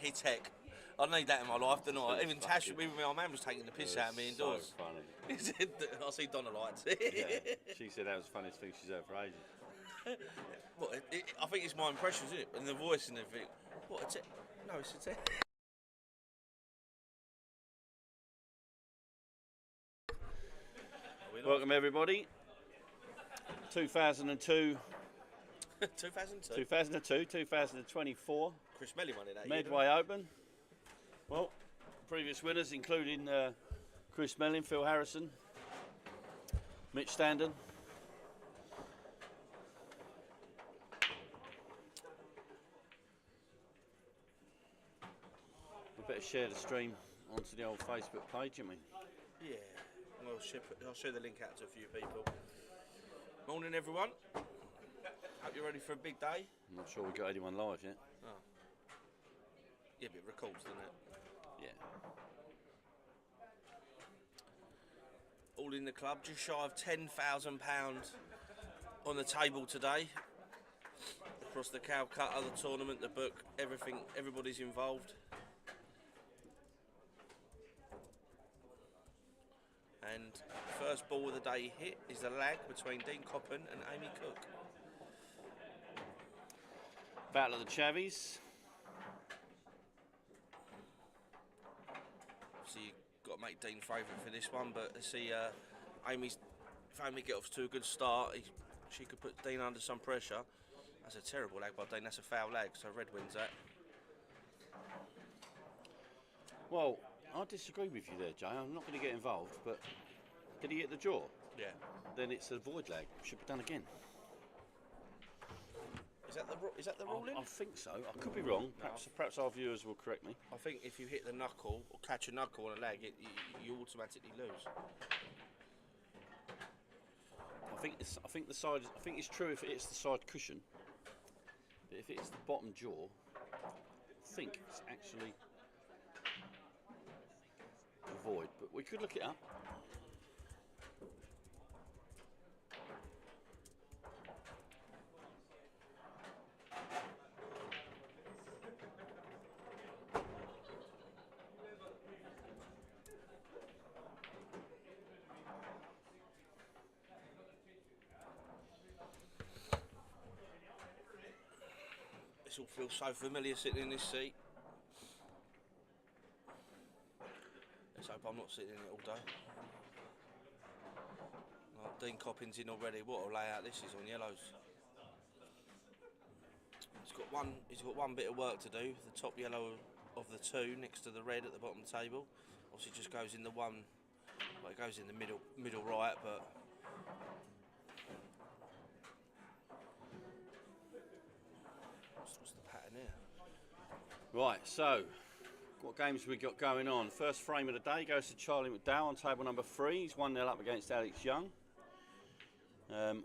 hit tech. I need that in my life, don't I? Even Tash, fucking- even my old man was taking the piss out of me indoors. So funny. He said, I see Donna likes Yeah, it. she said that was the funniest thing she's heard for ages. What, I think it's my impressions, isn't it? And the voice and everything. What, a tech? No, it's a tech. Welcome everybody. 2002, 2002. 2024 Chris Melly won it that Medway Open. Well, previous winners including Chris Mellin, Phil Harrison, Mitch Standen. We better share the stream onto the old Facebook page, haven't we? Yeah. I'll share the link out to a few people. Morning, everyone. Hope you're ready for a big day. I'm not sure we got anyone live yet. Oh. Yeah, but it records, doesn't it? Yeah. All in the club, just shy of £10,000 on the table today. Across the Calcutta, the tournament, the book, everything, everybody's involved. And first ball of the day hit is the lag between Dean Coppen and Amy Cook. Battle of the Chavies. So you've got to make Dean favourite for this one, but see, if Amy get off to a good start, she could put Dean under some pressure. That's a terrible lag by Dean, that's a foul lag, so Red wins that. Well, I disagree with you there, Jay. I'm not going to get involved, but did he hit the jaw? Yeah. Then it's a void lag. Should be done again. Is that the ruling? I think so. I could be wrong. Perhaps our viewers will correct me. I think if you hit the knuckle or catch a knuckle on a leg, you automatically lose. I think it's true if it hits the side cushion, but if it's the bottom jaw, I think it's actually a void. But we could look it up. This all feels so familiar sitting in this seat. Let's hope I'm not sitting in it all day. Oh, Dean Coppin's in already. What a layout this is on yellows. He's got one bit of work to do. The top yellow of the two next to the red at the bottom of the table. Obviously, just goes in the one. Well, it goes in the middle right, but. What's the pattern here? Right, so what games we got going on? First frame of the day goes to Charlie McDowell on table number 3. He's 1-0 up against Alex Young.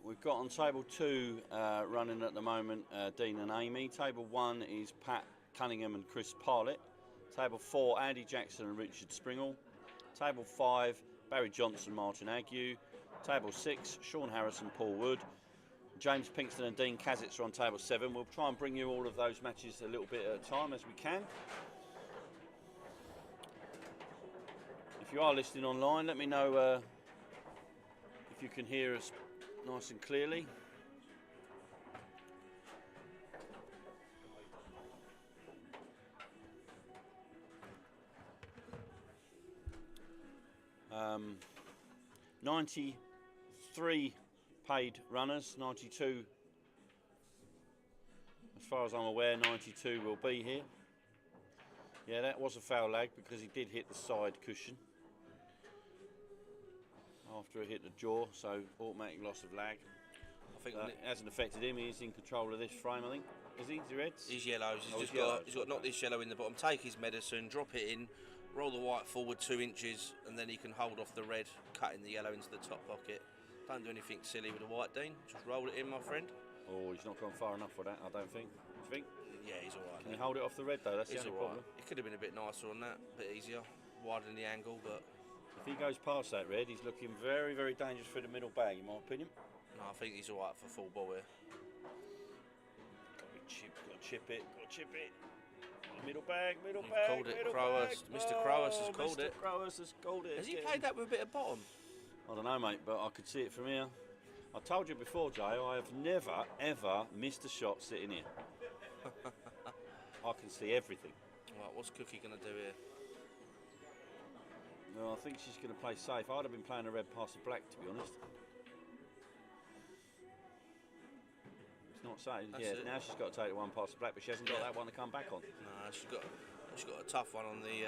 We've got on table 2 running at the moment Dean and Amy. Table 1 is Pat Cunningham and Chris Parlett. Table 4, Andy Jackson and Richard Springall. Table 5, Barry Johnson, Martin Ague. Table 6, Sean Harrison, Paul Wood. James Pinkston and Dean Kazitz are on table 7. We'll try and bring you all of those matches a little bit at a time as we can. If you are listening online, let me know if you can hear us nice and clearly. Um, 93 paid runners, 92 as far as I'm aware, 92 will be here. Yeah, that was a foul lag because he did hit the side cushion after it hit the jaw, so automatic loss of lag. I think it hasn't affected him. He's in control of this frame, I think. Is he? Is he reds? He's yellows. He's got to knock this yellow in the bottom, take his medicine, drop it in, roll the white forward 2 inches, and then he can hold off the red, cutting the yellow into the top pocket. Don't do anything silly with the white, Dean. Just roll it in, my friend. Oh, he's not gone far enough for that, I don't think. Do you think? Yeah, he's all right. Can he hold it off the red, though? That's He's the only all right. problem. It could have been a bit nicer on that, a bit easier, widen the angle, but... If he goes past that red, he's looking very, very dangerous for the middle bag, in my opinion. No, I think he's all right for full ball here. Got to chip it, got to chip it. Middle bag, middle You've bag, called it, middle Crowhurst. bag. Mr. Crowhurst has called Mr. it. Crowhurst has called it. Has he again. played that with a bit of bottom? I don't know, mate, but I could see it from here. I told you before, Jay, I have never, ever missed a shot sitting here. I can see everything. Right, what's Cookie going to do here? No, I think she's going to play safe. I'd have been playing a red past the black, to be honest. It's not safe. That's Yeah, it. now she's got to take the one past the black, but she hasn't got that one to come back on. No, she's got a tough one on the.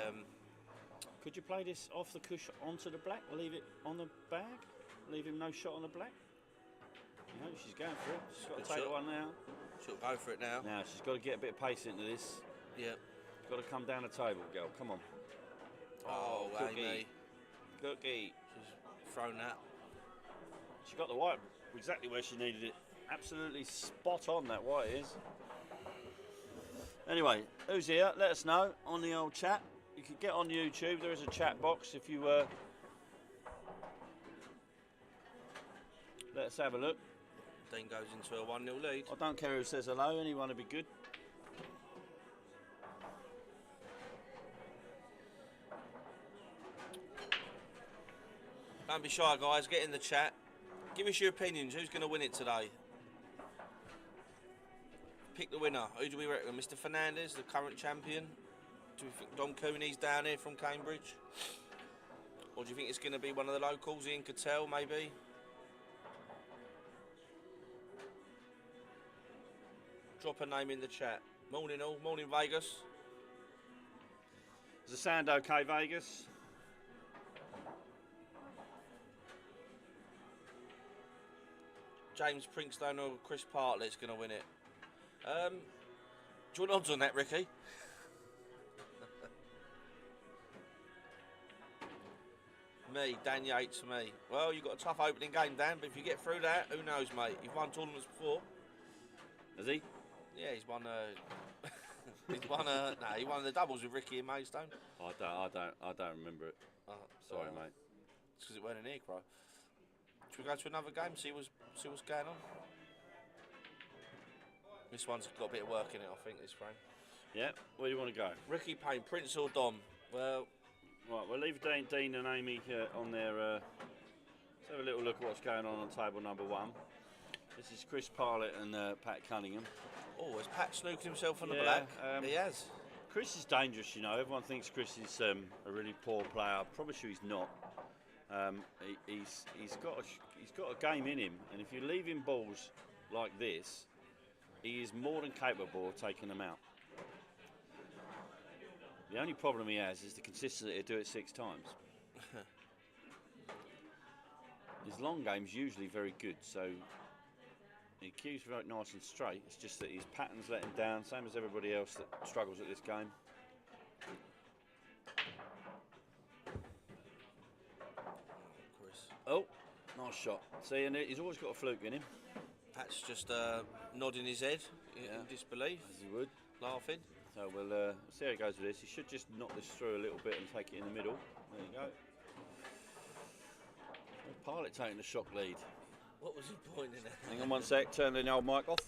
Could you play this off the cush onto the black? Leave it on the bag? Leave him no shot on the black? No, she's going for it. She's got to take the one now. She'll go for it now. Now, she's got to get a bit of pace into this. Yep. Got to come down the table, girl. Come on. Oh, Cookie. Amy. Cookie. She's thrown that. She got the white exactly where she needed it. Absolutely spot on, that white is. Anyway, who's here? Let us know on the old chat. You can get on YouTube. There is a chat box if you let us have a look. Dean goes into a 1-0 lead. I don't care who says hello. Anyone would be good. Don't be shy, guys. Get in the chat. Give us your opinions. Who's going to win it today? Pick the winner. Who do we reckon? Mr. Fernandez, the current champion? Do we think Don Cooney's down here from Cambridge? Or do you think it's going to be one of the locals, Ian Cattell, maybe? Drop a name in the chat. Morning all. Morning Vegas. Does the sound okay, Vegas? James Prinkstone or Chris Partlett's going to win it. Do you want odds on that, Ricky? Me, Dan Yates, me. Well, you've got a tough opening game, Dan, but if you get through that, who knows, mate? You've won tournaments before. Has he? Yeah, he's won. He won the doubles with Ricky and Maidstone. I don't remember it. Sorry, mate. It's because it weren't an ear cry. Should we go to another game? See what's going on. This one's got a bit of work in it, I think. This frame. Yeah. Where do you want to go? Ricky Payne, Prince or Dom? Well, right. We'll leave Dean and Amy on their. Let's have a little look at what's going on table number 1. This is Chris Parlett and Pat Cunningham. Oh, has Pat snooked himself on the black? He has. Chris is dangerous, you know. Everyone thinks Chris is a really poor player. I promise you he's not. He's got a game in him, and if you leave him balls like this, he is more than capable of taking them out. The only problem he has is the consistency to do it 6 times. His long game's usually very good, so he keeps very nice and straight. It's just that his pattern's let him down, same as everybody else that struggles at this game. Chris. Oh, nice shot. See, and he's always got a fluke in him. Pat's just nodding his head in disbelief. As he would. Laughing. So we'll see how he goes with this. He should just knock this through a little bit and take it in the middle. There you go. Pilot taking the shock lead. What was he pointing at? Hang on one sec, turn the old mic off.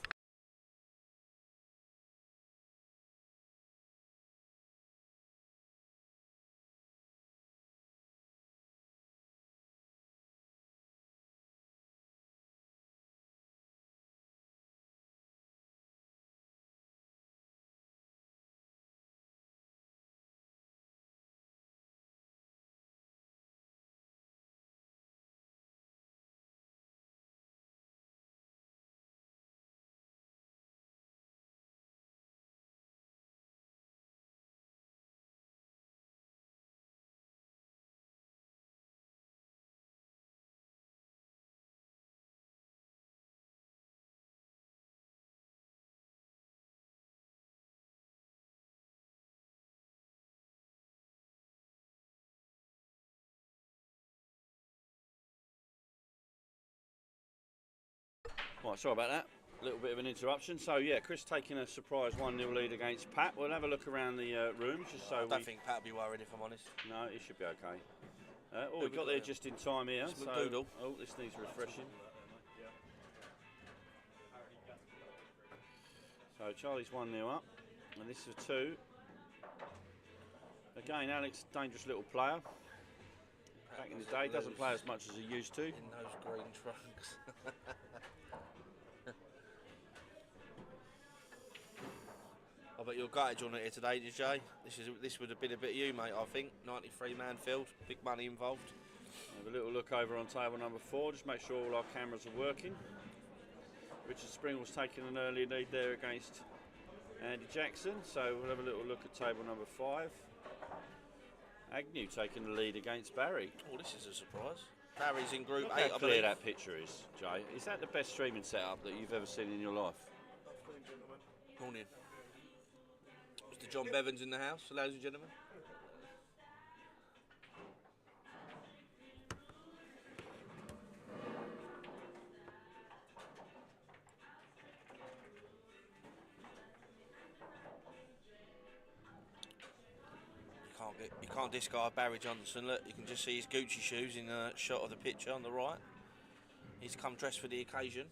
Right, sorry about that. A little bit of an interruption. So yeah, Chris taking a surprise 1-0 lead against Pat. We'll have a look around the room just so I don't think Pat will be worried, if I'm honest. No, he should be okay. We got there just in time here. So, oh, this needs refreshing. So Charlie's 1-0 up, and this is a 2. Again, Alex, dangerous little player. Back in the day, doesn't play as much as he used to. In those green trunks. I bet you're gutted on it here today, DJ. This would have been a bit of you, mate. I think 93-man field, big money involved. Have a little look over on table number 4. Just make sure all our cameras are working. Richard Springall's taking an early lead there against Andy Jackson. So we'll have a little look at table number 5. Agnew taking the lead against Barry. Oh, this is a surprise. Barry's in Group Look 8, how I clear believe. that picture is, Jay. Is that the best streaming setup that you've ever seen in your life? Morning. Mr. John Bevans in the house, ladies and gentlemen. You can't discard Barry Johnson. Look, you can just see his Gucci shoes in a shot of the picture on the right. He's come dressed for the occasion.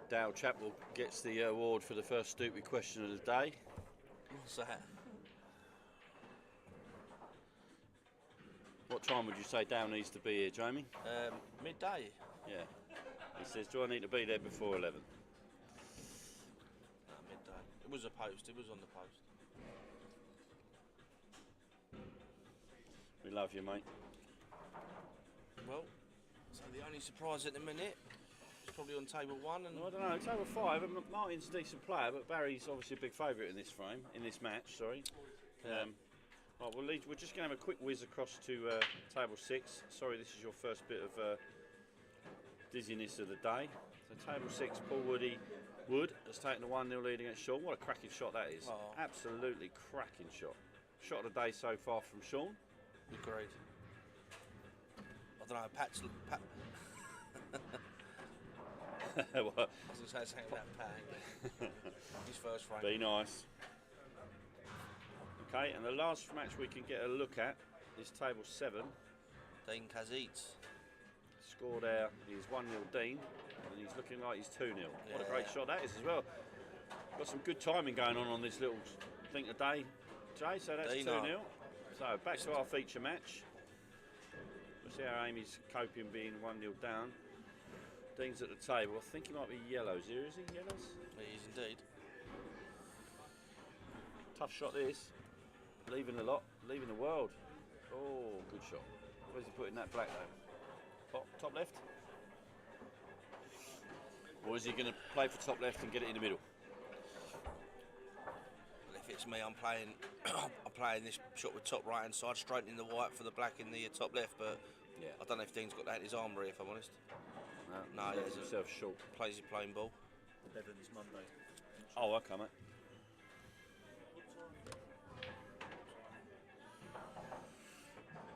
Dale Chapel gets the award for the first stupid question of the day. What's that? What time would you say Dale needs to be here, Jamie? Midday. Yeah. He says, do I need to be there before 11? No, midday. It was a post. It was on the post. We love you, mate. Well, so the only surprise at the minute is probably on table 1. And Well, I don't know, table 5, Martin's a decent player, but Barry's obviously a big favourite in this match, sorry. Yeah. Right, we're just going to have a quick whiz across to table 6. Sorry, this is your first bit of dizziness of the day. So table 6, Paul Wood has taken a 1-0 lead against Sean. What a cracking shot that is. Oh. Absolutely cracking shot. Shot of the day so far from Sean. Agreed. I don't know, Pat. What? I was going to say something about Pat. His first frame. Be nice. Okay, and the last match we can get a look at is table 7. Dean Kazitz. Score there is 1-0 Dean, and he's looking like he's 2-0. What a great shot that is as well. Got some good timing going on this little thing today, Jay, so that's 2-0. So back to our feature match. We'll see how Amy's coping being 1-0 down. Dean's at the table. I think he might be yellows here, is he? Yellows? He is indeed. Tough shot this. Leaving the lot, leaving the world. Oh, good shot. Where's he putting that black though? Top left? Or is he going to play for top left and get it in the middle? Well, if it's me, I'm playing. I'm playing this shot with top right hand side, straightening the white for the black in the top left. But Yeah. I don't know if Dean's got that in his armoury. If I'm honest, No, he he lets hasn't. himself short. plays his plain ball. Evans Monday. Oh, okay, mate.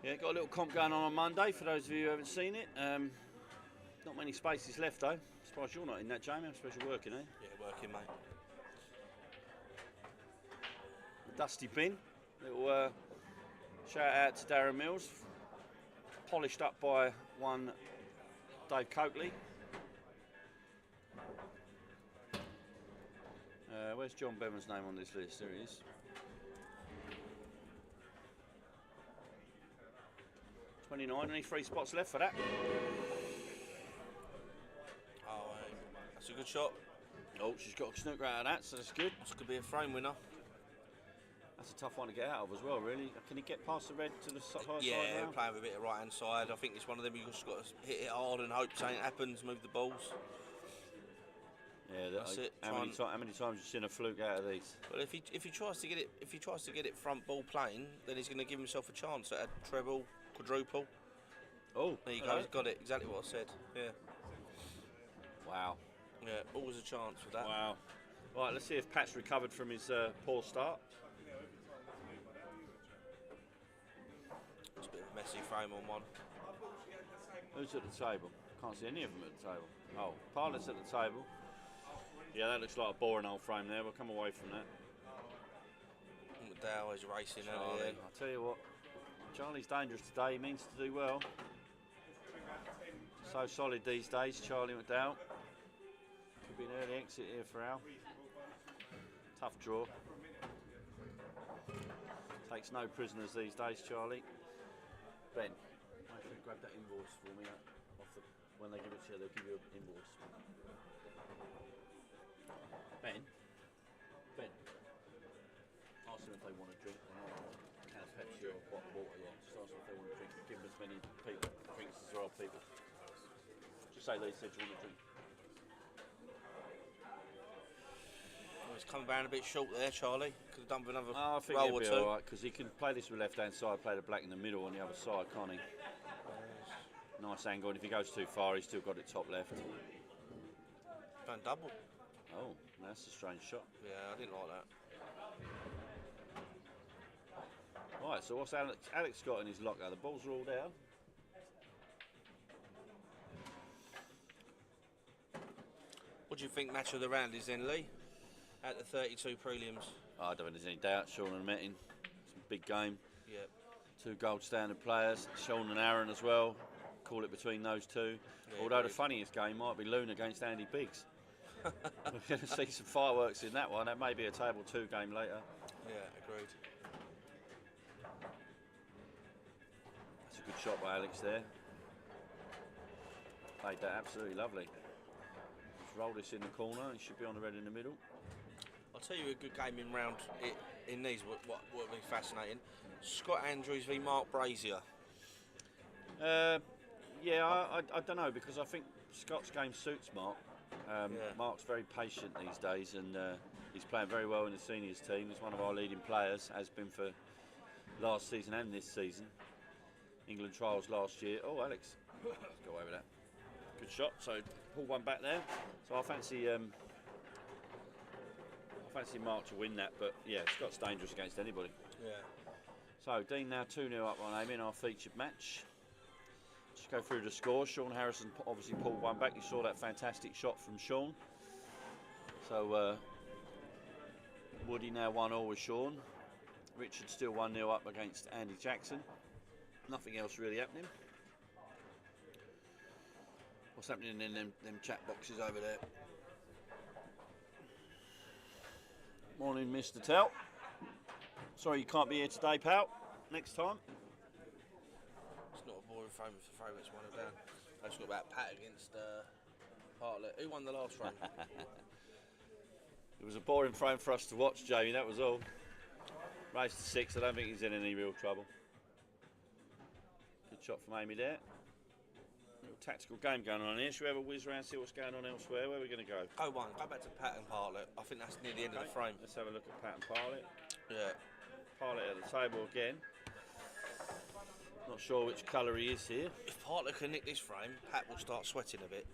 Yeah, got a little comp going on Monday for those of you who haven't seen it. Not many spaces left though. I suppose you're not in that, Jamie. I suppose you're working, eh? Yeah, working, mate. Dusty bin. Little shout out to Darren Mills. Polished up by one Dave Coakley. Where's John Bevan's name on this list? There he is. 29, only 3 spots left for that. Oh, that's a good shot. Oh, she's got a snooker out of that, so that's good. This could be a frame winner. That's a tough one to get out of as well, really. Can he get past the red to the high side Yeah, now? playing with a bit of right hand side. I think it's one of them you've just got to hit it hard and hope something happens, move the balls. Yeah, That's it. How many times have you seen a fluke out of these? But if he tries to get it front ball playing, then he's going to give himself a chance at a treble, quadruple. Oh, There you go. He's got it. Exactly what I said. Yeah. Wow. Yeah. Always a chance with that. Wow. Right, let's see if Pat's recovered from his poor start. It's a bit of a messy frame on one. Who's at the table? Can't see any of them at the table. Oh, Pilot's at the table. Yeah, that looks like a boring old frame there. We'll come away from that. Dow is racing out Charlie, here. I'll tell you what, Charlie's dangerous today. He means to do well. So solid these days, Charlie McDowell. Could be an early exit here for Al. Tough draw. Takes no prisoners these days, Charlie. Ben, make sure you grab that invoice for me. When they give it to you, they'll give you an invoice. Ben, ask them if they want a drink. A can of Pepsi or a bottle of water, yeah. Just ask them if they want a drink. Give them as many people, drinks as there are people. Just say they said you want a drink. He's coming down a bit short there, Charlie. Could have done with another I think roll he'll or be two. alright, because he can play this with left hand side, play the black in the middle on the other side, can't he? Nice angle, and if he goes too far, he's still got it top left. Going double. Oh, that's a strange shot. Yeah, I didn't like that. Right, so what's Alex got in his locker? The balls are all down. What do you think match of the round is then, Lee? At the 32 prelims. I don't think there's any doubt. Sean and Metin, it's a big game. Yep. Two gold standard players. Sean and Aaron as well. Call it between those two. Yeah, Although agreed. the funniest game might be Loon against Andy Biggs. We're going to see some fireworks in that one. That may be a table 2 game later. Yeah, agreed. That's a good shot by Alex there. Played that absolutely lovely. Just roll this in the corner and should be on the red in the middle. I'll tell you a good game in round in these. What would be fascinating? Scott Andrews v Mark Brazier. Yeah, I don't know, because I think Scott's game suits Mark. Yeah. Mark's very patient these days, and he's playing very well in the seniors team. He's one of our leading players, has been for last season and this season. England trials last year. Oh, Alex, got away with that. Good shot. So pull one back there. So I fancy Mark to win that, but yeah, Scott's dangerous against anybody. Yeah. So Dean now 2-0 up on Amy in our featured match. Just go through the score. Sean Harrison obviously pulled one back. You saw that fantastic shot from Sean. So Woody now 1-0 with Sean. Richard still 1-0 up against Andy Jackson. Nothing else really happening. What's happening in them chat boxes over there? Morning, Mr. Tell. Sorry you can't be here today, pal. Next time. It's not a boring frame if the favourites won it down. I just got about Pat against Bartlett. Who won the last frame? It was a boring frame for us to watch, Jamie, that was all. Race to 6, I don't think he's in any real trouble. Good shot from Amy there. Little tactical game going on here. Should we have a whiz around, see what's going on elsewhere? Where are we going to go? Go back to Pat and Bartlett. I think that's near the end of the frame. Let's have a look at Pat and Parlett. Yeah. Parlett at the table again. Not sure which colour he is here. If Bartlett can nick this frame, Pat will start sweating a bit.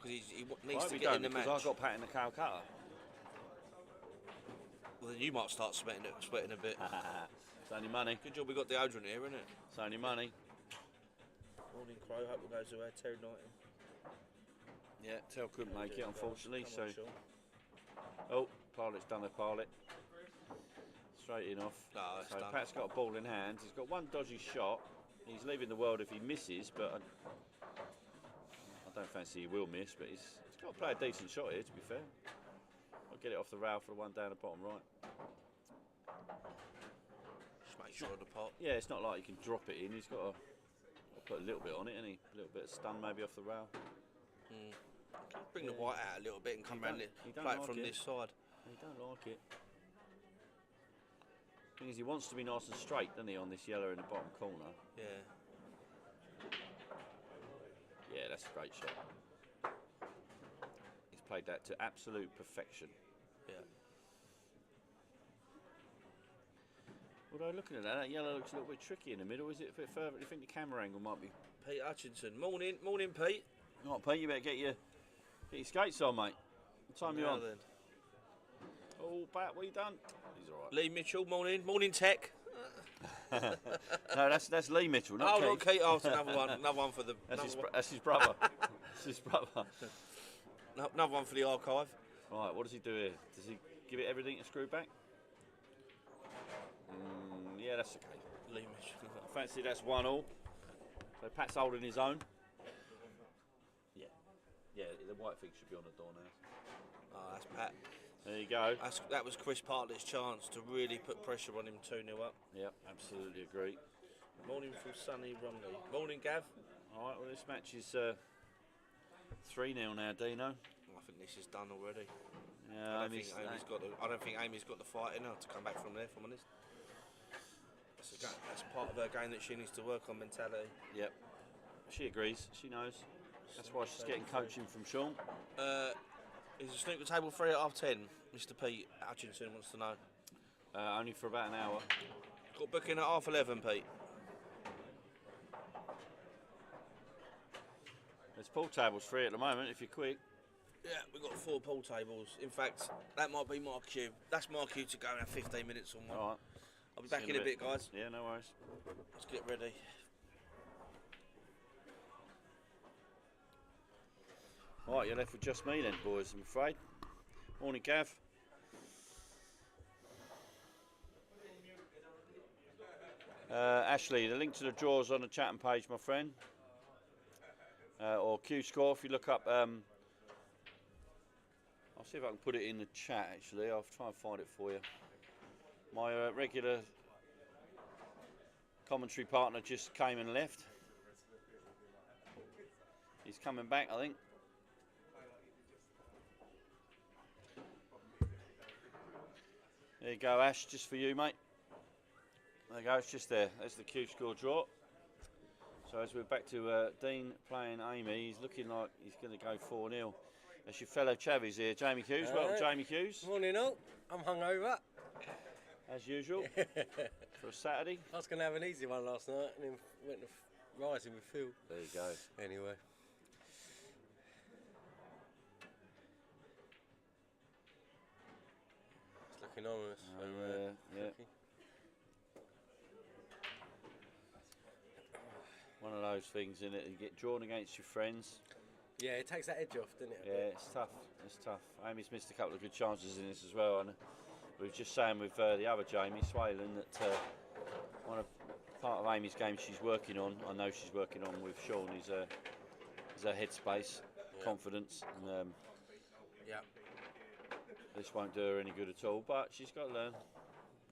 Because he needs Well, to we get don't, in the match. because I've got Pat in the Calcutta. Well, then you might start sweating a bit. It's only money. Good job we got deodorant here, isn't it? It's only money. Morning, Crow. Hope we'll go to Terry Knighton. Yeah, Tell couldn't make it, unfortunately. Come on, So, Sean. oh, Parlett's done a Parlett. Straight in off. No, it's So done. Pat's got a ball in hand. He's got one dodgy shot. He's leaving the world if he misses, but I don't fancy he will miss. But he's got to play a decent shot here, to be fair. I'll get it off the rail for the one down the bottom right. Just make sure of the pot. Yeah, it's not like you can drop it in. He's got to put a little bit on it, and a little bit of stun maybe off the rail. Bring the white out a little bit and come round it. you don't Play it like from it. this side. He don't like it. Thing is, he wants to be nice and straight, doesn't he, on this yellow in the bottom corner? Yeah. Yeah, that's a great shot. He's played that to absolute perfection. Yeah. Although looking at that yellow looks a little bit tricky in the middle. Is it a bit further? Do you think the camera angle might be? Pete Hutchinson. Morning, Pete. Right, Pete, you better get your skates on, mate. What time are you Now on? then. Oh, Pat, what you done? He's all right. Lee Mitchell. Morning, Tech. No, that's Lee Mitchell, not Oh, Keith. not Keith. Oh, it's another one. Another one for the. That's Another, his brother. That's his brother. another one for the archive. Right, what does he do here? Does he give it everything to screw back? Yeah, that's okay. Lee Mitchell. I fancy that's 1-all. So Pat's holding his own. Yeah, the white thing should be on the door now. go. That was Chris Partlett's chance to really put pressure on him 2-0 up. Yep, absolutely agree. Morning from Sunny Romney. Morning, Gav. All right, well, this match is 3-0 now, Dino. I think this is done already. Yeah, I don't think Amy's got the fight in her to come back from there, if I'm honest. That's part of her game that she needs to work on mentality. Yep, she agrees. She knows. That's why she's getting coaching from Sean. Is the snooker table free at 10:30? Mr. Pete Hutchinson wants to know. Only for about an hour. Got booking at 11:30, Pete. There's pool tables free at the moment if you're quick. Yeah, we've got 4 pool tables. In fact, that might be my cue. That's my cue to go in 15 minutes or more. All right. I'll be back in a bit, guys. Yeah, no worries. Let's get ready. Right, you're left with just me then, boys, I'm afraid. Morning, Gav. Ashley, the link to the drawers on the chatting page, my friend. Or Q score, if you look up. I'll see if I can put it in the chat, actually. I'll try and find it for you. My regular commentary partner just came and left. He's coming back, I think. There you go, Ash, just for you, mate. There you go, it's just there. There's the Q score draw. So as we're back to Dean playing Amy, he's looking like he's going to go 4-0. That's your fellow Chavies here, Jamie Hughes. Welcome, Jamie Hughes. Morning all. I'm hungover. As usual, for a Saturday. I was going to have an easy one last night and then went to rising with Phil. There you go. Anyway. It's looking ominous. Yeah. One of those things, isn't it? You get drawn against your friends. Yeah, it takes that edge off, doesn't it? Yeah, it's tough. It's tough. Amy's missed a couple of good chances in this as well. And we were just saying with the other Jamie Swalen that part of Amy's game she's working on. I know she's working on with Sean is her headspace, confidence, and this won't do her any good at all. But she's got to learn.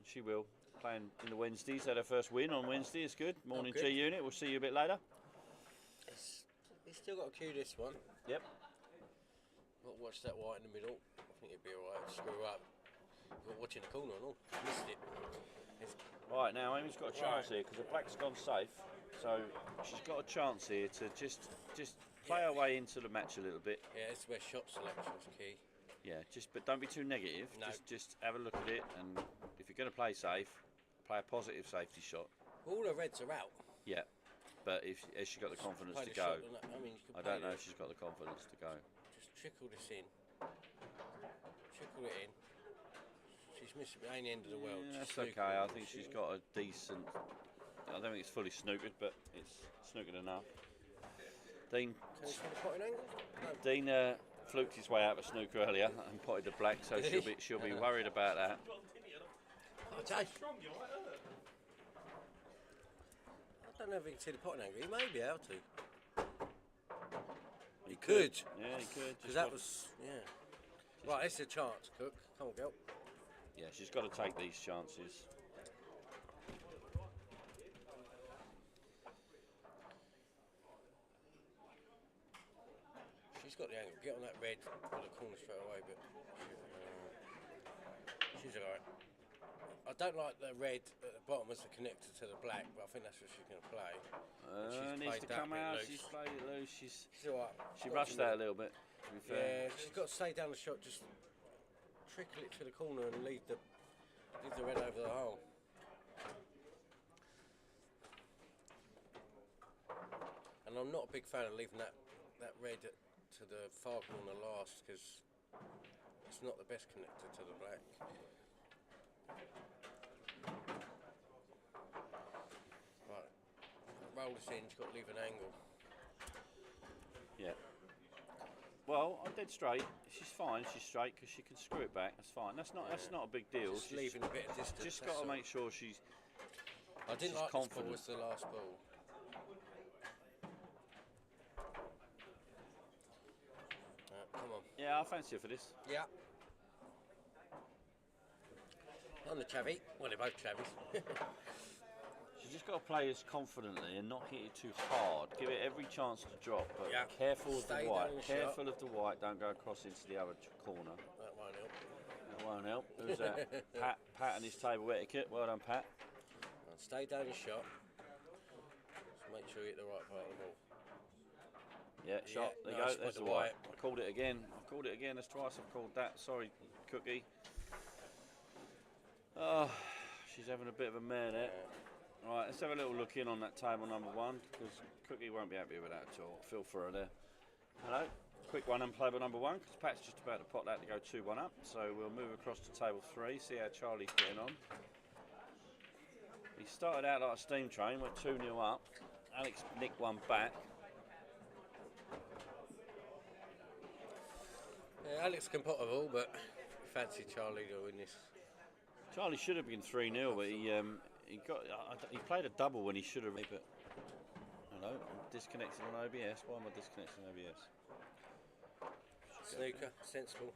She will. Playing in the Wednesdays, had her first win on Wednesday. It's good. Morning G Unit. We'll see you a bit later. He's still got to cue this one. Yep. Got to watch that white in the middle. I think it'd be alright. Screw up. Got to watch in the corner and all. Missed it. Right, now Amy's got a chance here because the black's gone safe. So she's got a chance here to just play her way into the match a little bit. Yeah, it's where shot selection's key. Yeah, but don't be too negative. No. Just have a look at it, and if you're going to play safe, play a positive safety shot. All the reds are out. Yeah, but has she got the confidence to go? I don't know if she's got the confidence to go. Just trickle this in. Trickle it in. She's missing. It ain't the end of the world. Yeah, that's okay. I think she's got a decent. I don't think it's fully snookered, but it's snookered enough. Dean. Can you see the potting angle? No. Dean fluked his way out of a snooker earlier and potted the black, so she'll be worried about that. I don't know if he can see the potting angle. He may be able to. He could. Yeah, he could. Because that was, Right, it's a chance, Cook. Come on, girl. Yeah, she's got to take these chances. She's got the angle. Get on that red for the corner straight away, but she's alright. I don't like the red at the bottom as a connector to the black, but I think that's what she's going to play. Needs to come out. She's played it loose. She's alright. She rushed that a little bit. To be fair. Yeah, she's got to stay down the shot. Just trickle it to the corner and leave the red over the hole. And I'm not a big fan of leaving that red to the far corner last because it's not the best connector to the black. Right, roll this in, you've got to leave an angle. Yeah. Well, I'm dead straight. She's fine. She's straight because she can screw it back. That's fine. That's not a big deal. Just leaving a bit of distance. Just got to make sure she's. I didn't like confident. this ball. Was the last ball. Come on. Yeah, I fancy her for this. Yeah. On the chavvy. Well, they're both chavies. You just got to play this confidently and not hit it too hard. Give it every chance to drop, but Yeah. careful of Stay the white. down the Careful of the white. Don't go across into the other corner. That won't help. That won't help. Who's that? Pat. Pat and his table etiquette. Well done, Pat. Well, stay down your shot. Just make sure you hit the right part of the ball. Yeah, shot. There you nice, go. There's the white. I called it again. I've called it again. That's twice I've called that. Sorry, Cookie. Oh, she's having a bit of a mare there. Right, let's have a little look in on that table number 1, because Cookie won't be happy with that at all. Feel for her there. Hello. Quick one on table number 1, because Pat's just about to pot that to go 2-1 up. So we'll move across to table 3, see how Charlie's getting on. He started out like a steam train, went 2-0 up. Alex nicked one back. Yeah, Alex can pot a ball, but fancy Charlie to win this. Charlie should have been 3-0, but he played a double when he should have. But hello, I'm disconnected on OBS. Why am I disconnected on OBS? Snooker, sensible.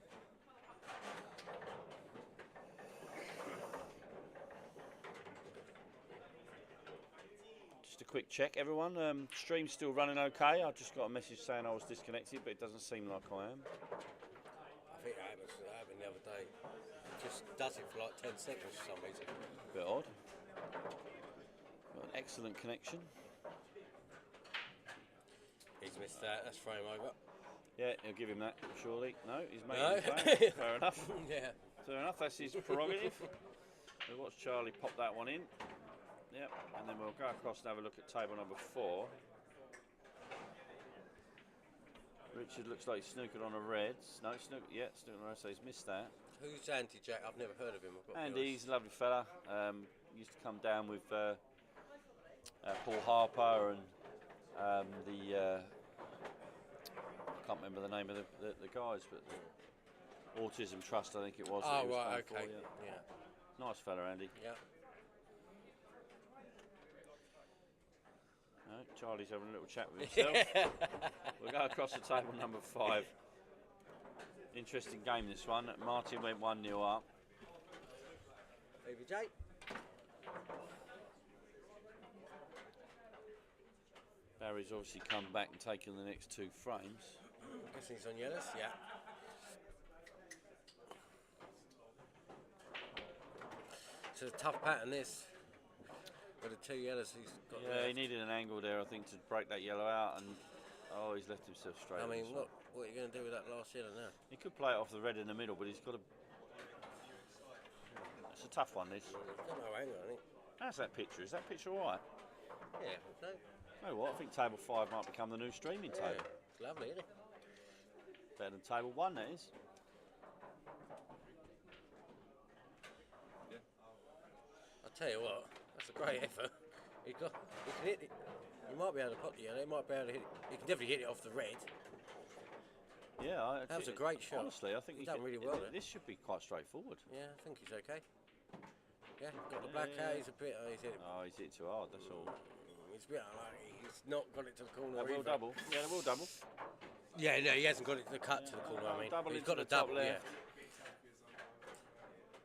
Just a quick check, everyone. Stream's still running okay. I just got a message saying I was disconnected, but it doesn't seem like I am. I think that happened the other day. It just does it for like 10 seconds for some reason. Bit odd. Got an excellent connection. He's missed that. That's frame over. Yeah, he'll give him that, surely. No, he's making No. his way. Fair enough. Yeah. Fair enough, that's his prerogative. We'll watch Charlie pop that one in. Yep, and then we'll go across and have a look at table number 4. Richard looks like he's snookered on a red. No, snookered on a red, so he's missed that. Who's Andy Jack? I've never heard of him. Andy, he's a lovely fella. Used to come down with Paul Harper and I can't remember the name of the guys, but the Autism Trust, I think it was. Oh, that he was right, done okay. for, yeah. Yeah. Nice fella, Andy. Yeah. No, Charlie's having a little chat with himself. We'll go across the table number 5. Interesting game, this one. Martin went 1-0 up. Baby Jake. Barry's obviously come back and taken the next 2 frames. I guess he's on yellows, yeah. It's a tough pattern, this. With the 2 yellows he's got. Yeah, left. he needed an angle there, I think, to break that yellow out, and he's left himself straight. I mean, on this what one. are you going to do with that last yellow now? He could play it off the red in the middle, but he's got to. It's a tough one, this. Got no angle on it. How's that picture? Is that picture all right? Yeah, no. You know what? I think table 5 might become the new streaming Yeah, table. it's lovely, isn't it? Better than table 1, that is. I'll tell you what, that's a great effort. He can hit it. You might be able to pot the yellow. He might be able to hit it. He can definitely hit it off the red. Yeah, That was a great shot. Honestly, I think He's done really well there. This should be quite straightforward. Yeah, I think he's okay. Yeah, got the black out. He's a bit. He's hit it. Oh, he's hit too hard. That's all. He's a bit unlucky. He's not got it to the corner. They will either. double. Yeah, they will double. Yeah, no, he hasn't got it to the cut to the corner. I mean, Double he's into got the the top double. Yeah, left.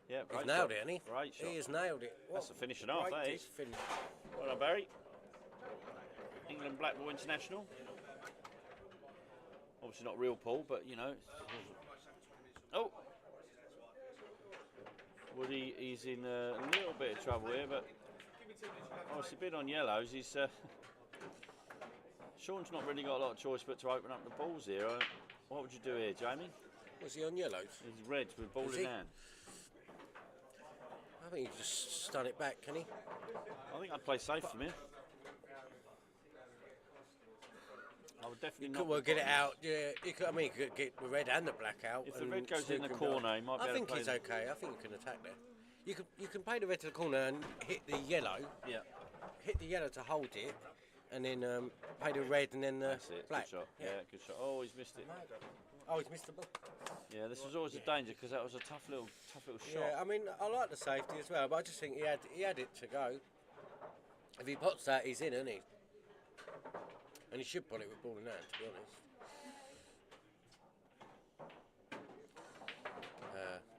Yeah, he's great nailed shot. it, hasn't he? Great shot. He has nailed it. That's a finishing off, that is. Finish. Well done, Barry. England Black Ball International. Obviously not real Paul, but you know. Oh! Woody, he's in a little bit of trouble here, but obviously been on yellows. He's Sean's not really got a lot of choice but to open up the balls here. What would you do here, Jamie? Was he on yellows? He's red with ball Is in he? hand. I think he just stun it back, can he? I think I'd play safe from here. I would definitely He not. could well get it out. Yeah, he could, I mean, he could get the red and the black out. If the and red goes in the snook him corner, down. he might be I able to think play he's the- okay. I think he can attack there. You can play the red to the corner and hit the yellow. Yeah, Hit the yellow to hold it, and then play the red and then the that's it. black. Good shot. Yeah, good shot. Oh, he's missed it. Oh, he's missed the ball. Yeah, this was always a danger because that was a tough little shot. Yeah, I mean, I like the safety as well, but I just think he had it to go. If he pots that, he's in, isn't he? And he should pot it with ball in hand, to be honest.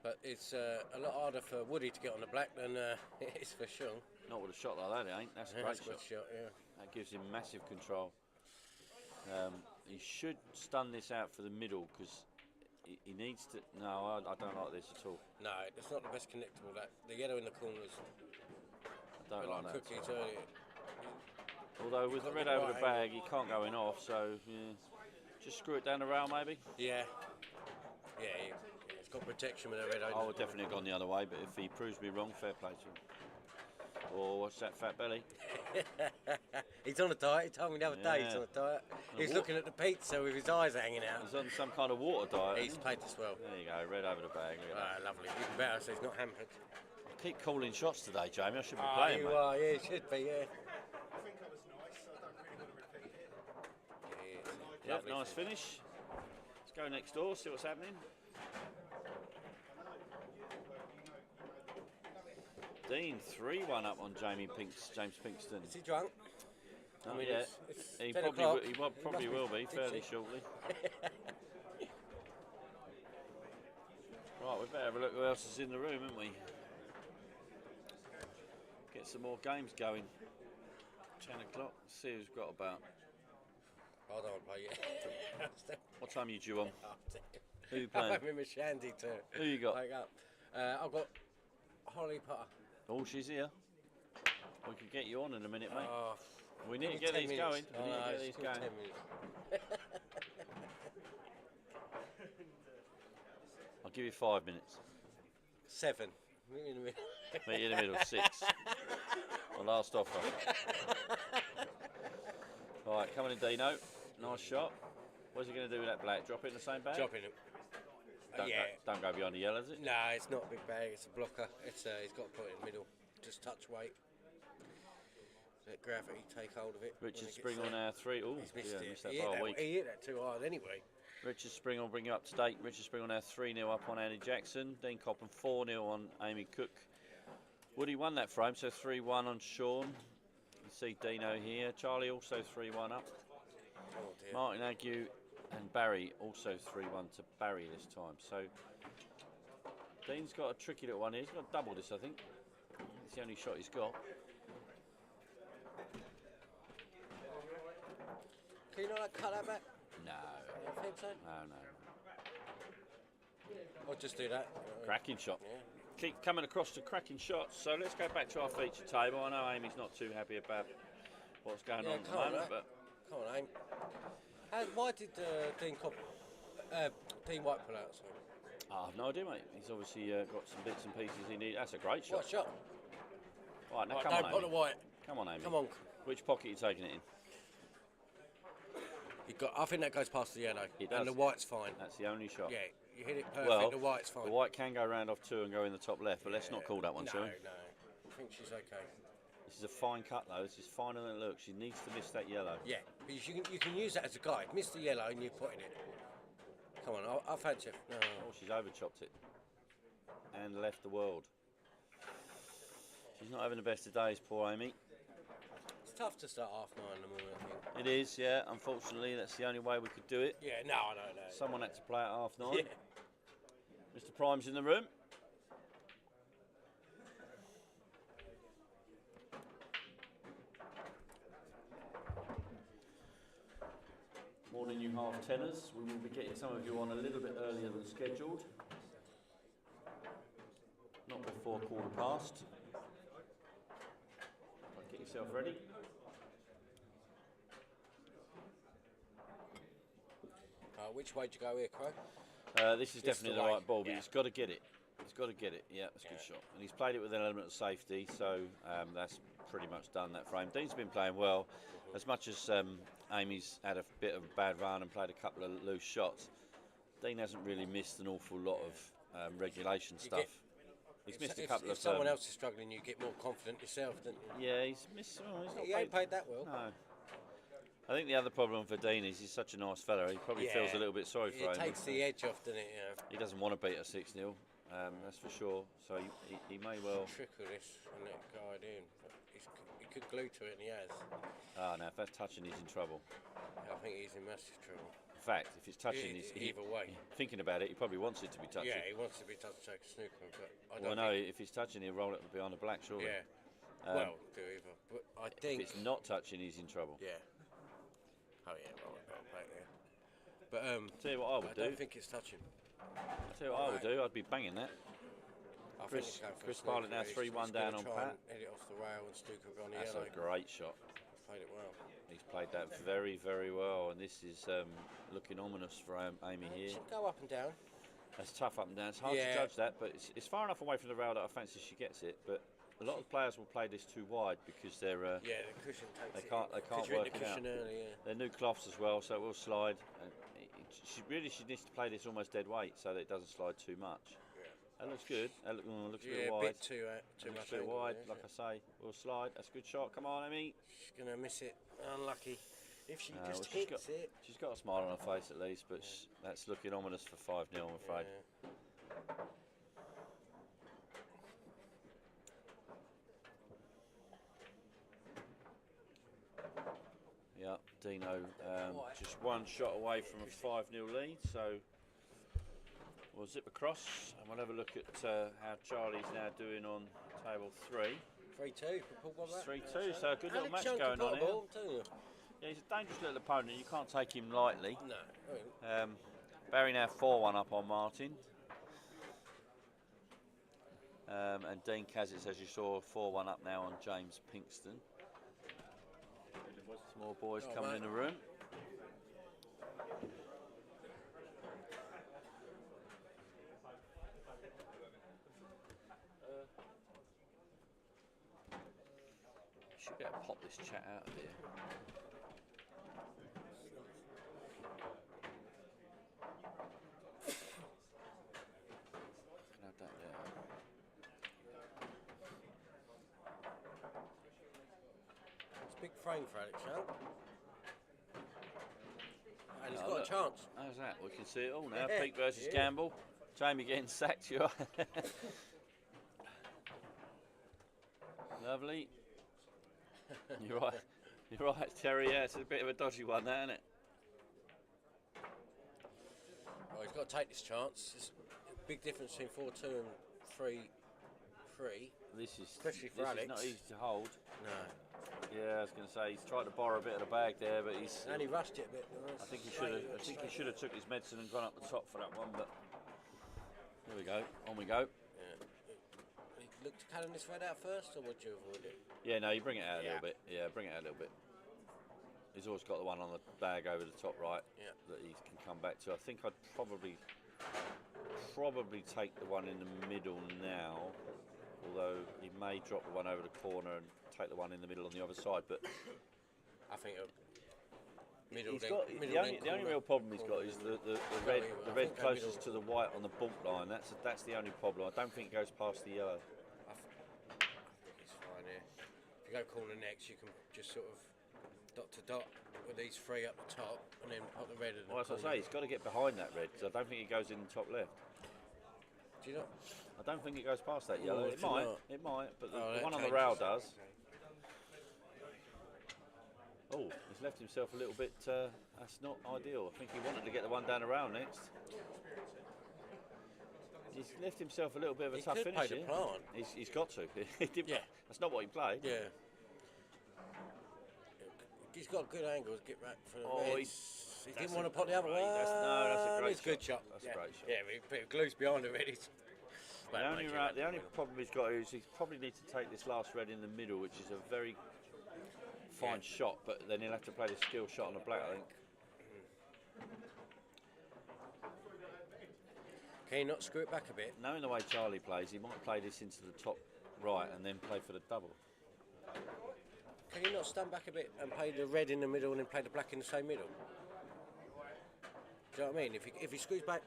But it's a lot harder for Woody to get on the black than it is for Sean. Not with a shot like that, it ain't. That's a great That's a shot. good shot, yeah. That gives him massive control. He should stun this out for the middle because he needs to. No, I don't like this at all. No, it's not the best connectable. That the yellow in the corners. I don't like that. Cookies earlier. Although with the red over the bag, he can't go in off. So yeah, just screw it down the rail maybe. Yeah. Yeah, it's got protection with the red over. I would definitely have gone the other way, but if he proves me wrong, fair play to him. Or what's that fat belly? He's on a diet. He told me the other day he's on a diet. He's looking at the pizza with his eyes hanging out. He's on some kind of water diet. He's played this well. There you go, red over the bag. Lovely. Even better, so he's not hampered. I keep calling shots today, Jamie. I should be playing, you mate. are, yeah, you should be, yeah. I think I was nice, so I don't really want to repeat it. Yep, nice finish. Let's go next door, see what's happening. Dean 3-1 up on James Pinkston. Is he drunk? Not I mean, yet. it's He 10 probably, o'clock. he probably will be fairly shortly. Right, we better have a look who else is in the room, haven't we? Get some more games going. 10 o'clock, see who's got about. I don't want to play yet. What time are you due on? Who you playing? I'm having a shandy too. Who you got? Wake up. I've got Holly Potter. Oh, she's here. We could get you on in a minute, mate. Oh, We need to give get me these 10 going. minutes. We need to get these it's still going. 10 minutes. I'll give you 5 minutes. 7. Meet me in the middle. Meet you in the middle, 6. My last offer. All right, coming in, Dino. Nice shot. What's he going to do with that black? Drop it in the same bag? Dropping it. Don't go beyond the yellow, is it? No, it's not a big bag. It's a blocker. It's he's got to put it in the middle. Just touch weight. Let gravity take hold of it. Richard Spring on our 3. Oh, He's missed it. missed that He by hit a that, week. he hit that too hard anyway. Richard Spring will bring you up to date. Richard Spring on our 3-0 up on Andy Jackson. Dean Coppen 4-0 on Amy Cook. Woody won that frame, so 3-1 on Sean. You see Dino here. Charlie also 3-1 up. Oh dear. Martin Ague and Barry also 3-1 to Barry this time. So Dean's got a tricky little one here. He's got to double this, I think. It's the only shot he's got. Can you not cut that back? No. I think so. No. I'll just do that. Cracking shot. Yeah. Keep coming across to cracking shots. So let's go back to our feature table. I know Amy's not too happy about what's going on at the come on, moment, but come on, Aim. Why did Dean White pull out? Sorry. I have no idea, mate. He's obviously got some bits and pieces he needs. That's a great shot. What shot? Right, now Right, come don't on, put Amy. the white. Come on, Amy. Come on. Which pocket are you taking it in? I think that goes past the yellow. It does. And the white's fine. That's the only shot. Yeah, you hit it perfect. Well, the white's fine. the white can go round off 2 and go in the top left, but let's not call that one, no, shall we? No, I think she's okay. This is a fine cut, though. This is finer than it looks. She needs to miss that yellow. Yeah, but you can use that as a guide. Miss the yellow and you're putting it. Come on, I'll fancy it. No. Oh, she's over-chopped it. And left the world. She's not having the best of days, poor Amy. It's tough to start 9:30 in the morning, I think. It is, yeah. Unfortunately, that's the only way we could do it. Yeah, no. Someone had to play at 9:30. Yeah. Mr. Prime's in the room. Morning, you half-tenors. We will be getting some of you on a little bit earlier than scheduled. Not before 15:15. Right, get yourself ready. Which way do you go here, Crow? This is This definitely the the way, right ball, but yeah. he's got to get it. He's got to get it. Yeah, that's a good shot. And he's played it with an element of safety, so that's pretty much done that frame. Dean's been playing well. As much as Amy's had a bit of a bad run and played a couple of loose shots, Dean hasn't really missed an awful lot of regulation stuff. He's missed a couple if of. someone else is struggling, you get more confident yourself, don't you? Yeah, he's missed. Oh, he's not He ain't played that well. No. I think the other problem for Dean is he's such a nice fella. He probably feels a little bit sorry for him. It takes the edge off, doesn't it? You know? He doesn't want to beat a 6-0. That's for sure. So he may well. Trickle this and let guide in. But he could glue to it, and he has. Now if that's touching, he's in trouble. I think he's in massive trouble. In fact, if it's touching, Either way. Thinking about it, he probably wants it to be touching. Yeah, he wants to be touched like a snooker, but I Well, don't no, think... if he's touching, he'll roll it behind the black, surely. Yeah. Well, do either. But I think... If it's not touching, he's in trouble. Yeah. Oh, yeah, roll it back there. But, Tell you what I would do. I don't think it's touching. I'll tell you what I would do. I'd be banging that. I Chris- think it's going for Chris a snooker. Pilot now He's 3-1 down gonna on try Pat. and hit it off the rail and snooker will go on the That's yellow. a great shot. Played it well. He's played that very, very well, and this is looking ominous for Amy here. Should go up and down. That's tough up and down. It's hard to judge that, but it's far enough away from the rail that I fancy she gets it. But a lot of players will play this too wide because they're Yeah, the cushion takes they it. can't Because you're work in the it out. cushion early, yeah. They're new cloths as well, so it will slide. And she needs to play this almost dead weight so that it doesn't slide too much. That looks good. That looks a bit Yeah, a wide. bit too Looks much a bit angle wide, there, like I say. Will slide. That's a good shot. Come on, Amy. She's going to miss it. Unlucky. If she No, just well, hits it. She's got a smile on her face at least, but that's looking ominous for 5-0, I'm afraid. Yeah, Dino just one shot away from a 5-0 lead, so we'll zip across and we'll have a look at how Charlie's now doing on table 3. 3-2. 3-2, so a good little match going on here. Yeah, he's a dangerous little opponent, you can't take him lightly. No. Barry now 4-1 up on Martin. And Dean Kazitz, as you saw, 4-1 up now on James Pinkston. Some more boys coming in the room. Should be able to pop this chat out of here. Can have that there. It's a big frame for Alex, huh? And he's Oh, got look. a chance. How's that? We can see it all now. Yeah. Peak versus Yeah. Gamble. Jamie getting sacked. You are. Lovely. You're right. You're right, Terry. Yeah, it's a bit of a dodgy one, that, isn't it? Oh, he's got to take this chance. It's a big difference between 4-2 and 3-3. This is Alex. not easy to hold. No. Yeah, I was going to say he's tried to borrow a bit of the bag there, but he's. And he rushed it a bit. I think he should have took his medicine and gone up the top for that one, but here we go. On we go. Look to cutting this red out first, or would you avoid it? Yeah, no, you bring it out a little bit. Yeah, bring it out a little bit. He's always got the one on the bag over the top right that he can come back to. I think I'd probably take the one in the middle now, although he may drop the one over the corner and take the one in the middle on the other side. But I think a middle. The only real problem he's got is the red closest to the white on the bulk line. That's the only problem. I don't think it goes past the yellow. I think it's fine here. If you go corner next, you can just sort of dot to dot with these three up the top, and then put the red in the Well, as I say, he's got to get behind that red because I don't think it goes in the top left. Do you not? I don't think it goes past that yellow. It do might, not? it might, but the that one on the changes. rail does. Oh, he's left himself a little bit. That's not ideal. I think he wanted to get the one down the rail next. He's left himself a little bit of a tough could finish play here. the plant. He's got to. He did. Yeah. That's not what he played. Yeah. He's got good angles. Get back for the Oh, reds. He didn't want to put the other one. That's a great It's a good shot. That's a great shot. Yeah, but it glues behind the red. The only problem he's got is he probably needs to take this last red in the middle, which is a very fine shot, but then he'll have to play the skill shot on the black, I think. Can you not screw it back a bit? Knowing the way Charlie plays, he might play this into the top right and then play for the double. Can you not stand back a bit and play the red in the middle and then play the black in the same middle? Do you know what I mean? If he screws back,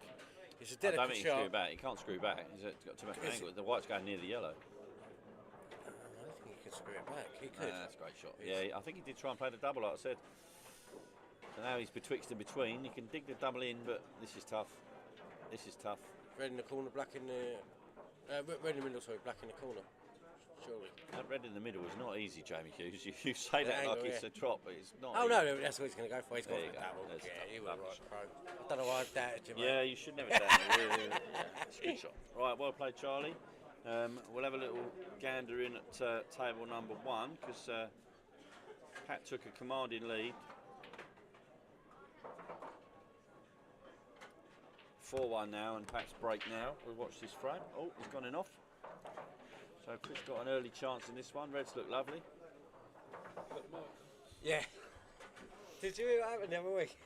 it's a I don't delicate think he can shot. screw back. He can't screw back. He's got too much angle. The white's going near the yellow. I don't think he can screw it back. He could. That's a great shot. Yeah, I think he did try and play the double, like I said. So now he's betwixt and between. He can dig the double in, but this is tough. This is tough. Red in the corner, black in the... red in the middle, sorry, black in the corner. Surely. That red in the middle is not easy, Jamie Hughes. You say that angle, like it's yeah. a drop, but it's not. Oh easy. no, that's what he's going to go for. He's There gone you for the go. double. There's the Yeah, he double. was right, pro. I don't know why I've doubted you, mate. Yeah, you should never doubt it. It's a good shot. Right, well played, Charlie. We'll have a little gander in at table number 1 because Pat took a commanding lead. 4-1 now, and Pat's break now. We'll watch this frame. Oh, he's gone in off. So Chris got an early chance in this one. Reds look lovely. Yeah. Did you hear what happened the other week?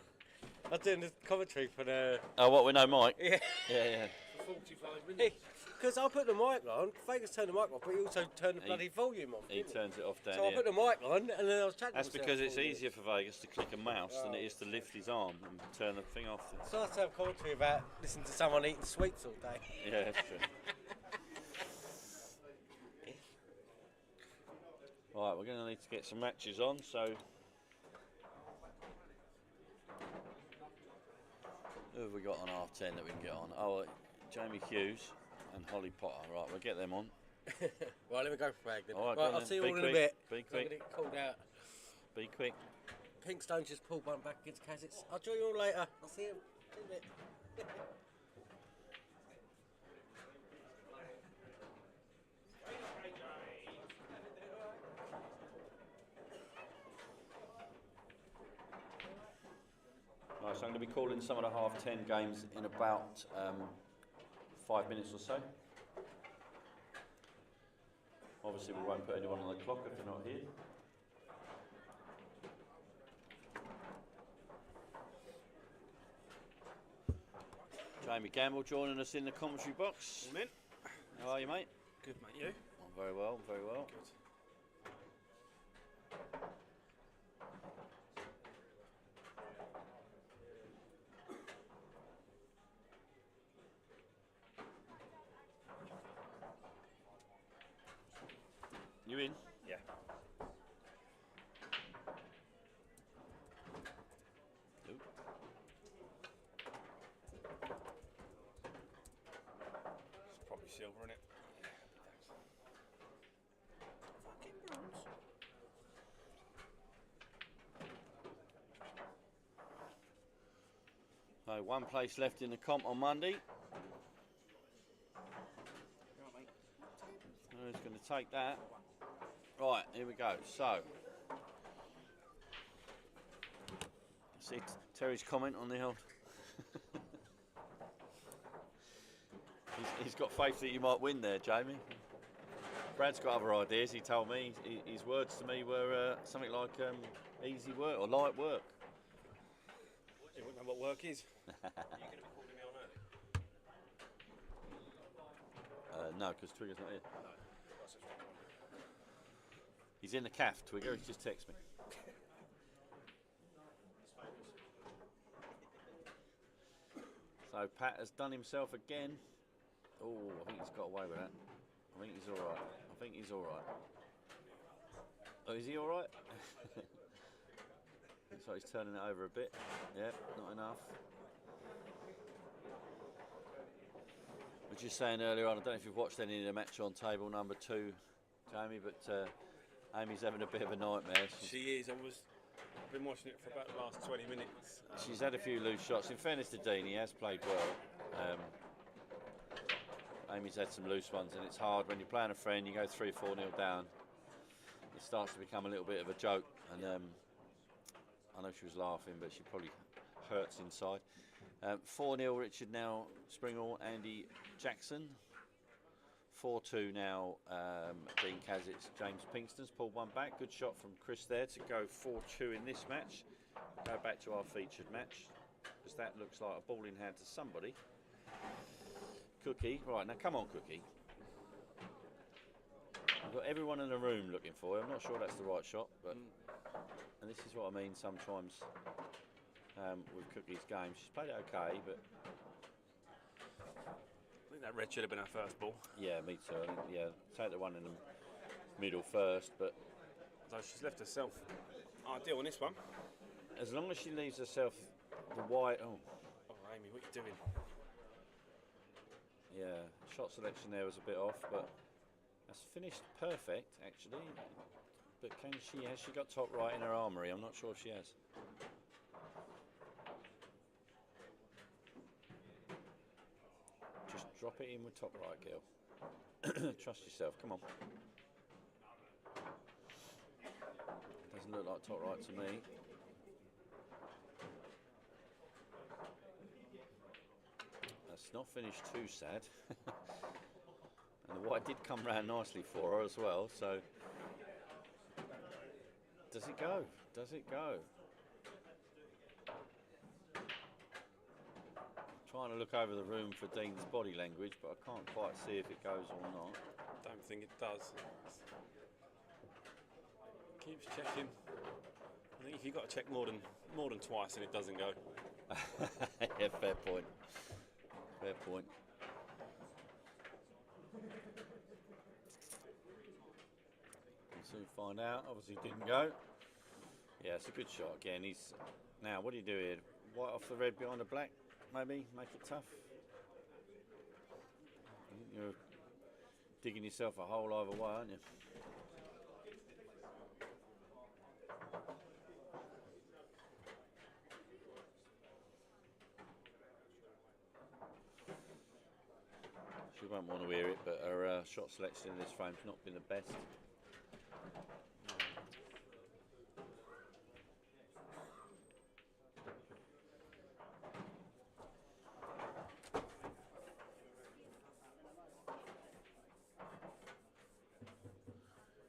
I was doing the commentary for the... Oh, what, we know Mike? Yeah. Yeah. For 45 minutes. Because I put the mic on, Vegas turned the mic off, but he also turned the bloody volume off. He didn't turns it off down So I here. put the mic on, and then I was chatting That's to myself because it's for a minute. easier for Vegas to click a mouse than it is to lift his arm and turn the thing off. So I had to have commentary about listening to someone eating sweets all day. Yeah, that's true. Right, we're going to need to get some matches on, so... Who have we got on half 10 that we can get on? Oh, Jamie Hughes and Holly Potter. Right, we'll get them on. Right, let me go for Fag then. All right, go on I'll then. see you Be all in a quick, bit. be I'm quick. going to get called out. Be quick. Pinkstone just pulled one back against Kazitz. I'll join you all later. I'll see you in a bit. Right, so I'm going to be calling some of the half 10 games in about 5 minutes or so. Obviously we won't put anyone on the clock if they're not here. Jamie Gamble joining us in the commentary box. Morning. How are you, mate? Good, mate. You? I'm very well, very well. Good. You in? Yeah. Nope. It's probably silver, isn't it? Fucking bronze. So 1 place left in the comp on Monday. Who's going to take that? Right, here we go. So, see Terry's comment on the old. he's got faith that you might win there, Jamie. Brad's got other ideas. He told me his words to me were something like easy work or light work. You wouldn't know what work is. Are you going to be calling me on early? No, because Twigger's not here. He's in the calf, Twigger. He's just texted me. So Pat has done himself again. Oh, I think he's got away with that. I think he's all right. I think he's all right. Oh, is he all right? Looks like he's turning it over a bit. Yep, not enough. I was just saying earlier on, I don't know if you've watched any of the match on table number 2, Jamie, but Amy's having a bit of a nightmare. She is. I've been watching it for about the last 20 minutes. She's had a few loose shots. In fairness to Dean, he has played well. Amy's had some loose ones, and it's hard when you're playing a friend, you go 3-4 nil down. It starts to become a little bit of a joke, and I know she was laughing, but she probably hurts inside. 4-0 Richard now, Springall, Andy Jackson. 4-2 now, Dean Kazitz, James Pinkston's pulled one back. Good shot from Chris there to go 4-2 in this match. Go back to our featured match, because that looks like a ball in hand to somebody. Cookie, right, now come on Cookie. We've got everyone in the room looking for you. I'm not sure that's the right shot, but and this is what I mean sometimes with Cookie's game. She's played it okay, but I think that red should have been her first ball. yeah, me too. I think, yeah, take the one in the middle first, but So she's left herself ideal on this one. as long as she leaves herself the white. Oh, Oh, Amy, what are you doing? Yeah, shot selection there was a bit off, but that's finished perfect actually. But has she got top right in her armoury? I'm not sure if she has. Just drop it in with top right, girl. Trust yourself, come on. Doesn't look like top right to me. That's not finished too sad. And the white did come round nicely for her as well, so does it go? Does it go? Trying to look over the room for Dean's body language, but I can't quite see if it goes or not. Don't think it does. Keeps checking. I think if you've got to check more than twice, then it doesn't go. Yeah, fair point. Fair point. We'll soon find out. Obviously didn't go. Yeah, it's a good shot again. He's now. What do you do here? White off the red behind the black. Maybe make it tough. You're digging yourself a hole either way, aren't you? She won't want to hear it, but her shot selection in this frame's not been the best.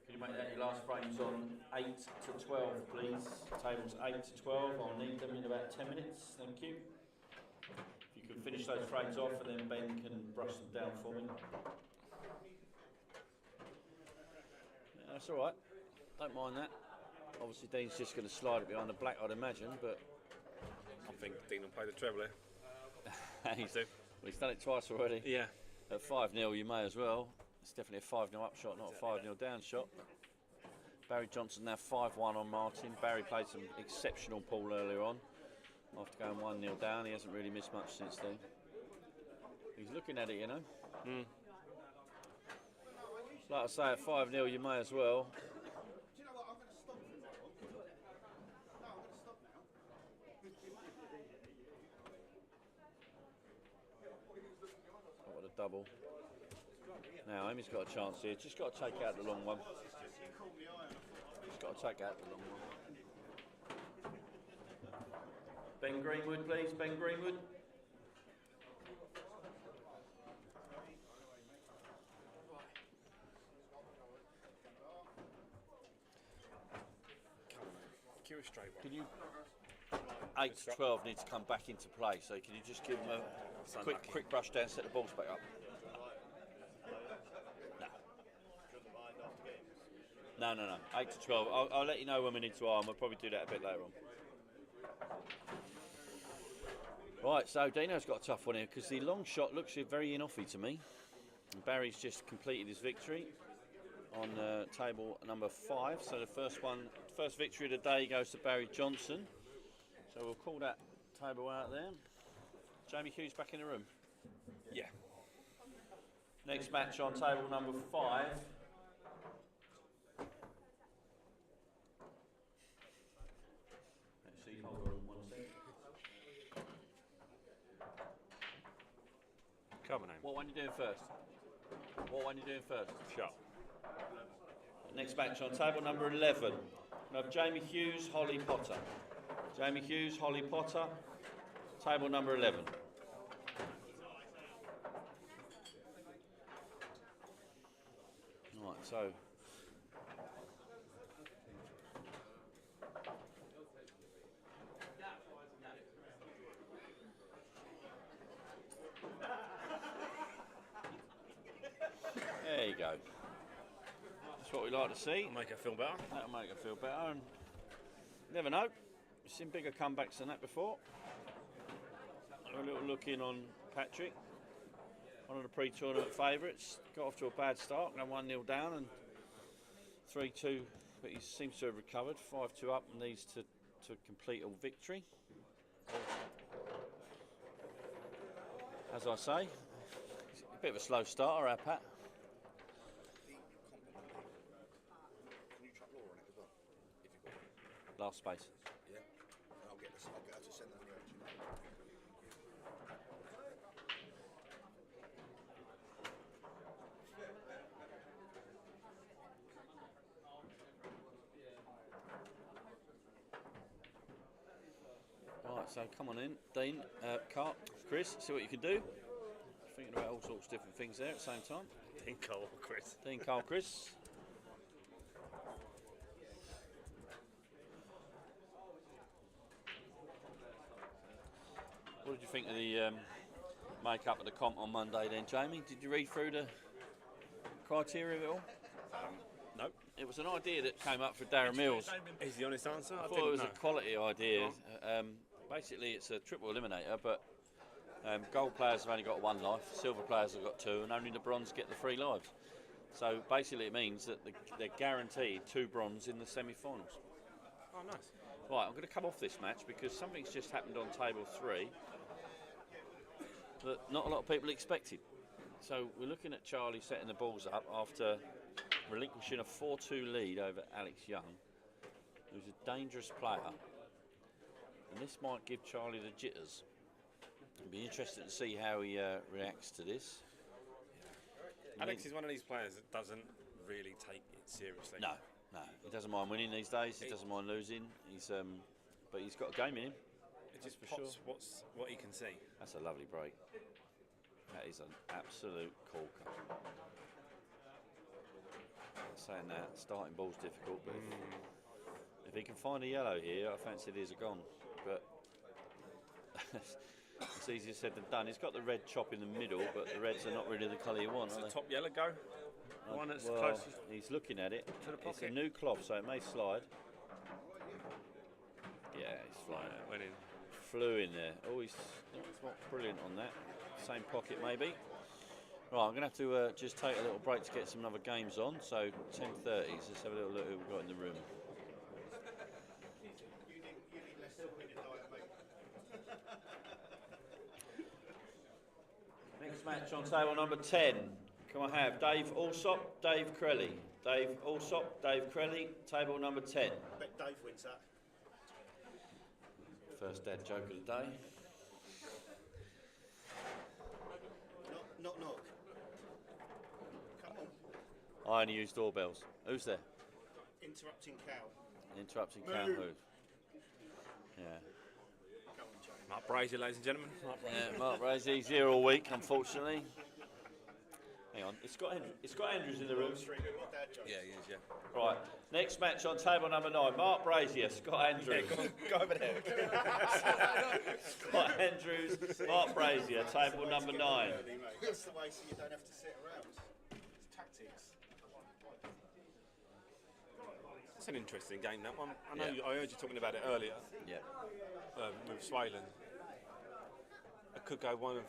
Can you make that your last frames on 8 to 12, please? Tables 8 to 12. I'll need them in about 10 minutes. Thank you. If you can finish those frames off, and then Ben can brush them down for me. Yeah, that's all right. Don't mind that. Obviously, Dean's just going to slide it behind the black, I'd imagine, but I think Dean will play the treble here. he's done it twice already. Yeah. At 5-0, you may as well. It's definitely a 5-0 up shot, not a 5-0 down shot. Barry Johnson now 5-1 on Martin. Barry played some exceptional pool earlier on. After going 1-0 down, he hasn't really missed much since then. He's looking at it, you know. Like I say, at 5-0, you may as well. Do you know what? I'm going to stop for a while. No, I'm going to stop now. What a double. Now, Amy's got a chance here. Just got to take out the long one. Just got to take out the long one. Ben Greenwood, please. Ben Greenwood. Cue a straight one. Can you? 8 to 12 need to come back into play. So can you just give them a quick brush down, set the balls back up? No. No. 8 to 12. I'll let you know when we need to arm. We'll probably do that a bit later on. Right, so Dino's got a tough one here because the long shot looks very in-offy to me. And Barry's just completed his victory on table number 5. So the first victory of the day goes to Barry Johnson. So we'll call that table out there. Jamie Hughes back in the room. Yeah. Next match on table number 5. Actually, hold on 1 second. Come on, Amy. What one are you doing first? What one are you doing first? Shot. Next match on table number 11. We have Jamie Hughes, Holly Potter. Jamie Hughes, Holly Potter, table number 11. Right, so there you go. That's what we like to see. Make her feel better. That'll make her feel better. And never know. We've seen bigger comebacks than that before. A little look in on Patrick. One of the pre-tournament favourites. Got off to a bad start. Now 1-0 down and 3-2. But he seems to have recovered. 5-2 up and needs to complete a victory. As I say, Bit of a slow starter, our Pat. Can you trap Laura on it as well? If you've got it. Last space. Yeah. I'll get her to send that around to you. Right, so come on in, Dean, Chris, see what you can do. Thinking about all sorts of different things there at the same time. Dean Cole, Chris. Dean, Carl, Chris. What did you think of the make-up of the comp on Monday then, Jamie? Did you read through the criteria of it all? Nope. It was an idea that came up for Darren Mills. Is the honest answer? I thought it was a quality idea. Basically, it's a triple eliminator, but gold players have only got 1 life, silver players have got 2, and only the bronze get the 3 lives. So basically, it means that they're guaranteed 2 bronze in the semi-finals. Oh, nice. Right, I'm going to come off this match because something's just happened on table 3 that not a lot of people expected. So we're looking at Charlie setting the balls up after relinquishing a 4-2 lead over Alex Young, who's a dangerous player. And this might give Charlie the jitters. It'll be interesting to see how he reacts to this. Alex is one of these players that doesn't really take it seriously. No, he doesn't mind winning these days. He doesn't mind losing. But he's got a game in him. It just for pops sure. what he can see. That's a lovely break. That is an absolute corker. Saying that, starting ball's difficult, but if he can find a yellow here, I fancy these are gone. But it's easier said than done. He's got the red chop in the middle, but the reds are not really the colour you want. Does Are the they? top yellow go? The one that's Well, closest. he's looking at it. To the It's a pocket. new cloth, so it may slide. Yeah, he's flying. Went in. Flew in there. Oh, he's not brilliant on that. Same pocket, maybe. Right, I'm going to have to just take a little break to get some other games on. So 10:30. Let's have a little look who we've got in the room. You need less salt in your diet, mate. Next match on table number 10. Can I have Dave Alsop, Dave Crelly? Dave Alsop, Dave Crelly, table number 10. I bet Dave wins that. First dad joke of the day. Knock, knock. Come on. I only use doorbells. Who's there? Interrupting cow. Interrupting cow Moo. who? Yeah. Come on, Joe. Mark Brazier, ladies and gentlemen. Mark Brazier. Yeah, Mark Brazier, he's here all week, unfortunately. Hang on, it's got Andrews in the room. Street, what dad jokes? Yeah, he is, yeah. Right, next match on table number 9. Mark Brazier, Scott Andrews. Go over there. Scott Andrews, Mark Brazier, table number 9. Early, mate. That's the way so you don't have to sit around. It's tactics. That's an interesting game, that one. I know Yeah. I heard you talking about it earlier Yeah. with Swalen. It could go one of.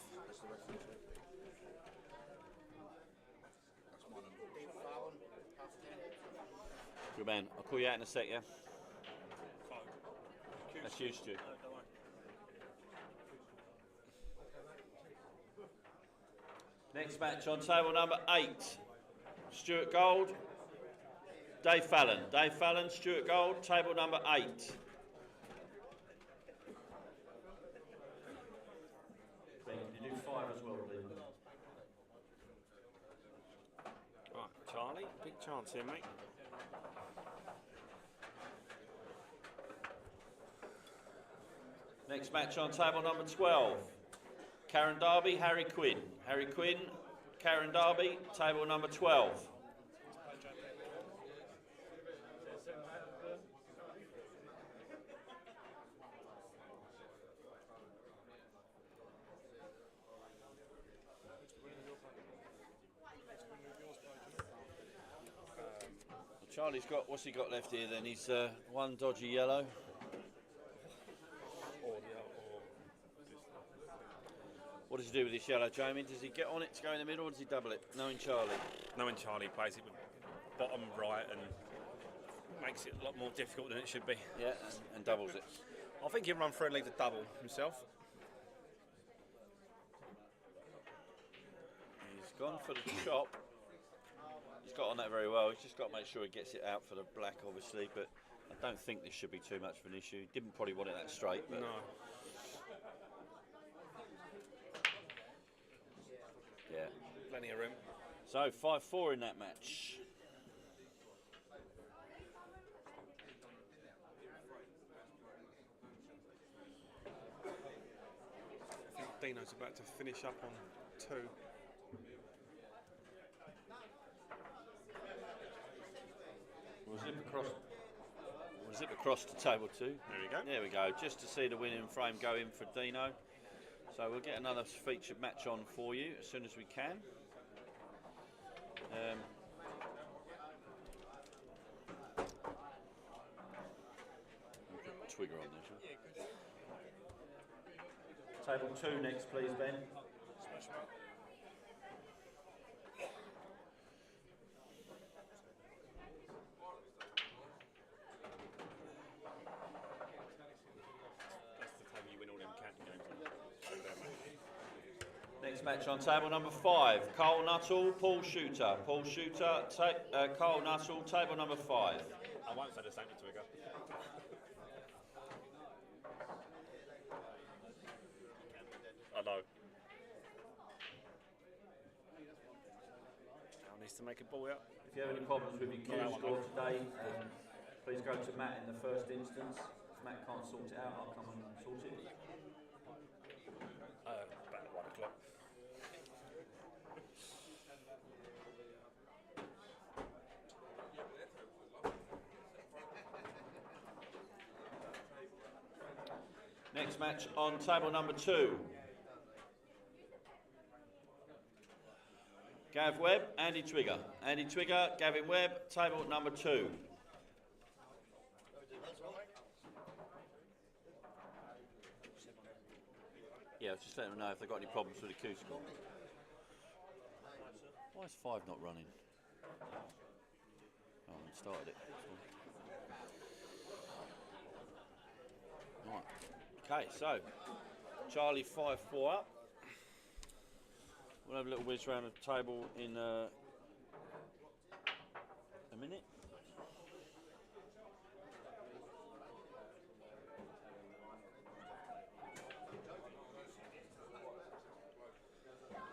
Good man, I'll call you out in a sec, yeah? That's you, Stu. Next match on table number 8. Stuart Gold, Dave Fallon. Dave Fallon, Stuart Gold, table number 8. Ben, can you do 5 as well, please? Right, Charlie, big chance here, mate. Next match on table number 12. Karen Darby, Harry Quinn. Harry Quinn, Karen Darby, table number 12. Charlie's got, what's he got left here then? He's one dodgy yellow. What does he do with this yellow, Jamie? Does he get on it to go in the middle or does he double it? Knowing Charlie. Knowing Charlie plays it with bottom right and makes it a lot more difficult than it should be. Yeah, and doubles it. I think he'll run through and leave the double himself. He's gone for the chop. He's got on that very well. He's just got to make sure he gets it out for the black, obviously. But I don't think this should be too much of an issue. Didn't probably want it that straight, but No. yeah. Plenty of room. So 5-4 in that match. I think Dino's about to finish up on 2. We'll zip across to table 2. There we go. There we go. Just to see the winning frame go in for Dino. So we'll get another featured match on for you as soon as we can. Twigger on there, shall we? Table 2 next, please, Ben. That's the table you win all them counting games on. Next match on table number 5. Carl Nuttall, Paul Shooter. Paul Shooter, Carl Nuttall, table number 5. I won't say the same to Twigger. I know. Al needs to make a ball out. If you have any problems with your Q score today, please go to Matt in the first instance. If Matt can't sort it out, I'll come and sort it. About 1 o'clock. Next match on table number 2. Gav Webb, Andy Twigger. Andy Twigger, Gavin Webb, table number 2. Yeah, just let them know if they've got any problems with the Q score. Why is 5 not running? Oh, I started it. Right. Okay, so Charlie 5-4 up. We'll have a little whiz around the table in a minute.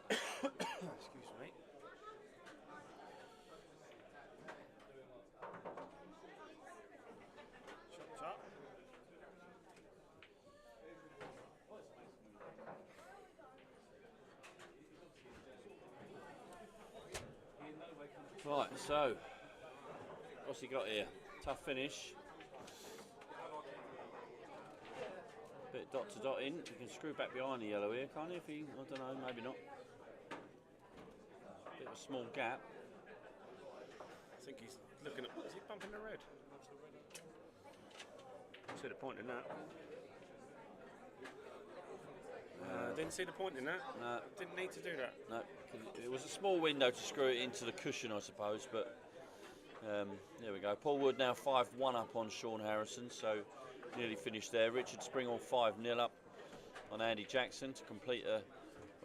Excuse me. Chopped up. Right, so what's he got here? Tough finish. Bit of dot to dot in. You can screw back behind the yellow here, can't you? If he, I don't know, maybe not. Bit of a small gap. I think he's looking at. Is he bumping the red? See the point in that. Didn't see the point in that. No. Didn't need to do that. No, 'cause it was a small window to screw it into the cushion, I suppose, but there we go. Paul Wood now 5-1 up on Sean Harrison, so nearly finished there. Richard Springall 5-0 up on Andy Jackson to complete a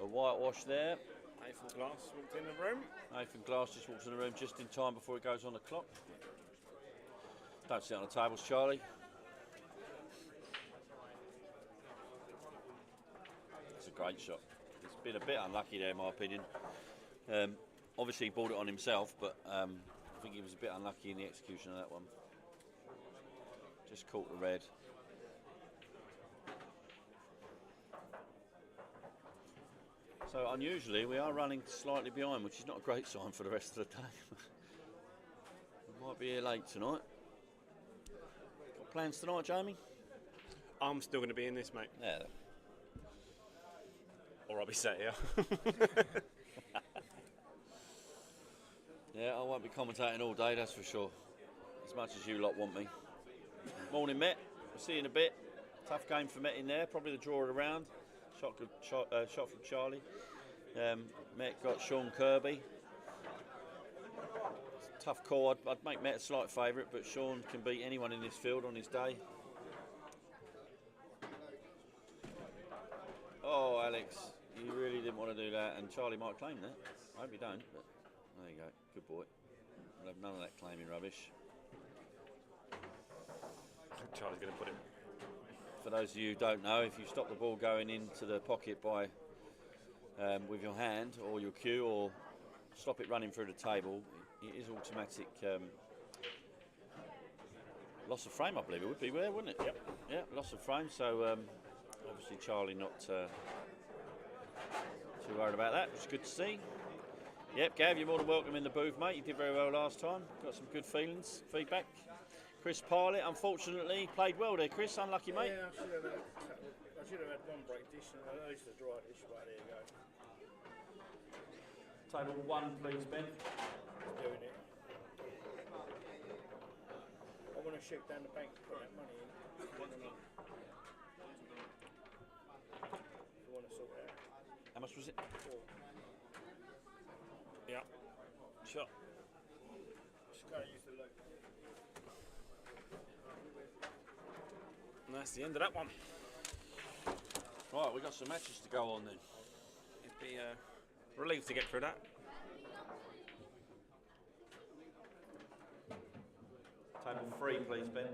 whitewash there. Nathan Glass walked in the room. Nathan Glass just walks in the room just in time before it goes on the clock. Don't sit on the tables, Charlie. It's a great shot. It's been a bit unlucky there, in my opinion. Obviously, he bought it on himself, but I think he was a bit unlucky in the execution of that one. Just caught the red. So unusually, we are running slightly behind, which is not a great sign for the rest of the day. We might be here late tonight. Got plans tonight, Jamie? I'm still going to be in this, mate. Yeah. Or I'll be sat here. Yeah, I won't be commentating all day, that's for sure. As much as you lot want me. Morning, Met. We'll see you in a bit. Tough game for Met in there. Probably the draw of the round. Shot from Charlie. Met got Sean Kirby. Tough call. I'd make Met a slight favourite, but Sean can beat anyone in this field on his day. Oh, Alex, you really didn't want to do that, and Charlie might claim that. I hope you don't, but there you go. Good boy. We'll have none of that claiming rubbish. Charlie's going to put it. For those of you who don't know, if you stop the ball going into the pocket by with your hand or your cue, or stop it running through the table, it is automatic loss of frame, I believe it would be, wouldn't it? Yep. Yeah, loss of frame. So obviously Charlie not too worried about that, which is good to see. Yep, Gav, you're more than welcome in the booth, mate. You did very well last time. Got some good feedback. Chris Pilot, unfortunately, played well there, Chris. Unlucky, mate. Yeah, I should have had one break dish and I used to dry dish, but there you go. Table 1, please, Ben. Just doing it. I want to shake down the bank to put that money in. If you want to sort it out. How much was it? Yeah. Shot. Just go use the loop. And that's the end of that one. Right, we've got some matches to go on then. It'd be relieved to get through that. Table 3, please, Ben.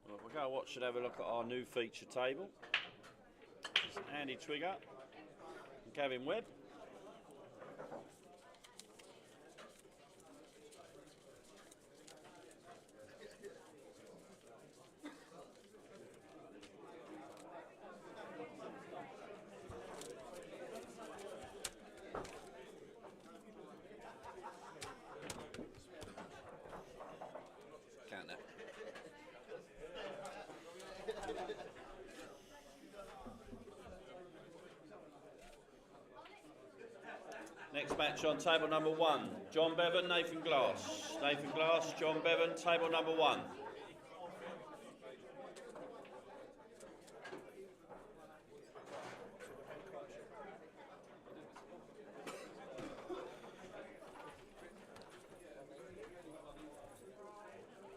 Well, we'll go watch and have a look at our new feature table. This is Andy Twigger and Gavin Webb. Count that. Next match on table number 1, John Bevan, Nathan Glass. Nathan Glass, John Bevan, table number 1.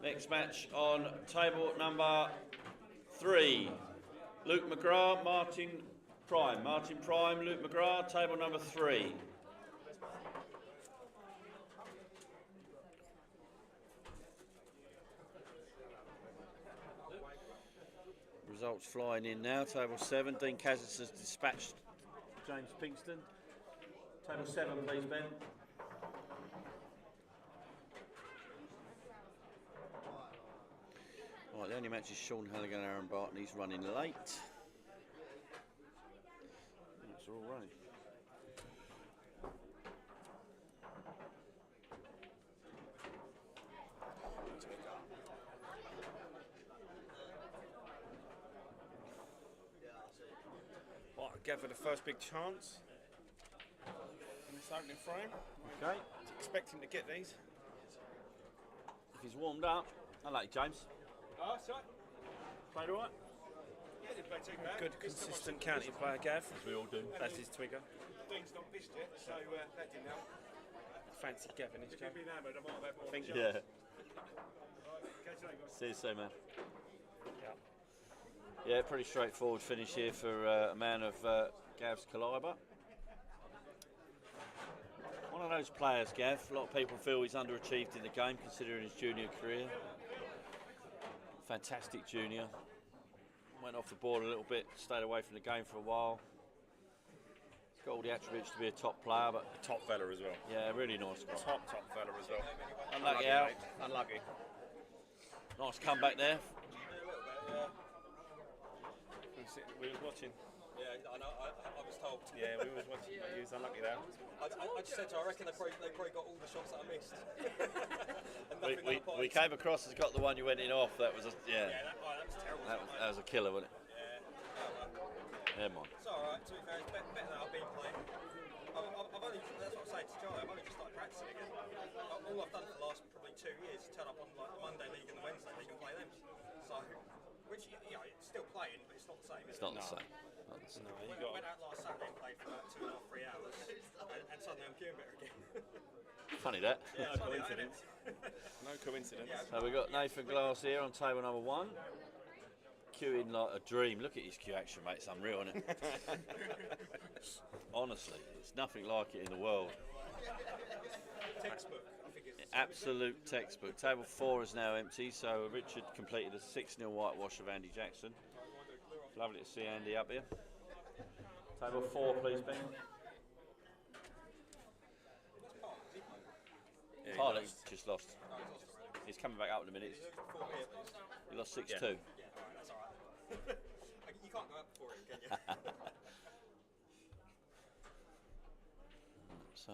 Next match on table number 3, Luke McGrath, Martin Prime. Martin Prime, Luke McGrath, table number 3. Results flying in now. Table 7, Dean Kazis has dispatched James Pinkston. Table 7, please, Ben. Right, the only match is Sean Halligan and Aaron Barton. He's running late. It's all running. Right, Gav for the first big chance in this opening frame. Okay. Expecting to get these. If he's warmed up, I like James. Oh, sorry. Played all right. Yeah, didn't play too bad. Good, consistent county player, Gav. As we all do. That's his Twigger. Dean's not pissed yet, so that didn't help. Fancy Gavin, is If Gav. he'd been hammered, I might have had more Think- of a Yeah. chance. Right, catch you later, guys. See you soon, man. Yeah. Yeah, pretty straightforward finish here for a man of Gav's calibre. One of those players, Gav. A lot of people feel he's underachieved in the game considering his junior career. Fantastic junior. Went off the board a little bit, stayed away from the game for a while. He's got all the attributes to be a top player, but Top fella as well. yeah, really nice guy. Top fella as well. Unlucky out. mate. Unlucky. Nice comeback there. We was watching. Yeah, I know. I was told. Yeah, we was watching. He was unlucky there. I just said to her, I reckon they probably got all the shots that I missed. And nothing We but we came across as got the one you went in off. That was a Yeah, that was terrible. that was a killer, wasn't it? Yeah. Never mind. It's alright, to be fair, it's better than I've been playing. I've only, that's what I'm saying to Charlie, I've only just started practicing again. All I've done for the last probably 2 years is turn up on like the Monday league and the Wednesday league and play them. So, which, you know, it's still playing, but it's not the same. It's not the same. Not the same. No, you I got. went out last Saturday and played for about 2.5, 3 hours, and suddenly I'm queuing better again. Funny that. Yeah, it's funny, that, isn't it? No coincidence. So we've got Nathan Glass here on table number 1. Queuing like a dream. Look at his queue action, mate. It's unreal, isn't it? Honestly, it's nothing like it in the world. Textbook. I think it's Absolute textbook. Table 4 is now empty, so Richard completed a 6-0 whitewash of Andy Jackson. Lovely to see Andy up here. Table 4, please, Ben. Yeah, Harley just lost. He's coming back up in a minute. before me at least. He lost 6-2. Yeah, that's alright. You can't go up before him, can you? So,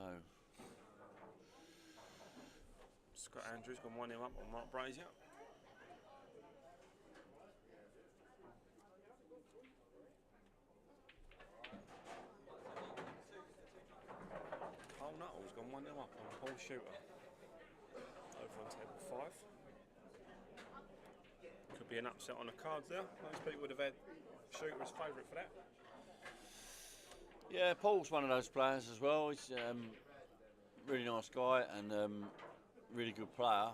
Scott Andrews gone 1-0 up on Mark Brazier. Paul Nuttall's gone 1-0 up on Paul Shooter. Over on table 5. Could be an upset on the cards there. Most people would have had Shooter as favourite for that. yeah, Paul's one of those players as well. He's really nice guy and really good player.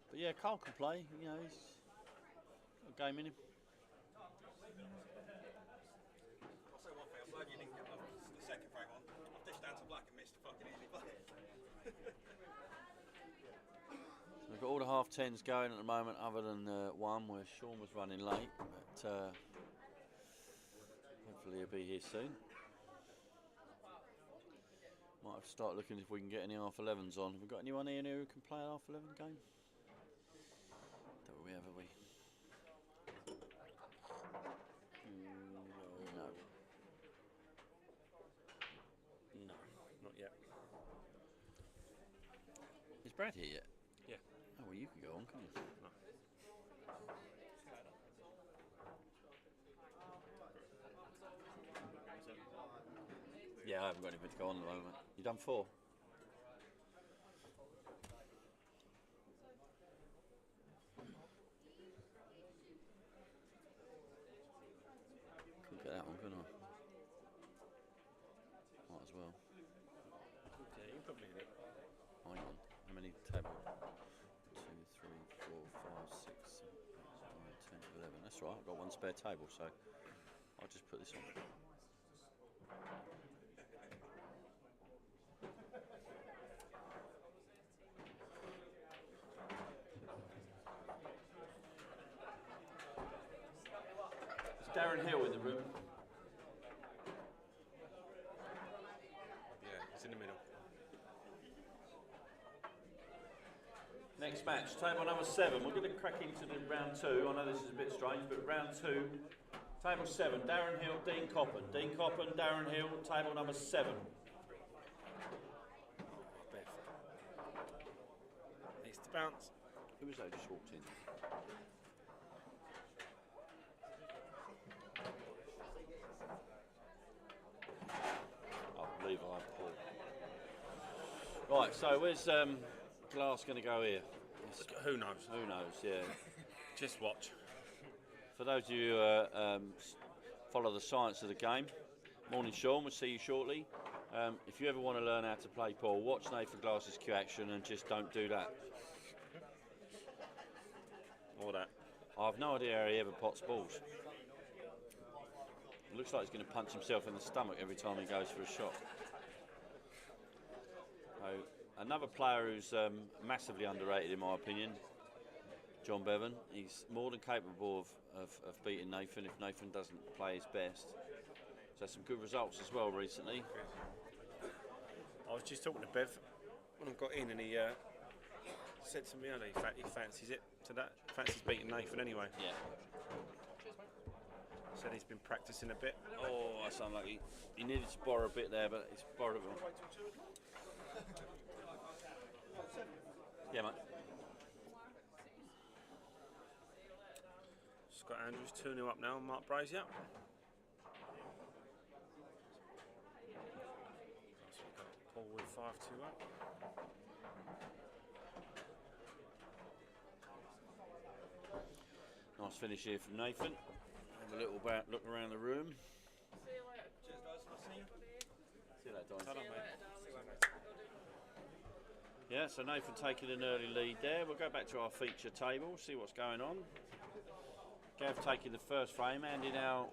But yeah, Carl can play. You know, he's got a game in him. I'll say one thing, I'm glad you didn't get the second frame on. I've dished down to black and missed a fucking easy play. We've got all the half 10s going at the moment, other than one where Sean was running late. But hopefully he'll be here soon. Might have to start looking if we can get any half 11s on. Have we got anyone here who can play a half 11 game? Don't we have we? No. No, not yet. Is Brad here yet? Yeah. Oh, well, you can go on, can't you? No. Yeah, I haven't got anything to go on at the moment. You done 4? Couldn't get that one, couldn't I? Might as well. Yeah, you can probably do it. Hang on. How many table? 2, 3, 4, 5, 6, 7, 8, 9, 10, 11. That's right, I've got one spare table, so I'll just put this on. Is Darren Hill in the room? Yeah, it's in the middle. Next match, table number 7. We're going to crack into the round 2. I know this is a bit strange, but round 2, table 7. Darren Hill, Dean Coppen. Dean Coppen, Darren Hill, table number 7. Beth. Needs to bounce. Who was that who just walked in? I believe I'm Paul. Right, so where's Glass going to go here? Who knows? Who knows, yeah. Just watch. For those of you who follow the science of the game, morning Sean, we'll see you shortly. If you ever want to learn how to play pool, watch Nathan Glass's Q action and just don't do that. Or that. I have no idea how he ever pots balls. It looks like he's going to punch himself in the stomach every time he goes for a shot. So, another player who's massively underrated in my opinion, John Bevan. He's more than capable of beating Nathan if Nathan doesn't play his best. He's had some good results as well recently. I was just talking to Bev when I got in, and he said to me earlier he fancies it to that. Fancies beating Nathan anyway. Yeah. Said he's been practicing a bit. Oh, that's unlucky. He needed to borrow a bit there, but he's borrowed a bit. Yeah, mate. Scott Andrews 2-0 up now on Mark Brazier. So we've got Paul with 5-2 up. Nice finish here from Nathan. Have a little look around the room. Cheers, guys. Nice seeing you. See you later, Don. Ta-ra, mate. Yeah, so Nathan taking an early lead there. We'll go back to our feature table, see what's going on. Gav taking the first frame. Andy now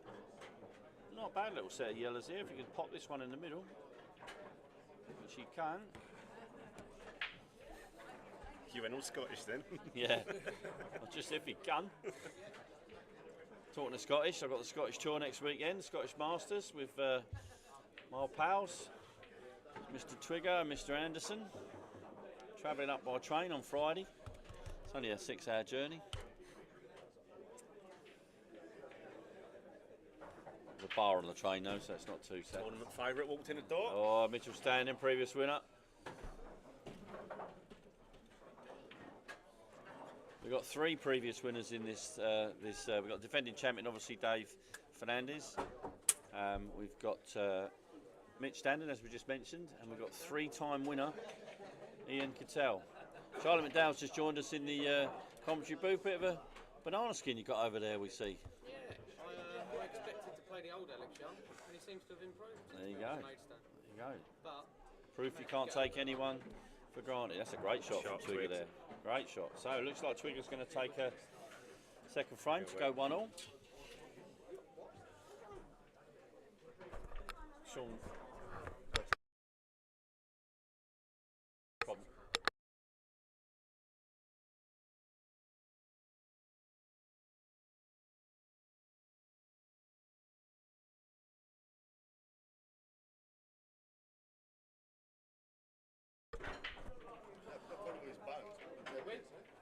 not a bad little set of yellows here. If you can pop this one in the middle, which you can. You went all Scottish then. Yeah, well, just if you can. Talking to Scottish, I've got the Scottish tour next weekend, Scottish Masters with my old pals, Mr. Twigger and Mr. Anderson. Travelling up by train on Friday. It's only a 6-hour journey. The bar on the train though, so it's not too sad. Tournament favourite walked in the door. Oh, Mitchell Standing, previous winner. We've got 3 previous winners in this. We've got defending champion, obviously Dave Fernandez. We've got Mitch Standing, as we just mentioned, and we've got 3-time winner Ian Cattell. Charlie McDowell's just joined us in the commentary booth. Bit of a banana skin you got over there, we see. Yeah, I expected to play the old Alex Young, and he seems to have improved. There you go. There you go. But Proof you can't take anyone for granted. That's a great shot from Twigger there. Great shot. So it looks like Twigger's going to take a second frame to go 1-all. Sean. Problem.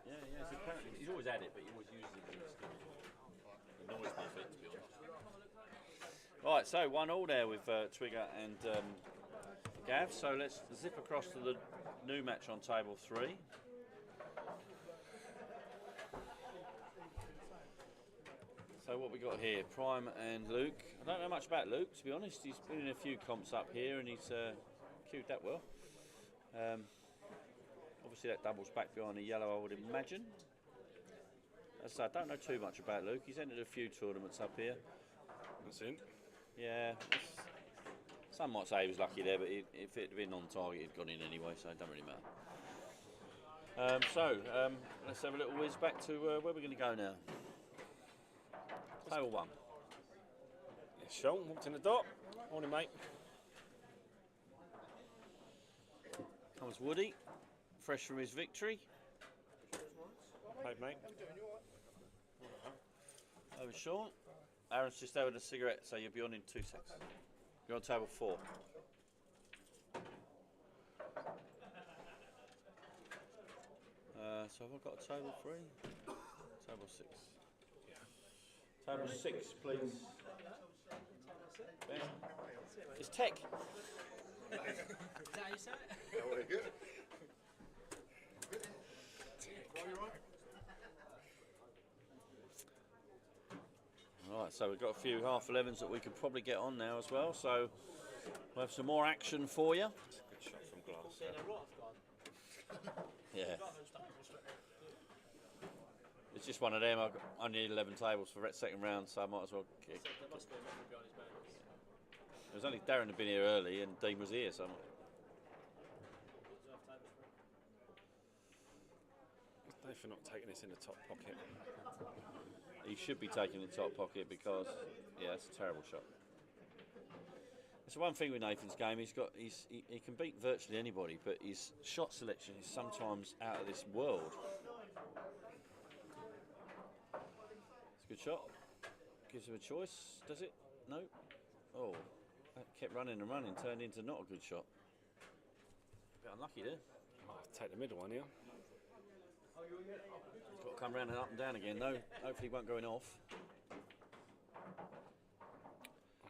Yeah, so apparently he's always had it, but he always uses it. The noise my feet, to be honest. Right, so 1-all there with Twigger and Gav. So let's zip across to the new match on table 3. So what we got here, Prime and Luke. I don't know much about Luke, to be honest. He's been in a few comps up here and he's queued that well. Obviously that doubles back behind the yellow, I would imagine. As I say, I don't know too much about Luke. He's entered a few tournaments up here. That's in. Yeah. Some might say he was lucky there, but if it had been on target, he'd gone in anyway, so it doesn't really matter. Let's have a little whiz back to where we're going to go now. Table 1. Yeah, Sean walked in the door. Morning, mate. Comes Woody, fresh from his victory. Hey, mate. Over Sean. Aaron's just having a cigarette, so you'll be on in 2 seconds. You're on table 4. So have I got a table 3? Table 6. Yeah. Table 6, please. Ben? It's tech. Is that how you say it? Oh, very good. Right, so we've got a few half 11s that we could probably get on now as well. So we'll have some more action for you. Good shot from glass. Yeah. It's just one of them. I've got only 11 tables for that second round, so I might as well kick. It was only Darren had been here early and Dean was here, so Dave for not taking this in the top pocket. he should be taking the top pocket because, yeah, it's a terrible shot. It's the one thing with Nathan's game. He can beat virtually anybody, but his shot selection is sometimes out of this world. It's a good shot. Gives him a choice. Does it? No. Oh, that kept running and running. Turned into not a good shot. A bit unlucky there. Might take the middle one here. He's got to come round and up and down again, though. Hopefully, he won't go in off. Oh,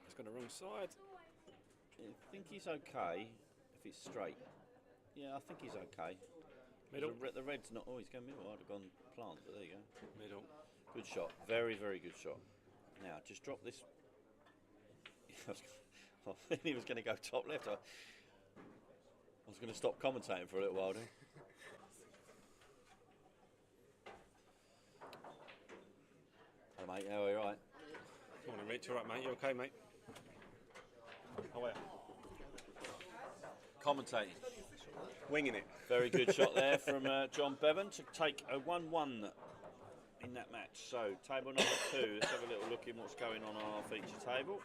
he's got the wrong side. I think he's okay if it's straight. Yeah, I think he's okay. Middle. The red's not. Oh, he's going middle. I'd have gone plant, but there you go. Middle. Good shot. Very, very good shot. Now, just drop this. I think he was going to go top left. I was going to stop commentating for a little while then. Hello, mate. How are you? All right? Morning, Rich. All right, mate? You okay, mate? How are you? Commentating. Winging it. Very good shot there from John Bevan to take a 1-1 in that match. So, table number 2. Let's have a little look in what's going on our feature table.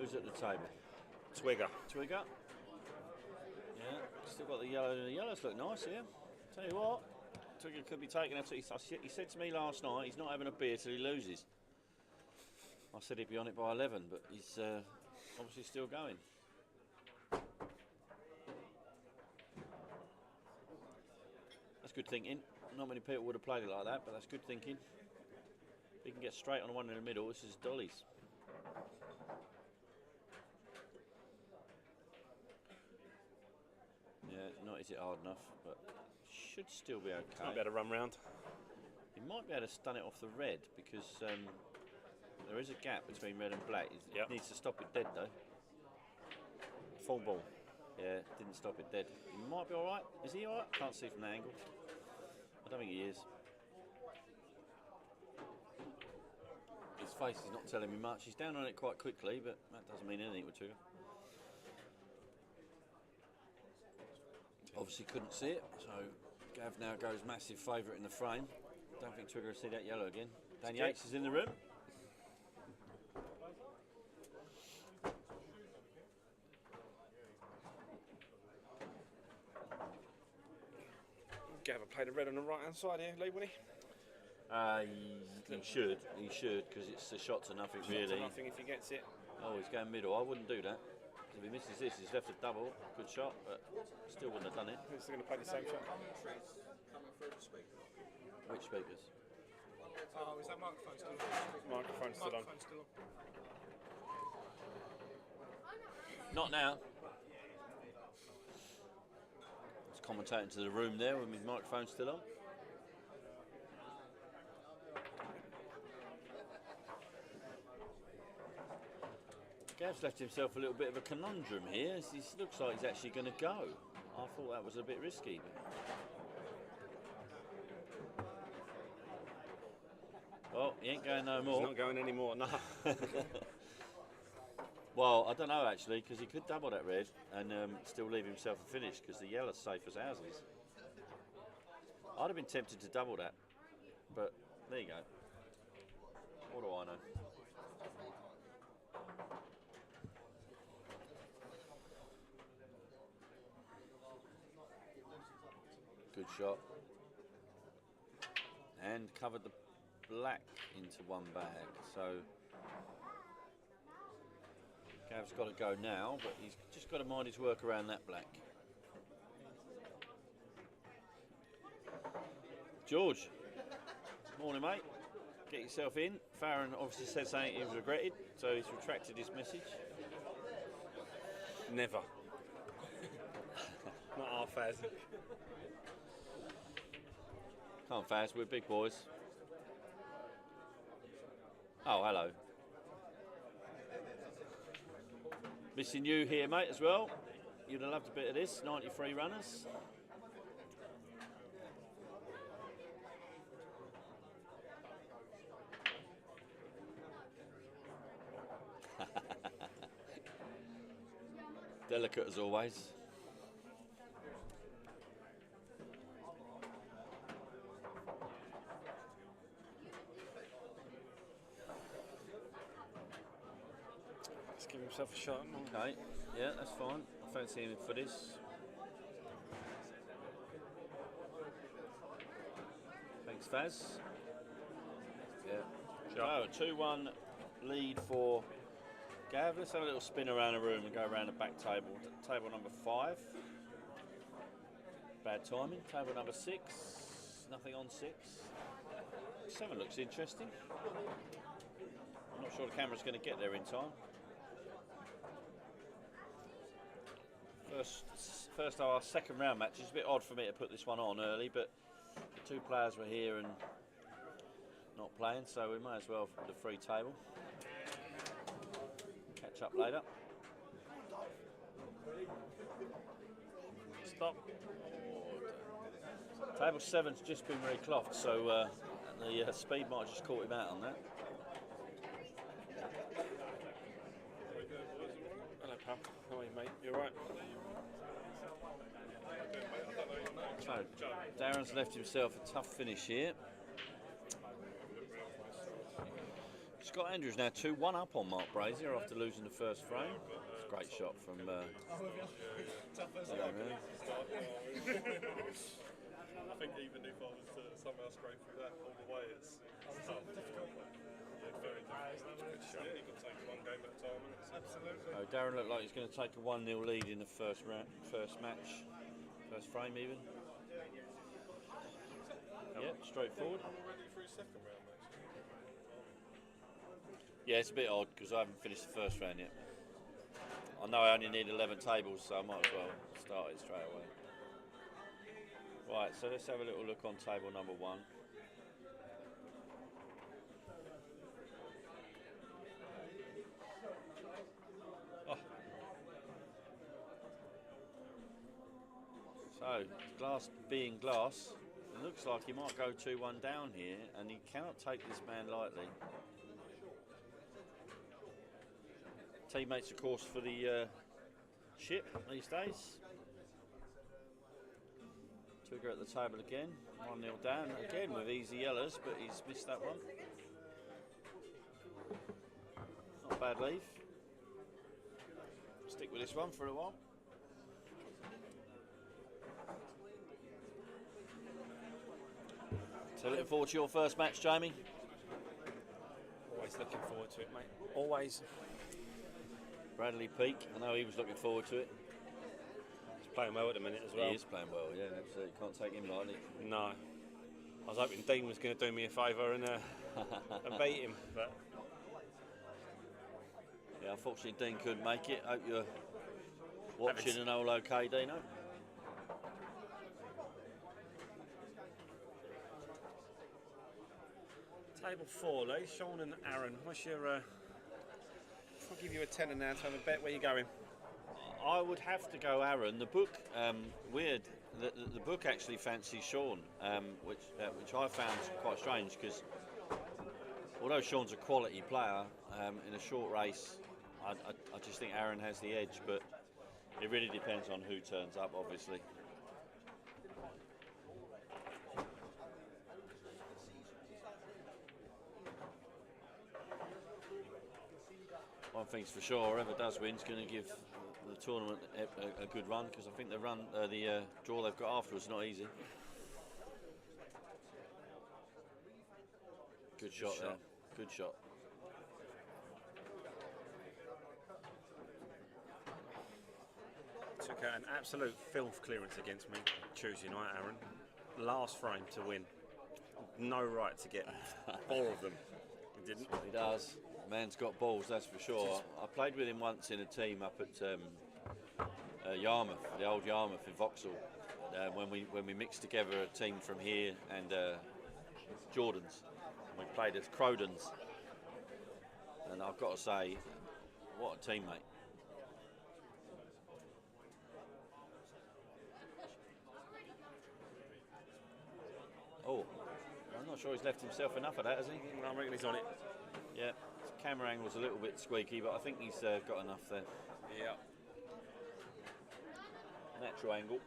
Who's at the table? Twigger. Twigger. Yeah, still got the yellow. The yellows look nice here. Tell you what, Twigger could be taken out. He said to me last night he's not having a beer till he loses. I said he'd be on it by 11, but he's obviously still going. That's good thinking. Not many people would have played it like that, but that's good thinking. If he can get straight on one in the middle, this is Dolly's. Yeah, not is it hard enough, but should still be okay. Might be able to run round. He might be able to stun it off the red because there is a gap between red and black. He needs to stop it dead though. Full ball. Yeah, didn't stop it dead. He might be alright. Is he alright? Can't see from the angle. I don't think he is. His face is not telling me much. He's down on it quite quickly, but that doesn't mean anything with Twigger. Obviously couldn't see it, so Gav now goes massive favourite in the frame. Don't think Twigger will see that yellow again. Dan Yates is in the room. Gav played a red on the right hand side here, Lee, wouldn't he? He should, because it's a shot to nothing really. Shot to nothing if he gets it. Oh, he's going middle. I wouldn't do that. If he misses this, he's left a double. Good shot, but still wouldn't have done it. He's still going to play the same shot. Which speakers? Oh, is that microphone still on? Microphone's still on. Not now. He's commentating to the room there with his microphone still on. Gav's left himself a little bit of a conundrum here. He looks like he's actually going to go. I thought that was a bit risky. Well, he ain't going no more. He's not going anymore, no. Well, I don't know actually, because he could double that red and still leave himself a finish, because the yellow's safe as houses. I'd have been tempted to double that, but there you go. What do I know? Good shot. And covered the black into one bag. So Gav's got to go now, but he's just got to mind his work around that black. George, morning mate. Get yourself in. Farron obviously said something he was regretted, so he's retracted his message. Never. Not our Faz. Come on, Faz, we're big boys. Oh, hello. Missing you here, mate, as well. You'd have loved a bit of this. 93 runners. Delicate as always. Let's give himself a shot. Okay, yeah, that's fine. I fancy him for this. Thanks, Faz. Yeah. So, 2-1 lead for Gav. Let's have a little spin around the room and go around the back table. Table number 5. Bad timing. Table number 6. Nothing on 6. 7 looks interesting. I'm not sure the camera's going to get there in time. First of our second round match. It's a bit odd for me to put this one on early, but the 2 players were here and not playing, so we might as well for the free table. Catch up later. Stop. Table 7's just been reclocked, so the speed might have just caught him out on that. Hello, pal. How are you, mate? You alright? So, Darren's left himself a tough finish here. Just Scott Andrews now 2-1 up on Mark Brazier after losing the first frame. It's a great shot from. Tough as yeah, man. I think even if I was to somehow scrape through that all the way, it's tough. Yeah, very difficult. Good shot. Yeah, you've got to take one game at a time. Absolutely. Oh, Darren looked like he's going to take a 1-0 lead in the first match, first frame even. Yep, straightforward. Already through second round, actually. Yeah, it's a bit odd because I haven't finished the first round yet. I know I only need 11 tables, so I might as well start it straight away. Right, so let's have a little look on table number 1. Oh. So, glass being glass, it looks like he might go 2-1 down here, and he cannot take this man lightly. Teammates, of course, for the ship these days. Twigger at the table again, 1-0 down again with easy yellows, but he's missed that one. Not a bad leave. Stick with this one for a while. So looking forward to your first match, Jamie? Always looking forward to it, mate. Always. Bradley Peake, I know he was looking forward to it. He's playing well at the minute as well. He is playing well, yeah, absolutely. Can't take him lightly. No. I was hoping Dean was going to do me a favour and beat him, but yeah, unfortunately Dean couldn't make it. Hope you're watching and all okay, Dino. table 4, Lee, Sean and Aaron. What's your? I'll give you a tenner now to have a bet. Where you going? I would have to go Aaron. The book, weird. The book actually fancies Sean, which I found quite strange because although Sean's a quality player in a short race, I just think Aaron has the edge. But it really depends on who turns up, obviously. One thing's for sure, whoever does win is going to give the tournament a good run because I think the draw they've got afterwards is not easy. Good shot there. Good shot. Took an absolute filth clearance against me Tuesday night, Aaron. Last frame to win. No right to get 4 of them. He didn't. He does. Man's got balls, that's for sure. I played with him once in a team up at Yarmouth, the old Yarmouth in Vauxhall, when we mixed together a team from here and Jordan's. We played as Crowdens, and I've got to say, what a teammate. Oh, I'm not sure he's left himself enough of that, has he? I reckon he's on it. Yeah, his camera angle's a little bit squeaky, but I think he's got enough there. Yeah. Natural angle.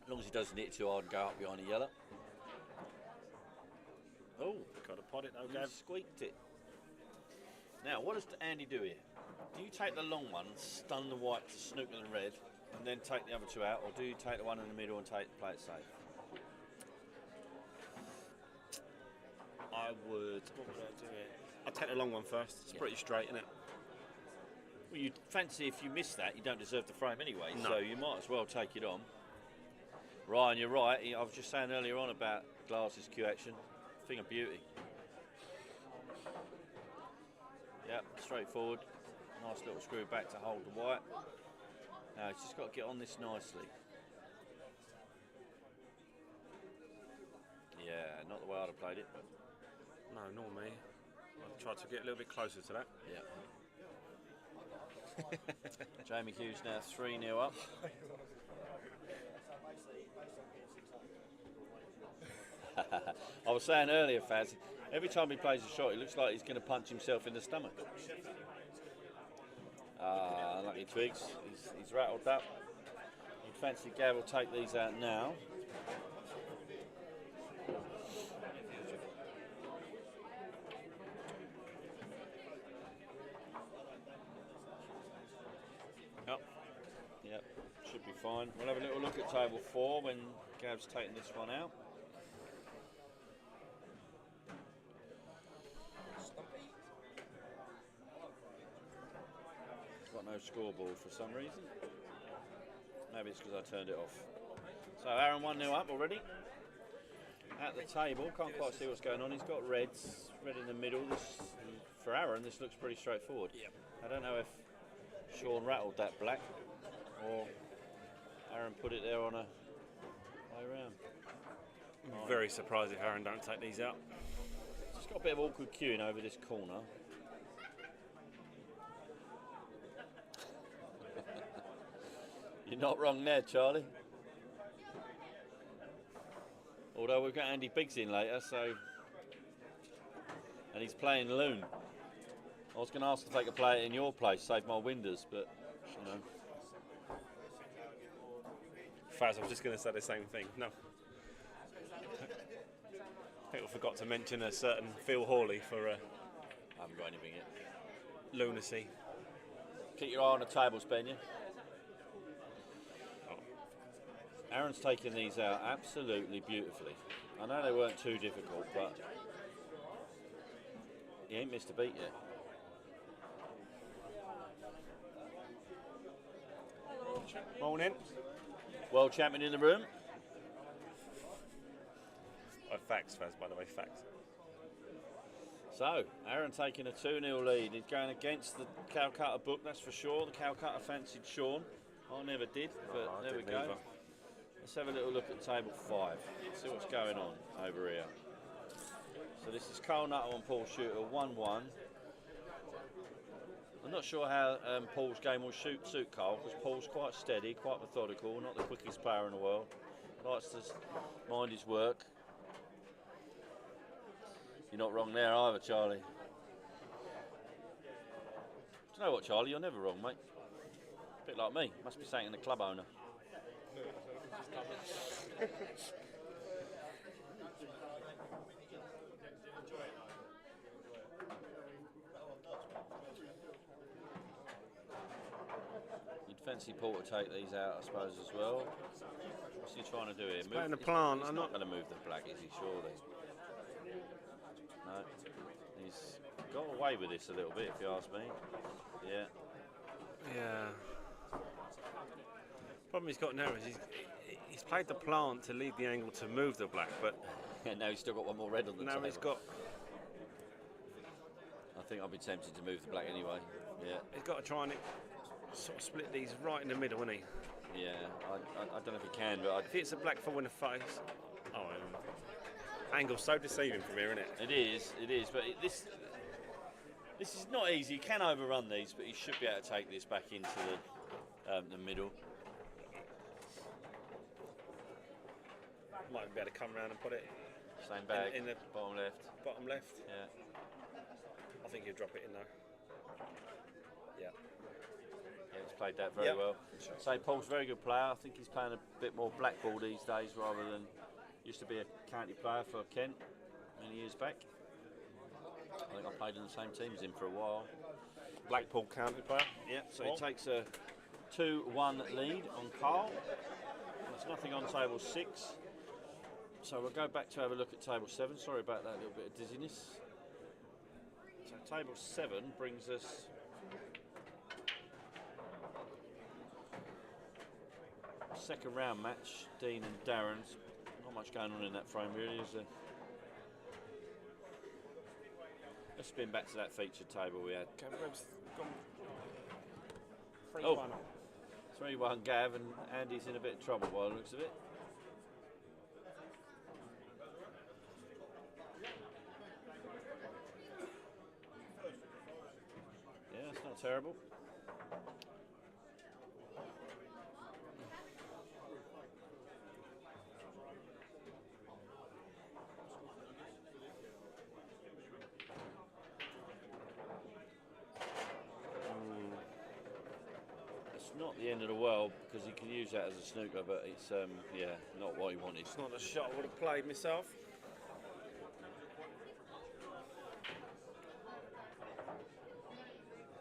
As long as he doesn't hit it too hard and go up behind the yellow. Oh, Got to pot it though, he Gav. squeaked it. Now, what does Andy do here? Do you take the long one, stun the white to snooker the red, and then take the other 2 out, or do you take the one in the middle and play it safe? What would I do it? I'll take the long one first. It's pretty straight, isn't it? Well, you'd fancy if you miss that, you don't deserve the frame anyway, No. so you might as well take it on. Ryan, you're right. I was just saying earlier on about Glass's cue action. Thing of beauty. Yep, straightforward. Nice little screw back to hold the white. Now, he's just got to get on this nicely. Yeah, not the way I'd have played it, but No, nor me. I'll try to get a little bit closer to that. yeah. Jamie Hughes now 3-0 up. I was saying earlier, Faz, every time he plays a shot, it looks like he's going to punch himself in the stomach. Lucky Twigs, he's rattled up. You'd fancy Gav will take these out now. Yep, should be fine. We'll have a little look at table 4 when Gav's taking this one out. Got no scoreboard for some reason. Maybe it's because I turned it off. So Aaron 1-0 up already. At the table, can't quite see what's going on. He's got reds, red in the middle. For Aaron, this looks pretty straightforward. Yep. I don't know if Sean rattled that black or Aaron put it there on a way round. I'm very surprised if Aaron don't take these out. Just got a bit of awkward queuing over this corner. You're not wrong there, Charlie. Although we've got Andy Biggs in later, so... And he's playing Loon. I was going to ask to take a play in your place, save my winders, but, you know. Faz, I was just going to say the same thing. No. People forgot to mention a certain Phil Hawley for I haven't got anything yet. lunacy. Keep your eye on the tables, Benya. Aaron's taken these out absolutely beautifully. I know they weren't too difficult, but he ain't missed a beat yet. Morning. World champion in the room. Oh, facts, Faz, by the way, facts. So, Aaron taking a 2-0 lead. He's going against the Calcutta book, that's for sure. The Calcutta fancied Sean. I never did, but there we go. Either. Let's have a little look at table 5. See what's going on over here. So this is Carl Nuttall and Paul Shooter, 1-1. I'm not sure how Paul's game will suit Carl, because Paul's quite steady, quite methodical, not the quickest player in the world. Likes to mind his work. You're not wrong there either, Charlie. Do you know what, Charlie? You're never wrong, mate. A bit like me. Must be saying in the club owner. You'd fancy Paul to take these out, I suppose, as well. What's he trying to do here? playing the plant. He's I'm not not going to move the black, is he? Surely. No. He's got away with this a little bit, if you ask me. Yeah. Yeah. Problem he's got now is he's played the plant to leave the angle to move the black, but And now he's still got one more red on the now table. he's got I think I'd be tempted to move the black anyway. Yeah. he's got to try and sort of split these right in the middle, isn't he? Yeah. I don't know if he can, but If it's a black full in the face, angle's so deceiving from here, isn't it? it is. But this is not easy. He can overrun these, but he should be able to take this back into the middle. Might be able to come around and put it Same bag. in the bottom left. bottom left. Yeah. I think he'll drop it in though. Yeah. Yeah, he's played that very well. So Paul's a very good player. I think he's playing a bit more black ball these days rather than used to be a county player for Kent many years back. I think I played in the same team as him for a while. Blackpool county player. Yeah, so he takes a 2-1 lead on Carl. There's nothing on table 6. So we'll go back to have a look at table 7. Sorry about that little bit of dizziness. So table 7 brings us second round match, Dean and Darren's. Not much going on in that frame really, is there? Let's spin back to that featured table we had. Webb's gone 3-1 Oh. up. 3-1 Gav, and Andy's in a bit of trouble by the looks of it. Yeah, it's not terrible. It's not the end of the world because he can use that as a snooker, but it's yeah, not what he wanted. It's not the shot I would have played myself.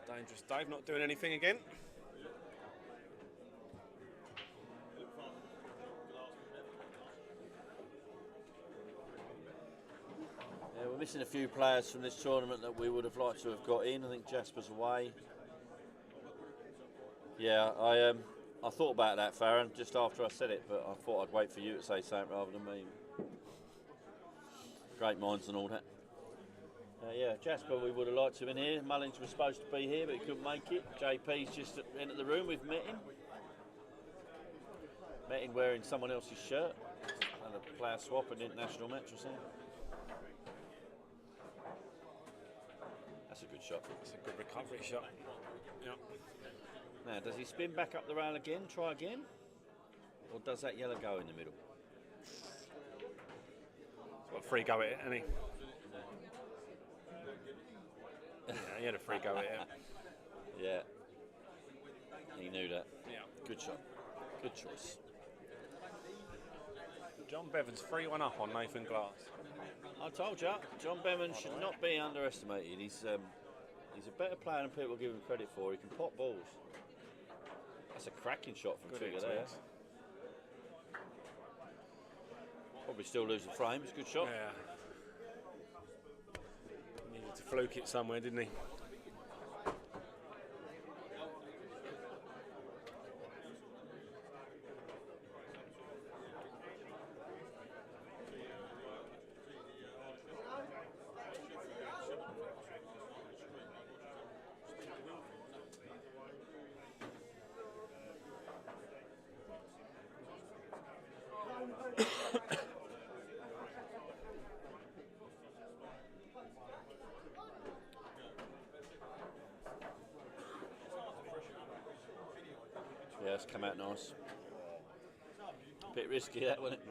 Dangerous Dave not doing anything again. missing a few players from this tournament that we would have liked to have got in. I think Jasper's away. Yeah, I thought about that, Farron, just after I said it, but I thought I'd wait for you to say something rather than me. Great minds and all that. Yeah, Jasper, we would have liked to have been here. Mullins was supposed to be here, but he couldn't make it. JP's just in at the room. We've met him. Met him wearing someone else's shirt. And a player swap, an international match or something. That's a good shot. It's a good recovery shot. Yeah. Now, does he spin back up the rail again, try again? Or does that yellow go in the middle? He's got a free go at it, hasn't he? Yeah, he had a free go at it. Yeah. He knew that. Yeah. Good shot. Good choice. John Bevan's 3-1 up on Nathan Glass. I told you, John Bevan should not be underestimated. He's a better player than people give him credit for. He can pop balls. That's a cracking shot from Trigger there. Probably still losing frame. It's a good shot. Yeah. Needed to fluke it somewhere, didn't he? Yeah, it's come out nice. Bit risky that, wasn't it?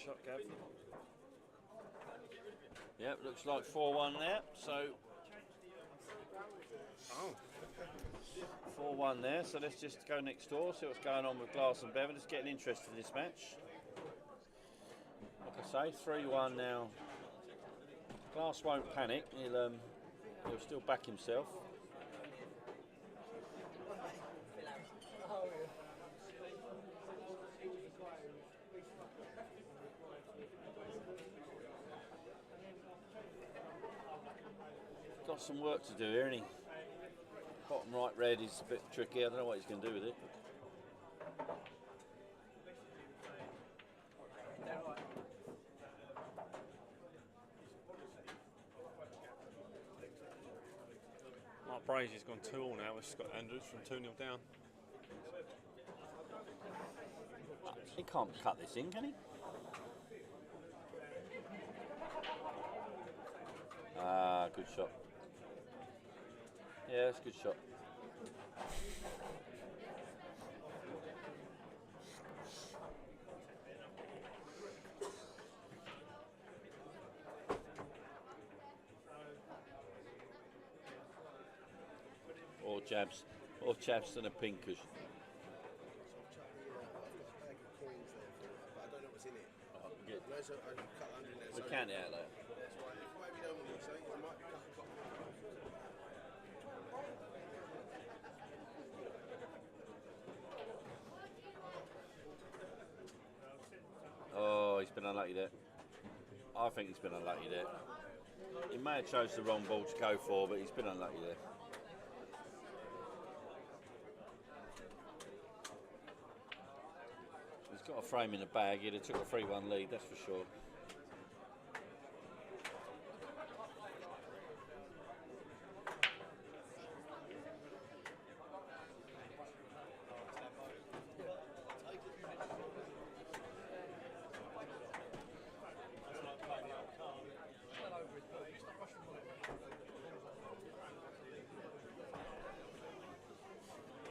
Shot, Gav. Yep, looks like 4-1 there. So 4-1 there. So let's just go next door, see what's going on with Glass and Bevan. It's getting interested in this match. Like I say, 3-1 now. Glass won't panic. He'll still back himself. Got some work to do here, isn't he? Bottom right red is a bit tricky. I don't know what he's going to do with it. Mark Brazy's gone 2-all now with Scott Andrews from 2-0 down. He can't cut this in, can he? Ah, good shot. Yeah, that's a good shot. Or chaps and a pinkers. But I don't know what's in it. Good. No, so I cut 100 in there. We so count it out there. that's why. Maybe you don't want to say it might be cut. Oh, he's been unlucky there. I think he's been unlucky there. He may have chose the wrong ball to go for, but he's been unlucky there. He's got a frame in the bag. He'd have took a 3-1 lead, that's for sure.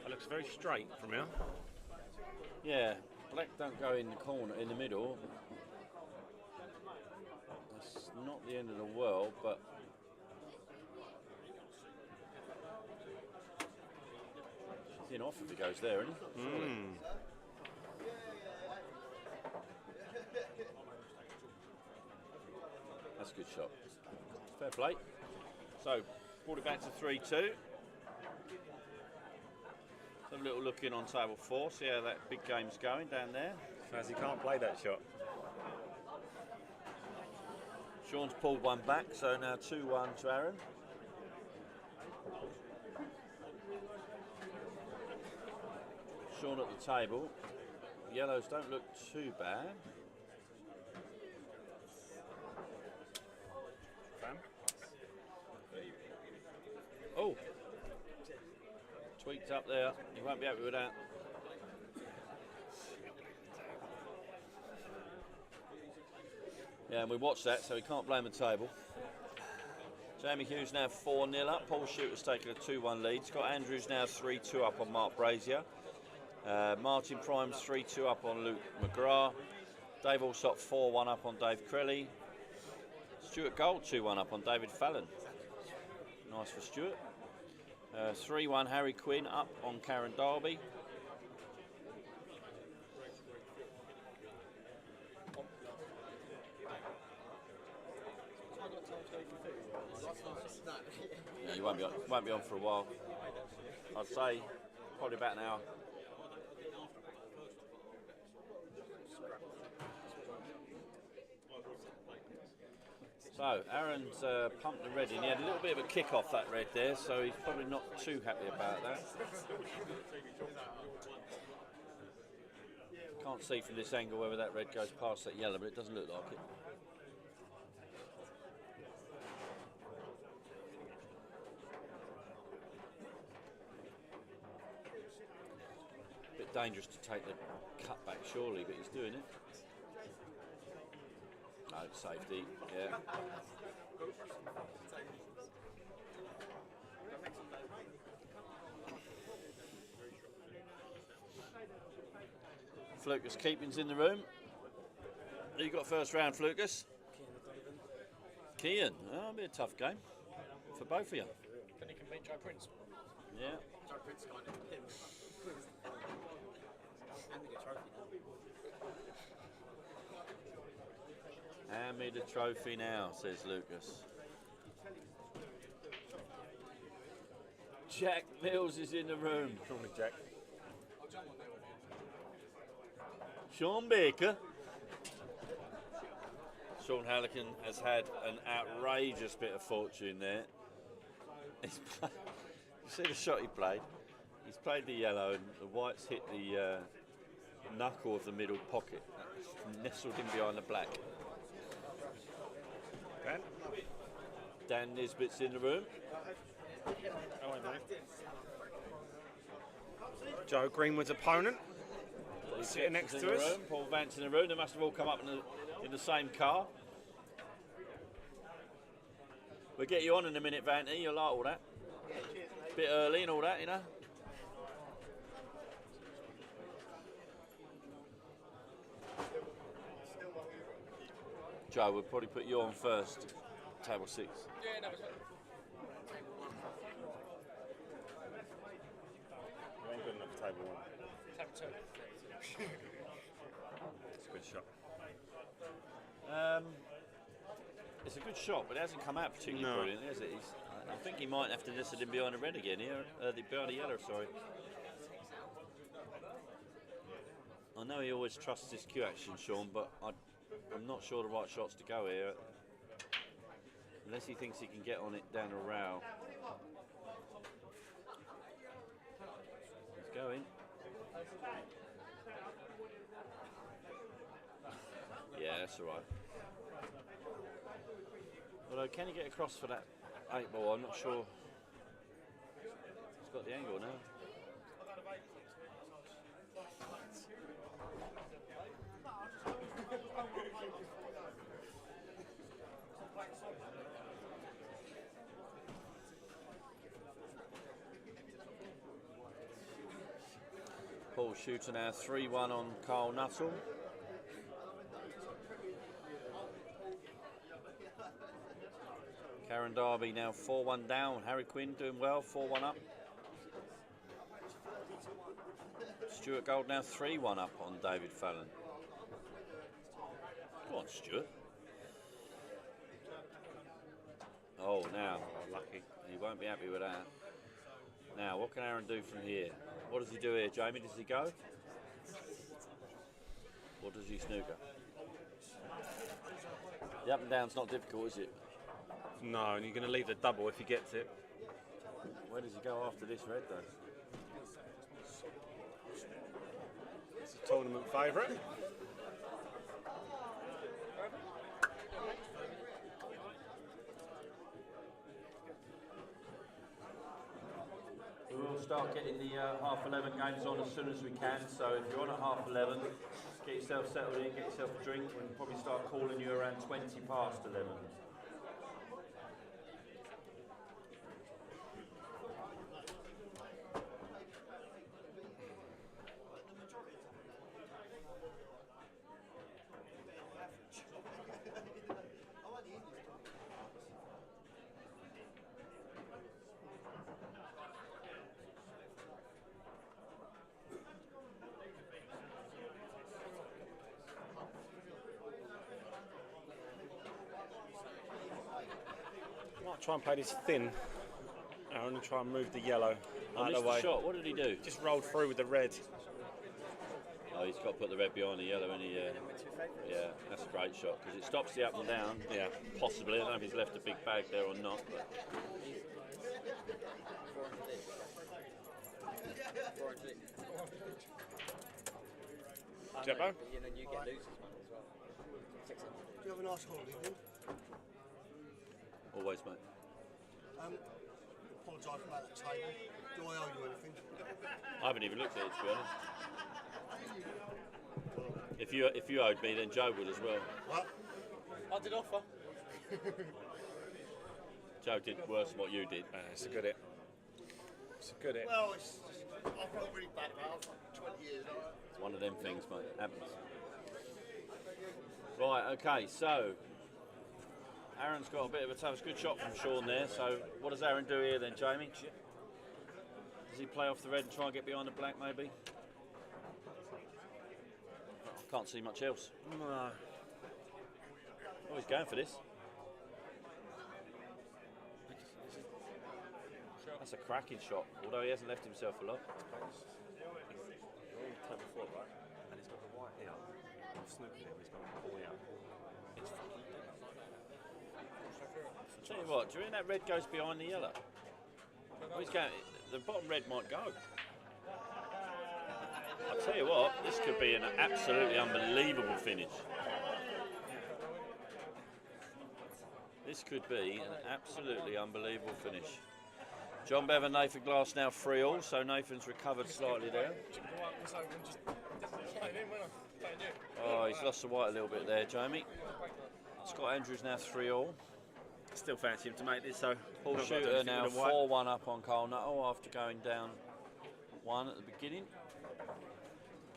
It looks very straight from here. Yeah, black don't go in the corner, in the middle. That's not the end of the world, but he's in off if he goes there, isn't he? Surely. that's a good shot. Fair play. So, brought it back to 3-2. Have a little look in on table 4, see how that big game's going down there. As he can't play that shot. Sean's pulled one back, so now 2-1 to Aaron. Sean at the table. Yellows don't look too bad. Oh, tweaked up there. You won't be happy with that. Yeah, and we watched that, so we can't blame the table. Jamie Hughes now 4-0 up. Paul Shooter's taken a 2-1 lead. Scott Andrews now 3-2 up on Mark Brazier. Martin Prime's 3-2 up on Luke McGrath. Dave Alsop 4-1 up on Dave Crelly. Stuart Gold 2-1 up on David Fallon. Nice for Stuart. 3-1 Harry Quinn up on Karen Darby. Yeah, you won't be on for a while. I'd say probably about an hour. So Aaron's pumped the red in. He had a little bit of a kick off that red there, so he's probably not too happy about that. Can't see from this angle whether that red goes past that yellow, but it doesn't look like it. Bit dangerous to take the cut back surely, but he's doing it. No, it's safety, yeah. Flukas Keeping's in the room. Who you got first round, Flukas? Kean. Oh, it'll be a tough game for both of you. Then he can beat Joe Prince. Yeah. Joe Prince kind of him. And we get a trophy now. Hand me the trophy now, says Lucas. Jack Mills is in the room. Surely Jack. Sean Baker. Sean Halligan has had an outrageous bit of fortune there. You see the shot he played? He's played the yellow and the white's hit the knuckle of the middle pocket. Nestled in behind the black. Dan Nisbet's in the room. Joe Greenwood's opponent. Sitting next to us. Room. Paul Vance in the room. They must have all come up in the same car. We'll get you on in a minute, Vanty. You'll like all that. Bit early and all that, you know. Joe, we'll probably put you on first. Table 6. Yeah, no, it's You ain't good enough for table 1. table 2. It's a good shot. It's a good shot, but it hasn't come out particularly brilliant, has it? I think he might have to nestle in behind the red again here. Behind the yellow, sorry. I know he always trusts his cue action, Sean, but I'm not sure the right shots to go here. Unless he thinks he can get on it down a row. He's going. Yeah, that's all right. Although, can he get across for that 8 ball? I'm not sure. He's got the angle now. Paul Shooter now 3-1 on Carl Nuttall. Karen Darby now 4-1 down. Harry Quinn doing well, 4-1 up. Stuart Gold now 3-1 up on David Fallon. Go on, Stuart. Oh, now. Oh, lucky. He won't be happy with that. Now, what can Aaron do from here? What does he do here, Jamie? Does he go? Or does he snooker? The up and down's not difficult, is it? No, and you're going to leave the double if he gets it. Where does he go after this red, though? It's a tournament favourite. We'll start getting the half 11 games on as soon as we can. So if you're on at half 11, get yourself settled in, get yourself a drink. We'll probably start calling you around 20 past 11. Might try and play this thin, Aaron, and try and move the yellow I out of missed the way. the shot. What did he do? Just rolled through with the red. Oh, he's got to put the red behind the yellow, and yeah, that's a great shot because it stops the up and down. Yeah. Possibly. I don't know if he's left a big bag there or not. But Jebbo? You know, you get losers one as well. Do you have a nice holiday, then? always, mate. Apologise about that table. Do I owe you anything? I haven't even looked at it, to be honest. If you owed me, then Joe would as well. What? I did offer. Joe did worse than what you did. It's a good hit. It's a good hit. Well, it's just, I've got really bad mouth. 20 years. It's one of them things, mate. Happens. Right, okay, so Aaron's got a bit of a tough, good shot from Sean there. So what does Aaron do here then, Jamie? Does he play off the red and try and get behind the black, maybe? Can't see much else. No. Oh, he's going for this. That's a cracking shot, although he hasn't left himself a lot. Table 4, right? And he's got the white here. I've snooped him, he's got the ball here. It's fucking dead. Tell you what, do you think that red goes behind the yellow? Oh, he's going, the bottom red might go. I'll tell you what, this could be an absolutely unbelievable finish. This could be an absolutely unbelievable finish. John Bevan, Nathan Glass now 3-all, so Nathan's recovered slightly there. Oh, he's lost the white a little bit there, Jamie. Scott Andrews now 3-all. Still fancy him to make this, so Paul not got to do Shooter anything now with the white. 4-1 up on Carl Nuttall after going down 1 at the beginning.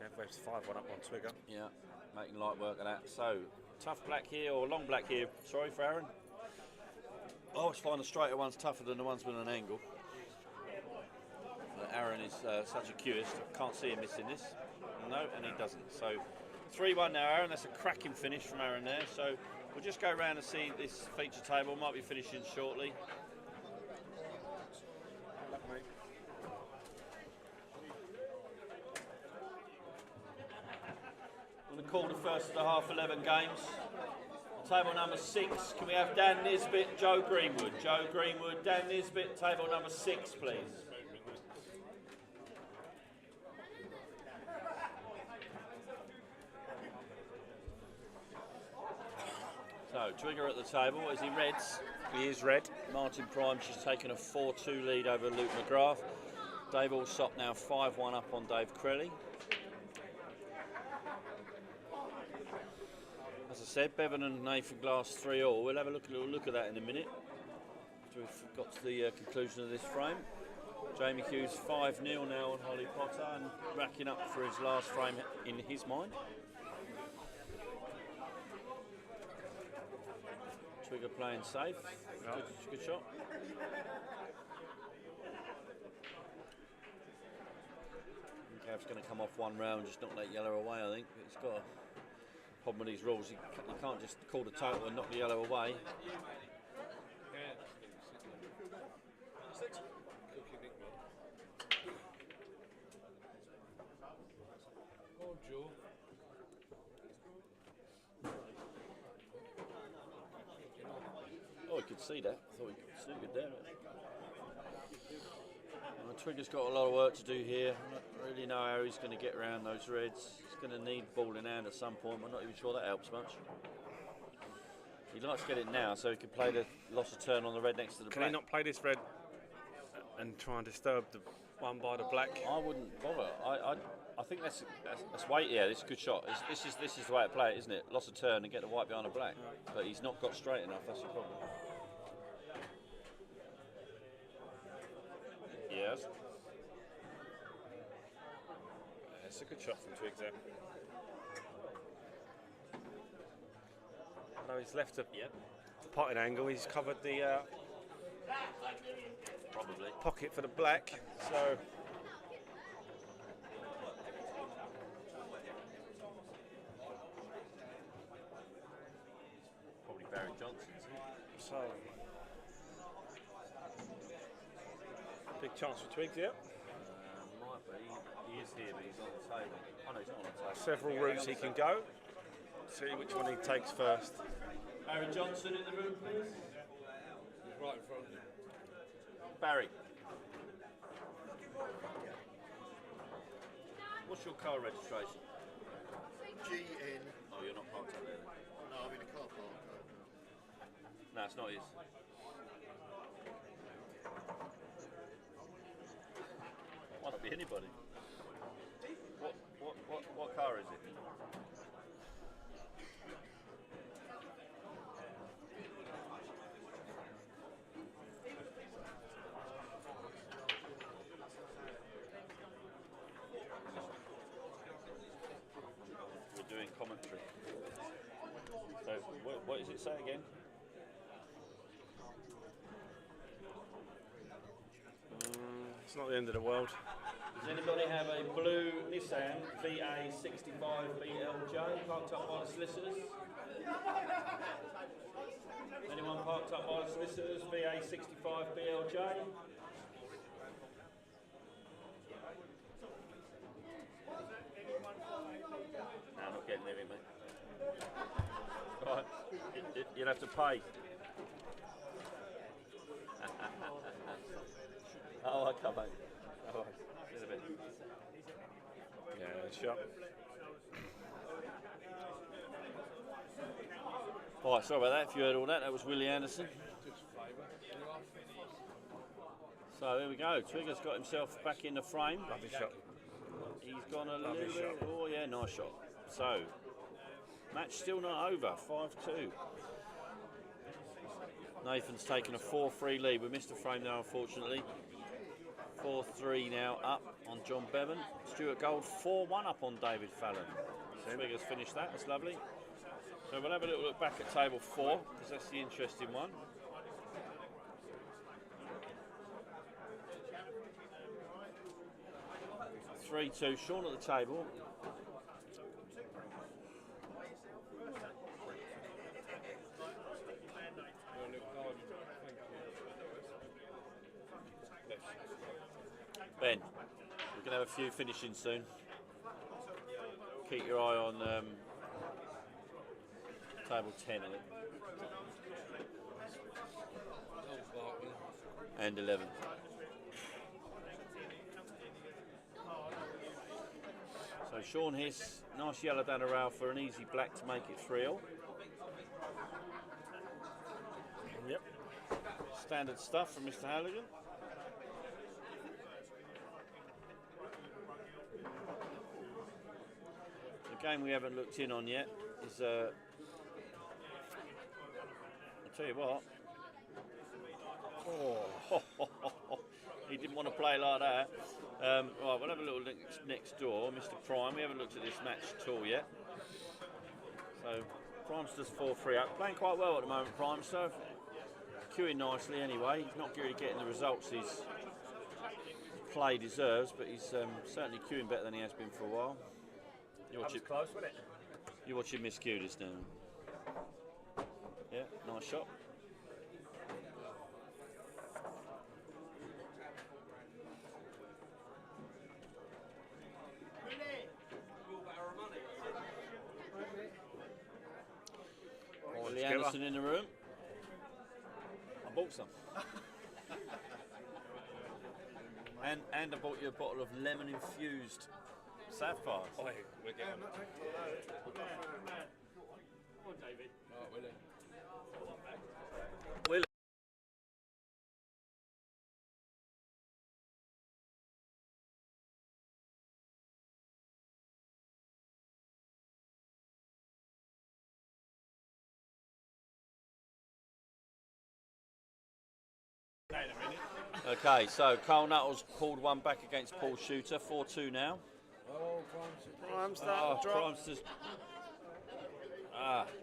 Medway's 5-1 up on Twigger. Yeah, making light work of that. So, tough black here, or long black here, sorry, for Aaron. I always find the straighter one's tougher than the ones with an angle. Aaron is such a curist, can't see him missing this. No, and he doesn't. So, 3-1 now, Aaron. That's a cracking finish from Aaron there. So, we'll just go around and see this feature table. Might be finishing shortly. I'm going to call the first of the half 11 games. Table number 6, can we have Dan Nisbet, Joe Greenwood? Joe Greenwood, Dan Nisbet, table number 6, please. So, Trigger at the table, is he reds? He is red. Martin Prime, she's taken a 4-2 lead over Luke McGrath. Dave Allsop now 5-1 up on Dave Crelly. As I said, Bevan and Nathan Glass 3-all. We'll have a little look at that in a minute. After we've got to the conclusion of this frame. Jamie Hughes 5-0 now on Holly Potter and racking up for his last frame in his mind. Trigger playing safe. Good shot. Gav's going to come off one round, just knock that yellow away, I think. It's got a problem with these rules. You can't just call the total and knock the yellow away. see that. I thought he could sneak it there. Twigger's got a lot of work to do here. I don't really know how he's going to get around those reds. He's going to need ball in hand at some point. I'm not even sure that helps much. He'd like to get it now so he can play the loss of turn on the red next to the Can black. he not play this red and try and disturb the one by the black? I wouldn't bother. I think that's weight. Yeah, this is a good shot. This is the way to play it, isn't it? Loss of turn and get the white behind the black. But he's not got straight enough. That's the problem. Yes. It's a good shot from Twiggs there. No, he's left a potted angle. He's covered the Probably pocket for the black. So probably Barry Johnson's. so big chance for Twiggs, yeah. Might be. He is here, but he's on the table. Oh no, he's not on the table. Several routes he can go. See which one he takes first. Barry Johnson in the room, please. He's right in front of you. Barry. What's your car registration? GN. Oh, you're not parked up there. No, I'm in a car park. No, it's not his. Might not be anybody. What car is it? We're doing commentary. So, what does it say again? It's not the end of the world. Does anybody have a blue Nissan VA65 BLJ parked up by the solicitors? Anyone parked up by the solicitors VA65 BLJ? No, I'm not getting near it, mate. Right, you'll have to pay. Oh, I come, mate. Oh, in a bit. Yeah, shot. All right, sorry about that. If you heard all that, that was Willie Anderson. So there we go. Twigger's got himself back in the frame. Lovely shot. He's gone a Lovely little bit. shot. Oh yeah, nice shot. So match still not over. 5-2. Nathan's taken a 4-3 lead. We missed a frame now, unfortunately. 4-3 now up on John Bevan. Stuart Gold 4-1 up on David Fallon. Twigger's finished that. That's lovely. So we'll have a little look back at table 4 because that's the interesting one. (3-2). Sean at the table. Ben, we're going to have a few finishing soon. Keep your eye on table 10, I think. And 11. So Sean Hiss, nice yellow down the rail for an easy black to make it 3-all. Yep. Standard stuff from Mr. Halligan. The game we haven't looked in on yet is I'll tell you what. Oh, he didn't want to play like that. Right, we'll have a little look next door. Mr. Prime, we haven't looked at this match at all yet. So Prime's just 4-3 up. Playing quite well at the moment, Prime, so queuing nicely anyway. He's not really getting the results his play deserves, but he's certainly queuing better than he has been for a while. You're watching, Close, wasn't it? you're watching Miss Q this now. Yeah, nice shot. Willie Anderson in the room. I bought some. and I bought you a bottle of lemon infused sapphires. Oh, we're getting Will. Okay, so Carl Nuttall's pulled one back against Paul Shooter, 4-2 now. Oh, Crimester's.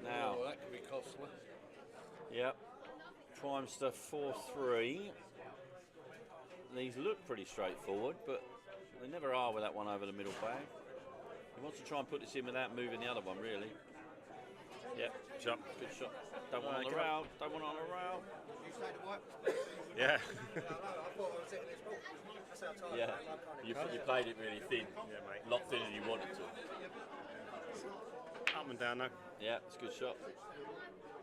Now. Oh, that could be costly. Yep. Crimester 4-3. These look pretty straightforward, but they never are with that one over the middle bag. He wants to try and put this in without moving the other one, really. Yep. Shot. Good shot. Don't want on the rail. Don't want on the rail. You stayed at white? Yeah. I thought I was hitting this ball. That's how tired Yeah. I am. I can't You played it really thin. Yeah, mate. A lot thinner than you wanted to. Up and down though. Yeah, it's a good shot.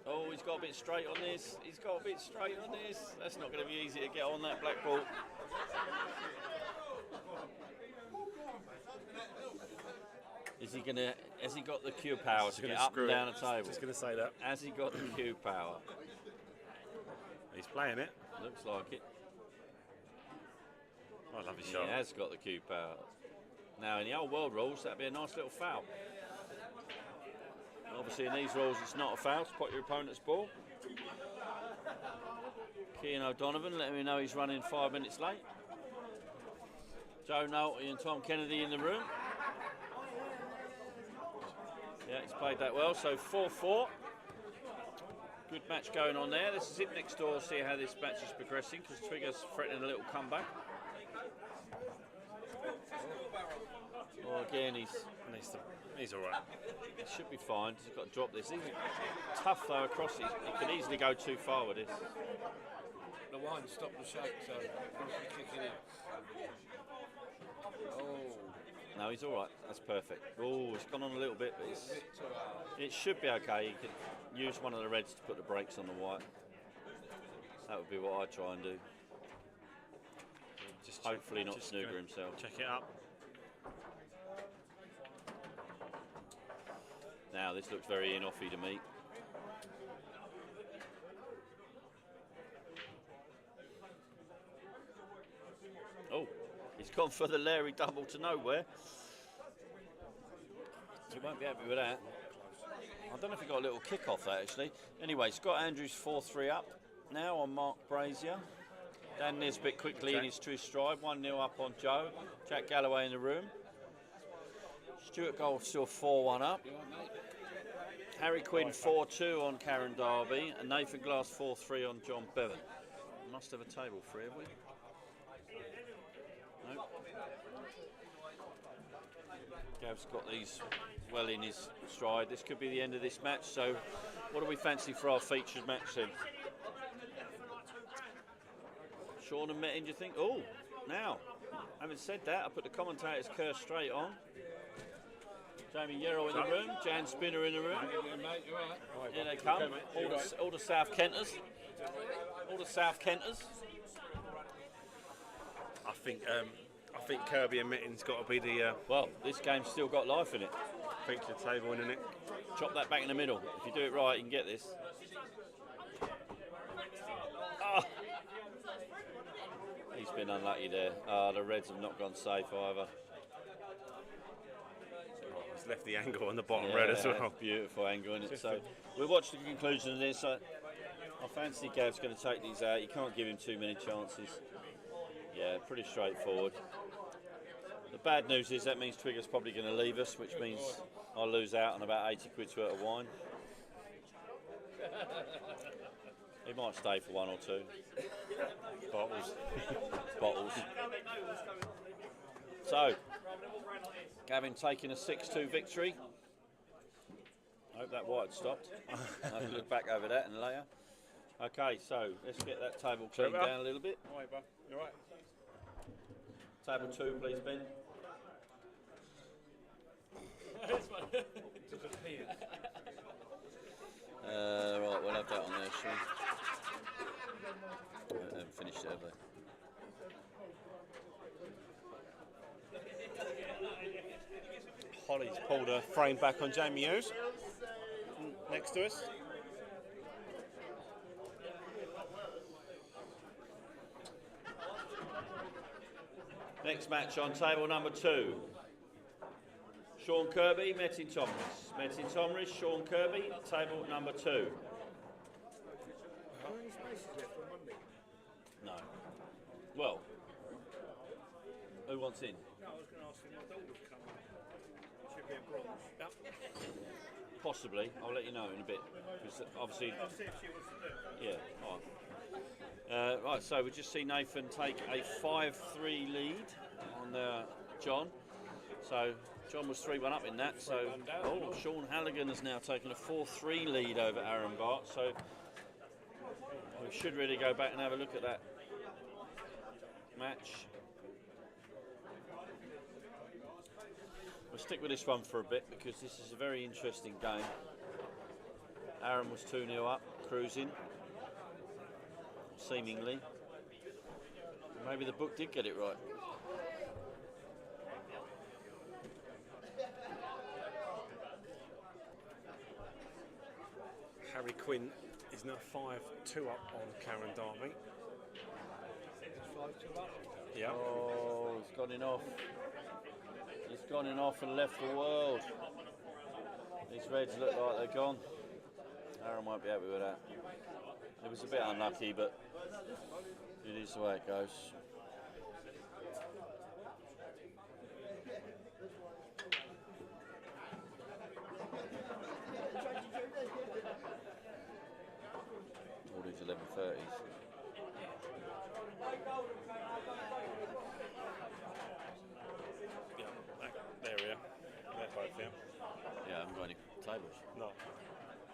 Oh, he's got a bit straight on this. He's got a bit straight on this. That's not going to be easy to get on that black ball. Is he going to? Has he got the cue power to get up and down the table? Just going to say that. Has he got the cue power? He's playing it. Looks like it. I love his He shot. has got the cue power. Now, in the old world rules, that'd be a nice little foul. Obviously, in these rules, it's not a foul to pot your opponent's ball. Keane O'Donovan letting me know he's running 5 minutes late. Joe Nolte and Tom Kennedy in the room. Yeah, he's played that well. So 4-4. Good match going on there. Let's sit next door, see how this match is progressing, because Twigger's threatening a little comeback. Well, again, He's all right. he should be fine. He's got to drop this. He's tough though across it. He could easily go too far with this. The wine stopped the shake, so he's kicking in. Oh. No, he's all right. That's perfect. Oh, it's gone on a little bit, but it should be okay. He could use one of the reds to put the brakes on the white. That would be what I'd try and do. Just Hopefully not just snooker gonna himself. Check it up. Now, this looks very in-offy to me. Oh, he's gone for the Larry double to nowhere. He won't be happy with that. I don't know if he got a little kick off that actually. Anyway, Scott Andrews 4-3 up now on Mark Brazier. Dan Nisbet quickly in his true stride, 1-0 up on Joe. Jack Galloway in the room. Stuart Gold still 4-1 up. Harry Quinn 4-2 on Karen Darby, and Nathan Glass 4-3 on John Bevan. Must have a table for have we? No. Gav's got these well in his stride. This could be the end of this match, so what do we fancy for our featured match then? Sean and Metin, do you think? Oh, now, having said that, I put the commentator's curse straight on. Jamie Yarrow in the room, Jan Spinner in the room. Here they come, all the South Kenters. All the South Kenters. I think Kirby and Mitten's got to be the Well, this game's still got life in it. featured table, isn't it? Chop that back in the middle. If you do it right, you can get this. Ah. He's been unlucky there. The Reds have not gone safe either. He's left the angle on the bottom red as well. Beautiful angle in it. So we'll watch the conclusion of this. I fancy Gav's going to take these out. You can't give him too many chances. Yeah, pretty straightforward. The bad news is that means Twigger's probably going to leave us, which means I'll lose out on about 80 quid's worth of wine. He might stay for one or two. Bottles. Bottles. So, Gavin taking a 6-2 victory. I hope that white had stopped. I can look back over that and later. Okay, so let's get that table cleaned down a little bit. All right, bro. You all right? Table 2, please, Ben. Right, we'll have that on there, shall we? it, have they? Holly's pulled a frame back on Jamie Hughes next to us. Next match on table number 2. Sean Kirby, Metin Tomris. Metin Tomris, Sean Kirby, table number 2. How many spaces left on Monday? No. Well, who wants in? No, I was going to ask if my daughter's coming. Should be a bronze. Possibly. I'll let you know in a bit. Because obviously, I'll see if she wants to do it. yeah. All right. Right. So we just see Nathan take a 5-3 lead on John. So John was 3-1 up in that. So Sean Halligan has now taken a 4-3 lead over Aaron Bart. So we should really go back and have a look at that match. We'll stick with this one for a bit because this is a very interesting game. Aaron was 2-0 up, cruising, seemingly. Maybe the book did get it right. Harry Quinn is now 5-2 up on Karen Darby. 5-2 up. Yeah. Oh, he's gone in off. He's gone in off and left the world. These reds look like they're gone. Aaron won't be happy with that. It was a bit unlucky, but it is the way it goes. All these 11:30s. Yeah, there we are. They're both here. Yeah, I haven't got any tables. No.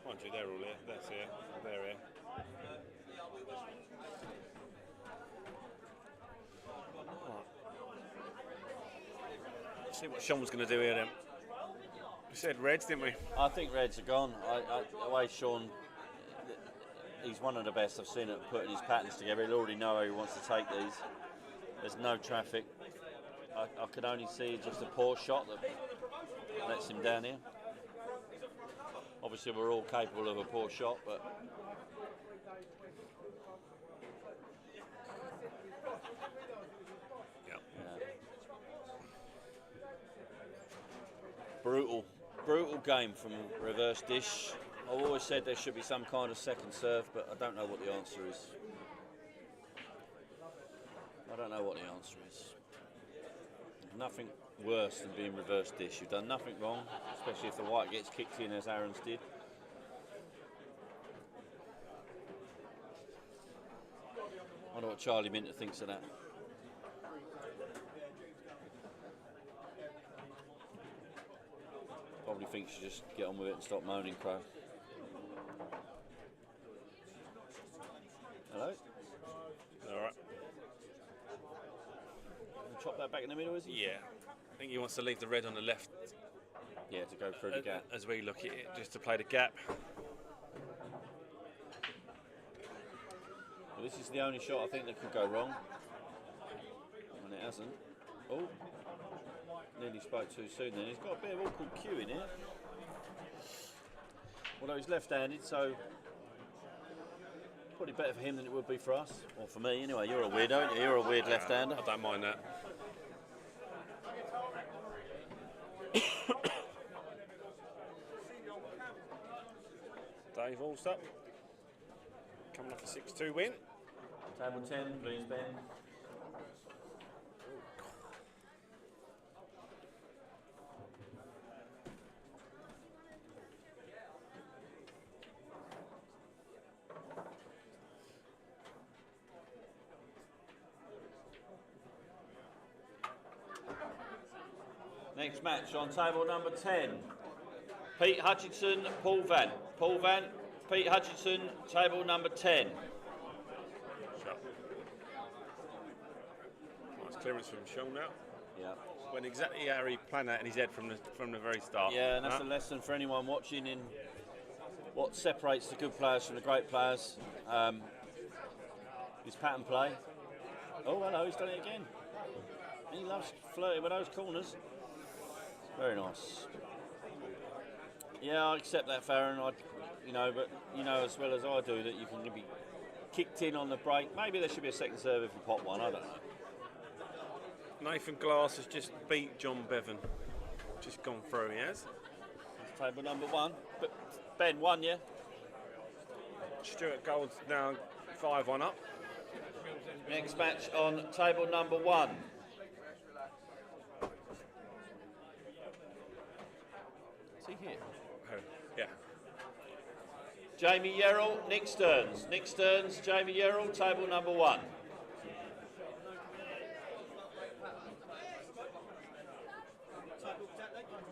Mind you, they're all here. That's here. They're here. Right. See what Sean was going to do here then. We said reds, didn't we? I think reds are gone. The way Sean, he's one of the best I've seen at putting his patterns together. He'll already know how he wants to take these. There's no traffic. I could only see just a poor shot that lets him down here. Obviously, we're all capable of a poor shot, but Yeah. brutal game from reverse dish. I've always said there should be some kind of second serve, but I don't know what the answer is. I don't know what the answer is. Nothing worse than being reverse dish. You've done nothing wrong, especially if the white gets kicked in as Aaron's did. I wonder what Charlie Minter thinks of that. Probably thinks you just get on with it and stop moaning, Crow. Hello? All right. Chop that back in the middle, is he? Yeah. I think he wants to leave the red on the left Yeah, to go through the gap. as we look at it, just to play the gap. Well, this is the only shot I think that could go wrong. And it hasn't. Oh, nearly spoke too soon then. He's got a bit of awkward cue in here. Although he's left-handed, so probably better for him than it would be for us. Or for me, anyway. You're a weirdo, aren't you? You're a weird left-hander. I don't mind that. Dave Allsop coming off a 6-2 win. Table 10, please, Ben. Next match on table number 10. Pete Hutchinson, Paul Van. Paul Van, Pete Hutchinson, table number 10. Nice clearance from Sean now. Yeah. Went exactly how he planned that in his head from the very start. Yeah, and that's a lesson for anyone watching in what separates the good players from the great players. Is pattern play. Oh, hello, he's done it again. He loves flirting with those corners. Very nice. Yeah, I accept that, Farron. But you know as well as I do that you can be kicked in on the break. Maybe there should be a second serve if you pot one. I don't know. Nathan Glass has just beat John Bevan. Just gone through, he has. That's table number 1. But Ben won, yeah? Stuart Gold's now 5-1 up. Next match on table number 1. Is he here? Yeah. Jamie Yerrell, Nick Stearns. Nick Stearns, Jamie Yerrell, table number 1.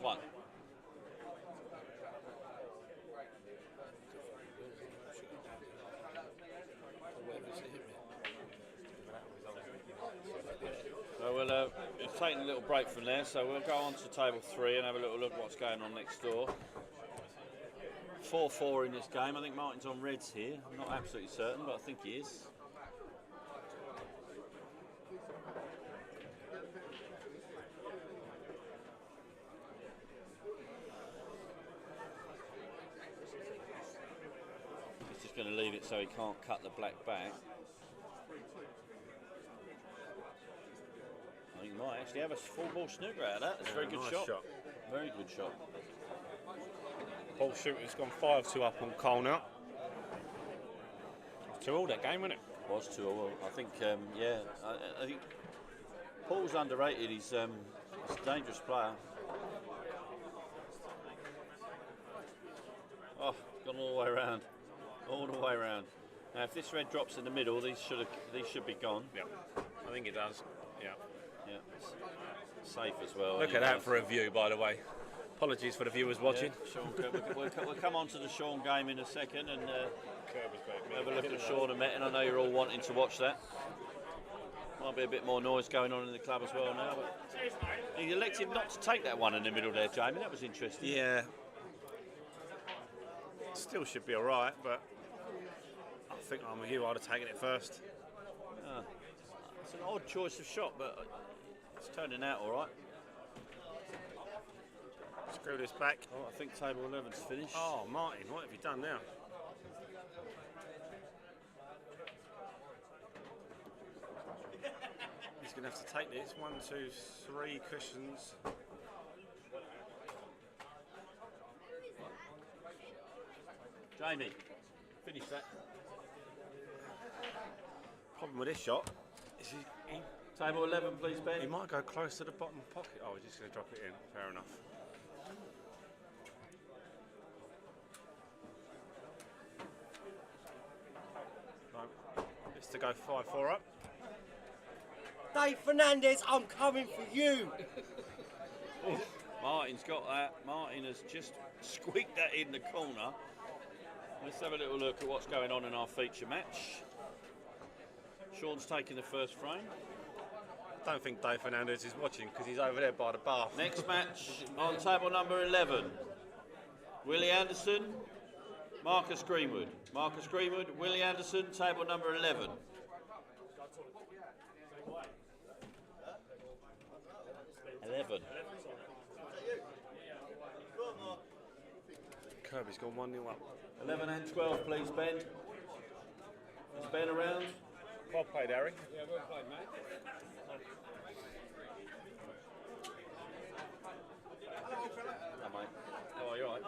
One. So we'll take a little break from there, so we'll go on to table 3 and have a little look at what's going on next door. 4-4 in this game. I think Martin's on reds here. I'm not absolutely certain, but I think he is. He's just going to leave it so he can't cut the black back. I think he might actually have a full ball snooker out of that. It's a very good nice shot. Very good shot. Paul Shooter's gone 5-2 up on Cole now. 2-all that game, wasn't it? Was 2-all. I think, I think Paul's underrated. He's a dangerous player. Oh, gone all the way around. All the way around. Now, if this red drops in the middle, these should be gone. Yeah, I think it does. Yeah. Yeah. Safe as well. Look at that for a view, by the way. Apologies for the viewers watching. Yeah, Sean, we'll come on to the Sean game in a second and have a look at Sean and Metin. I know you're all wanting to watch that. Might be a bit more noise going on in the club as well now. But he elected not to take that one in the middle there, Jamie. That was interesting. Yeah. Still should be all right, but I think I'm with you. I'd have taken it first. It's an odd choice of shot, but it's turning out all right. Screw this back. Oh, I think table 11's finished. Oh, Martin, what have you done now? He's going to have to take this. 1, 2, 3 cushions. Jamie, finish that. Problem with this shot is he Table 11, please, Ben. He might go close to the bottom pocket. Oh, he's just going to drop it in. Fair enough. Right. It's to go 5-4 up. Dave Fernandez, I'm coming for you. Martin's got that. Martin has just squeaked that in the corner. Let's have a little look at what's going on in our feature match. Sean's taking the first frame. I don't think Dave Fernandez is watching because he's over there by the bath. Next match on table number 11. Willie Anderson, Marcus Greenwood. Marcus Greenwood, Willie Anderson, table number 11. Kirby's gone 1-0 up. 11 and 12, please, Ben. Is Ben around? Well played, Harry. Yeah, well played, mate. Hello, mate. Oh, you're right.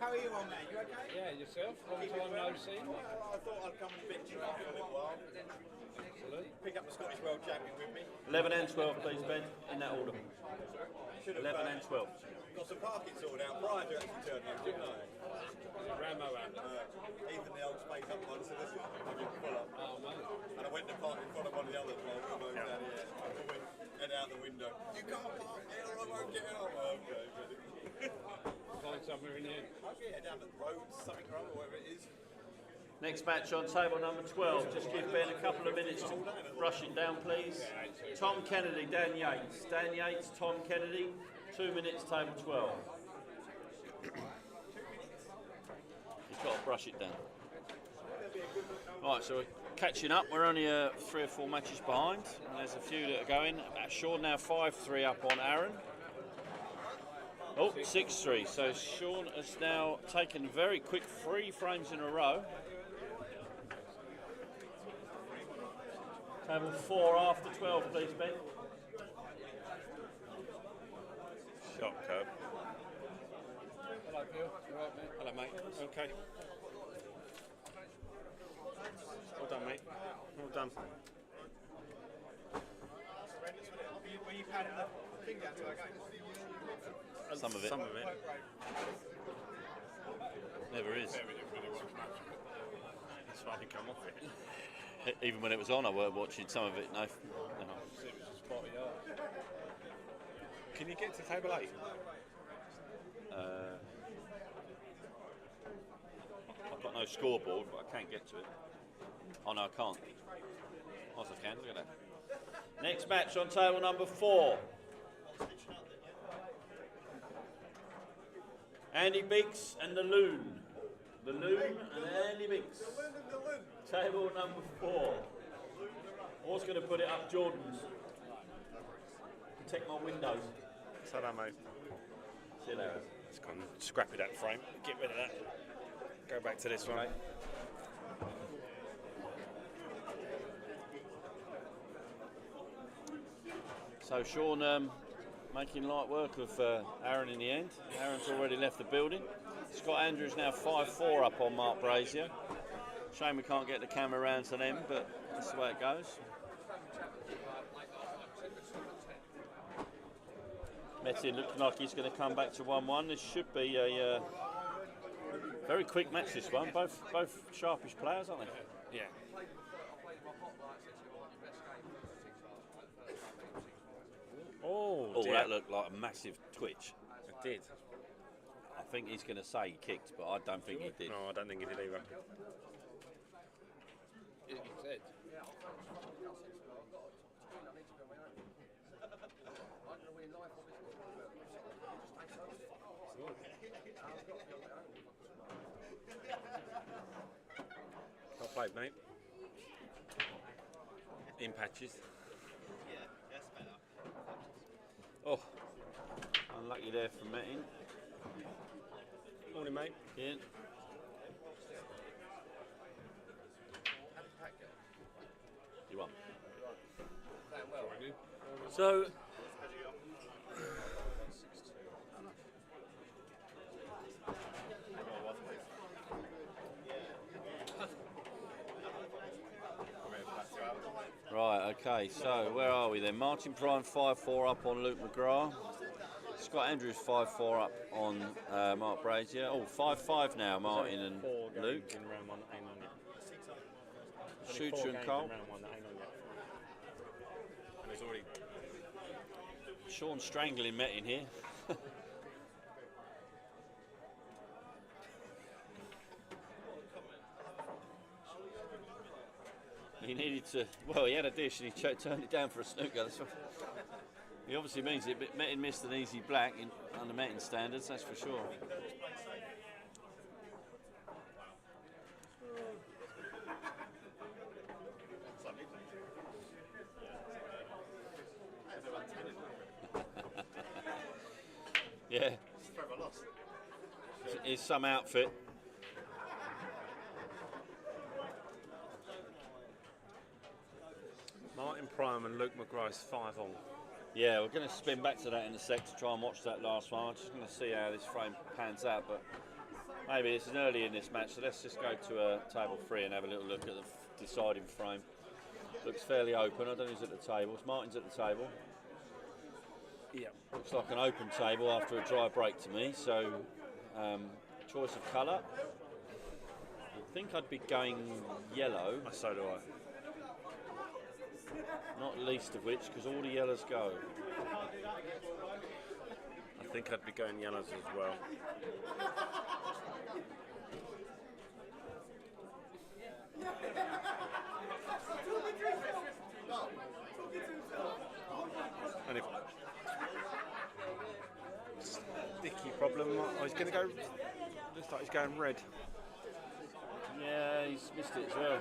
How are you, old man? You okay? Yeah, yourself? Long time no see. I thought I'd come and bitch you for a little while. Pick up the Scottish World Champion with me. 11 and 12, please, Ben, in that order. 11 and 12. Got some parking sorted out prior to actually turning up, didn't I? Rambo out. Even the old space up one, so this is full up. Oh, mate. And I went to park in front of one of the others while we were down here. Head out the window. You can't park here or I won't get out. Okay. Find somewhere in here. Yeah, down the road, something wrong or whatever it is. Next match on table number 12. Just give Ben a couple of minutes to brush it down, please. Tom Kennedy, Dan Yates. Dan Yates, Tom Kennedy. 2 minutes, table 12. You've got to brush it down. Right, so we're catching up. We're only 3 or 4 matches behind. And there's a few that are going. Sean now 5-3 up on Aaron. Oh, 6-3. So Sean has now taken very quick 3 frames in a row. Table 4 after 12, please, Ben. Shot curve. Hello, Bill. You alright, mate? Hello, mate. Okay. Well done, mate. Well done. Were you padding the thing down to our game? Some of it. Some of it. Never is. That's why I didn't come off it. Even when it was on, I weren't watching some of it. No. It was just part of the art. Can you get to table 8? I've got no scoreboard, but I can get to it. Oh no, I can't. Yes, I can. Look at that. Next match on table number 4. Andy Biggs and the Loon. The Loon and Andy Biggs. Table number 4. I was going to put it up Jordan's. Protect my windows. So that, mate. See you later. Let's go and scrap that frame. Get rid of that. Go back to this one. Okay. So Sean making light work of Aaron in the end. Aaron's already left the building. Scott Andrews now 5-4 up on Mark Brazier. Shame we can't get the camera round to them, but that's the way it goes. Metin looking like he's going to come back to 1-1. This should be a very quick match, this one. Both sharpish players, aren't they? Yeah. Oh, dear. That looked like a massive twitch. It did. I think he's going to say he kicked, but I don't think he did. No, I don't think he did either. He said. Well played, mate. In patches. Oh, unlucky there for Metin. Morning, mate. Yeah. You won. So, Right, okay, so where are we then? Martin Prime 5-4 up on Luke McGrath. Scott Andrews 5-4 up on Mark Brazier. Oh, 5-5 now, Martin and Luke. In round 1 that ain't on yet. Shooter and Cole. In round 1 that ain't on yet. And there's already... Sean strangling Metin here. He needed to, well, he had a dish and he turned it down for a snooker. That's what, he obviously means it, but Metin missed an easy black under Metin standards, that's for sure. Yeah. It's some outfit. Martin Prime and Luke McGrath's 5 on. Yeah, we're going to spin back to that in a sec to try and watch that last one. I'm just going to see how this frame pans out, but maybe this is early in this match, so let's just go to table 3 and have a little look at the deciding frame. Looks fairly open. I don't know who's at the table. Martin's at the table. Yeah. Looks like an open table after a dry break to me, so choice of colour. I think I'd be going yellow. So do I. Not least of which, because all the yellows go. I think I'd be going yellows as well. And if sticky problem, I was going to go. Looks like he's going red. Yeah, he's missed it as well.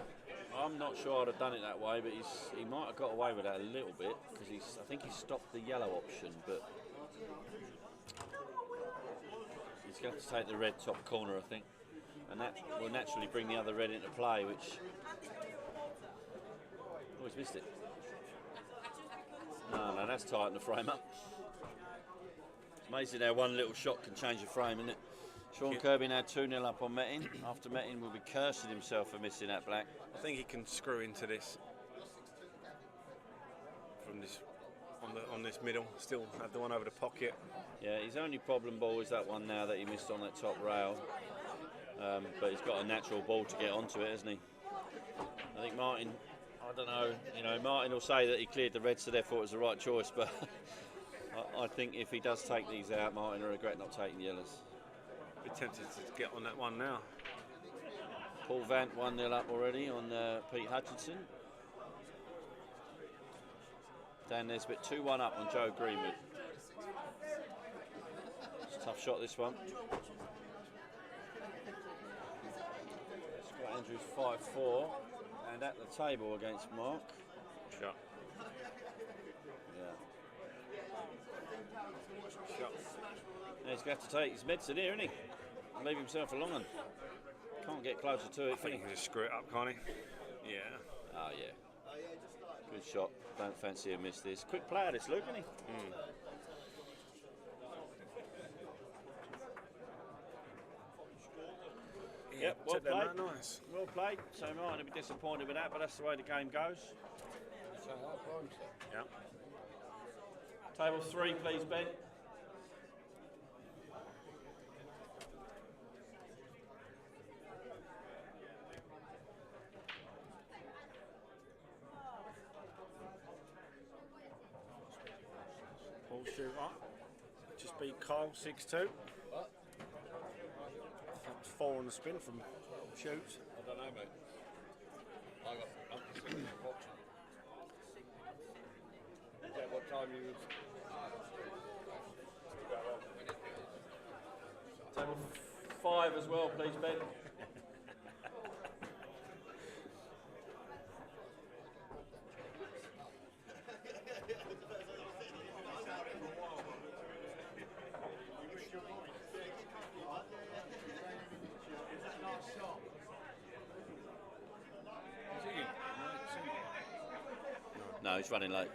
I'm not sure I'd have done it that way, but he might have got away with that a little bit because I think he stopped the yellow option, but he's going to have to take the red top corner, I think, and that will naturally bring the other red into play, which he's missed it. No, that's tightened the frame up. It's amazing how one little shot can change a frame, isn't it? Sean Kirby now 2-0 up on Metin. After Metin will be cursing himself for missing that black. I think he can screw into this from this on this middle. Still have the one over the pocket. Yeah, his only problem ball is that one now that he missed on that top rail. But he's got a natural ball to get onto it, hasn't he? I think Martin, I don't know, Martin will say that he cleared the red, so therefore it was the right choice. But I think if he does take these out, Martin will regret not taking the yellows. Be tempted to get on that one now. Paul Vant 1-0 up already on Pete Hutchinson. Dan Nesbitt 2-1 up on Joe Greenwood. It's a tough shot, this one. Scott Andrews 5-4 and at the table against Mark. Shot. Yeah. Shot. Now he's going to have to take his medicine here, isn't he? And leave himself a long one. Can't get closer to it. I think he can just screw it up, can't he? Yeah. Oh, yeah. Good shot. Don't fancy a miss this. Quick player, this Luke, isn't he? Yep, well played. Nice. Well played. So Martin will be disappointed with that, but that's the way the game goes. Yeah. Table 3, please, Ben. Paul Stewart just beat Kyle 6-2. What? That was 4 on the spin from Shoots. I don't know, mate. I'm just watching. Is that what time you was? Table 5 as well, please, Ben. No, he's running late.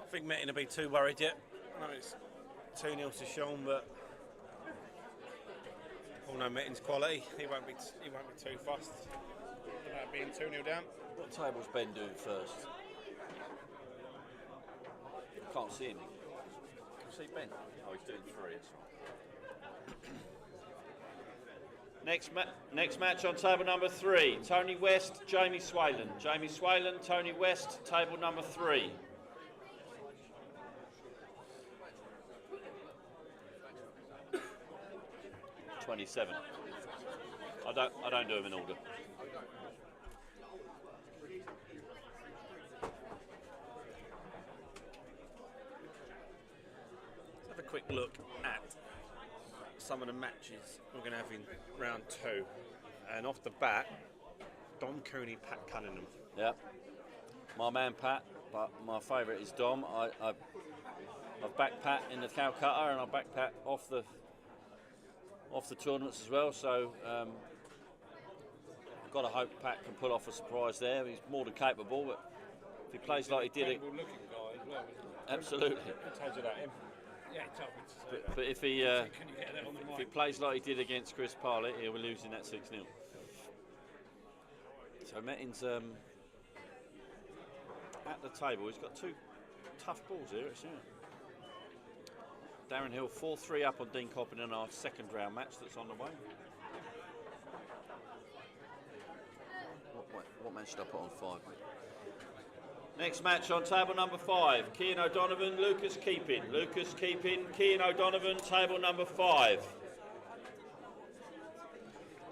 I think Metin will be too worried yet. I know it's 2-0 to Sean, but all know Metin's quality. He won't be too fussed about being 2-0 down. What table's Ben doing first? I can't see him. Can you see Ben? Oh, he's doing 3. That's right. Next match on table number 3. Tony West, Jamie Swayland. Jamie Swayland, Tony West, table number 3. $27. I don't do them in order. Let's have a quick look at some of the matches we're going to have in round 2. And off the bat, Dom Cooney, Pat Cunningham. Yep. My man Pat, but my favourite is Dom. I've backed Pat in the Calcutta and I've backed Pat off the tournaments as well, so I've got to hope Pat can pull off a surprise there. He's more than capable, but if he plays like he did it, Looking guy as well, isn't he? absolutely. Who told you that? Him? Yeah, he told me to say that. But if he Can you get that on the if he mic? plays like he did against Chris Parlett, he'll be losing that 6-0. So Metin's at the table. He's got 2 tough balls here, isn't it? Darren Hill 4-3 up on Dean Coppin in our second round match that's on the way. What match should I put on 5? Next match on table number 5. Cian O'Donovan, Lucas Keeping. Lucas Keeping, Cian O'Donovan, table number 5.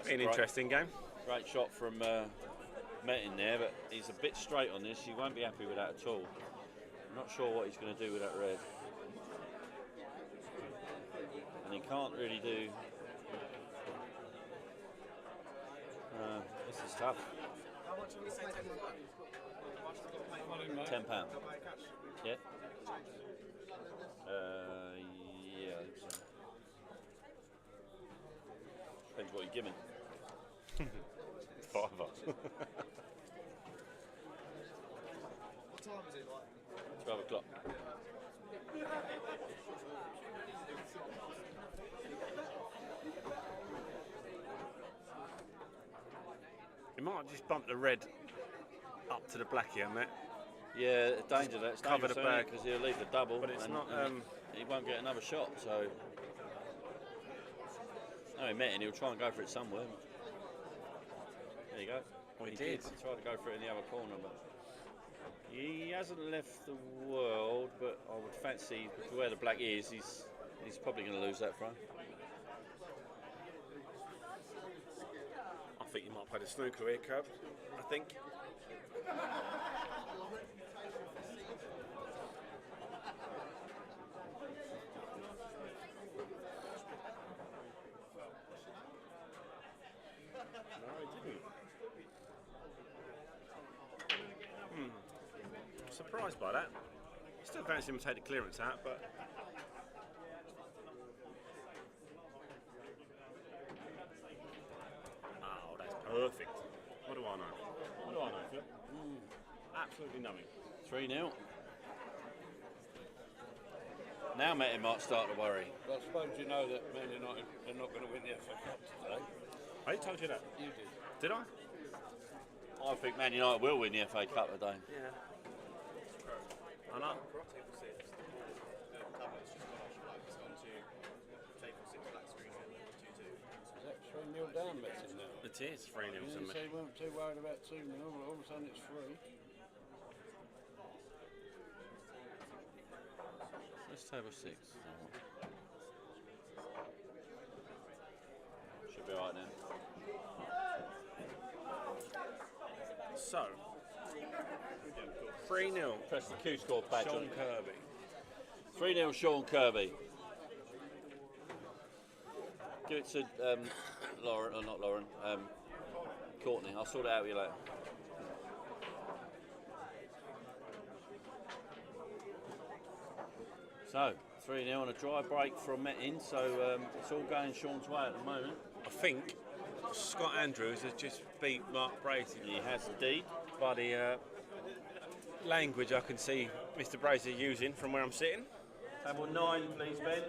An interesting game. Great shot from Metin there, but he's a bit straight on this. He won't be happy with that at all. I'm not sure what he's going to do with that red. and he can't really do. This is tough. How much did we say £10? £10. Yeah. Yeah, I think so. Depends what you give me. £5. 12 o'clock. You might just bump the red up to the black here, Matt. Yeah, danger that. It's Cover the bag because he'll leave the double, but it's not. He won't get another shot. So, no, he met it and he'll try and go for it somewhere. There you go. Well, he did. did. He tried to go for it in the other corner, but he hasn't left the world. But I would fancy where the black is, he's probably going to lose that throw. I think you might play the snooker here, Cub. I think. No, he didn't. Surprised by that. Still fancy him to take the clearance out, but. Oh, that's perfect. What do I know? What do I know, Phil? Absolutely nothing. 3-0. Now Matty might start to worry. Well, I suppose you know that Man United are not going to win the FA Cup today. I told you that. You did. Did I? I think Man United will win the FA Cup today. Yeah. I know. Is that 3-0 down, Messi, now? It is 3-0 You to didn't me. say you weren't too worried about 2-0, but all of a sudden it's 3. Let's table 6. Should be alright now. So, 3-0. Press the Q score badge Sean on. Kirby. 3-0 Sean Kirby. Give it to Lauren, or not Lauren, Courtney. I'll sort it out with you later. So, 3-0 on a dry break from Metin, so it's all going Sean's way at the moment. I think Scott Andrews has just beat Mark Brady. He has indeed. By the language I can see Mr. Brady using from where I'm sitting. Table 9, please, Ben.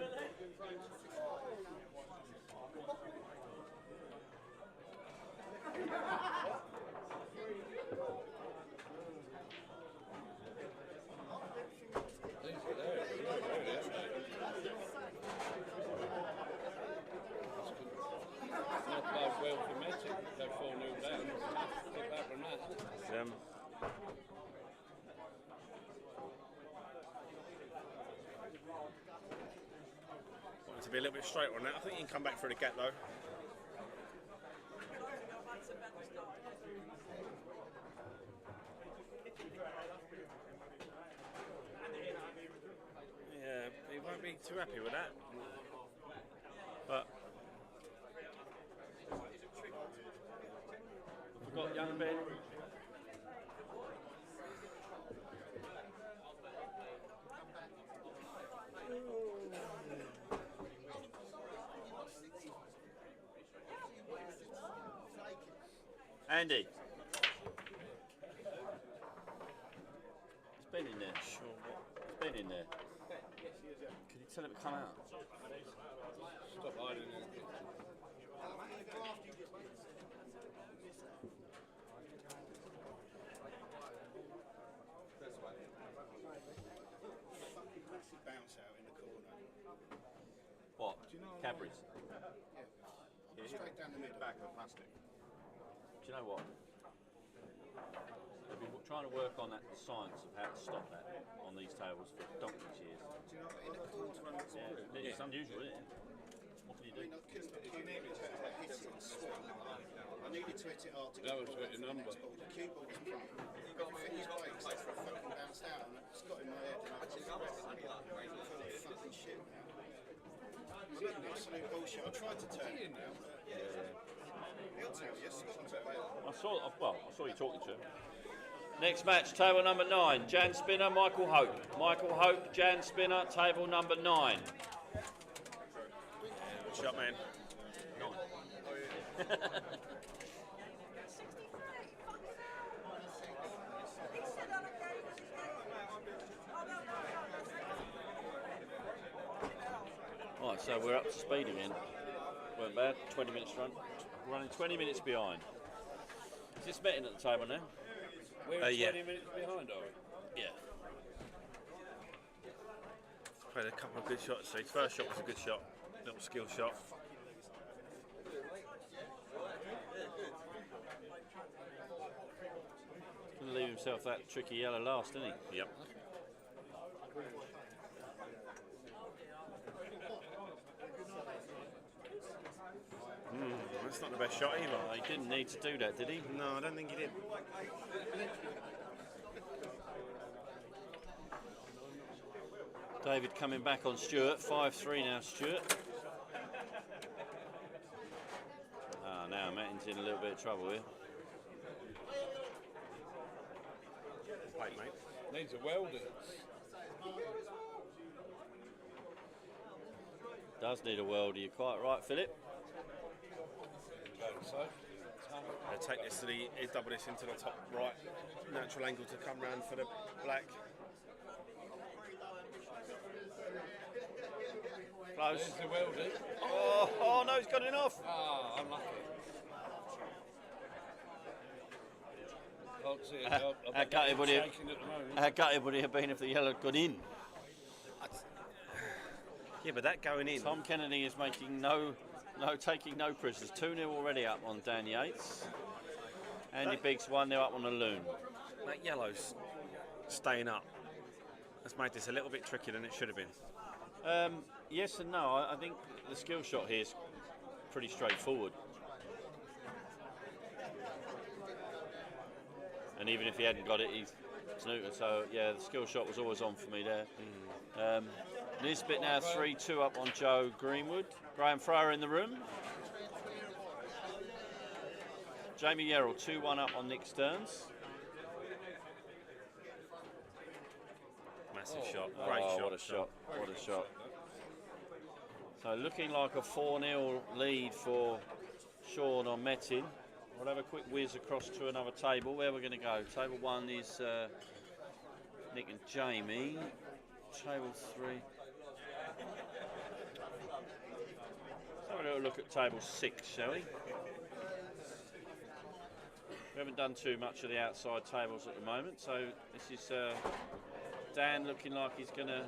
Not played well for Messi. They're 4-0 down. Get back from that. Want it to be a little bit straighter on that. I think you can come back through the gap though. Yeah, he won't be too happy with that. But We've got young Ben. Andy. It's been in there. sure what? It's been in there. Can you tell it to come out? Stop hiding in the kitchen. Massive bounce out in the corner. What? Do you know Cadbury's. Yeah. Straight down the middle. Back of the plastic. Do you know what? They've been trying to work on that science of how to stop that on these tables for donkey's years. Do you know in a quarterfinal it's Yeah, it's unusual, isn't it? What can you do? I hit it and swung. I needed to hit it hard to That was with your number. The cue ball was playing. Everything was playing except for a fucking bounced out and it's got in my head and I was fucking shit now. absolute bullshit. I tried to turn it now. He'll tell you. Scotland's at later. I saw you talking to him. Next match, table number 9. Jan Spinner, Michael Hope. Michael Hope, Jan Spinner, table number 9. Shot, man. 9. Right, so we're up to speed again. Weren't bad. 20 minutes run. Running 20 minutes behind. Is this Metin at the table now? We're 20 yeah. minutes behind, are we? Yeah. Played a couple of good shots. So his first shot was a good shot. Little skill shot. Going to leave himself that tricky yellow last, didn't he? Yep. That's not the best shot either. He didn't need to do that, did he? No, I don't think he did. David coming back on Stewart. 5-3 now, Stewart. Now Metin's in a little bit of trouble here. Wait, mate. Needs a welder. Does need a welder. You're quite right, Philip. So, Take this to the double this into the top right. Natural angle to come round for the black. Close. there's the welder. Oh no, he's got it off. Ah, unlucky. Can't see it. How gutted would he have, shaking at the moment. how gutted would he have been if the yellow had gone in? Yeah, but that going in. Tom Kennedy is taking no prisoners. 2-0 already up on Dan Yates. Andy Biggs 1-0 up on the Loon. That yellow's staying up. That's made this a little bit trickier than it should have been. Yes and no. I think the skill shot here is pretty straightforward. And even if he hadn't got it, he's snookered. So yeah, the skill shot was always on for me there. Nisbet now 3-2 up on Joe Greenwood. Graham Fryer in the room. Jamie Yerrell 2-1 up on Nick Stearns. Massive shot. Great shot. What a shot. What a shot. So looking like a 4-0 lead for Sean on Metin. We'll have a quick whiz across to another table. Where we're going to go? Table 1 is Nick and Jamie. Table 3. Let's have a little look at table 6, shall we? We haven't done too much of the outside tables at the moment, so this is Dan looking like he's going to...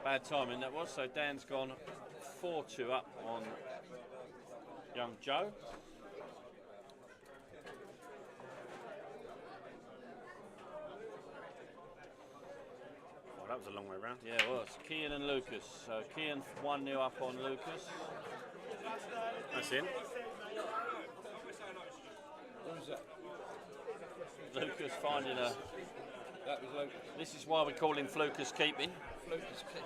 bad timing that was, so Dan's gone 4-2 up on young Joe. Oh, that was a long way round. Yeah, it was. Kean and Lucas. So Kean 1-0 up on Lucas. That's in. What was that? Lucas finding a... That was Lucas. This is why we call him Flucus Keeping. Lucas kick.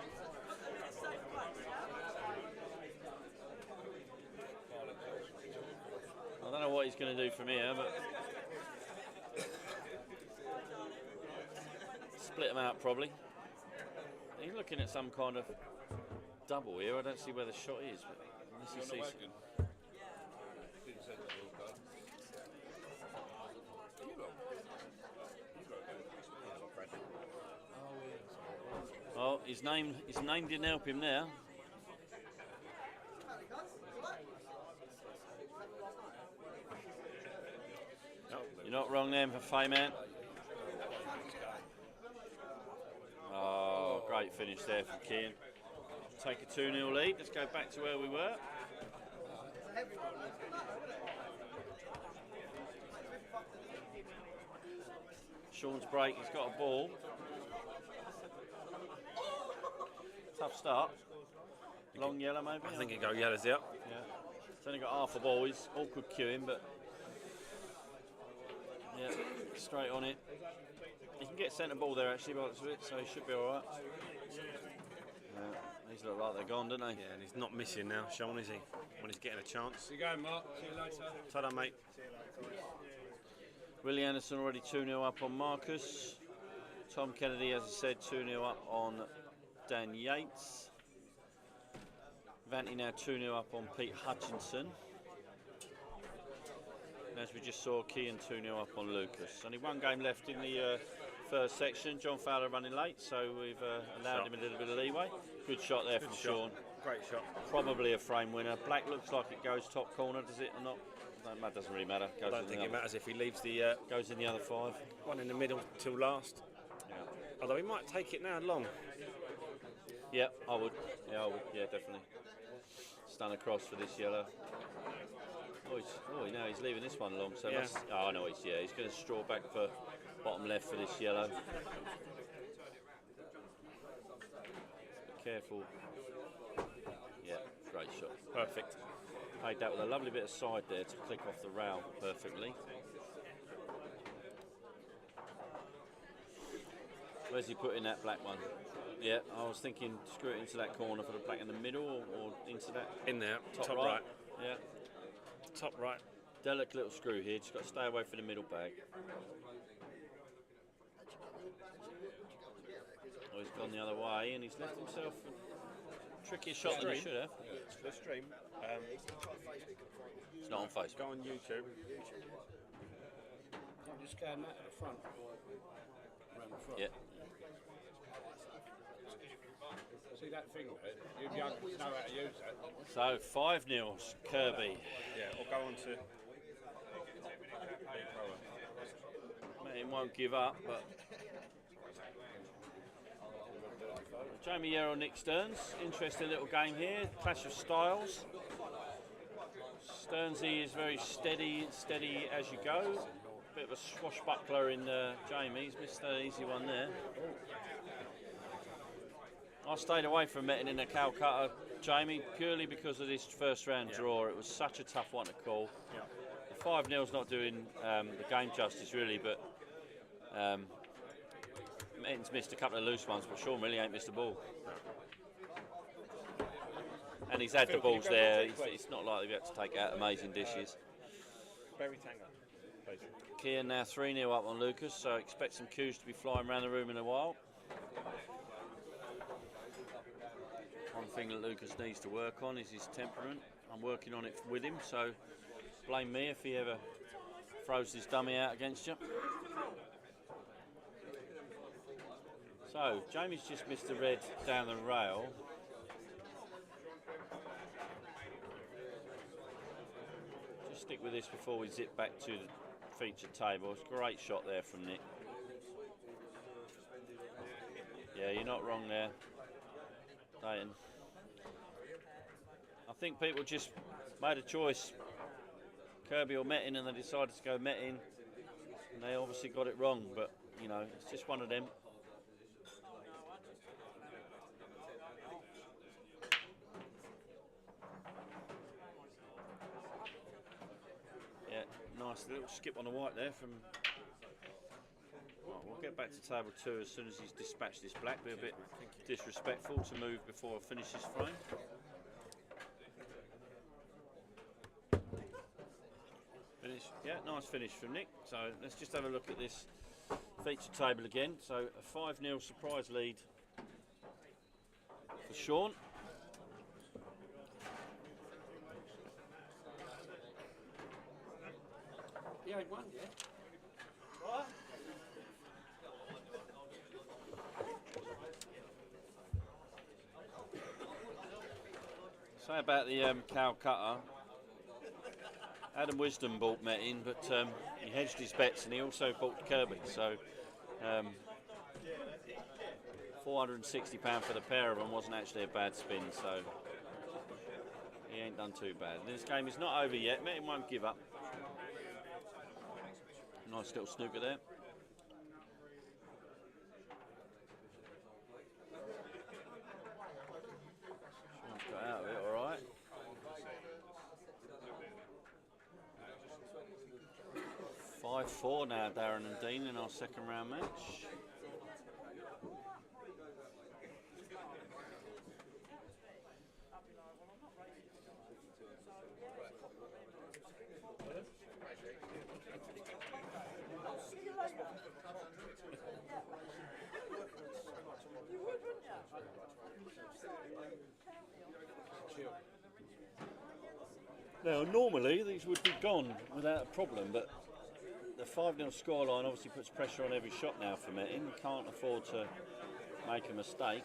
I don't know what he's going to do from here, but... Split them out, probably. He's looking at some kind of double here. I don't see where the shot is, but unless he sees... Oh, his name didn't help him now. You're not wrong there for Fayman. Oh, great finish there from Kean. Take a 2-0 lead. Let's go back to where we were. Sean's break, he's got a ball. Tough start. Long yellow maybe? I think it go yellows out. Yeah. He's only got half a ball. He's awkward queuing, but yeah, straight on it. He can get centre ball there actually by the looks of it, so he should be alright. These look like they're gone, don't they? Yeah, and he's not missing now, Sean, is he? When he's getting a chance. You go, Mark. See you later. Ta-da, mate. Willie Anderson already 2-0 up on Marcus. Tom Kennedy, as I said, 2-0 up on Dan Yates. Vanty now 2-0 up on Pete Hutchinson. And as we just saw, Kean 2-0 up on Lucas. Only one game left in the first section. John Fowler running late, so we've allowed him a little bit of leeway. Good shot there from Sean. Great shot. Probably a frame winner. Black looks like it goes top corner, does it or not? That doesn't really matter. I don't think it matters if he leaves the goes in the other 5. One in the middle till last. Yeah. Although he might take it now long. Yeah, I would. Yeah, I would. Yeah, definitely. Stun across for this yellow. Oh, he's leaving this one long. So yeah. I know he's going to straw back for bottom left for this yellow. Be careful. Yeah, great shot. Perfect. Played that with a lovely bit of side there to click off the rail perfectly. Where's he putting that black one? Yeah, I was thinking screw it into that corner for the black in the middle or into that. In there, top right. right. Yeah. Top right. Delicate little screw here, just got to stay away from the middle bag. Oh, he's gone the other way and he's left himself a trickier shot than he should have. The stream. It's not on Facebook. Go on YouTube. Just going that at the front. Around the front. Yeah. See that thing there? You youngsters know how to use that. So 5-0 Kirby. Yeah, or go on to. He won't give up, but Jamie Yarrow, Nick Stearns. Interesting little game here. Clash of styles. Stearnsy is very steady as you go. Bit of a swashbuckler in Jamie. He's missed an easy one there. I stayed away from Metin in the Calcutta, Jamie, purely because of this first round draw. It was such a tough one to call. Yeah. The 5-0's not doing the game justice really, but Metin's missed a couple of loose ones, but Sean really ain't missed a ball. And he's had the balls there. It's not like they've had to take out amazing dishes. Berry Tanger, please. Kian now 3-0 up on Lucas, so expect some cues to be flying around the room in a while. One thing that Lucas needs to work on is his temperament. I'm working on it with him, so blame me if he ever throws this dummy out against you. So, Jamie's just missed the red down the rail. Just stick with this before we zip back to the feature table. It's a great shot there from Nick. Yeah, you're not wrong there, Dayton. I think people just made a choice, Kirby or Metin, and they decided to go Metin, and they obviously got it wrong, but you know, it's just one of them. Yeah, nice little skip on the white there from. Right, we'll get back to table 2 as soon as he's dispatched this black. Be a bit disrespectful to move before I finish this frame. Finish. Yeah, nice finish from Nick. So let's just have a look at this feature table again. So a 5-0 surprise lead for Sean. He ain't won yet. What? Say about the Calcutta. Adam Wisdom bought Metin, but he hedged his bets and he also bought Kirby. So £460 for the pair of them wasn't actually a bad spin. So he ain't done too bad. This game is not over yet. Metin won't give up. Nice little snooker there. Sean's got out of it, all right. $5-4 now, Darren and Dean, in our second round match. Now, normally these would be gone without a problem, but the 5-0 scoreline obviously puts pressure on every shot now for Metin. You can't afford to make a mistake.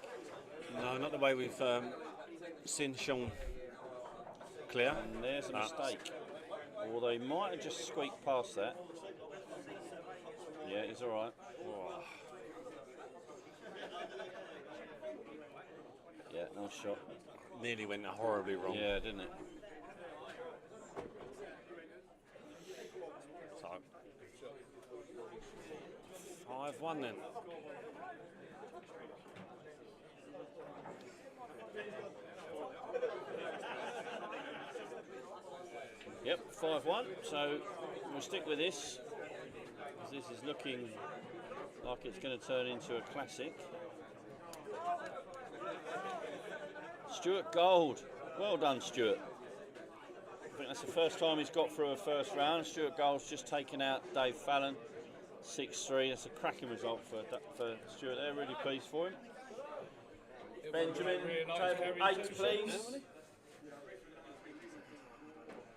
No, not the way we've seen Sean clear. And there's a mistake. Although he might have just squeaked past that. Yeah, he's all right. Oh. Yeah, nice shot. Nearly went horribly wrong. Yeah, didn't it? So 5-1 then. Yep, 5-1. So we'll stick with this. This is looking like it's going to turn into a classic. Stuart Gold. Well done, Stuart. I think that's the first time he's got through a first round. Stuart Gold's just taken out Dave Fallon, 6-3. That's a cracking result for Stuart there. Really pleased for him. Benjamin, table 8, please.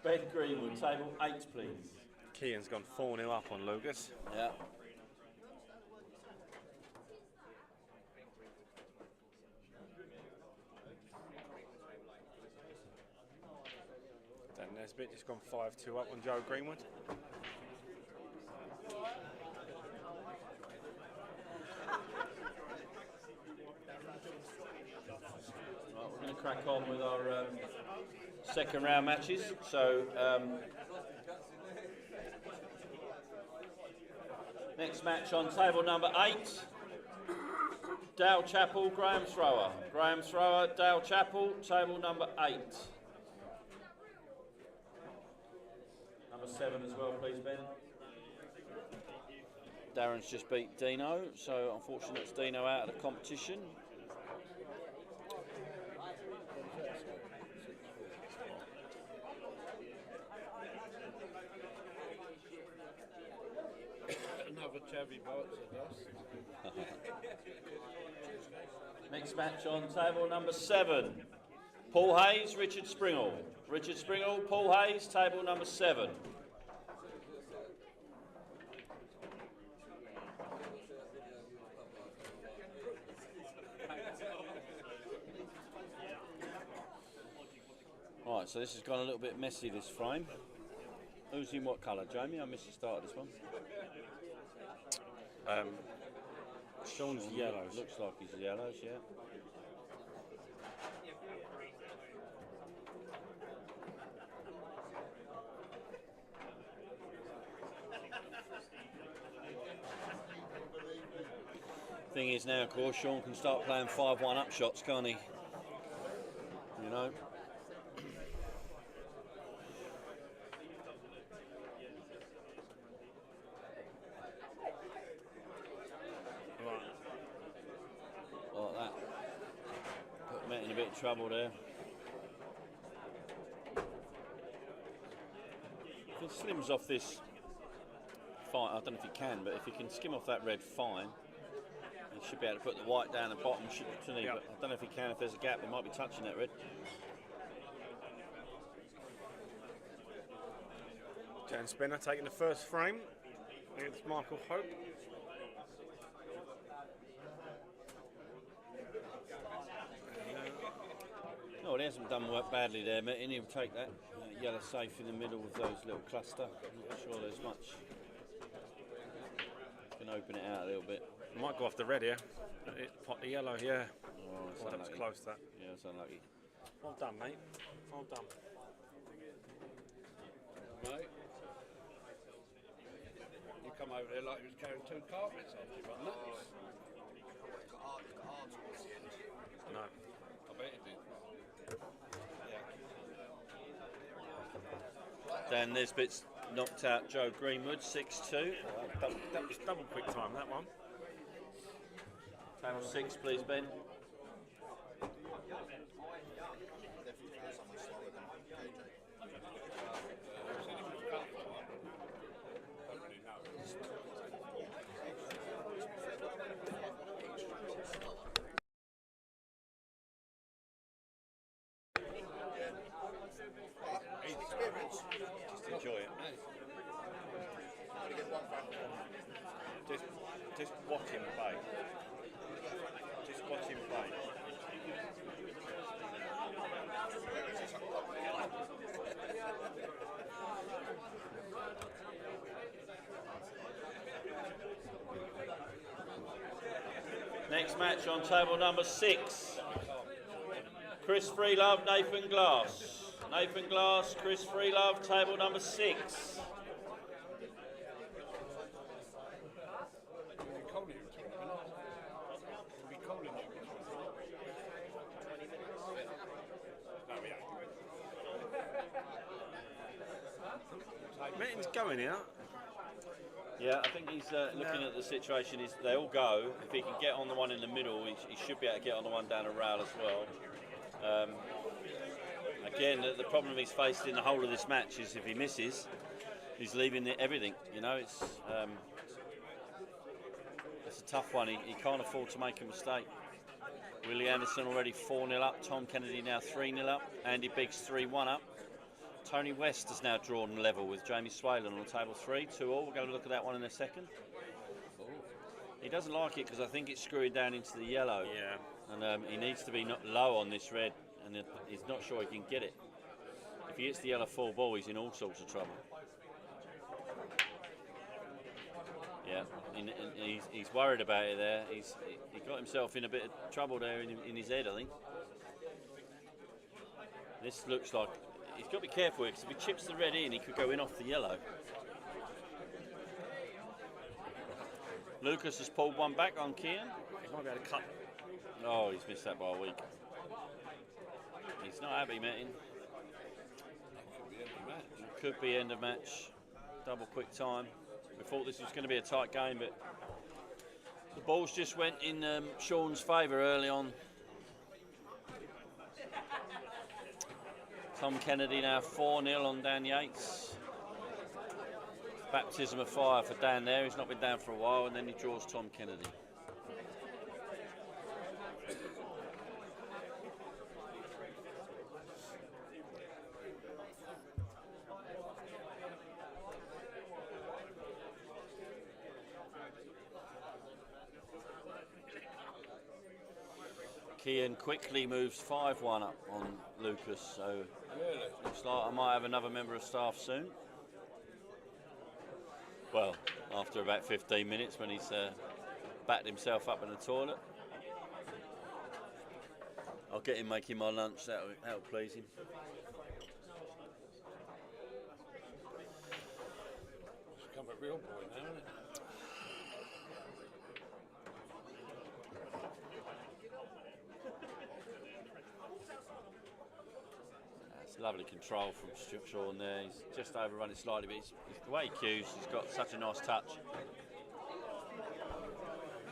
Ben Greenwood, table 8, please. Kean's gone 4-0 up on Lucas. Yeah. Dan Nesbitt just gone 5-2 up on Joe Greenwood. Right, we're going to crack on with our second round matches. So next match on table number 8, Dale Chapel, Graham Thrower. Graham Thrower, Dale Chapel, table number 8. Number 7 as well, please, Ben. Darren's just beat Dino, so unfortunately it's Dino out of the competition. Another Chavy bites of dust. Next match on table number 7. Paul Hayes, Richard Springall. Richard Springall, Paul Hayes, table number 7. Right, so this has gone a little bit messy, this frame. Who's in what colour, Jamie? I missed the start of this one. Sean's yellows. Looks like he's yellows, yeah. Thing is now, of course, Sean can start playing 5-1 up shots, can't he? You know. Like that. Put Matt in a bit of trouble there. If he slims off this fight, I don't know if he can, but if he can skim off that red, fine. He should be able to put the white down the bottom, shouldn't he? Yep. But I don't know if he can. If there's a gap, he might be touching that red. Jan Spinner taking the first frame against Michael Hope. No, he hasn't done work badly there, mate. He'll take that yellow safe in the middle of those little cluster. I'm not sure there's much. Can open it out a little bit. It might go off the red here. Pot the yellow, yeah. Oh, it's that was close, that. Yeah, it's unlucky. Well done, mate. Well done. Mate, you come over there like you was carrying 2 carpets off you, wasn't it? No. I bet it did. Dan Nesbitt's knocked out Joe Greenwood, 6-2. That was double quick time, that one. Panel 6, please, Ben. Next match on table number 6. Chris Freelove, Nathan Glass. Nathan Glass, Chris Freelove, table number 6. Meeting's going here. Yeah, I think he's looking at the situation. They all go. If he can get on the one in the middle, he should be able to get on the one down the rail as well. Again, the problem he's faced in the whole of this match is if he misses, he's leaving everything. You know, it's a tough one. He can't afford to make a mistake. Willie Anderson already 4-0 up. Tom Kennedy now 3-0 up. Andy Biggs 3-1 up. Tony West has now drawn level with Jamie Swalen on table 3, 2-2. We're going to look at that one in a second. He doesn't like it because I think it's screwing down into the yellow. Yeah. And he needs to be low on this red, and he's not sure he can get it. If he hits the yellow full ball, he's in all sorts of trouble. Yeah, he's worried about it there. He got himself in a bit of trouble there in his head, I think. This looks like he's got to be careful because if he chips the red in, he could go in off the yellow. Lucas has pulled one back on Kian. He might be able to cut. Oh, he's missed that by a week. He's not happy, Martin. It could be end of match. Double quick time. We thought this was going to be a tight game, but the balls just went in Sean's favour early on. Tom Kennedy now 4-0 on Dan Yates. Baptism of fire for Dan there. He's not been down for a while, and then he draws Tom Kennedy. Kian quickly moves 5-1 up on Lucas, so looks like I might have another member of staff soon. Well, after about 15 minutes when he's batted himself up in the toilet. I'll get him making my lunch, that'll please him. It's become a real boy now, isn't it? Lovely control from Sean there. He's just overrun it slightly, but the way he cues, he's got such a nice touch.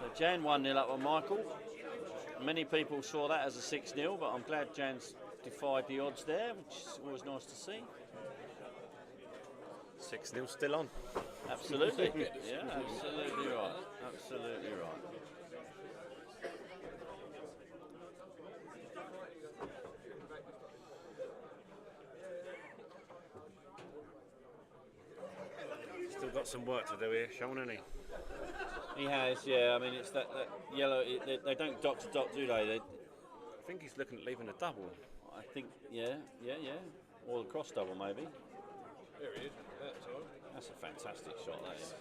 So Jan 1-0 up on Michael. Many people saw that as a 6-0, but I'm glad Jan's defied the odds there, which is always nice to see. 6-0 still on. Absolutely. Yeah, absolutely right. Absolutely right. Still got some work to do here, Sean, hasn't he? He has, yeah. I mean, it's that yellow. They don't dot to dot, do they? I think he's looking at leaving a double. I think, yeah. Or the cross double, maybe. There he is. That's all. That's a fantastic shot, that is.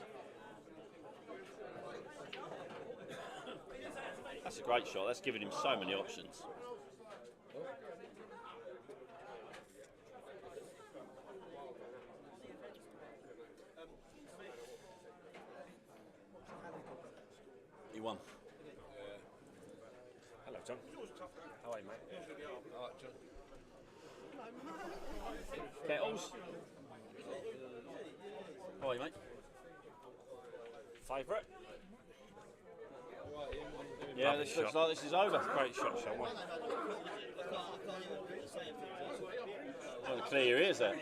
That's a great shot. That's given him so many options. He won. Hello, John. How are you, mate? All right, John. Kettles. How are you, mate? Favourite? Yeah, this looks like this is over. Great shot, Sean. Well, clear your ears there.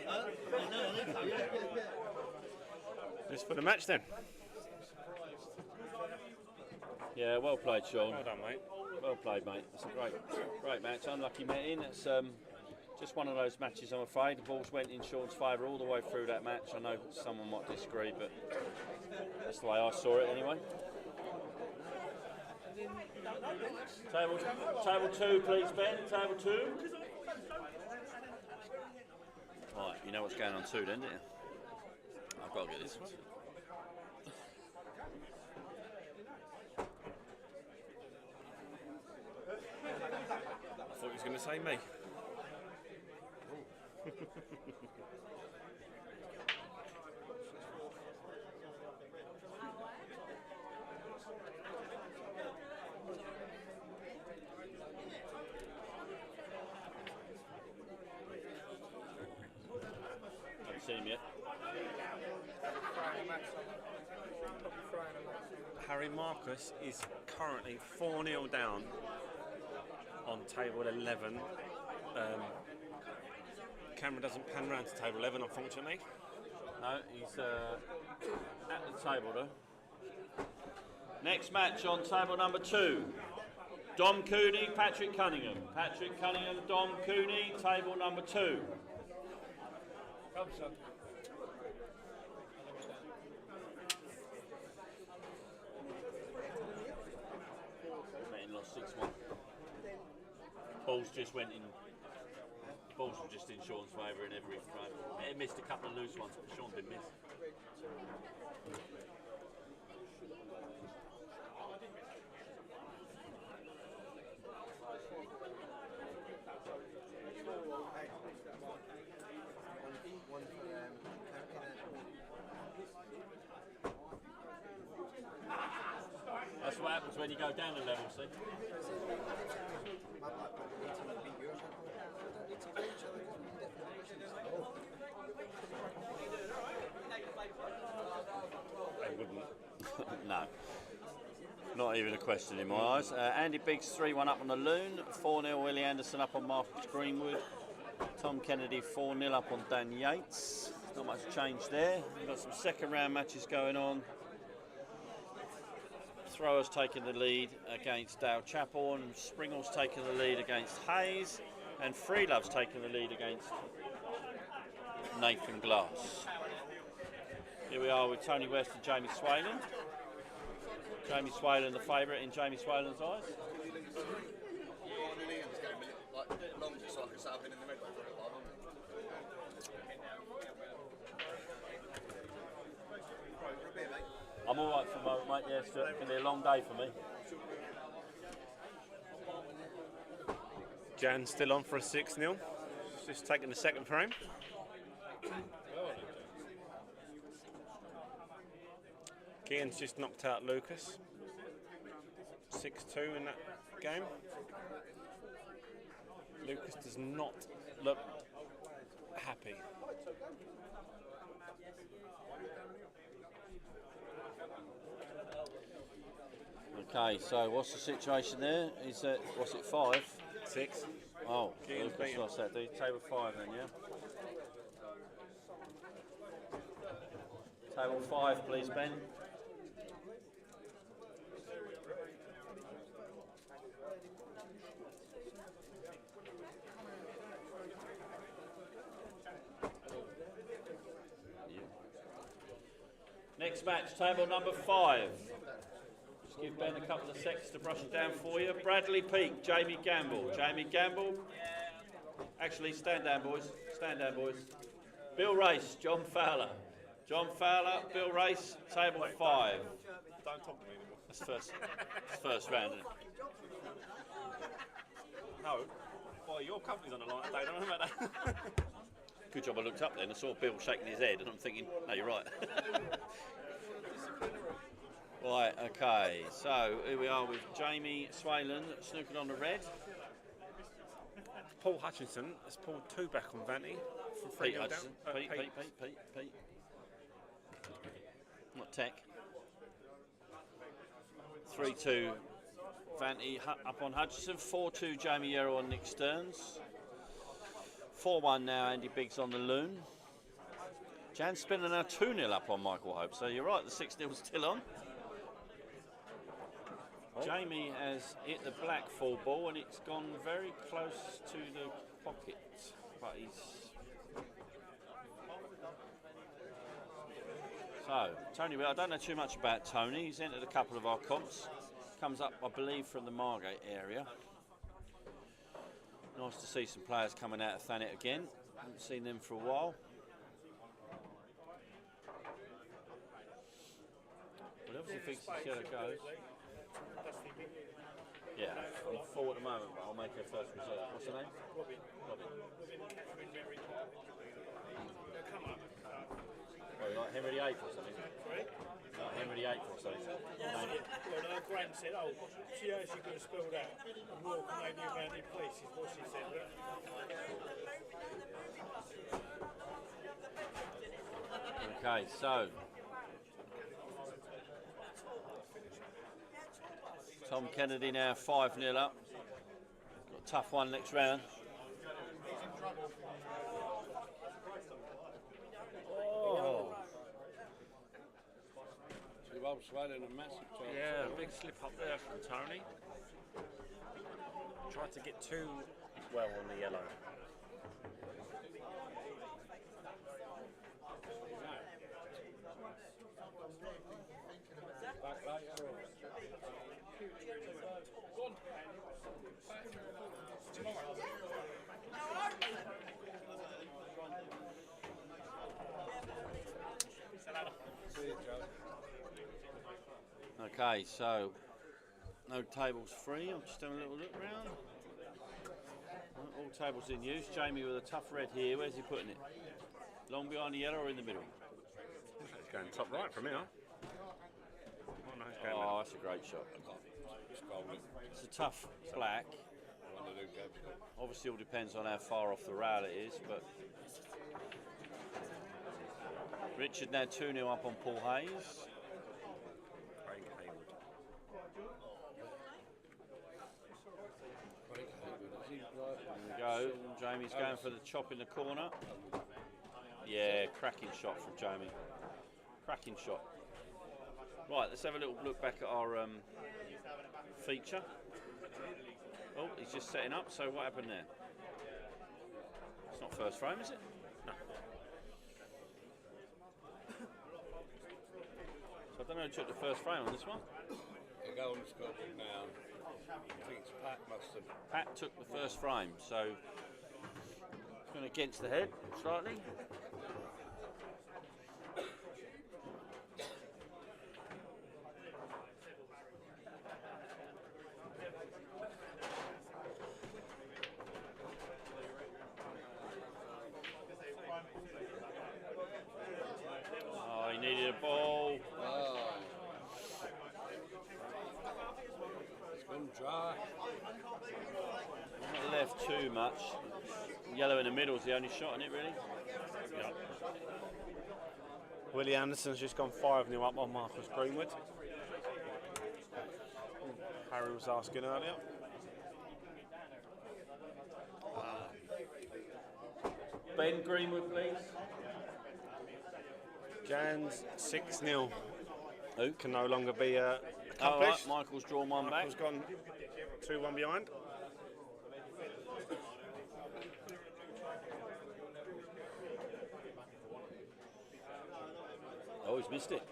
This for the match then? Yeah, well played, Sean. Well done, mate. Well played, mate. It's a great match. Unlucky Metin. It's just one of those matches, I'm afraid. The balls went in Sean's favour all the way through that match. I know someone might disagree, but that's the way I saw it anyway. Table 2, please, Ben. Table 2. Right, you know what's going on 2 then, don't you? I've got to get this one. say me. Haven't seen him yet. Harry Marcus is currently 4-0 down on table 11. Camera doesn't pan round to table 11, unfortunately. No, he's at the table though. Next match on table number 2. Dom Cooney, Patrick Cunningham. Patrick Cunningham, Dom Cooney, table number 2. Come, son. Betting lost 6-1. Balls just went in. Balls were just in Sean's favour in every frame. He missed a couple of loose ones, but Sean didn't miss. That's what happens when you go down a level, see? They wouldn't. No. Not even a question in my eyes. Andy Biggs 3-1 up on the Loon. 4-0 Willie Anderson up on Marcus Greenwood. Tom Kennedy 4-0 up on Dan Yates. Not much change there. We've got some second round matches going on. Throwers taking the lead against Dale Chapel, and Springl's taking the lead against Hayes, and Freelove's taking the lead against Nathan Glass. Here we are with Tony West and Jamie Swayland. Jamie Swayland the favourite in Jamie Swayland's eyes. I'm alright for the moment, mate. Yeah, it's going to be a long day for me. Jan still on for a 6-0. Just taking the second frame. Keane's just knocked out Lucas. 6-2 in that game. Lucas does not look happy. Okay, so what's the situation there? Is it, what's it, 5? 6. Oh, Keane's Lucas lost that. Table 5 then, yeah? Table 5, please, Ben. Next match, table number 5. Just give Ben a couple of seconds to brush it down for you. Bradley Peake, Jamie Gamble. Jamie Gamble. Actually, stand down, boys. Stand down, boys. Bill Race, John Fowler. John Fowler, Bill Race, table 5. Don't talk to me anymore. That's first round, isn't it? No. Well, your company's on the line today, don't know about that. Good job I looked up then. I saw Bill shaking his head and I'm thinking, no, you're right. Right, okay. So here we are with Jamie Swayland snookered on the red. Paul Hutchinson has pulled 2 back on Vanty from 3-0 down. Pete. Not Tech. 3-2 Vanty up on Hutchinson. 4-2 Jamie Yarrow on Nick Stearns. 4-1 now Andy Biggs on the Loon. Jan Spinner now 2-0 up on Michael Hope. So you're right, the 6-0's still on. Oh. Jamie has hit the black full ball and it's gone very close to the pocket, but he's... So, Tony, I don't know too much about Tony. He's entered a couple of our comps. Comes up, I believe, from the Margate area. Nice to see some players coming out of Thanet again. Haven't seen them for a while. Well, obviously thinks the shadow goes. Yeah, full at the moment, but I'll make her first reserve. What's her name? Robin. Robin. Catherine Mary. They'll come up. Well, like Henry VIII or something. Sorry? Like Henry VIII or something. Well, her gran said, oh, she actually could have spelled out the Royal Canadian Mounted Police, is what she said. Okay, so Tom Kennedy now 5-0 up. Got a tough one next round. Oh. Bob swallowing a massive chance. Yeah, a big slip up there from Tony. Tried to get too well on the yellow. Back later or? See you, Joe. Okay, so no tables free. I'm just having a little look round. All tables in use. Jamie with a tough red here. Where's he putting it? Long behind the yellow or in the middle? It's going top right from here. Oh, no, it's going Oh, that's a great shot. It's a tough black. Obviously, all depends on how far off the rail it is, but Richard now 2-0 up on Paul Hayes. Craig Hayward. There we go. Jamie's going for the chop in the corner. Yeah, cracking shot from Jamie. Cracking shot. Right, let's have a little look back at our feature. Oh, he's just setting up, so what happened there? It's not first frame, is it? No. So I don't know who took the first frame on this one. The golden scope now. I think it's Pat must have. Pat took the first frame, so it's going against the head slightly. Oh, he needed a ball. Oh. It's gone dry. Not left too much. Yellow in the middle is the only shot in it, really. Yep. Willie Anderson's just gone 5-0 up on Marcus Greenwood. Harry was asking earlier. Ben Greenwood, please. Jan's 6-0. Who? Can no longer be All right, accomplished. Michael's drawn one back. Michael's gone 2-1 behind. Oh, he's missed it.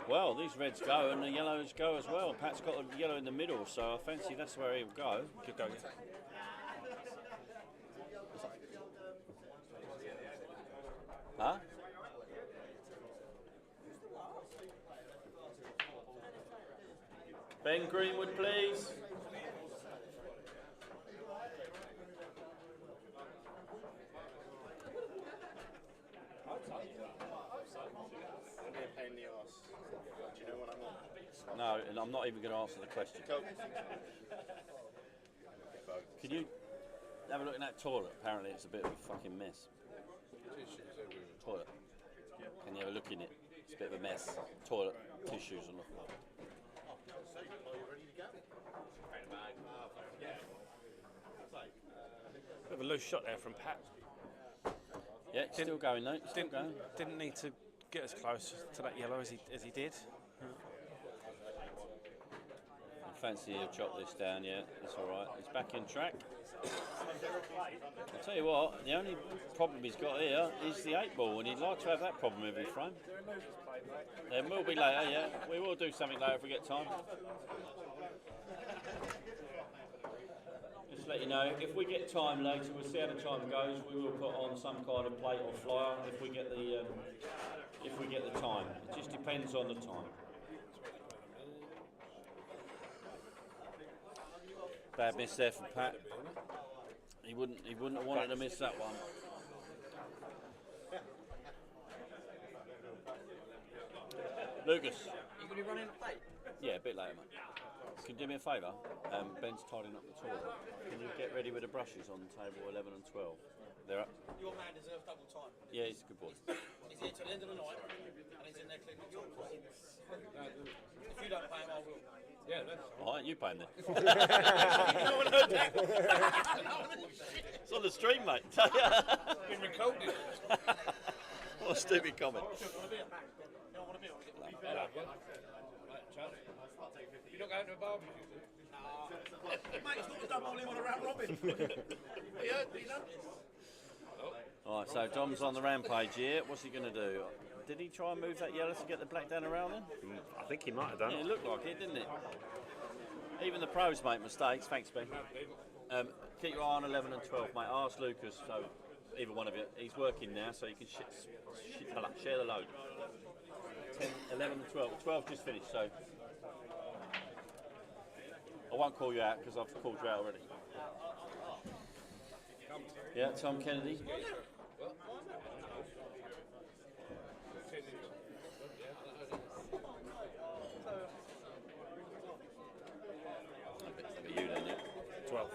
Well, these reds go and the yellows go as well. Pat's got a yellow in the middle, so I fancy that's where he'll go. Could go, yeah. Huh? Ben Greenwood, please. No, and I'm not even going to answer the question. Can you have a look in that toilet? Apparently it's a bit of a fucking mess. Toilet. Can you have a look in it? It's a bit of a mess. Toilet, tissues and all that. Bit of a loose shot there from Pat. Yeah, it's still going though. It's still going. Didn't need to get as close to that yellow as he did. I fancy he'll chop this down, yeah, that's alright. He's back in track. I'll tell you what, the only problem he's got here is the 8-ball, and he'd like to have that problem every frame. There will be later, yeah. We will do something later if we get time. Just to let you know, if we get time later, we'll see how the time goes. We will put on some kind of plate or flyer if we get the time. It just depends on the time. Bad miss there from Pat. He wouldn't have wanted to miss that one. Lucas. You going to be running late? Yeah, a bit later, mate. Can you do me a favour? Ben's tidying up the toilet. Can you get ready with the brushes on table 11 and 12? They're up. Your man deserves double time. Yeah, he's a good boy. He's here till the end of the night, and he's in there cleaning the toilets. If you don't pay him, I will. Yeah, that's All right, you pay him then. No one heard that. It's on the stream, mate. been recorded. What a stupid comment. You're not going to a barbecue? Mate, it's not a double him on a round robin. He heard me, All right, so Dom's on the rampage here. What's he going to do? Did he try and move that yellow to get the black down around then? I think he might have done Yeah, it. it looked like it, didn't it? Even the pros make mistakes. Thanks, Ben. Keep your eye on 11 and 12, mate. Ask Lucas, so either one of you. He's working now, so you can share the load. 10, 11 and 12. 12 just finished, so I won't call you out because I've called you out already. Yeah, Tom Kennedy. You then, yeah? 12.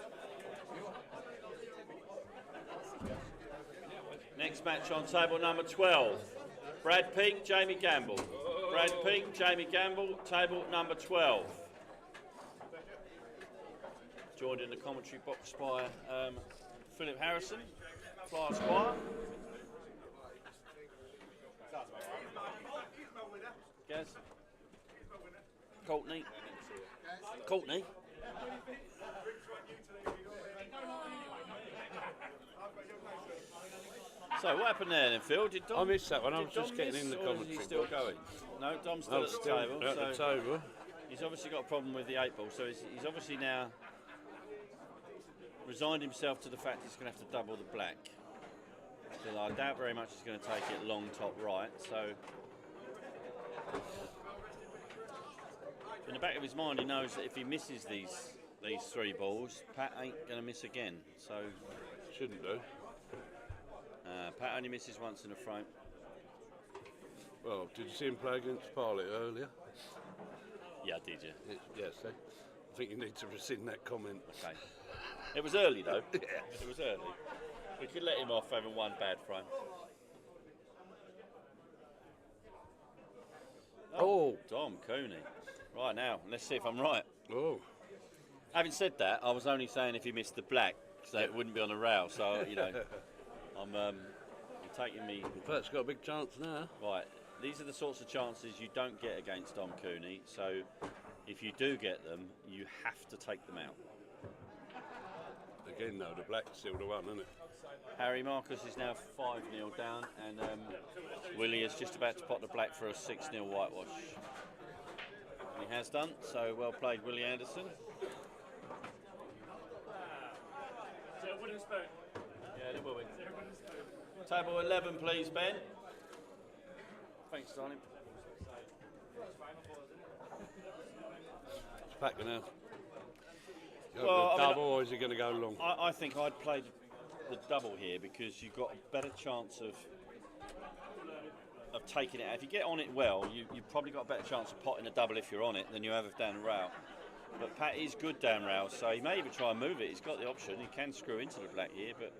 Next match on table number 12. Brad Peake, Jamie Gamble. Brad Peake, Jamie Gamble, table number 12. Joined in the commentary box by Philip Harrison, Flyer Squire. Gaz. Courtney. Courtney. So what happened there then, Phil? Did Dom, I missed that one. I was did just Dom getting miss, in the or is commentary he still box. going? No, Dom's still I'm at the still table. at the table. He's obviously got a problem with the 8 ball, so he's obviously now resigned himself to the fact he's going to have to double the black. Still, I doubt very much he's going to take it long top right, so in the back of his mind he knows that if he misses these 3 balls, Pat ain't going to miss again, so Shouldn't do. Pat only misses once in a frame. Well, did you see him play against Parlett earlier? Yeah, did you? Yes. I think you need to rescind that comment. Okay. It was early though. Yeah. It was early. We could let him off having one bad frame. Oh. Dom Cooney. Right now, let's see if I'm right. Oh. Having said that, I was only saying if he missed the black, so it wouldn't be on a rail. So you know, I'm taking me. Pat's got a big chance now. Right. These are the sorts of chances you don't get against Dom Cooney. So if you do get them, you have to take them out. Again, though, the black's still the one, isn't it? Harry Marcus is now 5-0 down, and Willie is just about to pot the black for a 6-0 whitewash. And he has done, so well played, Willie Anderson. Yeah, there will be. Table 11, please, Ben. Thanks, darling. It's packing out. Well, double, or is he going to go long? I think I'd play the double here because you've got a better chance of taking it out. If you get on it well, you've probably got a better chance of potting a double if you're on it than you have down rail. But Pat is good down rail, so he may even try and move it. He's got the option. He can screw into the black here, but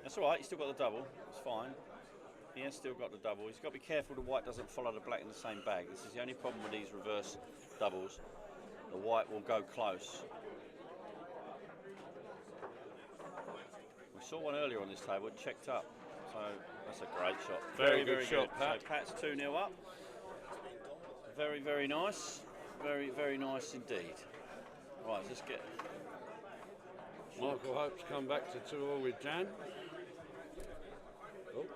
that's all right. He's still got the double. It's fine. He has still got the double. He's got to be careful the white doesn't follow the black in the same bag. This is the only problem with these reverse doubles. The white will go close. We saw one earlier on this table. It checked up. So that's a great shot. Very good shot, Pat. So Pat's 2-0 up. Very, very nice. Very, very nice indeed. Right, let's get... Michael Hope's come back to 2-2 with Jan. Oh.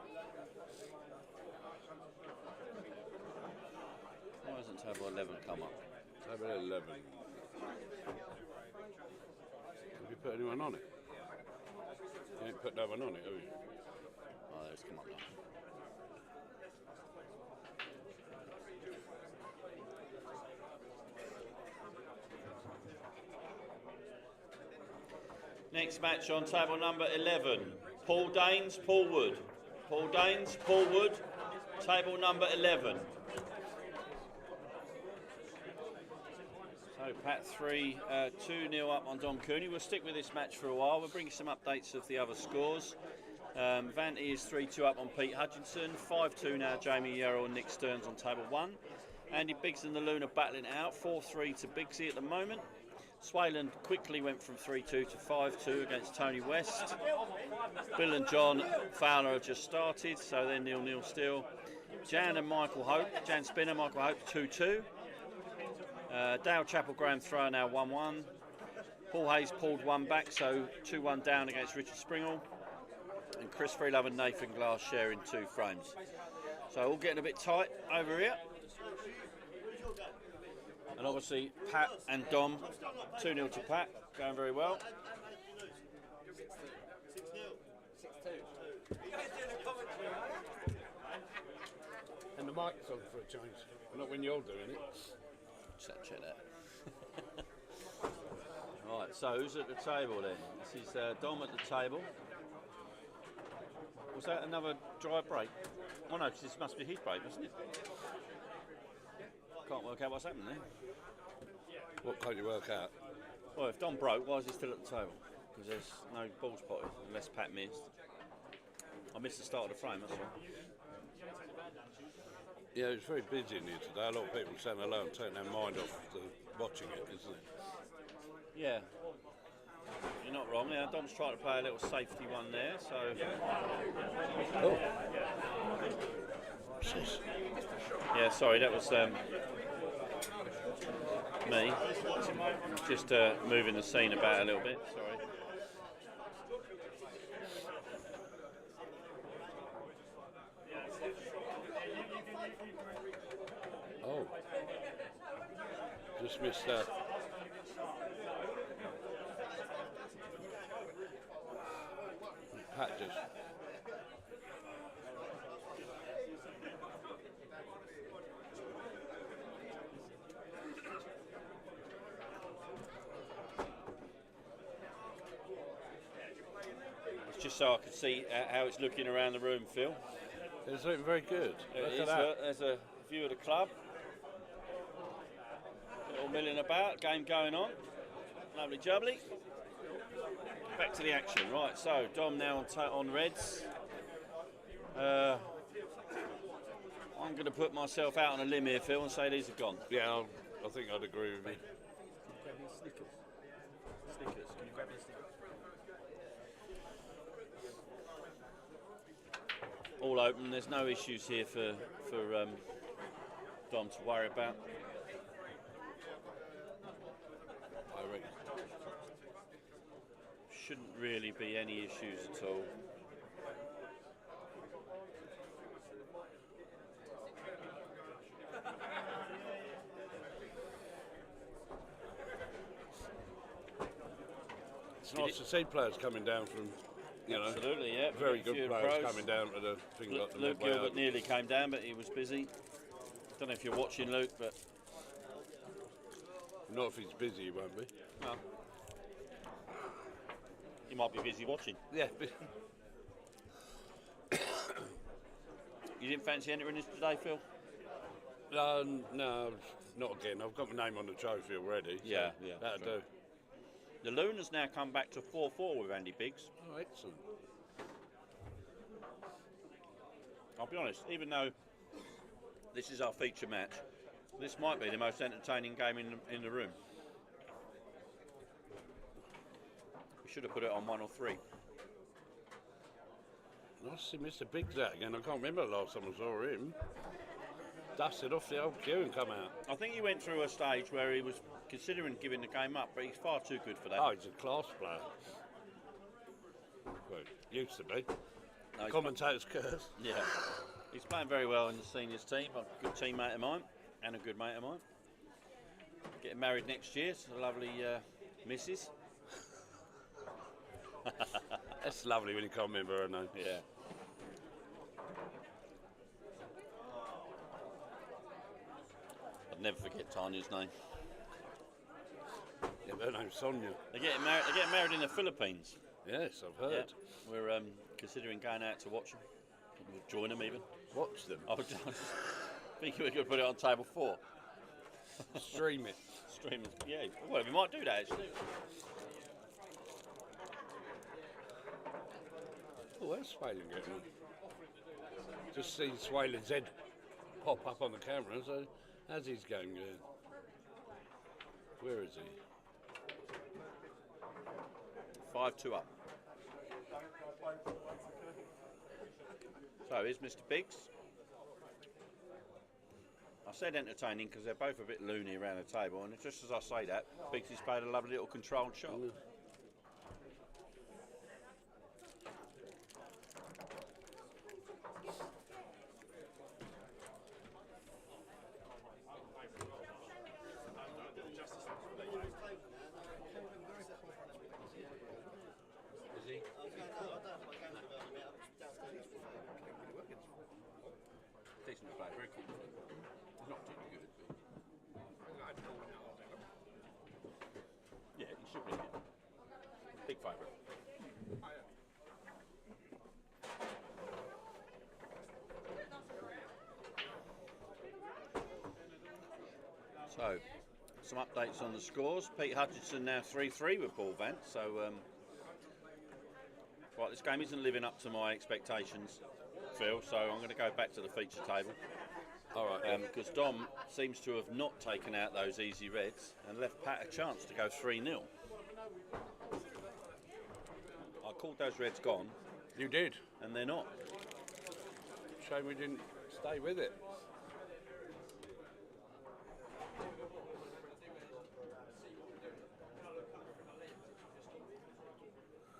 Why hasn't table 11 come up? Table 11. Have you put anyone on it? You ain't put no one on it, have you? Oh, there's come up now. Next match on table number 11. Paul Daines, Paul Wood. Paul Daines, Paul Wood. Table number 11. So Pat 3, 2-0 up on Dom Cooney. We'll stick with this match for a while. We'll bring you some updates of the other scores. Vanty is 3-2 up on Pete Hutchinson. 5-2 now Jamie Yarrow and Nick Stearns on table 1. Andy Biggs and the Luna battling it out. 4-3 to Biggsy at the moment. Swayland quickly went from 3-2 to 5-2 against Tony West. Bill and John Fowler have just started, so they're 0-0 still. Jan and Michael Hope, Jan Spinner, Michael Hope 2-2. Dale Chapel Graham Thrower now 1-1. Paul Hayes pulled one back, so 2-1 down against Richard Springle. And Chris Freelove and Nathan Glass sharing 2 frames. So all getting a bit tight over here. And obviously Pat and Dom, 2-0 to Pat, going very well. 6-2. And the mic's on for a change. Not when you're doing it. Check that. Right, so who's at the table then? This is Dom at the table. Was that another dry break? Oh no, because this must be his break, isn't it? Can't work out what's happening there. What can't you work out? Well, if Dom broke, why is he still at the table? Because there's no balls potted, unless Pat missed. I missed the start of the frame, that's all. Yeah, it's very busy in here today. A lot of people saying hello and taking their mind off the watching it, isn't it? Yeah. You're not wrong. Now Dom's trying to play a little safety one there, so. Oh. Yeah, sorry, that was me. Just moving the scene about a little bit, sorry. Oh. Just missed that. Pat just. It's just so I can see how it's looking around the room, Phil. It's looking very good. Look at that. Look, there's a view of the club. Little milling about, game going on. Lovely jubbly. Back to the action. Right, so Dom now on reds. I'm going to put myself out on a limb here, Phil, and say these are gone. Yeah, I think I'd agree with you. Grab me Snickers. Snickers, can you grab me a Snickers? All open, there's no issues here for Dom to worry about. I reckon. Shouldn't really be any issues at all. It's nice to see players coming down from, you know, absolutely, yeah. very good players pros. coming down to the thing like the Luke Medway Gilbert Open. nearly came down, but he was busy. Don't know if you're watching, Luke, but not if he's busy, he won't be. no. He might be busy watching. Yeah. You didn't fancy entering this today, Phil? No, not again. I've got my name on the trophy already. So Yeah, that'll do. The Luna's now come back to 4-4 with Andy Biggs. Oh, excellent. I'll be honest, even though this is our feature match, this might be the most entertaining game in the room. We should have put it on 1 or 3. Nice to see Mr. Biggs out again. I can't remember the last time I saw him. Dusted off the old queue and come out. I think he went through a stage where he was considering giving the game up, but he's far too good for that. Oh, he's a class player. Well, used to be. No, Commentator's curse. Yeah. He's playing very well in the seniors team. A good teammate of mine and a good mate of mine. Getting married next year to a lovely missus. That's lovely when you can't remember her name. Yeah. I'd never forget Tanya's name. Yeah, her name's Sonia. They're getting married in the Philippines. Yes, I've heard. Yeah. We're considering going out to watch them. We'll join them even. Watch them? I was thinking we could put it on table 4. Stream it. Stream it. Yeah, well, we might do that actually. Oh, where's Swalen getting on? Just see Swalen's head pop up on the camera, so how's his game going? Where is he? 5-2 up. So here's Mr. Biggs. I said entertaining because they're both a bit loony around the table, and just as I say that, Biggs has played a lovely little controlled shot. Decent play, very confident. He's not doing good, but yeah, he should be. Big favourite. So, some updates on the scores. Pete Hutchinson now 3-3 with Paul Vance. So, right, this game isn't living up to my expectations, Phil, so I'm going to go back to the feature table. All right. Because Dom seems to have not taken out those easy reds and left Pat a chance to go 3-0. I called those reds gone. You did. And they're not. Shame we didn't stay with it.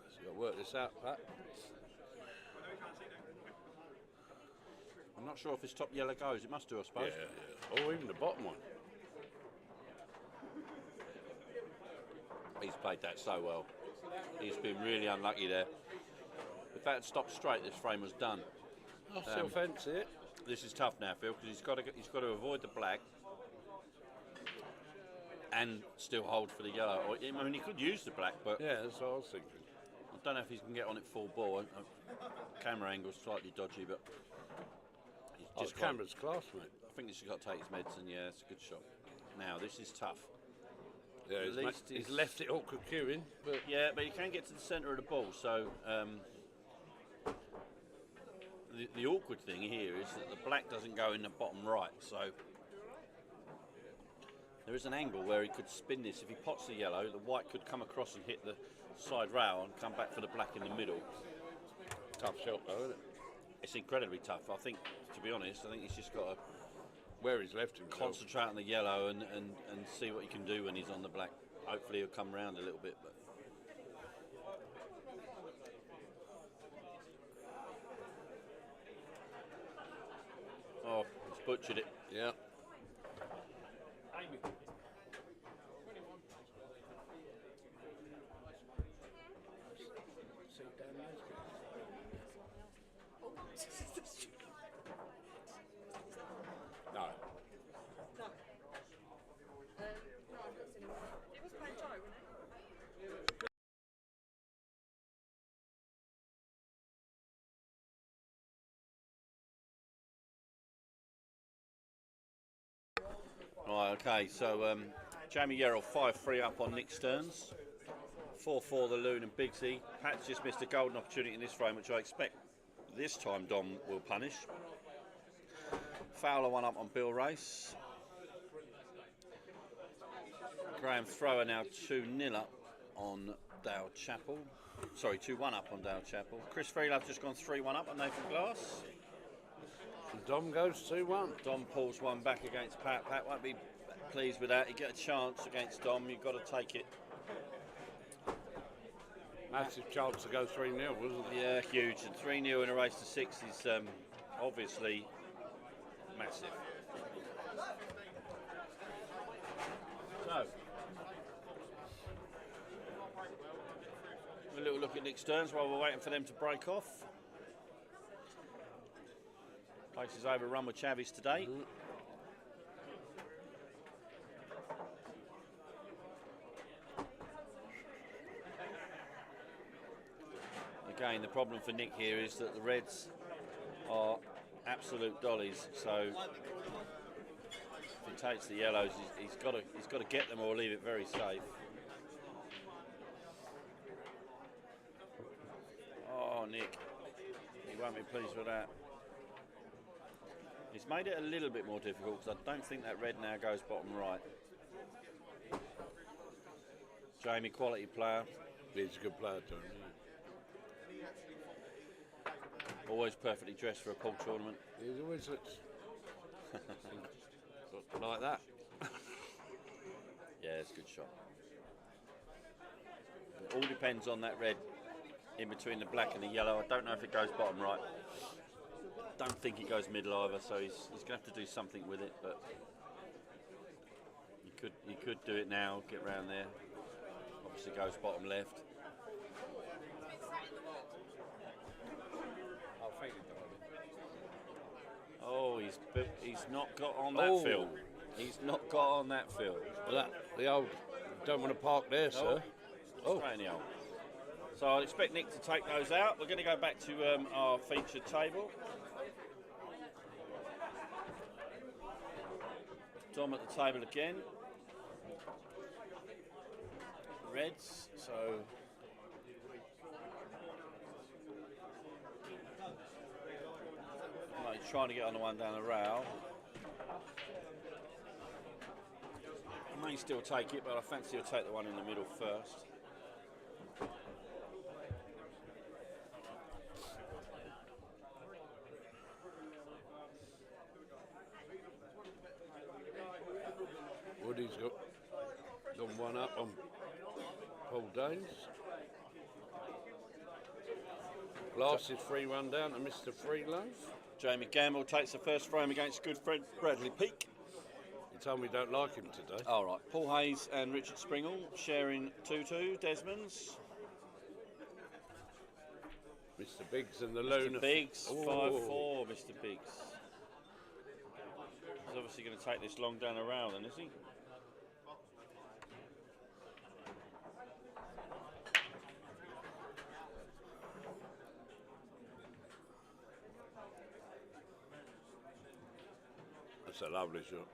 So you've got to work this out, Pat. I'm not sure if his top yellow goes. It must do, I suppose. Yeah. Or even the bottom one. He's played that so well. He's been really unlucky there. If that had stopped straight, this frame was done. I still fancy it. This is tough now, Phil, because he's got to avoid the black and still hold for the yellow. I mean, he could use the black, but yeah, that's what I was thinking. I don't know if he can get on it full ball. Camera angle's slightly dodgy, but he's just camera's class, mate. I think he's got to take his medicine. Yeah, it's a good shot. Now this is tough. Yeah, he's left it awkward queuing, but yeah, but he can get to the centre of the ball. So the awkward thing here is that the black doesn't go in the bottom right. So there is an angle where he could spin this. If he pots the yellow, the white could come across and hit the side rail and come back for the black in the middle. Tough shot, though, isn't it? It's incredibly tough. I think, to be honest, I think he's just got to where he's left himself. Concentrate on the yellow and see what he can do when he's on the black. Hopefully he'll come round a little bit. But oh, he's butchered it. Yeah. Right, okay, so Jamie Yerrell 5-3 up on Nick Stearns. 4-4 the Loon and Biggsy. Pat's just missed a golden opportunity in this frame, which I expect this time Dom will punish. Fowler 1 up on Bill Race. Graham Thrower now 2-0 up on Dale Chappell. Sorry, 2-1 up on Dale Chappell. Chris Freelove just gone 3-1 up on Nathan Glass. And Dom goes 2-1. Dom pulls one back against Pat. Pat won't be pleased with that. You get a chance against Dom, you've got to take it. Massive chance to go 3-0, wasn't it? Yeah, huge. And 3-0 in a race to 6 is obviously massive. So, a little look at Nick Stearns while we're waiting for them to break off. Place is overrun with Chavis today. Again, the problem for Nick here is that the reds are absolute dollies. So if he takes the yellows, he's got to get them or leave it very safe. Oh, Nick, he won't be pleased with that. He's made it a little bit more difficult because I don't think that red now goes bottom right. Jamie, quality player. He's a good player, Tony. Always perfectly dressed for a pool tournament. He always looks like that. Yeah, it's a good shot. It all depends on that red in between the black and the yellow. I don't know if it goes bottom right. Don't think it goes middle either, so he's going to have to do something with it, but he could do it now, get round there. Obviously goes bottom left. Oh, he's not got on that field. He's not got on that field. Well, the old don't want to park there, sir. Straight in the hole. So I'll expect Nick to take those out. We're going to go back to our featured table. Dom at the table again. Reds, so he's trying to get on the one down the rail. I may still take it, but I fancy he'll take the one in the middle first. Woody's got one up on Paul Danes. Glass is 3-1 down to Mr. Freelove. Jamie Gamble takes the first frame against good friend Bradley Peake. You told me you don't like him today. All right. Paul Hayes and Richard Springle sharing 2-2. Desmonds. Mr. Biggs and the Luna. Mr. Biggs, 5-4, Mr. Biggs. He's obviously going to take this long down the rail then, is he? That's a lovely shot.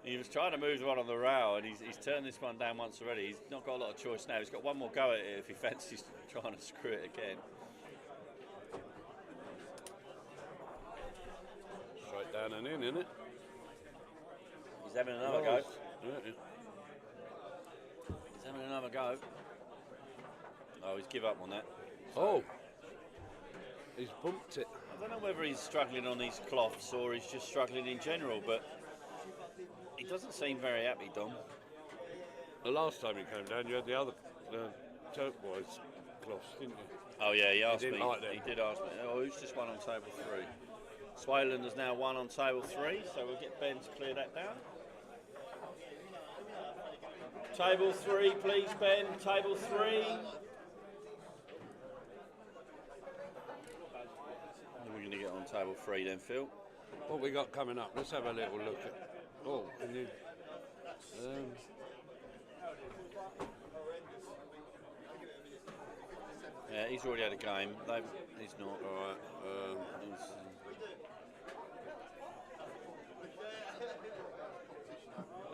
He was trying to move the one on the rail, and he's turned this one down once already. He's not got a lot of choice now. He's got one more go at it if he fancies trying to screw it again. Straight down and in, isn't it? He's having another go. Yeah. He's having another go. Oh, he's give up on that. Oh, he's bumped it. I don't know whether he's struggling on these cloths or he's just struggling in general, but he doesn't seem very happy, Dom. The last time he came down, you had the other turquoise cloths, didn't you? Oh yeah, he asked He me. didn't like them. He did ask me. Oh, who's just won on table 3? Swayland has now won on table 3, so we'll get Ben to clear that down. Table 3, please, Ben. Table 3. We're going to get on table 3 then, Phil. What we got coming up? Let's have a little look at. Oh, can you? Yeah, he's already had a game. He's not. All right.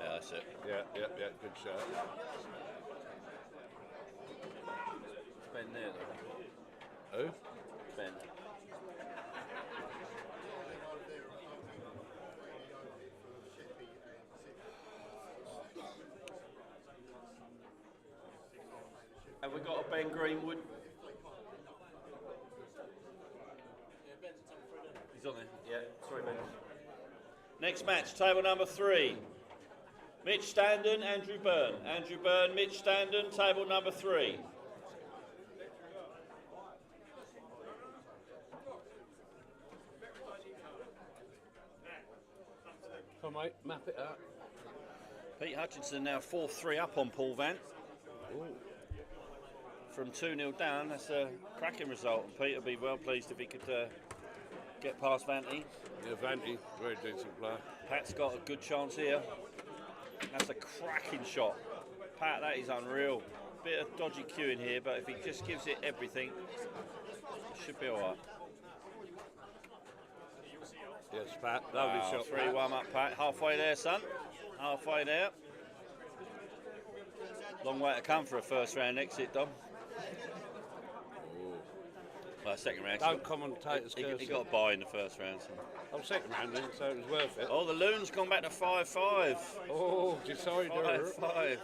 Yeah, that's it. Yeah. Good shot. It's Ben there, though. Who? Ben. Have we got a Ben Greenwood? He's on there. Yeah, sorry, Ben. Next match, table number 3. Mitch Standen, Andrew Byrne. Andrew Byrne, Mitch Standen, table number 3. Come on, mate, map it out. Pete Hutchinson now 4-3 up on Paul Vant. Ooh. From 2-0 down, that's a cracking result. And Pete would be well pleased if he could get past Vanty. Yeah, Vanty, very decent player. Pat's got a good chance here. That's a cracking shot. Pat, that is unreal. bit of dodgy cueing here, but if he just gives it everything, it should be all right. Yes, Pat. Lovely shot. 3-1 up, Pat. Halfway there, son. Halfway there. Long way to come for a first round exit, Dom. Well, second round. Don't commentators curse. He got a bye in the first round. So. Oh, second round then, so it was worth it. Oh, the Loon's gone back to 5-5. Oh, decided 5-5.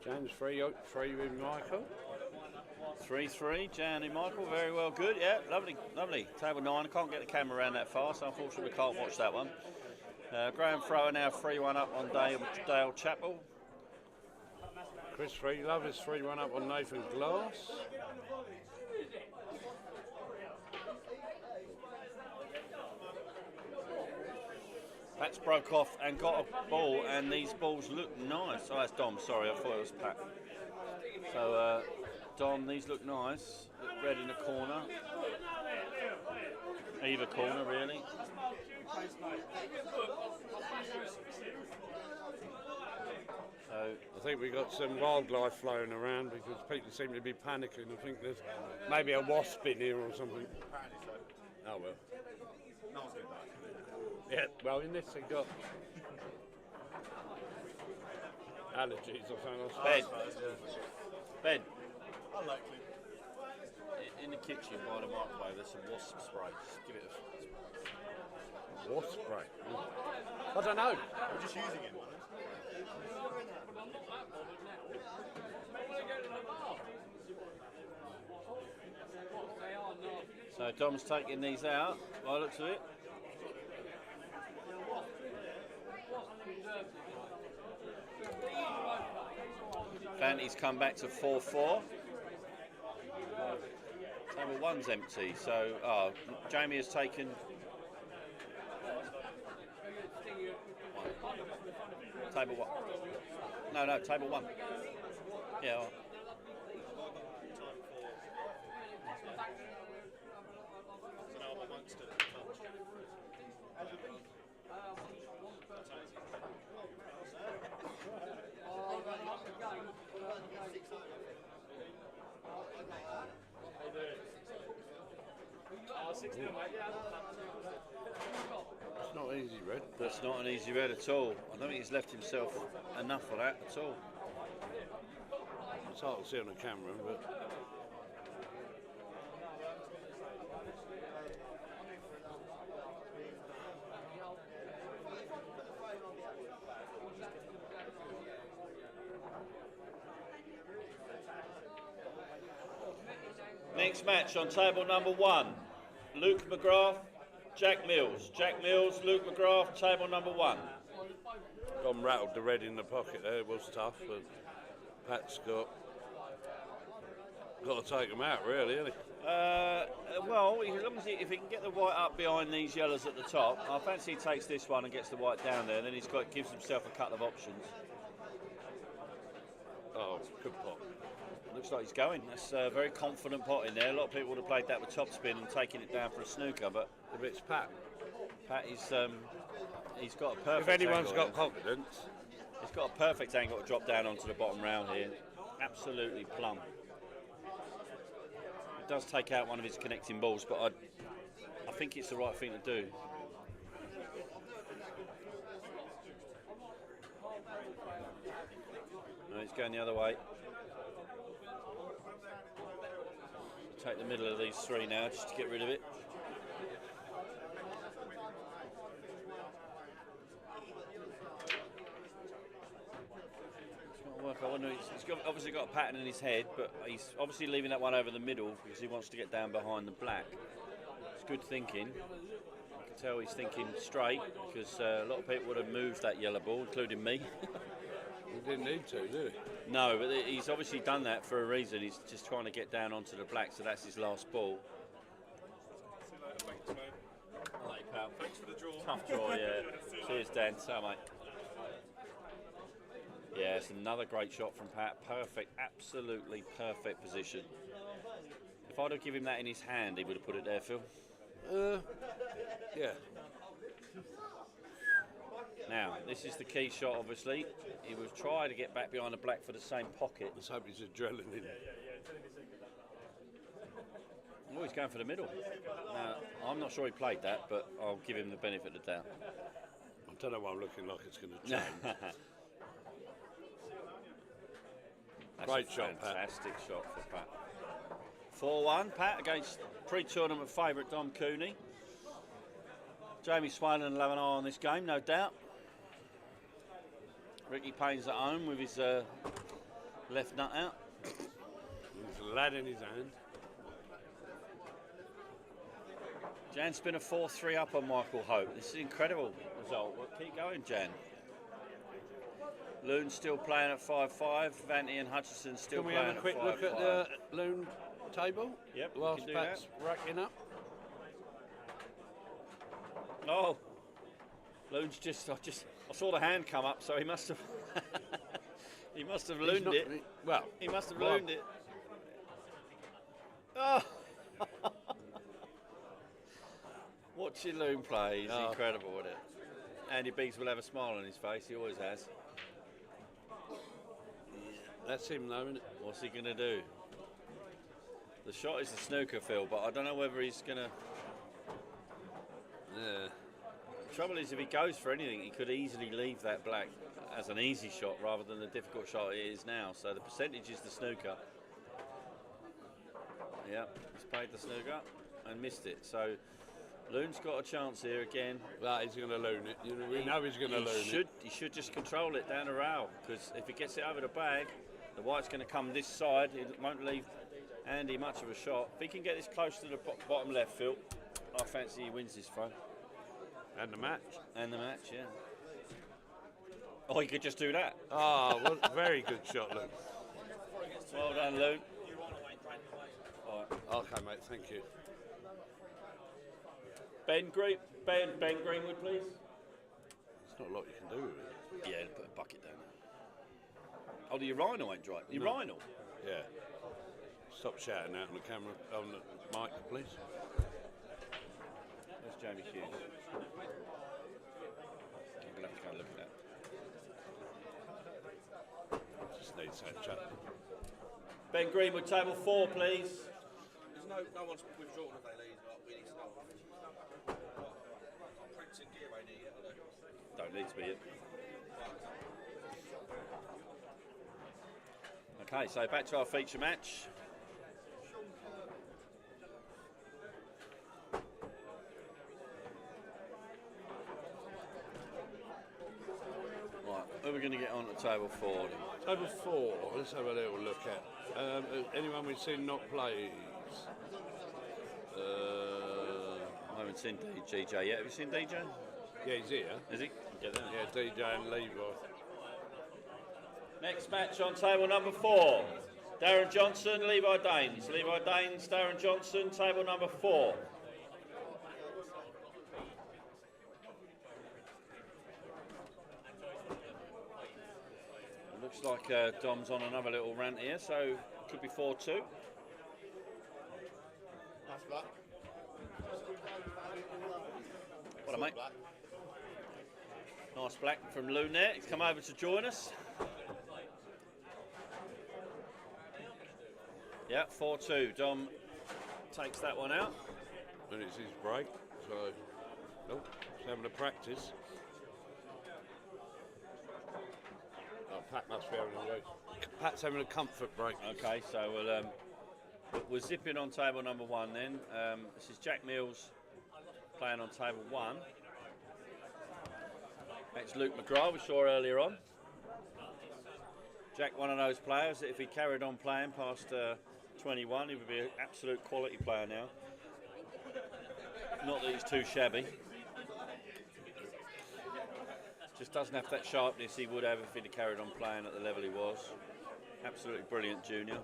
James 3 with Michael. 3-3, Jan and Michael, very well, good, yeah, lovely, lovely. Table 9, I can't get the camera around that far, so unfortunately we can't watch that one. Graham Thrower now 3-1 up on Dale Chappell. Chris Freelove is 3-1 up on Nathan Glass. Pat's broke off and got a ball, and these balls look nice. Oh, that's Dom, sorry, I thought it was Pat. So, Dom, these look nice. Look red in the corner. Either corner, really. So, I think we got some wildlife flying around because people seem to be panicking. I think there's maybe a wasp in here or something. Oh well. No one's going to die. Yeah, well in this they got allergies or something. Ben. Ben. Unlikely. In the kitchen by the microwave, there's some wasp spray. Just give it a... Wasp spray? I don't know. We're just using it. So Dom's taking these out, by the looks of it. Fanty's come back to 4-4. Table 1's empty, so Jamie has taken... Table 1. No, table 1. Yeah. All right. It's not easy, Red. That's not an easy red at all. I don't think he's left himself enough for that at all. It's hard to see on the camera, but... Next match on table number 1, Luke McGrath, Jack Mills. Jack Mills, Luke McGrath, table number 1. Dom rattled the red in the pocket there, it was tough, but Pat's got to take them out really, hasn't he? Well, as long as if he can get the white up behind these yellows at the top, I fancy he takes this one and gets the white down there, and then gives himself a couple of options. Oh, good pot. Looks like he's going. That's a very confident pot in there. A lot of people would have played that with top spin and taken it down for a snooker, but if it's Pat, he's got a perfect. If anyone's angle got confidence, he's got a perfect angle to drop down onto the bottom round here. Absolutely plumb. It does take out one of his connecting balls, but I think it's the right thing to do. No, he's going the other way. Take the middle of these three now just to get rid of it. It's not work. I wonder, obviously got a pattern in his head, but he's obviously leaving that one over the middle because he wants to get down behind the black. It's good thinking. I can tell he's thinking straight because a lot of people would have moved that yellow ball, including me. he didn't need to, did he? No, but he's obviously done that for a reason. He's just trying to get down onto the black, so that's his last ball. See you later, thanks, mate. I like pal. Thanks for the draw. Tough draw, yeah. Cheers, Dan. So, mate. Yeah, it's another great shot from Pat. Perfect, absolutely perfect position. If I'd have given him that in his hand, he would have put it there, Phil. Yeah. Now, this is the key shot, obviously. He was trying to get back behind the black for the same pocket. Let's hope he's adrenaline. Oh, he's going for the middle. Now, I'm not sure he played that, but I'll give him the benefit of the doubt. I don't know what I'm looking like it's going to change. Great shot, Pat. Fantastic shot for Pat. 4-1, Pat, against pre-tournament favourite Dom Cooney. Jamie Swain will have an eye on this game, no doubt. Ricky Payne's at home with his left nut out. There's a lad in his hand. Jan Spinner 4-3 up on Michael Hope. This is an incredible result. Well, keep going, Jan. Loon's still playing at 5-5. Vanty and Hutchison still Can we playing have a quick at 5-5. look at the Loon table? Yep, we whilst can do Pat's that. racking up. Oh, Loon's just. I saw the hand come up, so he must have. He must have looned not- it. well, he must have well, looned it. Oh. Watching Loon play is incredible, isn't it? Andy Biggs will have a smile on his face. He always has. That's him, though, isn't it? What's he going to do? The shot is the snooker, Phil, but I don't know whether he's going to. Yeah. The trouble is, if he goes for anything, he could easily leave that black as an easy shot rather than the difficult shot it is now. So the percentage is the snooker. Yeah, he's played the snooker and missed it. So Loon's got a chance here again. Well, he's going to loon it. We know he's going to loon it. He should just control it down the rail, because if he gets it over the bag, the white's going to come this side. It won't leave Andy much of a shot. If he can get this close to the bottom left, Phil, I fancy he wins this throw. And the match. And the match, yeah. Oh, he could just do that. Oh, well, very good shot, Loon. Well done, Loon. Okay, mate, thank you. Ben Greenwood, please. There's not a lot you can do with it. Yeah, put a bucket down there. Oh, the urinal ain't dry. The urinal? Yeah. Stop shouting out on the camera, on the mic, please. There's Jamie Hughes. I'm going to have to go and look at that. Just needs that chat. Ben Greenwood, table 4, please. There's no one's withdrawn if they leave, like we need to know. Prince and Gear ain't here yet, are they? Don't need to be it. Okay, so back to our feature match. Right, who are we going to get on at table 4 then? Table 4, let's have a little look at. Anyone we've seen not play? I haven't seen DJ yet. Have you seen DJ? Yeah, he's here. Is he? Get that. Yeah, DJ and Levi. Next match on table number 4. Darren Johnson, Levi Daines. Levi Daines, Darren Johnson, table number 4. Looks like Dom's on another little rant here, so it could be 4-2. Nice black. What a mate. Nice black from Loon there. He's come over to join us. Yeah, 4-2. Dom takes that one out. And it's his break, so nope, he's having a practice. Oh, Pat must be having a break. Pat's having a comfort break. Okay, so we're zipping on table number 1 then. This is Jack Mills playing on table 1. That's Luke McGrath, we saw earlier on. Jack, one of those players that if he carried on playing past 21, he would be an absolute quality player now. Not that he's too shabby. Just doesn't have that sharpness he would have if he'd carried on playing at the level he was. Absolutely brilliant junior.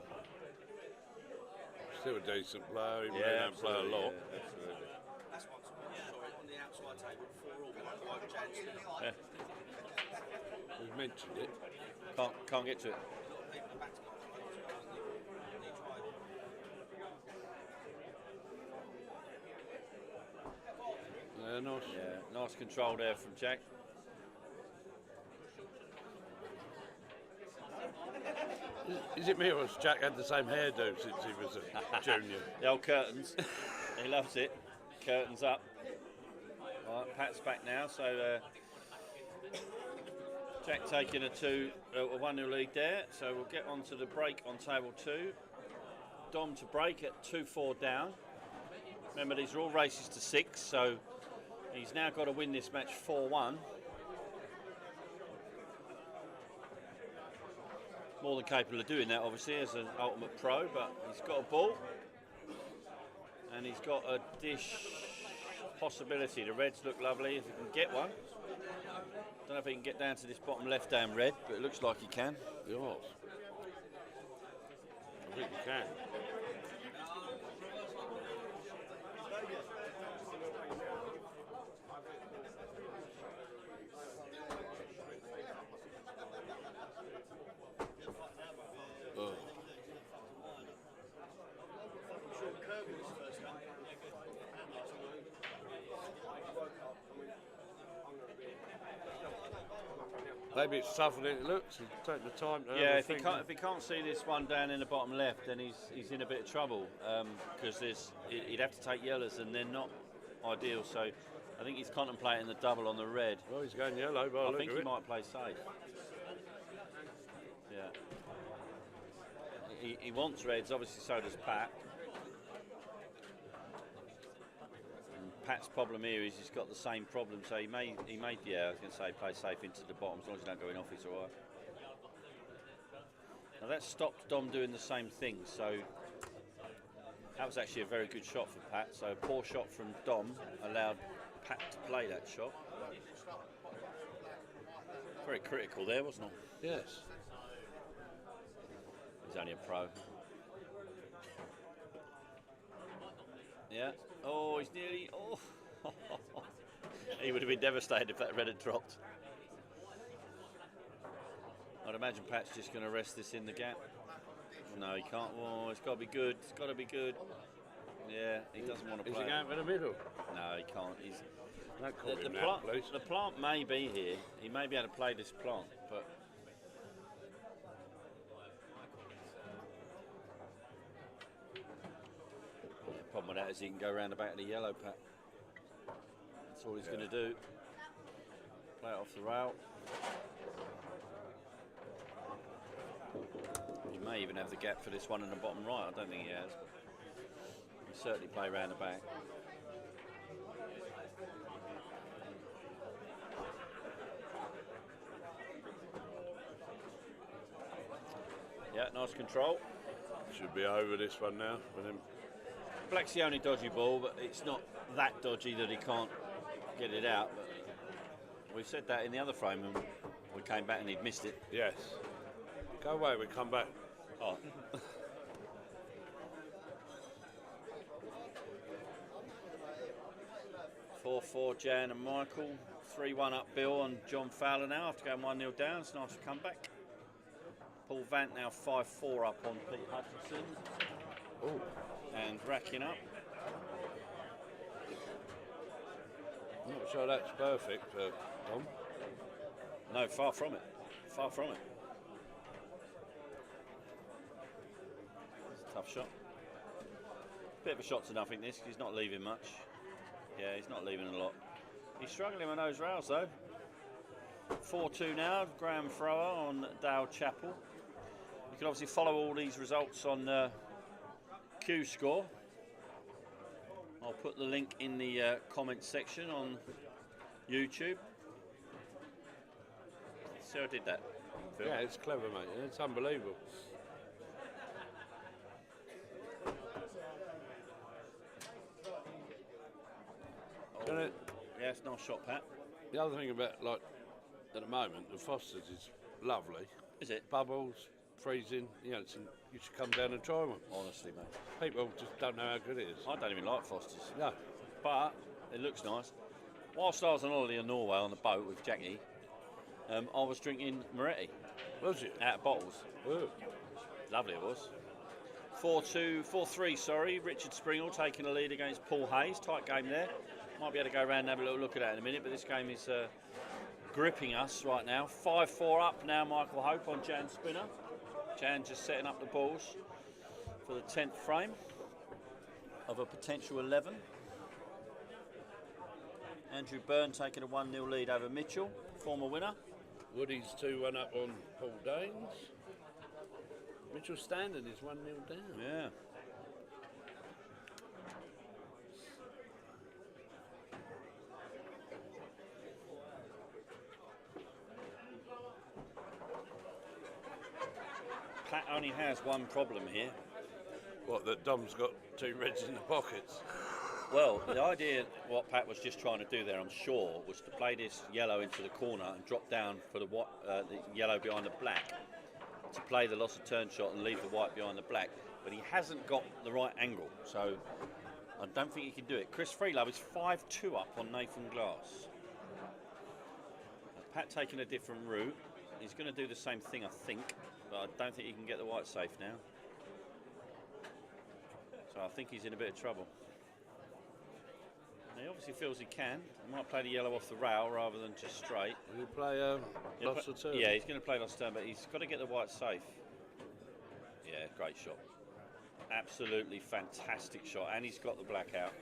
Still a decent player, even though Yeah, he don't play a lot. Yeah, absolutely. That's one on the outside table, 4 all, like Jansen. Yeah. We've mentioned it. Can't get to it. nice. Yeah, nice control there from Jack. Is it me or has Jack had the same hairdo since he was a junior? The old curtains. He loves it. Curtains up. Right, Pat's back now, so Jack taking a 1-0 lead there. So we'll get on to the break on table 2. Dom to break at 2-4 down. Remember, these are all races to 6, so he's now got to win this match 4-1. More than capable of doing that, obviously, as an ultimate pro, but he's got a ball and he's got a dish possibility. The reds look lovely if he can get one. Don't know if he can get down to this bottom left-hand red, but it looks like he can. Yes. I think he can. Maybe it's tougher than it looks. He's taking the time to Yeah, if he can't see this one down in the bottom left, then he's in a bit of trouble because he'd have to take yellows and they're not ideal. So I think he's contemplating the double on the red. Oh, he's going yellow. By I think he might play safe. Yeah. He wants reds, obviously. So does Pat. Pat's problem here is he's got the same problem, so he may I was going to say play safe into the bottom as long as you don't go in off, it's all right. Now that stopped Dom doing the same thing, so that was actually a very good shot for Pat. So a poor shot from Dom allowed Pat to play that shot. Very critical there, wasn't it? Yes. He's only a pro. Yeah. Oh, he's nearly. Oh, he would have been devastated if that red had dropped. I'd imagine Pat's just going to rest this in the gap. No, he can't. Oh, it's got to be good. It's got to be good. Yeah, he doesn't want to play. Is he going for the middle? No, he can't. He's. Don't call him now, please. The plant may be here. He may be able to play this plant, but. Problem with that is he can go around the back of the yellow, Pat. That's all he's going to do. Play it off the rail. He may even have the gap for this one in the bottom right. I don't think he has. He'll certainly play around the back. Yeah, nice control. Should be over this one now with him. Black's the only dodgy ball, but it's not that dodgy that he can't get it out. But we said that in the other frame and we came back and he'd missed it. Yes. Go away, we come back. Oh. 4-4 Jan and Michael. 3-1 up Bill and John Fowler now after going 1-0 down. It's a nice comeback. Paul Vant now 5-4 up on Pete Hutchinson. Oh. And racking up. I'm not sure that's perfect for Tom. No, far from it. Far from it. It's a tough shot. Bit of a shot to nothing this, he's not leaving much. Yeah, he's not leaving a lot. He's struggling with those rails though. 4-2 now, Graham Thrower on Dale Chapel. You can obviously follow all these results on Q Score. I'll put the link in the comments section on YouTube. See how I did that, Phil? Yeah, it's clever, mate. It's unbelievable. Oh. Yeah, it's a nice shot, Pat. The other thing about, like, at the moment, the Fosters is lovely. Is it? Bubbles, freezing, you know, you should come down and try one. Honestly, mate. People just don't know how good it is. I don't even like Fosters. No. But it looks nice. Whilst I was on holiday in Norway on the boat with Jackie, I was drinking Moretti. Was it? Out of bottles. Ooh. Lovely it was. 4-3, sorry. Richard Springle taking the lead against Paul Hayes. Tight game there. Might be able to go around and have a little look at that in a minute, but this game is gripping us right now. 5-4 up now, Michael Hope on Jan Spinner. Jan just setting up the balls for the 10th frame of a potential 11. Andrew Byrne taking a 1-0 lead over Mitchell, former winner. Woody's 2-1 up on Paul Danes. Mitchell Standard is 1-0 down. Yeah. Pat only has one problem here. What, that Dom's got 2 reds in the pockets? Well, the idea, what Pat was just trying to do there, I'm sure, was to play this yellow into the corner and drop down for the yellow behind the black, to play the loss of turn shot and leave the white behind the black. But he hasn't got the right angle, so I don't think he can do it. Chris Freelove is 5-2 up on Nathan Glass. Pat taking a different route. He's going to do the same thing, I think, but I don't think he can get the white safe now. So I think he's in a bit of trouble. He obviously feels he can. He might play the yellow off the rail rather than just straight. Will he play loss of turn? Yeah, he's going to play lost turn, but he's got to get the white safe. Yeah, great shot. Absolutely fantastic shot, and he's got the black out.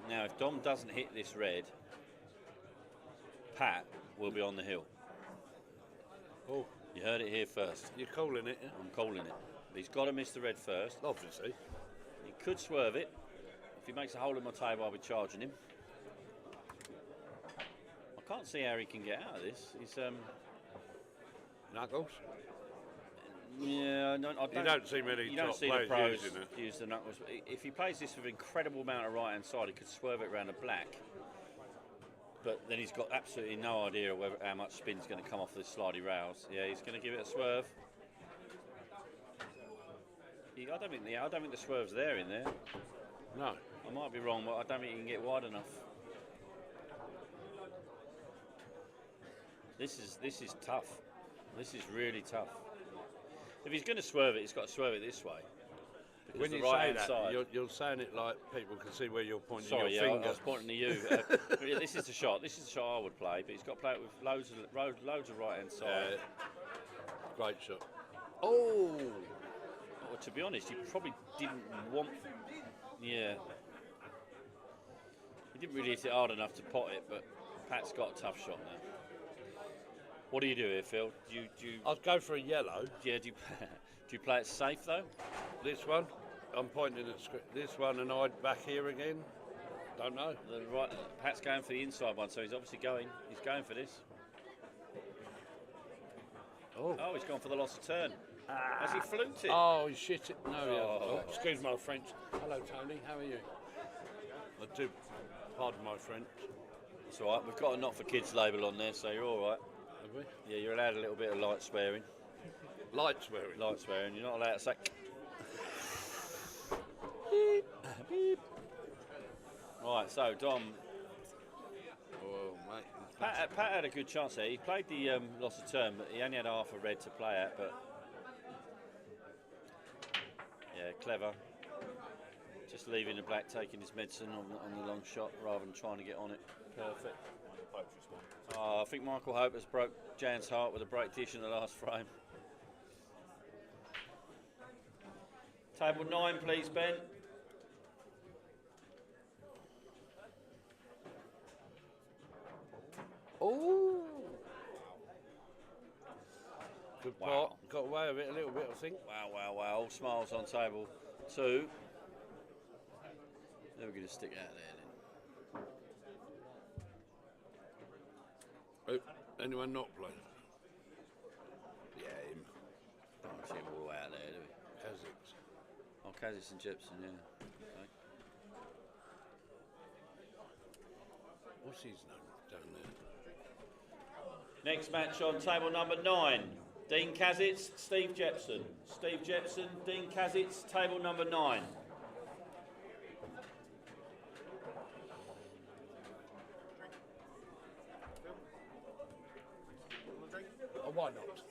Now, if Dom doesn't hit this red, Pat will be on the hill. Oh, you heard it here first. You're calling it, yeah? I'm calling it. But he's got to miss the red first. Obviously. He could swerve it. If he makes a hole in my table, I'll be charging him. I can't see how he can get out of this. He's knuckles. Yeah, no, you don't see many top players using it. Use the knuckles. If he plays this with an incredible amount of right hand side, he could swerve it around the black. But then he's got absolutely no idea how much spin's going to come off this slidey rails. Yeah, he's going to give it a swerve. I don't think the swerve's there in there. No. I might be wrong, but I don't think he can get wide enough. This is tough. This is really tough. If he's going to swerve it, he's got to swerve it this way. When you say that, you're saying it like people can see where you're pointing your finger. I was pointing to you. This is the shot. This is the shot I would play, but he's got to play it with loads of right hand side. Great shot. Oh. Well, to be honest, he probably didn't want. Yeah. He didn't really hit it hard enough to pot it, but Pat's got a tough shot now. What do you do here, Phil? Do you I'd go for a yellow. Yeah. Do you play it safe though? This one. I'm pointing at this one, and I'd back here again. Don't know. Pat's going for the inside one, so he's obviously going. He's going for this. Oh, he's gone for the loss of turn. Has he fluked it? Oh, he shit it. No, excuse my French. Hello, Tony. How are you? I do. Pardon my French. It's all right. We've got a not for kids label on there, so you're all right. Have we? Yeah, you're allowed a little bit of light swearing. Light swearing? Light swearing. You're not allowed to say... Right, so Dom. Oh, mate. Pat had a good chance there. He played the loss of turn, but he only had half a red to play at. But yeah, clever. Just leaving the black, taking his medicine on the long shot rather than trying to get on it. Perfect. I think Michael Hope has broke Jan's heart with a break dish in the last frame. Table 9, please, Ben. Oh! Good pot. Got away with it a little bit, I think. Wow. All smiles on table 2. Then we're going to stick out there Oh, then. anyone not playing? Yeah, him. Can't see him all the way out there, do we? Kazakhs. Oh, Kazakhs and Jepson, yeah. Okay. What's his name down there? Next match on table number 9. Dean Kazitz, Steve Jepson. Steve Jepson, Dean Kazitz, table number 9. Oh, why not?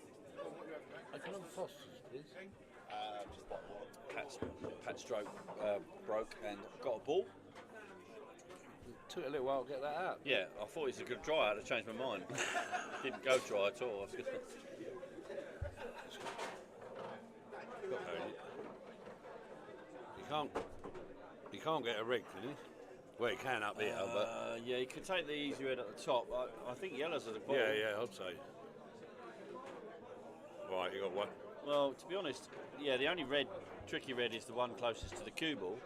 I can have Foster's, please. Pat stroke broke and got a ball. took a little while to get that out. Yeah, I thought it was a good dry out to change my mind. Didn't go dry at all. You can't get a rig, can you? Well, you can up here, but yeah, you could take the easy red at the top. I think yellows are the ball. yeah, I'd say. Right, you got one. Well, to be honest, yeah, the only tricky red is the one closest to the cue ball.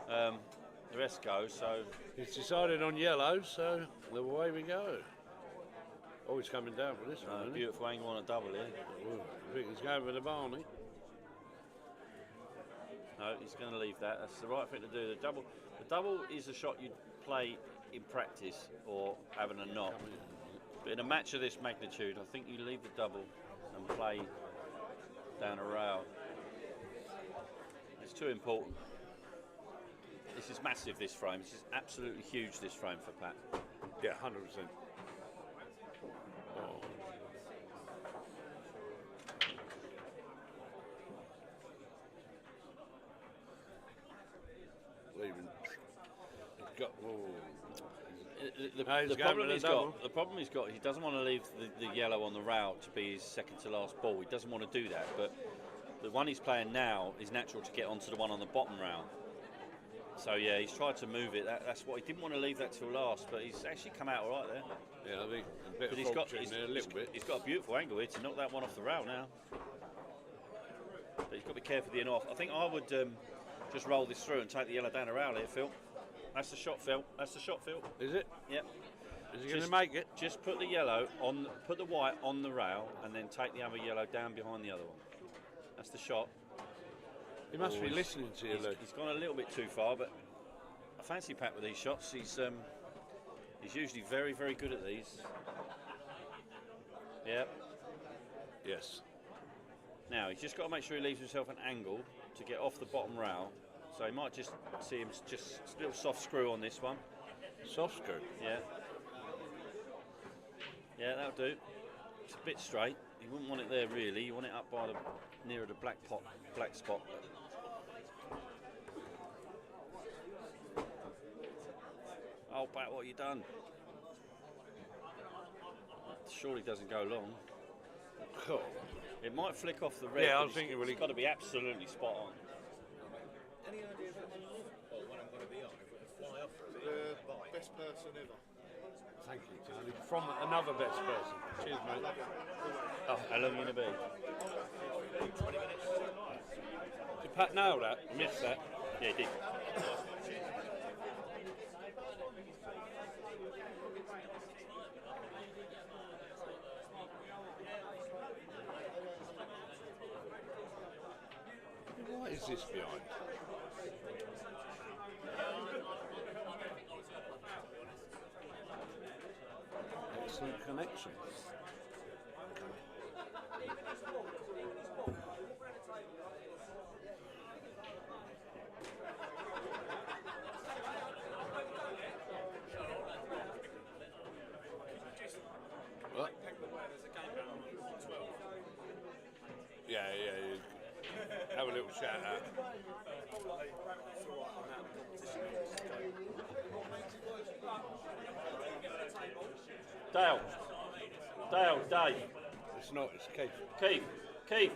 The rest go, so... It's decided on yellow, so away we go. Oh, he's coming down for this one, isn't he? Beautiful angle on a double here. I think he's going for the Barney. No, he's going to leave that. That's the right thing to do. The double is a shot you'd play in practice or having a knock. But in a match of this magnitude, I think you leave the double and play down a rail. It's too important. This is massive, this frame. This is absolutely huge, this frame for Pat. Yeah, 100%. Oh. The problem he's got, he doesn't want to leave the yellow on the rail to be his second to last ball. He doesn't want to do that, but the one he's playing now is natural to get onto the one on the bottom rail. So yeah, he's tried to move it. That's what he didn't want to leave that till last, but he's actually come out all right there. Yeah, I think a bit of fortune there, a little bit. He's got a beautiful angle here to knock that one off the rail now. But he's got to be careful of the in off. I think I would just roll this through and take the yellow down the rail here, Phil. That's the shot, Phil. That's the shot, Phil. Is it? Yep. Is he going to make it? Just put the yellow on, put the white on the rail, and then take the other yellow down behind the other one. That's the shot. He must be listening to you, Luke. He's gone a little bit too far, but I fancy Pat with these shots. He's usually very, very good at these. Yep. Yes. Now he's just got to make sure he leaves himself an angle to get off the bottom rail. So he might just see him just a little soft screw on this one. Soft screw? Yeah. Yeah, that'll do. It's a bit straight. You wouldn't want it there really. You want it up by the nearer the black spot. Oh, Pat, what have you done? Surely doesn't go long. Cool. It might flick off the red. Yeah, I was thinking it's got to be absolutely spot on. Any idea when I'm going to be on? If it fly off the best person ever. Thank you, Tony. From another best person. Cheers, mate. Oh, how long are you going to be? 20 minutes. Did Pat nail that? Missed that? Yeah, he did. What is this behind? Excellent connection. What? Yeah. Have a little shout out. Dave. It's not, it's Keith. Keith.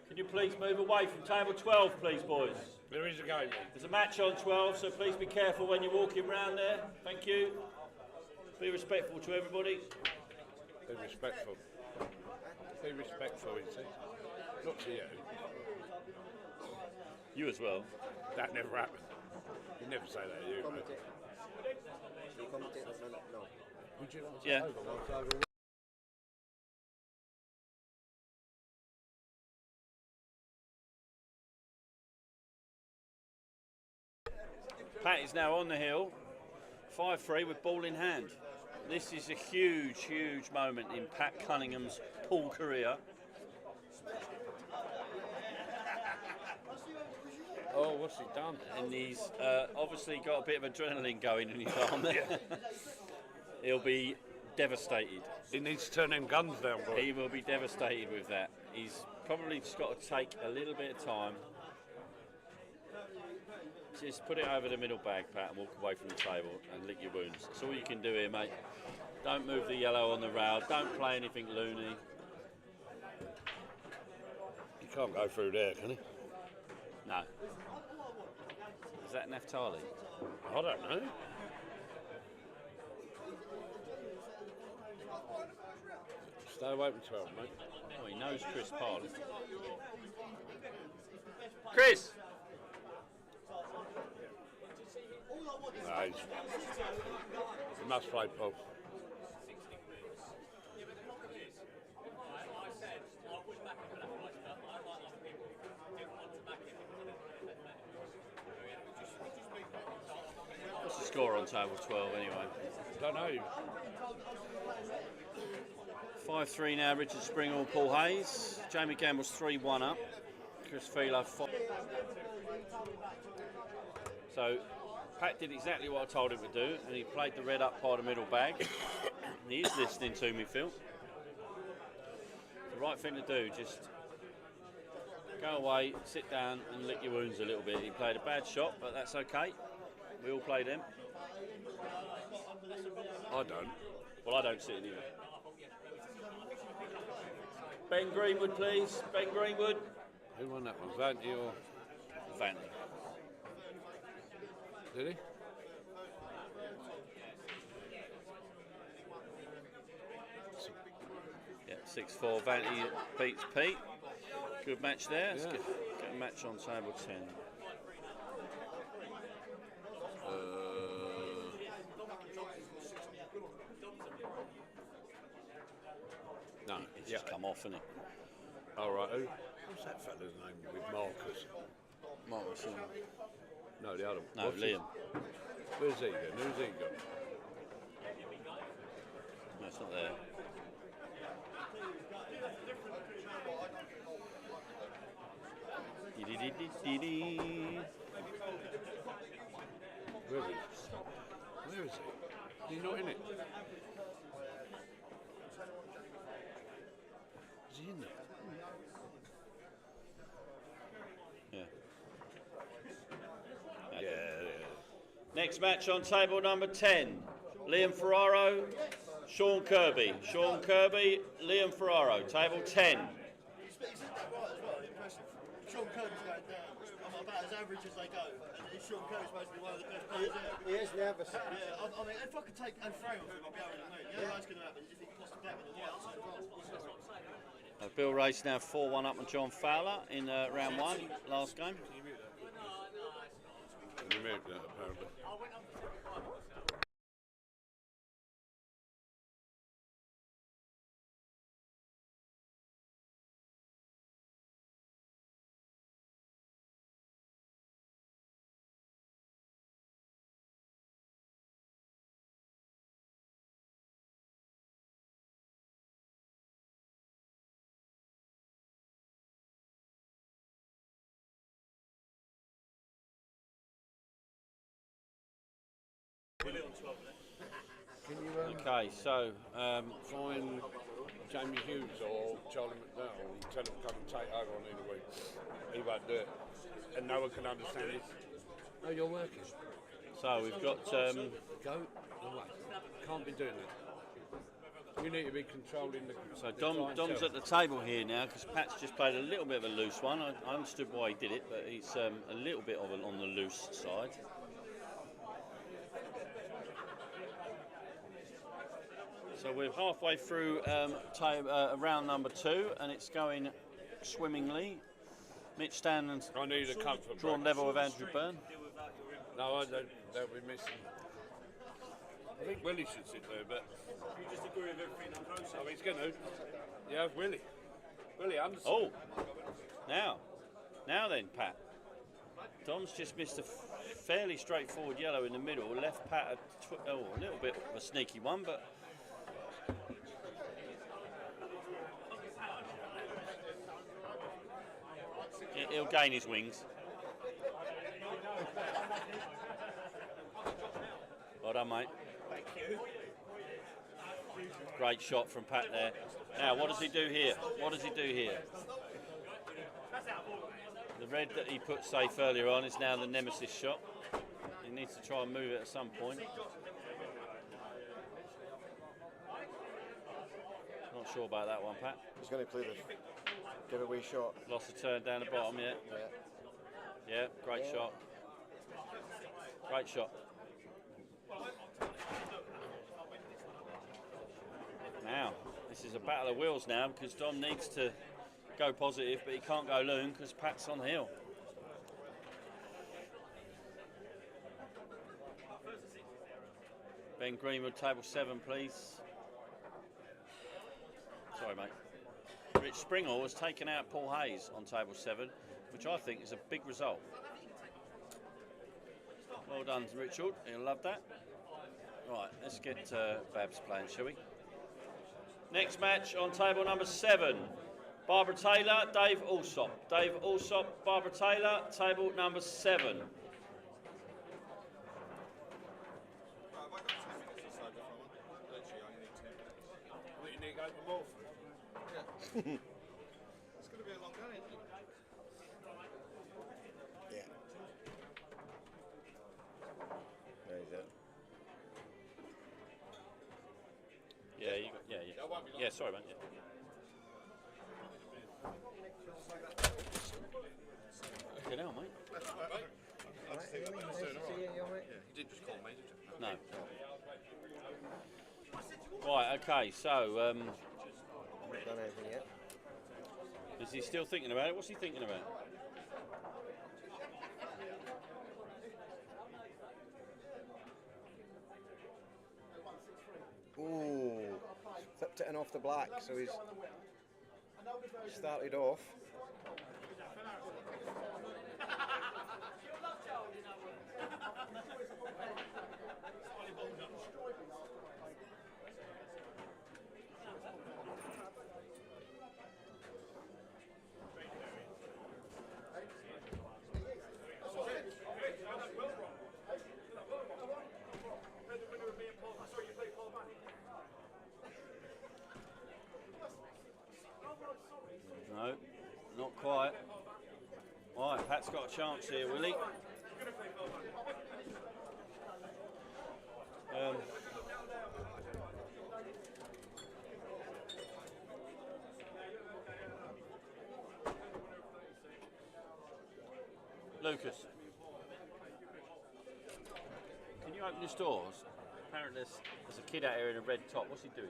Can you please move away from table 12, please, boys? There is a game. There's a match on 12, so please be careful when you're walking around there. Thank you. Be respectful to everybody. Be respectful. Be respectful, he says. Not to you. You as well. That never happened. You never say that to you, mate. No. Would you like to Yeah. over? Pat is now on the hill, 5-3 with ball in hand. This is a huge, huge moment in Pat Cunningham's pool career. Oh, what's he done? And he's obviously got a bit of adrenaline going in his arm there. He'll be devastated. He needs to turn them guns down, boy. He will be devastated with that. He's probably just got to take a little bit of time. Just put it over the middle bag, Pat, and walk away from the table and lick your wounds. That's all you can do here, mate. Don't move the yellow on the rail. Don't play anything loony. He can't go through there, can he? No. Is that Naftali? I don't know. Stay away from 12, mate. Oh, he knows Chris Parley. Chris! No, he must play Paul. What's the score on table 12 anyway? Don't know. 5-3 now, Richard Springall, Paul Hayes. Jamie Gamble's 3-1 up. Chris Phelan 5. So Pat did exactly what I told him to do, and he played the red up by the middle bag. He is listening to me, Phil. The right thing to do, just go away, sit down and lick your wounds a little bit. He played a bad shot, but that's okay. We all play them. I don't. Well, I don't sit in either. Ben Greenwood, please. Ben Greenwood. Who won that one? Vanty or Vanty? Did he? Yeah, 6-4. Vanty beats Pete. Good match there. Let's Yeah. get a match on table 10. No, It's just come off, isn't it? All right. What's that fella's name with Marcus? Marcus. No, the other one. No, What's Liam. his- Where's he going? Who's he got? No, it's not there. Where is he? Where is he? Is he not in it? Is he in there? Yeah. Yeah. Next match on table number 10. Liam Ferraro, Sean Kirby. Sean Kirby, Liam Ferraro. Table 10. He said that right as well, impressive. Sean Kirby's going down. I'm about as average as they go. And Sean Kirby's supposed to be one of the best players there. He is the other side. Yeah, I mean, if I could take and frame off him, I'd be able to know. The only way it's going to happen is if he can toss the back with the white side advance. Bill Race now 4-1 up on John Fowler in round 1, last game. You moved that apparently. Can you Okay, so find Jamie Hughes or Charlie McDowell and tell him to come and take over on either week? He won't do it. And no one can understand it. Oh, you're working. so we've got Go away. Can't be doing that. You need to be controlling the. so Dom's at the table here now because Pat's just played a little bit of a loose one. I understood why he did it, but he's a little bit of on the loose side. So we're halfway through round number 2, and it's going swimmingly. Mitch Stanley's I need a comfort drawn break. level with Andrew Byrne. No, I don't. They'll be missing. I think Willie should sit there, but. You just agree with everything I'm processing. I mean, he's going to. Yeah, Willie. Willie Anderson. Oh, now then, Pat. Dom's just missed a fairly straightforward yellow in the middle. Left Pat a little bit of a sneaky one, but. He'll gain his wings. Well done, mate. Thank you. Great shot from Pat there. Now, what does he do here? What does he do here? red that he put safe earlier on is now the nemesis shot. He needs to try and move it at some point. Not sure about that one, Pat. He's going to play the giveaway shot. Lost a turn down the bottom, yeah. Yeah, great shot. Great shot. Now, this is a battle of wills now because Dom needs to go positive, but he can't go loon because Pat's on the hill. Ben Greenwood, table 7, please. Sorry, mate. Rich Springall has taken out Paul Hayes on table 7, which I think is a big result. Well done, Richard. He'll love that. Right, let's get Babs playing, shall we? Next match on table number 7. Barbara Taylor, Dave Alsop. Dave Alsop, Barbara Taylor, table number 7. It's going to be a long game, isn't it? Yeah. There you go. Yeah, sorry, mate. Fucking hell, mate. That's all right, mate. I just think that was doing all right. Yeah, you didn't just call me, did you? No. Right, okay, so Haven't done anything yet. is he still thinking about it? What's he thinking about? Ooh, flipped it in off the black, so he's started off. No, not quite. Right, Pat's got a chance here, Willie. Lucas, can you open his doors? Apparently there's a kid out here in a red top. What's he doing?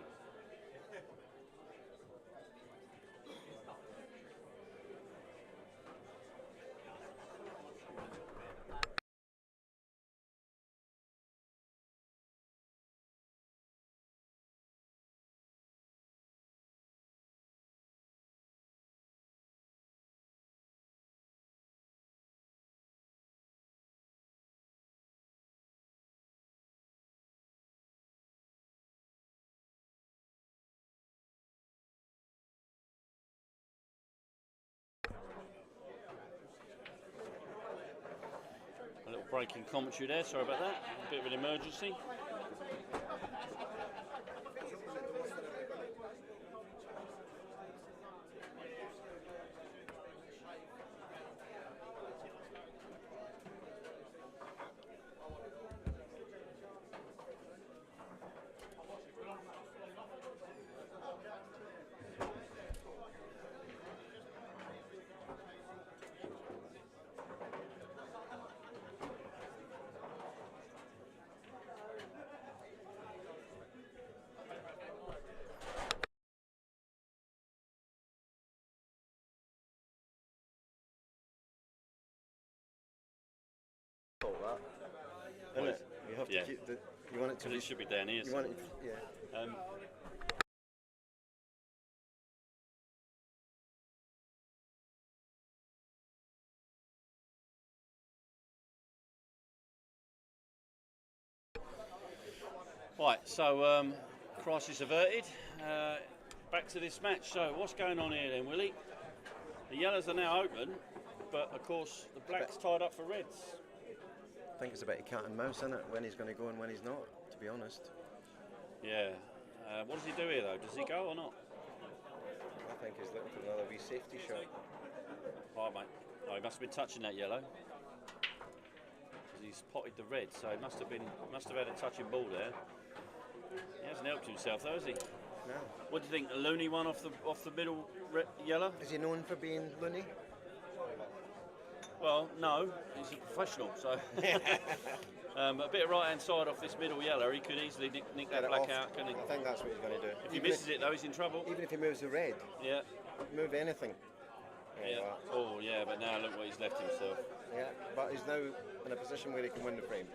A little breaking commentary there, sorry about that. A bit of an emergency. Isn't it? You have to keep the. You want it to. But it should be down here. You want it, yeah. Right, so crisis averted. Back to this match. So what's going on here then, Willie? The yellows are now open, but of course the black's tied up for reds. I think it's a bit of cat and mouse, isn't it? When he's going to go and when he's not, to be honest. Yeah. What does he do here though? Does he go or not? I think he's looking for another wee safety shot. Right, mate. Oh, he must have been touching that yellow. He's potted the red, so he must have had a touching ball there. He hasn't helped himself though, has he? No. What do you think? A loony one off the middle yellow? Is he known for being loony? Well, no, he's a professional, so. But a bit of right hand side off this middle yellow, he could easily nick that black out, couldn't he? I think that's what he's going to do. If he misses it though, he's in trouble. Even if he moves the red. Yeah. Move anything. Yeah. Oh yeah, but now look what he's left himself. Yeah, but he's now in a position where he can win the frame.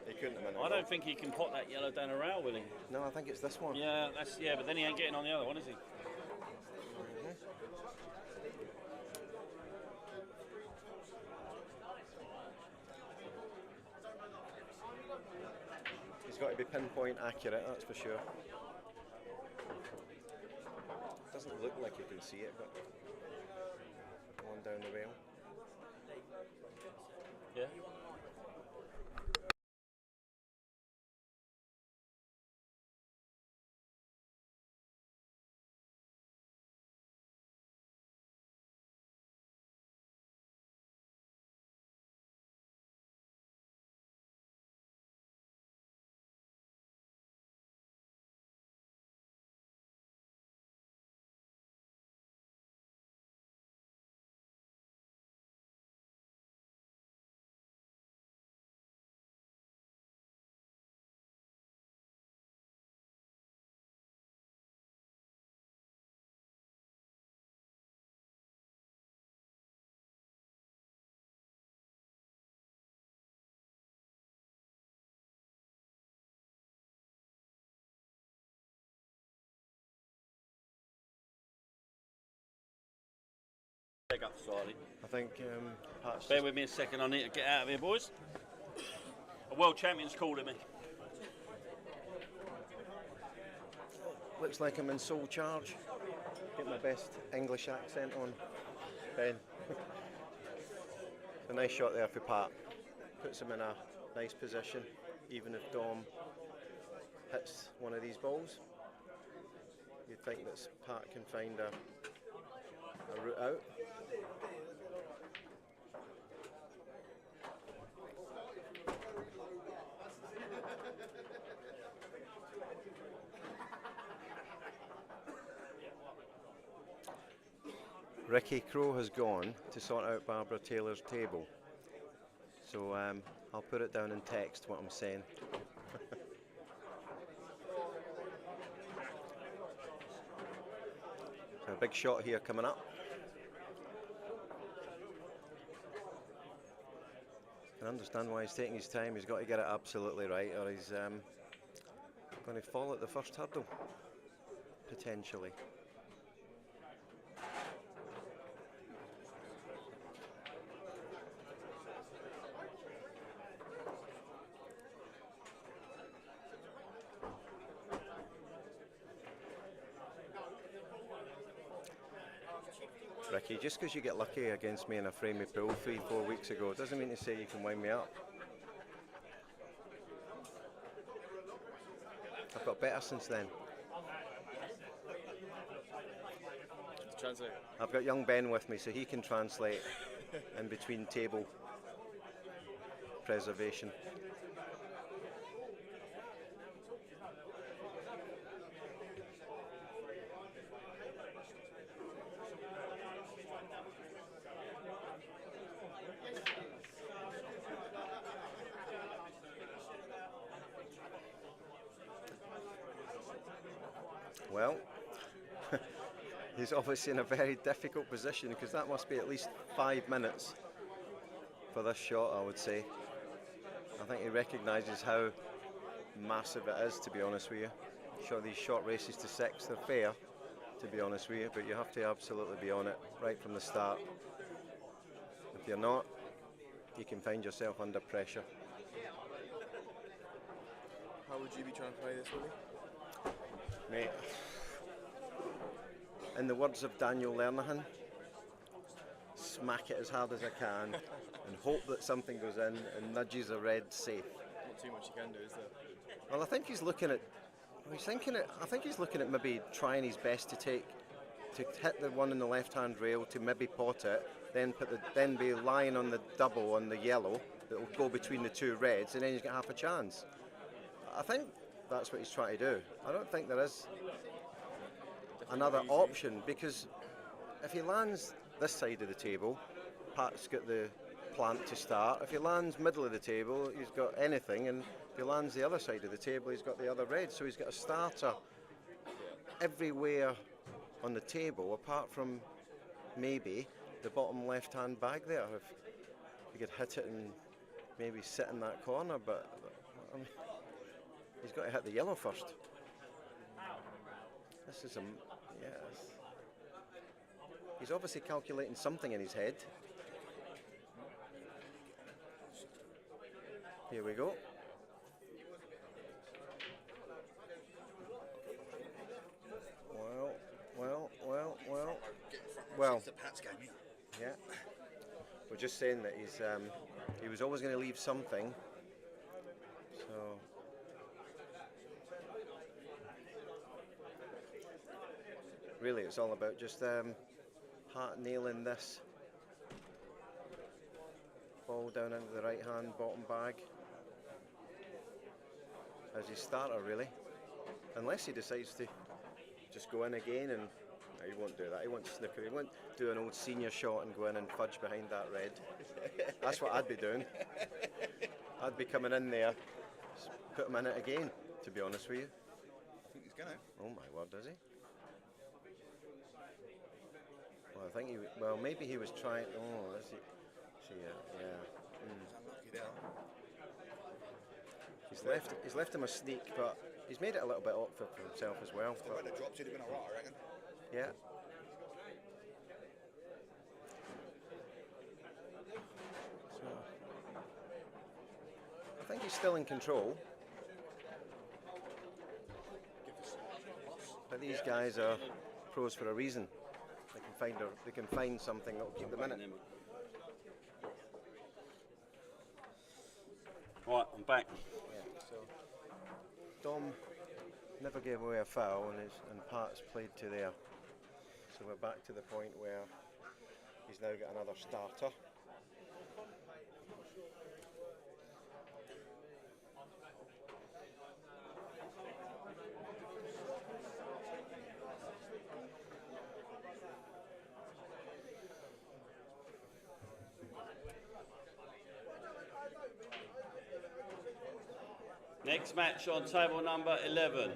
He couldn't have won it. I don't think he can pot that yellow down a rail, will he? No, I think it's this one. Yeah, but then he ain't getting on the other one, is he? He's got to be pinpoint accurate, that's for sure. Doesn't look like you can see it, but one down the rail. Yeah. Up slightly. I think Pat's Bear with me a second, I need to get out of here, boys. A world champion's calling me. looks like I'm in sole charge. Get my best English accent on, Ben. A nice shot there for Pat. Puts him in a nice position, even if Dom hits one of these balls. You'd think that Pat can find a route out. Ricky Crow has gone to sort out Barbara Taylor's table. So I'll put it down in text what I'm saying. So a big shot here coming up. I can understand why he's taking his time. He's got to get it absolutely right, or he's going to fall at the first hurdle, potentially. Ricky, just because you get lucky against me in a framey pool 3-4 weeks ago doesn't mean to say you can wind me up. I've got better since then. Translate. I've got young Ben with me, so he can translate in between table preservation. Well, he's obviously in a very difficult position because that must be at least 5 minutes for this shot, I would say. I think he recognises how massive it is, to be honest with you. Sure, these short races to 6, they're fair, to be honest with you, but you have to absolutely be on it right from the start. If you're not, you can find yourself under pressure. How would you be trying to play this, Willie? Mate, in the words of Daniel Lernahan, smack it as hard as I can and hope that something goes in and nudges a red safe. Not too much you can do, is there? Well, I think he's looking at, I think he's looking at maybe trying his best to take to hit the one in the left-hand rail to maybe pot it, then be lying on the double on the yellow that will go between the two reds, and then he's got half a chance. I think that's what he's trying to do. I don't think there is another option, because if he lands this side of the table, Pat's got the plant to start. If he lands middle of the table, he's got anything, and if he lands the other side of the table, he's got the other red. So he's got a starter everywhere on the table, apart from maybe the bottom left-hand bag there. If he could hit it and maybe sit in that corner, but I mean, he's got to hit the yellow first. This is yes. He's obviously calculating something in his head. Here we go. Well. It's the Pat's game, Yeah. We're just saying that he was always going to leave something. So really, it's all about just Pat nailing this ball down into the right hand bottom bag as his starter, really, unless he decides to just go in again, and no, he won't do that. He won't snooker. He won't do an old senior shot and go in and fudge behind that red. That's what I'd be doing. I'd be coming in there, put him in it again, to be honest with you. I think he's going to. Oh my word, does he? Well, I think well, maybe he was trying. Oh, is he? See, yeah. He's unlucky now. He's left him a sneak, but he's made it a little bit awkward for himself as well. If the red had dropped, he'd have been alright, I reckon. Yeah. So, I think he's still in control. But these guys are pros for a reason. They can find something that will keep them in it. Right, I'm back. Yeah, so Dom never gave away a foul, and Pat's played to there. So we're back to the point where he's now got another starter. Next match on table number 11.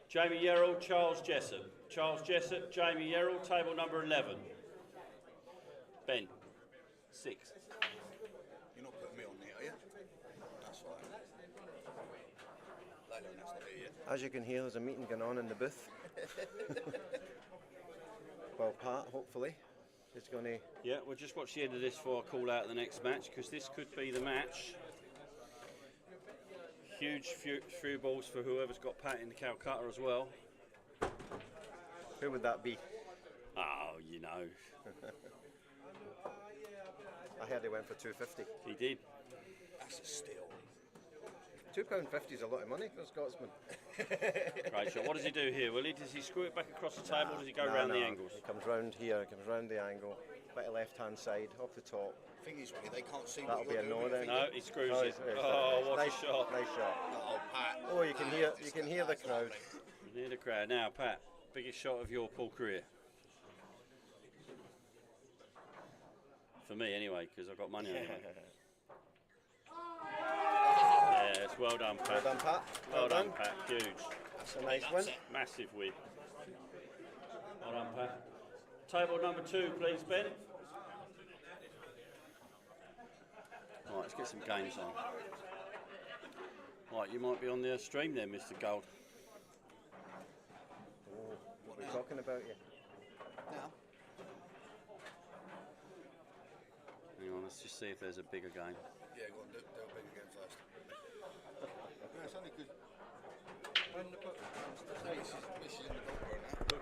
Jamie Yerrell, Charles Jessup. Charles Jessup, Jamie Yerrell, table number 11. Ben, 6. You're not putting me on there, are you? That's fine. Later on, that's not here yet. As you can hear, there's a meeting going on in the booth. Well, Pat, hopefully, is going to... Yeah, we'll just watch the end of this before I call out the next match, because this could be the match. Huge few balls for whoever's got Pat in the Calcutta as well. Who would that be? Oh, you know. I heard he went for $2.50. He did. That's a steal. £2.50 is a lot of money for a Scotsman. Right, so what does he do here, Willie? Does he screw it back across the table, or does he go round the angles? He comes round here, he comes round the angle, bit of left-hand side, off the top. The thing is, they can't see That'll what be you're a no doing. then. No, he screws it. It's Oh, what nice a shot. Nice shot. Oh, Pat. Oh, you can hear the crowd. You hear the crowd. Now, Pat, biggest shot of your pool career. For me, anyway, because I've got money on it. Yes, well done, Pat. Well done, Pat. Well done, Pat. Huge. That's a nice win. Massive win. Well done, Pat. Table number 2, please, Ben. Right, let's get some games on. Right, you might be on the stream then, Mr. Gold. Oh, what are we talking about you? Now? Hang on, let's just see if there's a bigger game. Yeah, go on, do a big again first. Yeah, it's only because when this is in the goalpost now.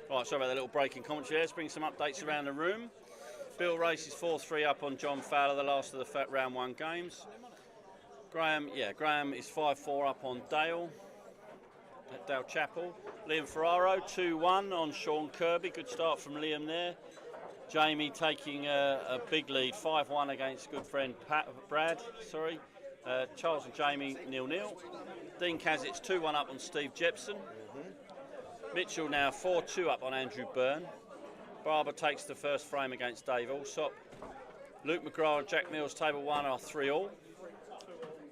Right, sorry about that little break in commentary. Let's bring some updates around the room. Bill Race is 4-3 up on John Fowler, the last of the round 1 games. Graham is 5-4 up on Dale at Dale Chapel. Liam Ferraro 2-1 on Sean Kirby. Good start from Liam there. Jamie taking a big lead, 5-1 against good friend Brad. Charles and Jamie 0-0. Dean Kazet's 2-1 up on Steve Jepson. Mitchell now 4-2 up on Andrew Byrne. Barber takes the first frame against Dave Alsop. Luke McGrath and Jack Mills, table 1 are 3-all.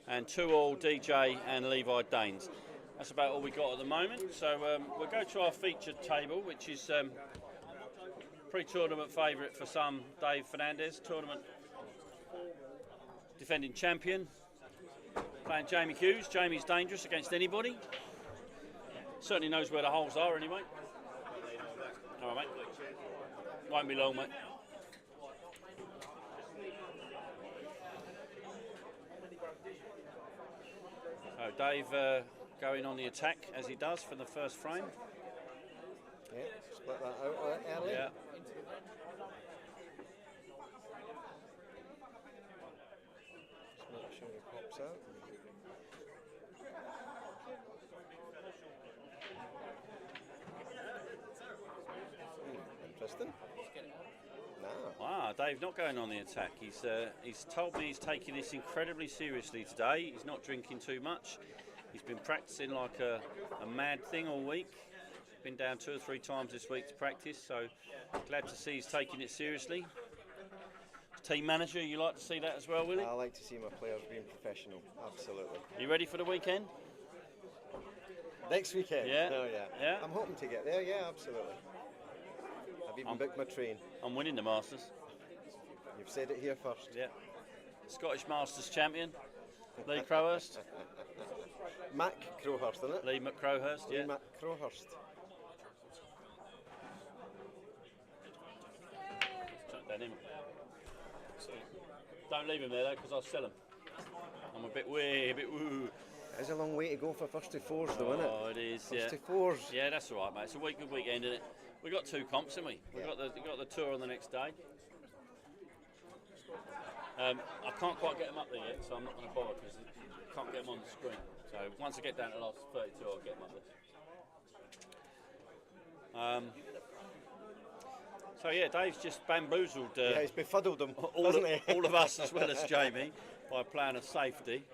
And 2-all DJ and Levi Danes. That's about all we got at the moment. So we'll go to our featured table, which is pre-tournament favourite for some, Dave Fernandez. Tournament defending champion. Playing Jamie Hughes. Jamie's dangerous against anybody. Certainly knows where the holes are anyway. All right, mate. Won't be long, mate. So Dave going on the attack as he does for the first frame. Yeah, split that out early. Yeah. Just make sure he pops out. Interesting. Wow, Dave not going on the attack. He's told me he's taking this incredibly seriously today. He's not drinking too much. He's been practicing like a mad thing all week. Been down 2 or 3 times this week to practice, so glad to see he's taking it seriously. Team manager, you like to see that as well, Willie? I like to see my players being professional, absolutely. You ready for the weekend? Next weekend? Yeah. Oh, yeah. Yeah. I'm hoping to get there, yeah, absolutely. I've even booked my train. I'm winning the Masters. You've said it here first. Yeah. Scottish Masters champion, Lee Crowhurst. Mac Crowhurst, isn't it? Lee McCrowhurst, yeah. Lee Mac Crowhurst. Don't leave him there though, because I'll sell him. I'm a bit woo. There's a long way to go for first to fours, though, isn't it? Oh, it is. First to fours. Yeah, that's all right, mate. It's a good weekend, isn't it? We got 2 comps, haven't we? We got the tour on the next day. I can't quite get them up there yet, so I'm not going to bother because I can't get them on the screen. So once I get down to the last 32, I'll get them up there. So yeah, Dave's just bamboozled. Yeah, he's befuddled them, all of us as well as Jamie by a plan of safety.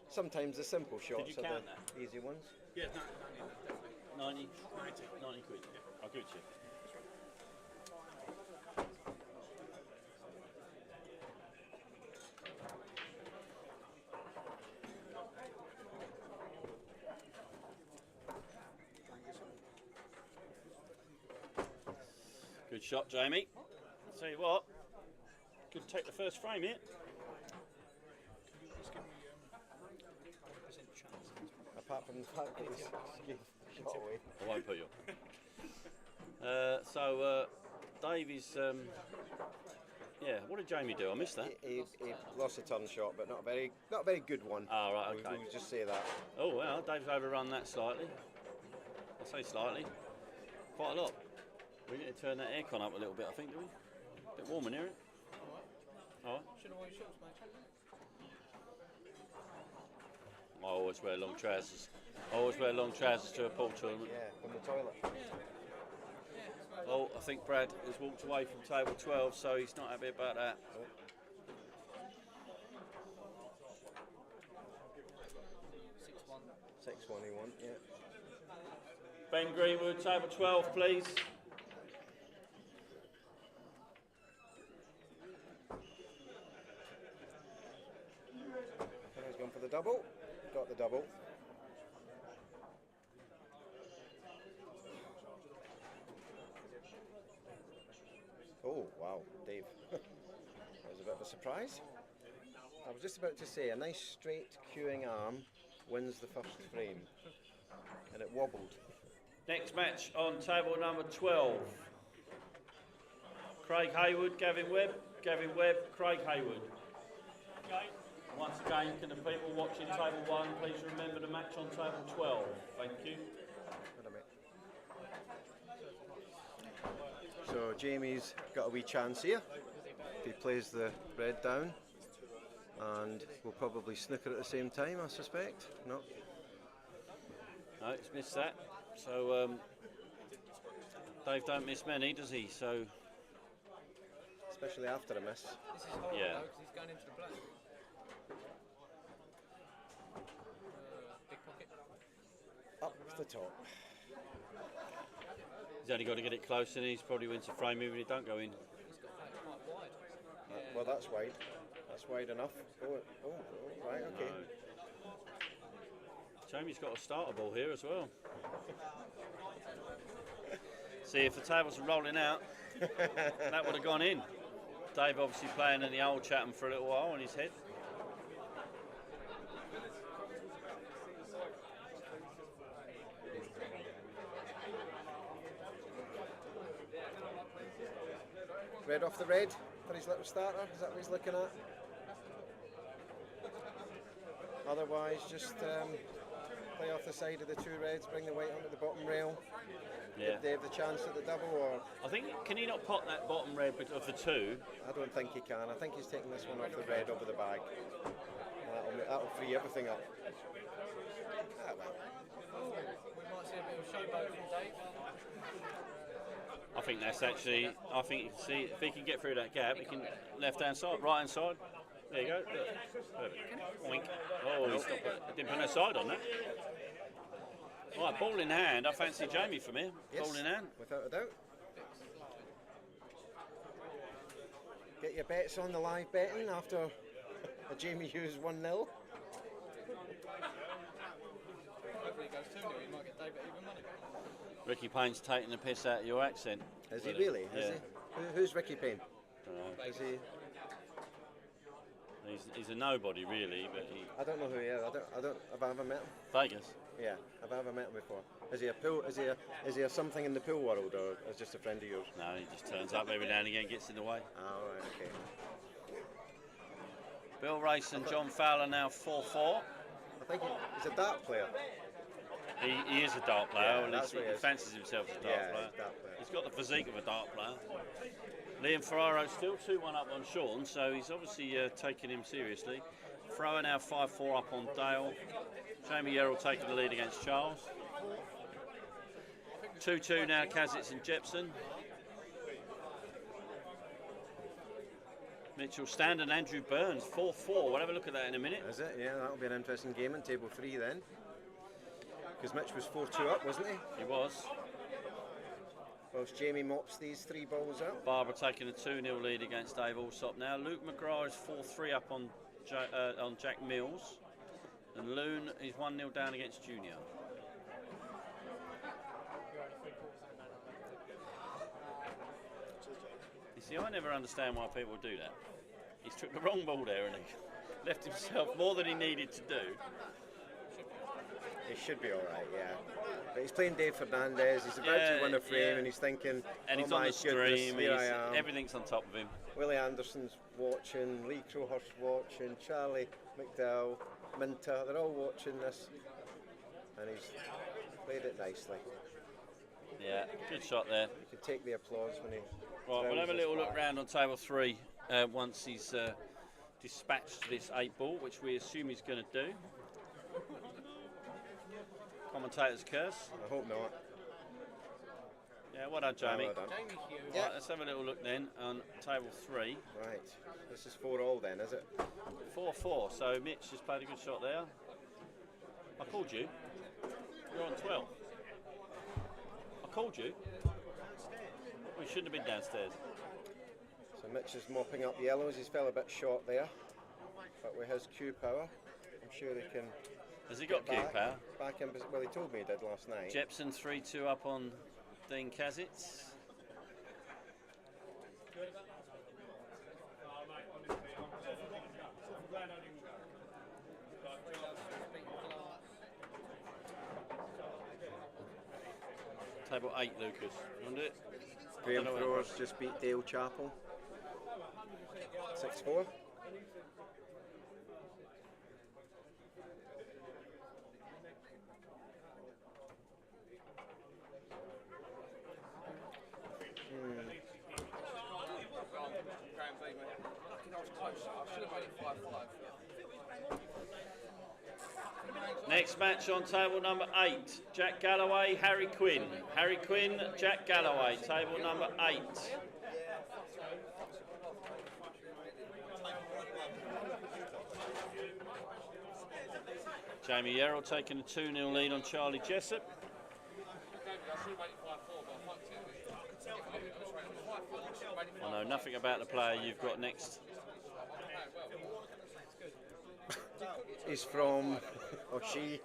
Sometimes the simple shots Did you are count the easy ones. Yeah, 90 quid. I'll give it to you. Good shot, Jamie. I'll tell you what, could take the first frame here. Apart from the fact that he's shot away. I won't put you on. So Dave is, yeah, what did Jamie do? I missed that. He lost a turn shot, but not a very good one. Oh, right, okay. We'll just say that. Oh, well, Dave's overrun that slightly. I say slightly. Quite a lot. We need to turn that aircon up a little bit, I think, do we? A bit warm in here. All right. Shouldn't wear shorts, mate. I always wear long trousers. I always wear long trousers to a pool tournament. Yeah, from the toilet. Oh, I think Brad has walked away from table 12, so he's not happy about that. 6-1 he won, yeah. Ben Greenwood, table 12, please. He's gone for the double. Got the double. Oh, wow, Dave. That was a bit of a surprise. I was just about to say, a nice straight queuing arm wins the first frame. And it wobbled. Next match on table number 12. Craig Hayward, Gavin Webb, Craig Hayward. Once again, can the people watching table 1 please remember the match on table 12? Thank you. Jamie's got a wee chance here if he plays the red down, and we'll probably snooker at the same time, I suspect. No. No, he's missed that. So Dave don't miss many, does he? So especially after a miss. This is horrible yeah. though, 'cause he's going into the black. Big pocket. Up the top. He's only got to get it close, and he's probably wins the frame even if he don't go in. He's got that quite wide. Well, that's wide. That's wide enough. Oh, right, okay. No. Jamie's got a starter ball here as well. See, if the tables are rolling out, that would have gone in. Dave obviously playing in the old Chatham for a little while on his head. Red off the red for his little starter. Is that what he's looking at? Otherwise, just play off the side of the two reds, bring the white onto the bottom rail. Yeah. Did they have the chance at the double, or? I think, can he not pot that bottom red of the two? I don't think he can. I think he's taking this one off the red over the bag. That'll free everything up. Ah, well. We might see a bit of showboat from Dave. I think that's actually, I think you can see, if he can get through that gap, he can left hand side, right hand side. There you go. Look. Perfect. Wink. Oh, he stopped it. Didn't put no side on that. Right, ball in hand. I fancy Jamie from here. Yes, ball in hand. Without a doubt. Get your bets on the live betting after a Jamie Hughes 1-0. Hopefully he goes 2-0, he might get Dave at even money. Ricky Payne's taking the piss out of your accent. Is he really? Yeah. Is he? Who's Ricky Payne? Dunno. Is he? He's a nobody really, but he. I don't know who he is. I don't. Have I ever met him? Vegas. Yeah. Have I ever met him before? Is he a pool? Is he a something in the pool world, or is just a friend of yours? No, he just turns up every now and again, gets in the way. Oh, right, okay. Bill Race and John Fowler now 4-4. I think he's a dart player. He is a dart player, Yeah, and that's what he he is. fancies himself as a dart Yeah, player. he's a dart player. He's got the physique of a dart player. Liam Ferraro still 2-1 up on Sean, so he's obviously taking him seriously. Ferraro now 5-4 up on Dale. Jamie Yerrell taking the lead against Charles. 2-2 now, Kazitz and Jepson. Mitchell Stand and Andrew Burns, 4-4. We'll have a look at that in a minute. Is it? Yeah, that'll be an interesting game in table 3 then. Because Mitch was 4-2 up, wasn't he? He was. Whilst Jamie mops these 3 balls out. Barbara taking a 2-0 lead against Dave Allsop now. Luke McGrath is 4-3 up on Jack Mills. And Loon is 1-0 down against Junior. You see, I never understand why people do that. He's took the wrong ball there and he left himself more than he needed to do. He should be alright, yeah. But he's playing Dave Fernandez, he's about to win a frame and he's thinking, and he's oh on my the stream, goodness, here I am. everything's on top of him. Willie Anderson's watching, Lee Crowhurst watching, Charlie McDowell, Minter, they're all watching this. And he's played it nicely. Yeah, good shot there. You can take the applause when he... Right, we'll have a throws little this look back. round on table 3 once he's dispatched this 8 ball, which we assume he's going to do. Commentator's curse. I hope not. Yeah, well done, Jamie. Well done. Right, let's have a little look then on table 3. Right, this is 4-all then, is it? 4-4, so Mitch has played a good shot there. I called you. You're on 12. I called you. We shouldn't have been downstairs. So Mitch is mopping up the yellows, he's fell a bit short there. But with his Q power, I'm sure he can... Has he got Q back, power? Back in, well, he told me he did last night. Jepson 3-2 up on Dean Kazitz. Table 8, Lucas. Want it? Graham I don't know Throwers what it just beat Dale Chapel. 6-4. Next match on table number 8, Jack Galloway, Harry Quinn. Harry Quinn, Jack Galloway, table number 8. Jamie Yerrell taking a 2-0 lead on Charlie Jessup. I know nothing about the player you've got next. He's from, or she.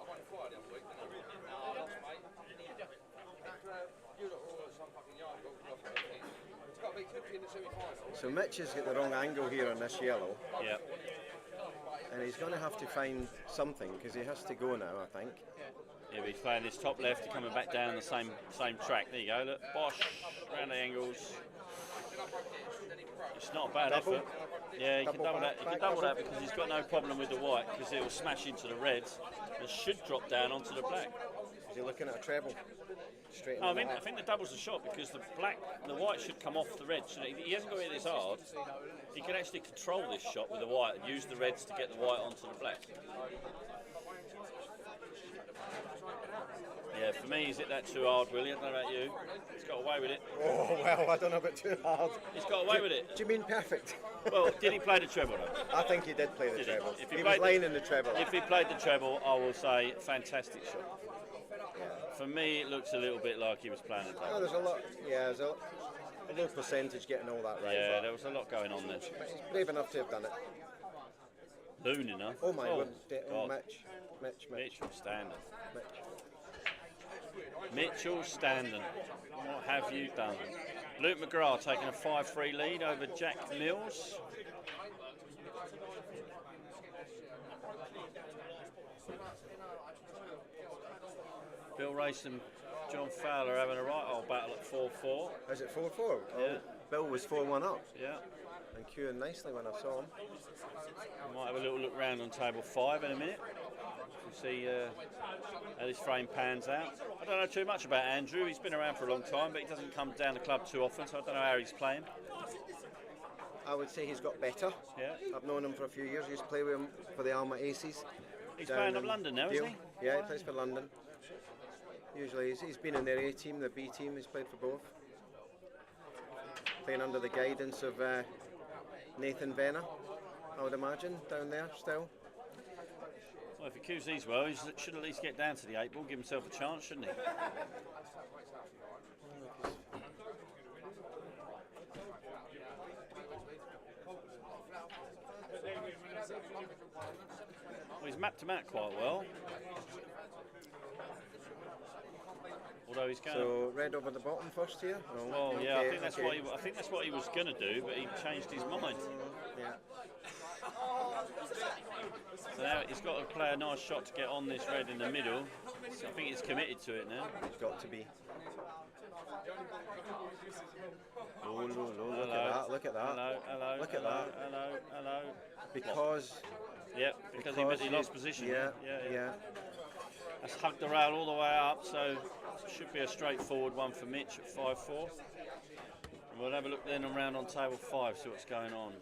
So Mitch has got the wrong angle here on this yellow. Yeah. And he's going to have to find something because he has to go now, I think. Yeah, but he's playing this top left, coming back down the same track. There you go, look, bosh, round the angles. It's not a bad effort. Yeah, you can double that. You can double that because he's got no problem with the white because it will smash into the reds and should drop down onto the black. Is he looking at a treble? Straight. No, I think the double's a shot because the white should come off the red. So he hasn't got to hit this hard. He can actually control this shot with the white and use the reds to get the white onto the black. Yeah, for me, he's hit that too hard, Willie. I don't know about you. He's got away with it. Oh, well, I don't know about too hard. He's got away with it. Do you mean perfect? Well, did he play the treble, though? I think he did play the treble. If he was laying in the treble. If he played the treble, I will say fantastic shot. For me, it looks a little bit like he was playing the double. Oh, there's a lot. Yeah, there's a low percentage getting all that right. Yeah, there was a lot going on there. But he's brave enough to have done it. Loon enough. Oh my God. God. Mitchell Standen. Mitchell Standen. What have you done? Luke McGrath taking a 5-3 lead over Jack Mills. Bill Race and John Fowler having a right old battle at 4-4. Is it 4-4? Yeah. Oh, Bill was 4-1 up. Yeah. And queuing nicely when I saw him. We might have a little look round on table 5 in a minute. We'll see how this frame pans out. I don't know too much about Andrew. He's been around for a long time, but he doesn't come down the club too often, so I don't know how he's playing. I would say he's got better. Yeah. I've known him for a few years. I used to play with him for the Alma Aces. He's playing up London now, isn't he? Yeah, he plays for London. Usually he's been in their A team, the B team, he's played for both. Playing under the guidance of Nathan Venner, I would imagine, down there still. Well, if he cues these well, he should at least get down to the 8 ball, give himself a chance, shouldn't he? Well, he's mapped him out quite well. Although he's going. So red over the bottom first here. Oh, well, okay, yeah, I think that's what he was going to do, but he changed his mind. Yeah. So now he's got to play a nice shot to get on this red in the middle. So I think he's committed to it now. He's got to be. Oh, look hello. at that! Look at that! Hello. Look at that! Hello. Because. Yeah, because he lost position. Yeah. That's hugged the rail all the way up, so it should be a straightforward one for Mitch at 5-4. And we'll have a look then around on table 5, see what's going on.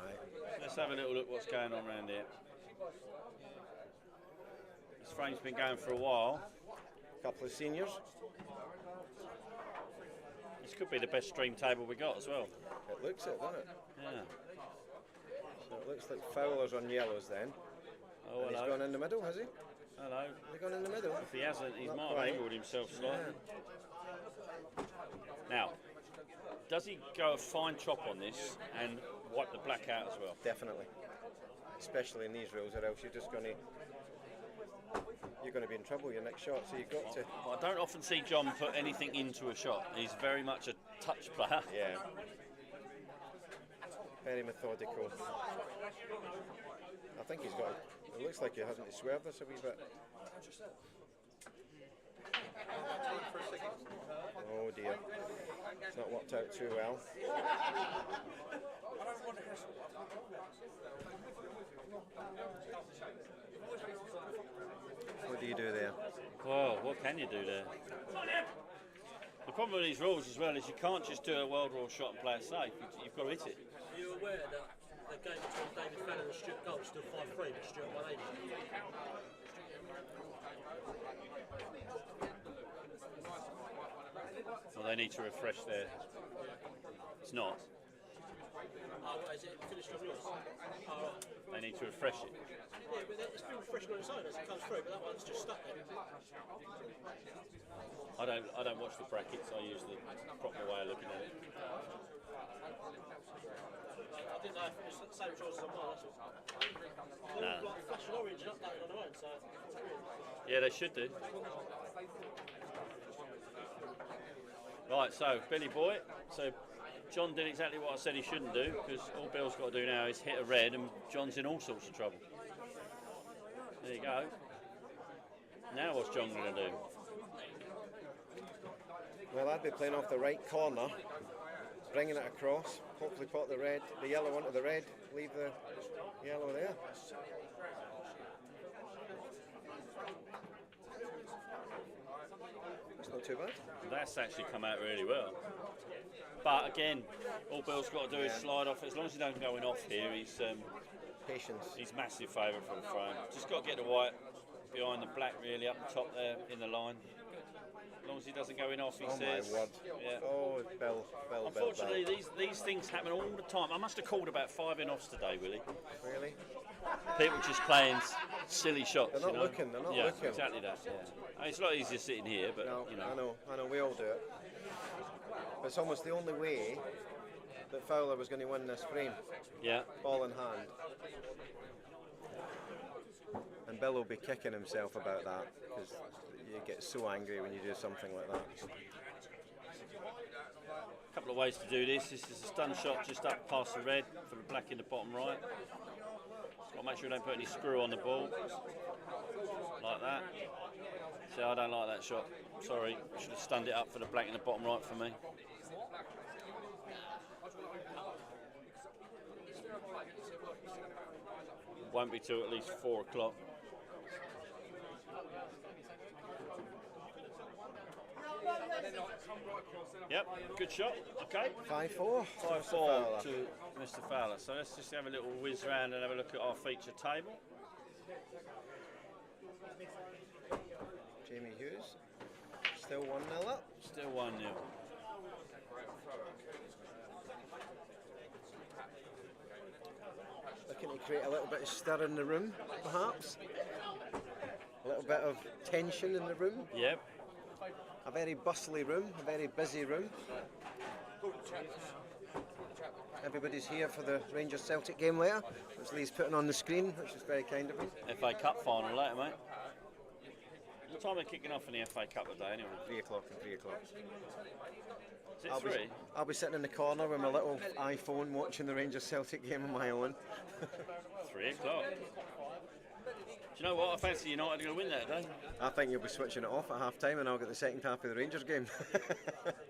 Right. Let's have a little look what's going on around here. This frame's been going for a while. A couple of seniors. This could be the best stream table we got as well. It looks it, doesn't it? Yeah. So it looks like Fowler's on yellows then. Oh, and hello. he's gone in the middle, has he? Hello. Has he gone in the middle? If he hasn't, he Not might have quite. angled himself slightly. Yeah. Now, does he go a fine chop on this and wipe the black out as well? Definitely. Especially in these rules, or else you're just going to be in trouble your next shot. So you've got to. I don't often see John put anything into a shot. He's very much a touch player. Yeah. Very methodical. I think he's got. It looks like he hasn't swerved this a wee bit. Oh dear. It's not worked out too well. What do you do there? Well, what can you do there? The problem with these rules as well is you can't just do a world rule shot and play it safe. You've got to hit it. Are you aware that the game between David Fallon and Stuart Gold is still 5-3, but Stuart won 80. Well, they need to refresh their. It's not. Oh, what is it? Finished on yours? Oh, right. They need to refresh it. Yeah, but it's been refreshed on its own as it comes through, but that one's just stuck there. I don't watch the brackets. I use the proper way of looking at it. I didn't know if it was the same choice as mine, that's all. They're all like flashing orange and updated on their own, so it's weird. Yeah, they should do. Right, so Billy Boy. So John did exactly what I said he shouldn't do, because all Bill's got to do now is hit a red, and John's in all sorts of trouble. There you go. Now what's John going to do? Well, I'd be playing off the right corner, bringing it across, hopefully put the yellow onto the red, leave the yellow there. That's not too bad. That's actually come out really well. But again, all Bill's got to do is slide off. As long as he don't go in off here, he's patience. He's massive favourite for the frame. Just got to get the white behind the black really up the top there in the line. As long as he doesn't go in off, he says. My word. Yeah. Oh, Bill. Unfortunately, these things happen all the time. I must have called about 5 in-offs today, Willie. Really? People just playing silly shots. They're not looking. They're not looking. Yeah, exactly that. Yeah. I mean, it's a lot easier sitting here, but you know. I know. We all do it. But it's almost the only way that Fowler was going to win this frame. Yeah. Ball in hand. And Bill will be kicking himself about that, because you get so angry when you do something like that. A couple of ways to do this. This is a stun shot just up past the red for the black in the bottom right. Just got to make sure you don't put any screw on the ball. Like that. See, I don't like that shot. Sorry, should have stunned it up for the black in the bottom right for me. Won't be till at least 4 o'clock. Yep, good shot. Okay. 5-4. 5-4 to Mr. Fowler. So let's just have a little whiz round and have a look at our feature table. Jamie Hughes, still 1-0 up. Still 1-0. Looking to create a little bit of stir in the room, perhaps. A little bit of tension in the room. Yep. A very bustly room, a very busy room. Everybody's here for the Rangers Celtic game later, which Lee's putting on the screen, which is very kind of him. FA Cup final later, mate. What time are they kicking off in the FA Cup today, anyway? 3 o'clock and 3 o'clock. Is it 3? I'll be sitting in the corner with my little iPhone watching the Rangers Celtic game on my own. 3 o'clock. Do you know what? I fancy United are going to win that day. I think you'll be switching it off at half time and I'll get the second half of the Rangers game.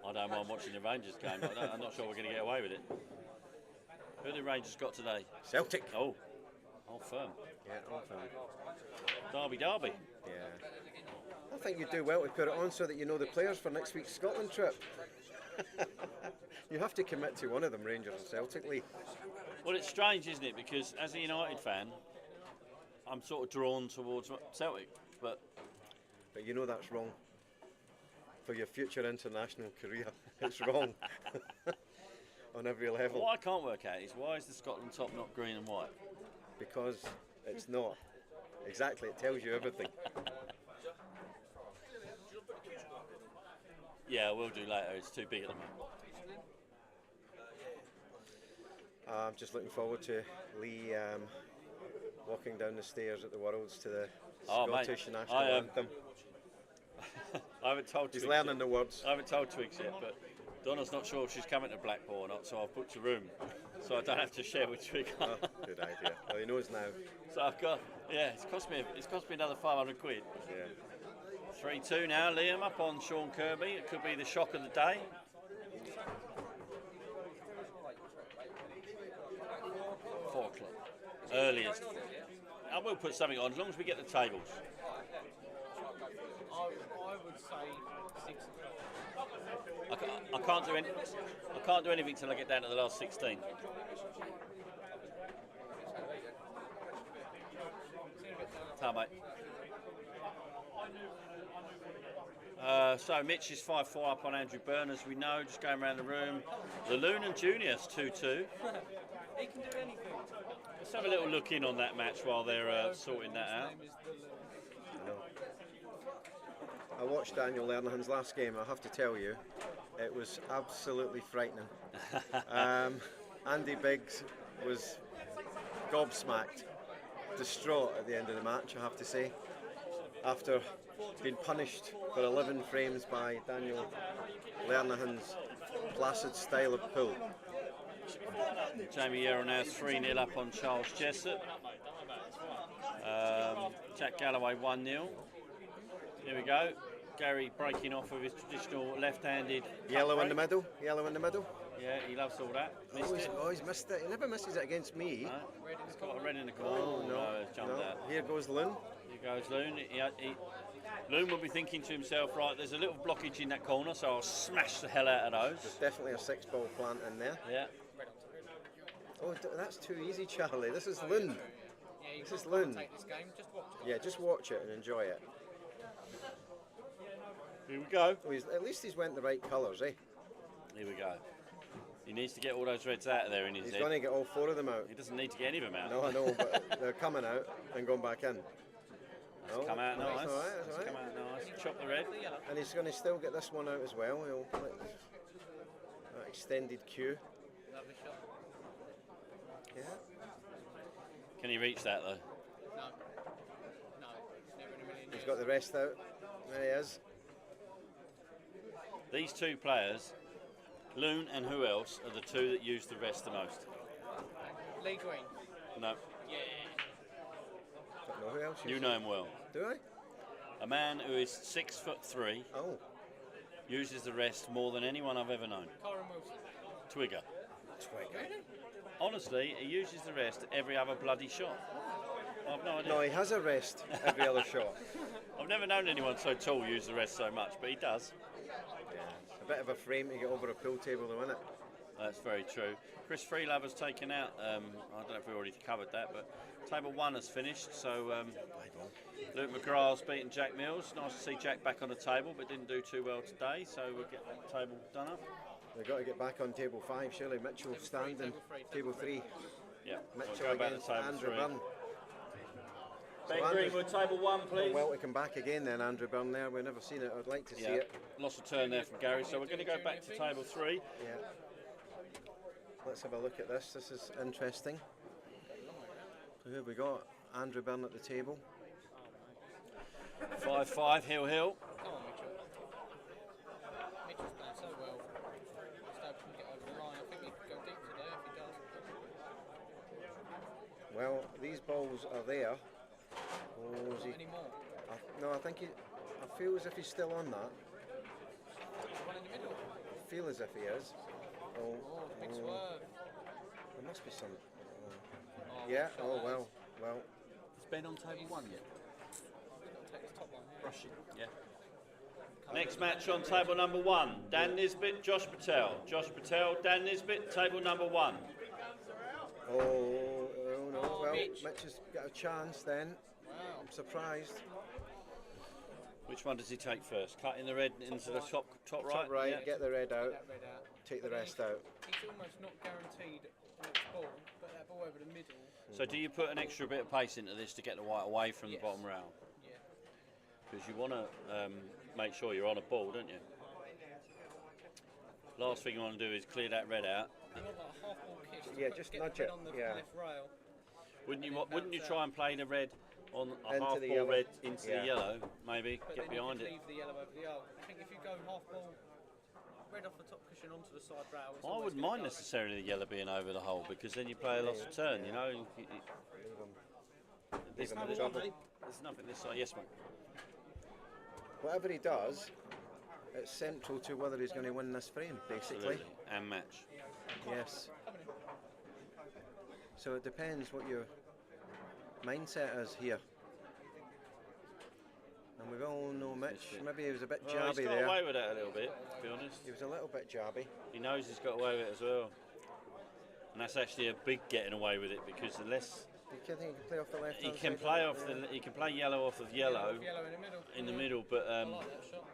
I don't mind watching the Rangers game, but I'm not sure we're going to get away with it. Who have the Rangers got today? Celtic. Oh, all firm. Yeah, all firm. Derby. Yeah. I think you do well to put it on so that you know the players for next week's Scotland trip. You have to commit to one of them, Rangers and Celtic, Lee. Well, it's strange, isn't it? Because as a United fan, I'm sort of drawn towards Celtic, but you know that's wrong. For your future international career, it's wrong. On every level. What I can't work out is why is the Scotland top not green and white? Because it's not. Exactly, it tells you everything. Yeah, we'll do later. It's too big at the moment. I'm just looking forward to Lee walking down the stairs at the Worlds to the Scottish national anthem. I haven't told He's Twigs learning yet. the words. I haven't told Twigs yet, but Donna's not sure if she's coming to Blackpool or not, so I've booked a room, so I don't have to share with Twig. Oh, good idea. Well, he knows now. So I've got, it's cost me another 500 quid. Yeah. 3-2 now, Liam up on Sean Kirby. It could be the shock of the day. $4 earliest. I will put something on as long as we get the tables. I would say 6 o'clock. I can't do anything till I get down to the last 16. Ta, mate. So Mitch is 5-4 up on Andrew Byrne, as we know, just going around the room. The Lunan Juniors 2-2. He can do anything. Let's have a little look in on that match while they're sorting that out. I watched Daniel Lernahan's last game. I have to tell you, it was absolutely frightening. Andy Biggs was gobsmacked, distraught at the end of the match, I have to say, after being punished for 11 frames by Daniel Lernahan's placid style of pull. Jamie Yarrow now 3-0 up on Charles Jessup. Jack Galloway 1-0. Here we go. Gary breaking off with his traditional left-handed Yellow in the middle. Yellow in the middle. Yeah, he loves all that. Missed it. Oh, he's missed it. He never misses it against me. No. He's got a red in the corner. Oh, no. It's jumped out. Here goes Loon. Here goes Loon. Loon will be thinking to himself, right, there's a little blockage in that corner, so I'll smash the hell out of those. There's definitely a 6-ball plant in there. Yeah. Oh, that's too easy, Charlie. This is Loon. This is Loon. Yeah, just watch it and enjoy it. Here we go. Oh, at least he's went the right colours, eh? Here we go. He needs to get all those reds out of there in his head. He's going to get all 4 of them out. He doesn't need to get any of them out. No, I know, but they're coming out and going back in. It's come out nice. That's all right, that's all right. Come out nice. Chop the red. And he's going to still get this one out as well. He'll let that extended cue. Yeah. Can he reach that though? No. No. Never in a million years. He's got the rest out. There he is. These two players, Loon and who else, are the two that use the rest the most? Lee Green. No. Yeah. Don't know who else You know him well. Do I? A man who is 6'3". Oh. Uses the rest more than anyone I've ever known. Corin Wilson. Twigger. Twigger. Honestly, he uses the rest every other bloody shot. I've no idea. No, he has a rest every other shot. I've never known anyone so tall use the rest so much, but he does. A bit of a frame to get over a pool table, though, isn't it? That's very true. Chris Freelover's taken out, I don't know if we already covered that, but table 1 has finished, so Luke McGrath's beaten Jack Mills. Nice to see Jack back on the table, but didn't do too well today, so we'll get that table done up. They've got to get back on table 5, surely. Mitchell standing, table 3. Yeah, Mitchell we'll go back against to table Andrew 3. Byrne. Ben Greenwood, table 1, please. Well, to come back again then, Andrew Byrne there. We've never seen it. I'd like to see it. Lost a turn there from Gary, so we're going to go back to table 3. Yeah. Let's have a look at this. This is interesting. So here we got Andrew Byrne at the table. 5-5, Hill Hill. Come on, Mitchell. Mitchell's playing so well. Just hope he can get over the line. I think he could go deep today if he does. Well, these balls are there. Oh, is he? Any more? No, I think I feel as if he's still on that. One in the middle. I feel as if he is. Oh, Big swerve. There must be some. Oh, Yeah. what shot Oh that well. is. Well. Is Ben on table 1 yet? Take his top one. Brushing. Yeah. Next match on table number 1. Dan Nisbet, Josh Patel. Josh Patel, Dan Nisbet, table number 1. Oh no. Well, Mitch. Mitch has got a chance then. Wow. I'm surprised. Which one does he take first? Cutting the red into the top right? Top right. Yeah. Get the red out. That red out. Take the rest out. He's almost not guaranteed the next ball, but that ball over the middle. So do you put an extra bit of pace into this to get the white away from the bottom rail? Yeah. Because you want to make sure you're on a ball, don't you? Last thing you want to do is clear that red out. You want like a half ball kiss to Yeah, put- just get nudge the red it, on the yeah. left rail. Wouldn't you? And then Wouldn't you bounce try out. and play the red on a Into half the ball yellow. red into Yeah. the yellow? Maybe But get then behind you it. could leave the yellow over the yellow. I think if you go half ball red off the top cushion onto the side rail, it's I always wouldn't gonna mind go. necessarily the yellow being over the hole because then you play a lost turn. You know. Leave him in trouble. There's nothing this side. Yes, mate. Whatever he does, it's central to whether he's going to win this frame, basically. Absolutely. And match. Yes. So it depends what your mindset is here. And we all know Mitch, maybe he was a bit Well, he's jabby got there. away with that a little bit, to be honest. He was a little bit jabby. He knows he's got away with it as well. And that's actually a big getting away with it because the less You can think he can play off the left. He can play off the. He can play yellow off of yellow. Yellow in the middle. In the middle, but I like that shot.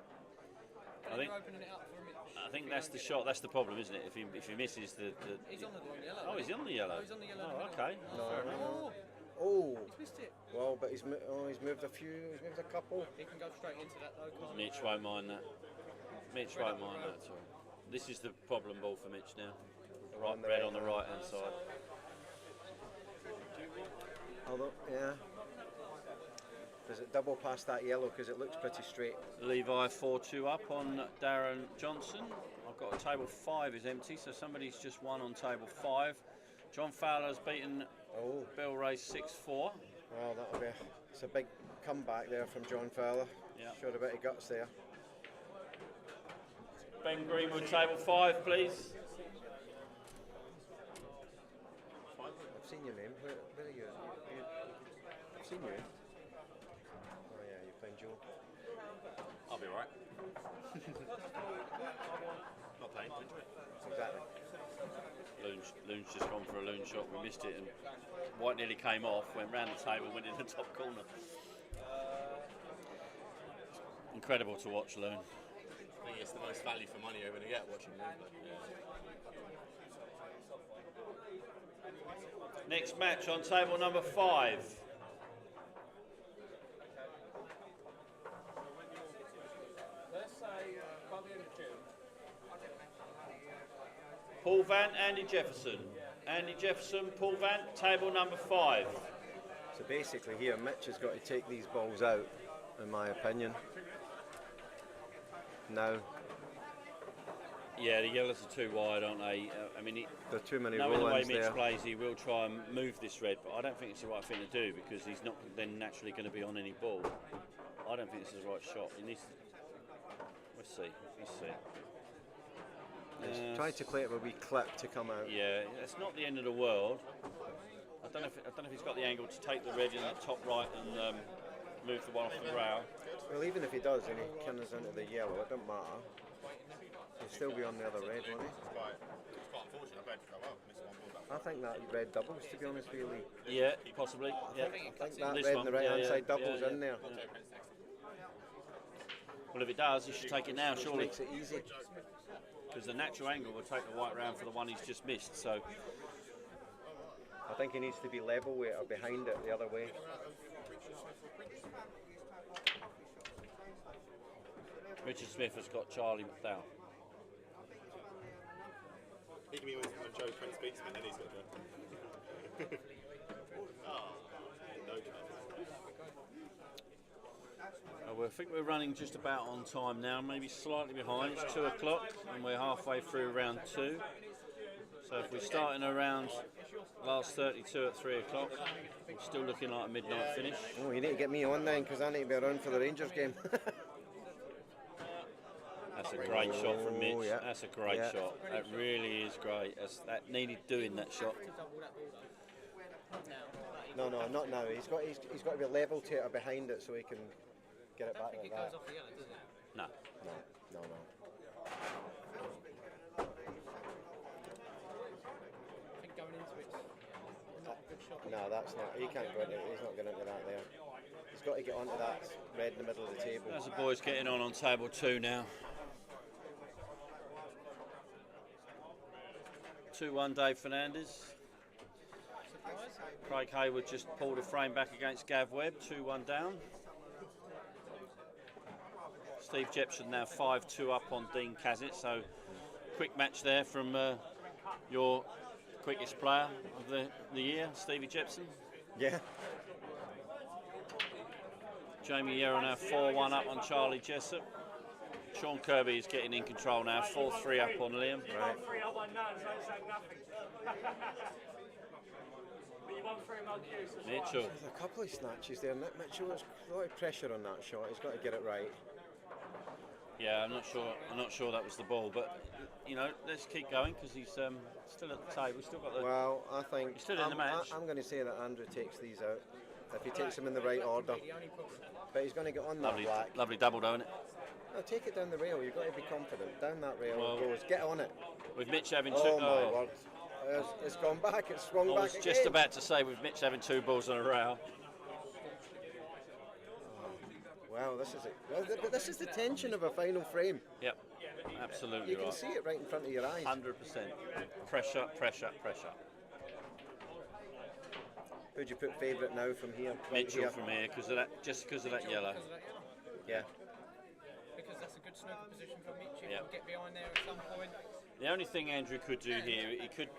I think. You're opening it up for Mitch. I think that's the shot. That's the problem, isn't it? If he misses the. He's on the yellow. Oh, he's on the yellow. Oh, he's on the yellow. Oh, okay. Fair enough. Oh. He's missed it. Well, but he's moved a few. He's moved a couple. He can go straight into that though, can't Mitch won't mind that. Mitch won't mind that at all. This is the problem ball for Mitch now. Red on the right hand side. Although, yeah. Does it double past that yellow because it looks pretty straight? Levi 4-2 up on Darren Johnson. I've got a table 5 is empty, so somebody's just won on table 5. John Fowler's beaten Bill Race 6-4. Well, it's a big comeback there from John Fowler. Yeah. Showed a bit of guts there. Ben Greenwood, table 5, please. I've seen your name. Where are you? I've seen you. Oh yeah, you're playing Joe. I'll be right. Not playing, enjoy it. Exactly. Loon's just gone for a loon shot. We missed it, and White nearly came off. Went round the table, went in the top corner. Incredible to watch Loon. I think it's the most value for money you're going to get watching Loon. Next match on table number 5. Paul Vant, Andy Jefferson. Andy Jefferson, Paul Vant, table number 5. So basically here, Mitch has got to take these balls out, in my opinion. Now. Yeah, the yellows are too wide, aren't they? I mean, there are too many knowing the way roll-ins Mitch there. plays, he will try and move this red, but I don't think it's the right thing to do because he's not then naturally going to be on any ball. I don't think this is the right shot. He needs. Let's see. He's trying to play it with a wee clip to come out. Yeah, it's not the end of the world. I don't know if he's got the angle to take the red in the top right and move the one off the brow. Well, even if he does and he comes into the yellow, it doesn't matter. He'll still be on the other red, won't he? It's quite unfortunate. I missed one ball. I think that red doubles, to be honest with you, Lee. Yeah, possibly. Yeah. I think that red on the right-hand side doubles in there. Well, if it does, he should take it now, surely. Makes it easy. Because the natural angle will take the white round for the one he's just missed. So I think he needs to be level with it or behind it the other way. Richard Smith has got Charlie McDowell. He can be when Joe Prince speaks to me, then he's got to. No chance. I think we're running just about on time now, maybe slightly behind. It's 2 o'clock and we're halfway through round 2. So if we're starting around last 32 at 3 o'clock, we're still looking like a midnight finish. Oh, you need to get me on then because I need to be around for the Rangers game. That's a great shot from Mitch. Yeah. That's a great shot. That really is great. That needed doing that shot. No, not now. He's got to be level to it or behind it so he can get it back like it that. goes off the yellow, does it? No. No. I think going into it's not a good shot. No, that's not. He can't go into. He's not going into that there. He's got to get onto that red in the middle of the table. As the boys getting on table 2 now. 2-1 Dave Fernandez. Craig Hayward just pulled a frame back against Gav Webb, 2-1 down. Steve Jepson now 5-2 up on Dean Kazit, so quick match there from your quickest player of the year, Stevie Jepson. Yeah. Jamie Yerrow now 4-1 up on Charlie Jessup. Sean Kirby is getting in control now, 4-3 up on Liam. Right. Mitchell. There's a couple of snatches there. Mitchell has a lot of pressure on that shot. He's got to get it right. Yeah, I'm not sure that was the ball, but you know, let's keep going because he's still at the table. We've still got the. Well, I think he's still in the match. I'm going to say that Andrew takes these out if he takes them in the right order. But he's going to get on that black. Lovely double, don't it? No, take it down the rail. You've got to be confident. Down that rail it goes. Get on it. With Mitch having Oh my word! It's gone back. It's swung I back was again. just about to say with Mitch having 2 balls in a row. Wow, this is it. Well, but this is the tension of a final frame. Yep, absolutely You can right. see it right in front of your eyes. 100%. Pressure, pressure, pressure. Who'd you put favourite now from here? Mitchell from here, just because of that yellow. Yeah. Because that's a good snooker position for Mitch. If Yeah. he can get behind there at some point. The only thing Andrew could do here,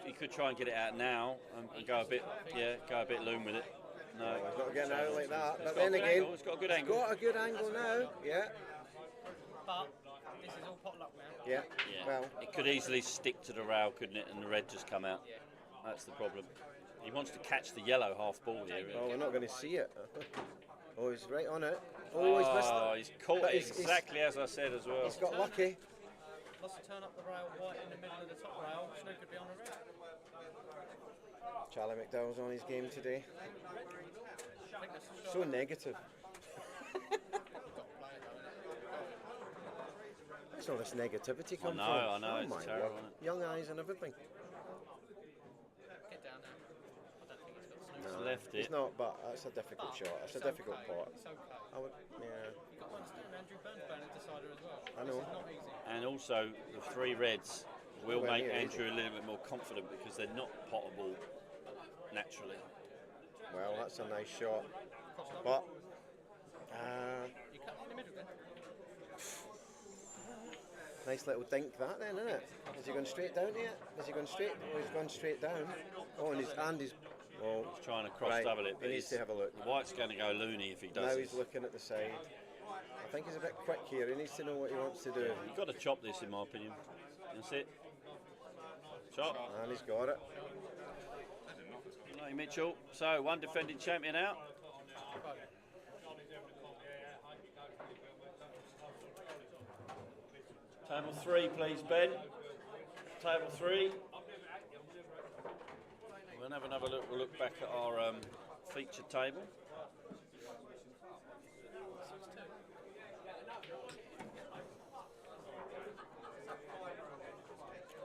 he could try and get it out now and go a bit loom with it. No, He's not getting out like that. He's But got a then good again, angle, he's got a good angle. Got a good angle now. Yeah. But this is all potluck now. Yeah. Well, it could easily stick to the rail, couldn't it? And the red just come out. That's the problem. He wants to catch the yellow half ball here. oh, we're not going to see it. Oh, he's right on it. Oh, he's missed it. He's caught But it exactly as I said as well. He's got lucky. Lots to turn up the rail white in the middle of the top rail. Snooker could be on a red. Charlie McDowell's on his game today. So negative. Where's all this negativity come from? I know, Oh it's my terrible, word. isn't it? Young eyes and everything. Get down now. I don't think he's got snooker. He's left He's it. not, but that's a difficult shot. That's a difficult pot. It's okay. I would, yeah. You've got to understand Andrew Burns playing a decider as well. I know. This is not easy. And also, the 3 reds will Well, make yeah, Andrew a little bit more confident because they're not potable naturally. Well, that's a nice shot. But, You cut in the middle then. nice little dink that then, isn't it? Is he going straight down to it? Is he going straight? Oh, he's gone straight down. Oh, and he's oh, He's trying to cross right, double it, he but needs to have a look. the white's going to go loony if he does Now this. he's looking at the side. I think he's a bit quick here. He needs to know what he wants to do. You've got to chop this, in my opinion. That's it. Chop. And he's got it. Hey, Mitchell. So, 1 defending champion out. Table 3, please, Ben. Table 3. We'll have another look. We'll look back at our feature table.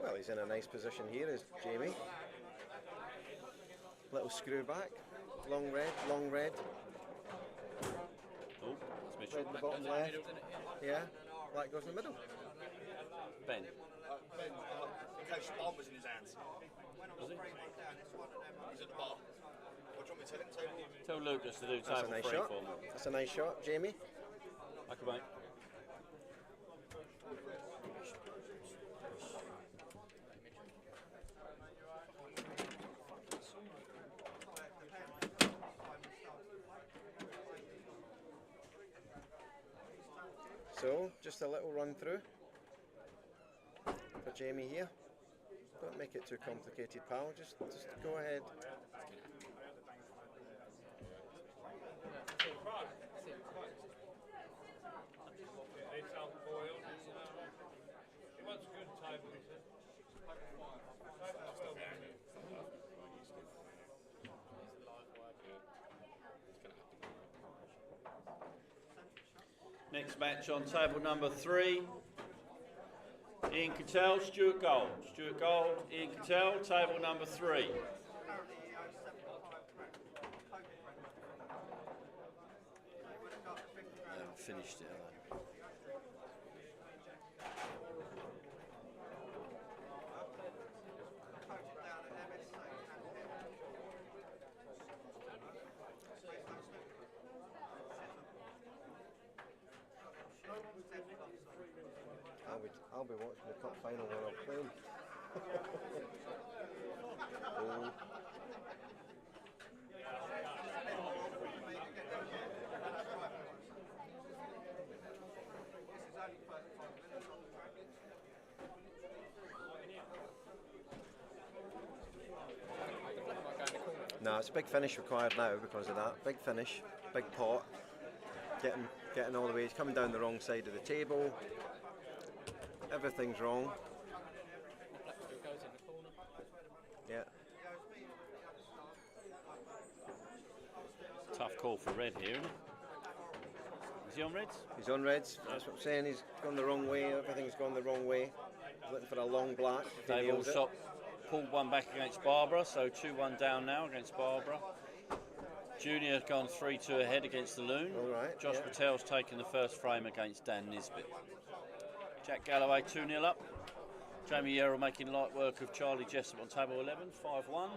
Well, he's in a nice position here, is Jamie. Little screw back. Long red, long red. Oh, that's Mitchell. Red in the bottom left. Yeah, black goes in the middle. Ben. Coach Bomb was in his hands. Was he? He's at the bar. What do you want me to tell him? Table? Tell Lucas to do That's a table nice 3 shot. for me. That's a nice shot, Jamie. Okay, mate. So, just a little run through for Jamie here. Don't make it too complicated, pal. Just go ahead. Next match on table number 3. Ian Cattell, Stuart Gold. Stuart Gold, Ian Cattell, table number 3. They haven't finished it, have they? I'll be watching the cup final when I'm playing. Oh. No, it's a big finish required now because of that. Big finish, big pot. Getting all the way. He's coming down the wrong side of the table. Everything's wrong. Yeah. Tough call for red here, isn't it? Is he on reds? He's on reds. That's what I'm saying. He's gone the wrong way. Everything's gone the wrong way. He's looking for a long black. If he They've all nails it. pulled one back against Barbara, so 2-1 down now against Barbara. Junior has gone 3-2 ahead against the Loon. All right, Josh Patel's taken the first frame against Dan Nisbet. Jack Galloway 2-0 up. Jamie Yerrell making light work of Charlie Jessup on table 11, 5-1.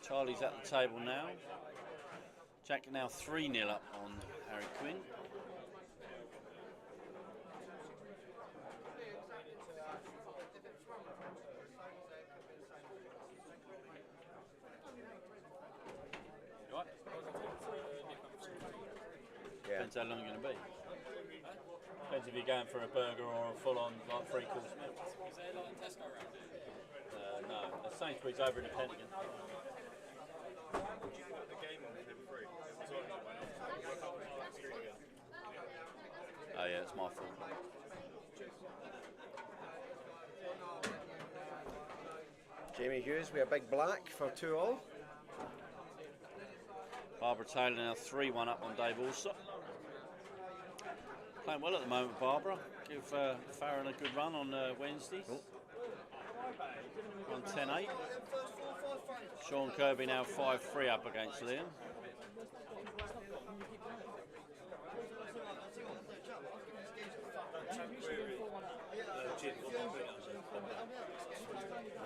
Charlie's at the table now. Jack now 3-0 up on Harry Quinn. Right. Yeah. Depends how long you're going to be. Depends if you're going for a burger or a full-on like 3-course meal. Is there like a Tesco around here? No, the Sainsbury's over in the Pentagon. Oh yeah, it's my fault. Jamie Hughes, we are big black for 2-all. Barbara Taylor now 3-1 up on Dave Alsop. Playing well at the moment, Barbara. Give Farron a good run on Wednesdays. On 10-8. Sean Kirby now 5-3 up against Liam.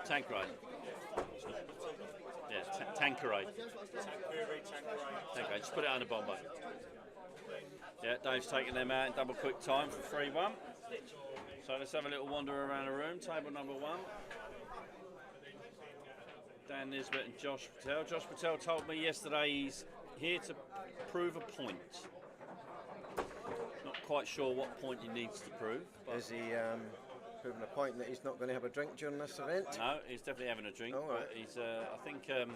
Tanqueray. Yeah, Tanqueray. Tanqueray. Just put it under Bombo. Yeah, Dave's taking them out in double quick time for 3-1. So let's have a little wander around the room. Table number 1. Dan Nisbet and Josh Patel. Josh Patel told me yesterday he's here to prove a point. Not quite sure what point he needs to prove. But Is he proving a point that he's not going to have a drink during this event? no, he's definitely having a drink. All right. But he's, I think. Good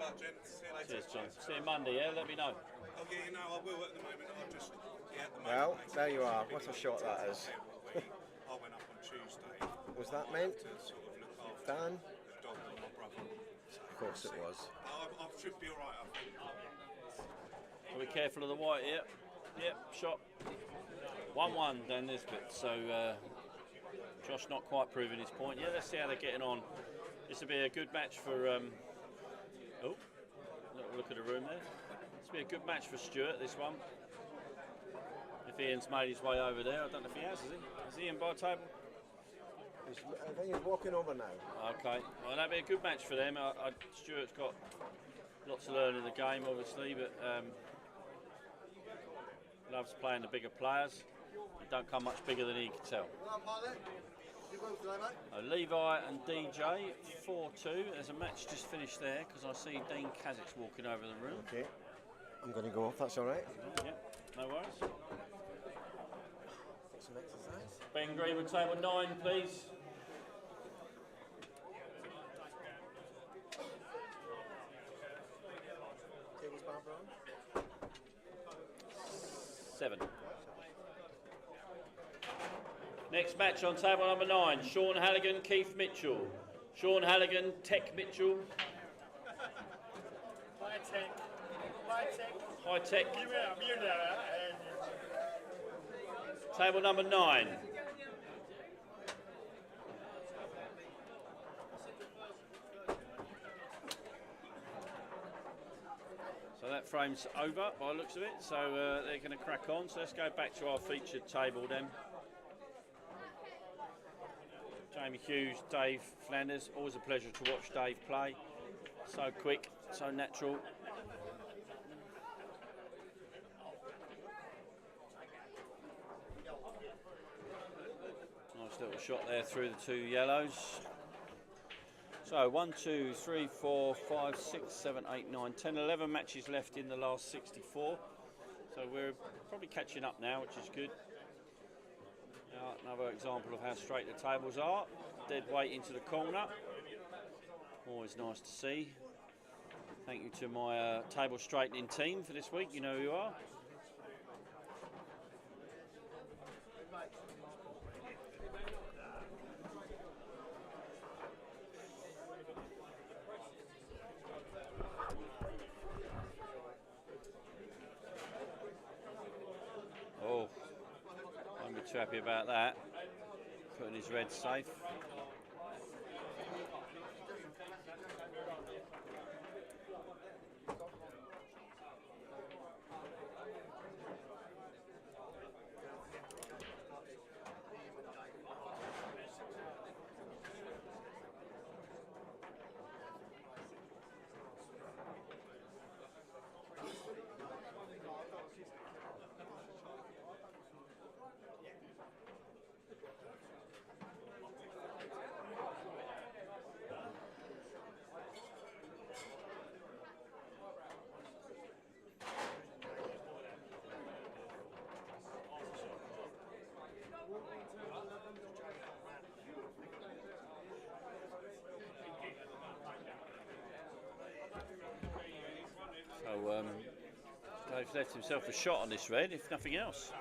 luck, gents. See you later. Cheers, John. See you Monday. Yeah, let me know. Oh, yeah, you know, I will at the moment. I'll just, at the moment. Well, mate, there you are. I've What a been shot that to is. I went up on Tuesday Was that meant? to sort of look after Dan? the dog and my brother. Of course it was. I should be all right, I think. So be careful of the white here. Yep, shot. 1-1 Dan Nisbet. So Josh not quite proving his point. Yeah, let's see how they're getting on. This will be a good match for. Oh, little look at the room there. This will be a good match for Stuart. This one. If Ian's made his way over there, I don't know if he has. Is Ian by the table? I think he's walking over now. Okay, well that'd be a good match for them. Stuart's got lots to learn in the game, obviously, but loves playing the bigger players. He don't come much bigger than he can tell. Levi and DJ 4-2. There's a match just finished there because I see Dean Kazich's walking over the room. Okay, I'm going to go off. That's all right. Yeah, no worries. Get some exercise. Ben Greenwood, table 9, please. Tables Barbara on. 7. Next match on table number 9, Sean Halligan, Keith Mitchell. Sean Halligan, Tech Mitchell. High tech. High tech. High Tech. You're there. Table number 9. So that frame's over by the looks of it, so they're going to crack on. So let's go back to our featured table then. Jamie Hughes, Dave Flanders, always a pleasure to watch Dave play. So quick, so natural. Nice little shot there through the 2 yellows. So 1, 2, 3, 4, 5, 6, 7, 8, 9, 10, 11 matches left in the last 64. So we're probably catching up now, which is good. Another example of how straight the tables are. Dead weight into the corner. Always nice to see. Thank you to my table straightening team for this week. You know who you are. Oh, won't be too happy about that. Putting his red safe. So Dave's left himself a shot on this red, if nothing else.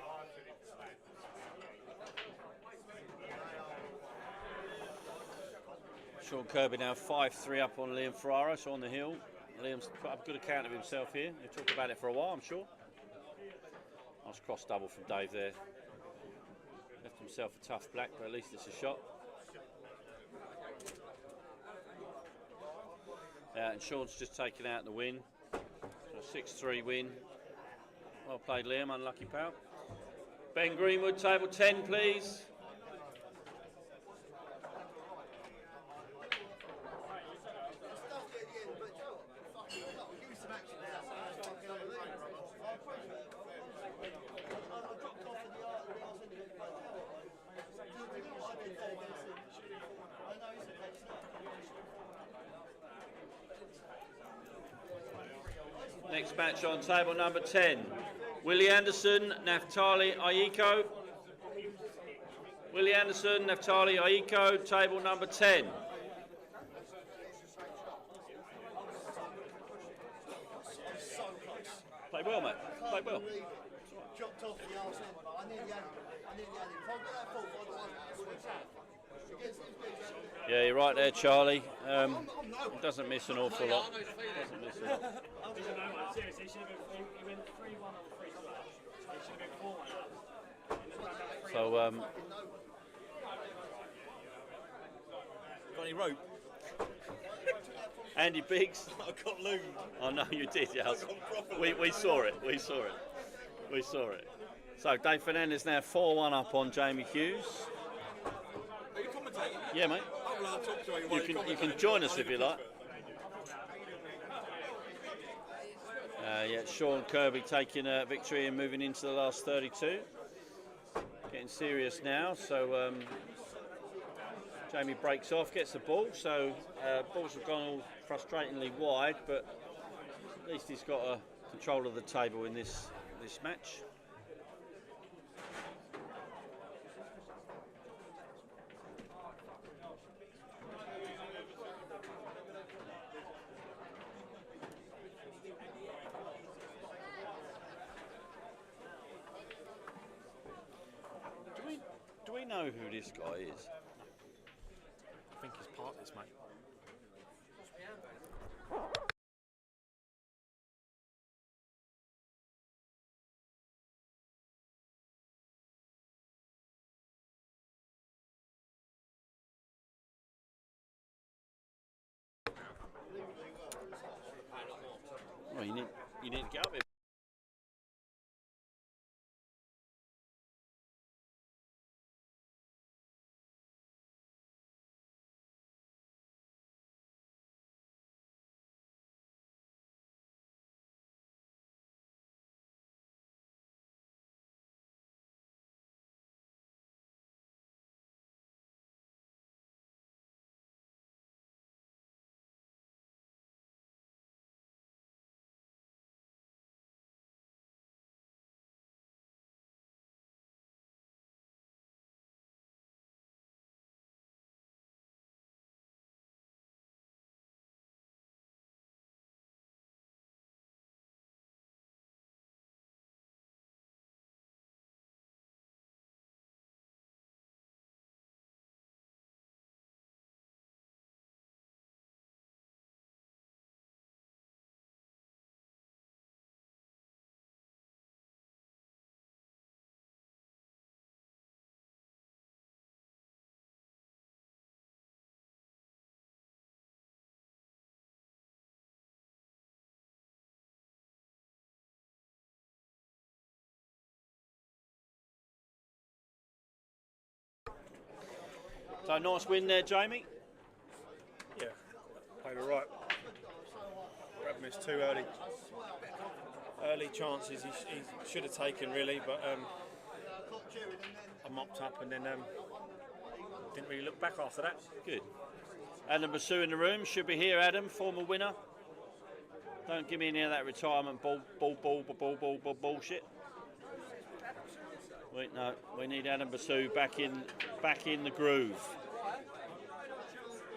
Sean Kirby now 5-3 up on Liam Ferrara, so on the hill. Liam's put up a good account of himself here. He'll talk about it for a while, I'm sure. Nice cross double from Dave there. Left himself a tough black, but at least it's a shot. And Sean's just taken out the win. So 6-3 win. Well played, Liam. Unlucky pal. Ben Greenwood, table 10, please. Next match on table number 10. Willie Anderson, Naftali Ayiko. Willie Anderson, Naftali Ayiko, table number 10. Played well, mate. Played well. Dropped off the arse end, but I nearly had him. If I got that fault, I would have. Yeah, you're right there, Charlie. He doesn't miss an awful lot. Doesn't miss a lot. Seriously, he went 3-1 on the free throw. He should have been 4-1 up. So, got any rope? Andy Biggs. I got loomed. Oh no, you did, yeah. We saw it. We saw it. We saw it. So Dave Fernandez now 4-1 up on Jamie Hughes. Are you commentating? Yeah, mate. Oh, well, I'll talk to you. You can join us if you like. Yeah, Sean Kirby taking a victory and moving into the last 32. Getting serious now, so Jamie breaks off, gets the ball, so balls have gone all frustratingly wide, but at least he's got a control of the table in this match. Do we know who this guy is? I think he's part of this, mate. Well, you need to get up here. So nice win there, Jamie. Yeah, played all right. Brad missed 2 early chances he should have taken really, but I mopped up and then didn't really look back after that. Good. Adam Basu in the room. Should be here, Adam, former winner. Don't give me any of that retirement bullshit. Wait, no, we need Adam Basu back in the groove.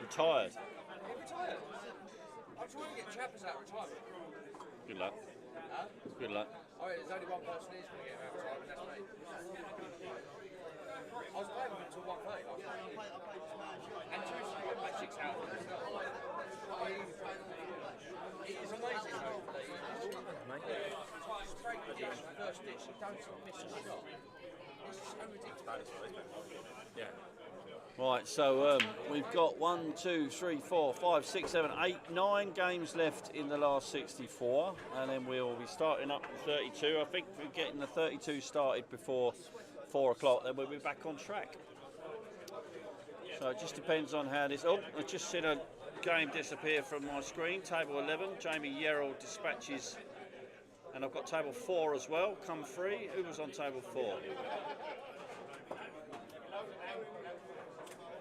Retired. I'm trying to get Chappers out of retirement. Good luck. Huh? Good luck. Oh, yeah, there's only one person who's going to get him out of retirement, that's me. I was playing with him until 1:30 last night. And Tuesday, I played 6 hours. It is amazing though, that straight dish, first dish, you don't miss a shot. It's so ridiculous. Yeah. Right, so we've got 1, 2, 3, 4, 5, 6, 7, 8, 9 games left in the last 64, and then we'll be starting up the 32. I think we're getting the 32 started before 4 o'clock, then we'll be back on track. So it just depends on how this. Oh, I've just seen a game disappear from my screen. Table 11, Jamie Yerrell dispatches, and I've got table 4 as well. Come free. Who was on table 4?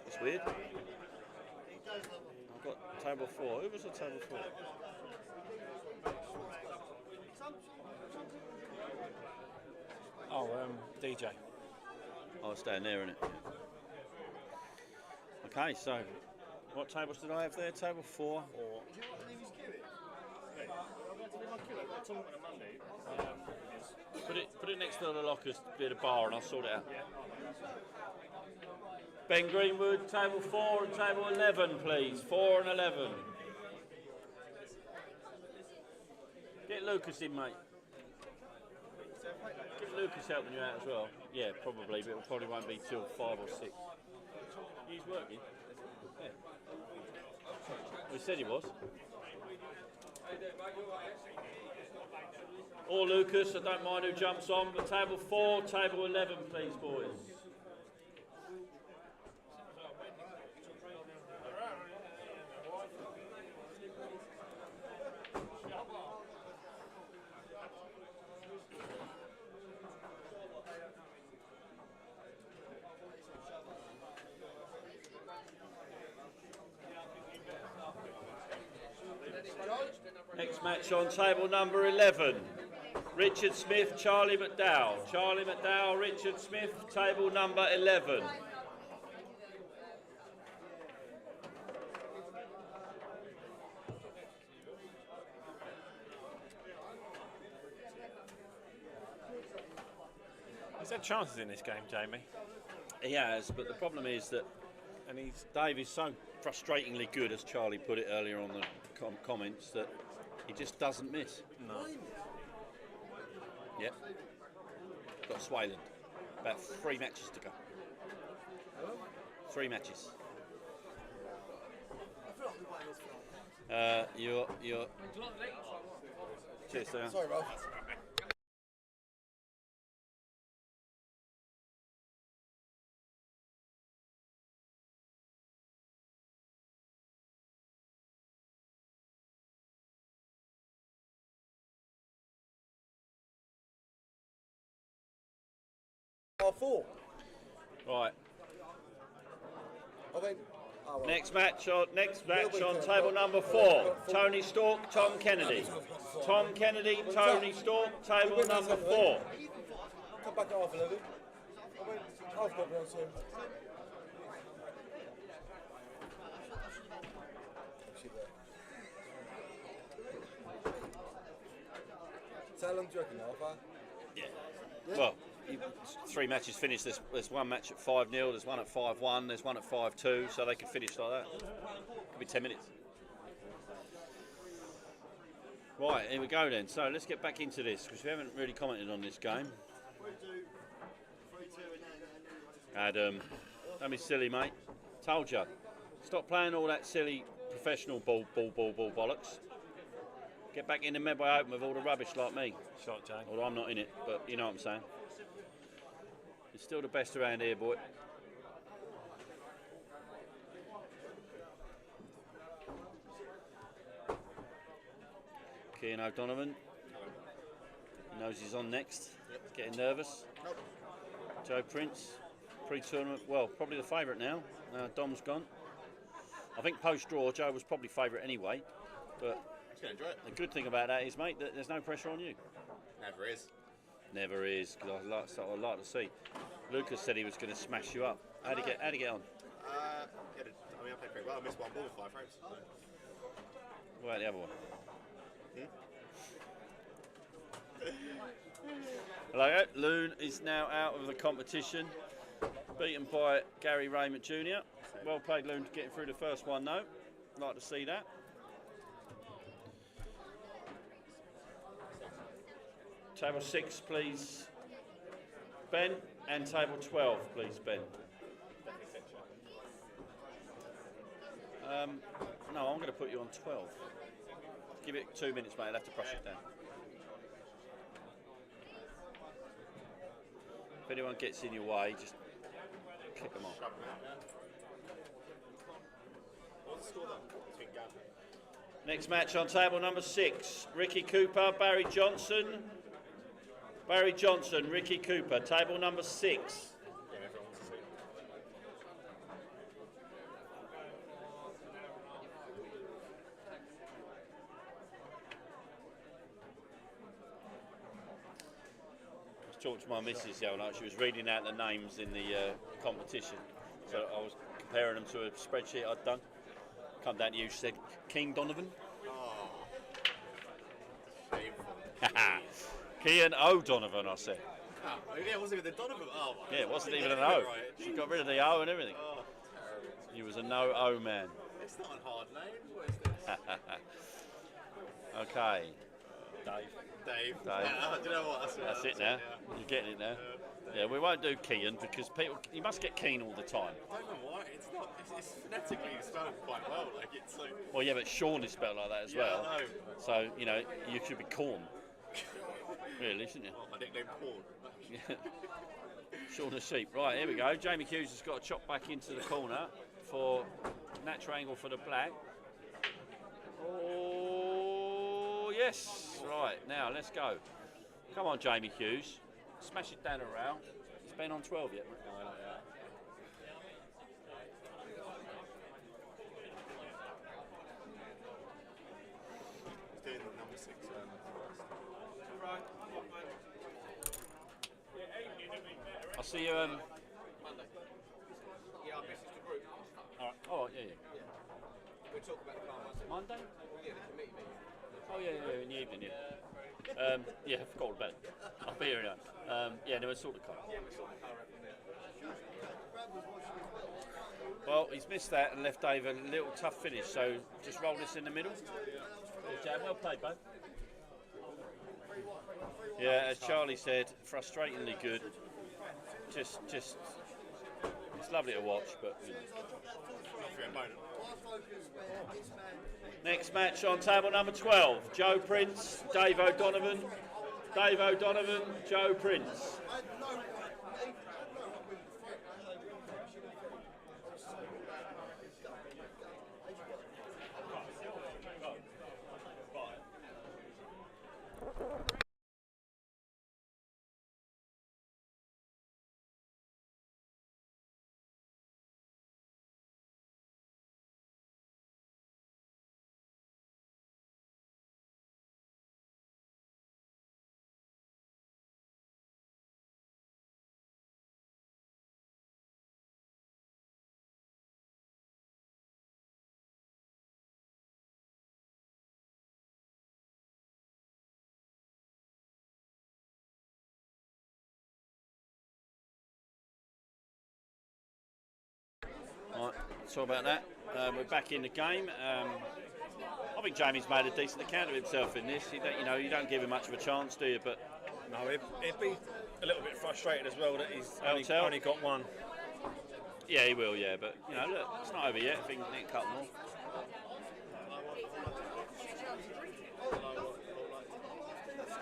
It's weird. I've got table 4. Who was on table 4? Oh, DJ. Oh, it's down there, isn't it? Okay, so what tables did I have there? Table 4. Put it next to the lockers near the bar, and I'll sort it out. Ben Greenwood, table 4 and table 11, please. 4 and 11. Get Lucas in, mate. Get Lucas helping you out as well. Yeah, probably, but it probably won't be till 5 or 6. He's working. Yeah. Well, he said he was. Or Lucas, I don't mind who jumps on, but table 4, table 11, please, boys. Next match on table number 11. Richard Smith, Charlie McDowell. Charlie McDowell, Richard Smith, table number 11. He's had chances in this game, Jamie. He has, but the problem is that, and Dave is so frustratingly good, as Charlie put it earlier on the comments, that he just doesn't miss. No. Yep. Got Swayland. About 3 matches to go. 3 matches. You're. Cheers, sir. Sorry, Ralph. Four. Right. I mean, oh, well. Next match on table number 4. Tony Stork, Tom Kennedy. Tom Kennedy, Tony Stork, table number 4. Come back at half 11. I went half got round soon. So how long do you reckon, half hour? Yeah. Well, 3 matches finished. There's one match at 5-0, there's one at 5-1, there's one at 5-2, so they could finish like that. Could be 10 minutes. Right, here we go then. So let's get back into this, because we haven't really commented on this game. Adam, don't be silly, mate. Told you. Stop playing all that silly professional ball bollocks. Get back in the Medway Open with all the rubbish like me. Shot, Jay. Although I'm not in it, but you know what I'm saying. You're still the best around here, boy. Ian O'Donovan. He knows he's on next. Getting nervous. Joe Prince, pre-tournament, well, probably the favourite now. Dom's gone. I think post-draw, Joe was probably favourite anyway. But the good thing about that is, mate, that there's no pressure on you. Never is. Never is, because I'd like to see. Lucas said he was going to smash you up. How'd he get on? I played pretty well. I missed one ball with 5 frames. So. What about the other one? Hello, Loon is now out of the competition, beaten by Gary Raymond Jr. Well played, Loon, getting through the first one, though. Like to see that. Table 6, please, Ben, and table 12, please, Ben. No, I'm going to put you on 12. Give it 2 minutes, mate. I'll have to brush it down. If anyone gets in your way, just kick them off. What's the score then? Between Gav? Next match on table number 6. Ricky Cooper, Barry Johnson. Barry Johnson, Ricky Cooper, table number 6. Talked to my missus the other night. She was reading out the names in the competition, so I was comparing them to a spreadsheet I'd done. Come down to you, she said, King Donovan. Oh, shameful. Kean O'Donovan, I said. Oh, yeah, it wasn't even the Donovan. Oh, my Yeah, it God. wasn't even an O. She got rid of the O and everything. Oh, terrible. He was a no O man. It's not a hard name. What is this? Okay. Dave. Dave. Do you know what? That's it now. Yeah. You're getting it now. Yeah, we won't do Kean because people. You must get Keen all the time. I don't know why. It's not. It's phonetically spelled quite well. Like it's so. Well, yeah, but Sean is spelled like that as well. I know. So you know, you should be Corn. Really, shouldn't you? Oh, my nickname Paul. Yeah. Sean the Sheep. Right, here we go. Jamie Hughes has got to chop back into the corner for natural angle for the black. Oh, yes. Right, now let's go. Come on, Jamie Hughes. Smash it down around. It's been on 12 yet. He's doing the number 6. I'll see you. Monday. Yeah, I messaged the group. All right. Oh, yeah. We'll talk about the car Monday? Yeah, the committee meeting. Oh, yeah, in the evening, yeah. I forgot all about it. I'll be here now. Yeah, no, we'll sort the car. Yeah, we'll sort the car out from there. Well, he's missed that and left Dave a little tough finish, so just roll this in the middle. Jam, well played, bud. Yeah, as Charlie said, frustratingly good. Just, it's lovely to watch, but you know. Next match on table number 12, Joe Prince, Dave O'Donovan. Dave O'Donovan, Joe Prince. Right, sorry about that. We're back in the game. I think Jamie's made a decent account of himself in this. You don't give him much of a chance, do you? But no, he'd be a little bit frustrated as well that he's only got one. Yeah, he will. Yeah, but look, it's not over yet. I think Nick cut more.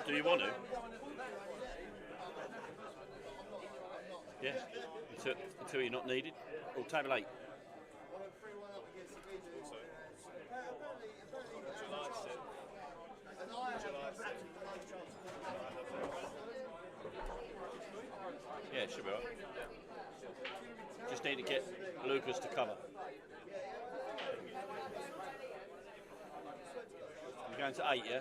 Do you want to? Yeah, until you're not needed. Oh, table 8. be all right. Just need to get Lucas to cover. You're going to 8, yeah?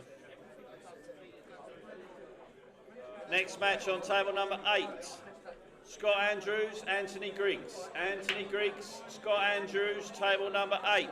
Next match on table number 8. Scott Andrews, Anthony Griggs. Anthony Griggs, Scott Andrews, table number 8.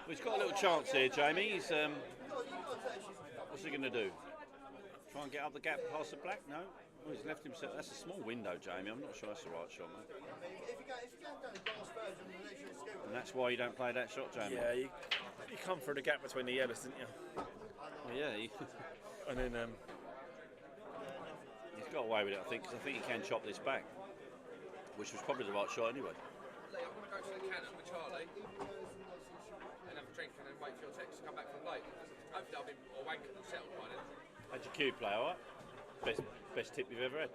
Well, he's got a little chance here, Jamie. He's what's he going to do? Try and get up the gap past the black? No? Oh, he's left himself. That's a small window, Jamie. I'm not sure that's the right shot, mate. And that's why you don't play that shot, Jamie. Yeah, you come through the gap between the yellows, didn't you? Well, yeah. And then he's got away with it, I think, because I think he can chop this back, which was probably the right shot anyway. I'm going to go to the cannon with Charlie and have a drink and then wait for your text to come back from late. Hopefully I'll be wanking and settled by then. How'd your cue play, all right? Best tip you've ever had?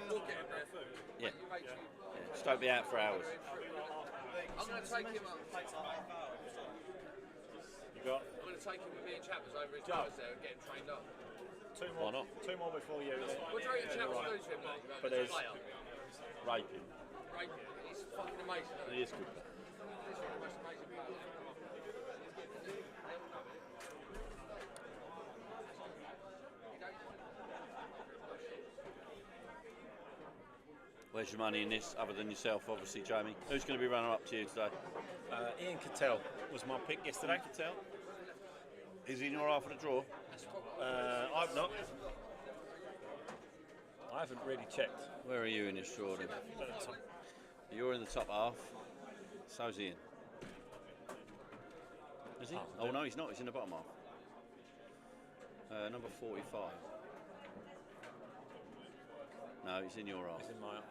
We'll get him there. Yeah. Just don't be out for hours. I'm going to take him up. You got? I'm going to take him with me and Chappers over his nose there and get him trained up. Why not? 2 more before you. What do you reckon Chappers do to him, Mark? But there's raping. Raping. He's fucking amazing. He is good. He's the most amazing player. Where's your money in this, other than yourself, obviously, Jamie? Who's going to be running up to you today? Ian Cattell was my pick yesterday. Cattell? Is he in your half of the draw? I've not. I haven't really checked. Where are you in this draw then? You're in the top half. So's Ian. Is he? Oh no, he's not. He's in the bottom half. Number 45. No, he's in your half. He's in my half.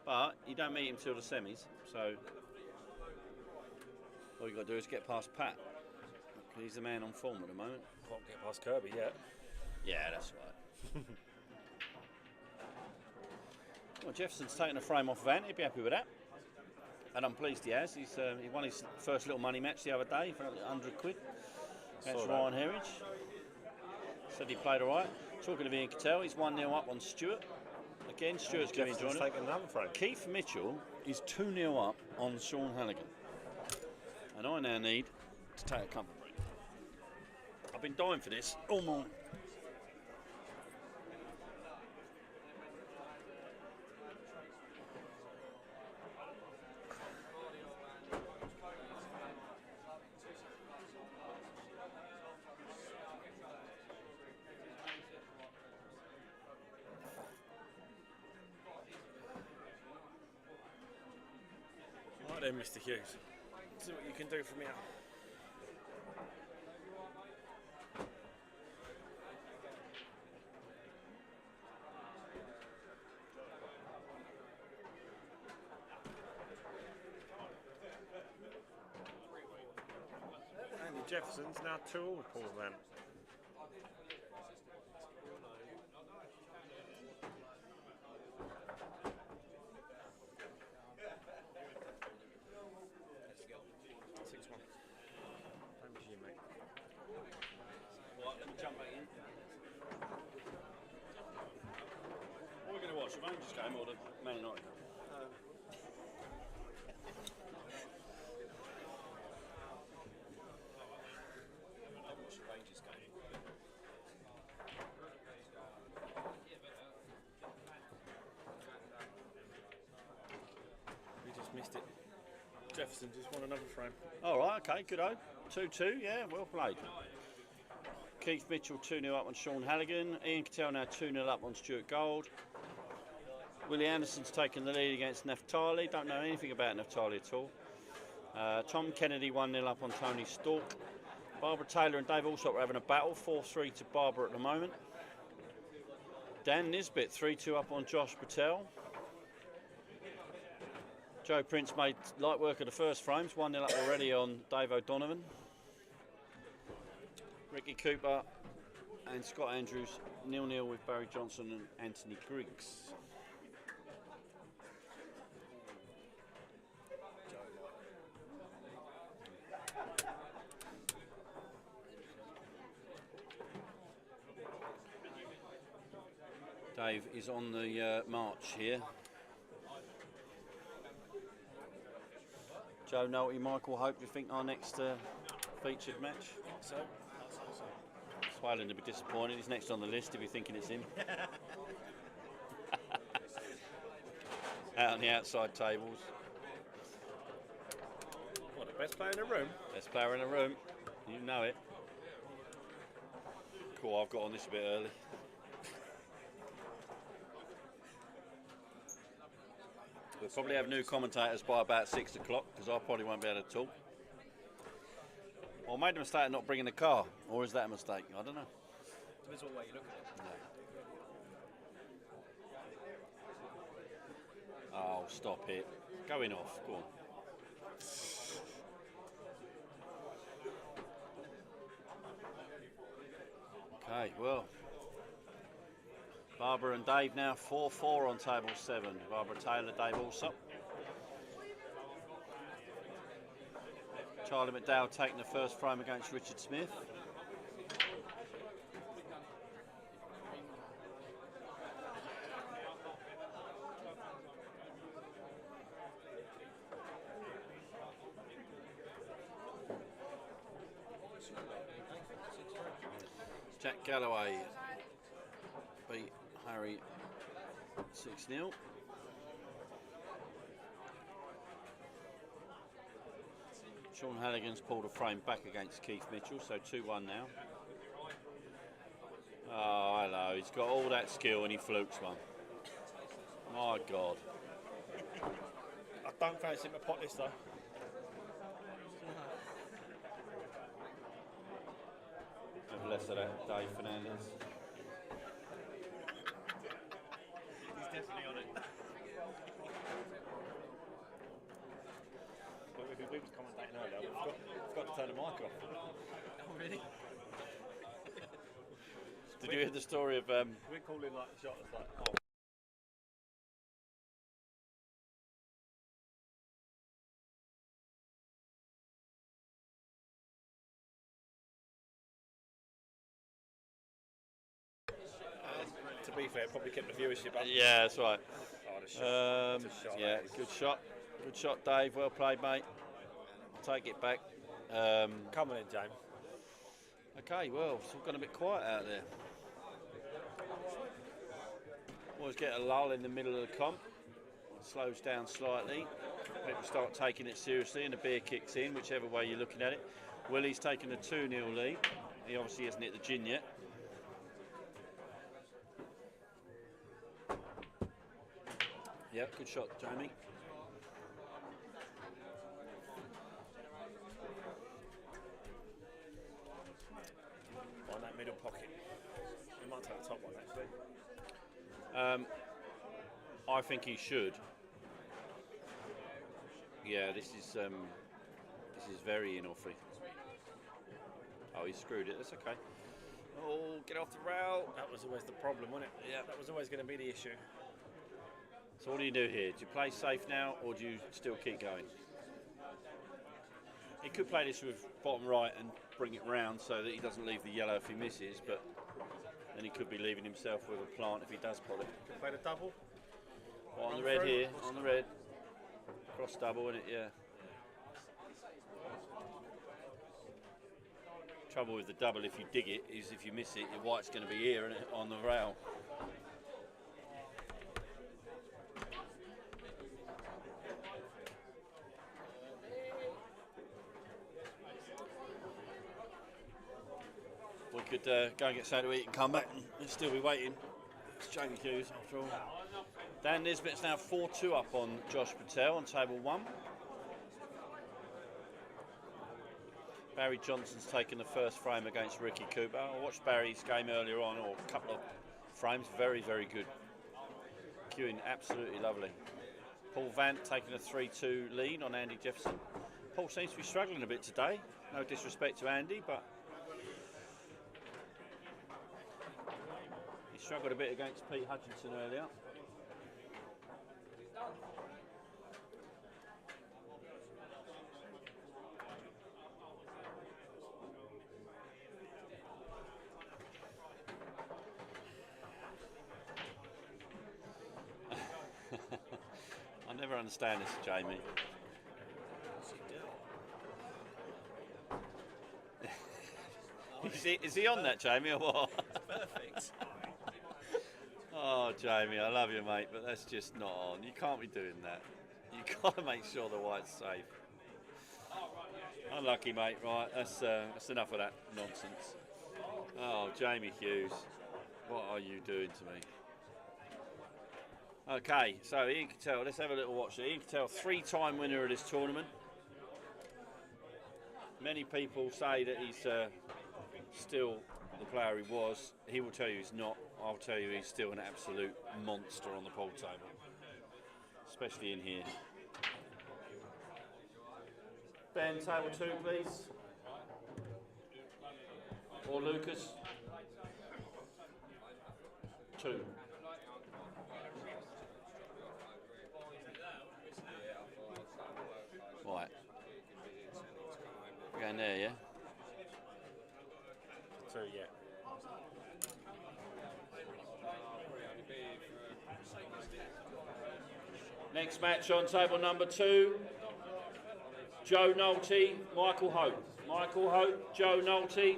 But you don't meet him till the semis, so all you got to do is get past Pat. He's the man on form at the moment. Can't get past Kirby yet. Yeah, that's right. Well, Jefferson's taken a frame off Van. He'd be happy with that. And I'm pleased he has. He won his first little money match the other day for 100 quid. That's Ryan Herridge. Said he played all right. Talking of Ian Cattell, he's 1-0 up on Stewart. Again, Stewart's going to be joining. Another frame. Keith Mitchell is 2-0 up on Sean Halligan. And I now need to take a comfort break. I've been dying for this all morning. Right then, Mr. Hughes. See what you can do from here. Andy Jefferson's now 2-all with Paul Van. Rangers game or the Man United game? I watched the Rangers game. We just missed it. Jefferson just won another frame. All right, okay, good. 2-2, yeah, well played. Keith Mitchell 2-0 up on Sean Halligan. Ian Cattell now 2-0 up on Stuart Gold. Willie Anderson's taken the lead against Naftali. Don't know anything about Naftali at all. Tom Kennedy 1-0 up on Tony Stork. Barbara Taylor and Dave Allsop are having a battle. 4-3 to Barbara at the moment. Dan Nisbet 3-2 up on Josh Patel. Joe Prince made light work of the first frames. 1-0 up already on Dave O'Donovan. Ricky Cooper and Scott Andrews 0-0 with Barry Johnson and Anthony Griggs. Dave is on the march here. Joe, Nolte, Michael, Hope, do you think our next featured match? So, Swalen to be disappointed. He's next on the list if you're thinking it's him. Out on the outside tables. What, the best player in the room? Best player in the room. You know it. Cool, I've got on this a bit early. We'll probably have new commentators by about 6 o'clock because I probably won't be able to talk. Well, I made a mistake of not bringing the car, or is that a mistake? I don't know. depends what way you look at it. Oh, stop it. Going off, go on. Okay, well. Barbara and Dave now 4-4 on table 7. Barbara Taylor, Dave Allsop. Charlie McDowell taking the first frame against Richard Smith. Jack Galloway beat Harry 6-0. Sean Halligan's pulled a frame back against Keith Mitchell, so 2-1 now. Oh, hello, he's got all that skill and he flukes one. My God. I don't fancy him to pot this though. Have less of that, Dave Fernandez. He's definitely on it. But we was commentating earlier, we've got to turn the mic off. Oh, really? Did you hear the story of... We're calling like shots like, oh. To be fair, probably kept the viewership up. Yeah, that's right. Oh, the shot. That's a shot, yeah, that is. good shot. Good shot, Dave. Well played, mate. I'll take it back. Come on in, James. Okay, well, it's all gone a bit quiet out there. Always get a lull in the middle of the comp. Slows down slightly. People start taking it seriously and the beer kicks in, whichever way you're looking at it. Willie's taken a 2-0 lead. He obviously hasn't hit the gin yet. Yeah, good shot, Jamie. On that middle pocket. He might take the top one, actually. I think he should. Yeah, this is very in-offy. Oh, he screwed it. That's okay. Oh, get off the rail. That was always the problem, wasn't it? Yeah. That was always going to be the issue. So what do you do here? Do you play safe now, or do you still keep going? He could play this with bottom right and bring it round so that he doesn't leave the yellow if he misses, but then he could be leaving himself with a plant if he does pot it. Could play the double. Well, on the red here, on the red. Cross double, isn't it? Yeah. Trouble with the double, if you dig it, is if you miss it, your white's going to be here, isn't it, on the rail. We could go and get something to eat and come back and still be waiting. It's Jamie Hughes after all. Dan Nisbet's now 4-2 up on Josh Patel on table 1. Barry Johnson's taken the first frame against Ricky Cooper. I watched Barry's game earlier on, or a couple of frames, very, very good. Queuing absolutely lovely. Paul Vant taking a 3-2 lead on Andy Jefferson. Paul seems to be struggling a bit today. No disrespect to Andy, but struggled a bit against Pete Hutchinson earlier. I never understand this, Jamie. Is he on that, Jamie, or what? Perfect. Oh, Jamie, I love you, mate, but that's just not on. You can't be doing that. You got to make sure the white's safe. Unlucky, mate. Right, that's enough of that nonsense. Oh, Jamie Hughes, what are you doing to me? Okay, so Ian Cattell, let's have a little watch there. Ian Cattell, 3-time winner of this tournament. Many people say that he's still the player he was. He will tell you he's not. I'll tell you he's still an absolute monster on the pool table, especially in here. Ben, table 2, please. Or Lucas. 2. Right. We're going there, yeah? 2, yeah. Next match on table number 2. Joe Nolte, Michael Hope. Michael Hope, Joe Nolte,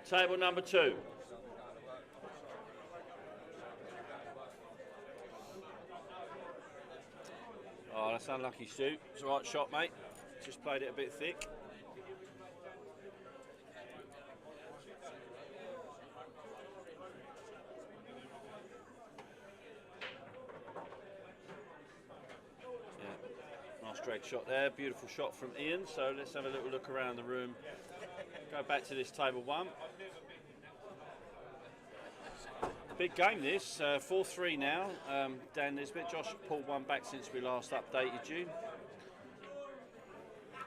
table number 2. Oh, that's unlucky, Stu. It's the right shot, mate. Just played it a bit thick. Yeah, nice drag shot there. Beautiful shot from Ian. So let's have a little look around the room. Go back to this table 1. Big game this, 4-3 now. Dan Nisbet, Josh pulled one back since we last updated you.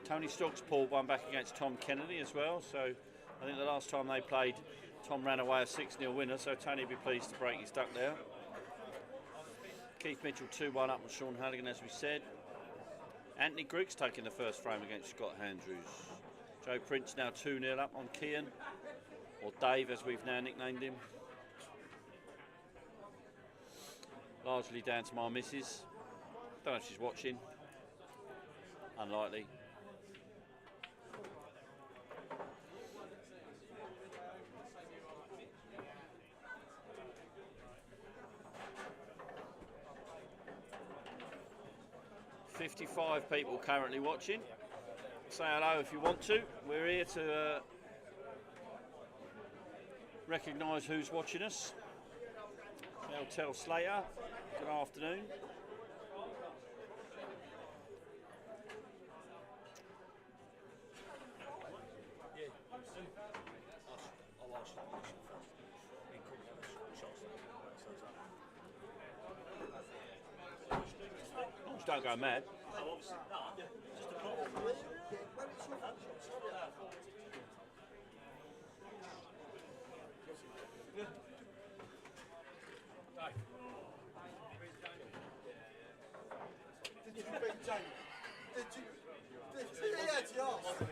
Tony Stokes pulled one back against Tom Kennedy as well. So I think the last time they played, Tom ran away a 6-0 winner. So Tony will be pleased to break his duck there. Keith Mitchell 2-1 up with Sean Halligan, as we said. Anthony Griggs taking the first frame against Scott Andrews. Joe Prince now 2-0 up on Kian, or Dave as we've now nicknamed him. Largely down to my missus. Don't know if she's watching. Unlikely. $55 people currently watching. Say hello if you want to. We're here to recognise who's watching us. Tell Slater, good afternoon. Just don't go mad. Did you beat Jamie? Did you? He actually asked.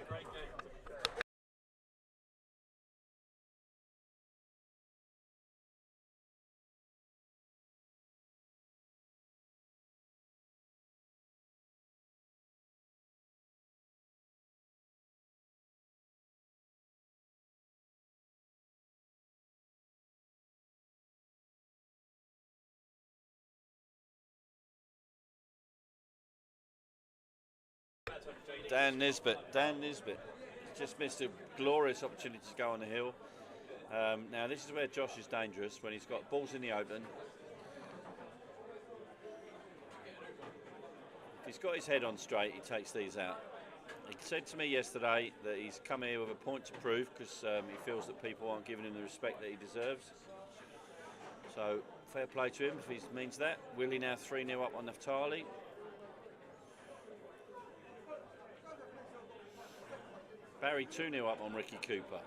Dan Nisbet. Just missed a glorious opportunity to go on the hill. Now this is where Josh is dangerous, when he's got balls in the open. If he's got his head on straight, he takes these out. He said to me yesterday that he's come here with a point to prove, because he feels that people aren't giving him the respect that he deserves. So fair play to him if he means that. Willie now 3-0 up on Naftali. Barry 2-0 up on Ricky Cooper.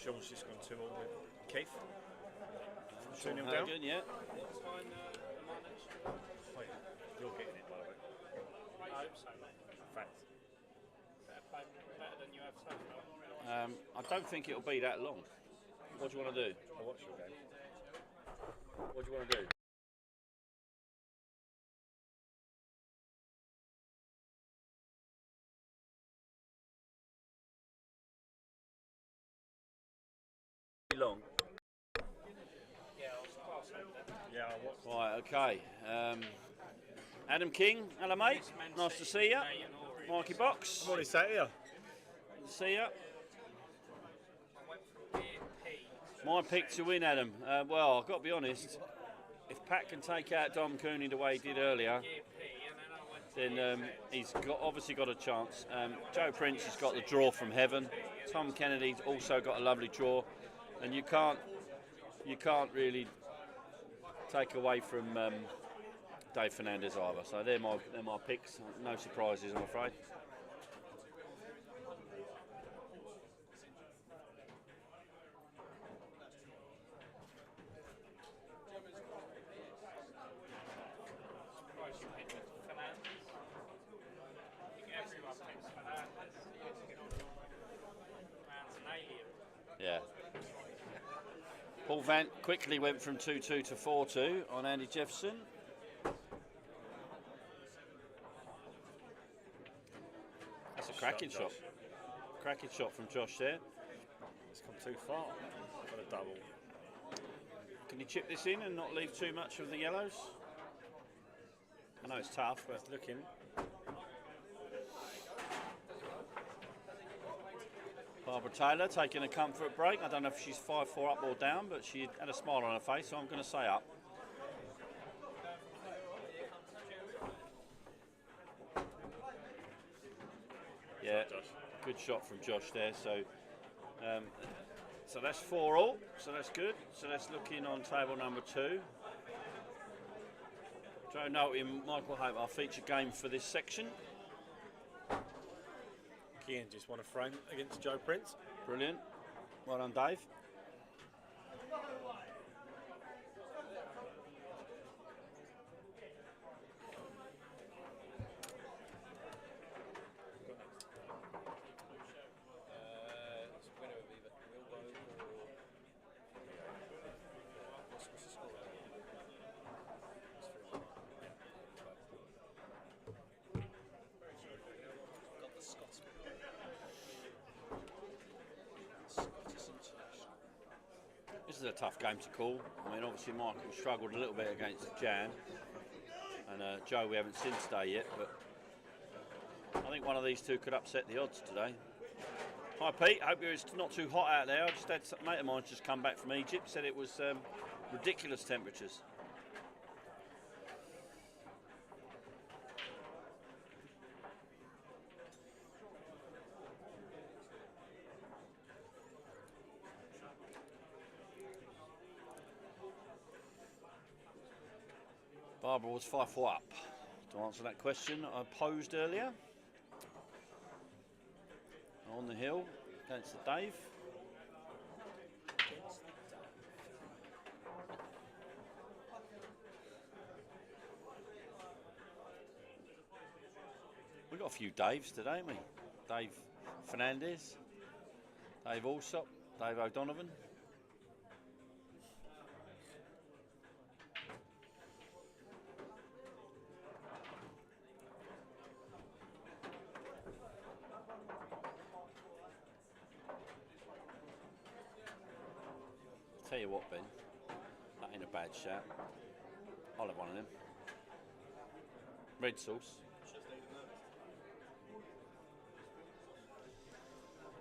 Sean's just gone 2-all with Keith. Sean 2-0 down. Hagen, yeah. Wait, you're getting it, by the way. I hope so. Fact. Better than you have so far. I don't think it'll be that long. What do you want to do? I'll watch your game. What do you want to do? Long. Yeah, I'll pass over that. Yeah, I'll watch. Right, okay. Adam King, hello mate. Nice to see you. Mikey Box. Morning, sat here. See ya. My pick to win, Adam. Well, I've got to be honest. If Pat can take out Dom Cooney the way he did earlier, then he's obviously got a chance. Joe Prince has got the draw from heaven. Tom Kennedy's also got a lovely draw, and you can't really take away from Dave Fernandez either. So they're my picks. No surprises, I'm afraid. Yeah. Paul Vant quickly went from 2-2 to 4-2 on Andy Jefferson. That's a cracking shot. Cracking shot from Josh there. It's come too far for the double. Can you chip this in and not leave too much of the yellows? I know it's tough, but it's looking. Barbara Taylor taking a comfort break. I don't know if she's 5-4 up or down, but she had a smile on her face, so I'm going to say up. Yeah, good shot from Josh there. So, so that's 4-all. So that's good. So let's look in on table number 2. Joe Knowlton, Michael Hope, our featured game for this section. Kian just won a frame against Joe Prince. Brilliant. Well done, Dave. This is a tough game to call. I mean, obviously Michael struggled a little bit against Jan, and Joe we haven't seen today yet, but I think one of these two could upset the odds today. Hi Pete, hope it's not too hot out there. I just had a mate of mine just come back from Egypt, said it was ridiculous temperatures. Barbara was 5-4 up. To answer that question I posed earlier. On the hill against the Dave. We've got a few Daves today, haven't we? Dave Fernandez, Dave Alsop, Dave O'Donovan. Tell you what, Ben, that ain't a bad shout. I'll have one of them. Red sauce.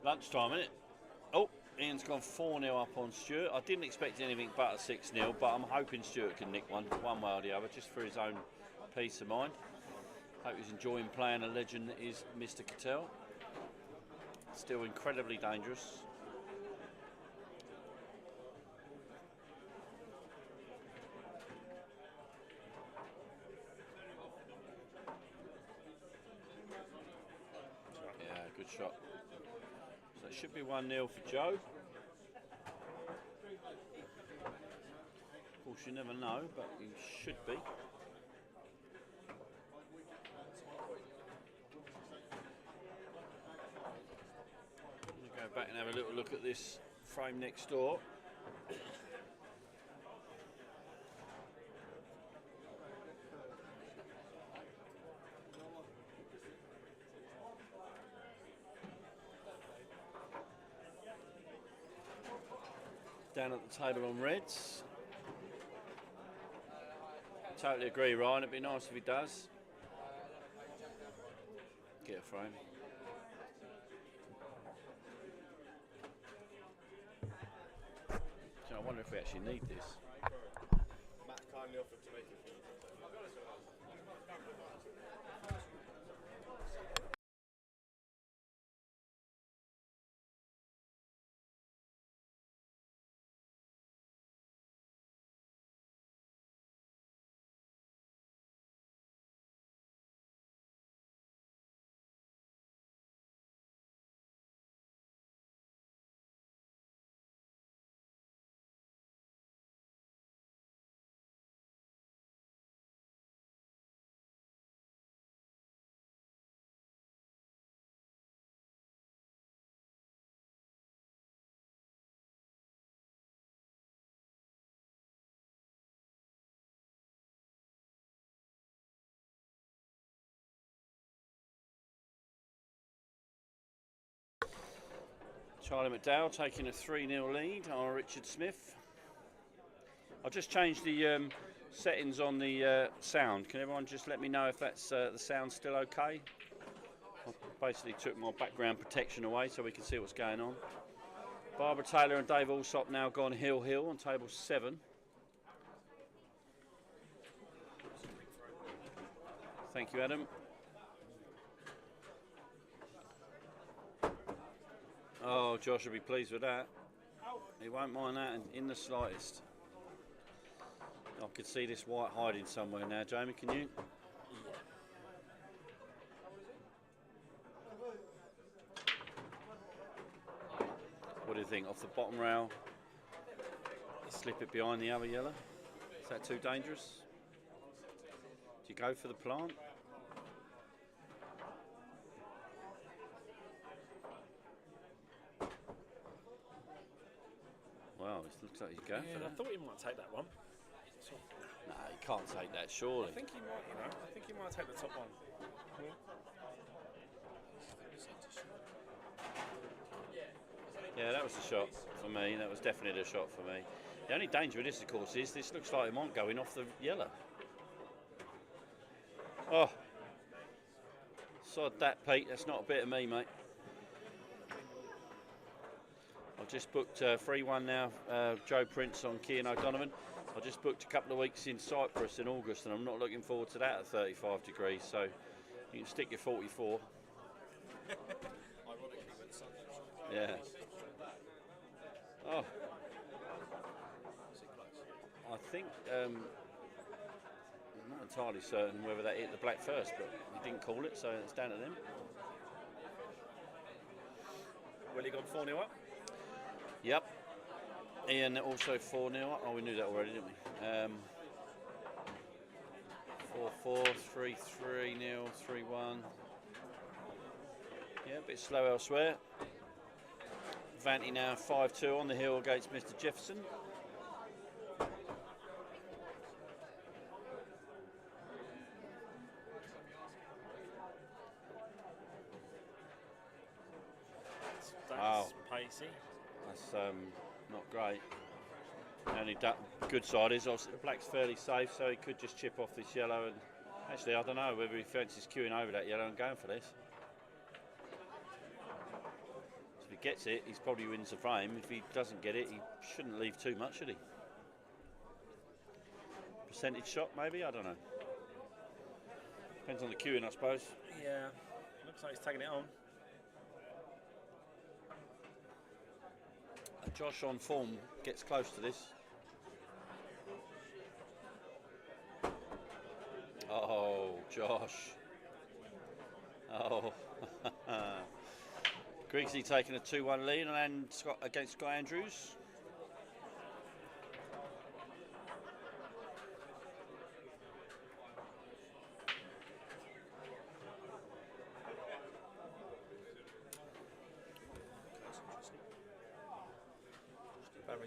Lunchtime, innit? Oh, Ian's gone 4-0 up on Stuart. I didn't expect anything but a 6-0, but I'm hoping Stuart can nick one way or the other, just for his own peace of mind. Hope he's enjoying playing a legend that is Mr. Cattell. Still incredibly dangerous. Yeah, good shot. So it should be 1-0 for Joe. Of course, you never know, but you should be. Go back and have a little look at this frame next door. Down at the table on reds. Totally agree, Ryan. It'd be nice if he does. Get a frame. So I wonder if we actually need this. Matt kindly offered to make it for you. Charlie McDowell taking a 3-0 lead on Richard Smith. I've just changed the settings on the sound. Can everyone just let me know if that's the sound's still okay? I basically took my background protection away so we can see what's going on. Barbara Taylor and Dave Alsop now gone hill on table 7. Thank you, Adam. Oh, Josh will be pleased with that. He won't mind that in the slightest. I could see this white hiding somewhere now. Jamie, can you? What do you think? Off the bottom rail, slip it behind the other yellow? Is that too dangerous? Do you go for the plant? Wow, it looks like he's going for that. I thought he might take that one. No, he can't take that, surely. I think he might, I think he might take the top one. Yeah, that was the shot for me. That was definitely the shot for me. The only danger with this, of course, is this looks like it might go in off the yellow. Oh. Sod that, Pete. That's not a bit of me, mate. I've just booked 3-1 now, Joe Prince on Kean O'Donovan. I just booked a couple of weeks in Cyprus in August, and I'm not looking forward to that at 35 degrees, so you can stick your 44. Ironically, when the sun comes. Yeah. Oh. I think, I'm not entirely certain whether that hit the black first, but he didn't call it, so it's down to them. Willie gone 4-0 up? Yep. Ian also 4-0 up. Oh, we knew that already, didn't we? 4-4, 3-3, 0, 3-1. Yeah, a bit slow elsewhere. Vanty now 5-2 on the hill against Mr. Jefferson. Wow. Pacey. That's not great. The only good side is obviously the black's fairly safe, so he could just chip off this yellow. And actually, I don't know whether he fancies queuing over that yellow and going for this. If he gets it, he's probably wins the frame. If he doesn't get it, he shouldn't leave too much, should he? Percentage shot, maybe? I don't know. Depends on the queuing, I suppose. Yeah, looks like he's taking it on. Josh on form gets close to this. Oh, Josh. Oh. Griggsy taking a 2-1 lead and against Scott Andrews.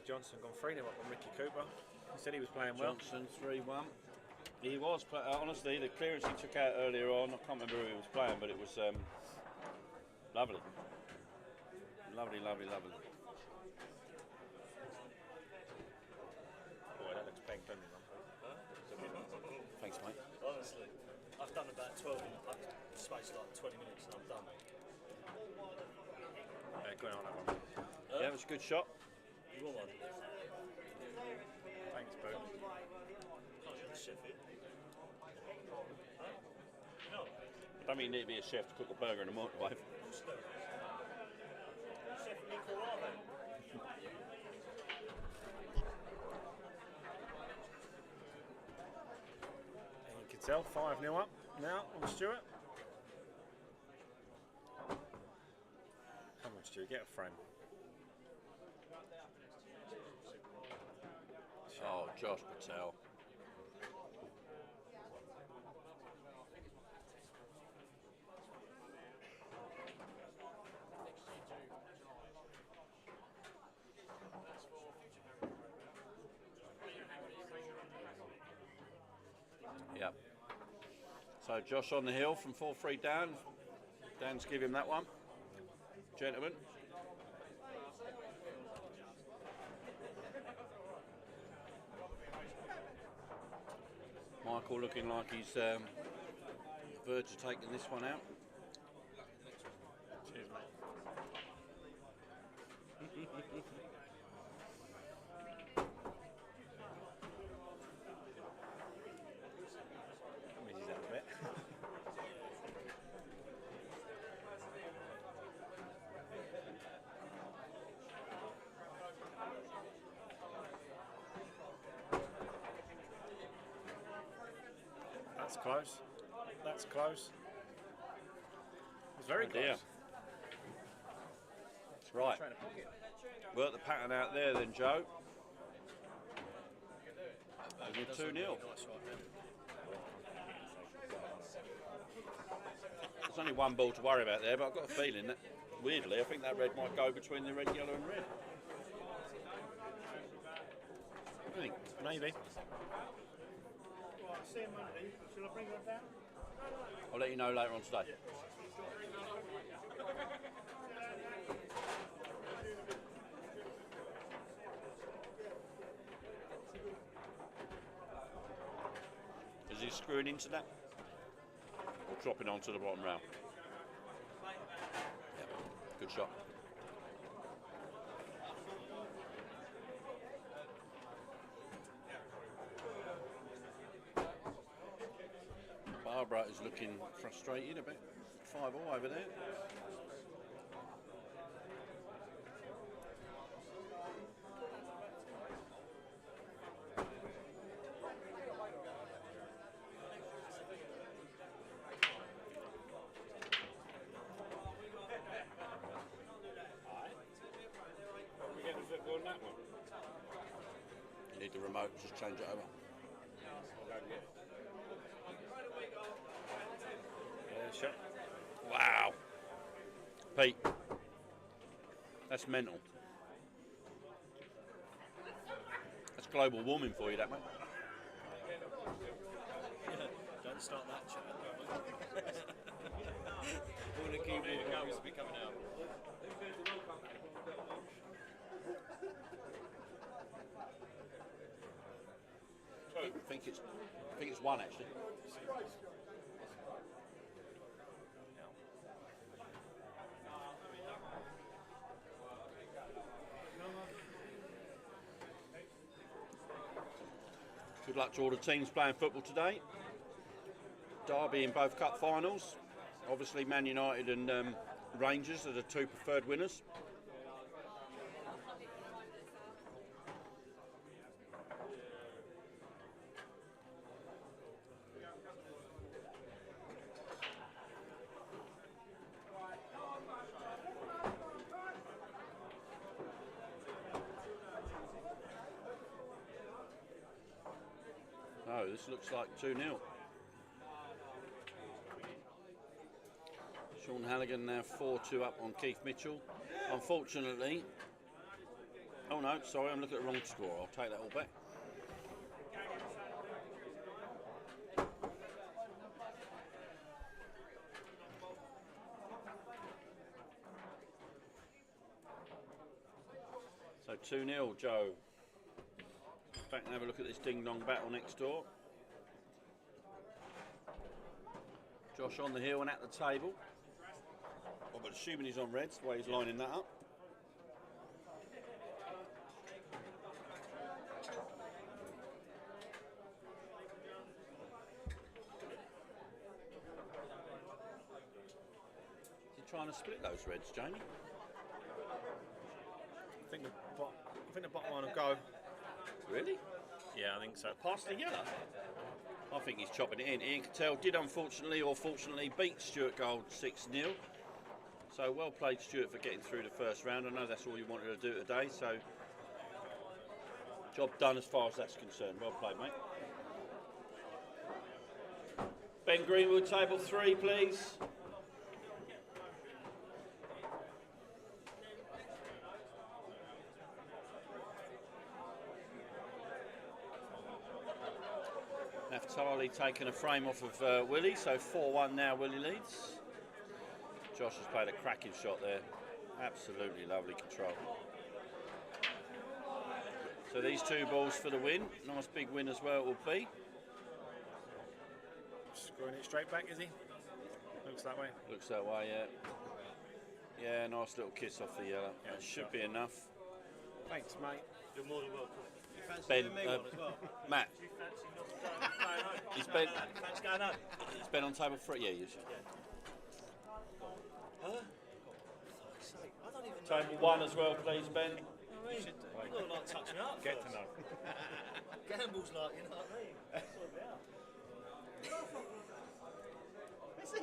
Johnson gone 3-0 up on Ricky Cooper. He said he was playing well. Johnson 3-1. He was, honestly, the clearance he took out earlier on, I can't remember who he was playing, but it was lovely. Lovely, lovely, lovely. Boy, that looks bang, doesn't it? Thanks, mate. Honestly, I've done about 12 in space like 20 minutes and I'm done. Going on that one. Yeah, it was a good shot. You want one? Thanks, Boo. Oh, you're the chef here. No. I don't mean you need to be a chef to cook a burger in a microwave. Chef Nico Rave. And you can tell 5-0 up now on Stewart. Come on, Stuart, get a frame. Oh, Josh Patel. Yep. So Josh on the hill from 4-3 down. Dan's give him that one. Gentlemen. Michael looking like he's verge of taking this one out. Cheers, mate. He's out a bit. That's close. That's close. It's very Oh close. dear. That's right. Work the pattern out there then, Joe. And you're 2-0. There's only one ball to worry about there, but I've got a feeling that, weirdly, I think that red might go between the red, yellow and red. What do you think? Maybe. Right, see you Monday. Shall I bring that down? I'll let you know later on today. Is he screwing into that? Or dropping onto the bottom rail? Yep, good shot. Barbara is looking frustrated, a bit 5-all over there. We get the football on that one. You need the remote, just change it over. Yeah, shot. Wow. Pete, that's mental. That's global warming for you, that mate. Don't start that chat. All the keyboard goals will be coming out. I think it's one actually. Good luck to all the teams playing football today. Derby in both cup finals. Obviously Man United and Rangers are the two preferred winners. Oh, this looks like 2-0. Sean Halligan now 4-2 up on Keith Mitchell. Unfortunately, Oh no, sorry, I'm looking at the wrong score. I'll take that all back. So 2-0, Joe. Back and have a look at this ding-dong battle next door. Josh on the hill and at the table. Oh, but assuming he's on reds, the way he's lining that up. Is he trying to split those reds, Jamie? I think the bottom one will go. Really? Yeah, I think so. Past the yellow. I think he's chopping it in. Ian Cattell did unfortunately, or fortunately, beat Stuart Gold 6-0. So well played, Stuart, for getting through the first round. I know that's all you wanted to do today, so job done as far as that's concerned. Well played, mate. Ben Greenwood, table 3, please. Naftali taking a frame off of Willie, so 4-1 now, Willie leads. Josh has played a cracking shot there. Absolutely lovely control. So these 2 balls for the win. Nice big win as well it will be. Screwing it straight back, is he? Looks that way. Looks that way, yeah. Yeah, nice little kiss off the yellow. Yeah, that should be enough. Thanks, mate. You're more than welcome. You fancy Ben, doing me one as well? Matt. You fancy not going home? He's Ben. Fancy going home? He's Ben on table 3. Yeah, you should. Huh? Fuck's sake, I don't even know. Table 1 as well, please, Ben. I mean, you've got to like touch me up. Get first. to know. Gamble's like, you know what I mean? That's what it's about.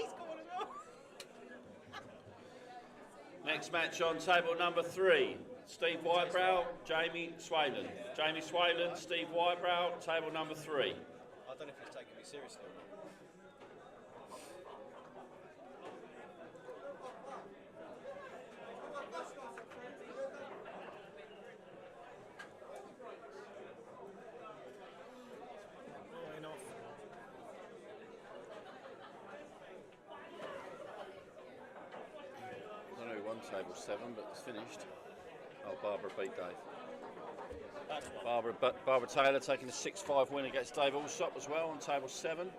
He's gone as well. Next match on table number 3. Steve Whitebrow, Jamie Swayland. Jamie Swayland, Steve Whitebrow, table number 3. I don't know if he's taking me seriously or not. I don't know who won table 7, but it's finished. Oh, Barbara beat Dave. Barbara Taylor taking a 6-5 win against Dave Allsop as well on table 7.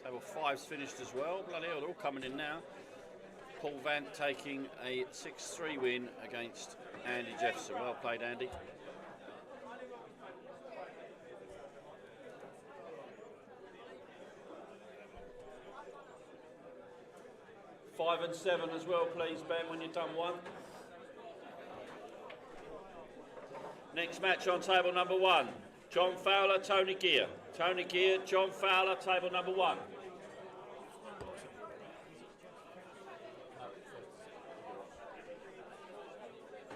Table 5's finished as well. Bloody hell, they're all coming in now. Paul Vant taking a 6-3 win against Andy Jefferson. Well played, Andy. Five and 7 as well, please, Ben, when you've done one. Next match on table number 1. John Fowler, Tony Gear. Tony Gear, John Fowler, table number 1.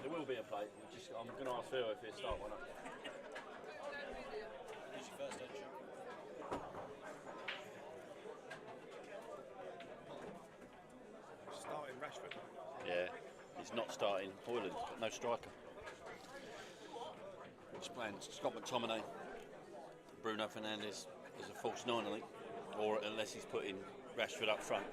There will be a plate. I'm going to ask Phil if he'll start one up. Who's your first entry? Starting Rashford. Yeah, he's not starting. Hoyland's got no striker. He's playing Scott McTominay, Bruno Fernandes as a false 9, I think, or unless he's putting Rashford up front.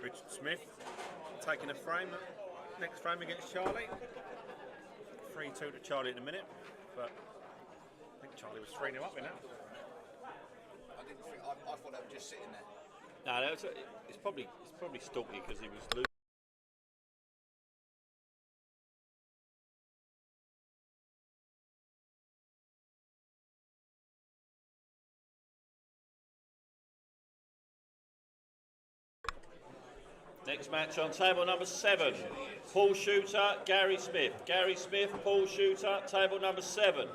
Richard Smith taking a frame, next frame against Charlie. 3-2 to Charlie at the minute, but I think Charlie was 3-0 up in that. I thought they were just sitting there. No, it's probably Stalky because he was losing. Next match on table number 7. Paul Shooter, Gary Smith. Gary Smith, Paul Shooter, table number 7.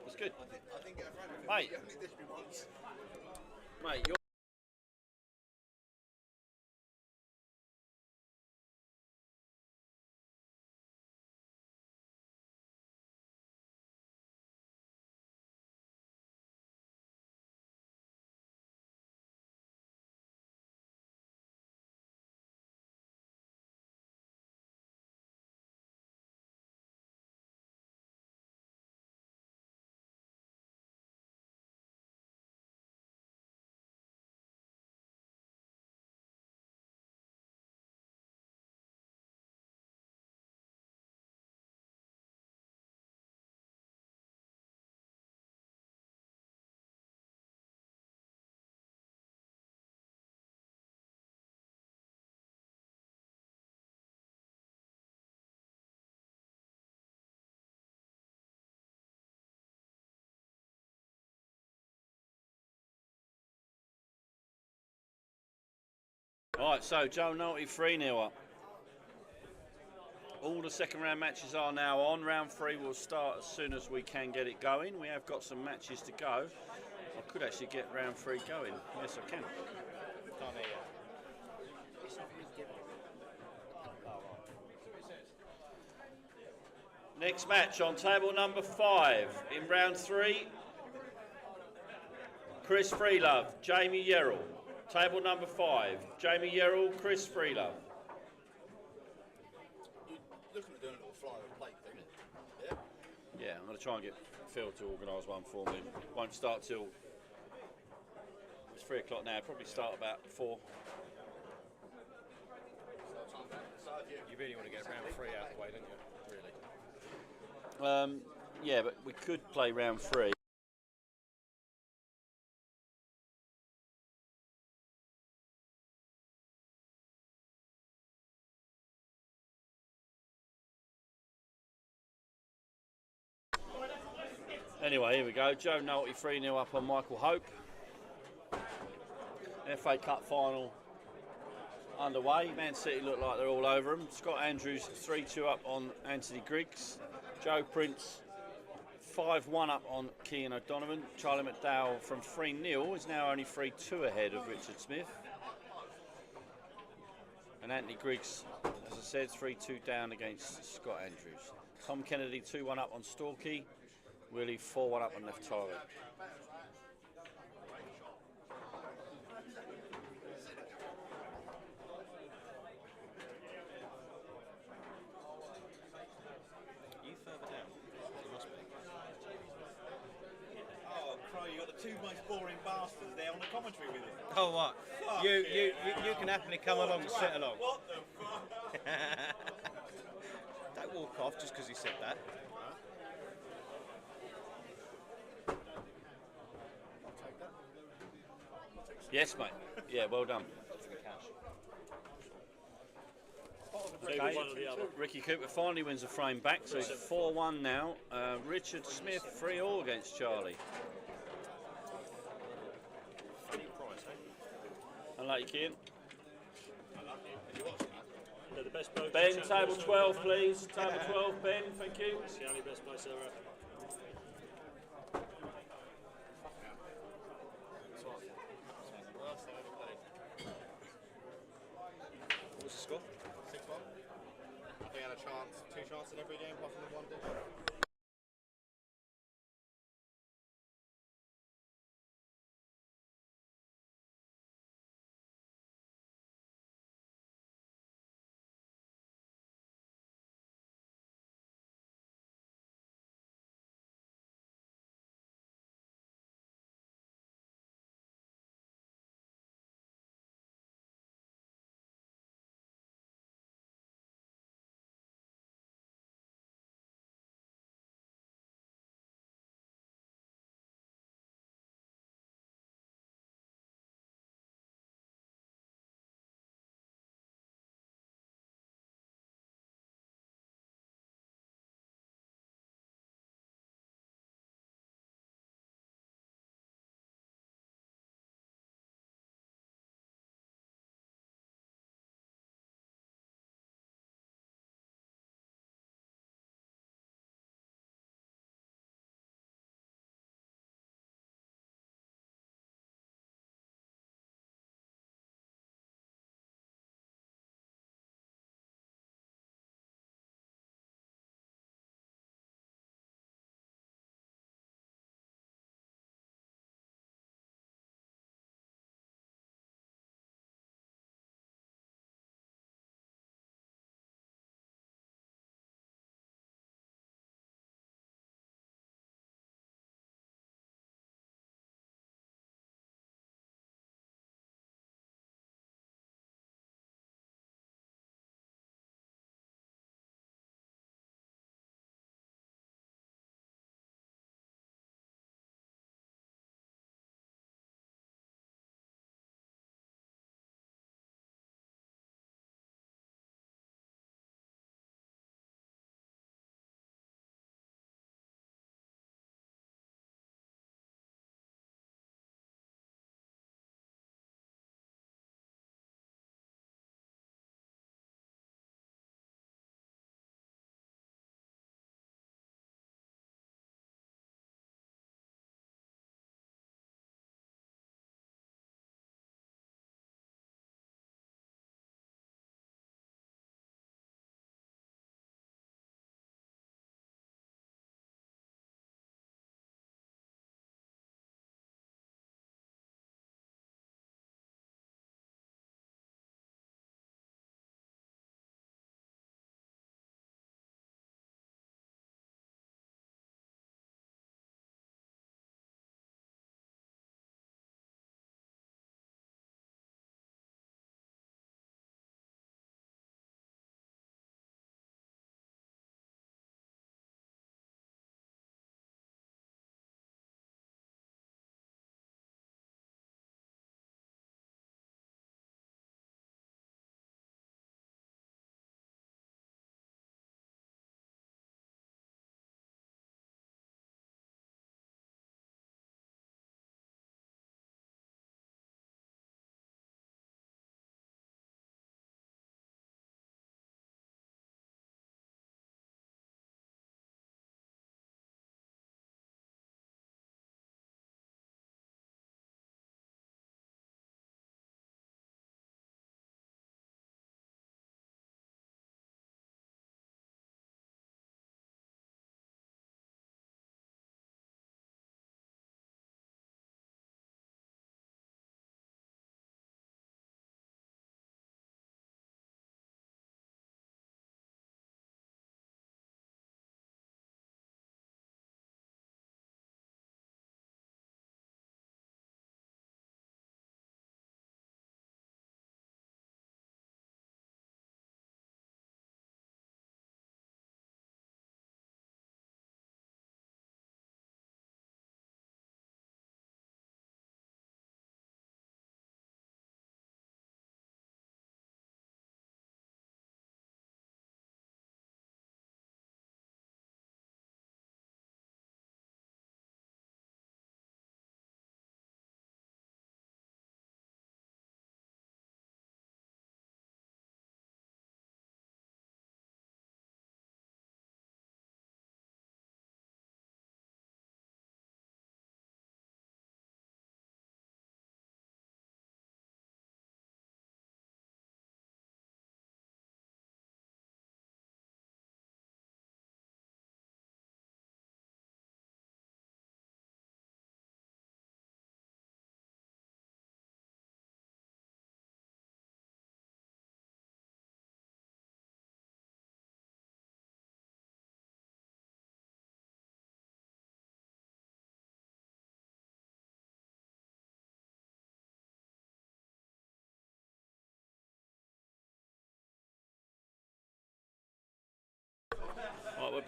That's good. I think Mate. Mate, you're Right, so Joe Nolte 3-0 up. All the second round matches are now on. Round 3 will start as soon as we can get it going. We have got some matches to go. I could actually get round 3 going. Yes, I can. Can't hear you. Next match on table number 5 in round 3. Chris Freelove, Jamie Yerrell. Table number 5, Jamie Yerrell, Chris Freelove. You're looking at doing a little fly with plate thing, yeah? Yeah, I'm going to try and get Phil to organise one for me. Won't start till, it's 3 o'clock now, probably start about 4. You really want to get round 3 out of the way, don't you? Really? Yeah, but we could play round 3. Anyway, here we go. Joe Nolte 3-0 up on Michael Hope. FA Cup final underway. Man City look like they're all over them. Scott Andrews 3-2 up on Anthony Griggs. Joe Prince 5-1 up on Kean O'Donovan. Charlie McDowell from 3-0 is now only 3-2 ahead of Richard Smith. And Anthony Griggs, as I said, 3-2 down against Scott Andrews. Tom Kennedy 2-1 up on Storkey. Willie 4-1 up on Neftari. You further down? You must be. Oh, Crow, you got the 2 most boring bastards there on the commentary with us. Oh, what? Fuck You can happily come along and sit along. What the fuck? Don't walk off just because he said that. Yes, mate. Yeah, well done. Okay. Ricky Cooper finally wins a frame back, so he's 4-1 now. Richard Smith 3-all against Charlie. Unlucky, Kean. They're the best boat. Ben, table 12, please. Table 12, Ben, thank you. It's the only best place ever. What's the score? 6-1. I think I had a chance, 2 chances in every game, apart from the 1 dish.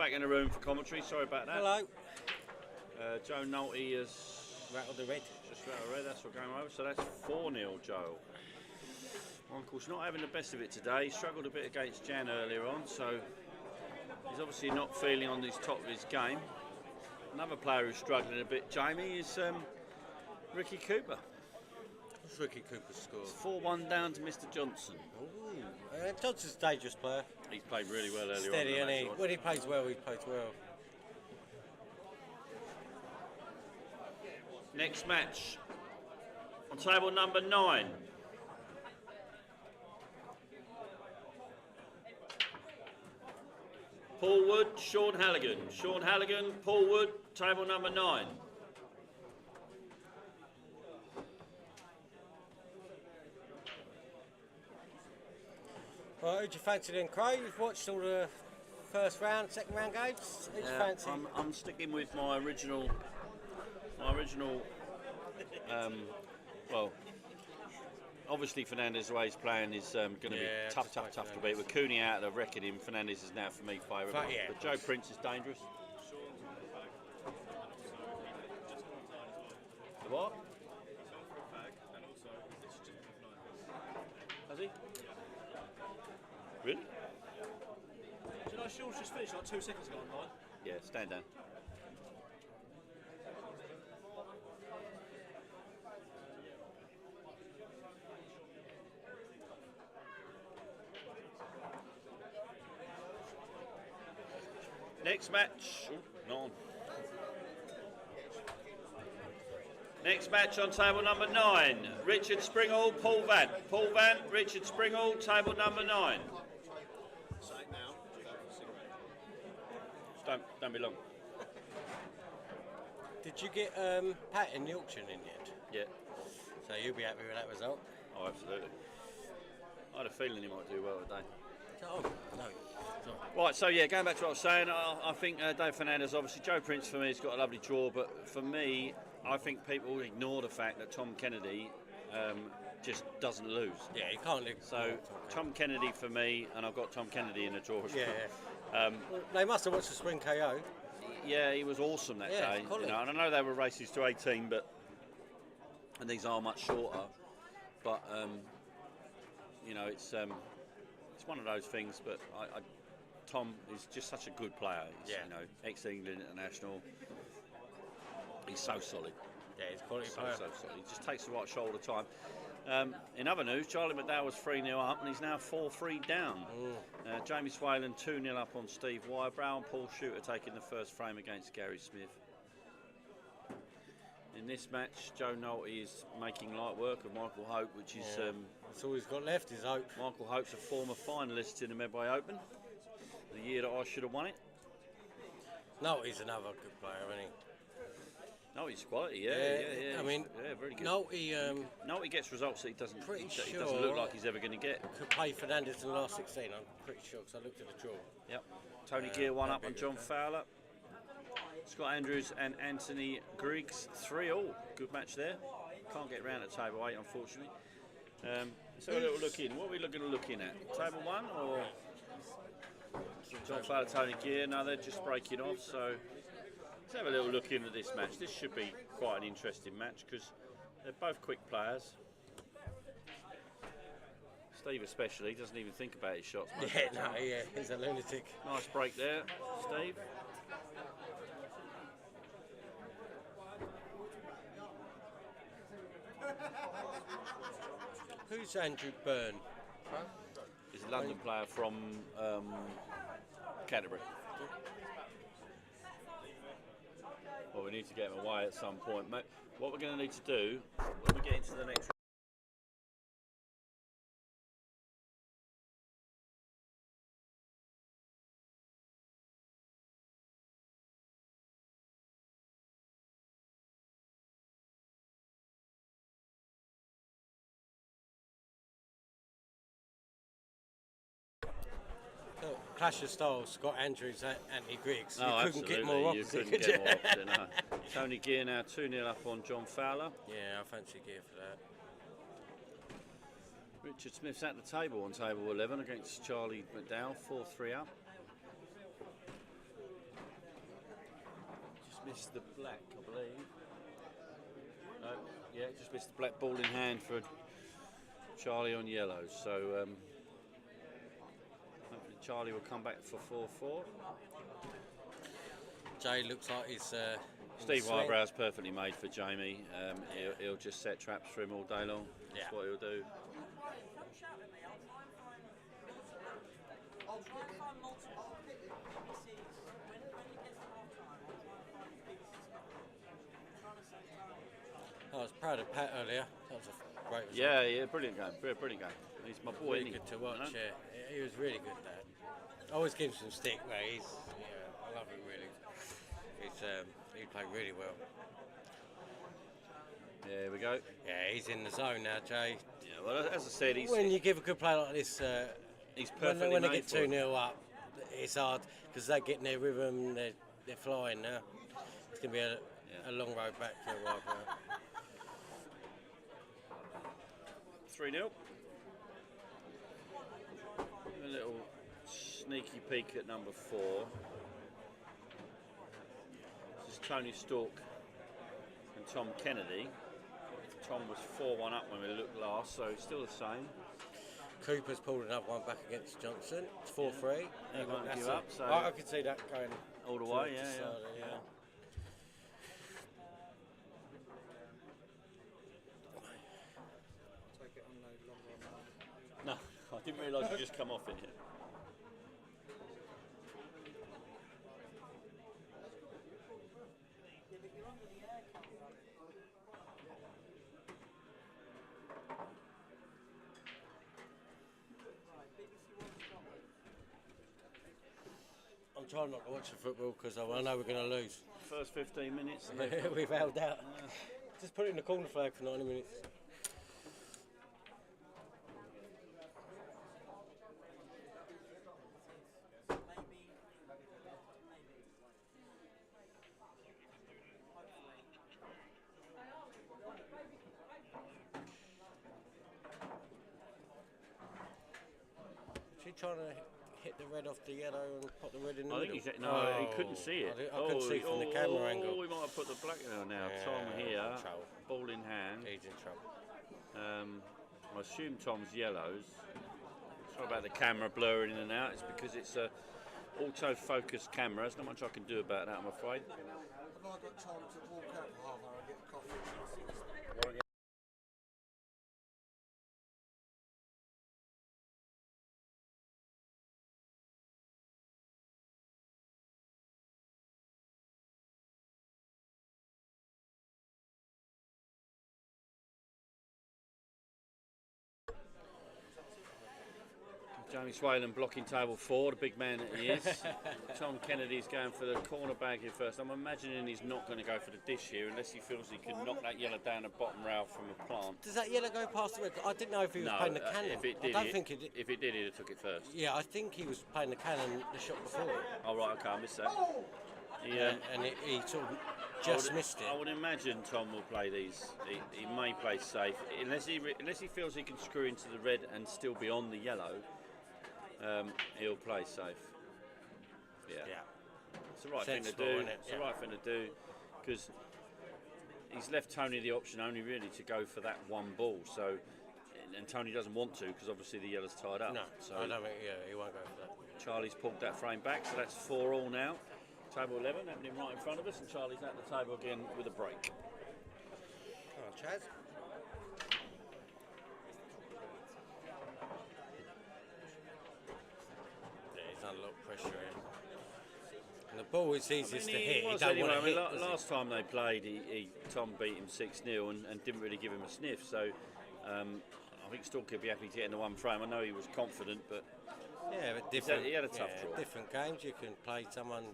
back in the room for commentary. Sorry about that. Hello. Joe Nolte has rattled the red. Just rattled the red. That's what going over. So that's 4-0, Joe. Michael's not having the best of it today. He struggled a bit against Jan earlier on, so he's obviously not feeling on his top of his game. Another player who's struggling a bit, Jamie, is Ricky Cooper. What's Ricky Cooper's score? It's 4-1 down to Mr. Johnson. Johnson's a dangerous player. He's played really well earlier Steady, on. Steady, when he plays well, he plays well. Next match on table number 9. Paul Wood, Sean Halligan. Sean Halligan, Paul Wood, table number 9. Right, who'd you fancy then, Craig? You've watched all the first round, second round games. Who'd you fancy? I'm sticking with my original. Well, obviously Fernandez, the way he's playing, is going to be tough to beat. With Cooney out, I reckon him. Fernandez is now for me favourite. But Joe Prince is dangerous. The what? Has he? Really? Do you know Sean's just finished like 2 seconds ago online? Yeah, stand down. Next match. Not on. Next match on table number 9. Richard Springhall, Paul Van. Paul Van, Richard Springhall, table number 9. Don't be long. Did you get Pat in the auction in yet? Yeah. So you'll be happy with that result? Oh, absolutely. I had a feeling he might do well today. Oh, no. Right, so yeah, going back to what I was saying, I think Dave Fernandez, obviously Joe Prince for me has got a lovely draw, but for me, I think people ignore the fact that Tom Kennedy just doesn't lose. Yeah, he can't lose. So Tom Kennedy for me, and I've got Tom Kennedy in the draw as well. Well, they must have watched the Spring KO. Yeah, he was awesome that day. You know, and I know they were races to 18, and these are much shorter. But you know, it's one of those things. But Tom is just such a good player. He's, you know, ex-England international. He's so solid. Yeah, he's a quality player. So solid. He just takes the right shoulder time. In other news, Charlie McDowell was 3-0 up and he's now 4-3 down. Jamie Swayland 2-0 up on Steve Wybrow and Paul Shooter taking the first frame against Gary Smith. In this match, Joe Nolte is making light work of Michael Hope, which is... that's all he's got left is Hope. Michael Hope's a former finalist in the Medway Open, the year that I should have won it. Nolte's another good player, isn't he? Nolte's quality, yeah. I mean, very good. Nolte gets results that he doesn't sure look like he's ever going to get. Could play Fernandez in the last 16, I'm pretty sure, because I looked at the draw. Yep. Tony Gear 1 up on John Fowler. Scott Andrews and Anthony Griggs 3-all. Good match there. Can't get round at table 8, unfortunately. Let's have a little look in. What are we looking at? Table 1 or John Fowler, Tony Gear? No, they're just breaking off. So let's have a little look into this match. This should be quite an interesting match because they're both quick players. Steve especially doesn't even think about his shots. He's a lunatic. Nice break there, Steve. Who's Andrew Byrne? He's a London player from Canterbury. Well, we need to get him away at some point, mate. What we're going to need to do when we get into the next Clash of Styles, Scott Andrews, Anthony Griggs. You couldn't absolutely. get more You opposite, couldn't get more opposite, no. Tony Gear now 2-0 up on John Fowler. Yeah, I fancy Gear for that. Richard Smith's at the table on table 11 against Charlie McDowell, 4-3 up. Just missed the black, I believe. No, yeah, just missed the black ball in hand for Charlie on yellow. So hopefully Charlie will come back for 4-4. Jay looks like he's. Steve Wybrow's perfectly made for Jamie. He'll just set traps for him all day long. That's what he'll do. I was proud of Pat earlier. That was a great result. Yeah, brilliant game. Brilliant game. He's my boy. Really good to watch. You know? Yeah, he was really good. Dad. I always give him some stick, but I love him really. He played really well. Yeah, here we go. Yeah, he's in the zone now, Jay. Yeah, well, as I said, when you give a good play like this, he's perfectly when they made get for 2-0 up, it's hard because they get in their rhythm. They're flying now. It's going to be a long road back for a while. 3-0. A little sneaky peek at number 4. This is Tony Stork and Tom Kennedy. Tom was 4-1 up when we looked last, so still the same. Cooper's pulled another one back against Johnson. It's 4-3. He won't give up. So I could see that going all the way. Yeah. No, I didn't realise you just come off in here. I'm trying not to watch the football because I know we're going to lose. First 15 minutes. We've held out. Just put it in the corner flag for 90 minutes. Trying to hit the red off the yellow and put the red in the middle. He couldn't see it. I couldn't see from the camera angle. We might have put the black now. Tom here, ball in hand. He's in trouble. I assume Tom's yellows. Sorry about the camera blurring in and out. It's because it's a auto-focus camera. There's not much I can do about that, I'm afraid. Have I got time to walk out for half an hour and get a coffee? Jamie Swaylen blocking table 4, the big man that he is. Tom Kennedy's going for the corner bag here first. I'm imagining he's not going to go for the dish here unless he feels he can knock that yellow down the bottom rail from a plant. Does that yellow go past the red? I didn't know if he was playing the cannon. If it did, if it did, he'd have took it first. Yeah, I think he was playing the cannon the shot before. Oh, right, okay, I missed that. And he sort of just missed it. I would imagine Tom will play these. He may play safe unless he feels he can screw into the red and still be on the yellow. He'll play safe. Yeah. It's the right thing to do. It's the right thing to do because he's left Tony the option only really to go for that one ball. So, and Tony doesn't want to because obviously the yellow's tied up. No, so I don't think. Yeah, he won't go for that. Charlie's pulled that frame back, so that's 4-4 now. Table 11 happening right in front of us, and Charlie's at the table again with a break. Come on, Chaz. There's a lot of pressure in. And the ball is easiest to hit. He don't want to hit, last time they played, Tom beat him 6-0 and didn't really give him a sniff. So I think Stalker would be happy to get in the one frame. I know he was confident, but yeah, but different. He had a tough draw. Different games. You can play someone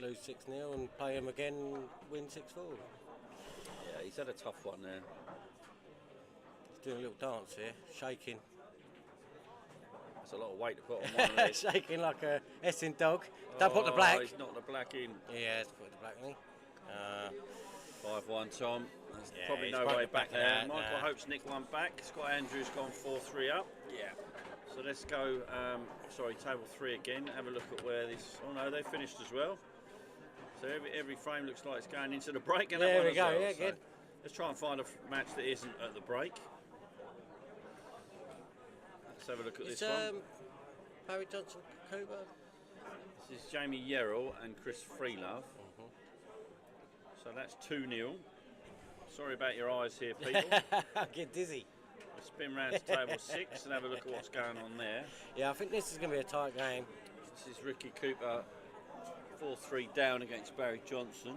lose 6-0 and play him again, win 6-4. Yeah, he's had a tough one there. He's doing a little dance here, shaking. That's a lot of weight to put on one leg. Shaking like a Essen dog. Don't put the black. He's not the black in. Yeah, he's put the black in. 5-1 Tom. There's Yeah, probably no way back there. Michael Hope's nicked one back. Scott Andrews gone 4-3 up. Yeah. So let's go, table 3 again. Have a look at where this. Oh no, they finished as well. So every frame looks like it's going into the break, and There that one we as go, well. yeah, So good. let's try and find a match that isn't at the break. Let's have a look at It's this one. Barry Johnson, Cooper. This is Jamie Yerrell and Chris Freelove. So that's 2-0. Sorry about your eyes here, people. I get dizzy. We'll spin round to table 6 and have a look at what's going on there. Yeah, I think this is going to be a tight game. This is Ricky Cooper, 4-3 down against Barry Johnson.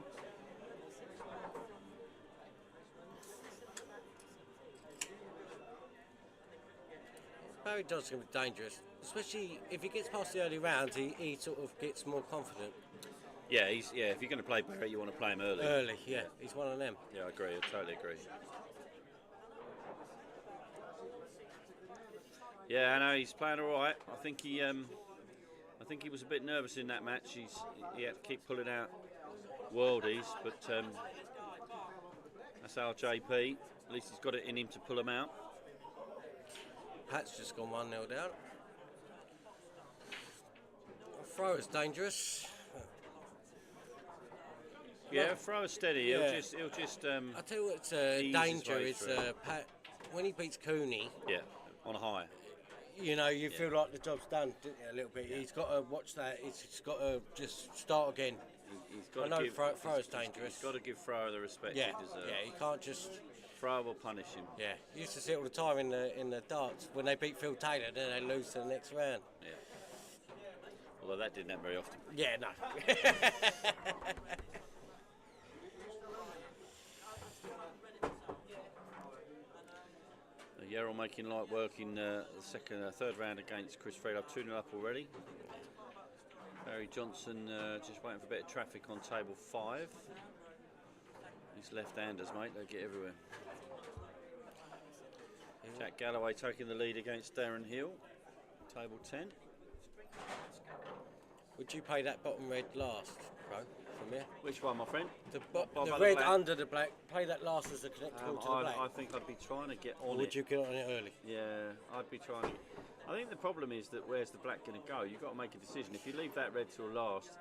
Barry Johnson's going to be dangerous, especially if he gets past the early rounds. He sort of gets more confident. Yeah, if you're going to play Barry, you want to play him early. Early, yeah, he's one of them. Yeah, I agree. I totally agree. Yeah, I know he's playing all right. I think he was a bit nervous in that match. He had to keep pulling out worldies, but that's our JP. At least he's got it in him to pull them out. Pat's just gone 1-0 down. Throw is dangerous. Yeah, throw is steady. Yeah. He'll just. I tell you what's ease his danger way is through. Pat when he beats Cooney. Yeah, on a high. You know, you feel like the job's done a little bit. He's got to watch that. He's got to just start again. He's got I know to give, throw is dangerous. He's got to give Thrower the respect Yeah, he deserves. yeah, he can't just. Thrower will punish him. Yeah, you used to see it all the time in the darts when they beat Phil Taylor, then they lose to the next round. Yeah. Although that didn't happen very often. Yeah, no. Yerrell making light work in the third round against Chris Freelove, 2-0 up already. Barry Johnson just waiting for a bit of traffic on table 5. These left-handers, mate, they get everywhere. Jack Galloway taking the lead against Darren Hill, table 10. Would you play that bottom red last, bro, from here? Which one, my friend? The Bottom red black. under the black. Play that last as a connectable to the black. I think I'd be trying to get on Or it. would you get on it early? Yeah, I'd be trying. I think the problem is that where's the black going to go? You've got to make a decision. If you leave that red till last,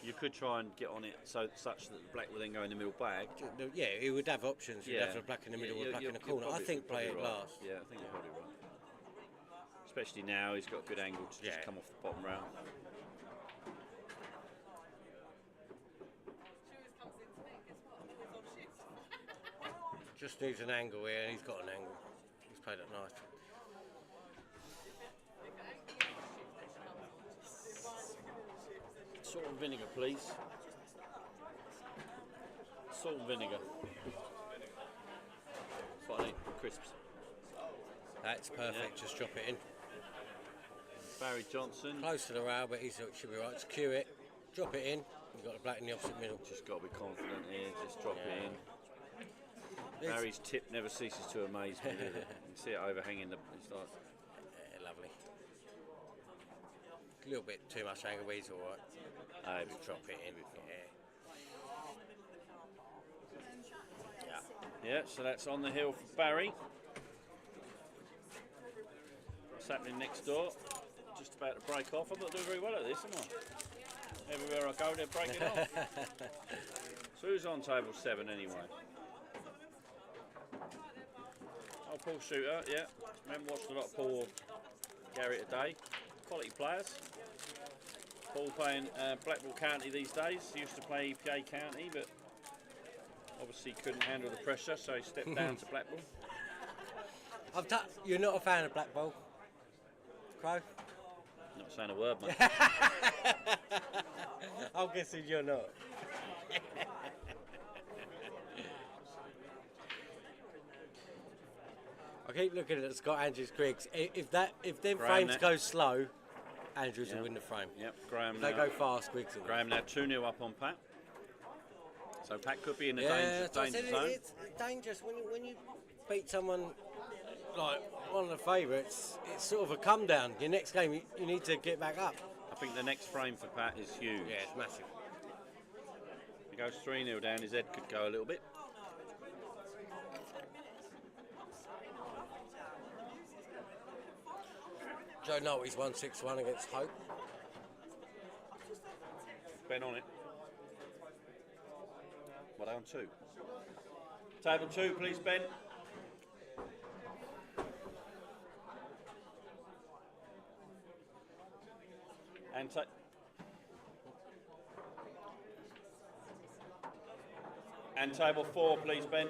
you could try and get on it such that the black will then go in the middle bag. Yeah, he would have options. You'd have the black in the middle, or black in the corner. I think play it right. last. Yeah, I think you're probably right. Especially now, he's got a good angle to just come off the bottom round. Just needs an angle here, and he's got an angle. He's played it nice. Salt and vinegar, please. Salt and vinegar. That's what I need. Crisps. That's perfect. Just drop it in. Barry Johnson. Close to the rail, but it should be right. Just cue it. Drop it in. You've got the black in the opposite middle. Just got to be confident here. Just drop it in. Barry's tip never ceases to amaze me. Does it? You can see it overhanging the. It's like, lovely. A little bit too much angle, but he's all right. Just drop it in. yeah, so that's on the hill for Barry. What's happening next door? Just about to break off. I'm not doing very well at this, am I? Everywhere I go, they're breaking off. So who's on table 7 anyway? Oh, Paul Shooter, yeah. I haven't watched a lot of Paul Gary today. Quality players. Paul playing Blackpool County these days. He used to play EPA County, but obviously couldn't handle the pressure, so he stepped down to Blackpool. You're not a fan of Black Ball, Crow? Not saying a word, mate. I'm guessing you're not. I keep looking at Scott Andrews Griggs. If them Graham frames go slow, Andrews will win the frame. Yep, Graham. If they go fast, Griggs will win. Graham now 2-0 up on Pat. So Pat could be in the Yeah, danger zone. it's dangerous when you beat someone like one of the favourites. It's sort of a come down. Your next game, you need to get back up. I think the next frame for Pat is huge. Yeah, it's massive. He goes 3-0 down. His head could go a little bit. Joe Nolte's won 6-1 against Hope. Ben on it. Well, they're on 2. Table 2, please, Ben. And table 4, please, Ben.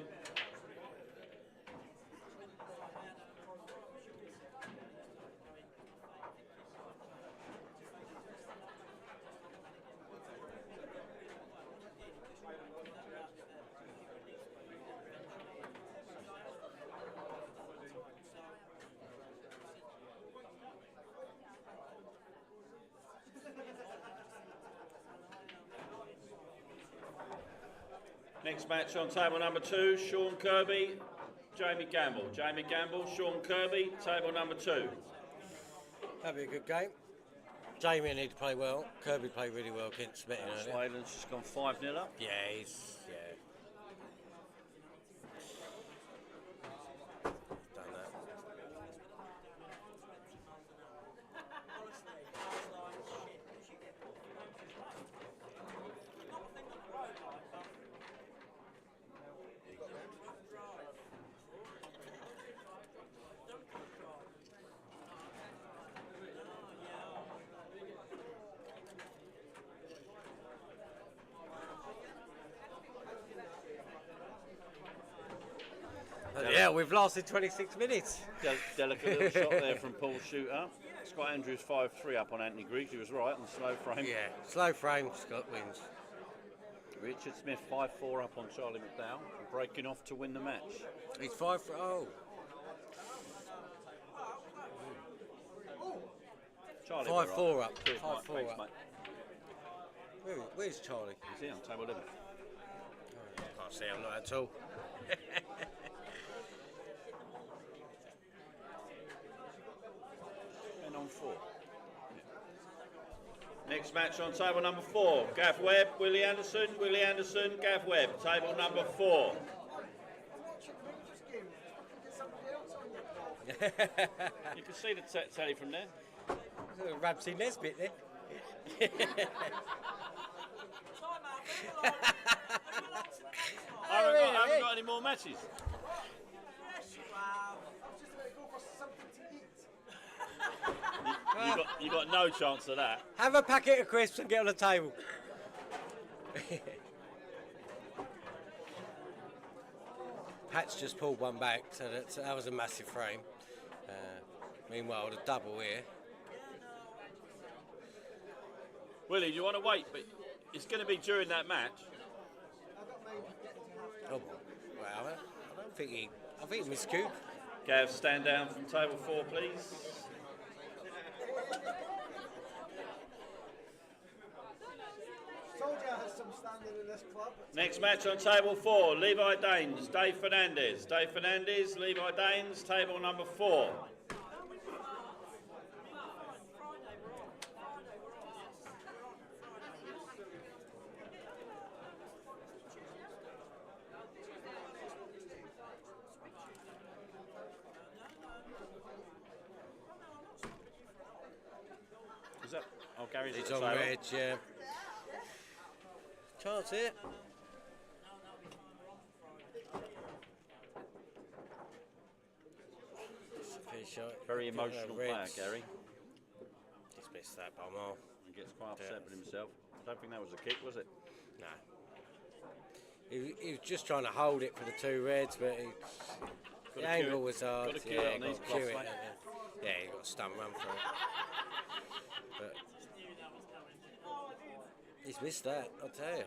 Next match on table number 2, Sean Kirby, Jamie Gamble. Jamie Gamble, Sean Kirby, table number 2. That'll be a good game. Jamie need to play well. Kirby played really well against Smith earlier. Swalen's just gone 5-0 up. Yeah, he's done that. Yeah, we've lasted 26 minutes. Delicate little shot there from Paul Shooter. Scott Andrews 5-3 up on Anthony Griggs. He was right on the slow frame. Yeah, slow frame, Scott wins. Richard Smith 5-4 up on Charlie McDowell, breaking off to win the match. He's 5-4. Oh. Charlie 5-4 up. Cheers, 5-4 mate. Thanks, up. mate. Where's Charlie? He's here on table 11. Can't see him, not at all. And on 4. Next match on table number 4, Gav Webb, Willie Anderson, Gav Webb, table number 4. You can see the telly from there. Ramsey Nesbitt there. I haven't got any more matches. You got no chance of that. Have a packet of crisps and get on the table. Pat's just pulled one back, so that was a massive frame. Meanwhile, the double here. Willie, do you want to wait? But it's going to be during that match. Oh, well, I don't think he. I think he missed Coop. Gav, stand down from table 4, please. Told you I had some standing in this club. Next match on table 4, Levi Daines, Dave Fernandez. Dave Fernandez, Levi Daines, table number 4. Is that? Oh, Gary's He's at the on table. red, yeah. Chance here. Very emotional player, Reds. Gary. He's missed that by a mile. He gets quite upset with himself. I don't think that was a kick, was it? No. He was just trying to hold it for the 2 reds, but the angle was hard. Got to cue it on these cue cloths, it, mate. yeah, he got a stump run for it. But he's missed that, I'll tell you.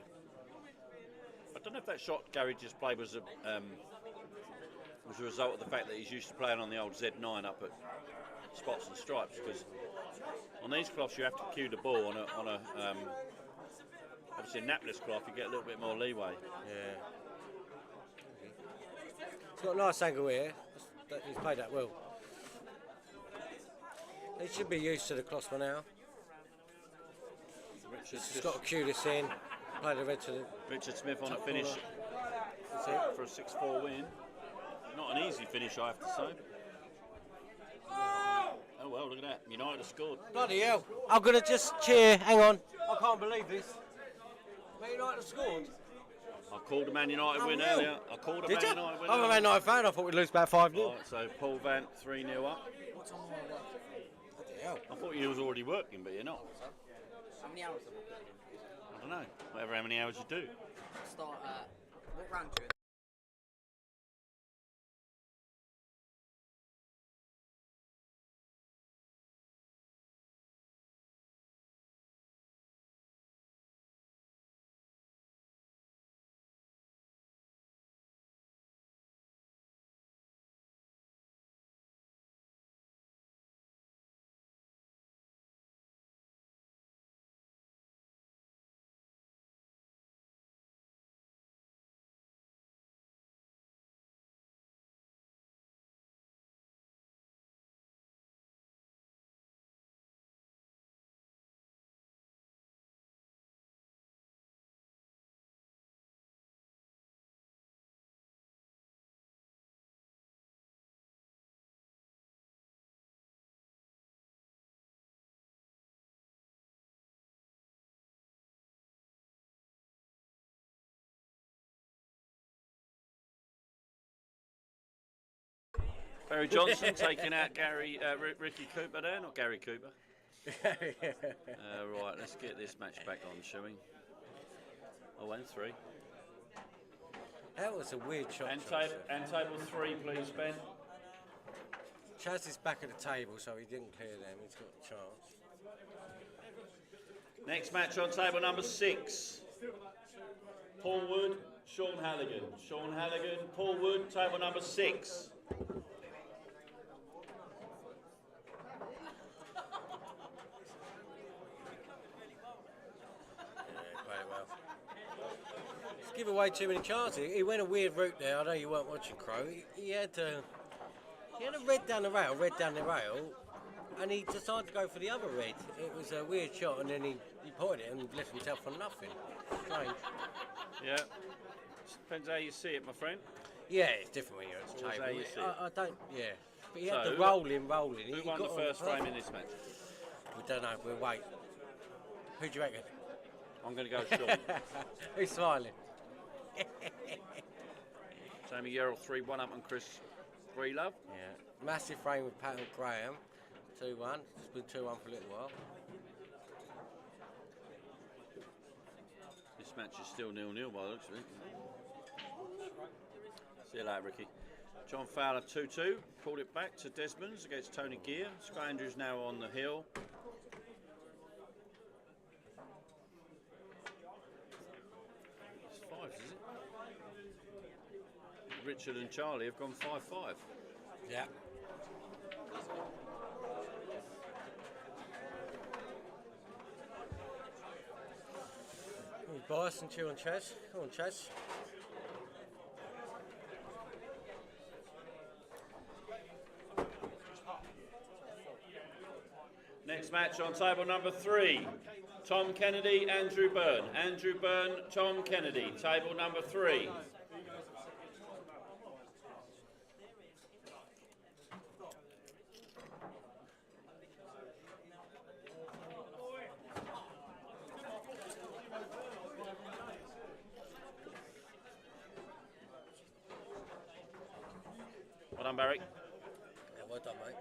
I don't know if that shot Gary just played was a result of the fact that he's used to playing on the old Z9 up at Spots and Stripes, because on these cloths you have to cue the ball on a obviously a napless cloth you get a little bit more leeway. Yeah. He's got a nice angle here. He's played that well. He should be used to the cloth by now. Richard's He's got to cue this in. Play the red to the Richard Smith on a top finish corner. for a 6-4 win. Not an easy finish, I have to say. Oh well, look at that. United have scored. Bloody hell. I'm going to just cheer. Hang on. I can't believe this. Man United have scored. I called a Man United Oh, win really? earlier. I called a Did Man you? United win I'm a earlier. Man United fan. I thought we'd lose about 5-0. Right, so Paul Vant 3-0 up. What time am I working? Bloody hell. I thought you was already working, but you're not. How many hours am I putting in? I don't know. Whatever how many hours you do. Start at... What round do you... Barry Johnson taking out Ricky Cooper there, not Gary Cooper. Right, let's get this match back on, shall we? Oh, and 3. That was a weird shot. And table 3, please, Ben. Chaz is back at the table, so he didn't clear them. He's got a chance. Next match on table number 6. Paul Wood, Sean Halligan. Sean Halligan, Paul Wood, table number 6. Give away too many chances. He went a weird route there. I know you weren't watching, Crow. He had a red down the rail, and he decided to go for the other red. It was a weird shot, and then he pointed it and left himself on nothing. Strange. Yeah. Depends how you see it, my friend. Yeah, it's different when you're at the Always table. how you see it. I don't. Yeah, but he had So, the rolling. Who He won the got on first front. frame in this match? We don't know. We'll wait. Who do you reckon? I'm going to go Sean. Who's smiling? Jamie Yerrell 3-1 up on Chris Breelove. Yeah. Massive frame with Pat and Graham. 2-1. It's been 2-1 for a little while. This match is still 0-0 by the looks of it. See you later, Ricky. John Fowler 2-2. Pulled it back to Desmond's against Tony Gear. Scott Andrews now on the hill. It's 5, is it? Richard and Charlie have gone 5-5. Yeah. Bias and chew on Chaz. Come on, Chaz. Next match on table number 3. Tom Kennedy, Andrew Byrne. Andrew Byrne, Tom Kennedy. Table number 3. Well done, Barry. Yeah, well done, mate.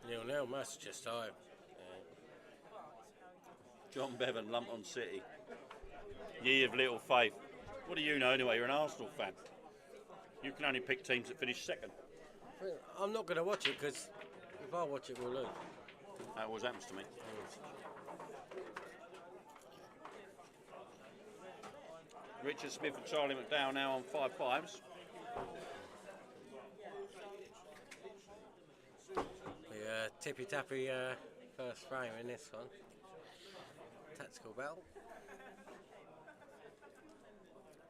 0-0, Manchester time. John Bevan, Lumpton City. Ye of little faith. What do you know anyway? You're an Arsenal fan. You can only pick teams that finish second. I'm not going to watch it because if I watch it, we'll lose. That always happens to me. Richard Smith and Charlie McDowell now on 5-5s. The tippy-tappy first frame in this one. Tactical battle.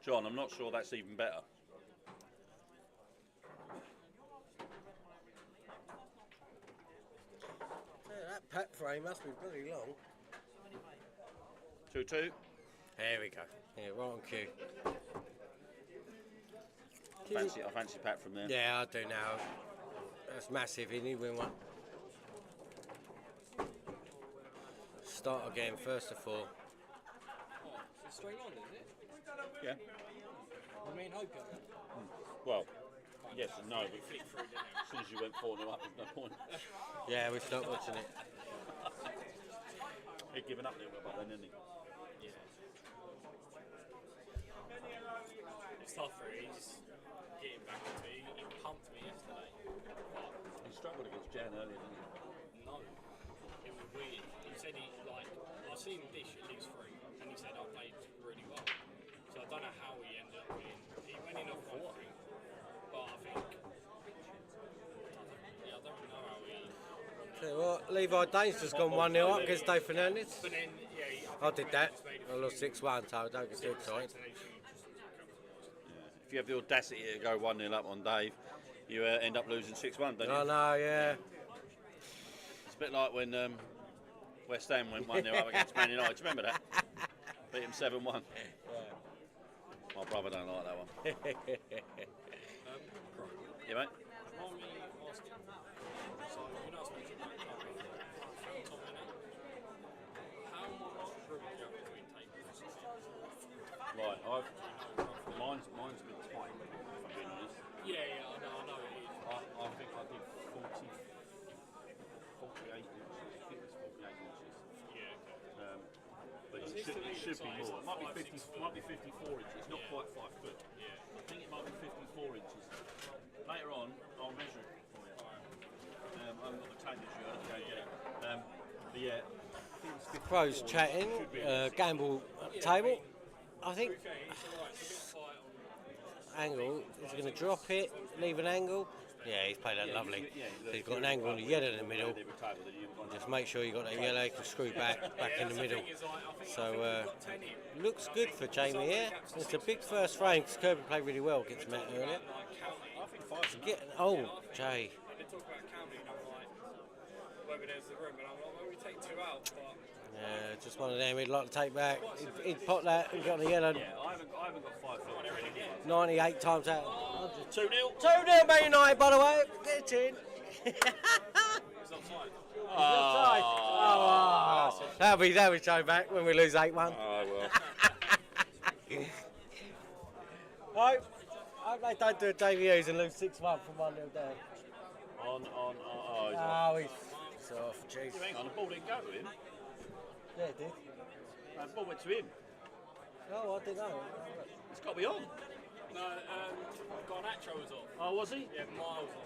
John, I'm not sure that's even better. Yeah, that pat frame must be bloody long. 2-2. There we go. Yeah, right on cue. I fancy Pat from there. Yeah, I do now. That's massive. He need win one. Start again, first to four. Oh, it's straight on, isn't it? Yeah. I mean, hope Well, yes and no, but as soon as you went 4-0 up, there's no point. Yeah, we stopped watching it. He'd given up a little bit by then, didn't he? It's tough for him. He's getting back into it. He pumped me yesterday. He struggled against Jan earlier, didn't he? No, it was weird. He said I've seen him dish at least 3, and he said I played really well. So I don't know how he ended up winning. He went in off 1-3, but I think I don't know how he. Tell you what, Levi Dane's just gone 1-0 up against Dave Fernandez. But then, I did that. I lost 6-1, so don't get too excited. If you have the audacity to go 1-0 up on Dave, you end up losing 6-1, don't you? I know, yeah. It's a bit like when West Ham went 1-0 up against Man United. Do you remember that? Beat him 7-1. My brother don't like that one. Yeah, mate? Right, mine's been tight, if I'm being honest. Yeah, I know it is. I think I did 48 inches. I think it's 48 inches. Yeah. But it should be more. It might be 54 inches, not quite 5 foot. Yeah. I think it might be 54 inches. Later on, I'll measure it for you. I haven't got the tape measure, I'll have to go and get it. But yeah, I think it's 54. Pros chatting, gamble at the table. I think angle is going to drop it, leave an angle. Yeah, he's played that lovely. He's got an angle on the yellow in the middle. Just make sure you got that yellow, you can screw back in the middle. So looks good for Jamie here. It's a big first frame because Kirby played really well against Matt earlier. Jay. They talk about counting, I'm like, whether there's the room, and I'm like, well, we take 2 out, but. Yeah, just one of them he'd like to take back. He'd pot that and got the yellow. Yeah, I haven't got 5 foot. 98 times out. 2-0. 2-0 Man United, by the way. Get in. It's offside. Oh. That'll be shown back when we lose 8-1. Oh, well. Hope they don't do a Davey Hughes and lose 6-1 from 1-0 down. He's off. Jeez. Hang on, the ball didn't go to him. Yeah, it did. No, the ball went to him. Oh, I didn't know. It's got to be on. No, Garnacho was off. Oh, was he? Yeah, miles off.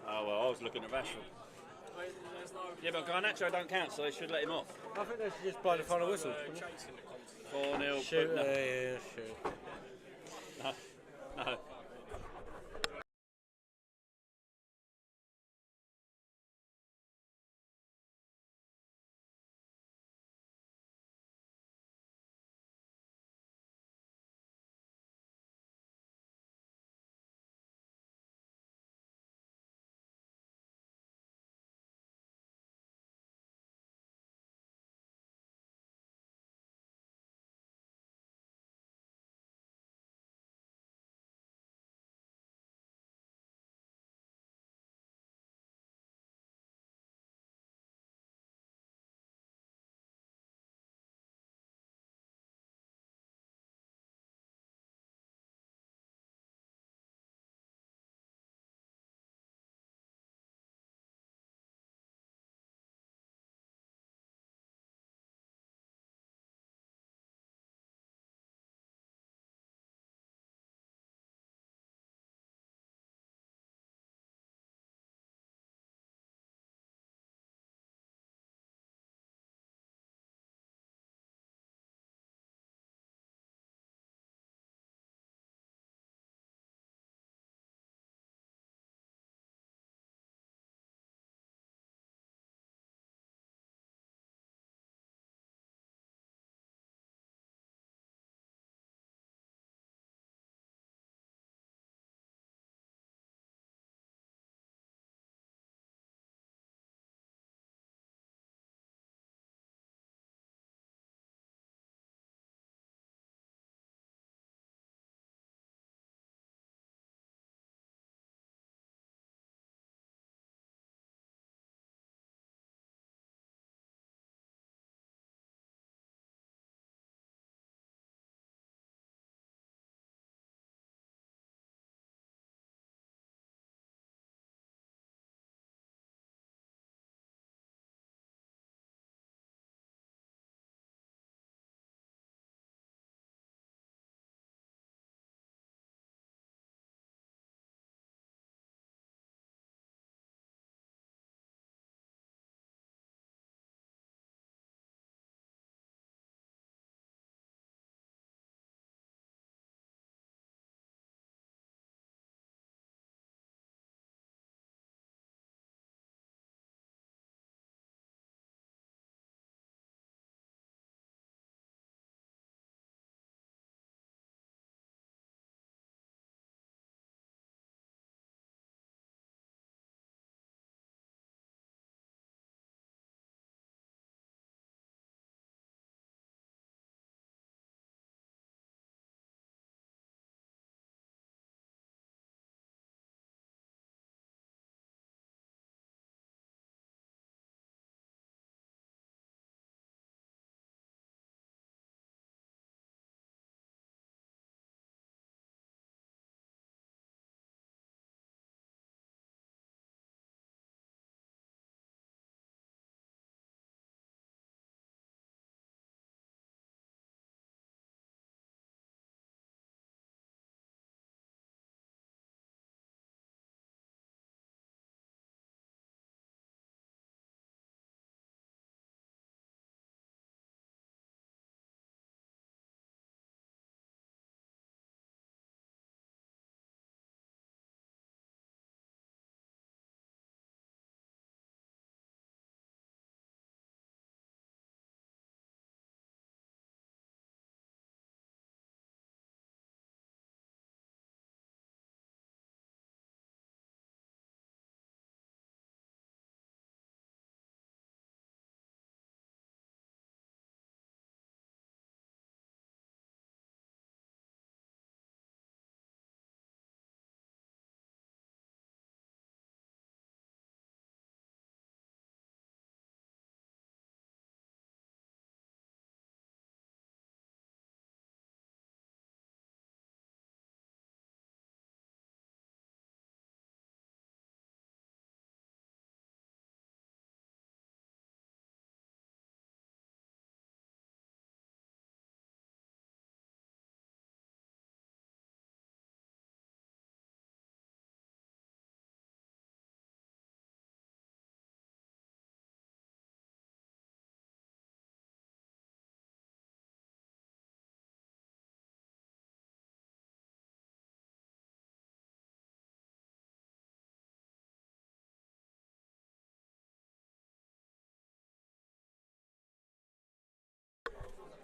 Oh, well, I was looking at Rashford. There's no. Yeah, but Garnacho don't count, so they should let him off. I think they should just blow the final whistle. 4-0. Shoot, yeah, shoot. No.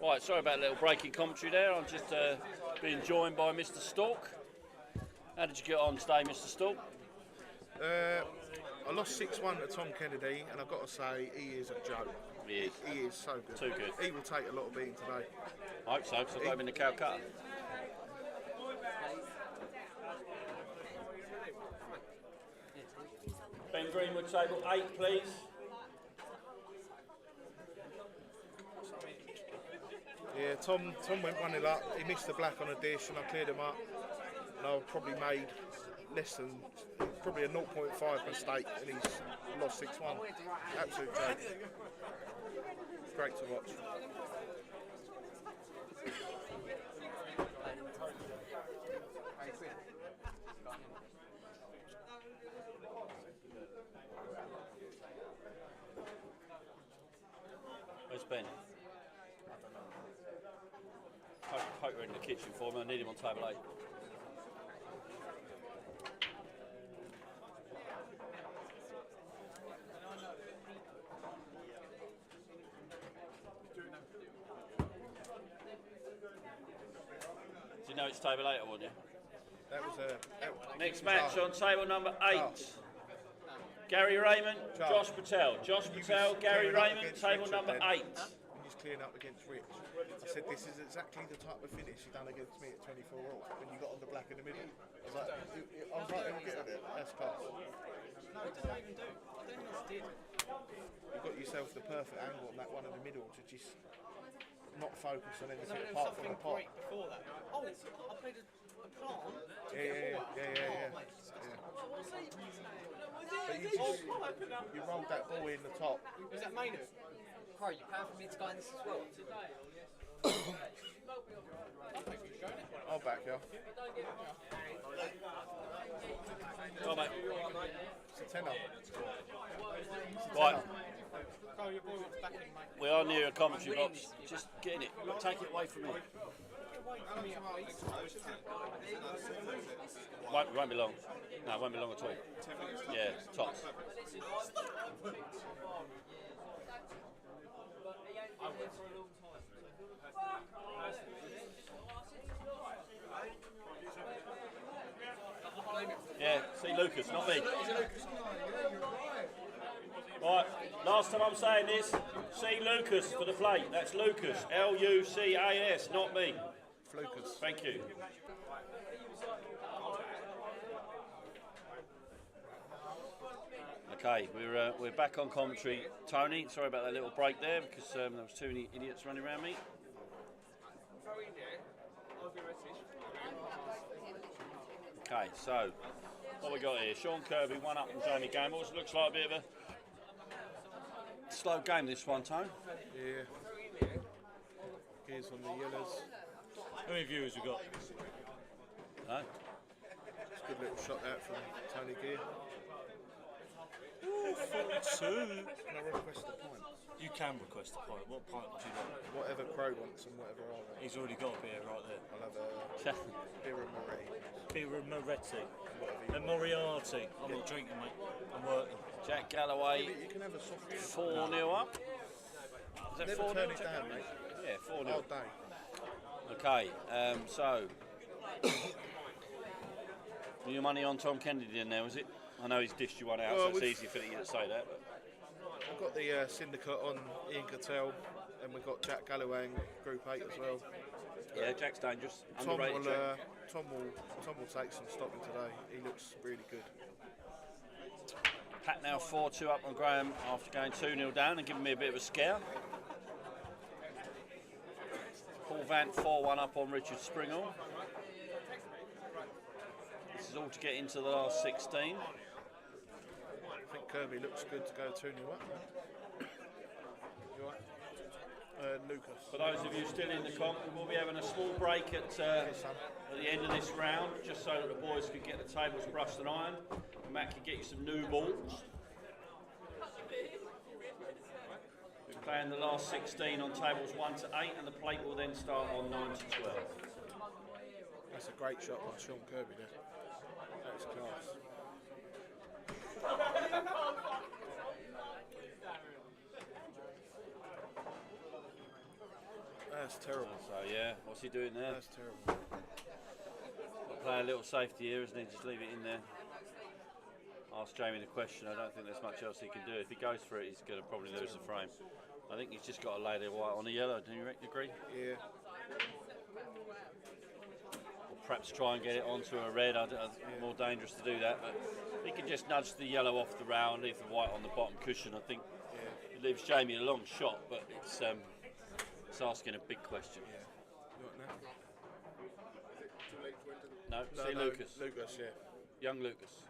Right, sorry about a little break in commentary there. I'm just being joined by Mr. Stork. How did you get on today, Mr. Stork? I lost 6-1 to Tom Kennedy, and I've got to say, he is a joke. He is. He is so good. Too good. He will take a lot of beating today. I hope so, because I've got him in the Calcutta. Ben Greenwood, table 8, please. Yeah, Tom went 1-0 up. He missed the black on a dish, and I cleared him up. And I probably made less than, probably a 0.5 mistake, and he's lost 6-1. Absolute joke. Great to watch. Where's Ben? Poker in the kitchen for me. I need him on table 8. Do you know it's table 8, wouldn't you? That was next match on table number 8. Gary Raymond, Josh Patel. Josh Patel, Gary Raymond, table number 8. When he's clearing up against Rich, I said this is exactly the type of finish he done against me at 24 all when you got on the black in the middle. I was like, he'll get at it. That's class. No, what did I even do? I don't know what I did. You got yourself the perfect angle on that one in the middle to just not focus on anything No, there was apart from something the pot. great before that. Oh, I played a plant to get a Yeah. But you rolled that ball in the top. Was that Maynard? Crow, you pound for me to go in this as well? I'll back you. Go on, mate. It's a tenner. Right. Oh, your boy was backing, mate. We are near a commentary box. Just get in it. Take it away from me. Won't be long. No, it won't be long at all. Yeah, tops. Yeah, see Lucas, not me. Right, last time I'm saying this, see Lucas for the plate. That's Lucas, Lucas, not me. Lucas. Thank you. Okay, we're back on commentary. Tony, sorry about that little break there because there was too many idiots running around me. Okay, so what we got here? Sean Kirby, 1 up from Jamie Gambles. Looks like a bit of a slow game this one, Tone. Yeah. Gears on the yellows. How many viewers we got? No? It's a good little shot out from Tony Gear. Ooh, 42. Can I request a pint? You can request a pint. What pint would you like? Whatever Crow wants and whatever I want. He's already got a beer right there. I'll have a beer and Moretti. Beer and Moretti. And Moriarty. I'm not drinking, mate. I'm working. Jack Galloway, You can have a soft drink. 4-0 up. Is that Never 4-0? turn it down, mate. Yeah, 4-0. All day. Okay, so your money on Tom Kennedy then now, is it? I know he's dished you one out, Well, so it's easy for you to say that. But We've got the syndicate on Ian Cattell, and we've got Jack Galloway in Group 8 as well. yeah, Jack's dangerous. Tom Underrated Jack. will take some stopping today. He looks really good. Pat now 4-2 up on Graham after going 2-0 down and giving me a bit of a scare. Paul Vant 4-1 up on Richard Springall. This is all to get into the last 16. I think Kirby looks good to go 2-0 up. You all right? Lucas. For those of you still in the comp, we will be having a small break at the end of this round, just so that the boys can get the tables brushed and ironed, and Matt can get you some new balls. We're playing the last 16 on tables 1 to 8, and the plate will then start on 9 to 12. That's a great shot by Sean Kirby there. That's class. That's terrible. So yeah, what's he doing there? That's terrible. Play a little safety here, isn't he? Just leave it in there. Ask Jamie the question. I don't think there's much else he can do. If he goes for it, he's going to probably lose the frame. I think he's just got to lay the white on the yellow. Do you agree? Yeah. Or perhaps try and get it onto a red. More dangerous to do that. But he can just nudge the yellow off the rail and leave the white on the bottom cushion. I think it leaves Jamie a long shot, but it's asking a big question. No, see Lucas. Lucas, yeah. Young Lucas.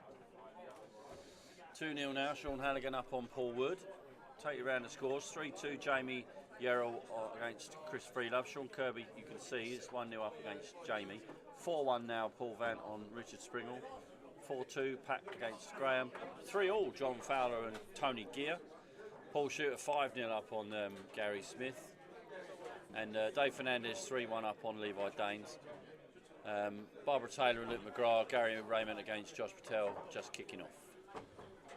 2-0 now. Sean Halligan up on Paul Wood. Take you around the scores. 3-2 Jamie Yerrill against Chris Freelove. Sean Kirby, you can see, is 1-0 up against Jamie. 4-1 now Paul Vant on Richard Springle. 4-2 Pat against Graham. 3-3 John Fowler and Tony Gear. Paul Shooter 5-0 up on Gary Smith. And Dave Fernandez 3-1 up on Levi Daines. Barbara Taylor and Luke McGrath. Gary Raymond against Josh Patel, just kicking off.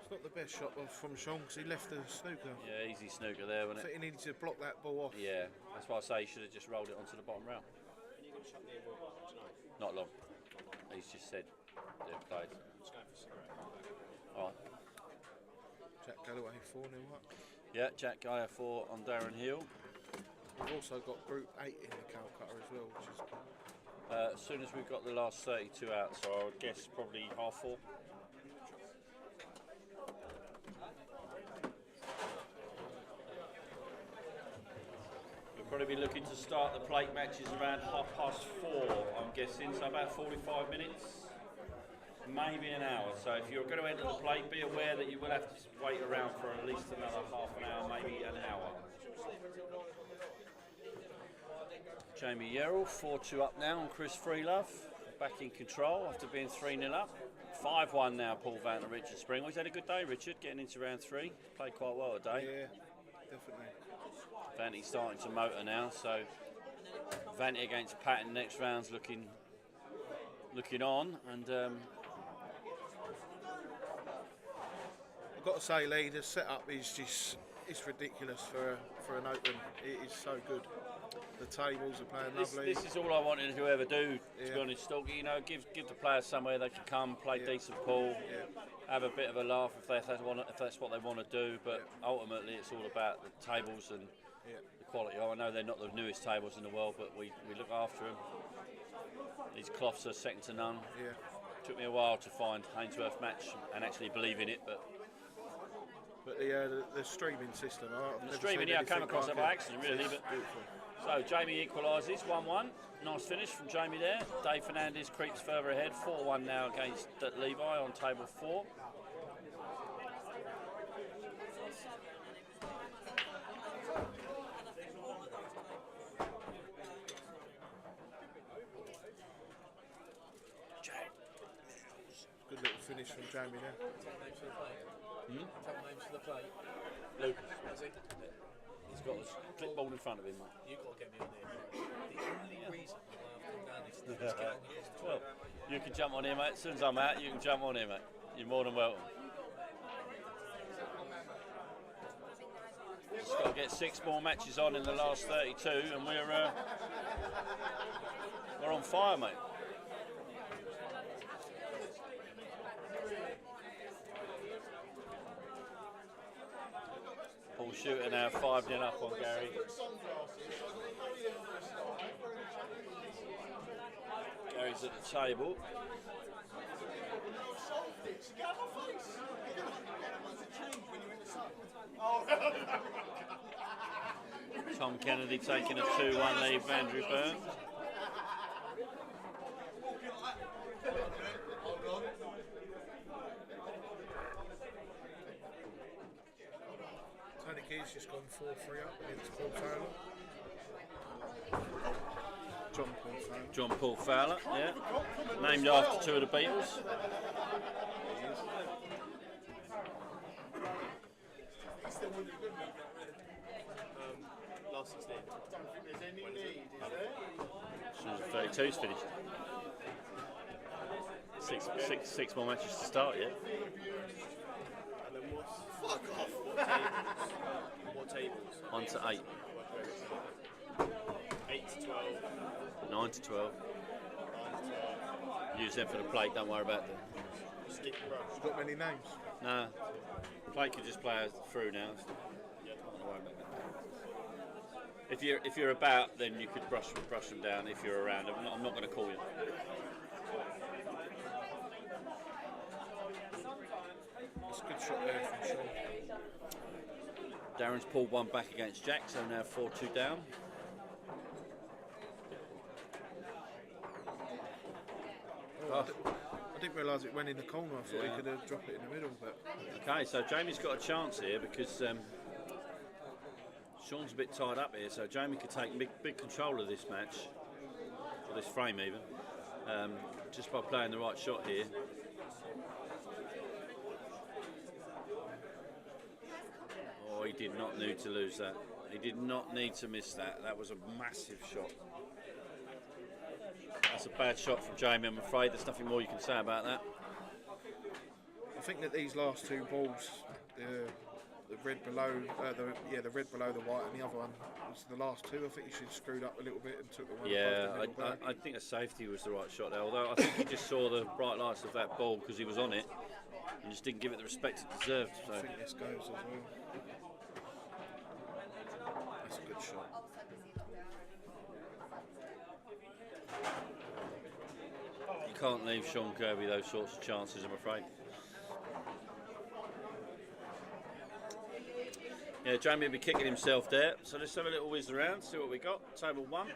It's not the best shot from Sean because he left the snooker. Yeah, easy snooker there, wasn't it? He needed to block that ball off. Yeah, that's why I say he should have just rolled it onto the bottom rail. Not long. He's just said they've played. All right. Jack Galloway 4-0 up. Yeah, Jack Galloway 4 on Darren Hill. We've also got Group 8 in the Calcutta as well, which is good. As soon as we've got the last 32 out, so I would guess probably 4:30. We'll probably be looking to start the plate matches around 4:30, I'm guessing, so about 45 minutes, maybe an hour. So if you're going to enter the plate, be aware that you will have to wait around for at least another half an hour, maybe an hour. Jamie Yerrill, 4-2 up now on Chris Freelove, back in control after being 3-0 up. 5-1 now, Paul Vant and Richard Spring. He's had a good day, Richard, getting into round 3. Played quite well today. Yeah, definitely. Vanty's starting to motor now, so Vanty against Pat in the next round's looking on. And I've got to say, Lee, the setup is just ridiculous for an Open. It is so good. The tables are playing lovely. This is all I wanted to ever do, to be honest, Stalky. You know, give the players somewhere they can come, play decent pool, have a bit of a laugh if that's what they want to do. But ultimately, it's all about the tables and the quality. I know they're not the newest tables in the world, but we look after them. These cloths are second to none. Yeah. Took me a while to find Hainsworth match and actually believe in it, but the streaming system. The streaming, I came across that by accident, really. But beautiful. So Jamie equalises 1-1. Nice finish from Jamie there. Dave Fernandez creeps further ahead. 4-1 now against Levi on table 4. Good little finish from Jamie there. Top names for the plate. Lucas. Has he? He's got his clipboard in front of him, mate. You've got to get me on there. The only reason why I've come down is to get on here. Well, you can jump on here, mate. As soon as I'm out, you can jump on here, mate. You're more than welcome. Just got to get 6 more matches on in the last 32, and we're on fire, mate. Paul Shooter now 5-0 up on Gary. Gary's at the table. Tom Kennedy taking a 2-1 lead for Andrew Burns. Tony Keys just gone 4-3 up against Paul Fowler. John Paul Fowler, yeah. Named after 2 of the Beatles. Last 16. I don't think there's any need, is there? As soon as the 32's finished. Six more matches to start yet. And then what's... Fuck off! What tables? On to 8. 8 to 12. 9 to 12. Use them for the plate, don't worry about them. Skip brush. Got many names? No. Plate could just play through now. Don't worry about that. If you're about, then you could brush them down if you're around. I'm not going to call you. It's a good shot there from Sean. Darren's pulled one back against Jack, so now 4-2 down. Oh, I didn't realise it went in the corner. I thought he could have dropped it in the middle. But Okay, so Jamie's got a chance here because Sean's a bit tied up here, so Jamie could take big control of this match, or this frame even, just by playing the right shot here. Oh, he did not need to lose that. He did not need to miss that. That was a massive shot. That's a bad shot from Jamie, I'm afraid. There's nothing more you can say about that. I think that these last two balls, the red below, the red below the white, and the other one was the last two. I think he should have screwed up a little bit and took the one above the middle I think a safety was the right shot there. Although I think he just saw the bright lights of that ball because he was on it, and just didn't give it the respect it deserved. So. I think this goes as well. That's a good shot. You can't leave Sean Kirby those sorts of chances, I'm afraid. Yeah, Jamie will be kicking himself there. So let's have a little whiz around, see what we got. Table 1.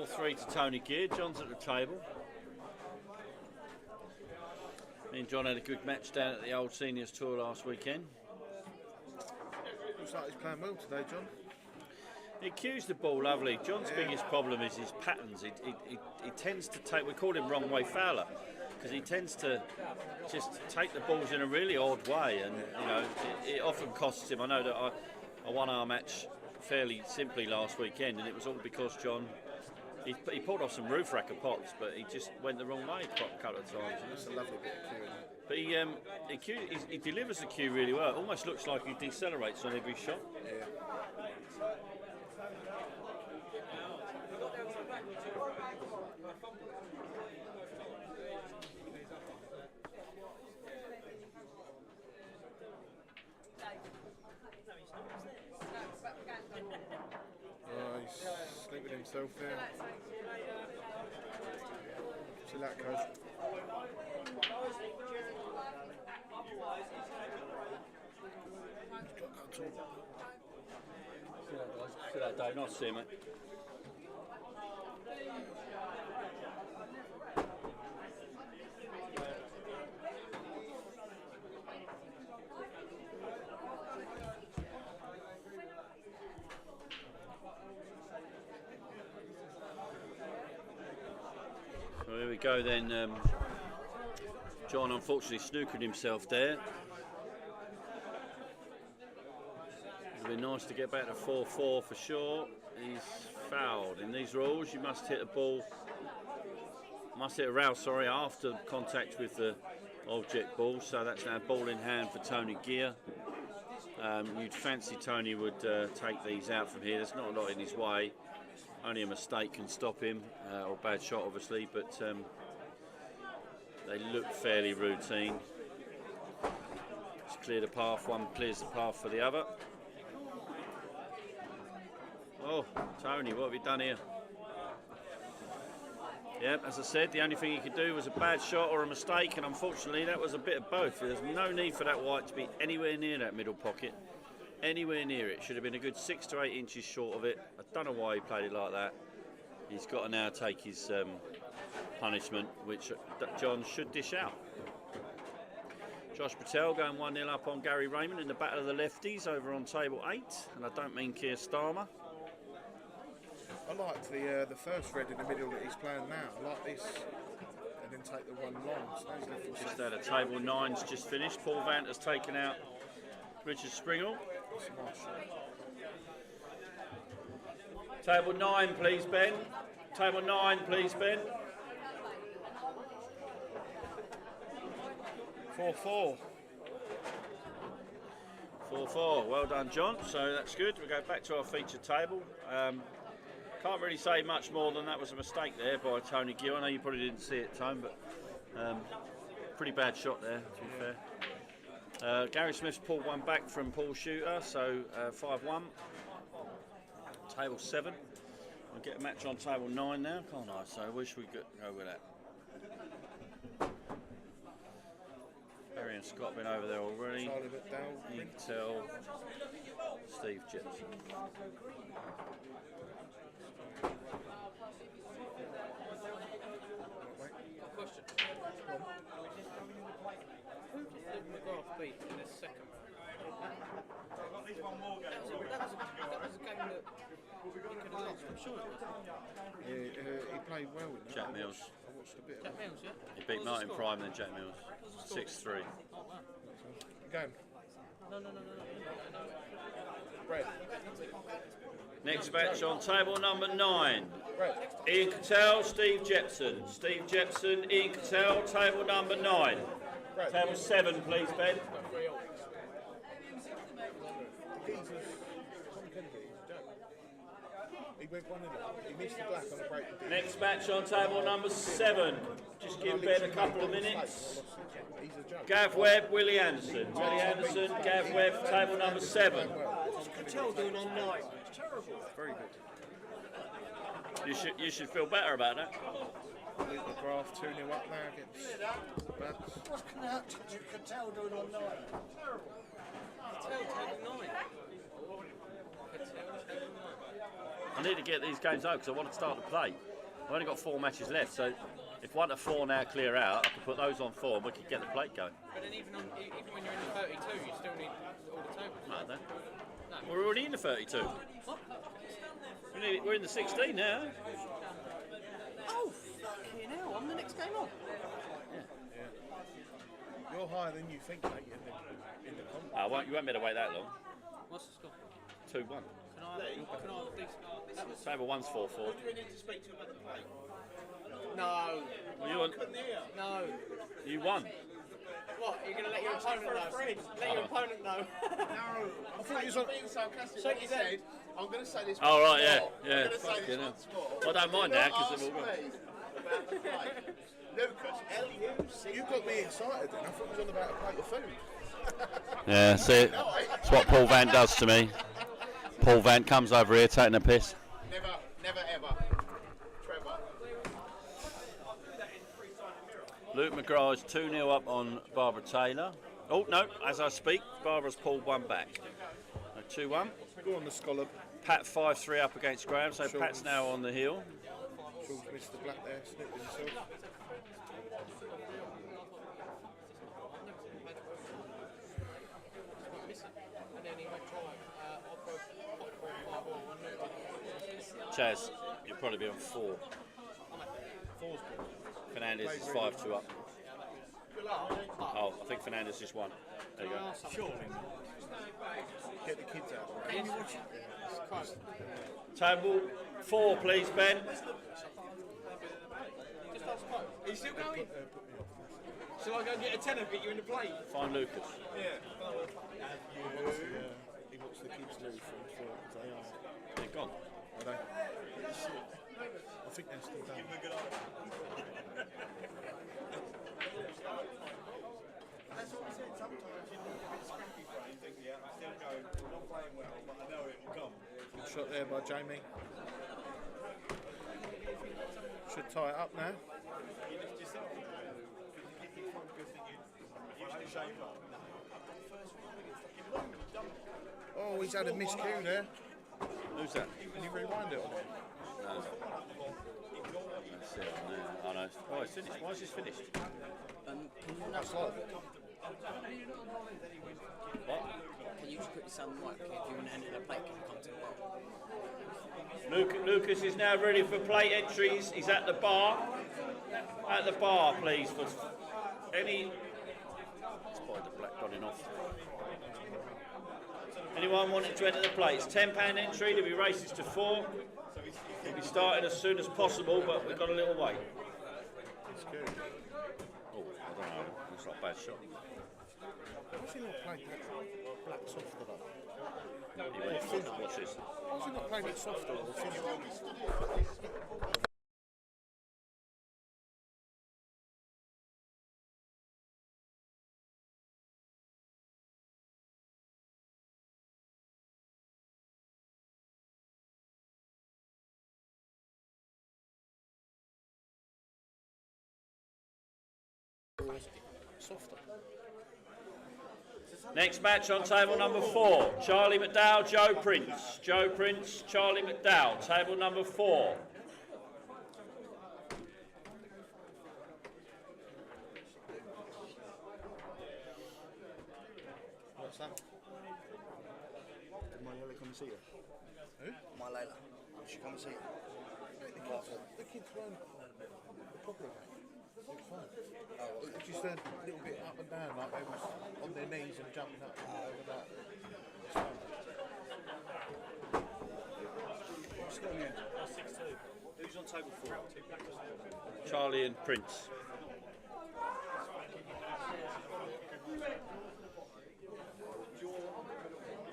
4-3 to Tony Gear. John's at the table. Me and John had a good match down at the Old Seniors Tour last weekend. Looks like he's playing well today, John. He cues the ball lovely. John's biggest problem is his patterns. He tends to take, we call him wrong way fouler, because he tends to just take the balls in a really odd way, and you know it often costs him. I know that I won our match fairly simply last weekend, and it was all because John he pulled off some roof racker pots, but he just went the wrong way a couple of times. That's a lovely bit of cueing. But he delivers the cue really well. It almost looks like he decelerates on every shot. Yeah. Oh, he's sleeping himself there. See that goes. See that, Dave? Nice to see you, mate. So here we go then. John unfortunately snookered himself there. It would be nice to get back to 4-4 for sure. He's fouled. In these rules, you must hit a ball, after contact with the object ball. So that's now ball in hand for Tony Gear. You'd fancy Tony would take these out from here. There's not a lot in his way. Only a mistake can stop him, or a bad shot obviously, but they look fairly routine. Just clear the path, one clears the path for the other. Oh, Tony, what have you done here? Yep, as I said, the only thing he could do was a bad shot or a mistake, and unfortunately that was a bit of both. There's no need for that white to be anywhere near that middle pocket. Anywhere near it. Should have been a good 6 to 8 inches short of it. I don't know why he played it like that. He's got to now take his punishment, which John should dish out. Josh Patel going 1-0 up on Gary Raymond in the battle of the lefties over on table 8, and I don't mean Keir Starmer. I liked the first red in the middle that he's playing now. I like this, and then take the one long. So Just out of table 9's just finished. Paul Vant has taken out Richard Springle. Table 9, please, Ben. Table 9, please, Ben. 4-4. 4-4. Well done, John. So that's good. We go back to our feature table. Can't really say much more than that was a mistake there by Tony Gill. I know you probably didn't see it, Tone, but pretty bad shot there, to be fair. Gary Smith's pulled one back from Paul Shooter, so 5-1. Table 7. We'll get a match on table 9 now, can't I? So I wish we could go with that. Barry and Scott been over there already. You can tell Steve Jepson. Question. Who did Luke McGrath beat in this second round? That was a game that he could have lost, I'm sure it was. He played well in Jack Mills. I watched a bit. Jack Mills, yeah? He beat Martin Prime and Jack Mills. 6-3. Oh, wow. Game. No. Brett. Next match on table number 9. Ian Cattell, Steve Jepson. Steve Jepson, Ian Cattell, table number 9. Table 7, please, Ben. He went 1-0. He missed the black on a break. Next match on table number 7. Just give Ben a couple of minutes. Gav Webb, Willie Anderson. Willie Anderson, Gav Webb, table number 7. What's Cattell doing on 9? It's terrible. Very good. You should feel better about that. Luke McGrath 2-0 up now against Bats. What's Cattell doing on 9? Terrible. Cattell taking 9. I need to get these games out because I want to start to play. I've only got 4 matches left, so if 1 to 4 now clear out, I can put those on 4 and we can get the plate going. But then even when you're in the 32, you still need all the tables. No. We're already in the 32. What? We're in the 16 now. Oh, fucking hell, I'm the next game on. Yeah. You're higher than you think, mate, in the comp. You won't be able to wait that long. What's the score? 2-1. Can I have a decent... Table 1's 4-4. Who do we need to speak to about the play? No. Well, you won. No. You won. What? You're going to let your opponent know? Let your opponent know. No. I thought you were being sarcastic. So Like you said, I'm going to say this. Oh, right, yeah. I'm Yeah. going to say this once more. Well, I don't mind now because Ask they've all gone. me about the play. Lucas, L-U-C. You got me excited then. I thought you was on about a plate of food. Yeah, see, that's what Paul Van does to me. Paul Van comes over here taking a piss. Never, ever. Trevor. Luke McGrath is 2-0 up on Barbara Taylor. Oh, no, as I speak, Barbara's pulled one back. 2-1. Go on the scallop. Pat 5-3 up against Graham, so Pat's now on the heel. Sean's missed the black there, snipped himself. Chaz, you'll probably be on 4. Fernandez is 5-2 up. Oh, I think Fernandez just won. There you go. Surely. Get the kids out. Table 4, please, Ben. Are you still going? Shall I go and get a tenner, get you in the plate? Find Lucas. Yeah. He wants the kids to leave from 4 because they are. They're gone. Are they? I think they're still down. That's what I said. Sometimes you look a bit scrappy for it and think, yeah, I still go, I'm not playing well, but I know it will come. Good shot there by Jamie. Should tie it up now. You lift yourself because you keep your focus that you usually shape up. Oh, he's had a miscue there. Who's that? Can you rewind it on him? No. That's it on there. Oh, no. Oh, it's finished. Why is this finished? That's like What? Can you just quickly sound the mic? If you want to enter the plate, can you come to the bar? Lucas is now ready for plate entries. He's at the bar. At the bar, please. For any. Spider black running off. Anyone wanting to enter the plate? It's £10 entry. There'll be races to 4. We'll be starting as soon as possible, but we've got a little wait. it's good. Oh, I don't know. It's not a bad shot. What's he not played that? black softer though? What's this? Why is he not playing it softer or thinner? Softer. Next match on table number 4. Charlie McDowell, Joe Prince. Joe Prince, Charlie McDowell. Table number 4. What's that? Did my Layla come and see you? Who? My Layla. Did she come and see you? The kids weren't proper. It's just a little bit up and down, like they was on their knees and jumping up and over that. It's fine. What's going on? 6-2. Who's on table 4? Charlie and Prince.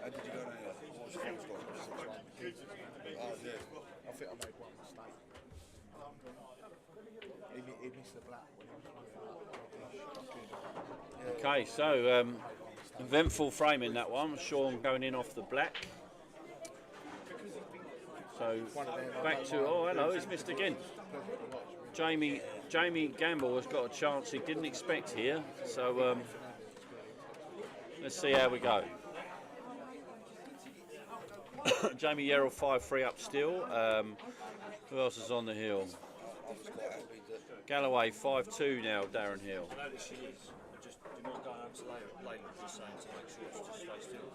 How did you go down here? What's your phone score? 6-1. Oh, yeah. I think I made one mistake. He missed the black when he was playing. Okay, so eventful frame in that one. Sean going in off the black. So back to, oh hello, he's missed again. Jamie Gamble has got a chance he didn't expect here. So let's see how we go. Jamie Yerrell 5-3 up still. Who else is on the hill? Galloway 5-2 now, Darren Hill. I know that she is. Just do not go out to Layla, just saying to make sure it's just stay still.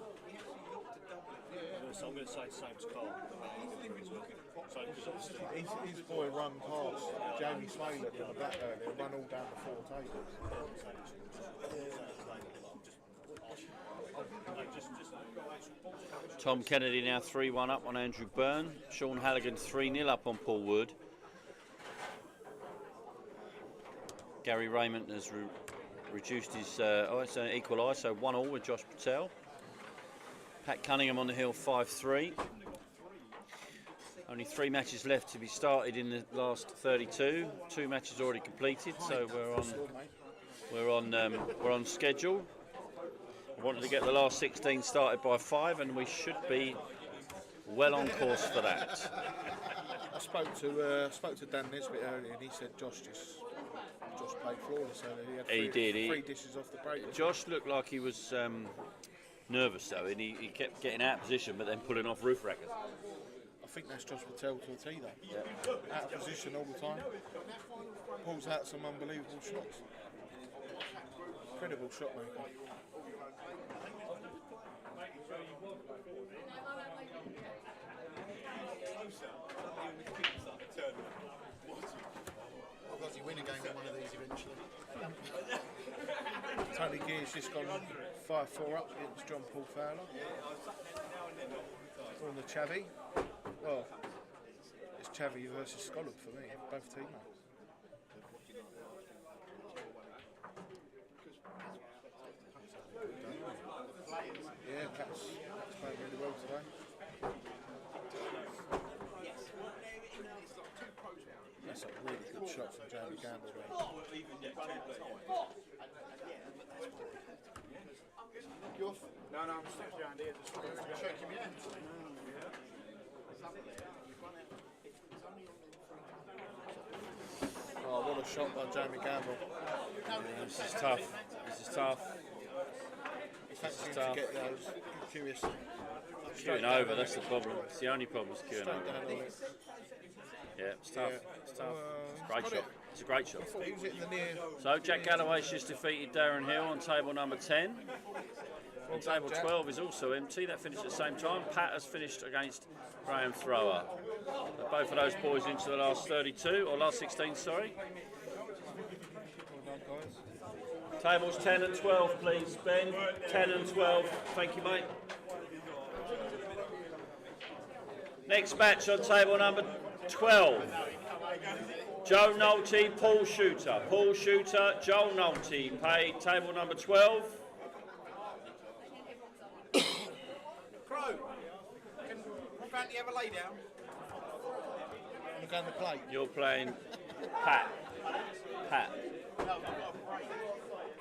So I'm going to say the same as Carl. So, His boy run past Jamie Swaler in the back earlier, run all down the 4 tables. Tom Kennedy now 3-1 up on Andrew Byrne. Sean Halligan 3-0 up on Paul Wood. Gary Raymond has reduced his, it's an equaliser, so 1-1 with Josh Patel. Pat Cunningham on the hill 5-3. Only 3 matches left to be started in the last 32. 2 matches already completed, so we're on schedule. I wanted to get the last 16 started by 5, and we should be well on course for that. I spoke to Dan Nesbitt earlier, and he said Josh played flawless. So he had 3 dishes off the break. Josh looked like he was nervous though, and he kept getting out of position, but then pulling off roof rackets. I think that's Josh Patel to a T though. Yeah. Out of position all the time. Pulls out some unbelievable shots. Incredible shot maker. I've got to win a game in one of these eventually. Tony Gear's just gone 5-4 up against John Paul Fowler. On the Chavy. Well, it's Chavy versus Scallop for me, both teammates. Yeah, Pat's playing really well today. That's a really good shot from Jamie Gamble there. No, I'm still behind here. Just shaking my hands. Oh, what a shot by Jamie Gamble. Yeah, this is tough. This is tough. This is tough. To get those curious. Queuing over, that's the problem. It's the only problem is queuing over. Yeah, it's tough. It's tough. It's a great shot. It's a great shot. So Jack Galloway's just defeated Darren Hill on table number 10. And table 12 is also empty. That finished at the same time. Pat has finished against Graham Thrower. Both of those boys into the last 32, or last 16, sorry. Tables 10 and 12, please, Ben. 10 and 12. Thank you, mate. Next match on table number 12. Joe Nolte, Paul Shooter. Paul Shooter, Joel Nolte, paid table number 12. Fanti ever lay down? I'm going to play. You're playing Pat. Pat.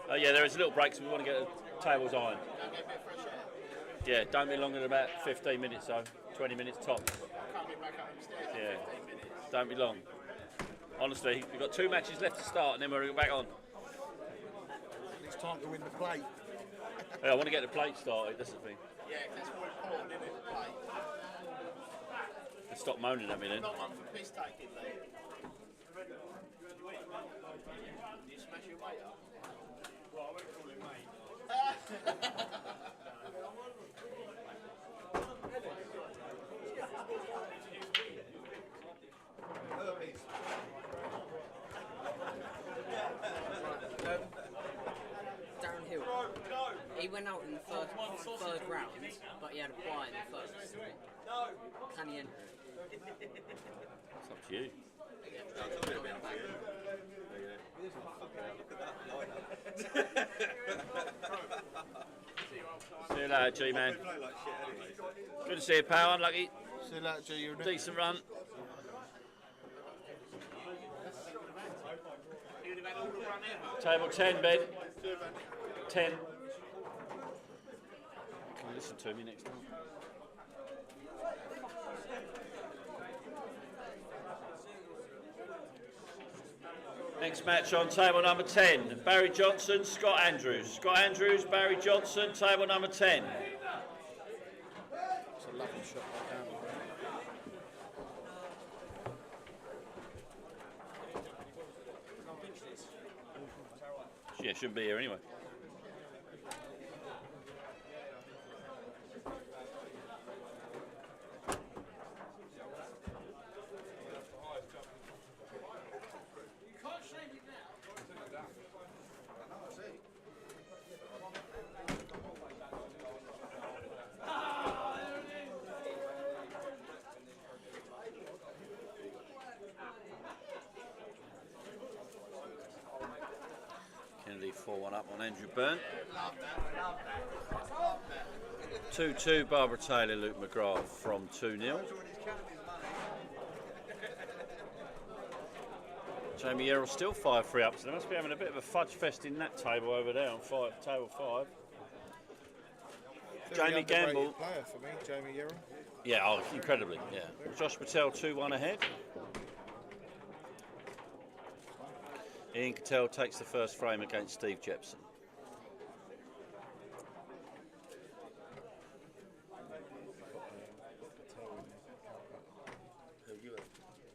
Oh yeah, there is a little break, so we want to get the tables on. Yeah, don't be longer than about 15 minutes though. 20 minutes tops. Yeah, don't be long. Honestly, we've got 2 matches left to start, and then we're back on. It's time to win the plate. Yeah, I want to get the plate started. That's the thing. Yeah, that's more important, isn't it? The plate. Stop moaning at me then. Not one for piss taking, Lee. Did you smash your weight up? Well, I wouldn't call him mate. Darren Hill. He went out in the third round, but he had a bye in the first. Can he enter? It's up to you. See you later, G-Man. Good to see you, pal. Unlucky. See you later, G. Decent run. Table 10, Ben. 10. Can you listen to me next time? Next match on table number 10, Barry Johnson, Scott Andrews. Scott Andrews, Barry Johnson, table number 10. It's a lovely shot right down. Yeah, shouldn't be here anyway. Kennedy 4-1 up on Andrew Byrne. 2-2 Barbara Taylor, Luke McGrath from 2-0. Jamie Yerrell still 5-3 up, so they must be having a bit of a fudge fest in that table over there on table 5. Jamie Gamble. Player for me, Jamie Yerrell. Yeah, oh, incredibly, yeah. Josh Patel 2-1 ahead. Ian Cattell takes the first frame against Steve Jepson.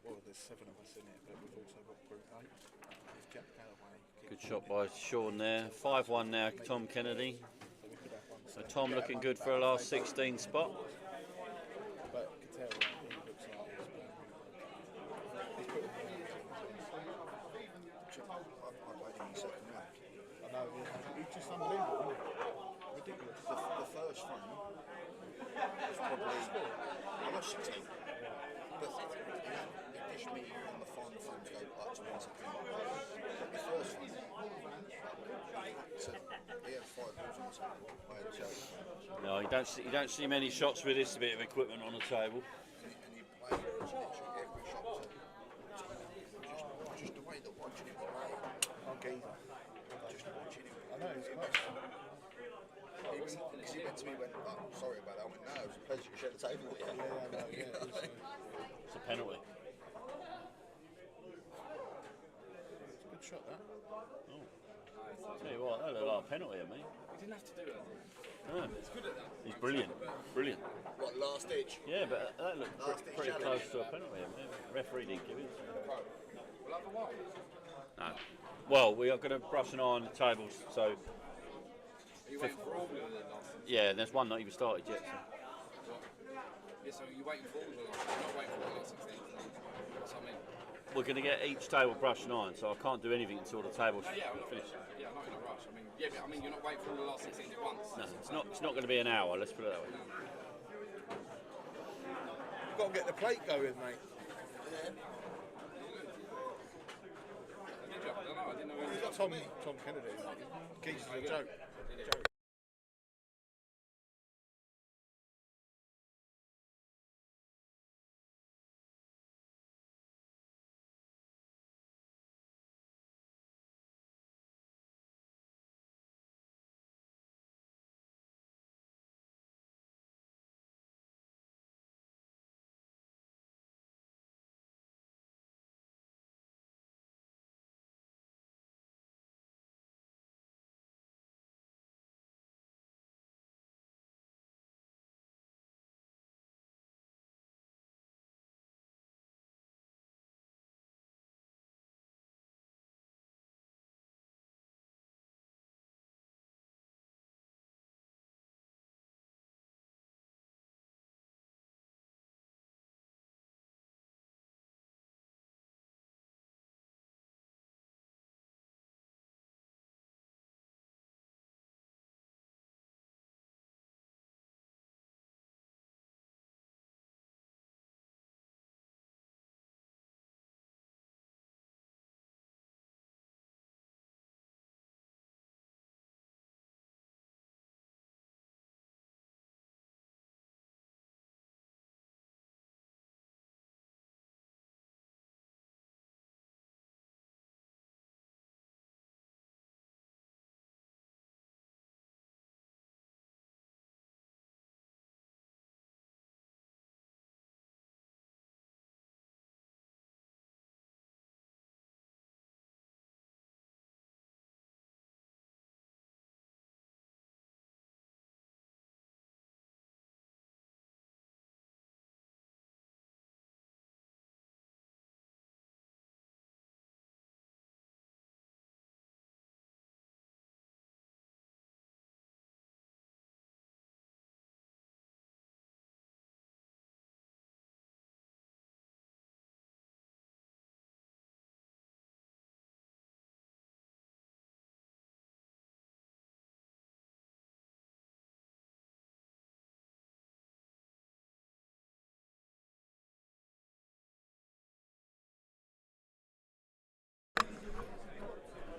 Well, there's 7 of us in it, but we've also got Group 8. There's Jack Galloway. Good shot by Sean there. 5-1 now, Tom Kennedy. So Tom looking good for a last 16 spot. But Cattell, he looks like he's put it I know, he's just unbelievable, isn't it? Ridiculous. The first frame was probably, I lost 16, but it pushed me on the final frame to go up to 1 second. But the first frame, he had 5 balls on the table. I had 2. No, you don't see many shots with this bit of equipment on the table. And you play literally every shot just the way that watching him play. Okay. Just watching him. I know, he's close. Because he went to me and went, oh, sorry about that. I went, no, it was a pleasure to share the table with you. Yeah, I know, yeah. It's a penalty. It's a good shot, that. Oh. Tell you what, that looked like a penalty at me. He didn't have to do it. No. He's good at that. He's brilliant. Brilliant. What, last ditch? Yeah, but that looked Last ditch pretty challenge. close to a penalty. I mean, the referee didn't give it. We'll have a while. No. Well, we are going to brush an eye on the tables, so. Are you waiting for all of them then? Yeah, there's one not even started yet. So. Yeah, so you're waiting for all of them. You're not waiting for all the last 16. That's what I mean. We're going to get each table brushed and ironed, so I can't do anything until the table's Yeah, I'm not finished. Yeah, I'm not in a rush. I mean, yeah, but I mean, you're not waiting for all the last 16 at once. No, it's not going to be an hour. Let's put it that way. You've got to get the plate going, mate. We've got Tom Kennedy. Geese is a joke.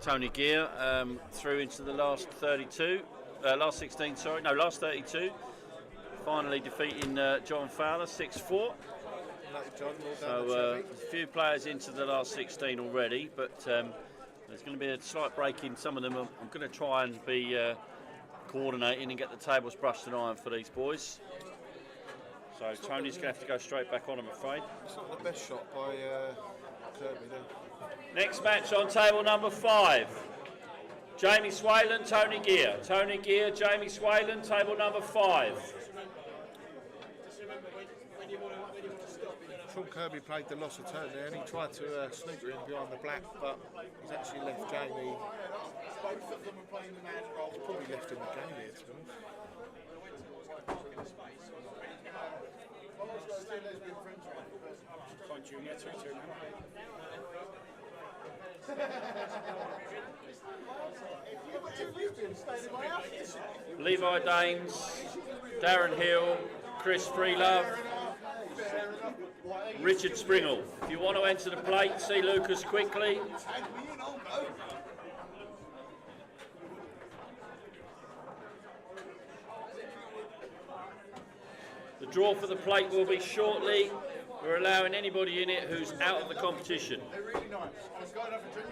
Tony Gear through into the last 32, last 16, sorry, no, last 32. Finally defeating John Fowler 6-4. So a few players into the last 16 already, but there's going to be a slight break in some of them. I'm going to try and be coordinating and get the tables brushed and ironed for these boys. So Tony's going to have to go straight back on, I'm afraid. It's not the best shot by Kirby there. Next match on table number 5. Jamie Swayland, Tony Gear. Tony Gear, Jamie Swayland, table number 5. Sean Kirby played the loss of turn there and he tried to snooker in behind the black, but he's actually left Jamie. He's probably left him the game here, to be honest. 2-2 now. Levi Daines, Darren Hill, Chris Freelove, Richard Springle. If you want to enter the plate, see Lucas quickly. The draw for the plate will be shortly. We're allowing anybody in it who's out of the competition. Really nice. Let's go and have a drink.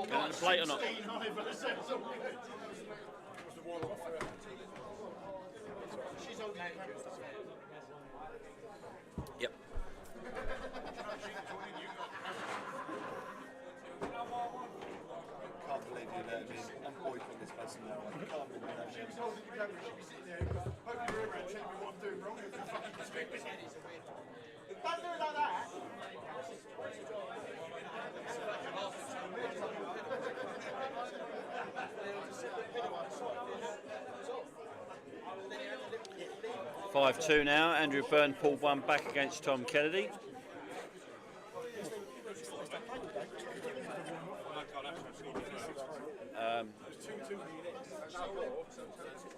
Get on the plate or not? Yep. Can't believe you let me. I'm boycotting this person now. I can't believe that. She was holding the camera, she was sitting there, poking her around, telling me what I'm doing wrong. Don't do it like that. 5-2 now. Andrew Byrne pulled one back against Tom Kennedy.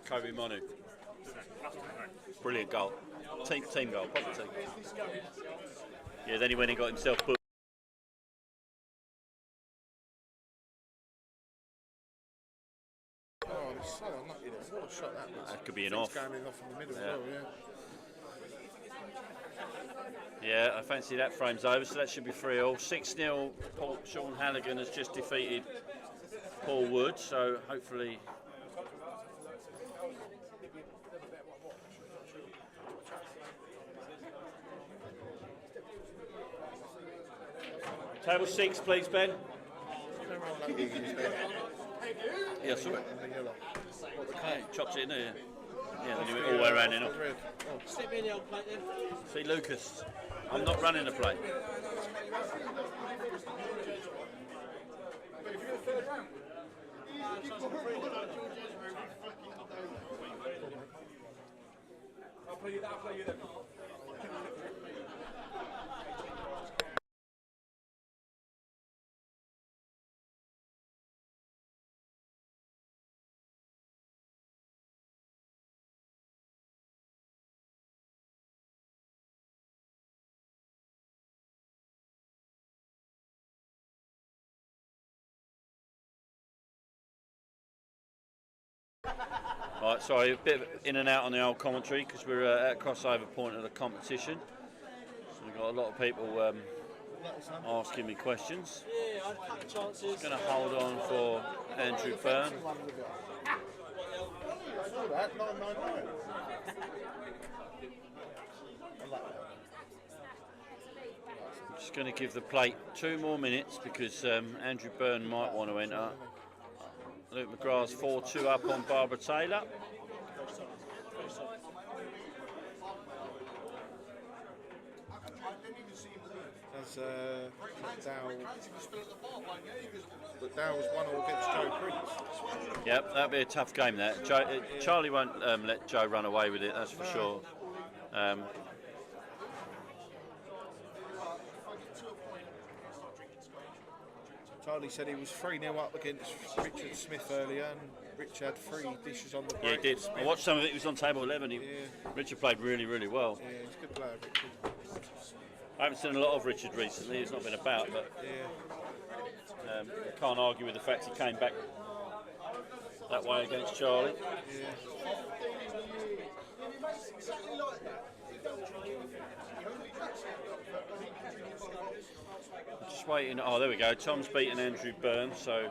Kobe Monu. Brilliant goal. Team goal, proper team. Yeah, then he went and got himself booked. Oh, it's so unlucky there. What a shot that was. That could be an off. Going in off in the middle as well, Yeah, I fancy that frame's over, so that should be 3-all. 6-0, Sean Halligan has just defeated Paul Wood, so hopefully... Table 6, please, Ben. Yeah, sorry. Chops it in there, yeah, then you went all the way around in. Step in the old plate then. See, Lucas, I'm not running the plate. I'll play you then. Right, sorry, a bit in and out on the old commentary because we're at a crossover point of the competition. So we've got a lot of people asking me questions. Yeah, I had a couple of chances. Just going to hold on for Andrew Byrne. I'm just going to give the plate 2 more minutes because Andrew Byrne might want to enter. Luke McGrath's 4-2 up on Barbara Taylor. As Dow was 1-all against Joe Prince. Yep, that'll be a tough game. That Charlie won't let Joe run away with it. That's for sure. Charlie said he was 3-0 up against Richard Smith earlier, and Rich had 3 dishes on the break. Yeah, he did. I watched some of it. He was on table 11. Richard played really, really well. Yeah, he's a good player, Richard. I haven't seen a lot of Richard recently. He's not been about, but I can't argue with the fact he came back that way against Charlie. Just waiting. Oh, there we go. Tom's beaten Andrew Byrne, so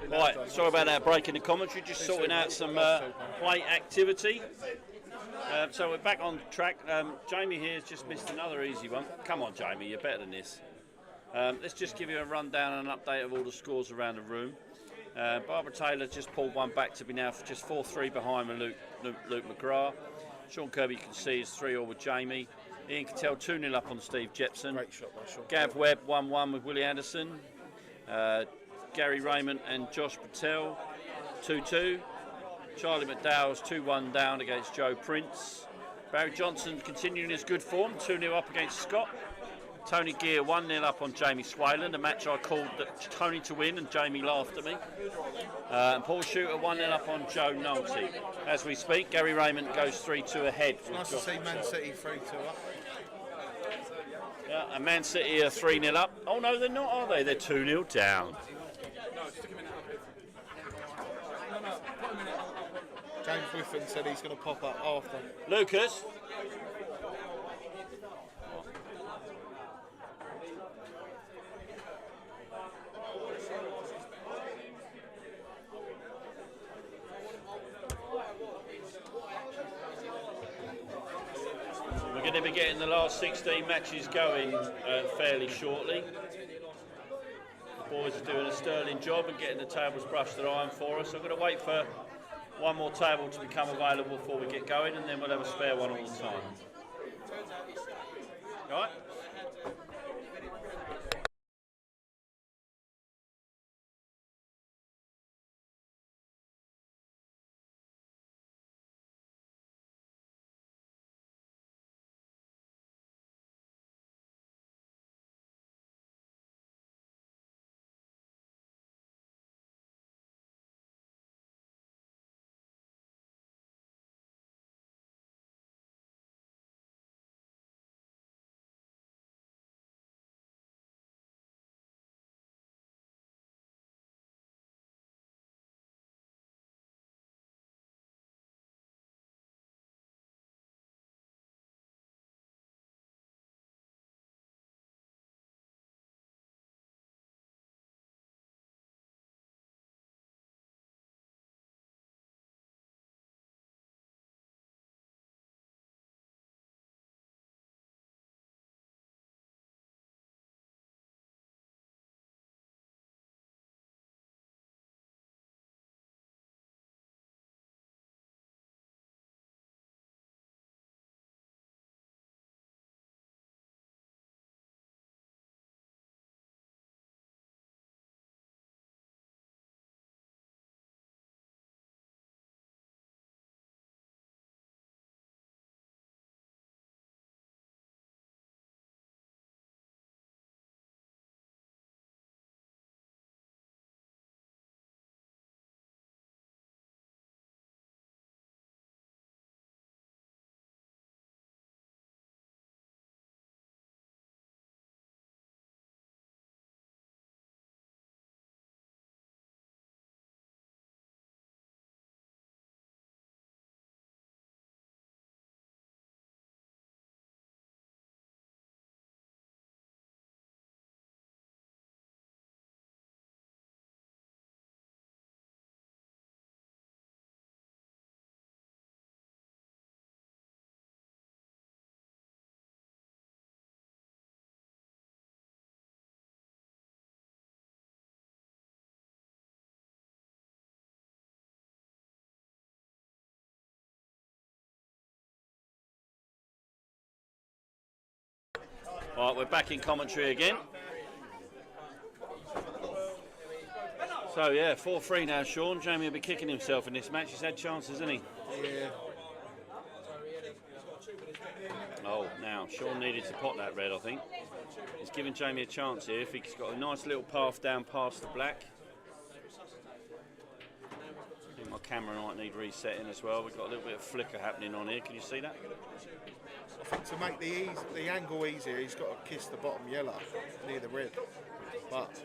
Right, sorry about that break in the commentary, just sorting out some plate activity. So we're back on track. Jamie here's just missed another easy one. Come on, Jamie, you're better than this. Let's just give you a rundown and an update of all the scores around the room. Barbara Taylor just pulled one back to be now just 4-3 behind with Luke McGrath. Sean Kirby, you can see, is 3-3 with Jamie. Ian Cattell 2-0 up on Steve Jepson. Great shot by Sean. Gav Webb 1-1 with Willie Anderson. Gary Raymond and Josh Patel 2-2. Charlie McDowell's 2-1 down against Joe Prince. Barry Johnson continuing his good form, 2-0 up against Scott. Tony Gear 1-0 up on Jamie Swayland, a match I called Tony to win and Jamie laughed at me. And Paul Shooter 1-0 up on Joe Nolte. As we speak, Gary Raymond goes 3-2 ahead. It's nice to see Man City 3-2 up. Yeah, and Man City are 3-0 up. Oh no, they're not, are they? They're 2-0 down. James Whiffen said he's going to pop up after. Lucas. We're going to be getting the last 16 matches going fairly shortly. The boys are doing a sterling job and getting the tables brushed and ironed for us. I'm going to wait for one more table to become available before we get going, and then we'll have a spare one all the time. All right? Right, we're back in commentary again. So yeah, 4-3 now, Sean. Jamie will be kicking himself in this match. He's had chances, hasn't he? Yeah. Oh, now, Sean needed to pot that red, I think. He's giving Jamie a chance here. If he's got a nice little path down past the black. I think my camera might need resetting as well. We've got a little bit of flicker happening on here. Can you see that? I think to make the angle easier, he's got to kiss the bottom yellow near the red. But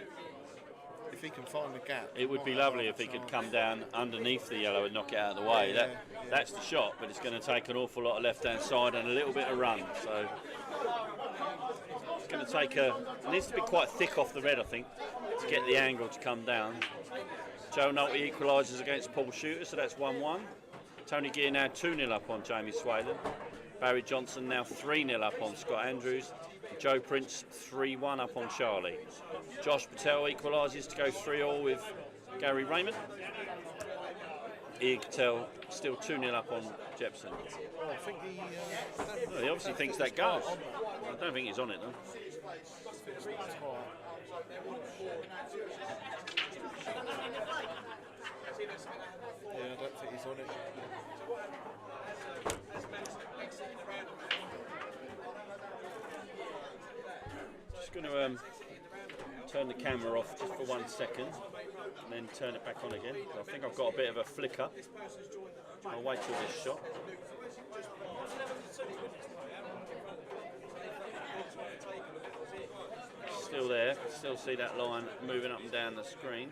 if he can find the gap, it would be lovely if he could come down underneath the yellow and knock it out of the way. That's the shot, but it's going to take an awful lot of left-hand side and a little bit of run. So it's going to take it needs to be quite thick off the red, I think, to get the angle to come down. Joe Nolte equalises against Paul Shooter, so that's 1-1. Tony Gear now 2-0 up on Jamie Swalen. Barry Johnson now 3-0 up on Scott Andrews. Joe Prince 3-1 up on Charlie. Josh Patel equalises to go 3-all with Gary Raymond. Ian Cattell still 2-0 up on Jepson. Oh, I think he. Well, he obviously thinks that goes. I don't think he's on it though. Yeah, I don't think he's on it. Just going to turn the camera off just for 1 second and then turn it back on again. I think I've got a bit of a flicker. I'll wait till this shot. Still there, still see that line moving up and down the screen.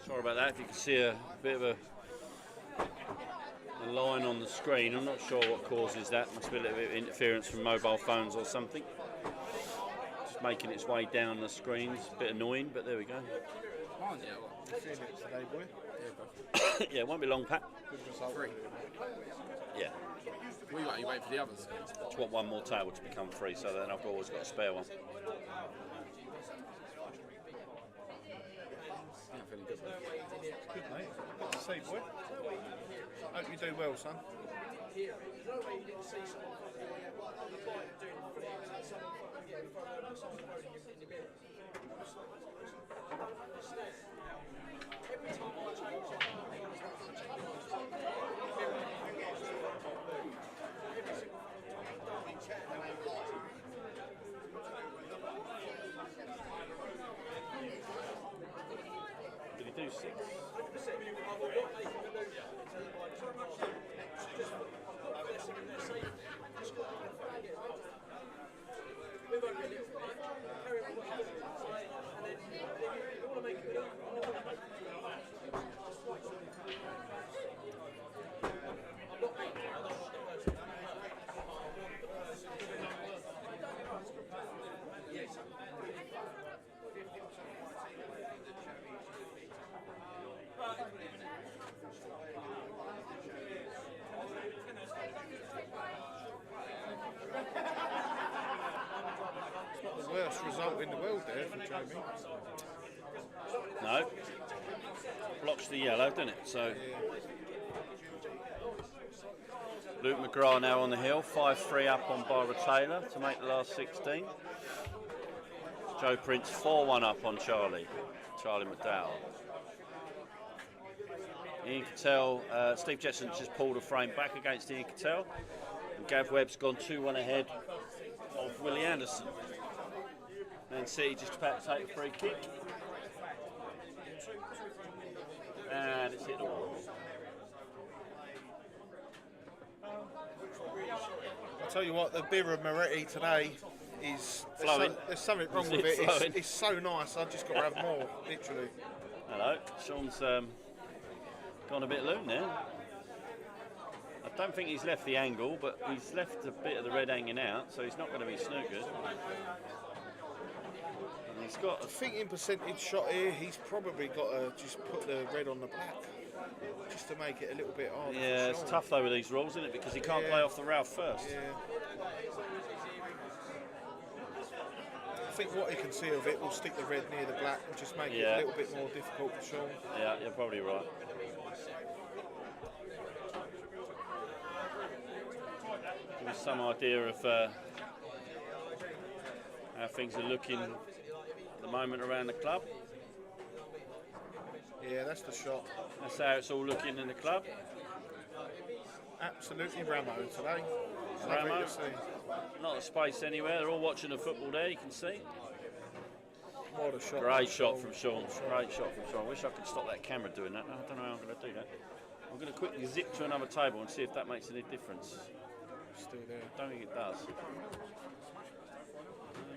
Sorry about that, if you can see a bit of a line on the screen. I'm not sure what causes that. Must be a little bit of interference from mobile phones or something. Just making its way down the screens. A bit annoying, but there we go. Yeah, it won't be long, Pat. Free. Yeah. What you waiting for the others? Just want one more table to become free, so then I've always got a spare one. Yeah, feeling good. Good, mate. Good to see, boy. Hope you do well, son. Did he do 6? The worst result in the world there for Jamie. No. Blocks the yellow, doesn't it? So Luke McGrath now on the hill, 5-3 up on Barbara Taylor to make the last 16. Joe Prince 4-1 up on Charlie McDowell. Ian Cattell, Steve Jetson just pulled a frame back against Ian Cattell, and Gav Webb's gone 2-1 ahead of Willie Anderson. Man City just about to take a free kick. And it's hit the wall. I'll tell you what, the beer of Moretti today is Flowing. There's something wrong Is with it it. flowing? It's so nice. I've just got to have more, literally. Hello, Sean's gone a bit loon there. I don't think he's left the angle, but he's left a bit of the red hanging out, so he's not going to be snookered. And he's got I think in percentage shot here, he's probably got to just put the red on the black, just to make it a little bit harder. Yeah, for it's Sean. tough though with these rules, isn't it? Because he can't play off the Ralph first. Yeah. I think what he can see of it will stick the red near the black and just make it a little bit more difficult for Sean. Yeah, you're probably right. Give us some idea of how things are looking at the moment around the club. Yeah, that's the shot. That's how it's all looking in the club. Absolutely Ramo today. Ramo. Lovely to see. Not a space anywhere. They're all watching the football there. You can see. What a shot! Great shot from Sean. Great shot from Sean. I wish I could stop that camera doing that. I don't know how I'm going to do that. I'm going to quickly zip to another table and see if that makes any difference. Still there. Don't think it does.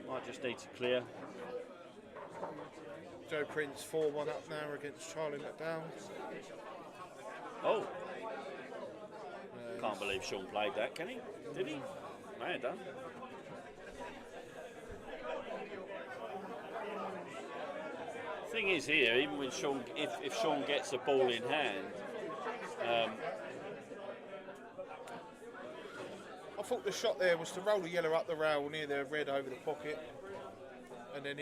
Might just need to clear. Joe Prince 4-1 up now against Charlie McDowell. Oh. Can't believe Sean played that, can he? Did he? May have done. Thing is here, even when Sean, if Sean gets a ball in hand, I thought the shot there was to roll the yellow up the rail near the red over the pocket, and then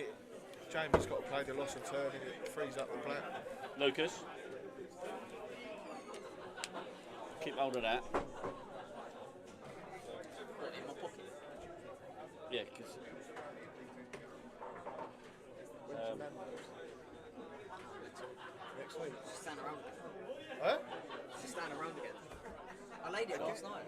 Jamie's got to play the loss of turn and it frees up the black. Lucas, keep hold of that. What, in my pocket? Yeah, because. Next week. Just stand around again. Huh? Just stand around again. I laid it last night.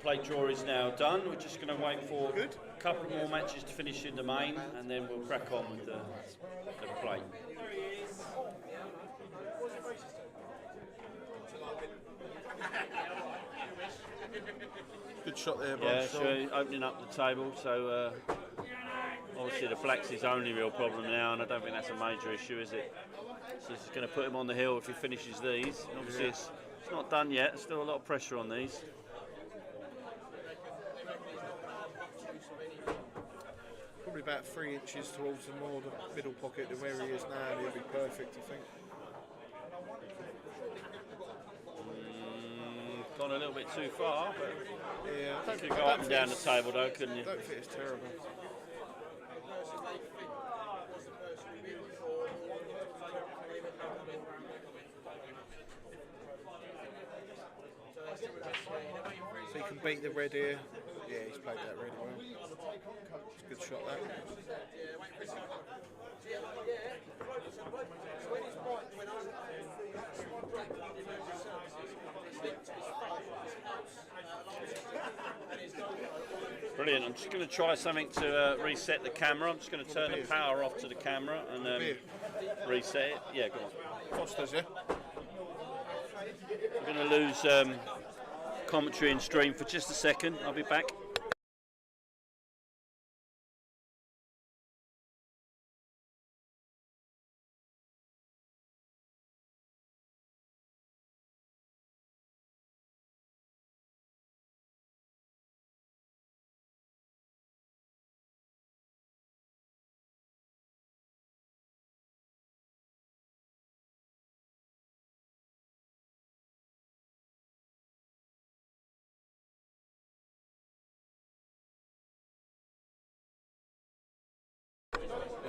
Play draw is now done. We're just going to wait for a couple more matches to finish in the main, and then we'll crack on with the play. Good shot there, Yeah, so opening up the table. So obviously the blacks his only real problem now, and I don't think that's a major issue, is it? So this is going to put him on the hill if he finishes these. And obviously it's not done yet. There's still a lot of pressure on these. Probably about 3 inches towards the more the middle pocket than where he is now, and he'll be perfect, I think. Gone a little bit too far, but yeah, you could go up and down the table though, couldn't you? I don't think it's terrible. So he can beat the red here. Yeah, he's played that really well. It's a good shot, that. Brilliant. I'm just going to try something to reset the camera. I'm just going to turn the power off to the camera and reset it. Yeah, go on. Foster's, yeah? We're going to lose commentary and stream for just a second. I'll be back.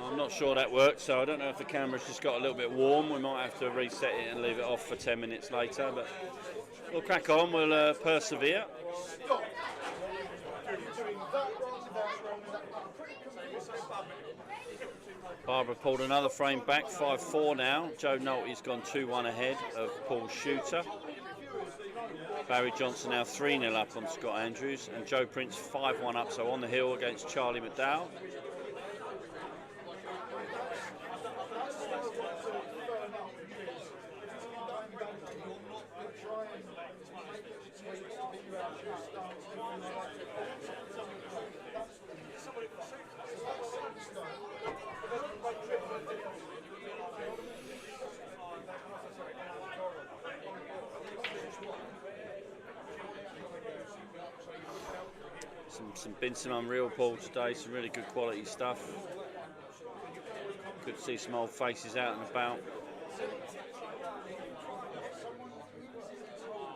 I'm not sure that worked, so I don't know if the camera's just got a little bit warm. We might have to reset it and leave it off for 10 minutes later, but we'll crack on, we'll persevere. Barbara pulled another frame back, 5-4 now. Joe Nolte's gone 2-1 ahead of Paul Shooter. Barry Johnson now 3-0 up on Scott Andrews, and Joe Prince 5-1 up, so on the hill against Charlie McDowell. Been some unreal pool today, some really good quality stuff. Good to see some old faces out and about.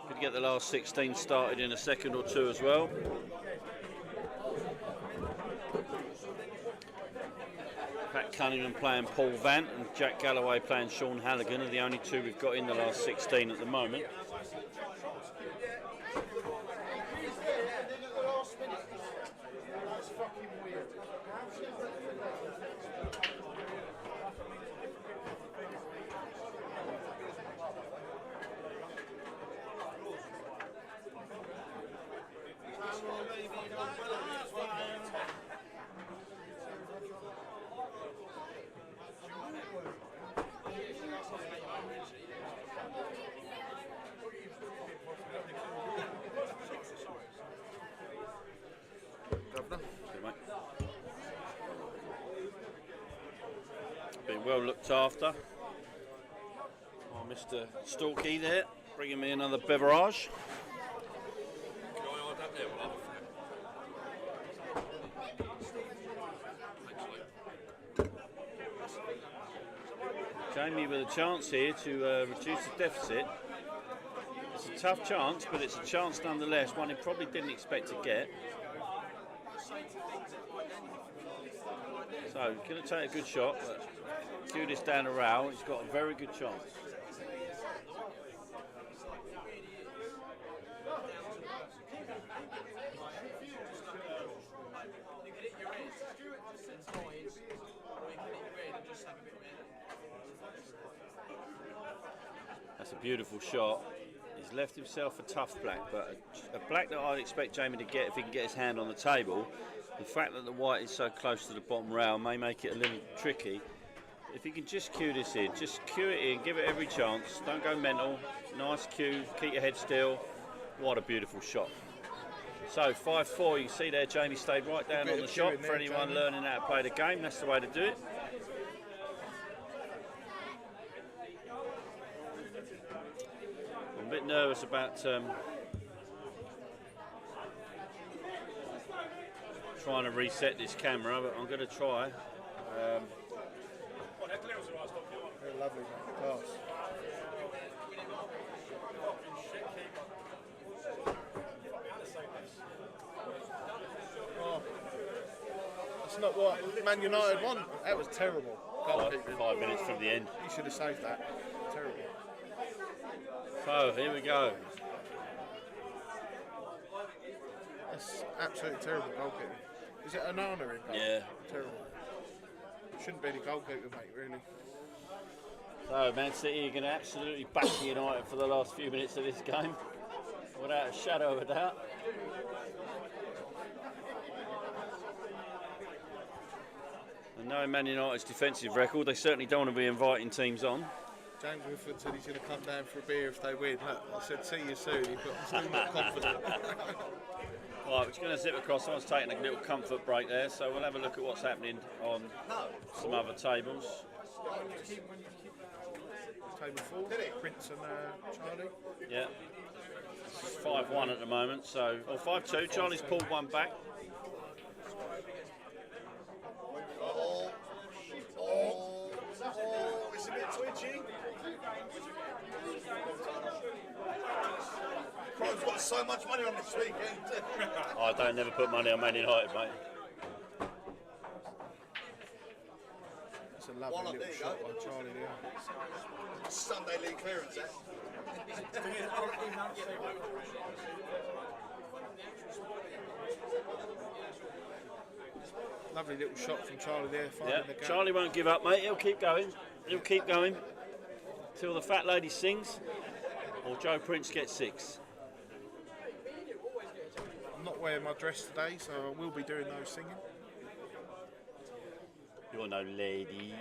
Could get the last 16 started in a second or two as well. Pat Cunningham playing Paul Vant and Jack Galloway playing Sean Halligan are the only two we've got in the last 16 at the moment. well looked after. Oh, Mr. Stalky there, bringing me another beverage. Jamie with a chance here to reduce the deficit. It's a tough chance, but it's a chance nonetheless, one he probably didn't expect to get. So, he's going to take a good shot, but cue this down the rail, he's got a very good chance. That's a beautiful shot. He's left himself a tough black, but a black that I'd expect Jamie to get if he can get his hand on the table. The fact that the white is so close to the bottom rail may make it a little tricky. If he can just cue this in, just cue it in, give it every chance. Don't go mental. Nice cue, keep your head still. What a beautiful shot. So 5-4, you can see there Jamie stayed right down on the shot. For anyone learning how to play the game, that's the way to do it. I'm a bit nervous about trying to reset this camera, but I'm going to try. Very lovely, mate. Class. Oh, that's not what Man United won. That was terrible. Goalkeeping. 5 minutes from the end. You should have saved that. Terrible. So here we go. That's absolutely terrible goalkeeping. Is it Onana in goal? Yeah. Terrible. Shouldn't be the goalkeeper, mate, really. So Man City are going to absolutely bash United for the last few minutes of this game, without a shadow of a doubt. And knowing Man United's defensive record, they certainly don't want to be inviting teams on. James Woodford said he's going to come down for a beer if they win. Look, I said, see you soon, but I'm still not confident. Right, we're just going to zip across. Someone's taking a little comfort break there, so we'll have a look at what's happening on some other tables. Table 4, Prince and Charlie. Yeah. It's 5-1 at the moment, so, or 5-2. Charlie's pulled one back. It's a bit twitchy. Crowe's got so much money on this weekend. I don't never put money on Man United, mate. That's a lovely little shot by Charlie there. Sunday league clearance, eh? Lovely little shot from Charlie there. Yeah, The gap. Charlie won't give up, mate. He'll keep going. He'll keep going till the fat lady sings or Joe Prince gets 6. I'm not wearing my dress today, so I will be doing no singing. You're no lady.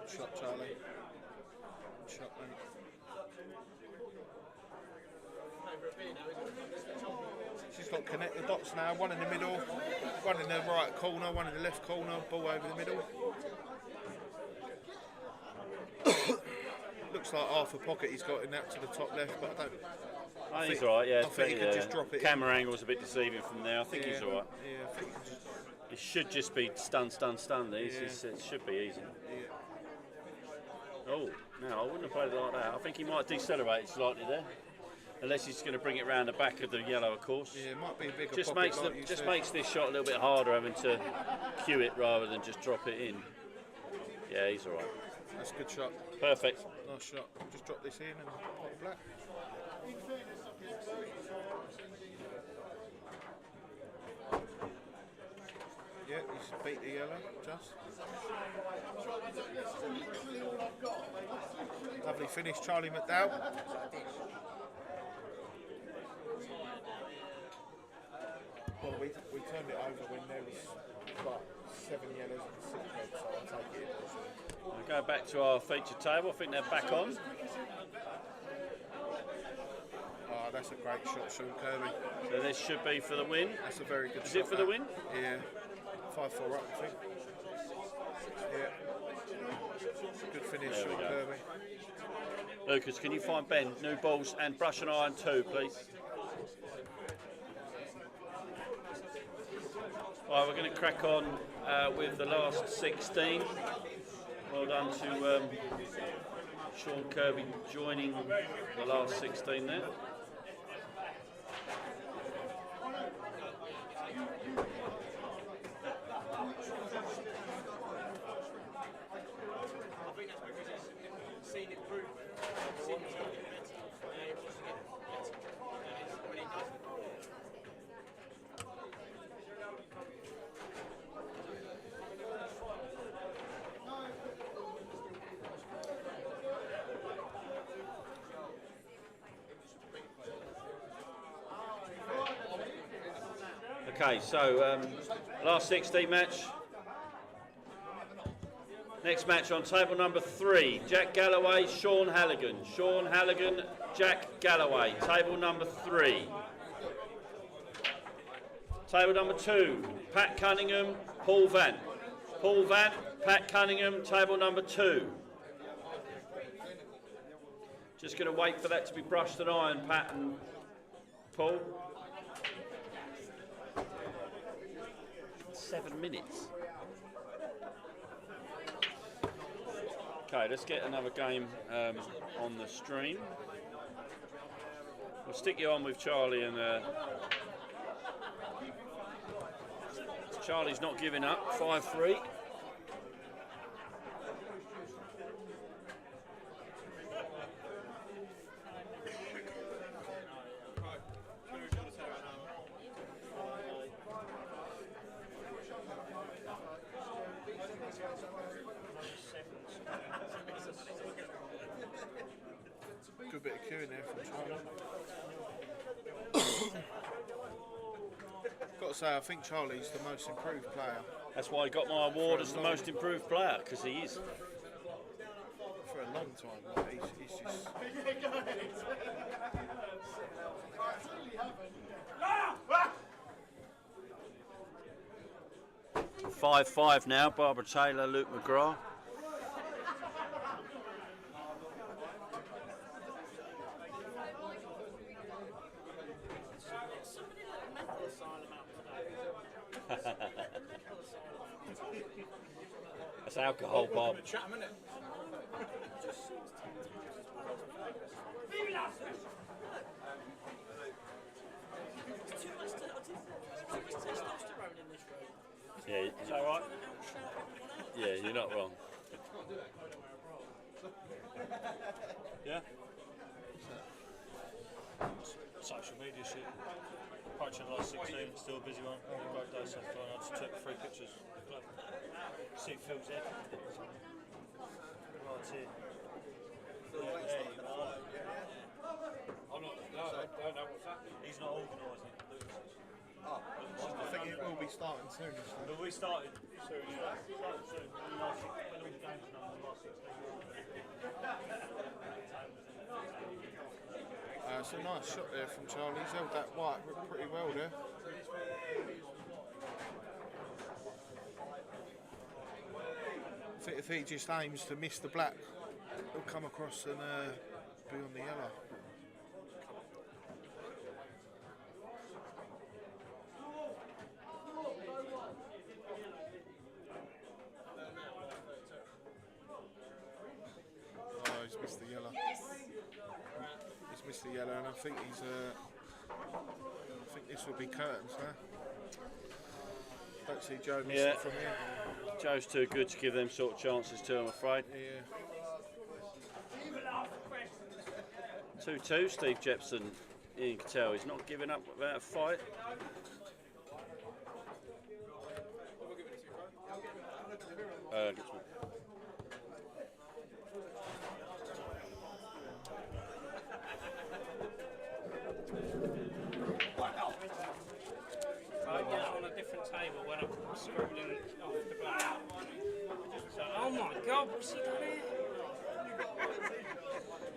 Shot, Charlie. Shot, mate. She's got connect the dots now. One in the middle, one in the right corner, one in the left corner. Ball over the middle. Looks like half a pocket he's got in that to the top left, but I don't. I think he's all right. Yeah, I think he could just drop it. Camera angle's a bit deceiving from there. I think he's all right. Yeah, I think he could just. It should just be stun. These it should be easy. Yeah. Oh, no, I wouldn't have played it like that. I think he might decelerate slightly there, unless he's going to bring it round the back of the yellow, of course. Yeah, it might be a bigger Just pocket, makes like you said. makes this shot a little bit harder, having to cue it rather than just drop it in. Yeah, he's all right. That's a good shot. Perfect. Nice shot. Just drop this in and pop black. Yeah, he's beat the yellow, just. Lovely finish, Charlie McDowell. Well, we turned it over when there was about 7 yellows and 6 reds, so I'll take it. We'll go back to our feature table. I think they're back on. Oh, That's a great shot, Sean Kirby. So this should be for the win. That's a very good Is shot. it for the win? Yeah. 5-4 up, I think. Yeah. Good finish, There we Sean go. Kirby. Lucas, can you find Ben, new balls and brush and iron 2, please? Right, we're going to crack on with the last 16. Well done to Sean Kirby joining the last 16 there. Okay, so last 16 match. Next match on table number 3, Jack Galloway, Sean Halligan. Sean Halligan, Jack Galloway, table number 3. Table number 2, Pat Cunningham, Paul Vant. Paul Vant, Pat Cunningham, table number 2. Just going to wait for that to be brushed and ironed, Pat and Paul. 7 minutes. Okay, let's get another game on the stream. We'll stick you on with Charlie, and Charlie's not giving up. 5-3. Good bit of queuing there from Charlie. Got to say, I think Charlie's the most improved player. That's why he got my award as the most improved player, because he is. For a long time, like, he's just... 5-5 now, Barbara Taylor, Luke McGrath. That's alcohol, Bob. Yeah, is that right? Yeah, you're not wrong. Yeah? Social media shit. Approaching the last 16, still a busy one. Great day so far. I just took 3 pictures of the club. See Phil's head. Right here. There you are. I'm not, no, I don't know what's happening. He's not organising. I think it will be starting soon. But we started soon, yeah. Started soon. Last 16, all the games are done in the last 16. It's a nice shot there from Charlie. He's held that white pretty well there. I think if he just aims to miss the black, he'll come across and be on the yellow. Oh, he's missed the yellow. He's missed the yellow, and I think he's. I think this will be curtains now. Don't see Joe missing Yeah. from here. Joe's too good to give them sort of chances to, I'm afraid. Yeah. 2-2, Steve Jepson. Ian can tell he's not giving up without a fight. Gets me. I get on a different table when I'm scrolling off the black. So, oh my God, what's he done here?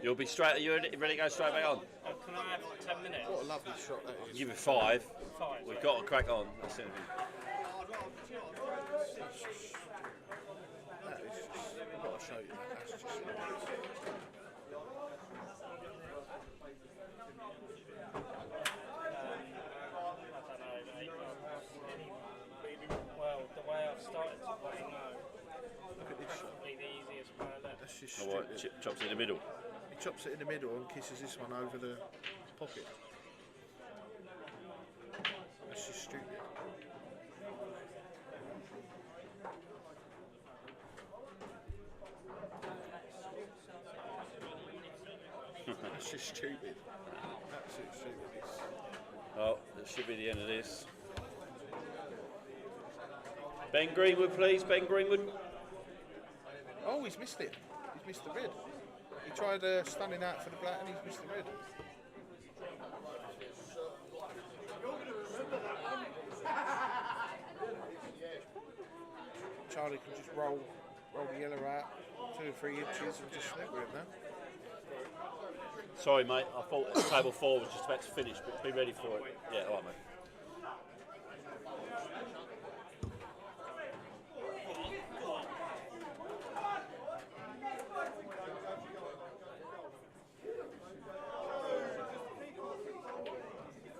You'll be straight. Are you ready to go straight back on? Can I have 10 minutes. What a lovely shot that is. Give it 5. 5. We've got to crack on. That's the only thing. That is just, I've got to show you that. That's just Well, the way I've started to play now, look at this shot. probably the easiest player left. That's just Oh, stupid. what, chops it in the middle. He chops it in the middle and kisses this one over the pocket. That's just stupid. That's just stupid. Absolute stupid. Oh, that should be the end of this. Ben Greenwood, please. Ben Greenwood. Oh, he's missed it. He's missed the red. He tried stunning out for the black and he's missed the red. Charlie can just roll the yellow out 2 or 3 inches and just snip with it now. Sorry, mate. I thought table 4 was just about to finish, but be ready for it. Yeah, all right, mate.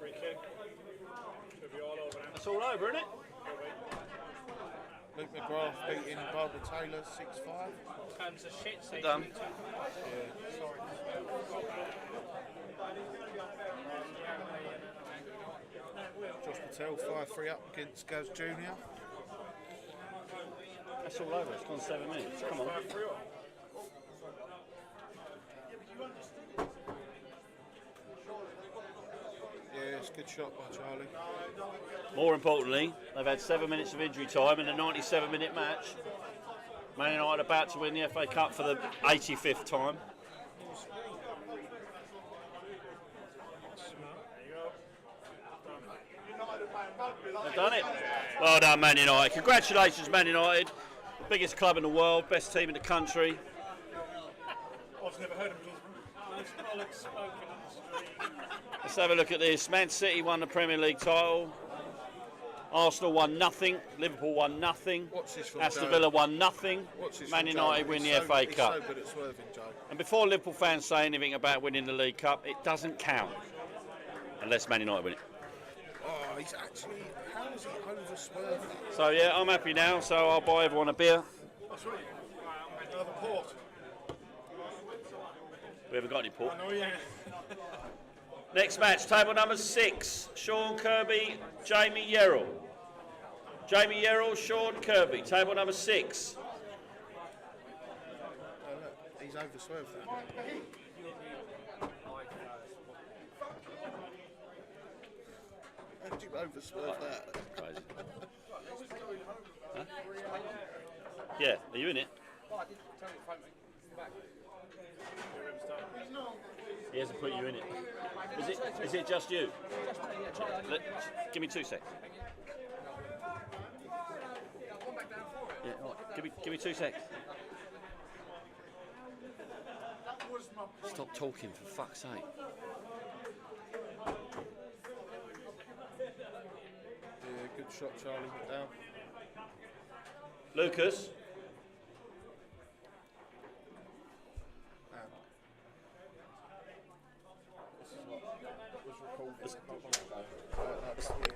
Free kick. Should be all over now. It's all over, isn't it? Luke McGrath beating Barbara Taylor 6-5. Tons of shit. So Done. Sorry. Josh Patel 5-3 up against Gaz Jr. That's all over. It's gone 7 minutes. Come on. Yeah, it's a good shot by Charlie. More importantly, they've had 7 minutes of injury time in a 97-minute match. Man United about to win the FA Cup for the 85th time. They've done it. Well done, Man United. Congratulations, Man United. Biggest club in the world, best team in the country. I've never heard of him. Let's have a look at this. Man City won the Premier League title. Arsenal won nothing. Liverpool won nothing. What's this from Aston Joe? Villa won nothing. What's this Man from United Joe? win the He's FA he's Cup. so good at swerving, Joe. And before Liverpool fans say anything about winning the League Cup, it doesn't count. Unless Man United win it. Oh, he's actually, how has he over swerved that? So yeah, I'm happy now, so I'll buy everyone a beer. That's right. Another port. We haven't got any port. I know, yeah. Next match, table number 6. Sean Kirby, Jamie Yerrell. Jamie Yerrell, Sean Kirby, table number 6. Oh, look, he's over swerved that. How did you over swerve that? Crazy. Huh? Yeah, are you in it? He hasn't put you in it. Is it just you? Give me 2 seconds. Yeah, all right. Give me 2 seconds. Stop talking, for fuck's sake. Yeah, good shot, Charlie. Down. Lucas. This is what was recorded.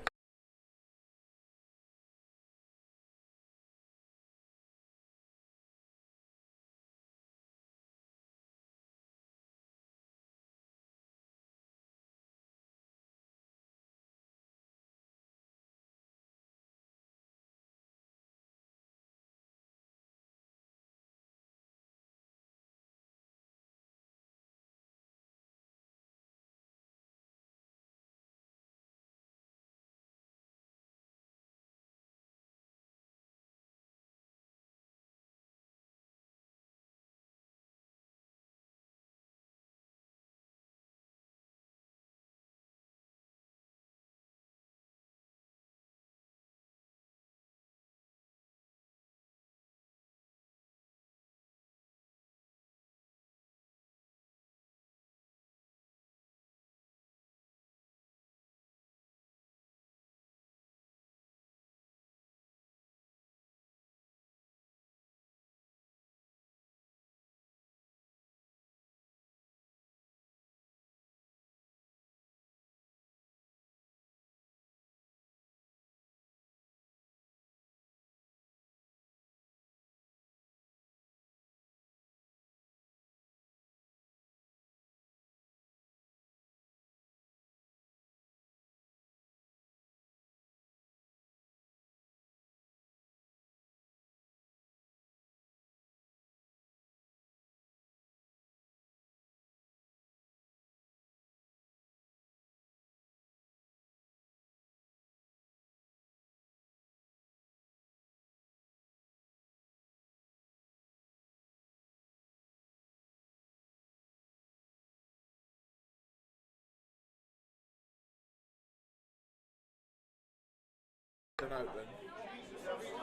Open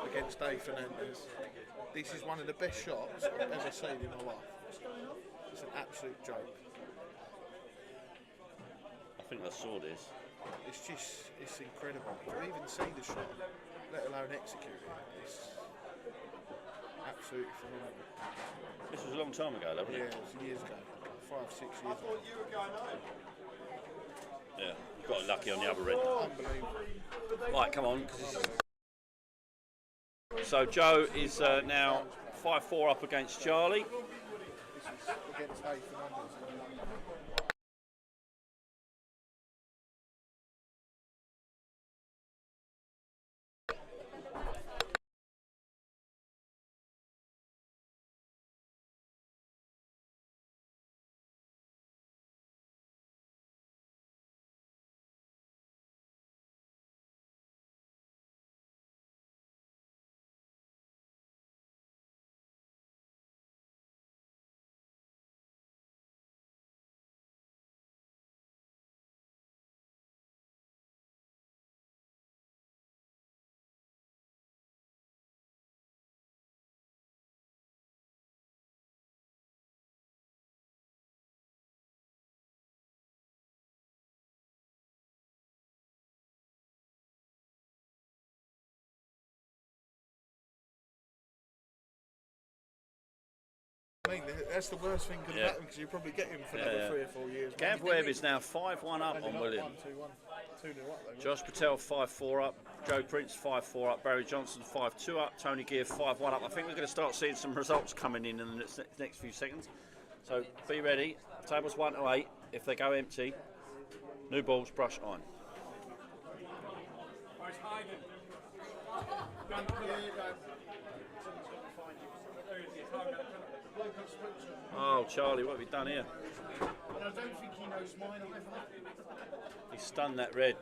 against Dave Fernandez. This is one of the best shots I've ever seen in my life. It's an absolute joke. I think I saw this. It's incredible. To even see the shot, let alone execute it, it's absolutely phenomenal. This was a long time ago, though, wasn't Yeah, it? it was years ago, 5, 6 years ago. Yeah, you got lucky on the other end. Unbelievable. Right, come on. So Joe is now 5-4 up against Charlie. This is against Dave Fernandez. I mean, that's the worst thing could have happened because you probably get him for another 3 or 4 years. Gav Webb is now 5-1 up on William. 2-0 up though. Josh Patel 5-4 up. Joe Prince 5-4 up. Barry Johnson 5-2 up. Tony Gear 5-1 up. I think we're going to start seeing some results coming in the next few seconds. So be ready. Tables 1 to 8. If they go empty, new balls, brush on. Oh, Charlie, what have you done here? I don't think he knows mine either. He stunned that red.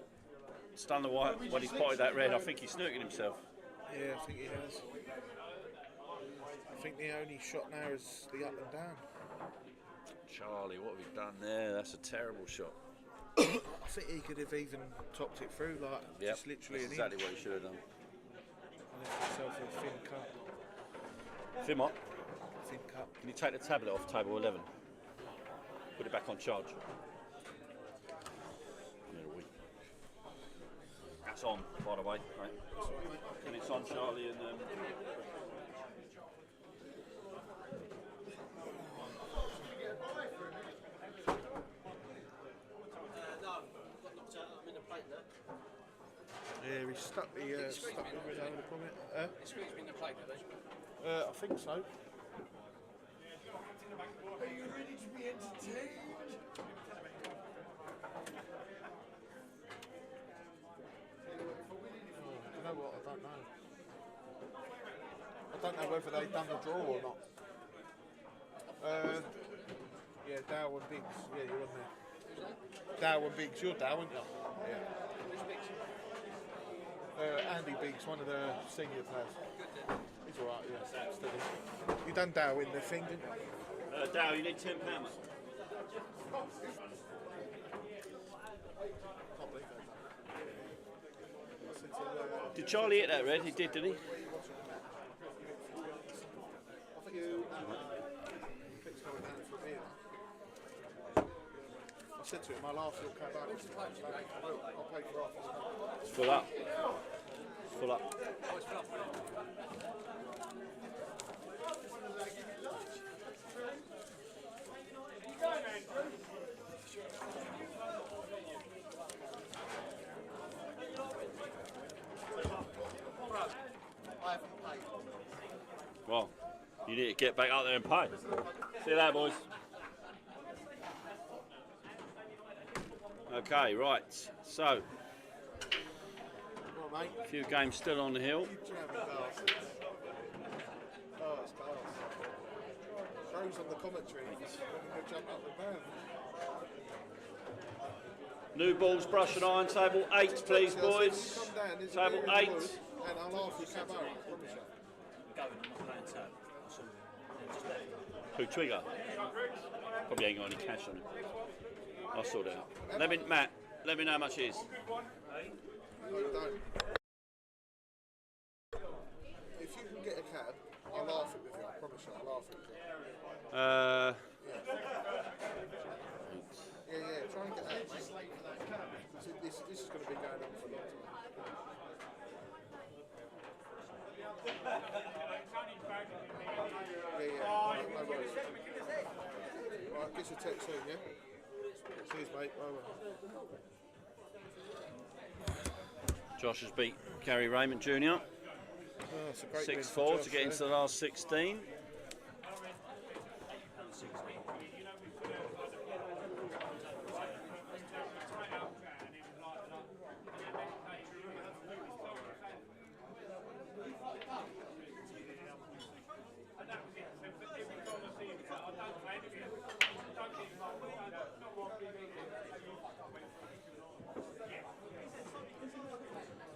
Stunned the white when he spotted that red. I think he's snooking himself. Yeah, I think he has. I think the only shot now is the up and down. Charlie, what have you done there? That's a terrible shot. I think he could have even topped it through, like just literally that's an exactly inch. what he should have done. And left himself a thin cut. Thin what? Thin cut. Can you take the tablet off table 11? Put it back on charge. That's on, by the way. Right. And it's on, Charlie, and Yeah, he stuck the red over from it. It's squeezed me in the plate, do they? I think so. Are you ready to be entertained? You know what? I don't know. I don't know whether they've done the draw or not. Yeah, Dow and Biggs. Yeah, you're on there. Dow and Biggs. You're Dow, aren't you? Yeah. Andy Biggs, one of the senior players. He's alright, yeah. Steady. You done Dow in the thing, didn't you? Dow, you need £10, mate. Did Charlie hit that red? He did, didn't he? I said to him, I'll ask your cab out. I'll pay for half. It's full up. It's full up. Well, you need to get back out there and pay. See you later, boys. Okay, right. So, a few games still on the hill. Oh, it's class. Rose on the commentary. He's going to jump up the band. New balls, brush and iron. Table 8, please, boys. Table 8. And I'll ask you cab out, I promise you. Who, Trigger? Probably ain't got any cash on him. I'll sort it out. Matt, let me know how much it is. Yeah, no worries. Right, get your text soon, yeah? Cheers, mate. Bye. Josh has beat Gary Raymond Jr. Oh, it's a great win for 6-4 Josh, to get yeah. into the last 16.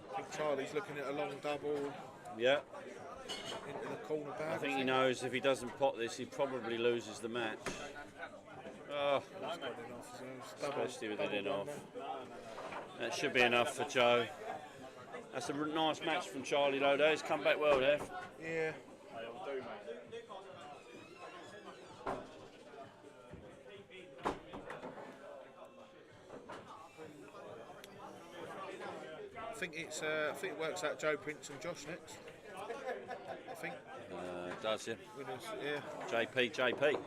I think Charlie's looking at a long double Yeah. into the corner bag. I think he knows if he doesn't pot this, he probably loses the match. Oh, especially with it in off. That should be enough for Joe. That's a nice match from Charlie though. He's come back well there. Yeah. I think it works out Joe Prince and Josh next. I think. Does, yeah. Winners, yeah. JP.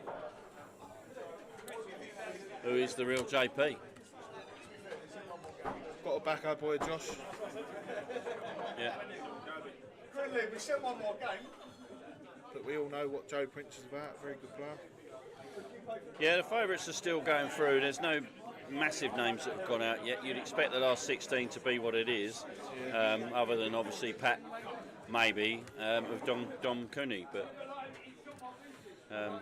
Who is the real JP? Got to back our boy Josh. Yeah. Gridley, we sent one more game. But we all know what Joe Prince is about. Very good player. Yeah, the favourites are still going through. There's no massive names that have gone out yet. You'd expect the last 16 to be what it is, other than obviously Pat, maybe, with Dom Cooney. But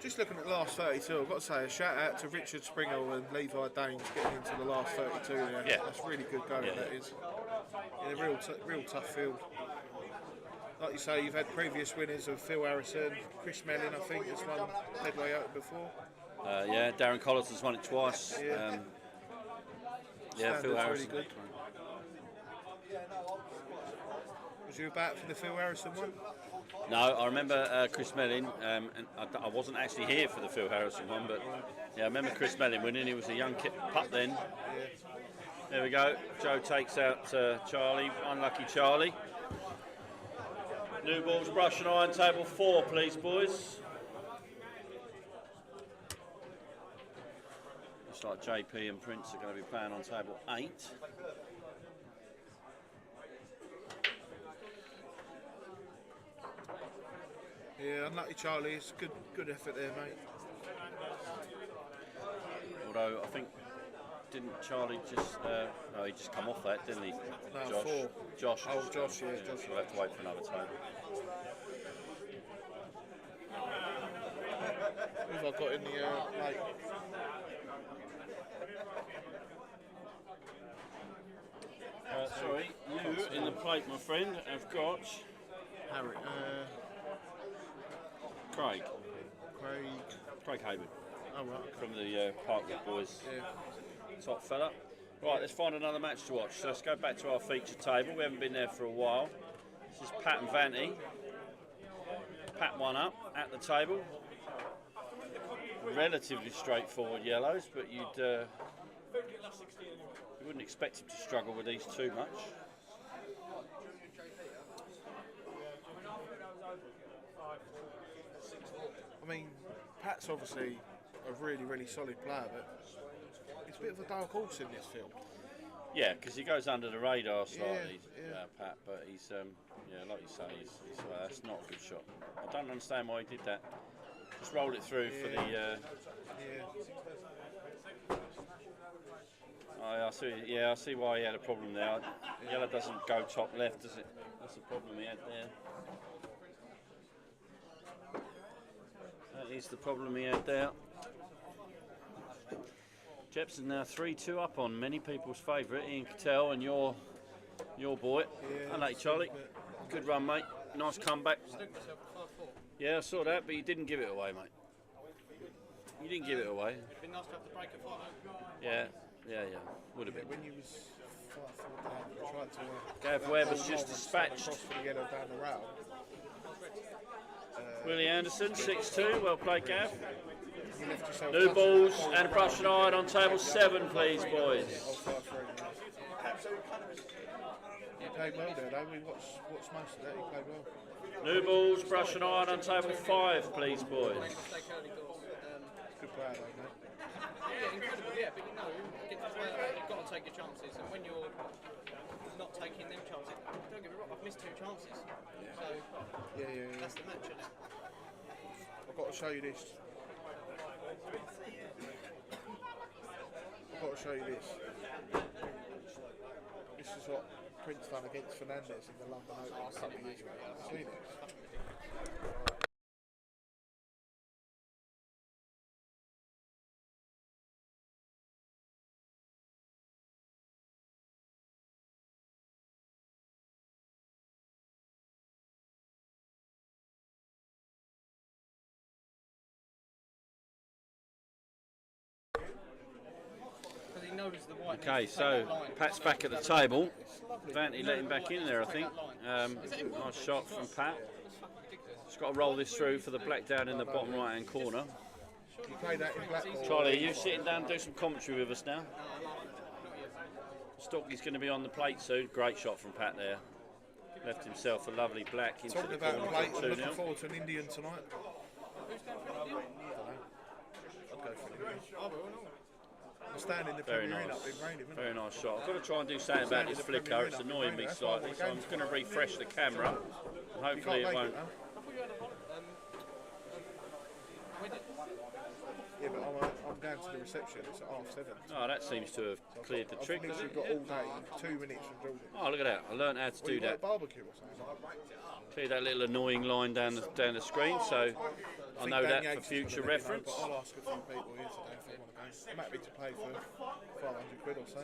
just looking at the last 32, I've got to say a shout out to Richard Springer and Levi Danes getting into the last 32 there. Yeah. That's really good going, Yeah. that is. In a real tough field. Like you say, you've had previous winners of Phil Harrison, Chris Mellin, I think, has won Medway Open before. yeah, Darren Collison's won it twice. Yeah. Yeah, Phil Standard's Harrison. really good. Was you about for the Phil Harrison one? No, I remember Chris Mellin, and I wasn't actually here for the Phil Harrison one, but yeah, I remember Chris Mellin winning. He was a young putt then. There we go. Joe takes out Charlie. Unlucky Charlie. New balls, brush and iron, table 4, please, boys. Looks like JP and Prince are going to be playing on table 8. Yeah, unlucky Charlie. It's good effort there, mate. Although I think didn't Charlie just no, he just come off that, didn't he? No, Josh. 4. Josh. Oh, Josh, yeah, Josh. We'll have to wait for another table. Who have I got in the late? Sorry, you in the plate, my friend, have got Harry, Craig Haven. Oh, right. From the Parkwood boys. Yeah. Top fella. Right, let's find another match to watch. So let's go back to our feature table. We haven't been there for a while. This is Pat and Vanty. Pat one up at the table. Relatively straightforward yellows, but you wouldn't expect him to struggle with these too much. I mean, Pat's obviously a really solid player, but he's a bit of a dark horse in this field. Yeah, because he goes under the radar slightly, Yeah. Pat. But he's, yeah, like you say, that's not a good shot. I don't understand why he did that. Just rolled it through for the. I see. Yeah, I see why he had a problem there. Yellow doesn't go top left, does it? That's the problem he had there. That is the problem he had there. Jepson's now 3-2 up on many people's favourite, Ian Cattell, and your boy. Hello, Charlie. Good run, mate. Nice comeback. Yeah, I saw that, but you didn't give it away, mate. You didn't give it away. It'd been nice to have the break at 5. Yeah. Would have been. When you was 5-4 down, tried to. Gav Webb was just dispatched. Cross for the yellow down the rail. Willie Anderson, 6-2. Well played, Gav. You left yourself New balls and a brush and iron on table 7, please, boys. played well there, though. We watched most of that. He played well. New balls, brush and iron on table 5, please, boys. Mistake early doors. Good player, though, mate. Yeah, incredible, yeah, but you know, you've got to take your chances, and when you're not taking them chances, don't get me wrong, I've missed 2 chances. So, Yeah. that's the match, isn't it? I've got to show you this. This is what Prince done against Fernandez in the London Open a couple of years ago. Seen it? Because he knows the white. Okay, so Pat's back at the table. Vanty let him back in there, I think. Nice shot from Pat. Just got to roll this through for the black down in the bottom right hand corner. You play that in black ball. Charlie, are you sitting down and do some commentary with us now? Stockley's going to be on the plate soon. Great shot from Pat there. Left himself a lovely black into Talking the about corner. plate, I'm 2-0. looking forward to an Indian tonight. I'd go for an Indian. I'm standing in the Very Premier Inn nice. up in Rainham, Very nice shot. I've got to try and do something about this flicker. It's annoying me slightly, so I'm just going to refresh the camera. And hopefully it won't. Yeah, but I'm down to the reception. It's at 7:30. Oh, that seems to have cleared the trick. I've literally got all day, 2 minutes from Jordan. Oh, look at that. I learned how to do that. Barbecue or something. Clear that little annoying line down the screen, so I know that for future reference. I'll ask a few people here today if they want to go. I'm happy to pay for 500 quid or so.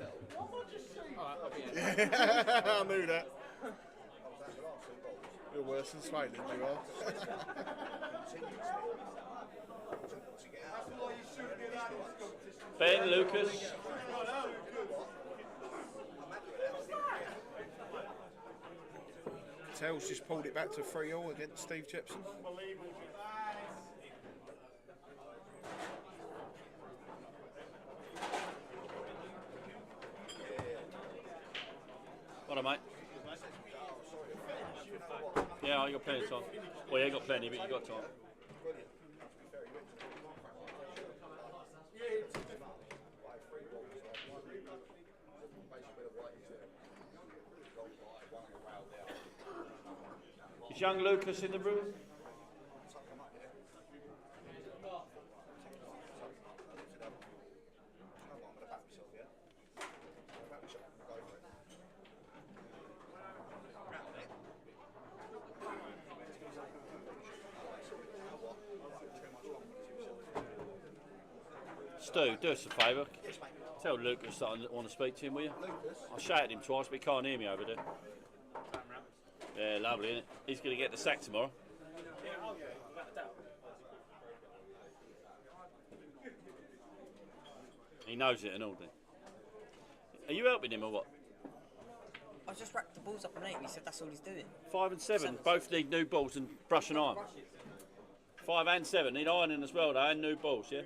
Yeah, I knew that. You're worse than Swain, you are. Ben, Lucas. Tell's just pulled it back to 3-3 against Steve Jepson. What on, mate? Yeah, you got plenty of time. Well, you ain't got plenty, but you got time. Is young Lucas in the room? Stu, do us a favour. Tell Lucas that I want to speak to him, will you? I shouted him twice, but he can't hear me over there. Yeah, lovely, isn't it? He's going to get the sack tomorrow. He knows it and all, doesn't he? Are you helping him or what? I just racked the balls up and 8 and he said that's all he's doing. 5 and 7 both need new balls and brush and iron. 5 and 7 need ironing as well, though, and new balls, yeah?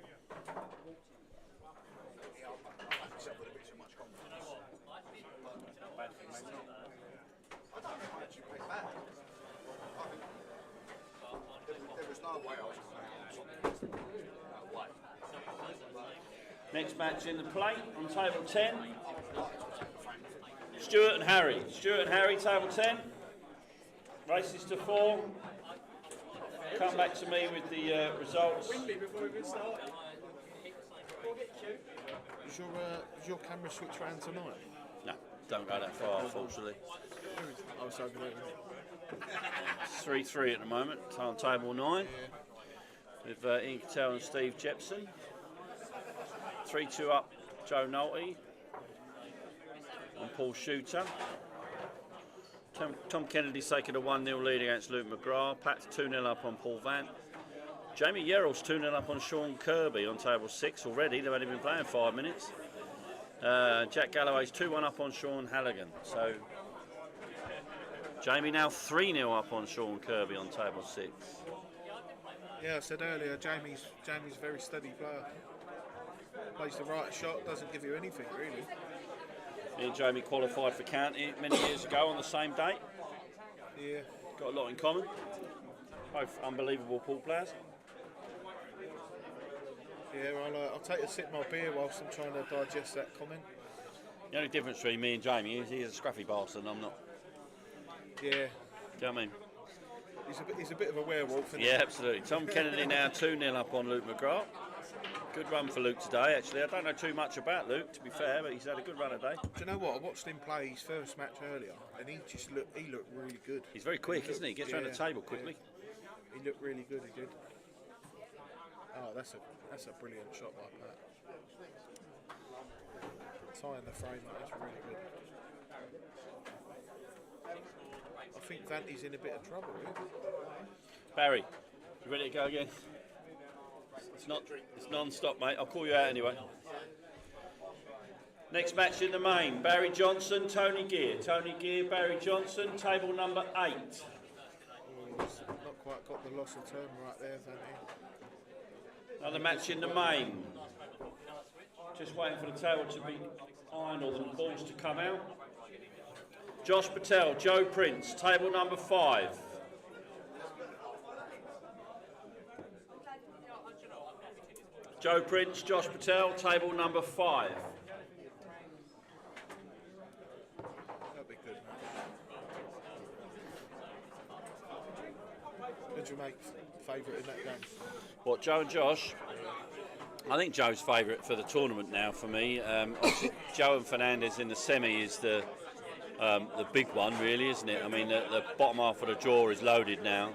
Next match in the plate on table 10. Stuart and Harry. Stuart and Harry, table 10. Races to 4. Come back to me with the results. Is your camera switch round tonight? No, don't go that far, unfortunately. I was hoping it It's 3-3 at the moment, on table 9. With Ian Cattell and Steve Jepson. 3-2 up, Joe Nolte and Paul Shooter. Tom Kennedy's taken a 1-0 lead against Luke McGrath. Pat's 2-0 up on Paul Vant. Jamie Yerrill's 2-0 up on Sean Kirby on table 6 already. They've only been playing 5 minutes. Jack Galloway's 2-1 up on Sean Halligan. So Jamie now 3-0 up on Sean Kirby on table 6. Yeah, I said earlier, Jamie's a very steady player. Plays the right shot, doesn't give you anything really. Me and Jamie qualified for county many years ago on the same date. Yeah. Got a lot in common. Both unbelievable pool players. Yeah, I'll take a sip of my beer whilst I'm trying to digest that comment. The only difference between me and Jamie is he's a scruffy bastard and I'm not. Yeah. Do you know what I mean? He's a bit of a werewolf, isn't he? Yeah, absolutely. Tom Kennedy now 2-0 up on Luke McGrath. Good run for Luke today, actually. I don't know too much about Luke, to be fair, but he's had a good run today. Do you know what? I watched him play his first match earlier, and he looked really good. He's very quick, isn't he? Gets around the table quickly. Yeah. He looked really good. He did. Oh, that's a brilliant shot by Pat. Tying the frame, that's really good. I think Vanty's in a bit of trouble here. Barry, you ready to go again? It's non-stop, mate. I'll call you out anyway. Next match in the main, Barry Johnson, Tony Gear. Tony Gear, Barry Johnson, table number 8. Oh, not quite got the loss of term right there, Vanty. Another match in the main. Just waiting for the table to be ironed or the balls to come out. Josh Patel, Joe Prince, table number 5. Joe Prince, Josh Patel, table number 5. That'd be good, man. Who'd you make favourite in that game? What, Joe and Josh? I think Joe's favourite for the tournament now for me. Obviously, Joe and Fernandez in the semi is the big one, really, isn't it? I mean, the bottom half of the draw is loaded now.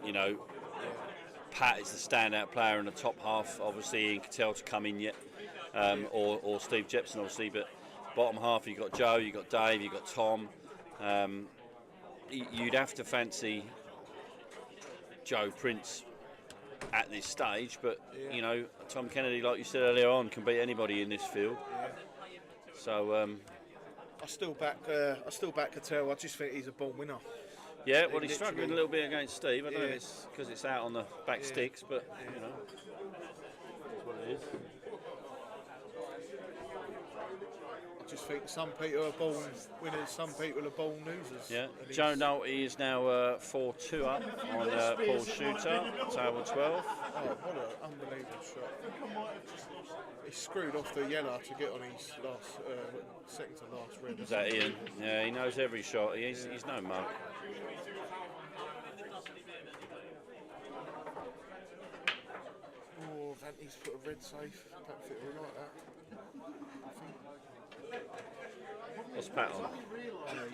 You know, Pat is the standout player in the top half. Obviously, Ian Cattell to come in yet, or Steve Jepson, obviously. But bottom half, you've got Joe, you've got Dave, you've got Tom. You'd have to fancy Joe Prince at this stage, but you know, Tom Kennedy, like you said earlier on, can beat anybody in this field. Yeah. So I still back Cattell. I just think he's a born winner. yeah, well, he's struggling a little bit against Steve. I don't know if it's because it's out on the back Yeah. sticks, but you know, that's what it is. I just think some people are born winners, some people are born losers. Yeah, And Joe he's- Nolte is now 4-2 up on Paul Shooter, table 12. Oh, what an unbelievable shot. He screwed off the yellow to get on his last, second to last red. Is that Ian? Yeah, he knows every shot. He's no mug. Oh, Vanty's put a red safe. Don't think we like that. What's Pat on?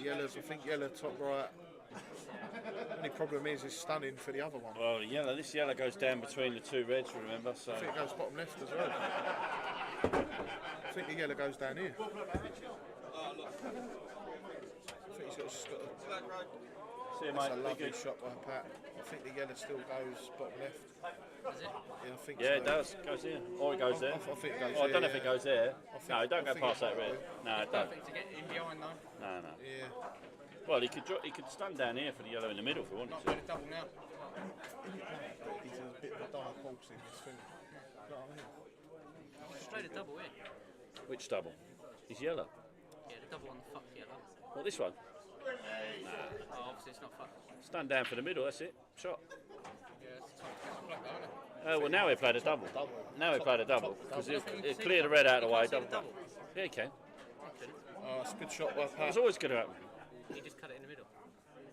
Yellows, I think yellow top right. Only problem is it's stunning for the other one. Well, the yellow. This yellow goes down between the two reds. Remember, so I think it goes bottom left as well. I think the yellow goes down here. I think he's just got a, see you, that's mate. a Be lovely good. shot by Pat. I think the yellow still goes bottom left. Is it? Yeah, I think Yeah, so. it does. Goes here, or it goes there. I think it goes Oh, I don't know there, if it yeah. goes there. I think- No, don't I go think past it that red. will. No, don't. Perfect to get in behind though. No, no. Yeah. Well, he could stand down here for the yellow in the middle if he wanted Not to. doing a double now. He's a bit of a dark horse in this thing. You know what I mean? Straight a double in. Which double? He's yellow. Yeah, the double on the fuck yellow. What, this one? Oh, obviously it's not fuck. Stand down for the middle, that's it. Shot. Yeah, it's time to get the black though, isn't it? Well, now we played a double. Now we played a double. Because it cleared the red out of the way. Double. Yeah, he can. Oh, it's a good shot by Pat. It's always going to happen. He just cut it in the middle.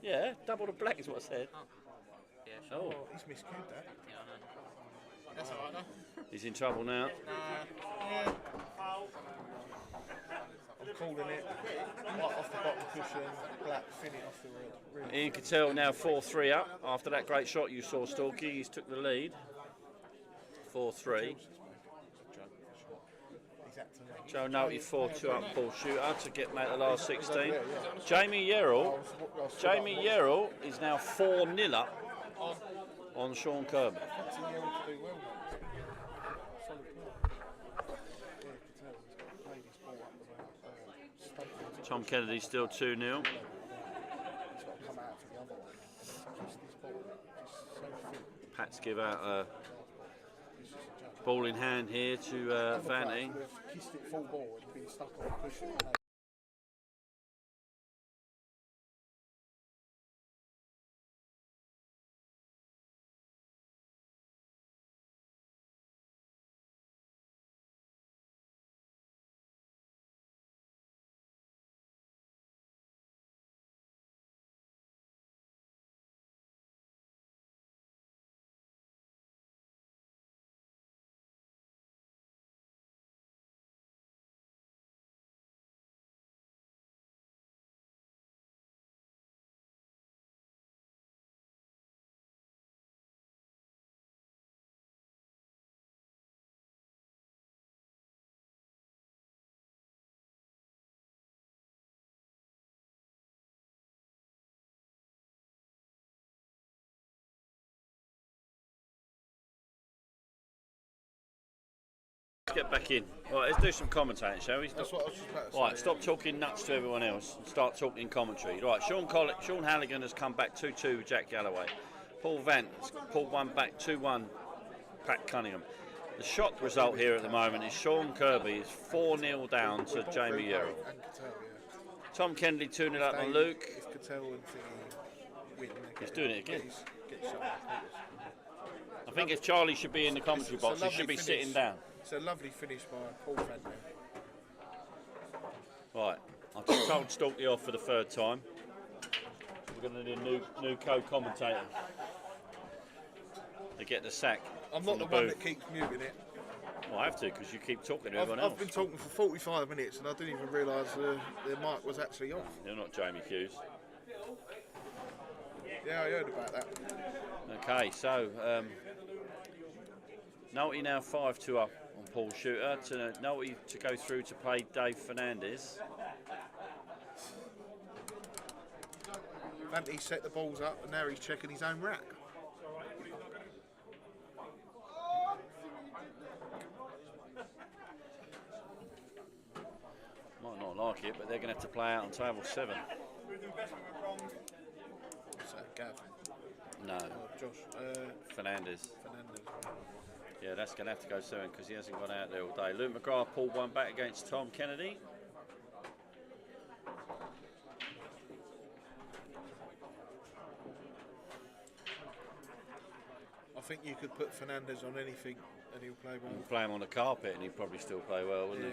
Yeah, double the black is what I said. Oh. Yeah, sure. Oh, He's miscued that. Yeah, I know. That's alright though. he's in trouble now. Yeah. I'm calling it. Right off the bottom cushion, black, thin it off the red. Really. Ian Cattell now 4-3 up. After that great shot you saw, Stalky, he's took the lead. 4-3. Joe Nolte 4-2 up Paul Shooter to get mate the last 16. Jamie Yerrell is now 4-0 up on Sean Kirby. Tom Kennedy still 2-0. Pat's give out Ball in hand here to Other players Vanty. would have kissed it full ball and been stuck on the cushion. Let's get back in. Right, let's do some commentating, shall we? That's what I was just about to Right, say, stop talking nuts to everyone else and start talking commentary. Right, Sean Halligan has come back 2-2 with Jack Galloway. Paul Vant has pulled one back 2-1 Pat Cunningham. The shock result here at the moment is Sean Kirby is 4-0 down to Jamie Yerrill. And Cattell, yeah. Tom Kennedy 2-0 up on Luke. If Cattell and Thingy win, He's doing it again. Get shot. I think if Charlie should be in the commentary It's a box, he should be lovely sitting finish. down. It's a lovely finish by Paul Vant there. Right, I've just told Stalky off for the third time. We're going to need a new co-commentator to get the sack. I'm from not the the one booth. that keeps muting it. Well, I have to because you keep talking to everyone else. I've been talking for 45 minutes and I didn't even realise the mic was actually off. You're not Jamie Hughes. Yeah, I heard about that. Okay, so Nolte now 5-2 up on Paul Shooter. To Nolte to go through to play Dave Fernandez. Vanty set the balls up and now he's checking his own rack. Might not like it, but they're going to have to play out on table 7. What's that, Gav? No. Josh. Fernandez. Fernandez. Yeah, that's going to have to go soon because he hasn't gone out there all day. Luke McGrath pulled one back against Tom Kennedy. I think you could put Fernandez on anything and he'll play well. You play him on the carpet and he'd probably still play well, wouldn't Yeah.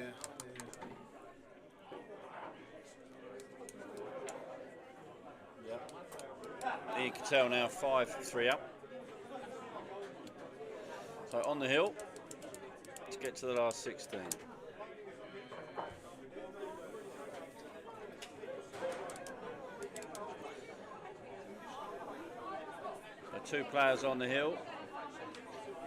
he? Ian Cattell now 5-3 up. So on the hill, let's get to the last 16. So 2 players on the hill.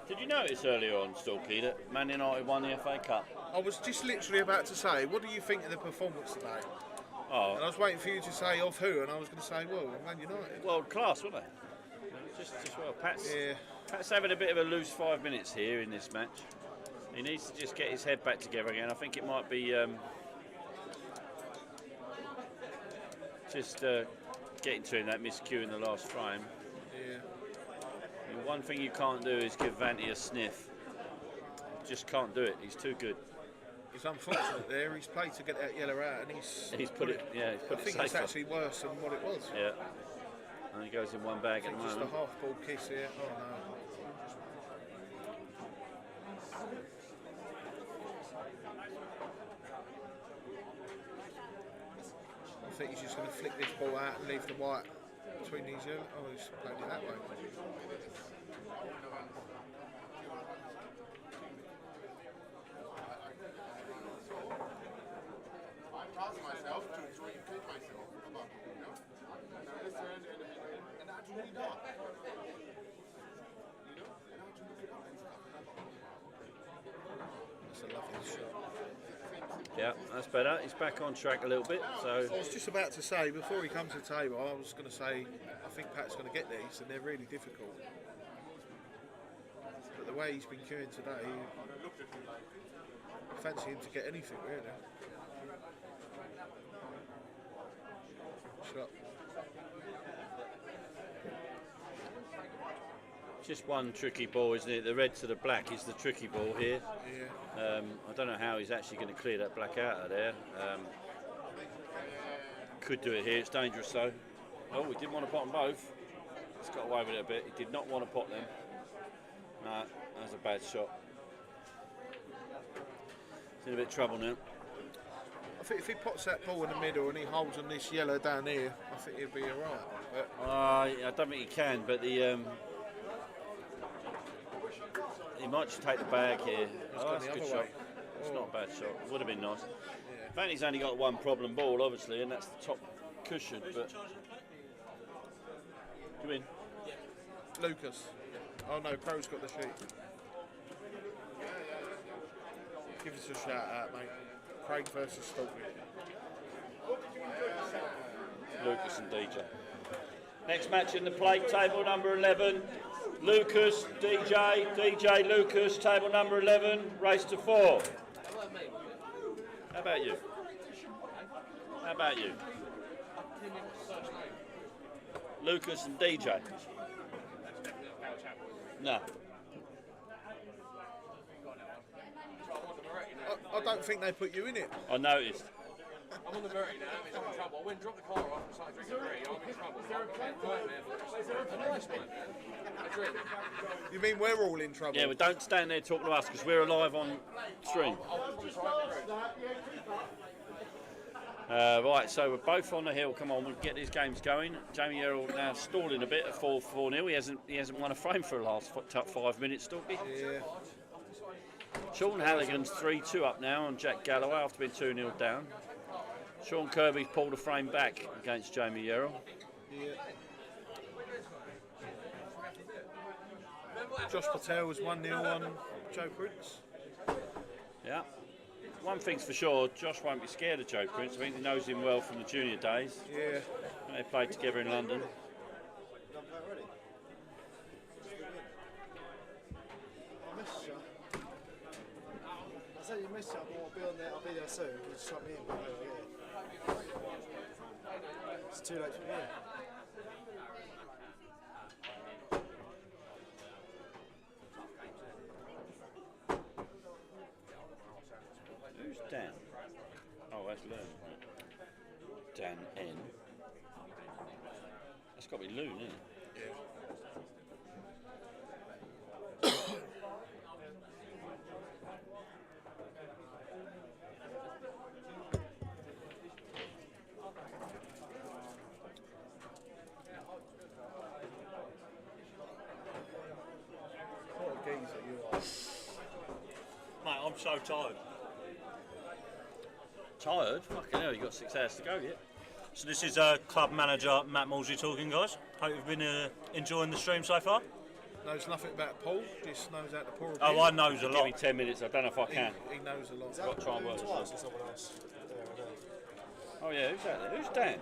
Did you notice earlier on, Stalky, that Man United won the FA Cup? I was just literally about to say, what do you think of the performance today? Oh. And I was waiting for you to say off who, and I was going to say, well, Man United. World class, weren't they? Just well. Pat's having a bit of a loose 5 minutes here in this match. He needs to just get his head back together again. I think it might be just getting to him, that miscue in the last frame. Yeah. And one thing you can't do is give Vanty a sniff. Just can't do it. He's too good. It's unfortunate there. He's played to get that yellow out, and he's put it. Yeah, he's put I it think safer. it's actually worse than what it was. Yeah. And he goes in one bag at the Just moment. a half-ball kiss here. Oh no. I think he's just going to flick this ball out and leave the white between these yellow. Oh, he's played it that way. I taught myself to reinvent myself about, you know, and I listen and I had to read up. You know, and I had to look it up and stuff. That's a lovely shot. Yeah, that's better. He's back on track a little bit. So I was just about to say, before he comes to the table, I was going to say, I think Pat's going to get these, and they're really difficult. But the way he's been queuing today, I fancy him to get anything, really. Shot. Just one tricky ball, isn't it? The red to the black is the tricky ball here. Yeah. I don't know how he's actually going to clear that black out of there. Could do it here. It's dangerous though. Oh, we didn't want to pot them both. He's got away with it a bit. He did not want to pot them. No, that was a bad shot. He's in a bit of trouble now. I think if he pots that ball in the middle and he holds on this yellow down here, I think he'll be alright. I don't think he can, but the he might just take the bag here. Oh, that's a good shot. It's not a bad shot. It would have been nice. In fact, he's only got one problem ball, obviously, and that's the top cushion. But you win. Lucas. Oh no, Crow's got the sheet. Give us a shout out, mate. Craig versus Stalky. Lucas and DJ. Next match in the plate, table number 11. Lucas, DJ, Lucas, table number 11, race to 4. How about you? How about you? Lucas and DJ. No. I don't think they put you in it. I noticed. I'm on the verity now, I'm in trouble. I went and dropped the car off and started drinking verity. I'm in trouble. I drink. You mean we're all in trouble? Yeah, but don't stand there talking to us because we're alive on stream. Right, so we're both on the hill. Come on, we'll get these games going. Jamie Errol now stalling a bit at 4-4-0. He hasn't won a frame for the last 5 minutes, Stalky. Yeah. Sean Halligan's 3-2 up now on Jack Galloway after being 2-0 down. Sean Kirby's pulled a frame back against Jamie Errol. Yeah. Josh Patel was 1-0 on Joe Prince. Yeah. One thing's for sure, Josh won't be scared of Joe Prince. I think he knows him well from the junior days. Yeah. And they played together in London. I said you missed it, I'll be there soon. You just shut me in. Yeah. It's too late for me. Who's Dan? Oh, that's Loon. Dan N. That's got to be Loon, isn't it? Yeah. What a geezer you are. Mate, I'm so tired. Tired? Fucking hell, you got 6 hours to go yet. So this is club manager Matt Moulsey talking, guys. Hope you've been enjoying the stream so far. Knows nothing about Paul, just knows how to pour a beer. Oh, I knows a lot. Give me 10 minutes, I don't know if I can. He knows a lot. Got to try and work this Twice out. or someone else. Oh yeah, who's that there? Who's Dan?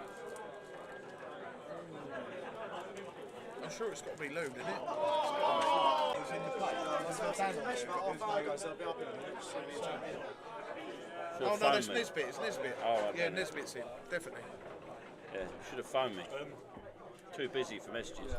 I'm sure it's got to be Loon, isn't it? He's in the plate. Oh no, that's Nisbet. It's Nisbet. Oh, right, yeah, then. Nisbet's in, definitely. Yeah, you should have phoned me. Too busy for messages.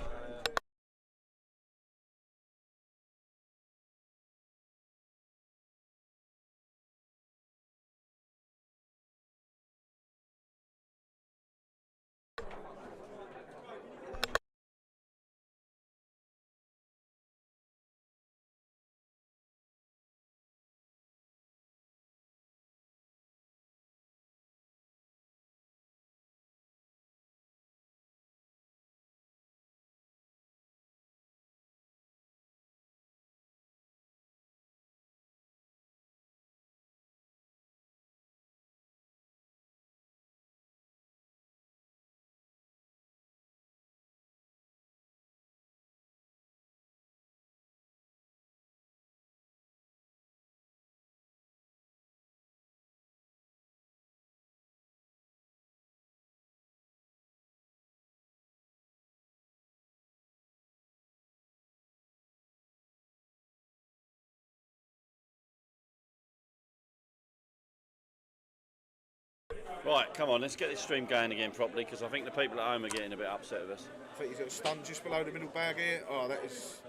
Right, come on, let's get this stream going again properly because I think the people at home are getting a bit upset with us. I think he's got a stun just below the middle bag here. Oh, that is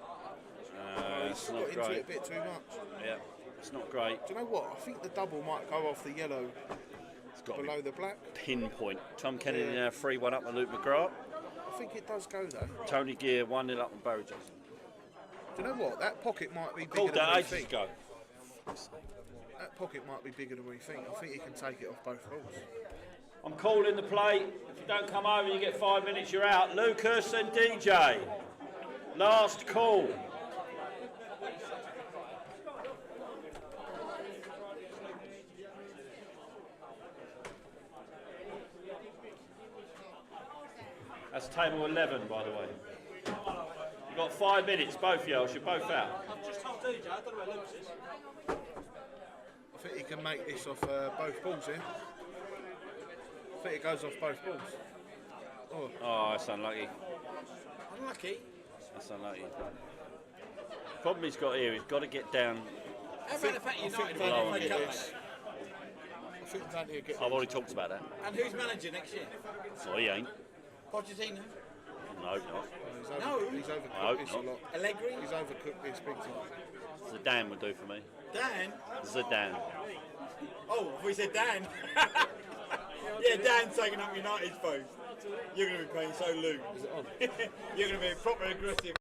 It's He's not got into great. it a bit too much. Yeah, it's not great. Do you know what? I think the double might go off the yellow below the black. Pinpoint. Tom Kennedy Yeah. now 3-1 up on Luke McGrath. I think it does go though. Tony Gear 1-0 up on Barry Johnson. Do you know what? That pocket might be bigger Called than that we ages think. ago. That pocket might be bigger than we think. I think he can take it off both balls. I'm calling the play. If you don't come over, you get 5 minutes, you're out. Lucas and DJ. Last call. That's table 11, by the way. You've got 5 minutes, both of you. You're both out. I've just told DJ, I don't know where Lucas is. I think he can make this off both balls here. I think it goes off both balls. Oh, that's unlucky. Unlucky. That's unlucky. Problem he's got here, he's got to get down. How about the fact United Low won on the it. FA Cup, mate? I think Dante will get I've already talked about that. And who's manager next year? No, he ain't. Pochettino? No, not. He's overcooked No, this not. a lot. Allegri? He's overcooked this big time. Zidane would do for me. Dan? Zidane. Oh, we said Dan. Yeah, Dan's taking up United's post. You're going to be playing so loose. You're going to be proper aggressive.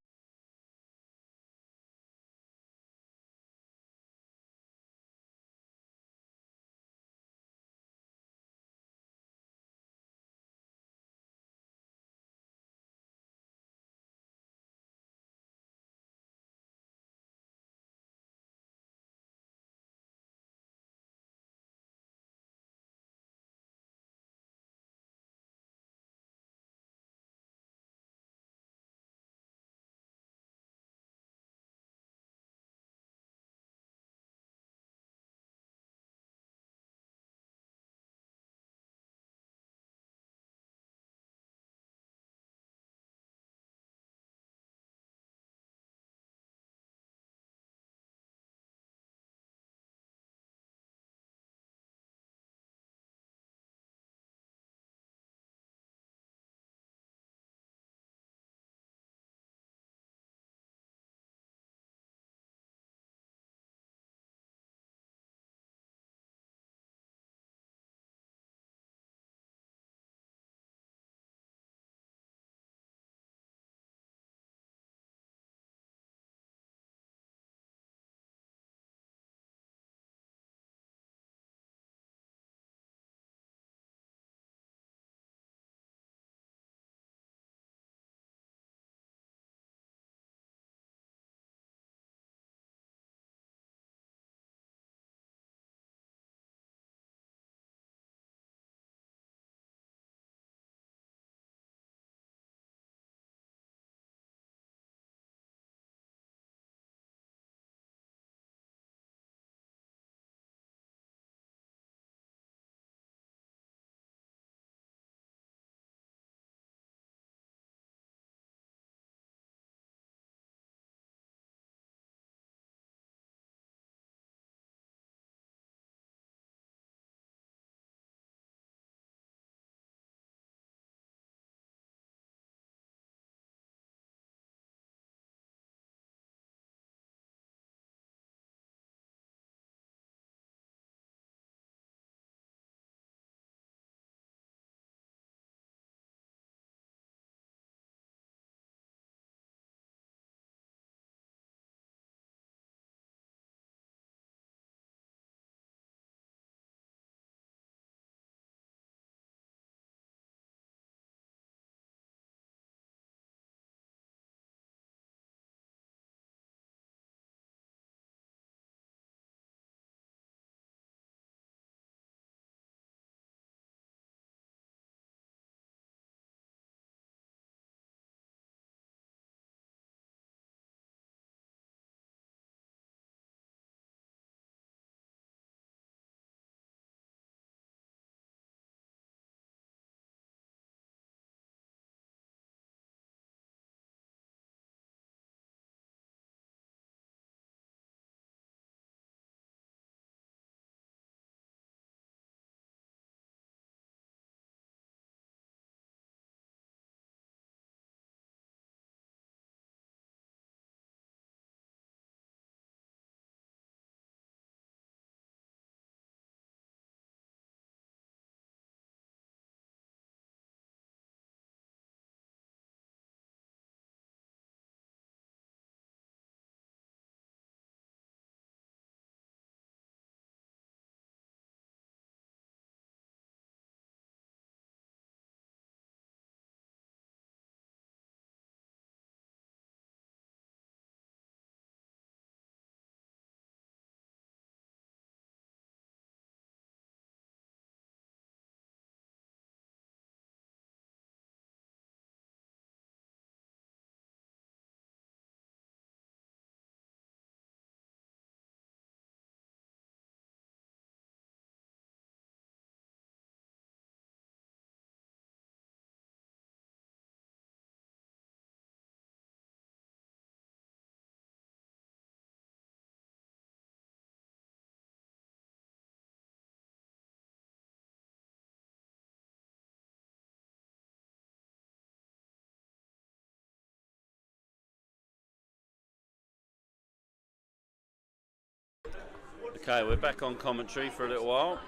Okay, we're back on commentary for a little while.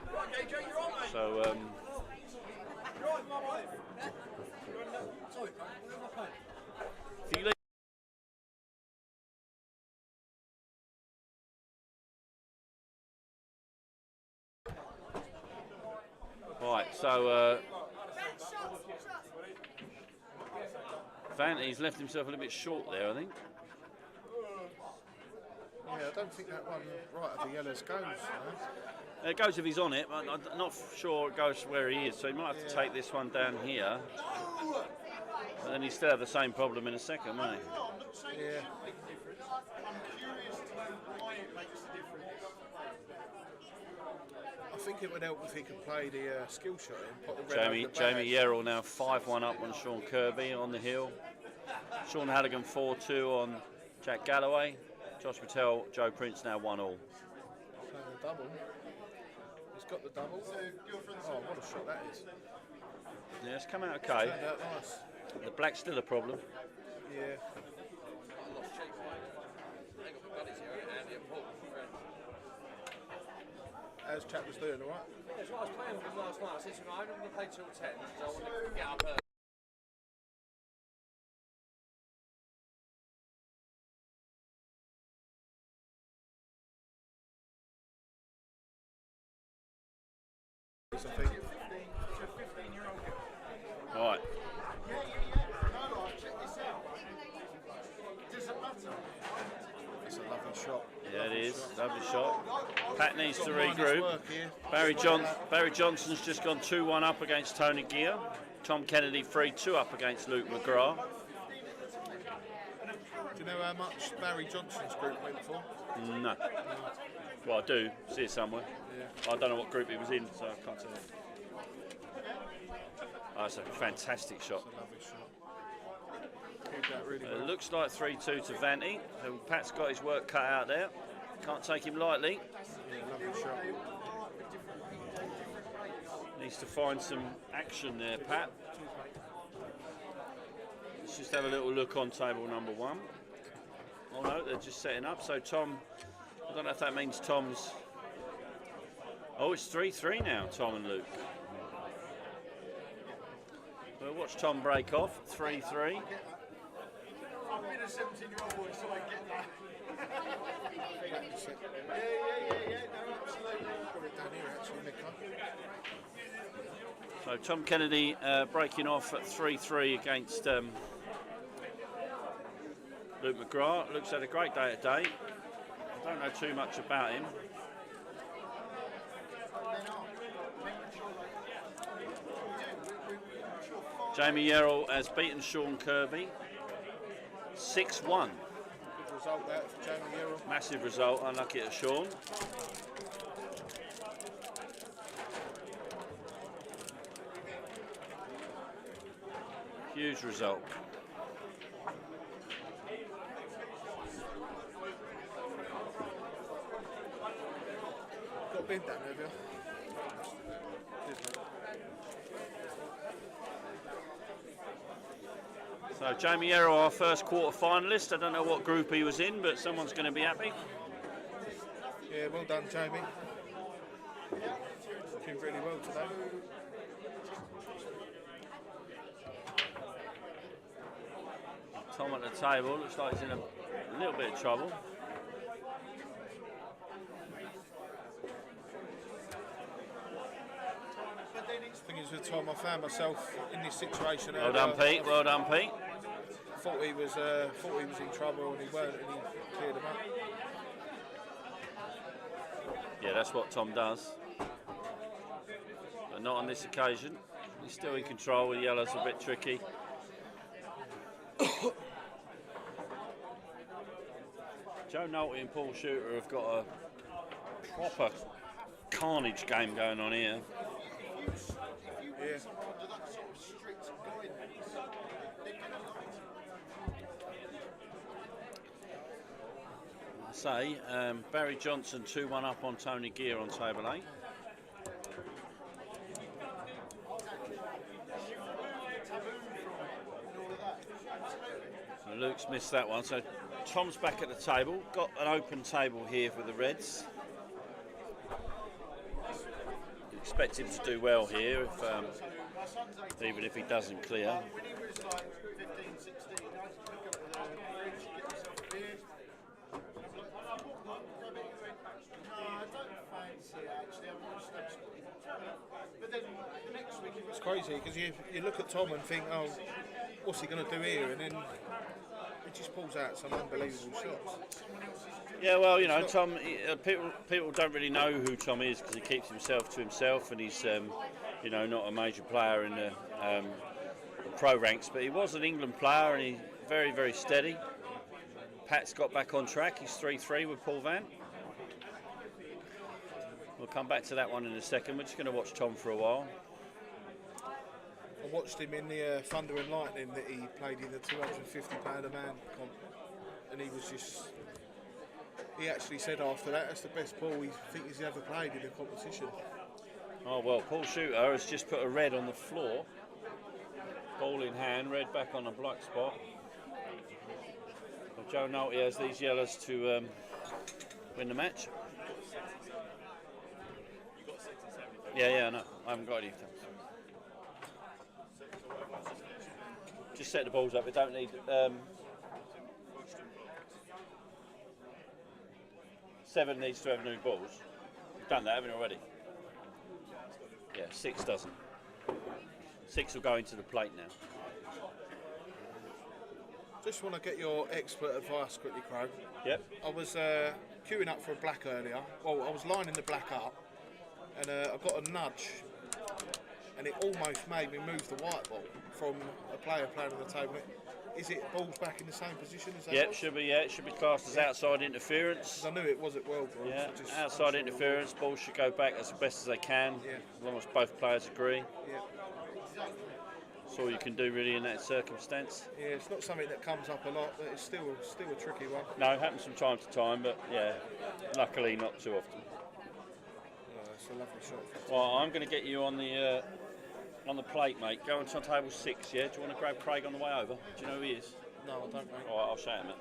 So, if you leave right, so Vanty's left himself a little bit short there, I think. Yeah, I don't think that one right of the yellows goes. It goes if he's on it, but I'm not sure it goes where he is, so he might have to take this one down here. But then he still have the same problem in a second, won't he? Yeah. I think it would help if he could play the skill shot in. Put the red over the Jamie Yerrell now 5-1 up on Sean Kirby on the hill. Sean Halligan 4-2 on Jack Galloway. Josh Patel, Joe Prince now 1-1. So the double. He's got the double. Oh, what a shot that is. Yeah, it's come out okay. Turned out nice. The black's still a problem. Yeah. How's Chapman's doing, alright? Yeah, so I was playing with him last night. I said to him, I'm only going to play till 10 because I want to get up early. Right. It's a lovely shot. Yeah, it is. Lovely shot. Pat needs to regroup. Barry Johnson's just gone 2-1 up against Tony Gear. Tom Kennedy 3-2 up against Luke McGrath. Do you know how much Barry Johnson's group went for? No. Well, I do. See it somewhere. Yeah. I don't know what group he was in, so I can't tell you. Oh, that's a fantastic shot. It looks like 3-2 to Vanty. So Pat's got his work cut out there. Can't take him lightly. Yeah, lovely shot. Needs to find some action there, Pat. Let's just have a little look on table number 1. Oh no, they're just setting up. So Tom, I don't know if that means Tom's... Oh, it's 3-3 now, Tom and Luke. We'll watch Tom break off, 3-3. I've been a 17-year-old boy, so I get that. Yeah, no, absolutely. Got it down here, actually, Nico. So Tom Kennedy breaking off at 3-3 against Luke McGrath. Luke's had a great day today. I don't know too much about him. Jamie Yerrell has beaten Sean Kirby 6-1. Good result there for Jamie Yerrell. Massive result, unlucky at Sean. Huge result. Got bent down, have you? So Jamie Yerrell, our first quarter finalist. I don't know what group he was in, but someone's going to be happy. Yeah, well done, Jamie. Looking really well today. Tom at the table, looks like he's in a little bit of trouble. The thing is with Tom, I found myself in this situation. Well done, Pete. Well done, Pete. Thought he was in trouble and he weren't, and he cleared him up. Yeah, that's what Tom does. But not on this occasion. He's still in control. The yellow's a bit tricky. Joe Nolte and Paul Shooter have got a proper carnage game going on here. Yeah. I say, Barry Johnson 2-1 up on Tony Gear on table 8. So Luke's missed that one. So Tom's back at the table. Got an open table here for the Reds. expect him to do well here, even if he doesn't clear. When he was like 15, 16, I used to look at the fridge, get myself a beer. And I'm like, grab it. He went, no, I don't fancy it actually. I'm not just But then the next week he was It's crazy because you look at Tom and think, oh, what's he going to do here? And then he just pulls out some unbelievable shots. Yeah, well, you know, Tom. People don't really know who Tom is because he keeps himself to himself, and he's, you know, not a major player in the pro ranks. But he was an England player, and he's very, very steady. Pat's got back on track. He's 3-3 with Paul Van. We'll come back to that one in a second. We're just going to watch Tom for a while. I watched him in the Thunder and Lightning that he played in the £250 a man comp, and he was just. He actually said after that, that's the best ball he thinks he's ever played in a competition. Oh well, Paul Shooter has just put a red on the floor. Ball in hand, red back on a black spot. Well, Joe Nolte has these yellows to win the match. Yeah, I know. I haven't got any. Just set the balls up. We don't need. 7 needs to have new balls. We've done that, haven't we, already? Yeah, 6 doesn't. 6 will go into the plate now. Just want to get your expert advice quickly, Craig. Yep. I was queuing up for a black earlier. Well, I was lining the black up, and I got a nudge, and it almost made me move the white ball from a player playing on the table. Is it balls back in the same position as that? Yep, should be. Yeah, it should be classed as outside interference. I knew it was at World Rules. Yeah, outside interference. Balls should go back as best as they can, as long as both players agree. Yeah. That's all you can do really in that circumstance. Yeah, it's not something that comes up a lot, but it's still a tricky one. No, it happens from time to time, but yeah, luckily not too often. It's a lovely shot. Well, I'm going to get you on the plate, mate. Go on to table 6, yeah? Do you want to grab Craig on the way over? Do you know who he is? No, I don't, mate. All right, I'll show him it.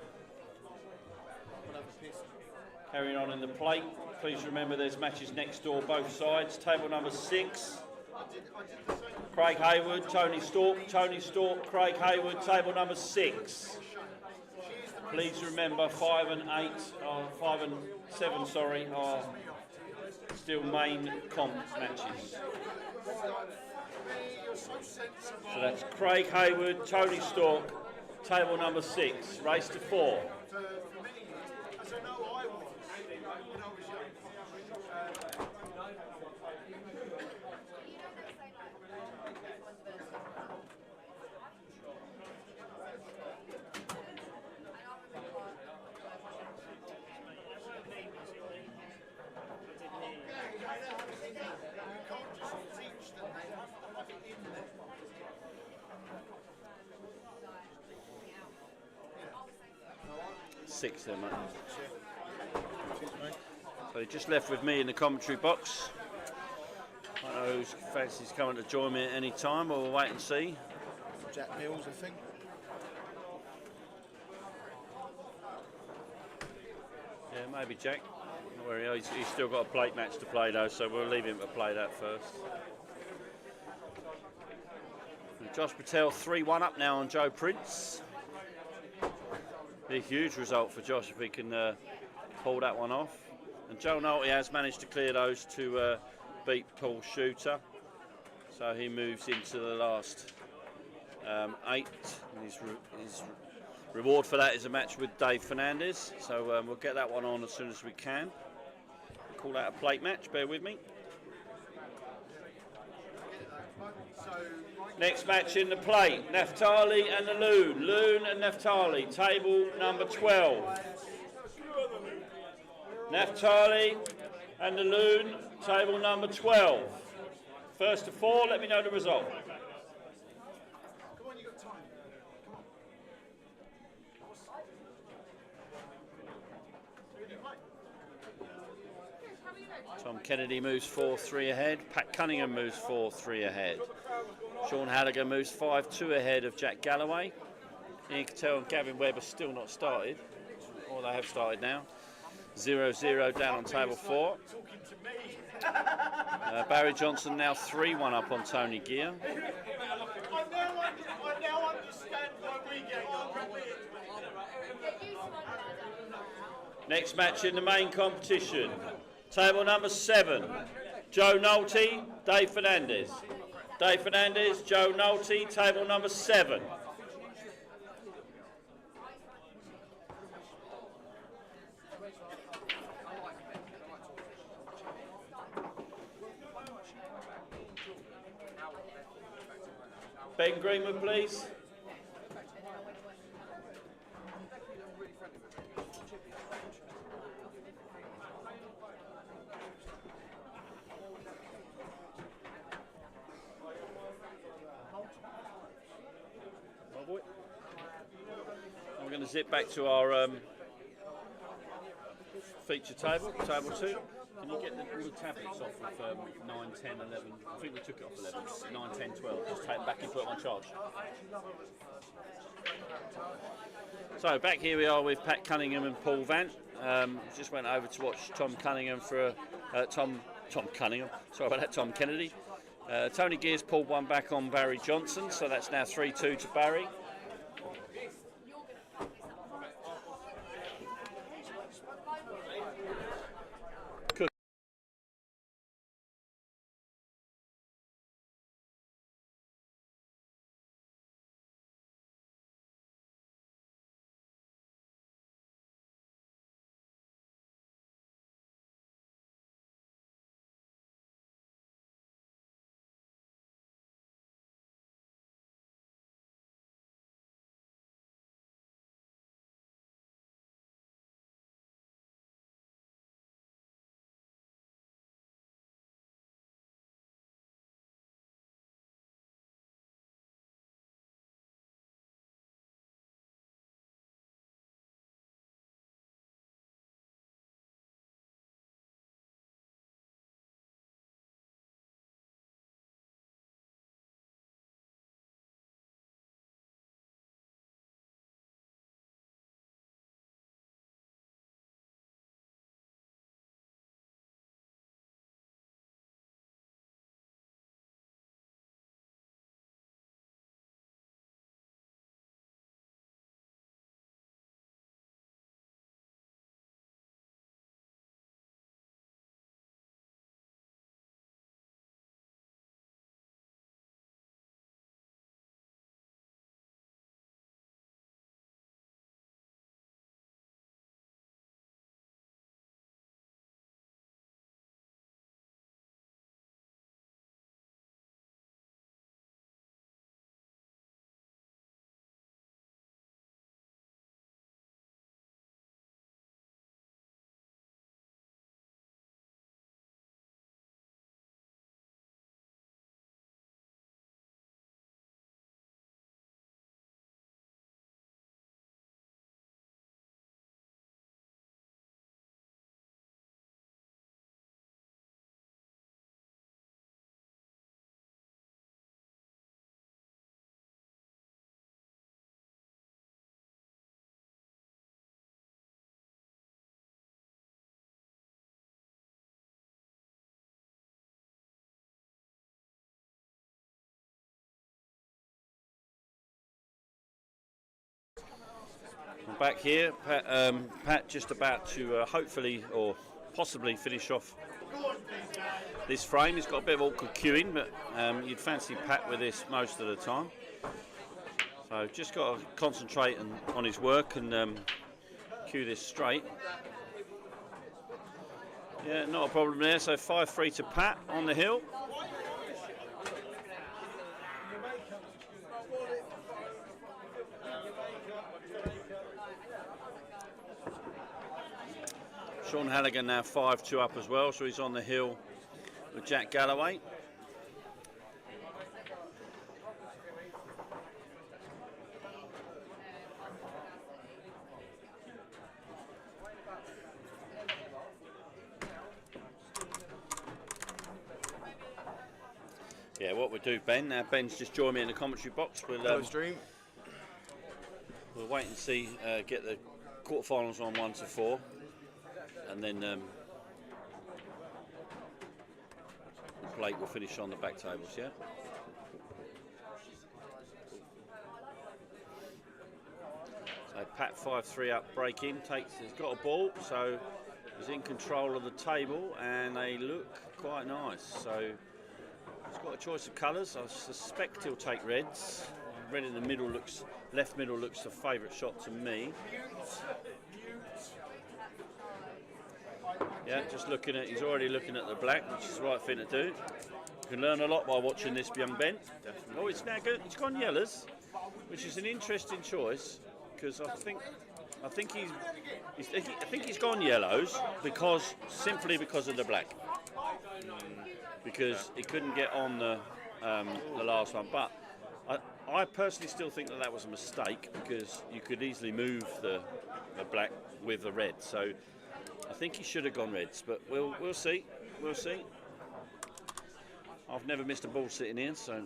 Carrying on in the plate. Please remember there's matches next door, both sides. Table number 6. Craig Hayward, Tony Stork, Craig Hayward, table number 6. Please remember 5 and 7, are still main comp matches. So that's Craig Hayward, Tony Stork, table number 6, race to 4. Six there, mate. So he just left with me in the commentary box. I don't know who fancies coming to join me at any time, but we'll wait and see. Jack Mills, I think. Yeah, maybe Jack. Not worry, he's still got a plate match to play though, so we'll leave him to play that first. And Josh Patel 3-1 up now on Joe Prince. Be a huge result for Josh if he can pull that one off. And Joe Nolte has managed to clear those to beat Paul Shooter. So he moves into the last 8. And his reward for that is a match with Dave Fernandez. So we'll get that one on as soon as we can. Call that a plate match, bear with me. Next match in the plate, Naftali and the Loon. Loon and Naftali, table number 12. Naftali and the Loon, table number 12. First to 4, let me know the result. Tom Kennedy moves 4-3 ahead. Pat Cunningham moves 4-3 ahead. Sean Halligan moves 5-2 ahead of Jack Galloway. Ian Cattell and Gavin Webb are still not started, or they have started now. 0-0 down on table 4. Barry Johnson now 3-1 up on Tony Gear. I now understand why we get Next match in the main competition. Table number 7. Joe Nolte, Dave Fernandez. Dave Fernandez, Joe Nolte, table number 7. Ben Greenwood, please. We're going to zip back to our feature table, table 2. Can you get the tablets off of 9, 10, 11? I think we took it off 11. 9, 10, 12. Just take them back and put them on charge. So back here we are with Pat Cunningham and Paul Vant. Just went over to watch Tom Cunningham for Tom Cunningham. Sorry about that, Tom Kennedy. Tony Gears pulled one back on Barry Johnson, so that's now 3-2 to Barry. Back here, Pat just about to hopefully or possibly finish off this frame. He's got a bit of awkward queuing, but you'd fancy Pat with this most of the time. So just got to concentrate on his work and cue this straight. Yeah, not a problem there. So 5-3 to Pat on the hill. Sean Halligan now 5-2 up as well, so he's on the hill with Jack Galloway. Yeah, what we'll do, Ben, now Ben's just joined me in the commentary box. We'll wait and see, get the quarterfinals on 1 to 4. and then Blake will finish on the back tables. Yeah. So Pat 5-3 up, breaking. He's got a ball, so he's in control of the table, and they look quite nice. So he's got a choice of colours. I suspect he'll take reds. Red in the middle looks, left middle looks the favourite shot to me. Yeah, just looking at, he's already looking at the black, which is the right thing to do. You can learn a lot by watching this young Ben. Definitely. Oh, it's now good. He's gone yellows, which is an interesting choice, because I think he's gone yellows simply because of the black. Because he couldn't get on the last one, but I personally still think that was a mistake, because you could easily move the black with the red. So I think he should have gone reds, but we'll see. We'll see. I've never missed a ball sitting here, so.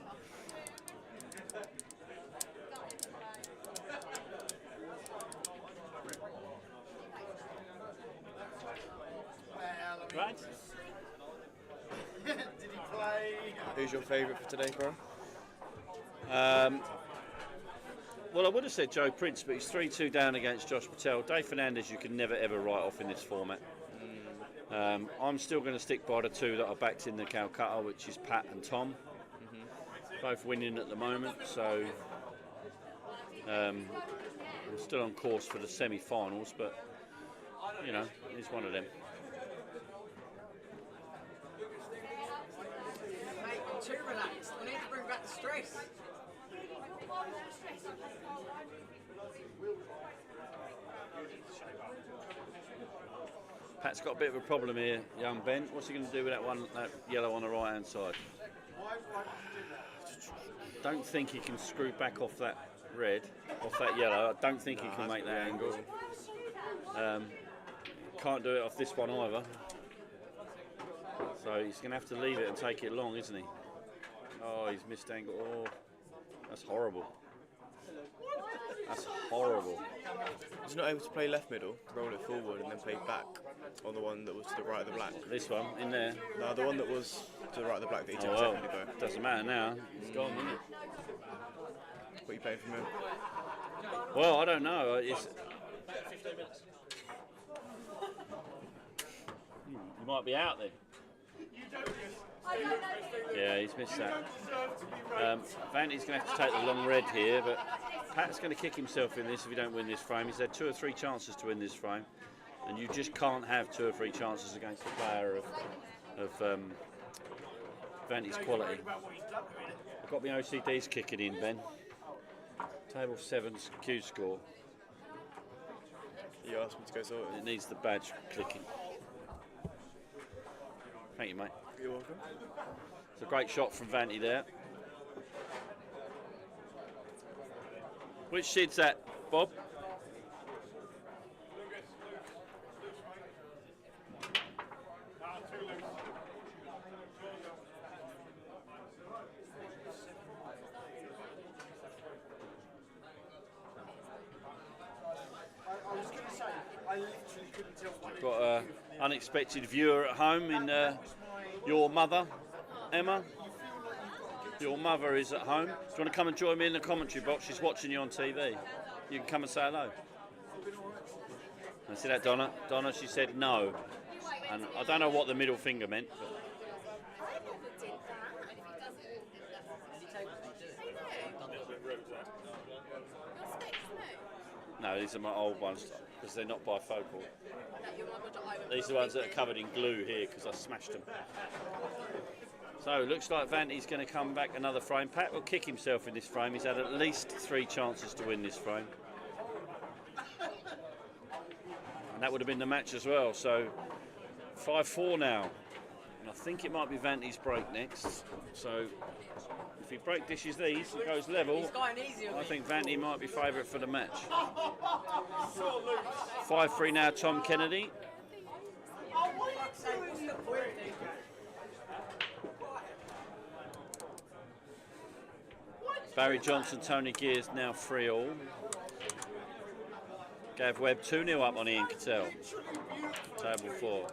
Right. Did he play? Who's your favourite for today, bro? Well, I would have said Joe Prince, but he's 3-2 down against Josh Patel. Dave Fernandez, you can never ever write off in this format. I'm still going to stick by the two that I backed in the Calcutta, which is Pat and Tom. Both winning at the moment, so I'm still on course for the semi-finals, but you know, he's one of them. Mate, I'm too relaxed. I need to bring back the stress. Pat's got a bit of a problem here, young Ben. What's he going to do with that yellow on the right-hand side? Don't think he can screw back off that red, off that yellow. I don't think he can make that angle. Can't do it off this one either. So he's going to have to leave it and take it long, isn't he? Oh, he's missed angle. Oh, that's horrible. That's horrible. He's not able to play left middle, roll it forward, and then play back on the one that was to the right of the black. This one, in there? No, the one that was to the right of the black that he took a well, second ago. Doesn't matter now. It's gone, isn't it? What are you playing from him? Well, I don't know. It's, 15 minutes. you might be out there. Yeah, he's missed that. Vanty's going to have to take the long red here, but Pat's going to kick himself in this if he don't win this frame. He's had 2 or 3 chances to win this frame, and you just can't have 2 or 3 chances against a player of Vanty's quality. I've got my OCDs kicking in, Ben. Table 7's Q score. You asked me to go sort it. It needs the badge clicking. Thank you, mate. You're welcome. It's a great shot from Vanty there. Which sid's that, Bob? I was going to say, I literally couldn't tell what Got an unexpected viewer at home in your mother, Emma. Your mother is at home. Do you want to come and join me in the commentary box? She's watching you on TV. You can come and say hello. I see that, Donna? Donna, she said no. And I don't know what the middle finger meant. But no, these are my old ones because they're not bifocal. These are the ones that are covered in glue here because I smashed them. So it looks like Vanty's going to come back another frame. Pat will kick himself in this frame. He's had at least 3 chances to win this frame. And that would have been the match as well. So 5-4 now. And I think it might be Vanty's break next. So if he break dishes these and goes level, I think Vanty might be favourite for the match. 5-3 now, Tom Kennedy. Barry Johnson, Tony Gears now 3-all. Gav Webb 2-0 up on Ian Cattell. Table 4.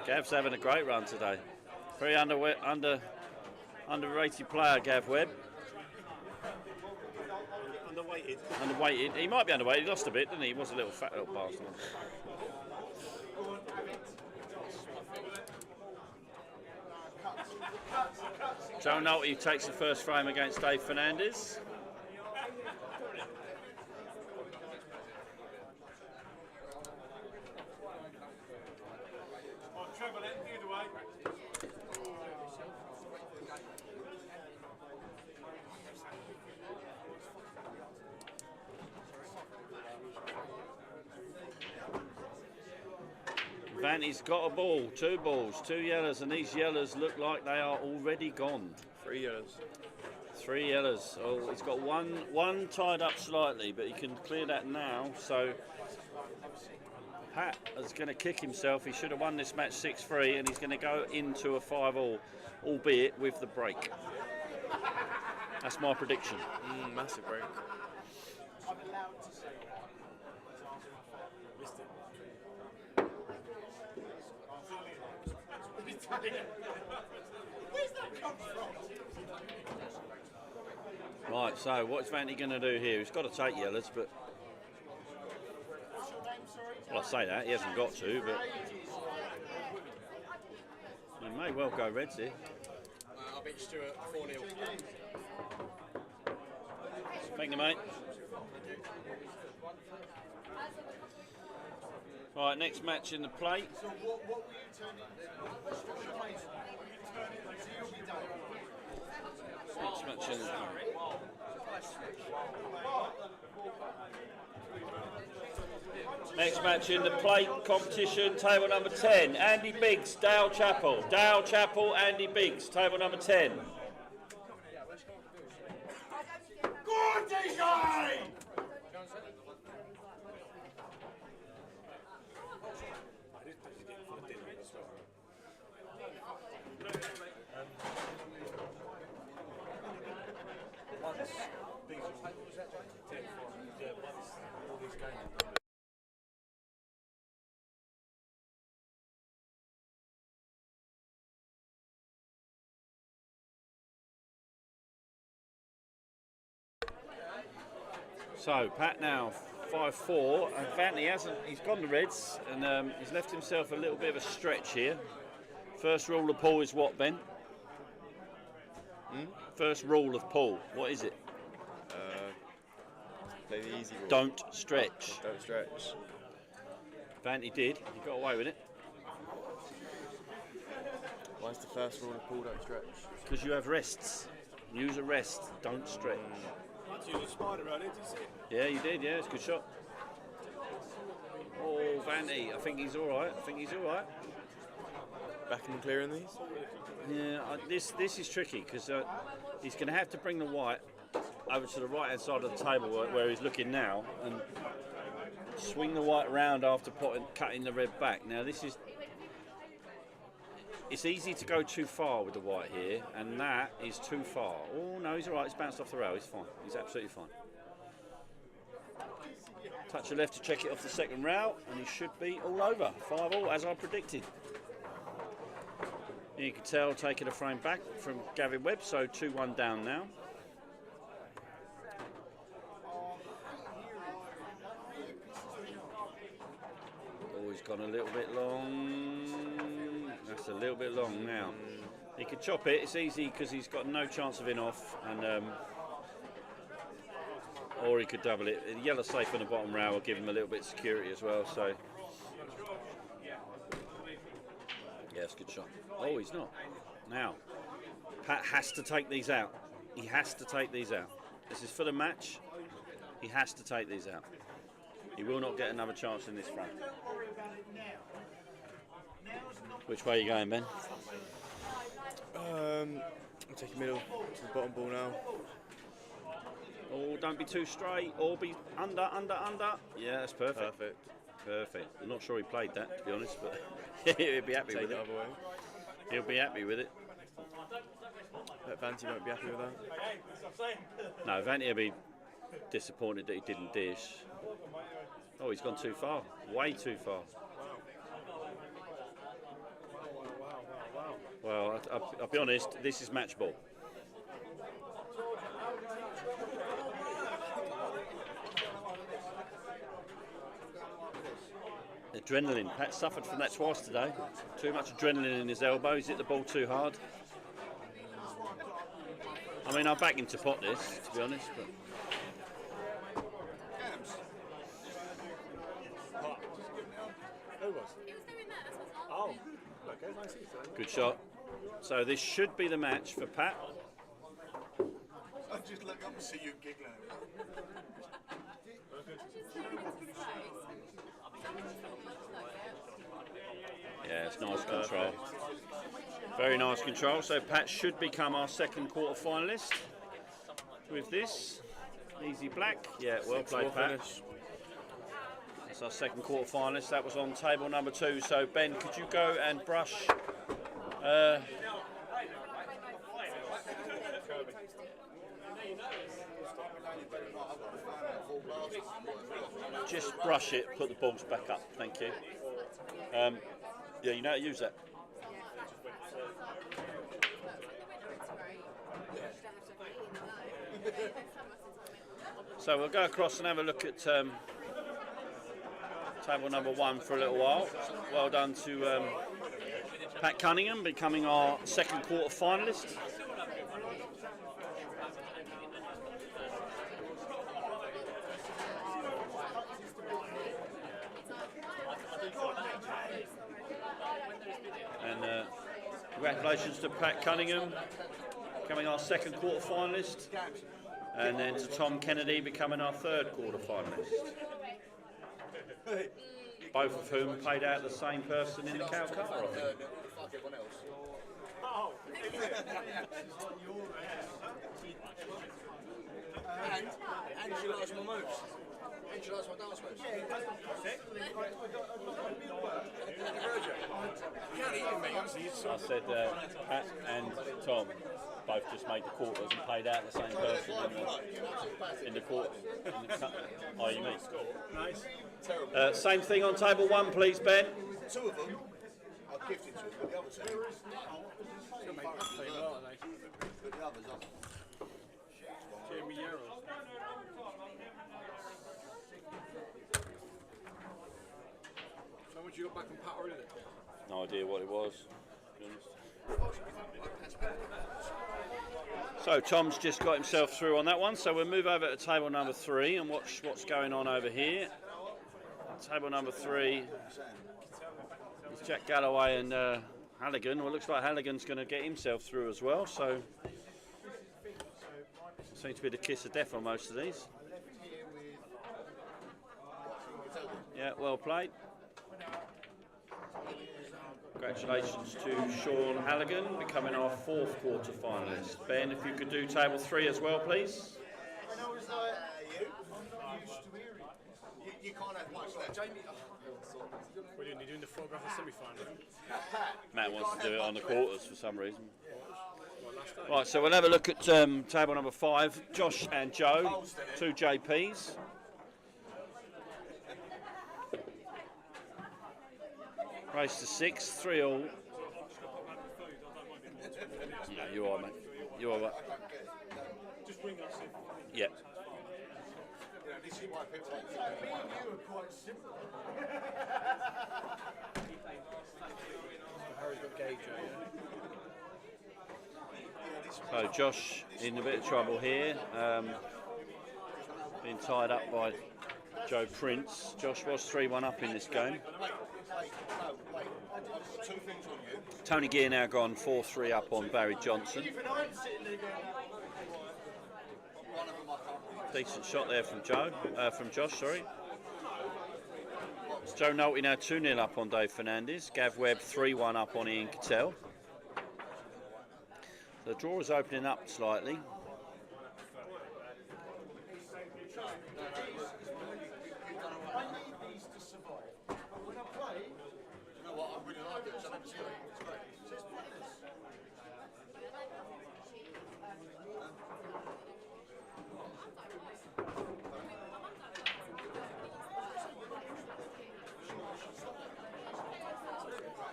Gav's having a great run today. Very underrated player, Gav Webb. Underweighted. Underweighted. He might be underweighted. He lost a bit, didn't he? He was a little fat little bastard. Joe Nolte takes the first frame against Dave Fernandez. Vanty's got a ball, 2 balls, 2 yellows, and these yellows look like they are already gone. 3 yellows. 3 yellows. Oh, he's got one tied up slightly, but he can clear that now. So Pat is going to kick himself. He should have won this match 6-3, and he's going to go into a 5-all, albeit with the break. That's my prediction. Massive break. Where's that come from? Right, so what's Vanty going to do here? He's got to take yellows, but... Well, I say that, he hasn't got to, but... He may well go reds here. I'll beat Stuart 4-0. Thank you, mate. Right, next match in the plate. So what will you turn it? Next match in the Next match in the plate competition, table number 10. Andy Biggs, Dale Chapel. Dale Chapel, Andy Biggs, table number 10. Go on, DJ! So Pat now 5-4, and Vanty he's gone to reds, and he's left himself a little bit of a stretch here. First rule of pool is what, Ben? First rule of pool, what is it? Play the easy rule. Don't stretch. Don't stretch. Vanty did, he got away with it. Why is the first rule of pool don't stretch? Because you have rests. Use a rest, don't stretch. Once you used a spider around it, did you see it? Yeah, you did, yeah, it's a good shot. Oh, Vanty, I think he's alright, Backing and clearing these? Yeah, this is tricky, because he's going to have to bring the white over to the right hand side of the table where he's looking now, and swing the white round after cutting the red back. Now it's easy to go too far with the white here, and that is too far. Oh no, he's alright, he's bounced off the rail, he's fine, he's absolutely fine. Touch the left to check it off the second rail, and he should be all over. 5-all, as I predicted. You can tell taking a frame back from Gavin Webb, so 2-1 down now. Oh, he's gone a little bit long. That's a little bit long now. He could chop it, it's easy because he's got no chance of in off, and or he could double it. The yellow safe on the bottom rail will give him a little bit of security as well, so. Yeah, it's a good shot. Oh, he's not. Now, Pat has to take these out. He has to take these out. This is for the match. He has to take these out. He will not get another chance in this front. Which way are you going, Ben? I'm taking middle to the bottom ball now. Oh, don't be too straight, or be under. Yeah, that's perfect. Perfect. I'm not sure he played that, to be honest, but he'll be happy with it. Other way. He'll be happy with it. Bet Vanty won't be happy with that. No, Vanty will be disappointed that he didn't dish. Oh, he's gone too far. Way too far. Well, I'll be honest, this is match ball. Adrenaline. Pat suffered from that twice today. Too much adrenaline in his elbow. He's hit the ball too hard. I mean, I'll back him to pot this, to be honest. But Who was? Oh, okay, nice. good shot. So this should be the match for Pat. I just look up and see you giggling. Yeah, it's nice control. Very nice control. So Pat should become our second quarter finalist with this. Easy black. Yeah, well played, Pat. That's our second quarter finalist. That was on table number 2. So Ben, could you go and brush? Just brush it. Put the balls back up. Thank you. Yeah, you know how to use that. So we'll go across and have a look at table number 1 for a little while. Well done to Pat Cunningham, becoming our second quarter finalist. And congratulations to Pat Cunningham, becoming our second quarter finalist. And then to Tom Kennedy, becoming our third quarter finalist. Both of whom paid out the same person in the Calcutta. Fuck everyone else. Oh. And she likes my moves. And she likes my dance moves. I said Pat and Tom both just made the quarters and paid out the same person in the quarter. Oh, you mean? Nice. Same thing on table 1, please, Ben. 2 of them are gifted to us, but the other 2 but the others are. Jamie Yarrow. So much you got back from Pat already? No idea what it was. So Tom's just got himself through on that one. So we'll move over to table number 3 and watch what's going on over here. Table number 3 is Jack Galloway and Halligan. Well, it looks like Halligan's going to get himself through as well. So seems to be the kiss of death on most of these. Yeah, well played. Congratulations to Sean Halligan, becoming our 4th quarter finalist. Ben, if you could do table 3 as well, please. And I was like, you can't have much left. What are you doing the photograph of semi-final? Matt wants to do it on the quarters for some reason. Right, so we'll have a look at table number 5. Josh and Joe, 2 JPs. Race to 6, 3 all. Yeah, you are, mate. You are, mate. Just bring us in. Yeah. This is why people like you are quite simple. Harry's got Gage, So Josh in a bit of trouble here. Being tied up by Joe Prince. Josh was 3-1 up in this game. Tony Gear now gone 4-3 up on Barry Johnson. Decent shot there from Josh, sorry. Joe Nolte now 2-0 up on Dave Fernandez. Gav Webb 3-1 up on Ian Cattell. The draw is opening up slightly.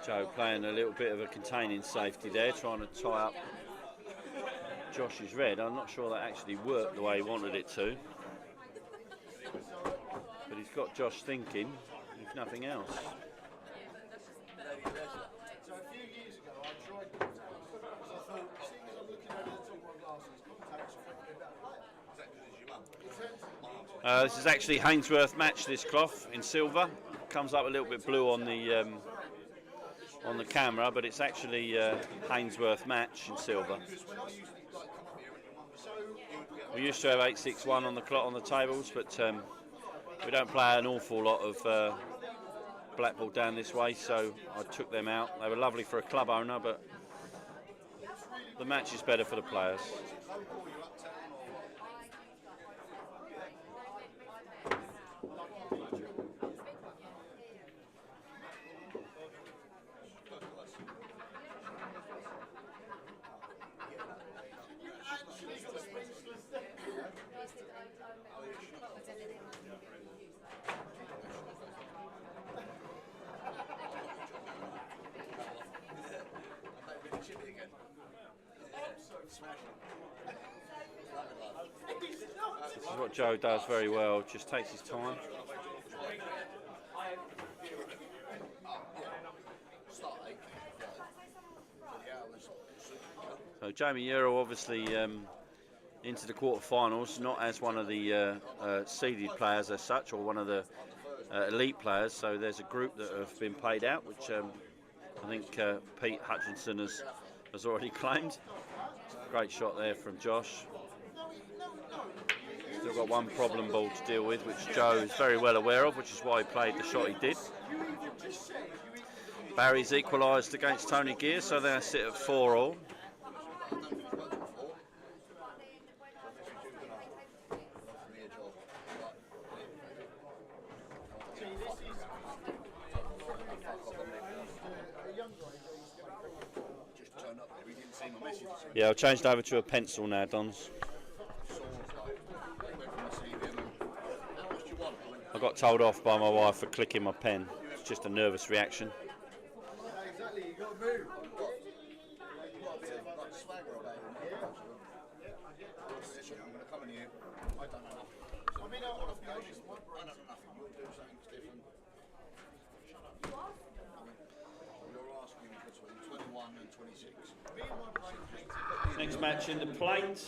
Joe playing a little bit of a containing safety there, trying to tie up Josh's red. I'm not sure that actually worked the way he wanted it to. But he's got Josh thinking, if nothing else. So a few years ago, I tried contacts because I thought, seeing as I'm looking over the top of my glasses, contacts will make me a better player. This is actually Hainsworth match, this cloth in silver. Comes up a little bit blue on the camera, but it's actually Hainsworth match in silver. We used to have 861 on the clock on the tables, but we don't play an awful lot of blackball down this way, so I took them out. They were lovely for a club owner, but the match is better for the players. This is what Joe does very well, just takes his time. So Jamie Euro obviously into the quarterfinals, not as one of the seeded players as such, or one of the elite players. So there's a group that have been paid out, which I think Pete Hutchinson has already claimed. Great shot there from Josh. Still got one problem ball to deal with, which Joe is very well aware of, which is why he played the shot he did. Barry's equalised against Tony Gear, so they sit at 4-all. Yeah, I've changed over to a pencil now, Dons. I got told off by my wife for clicking my pen. It's just a nervous reaction. Exactly, you got to move. I mean, I'll be honest, my brain doesn't nothing. You'll do something different. You're asking between 21 and 26. Me and my brain hates it. Next match in the plate.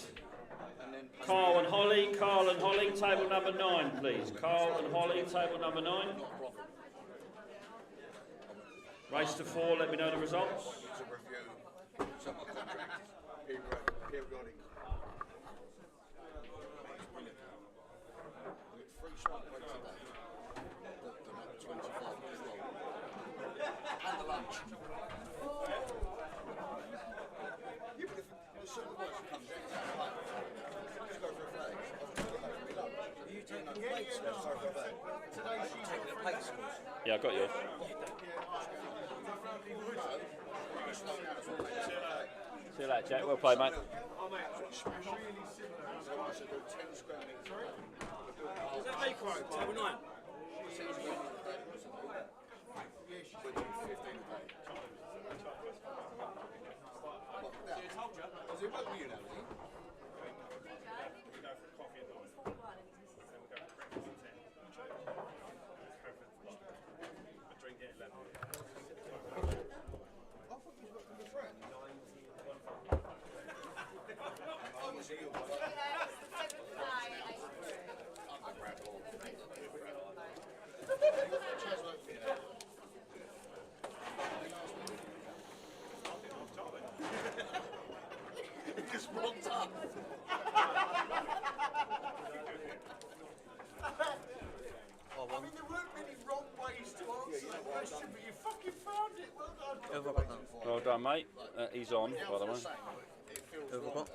Carl and Holly. Carl and Holly, table number 9, please. Carl and Holly, table number 9. Race to 4, let me know the results. To review some of the contracts. Periodic. It's brilliant. We get 3 smart breaks a day. They're at 25 as well. And the lunch. Yeah, but if the supervisor comes in, just go for a flag. Are you taking the plate scores? Taking the plate scores? Yeah, I got yours. See you later, Jack. Well played, mate. Is that Mako? Table 9? Does it work with you now, does it? We go for coffee at 9. Then we go for breakfast at 10. Go for a drink at 11. I thought you was working with a friend. Oh, was it you? Just rocked up. I mean, there weren't many wrong ways to answer that question, but you fucking found it. Well done. Well done, mate. He's on, by the way. Who have I got?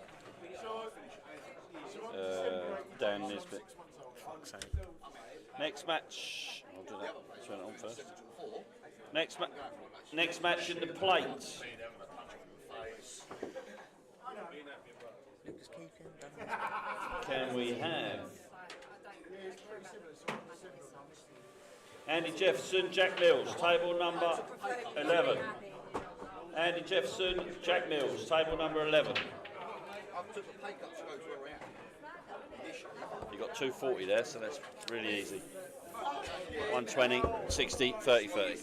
Dan Nisbet. Fuck's sake. Next match. I'll do that. Turn it on first. Next match in the plate. Can we have Andy Jefferson, Jack Mills, table number 11. Andy Jefferson, Jack Mills, table number 11. I took a pay cut to go to where we're at. You got 240 there, so that's really easy. 120, 60, 30, 30.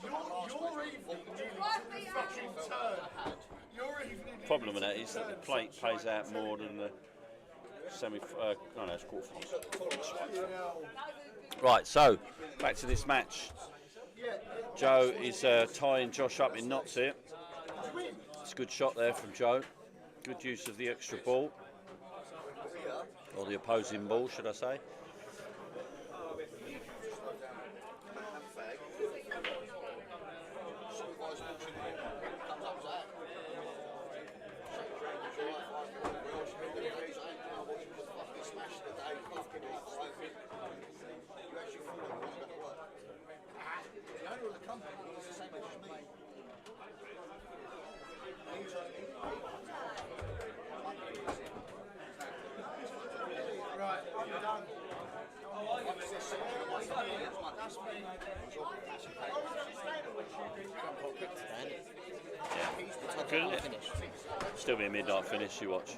Your evening nearly took a fucking turn. Your evening. Problem with that is that the plate pays out more than the no, it's quarterfinals. Right, so back to this match. Joe is tying Josh up in knots here. It's a good shot there from Joe. Good use of the extra ball, or the opposing ball, should I say. Right, I'm done. Yeah, good, isn't it? Still be a midnight finish, you watch.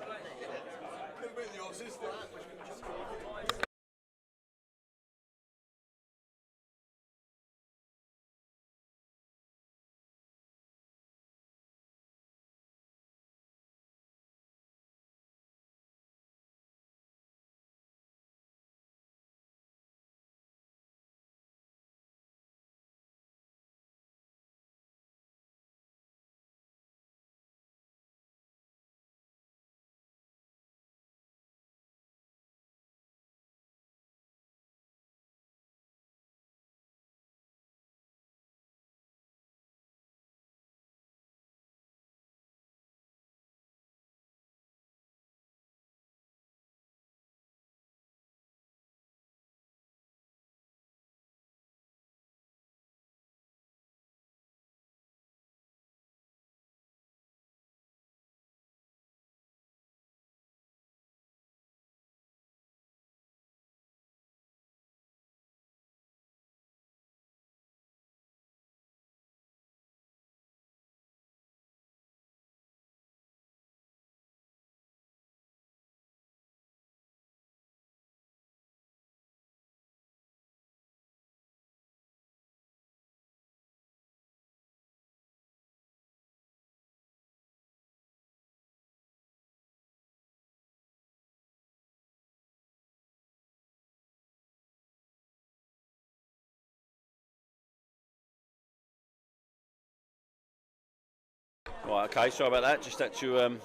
Right, okay, sorry about that. Just had to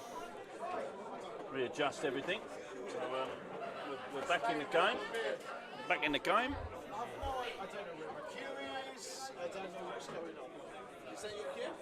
readjust everything. So we're back in the game. Back in the game. I don't know where my cue is. I don't know what's going on. Is that your cue?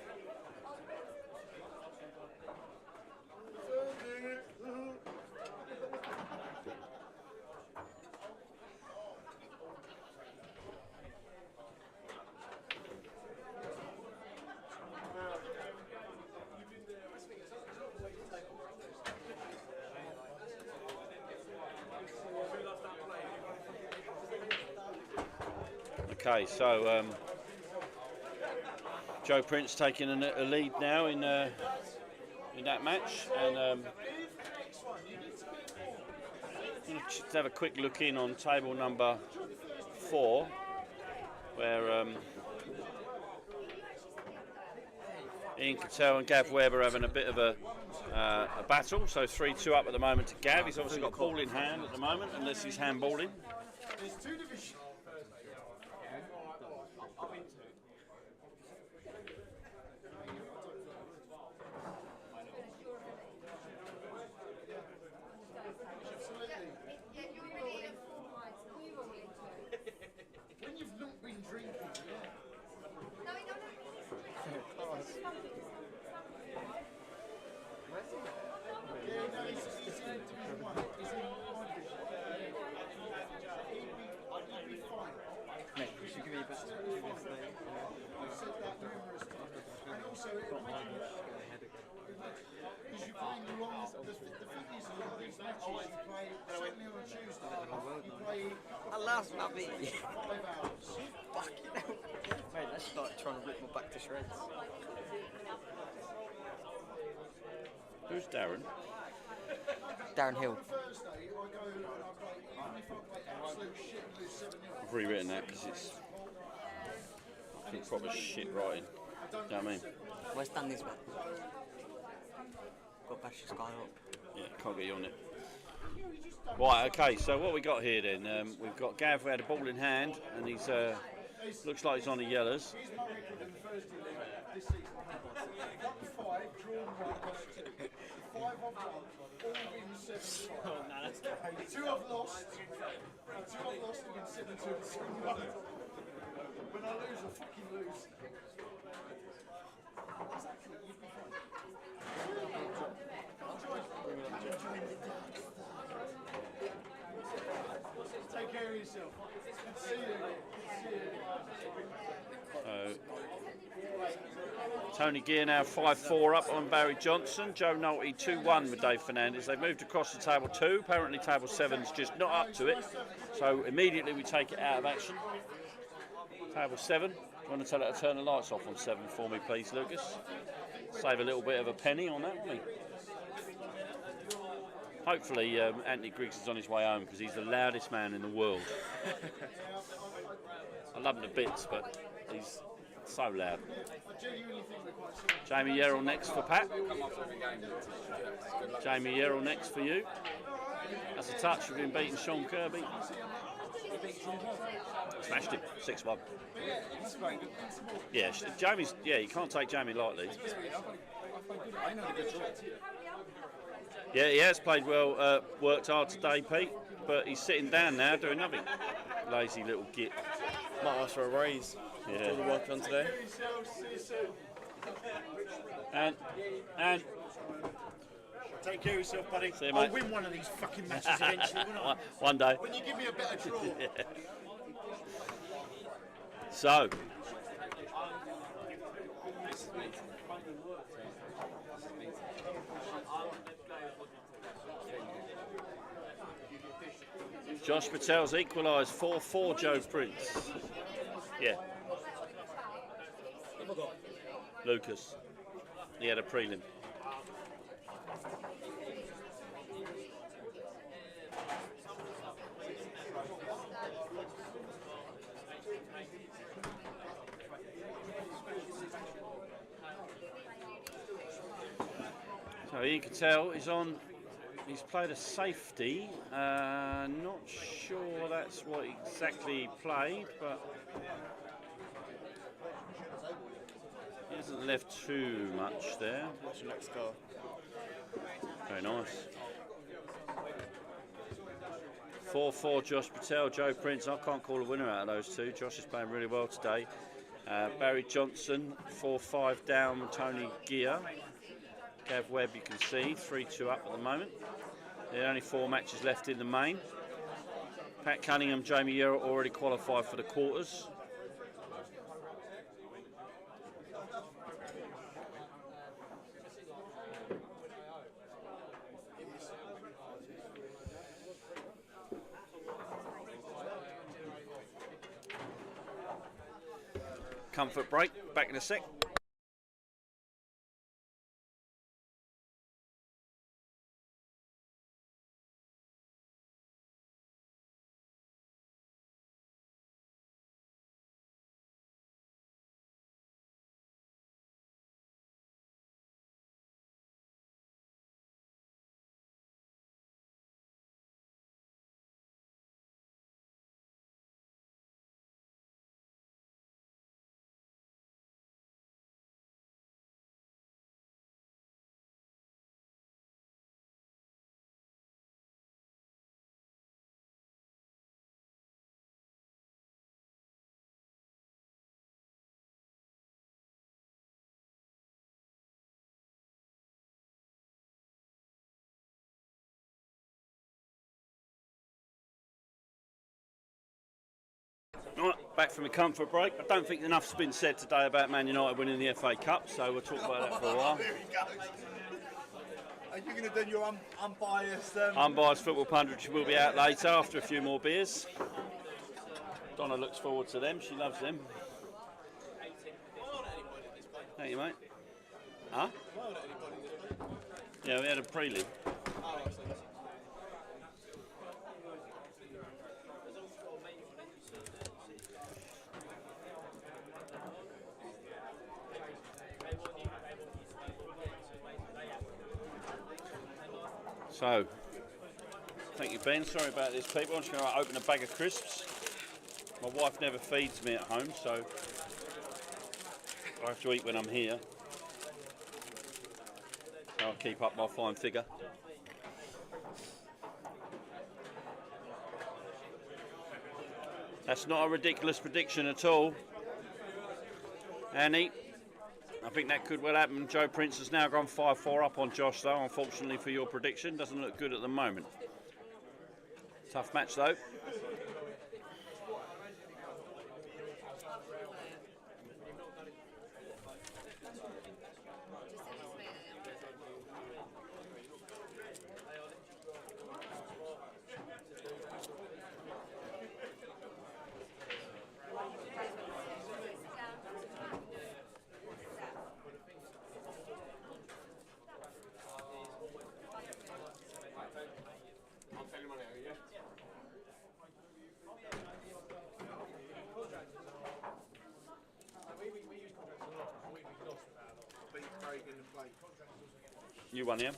Okay, so Joe Prince taking a lead now in that match, and I'm going to just have a quick look in on table number 4, where Ian Cattell and Gav Webb are having a bit of a battle. So 3-2 up at the moment to Gav. He's obviously got ball in hand at the moment, unless he's handballing. There's two divisions. When you've not been drinking, Mate, you should give me a bit of yesterday. I've said that numerous times. And also, it might be because playing the wrong. The thing is, a lot of these matches you play, certainly on a Tuesday, you play. Alas, Navi. 5 hours. Fucking hell. Mate, I started trying to rip my back to shreds. Who's Darren? Darren Hill. Thursday, I go and I play, even if I play absolute shit and lose 7-0. I've rewritten that because it's proper shit writing. Do you know what I mean? Where's Dan this way? Got bash the sky up. Yeah, can't get you on it. Right, okay, so what we got here then? We've got Gav who had a ball in hand and he's looks like he's on the yellows. Here's my record in the first 11 this season. 1-5, drawn 1, 5 I've won, all win 7-5. Oh, no, that's crazy. 2 I've lost, and 2 I've lost and win 7-2 and 7-1. When I lose, I fucking lose. Exactly, you'd be fine. Take care of yourself. Good to see you. Tony Gear now 5-4 up on Barry Johnson. Joe Nolte 2-1 with Dave Fernandez. They've moved across to table 2. Apparently table 7's just not up to it. So immediately we take it out of action. Table 7. You want to tell it to turn the lights off on 7 for me, please, Lucas? Save a little bit of a penny on that, wouldn't we? Hopefully Anthony Griggs is on his way home because he's the loudest man in the world. I love him to bits, but he's so loud. Jamie Yerrell next for Pat. Jamie Yerrell next for you. That's a touch. We've been beating Sean Kirby. Smashed him, 6-1. Yeah, Jamie's. Yeah, you can't take Jamie lightly. Yeah, he has played well, worked hard today, Pete, but he's sitting down now doing nothing. Lazy little git. Might ask for a raise. Yeah. All the work done today. And take care of yourself, buddy. See you, I'll mate. win one of these fucking matches eventually, won't I? One day. When you give me a better draw. Yeah. So. Josh Patel's equalised 4-4 Joe Prince. Yeah. Lucas. He had a prelim. So Ian Cattell is on. He's played a safety. Not sure that's what exactly he played, but he hasn't left too much there. What's your next car? Very nice. 4-4 Josh Patel, Joe Prince. I can't call a winner out of those two. Josh is playing really well today. Barry Johnson, 4-5 down with Tony Gear. Gav Webb, you can see, 3-2 up at the moment. There are only 4 matches left in the main. Pat Cunningham, Jamie Yerrell already qualified for the quarters. Comfort break, back in a sec. Right, back from a comfort break. I don't think enough's been said today about Man United winning the FA Cup, so we'll talk about that for a while. Are you going to do your unbiased? Unbiased football punditry will be out later after a few more beers. Donna looks forward to them. She loves them. Thank you, mate. Huh? Yeah, we had a prelim. So, thank you, Ben. Sorry about this, people. I'm just going to open a bag of crisps. My wife never feeds me at home, so I have to eat when I'm here. So I'll keep up my fine figure. That's not a ridiculous prediction at all, Annie. I think that could well happen. Joe Prince has now gone 5-4 up on Josh, though, unfortunately for your prediction. Doesn't look good at the moment. Tough match, though. You won, yeah?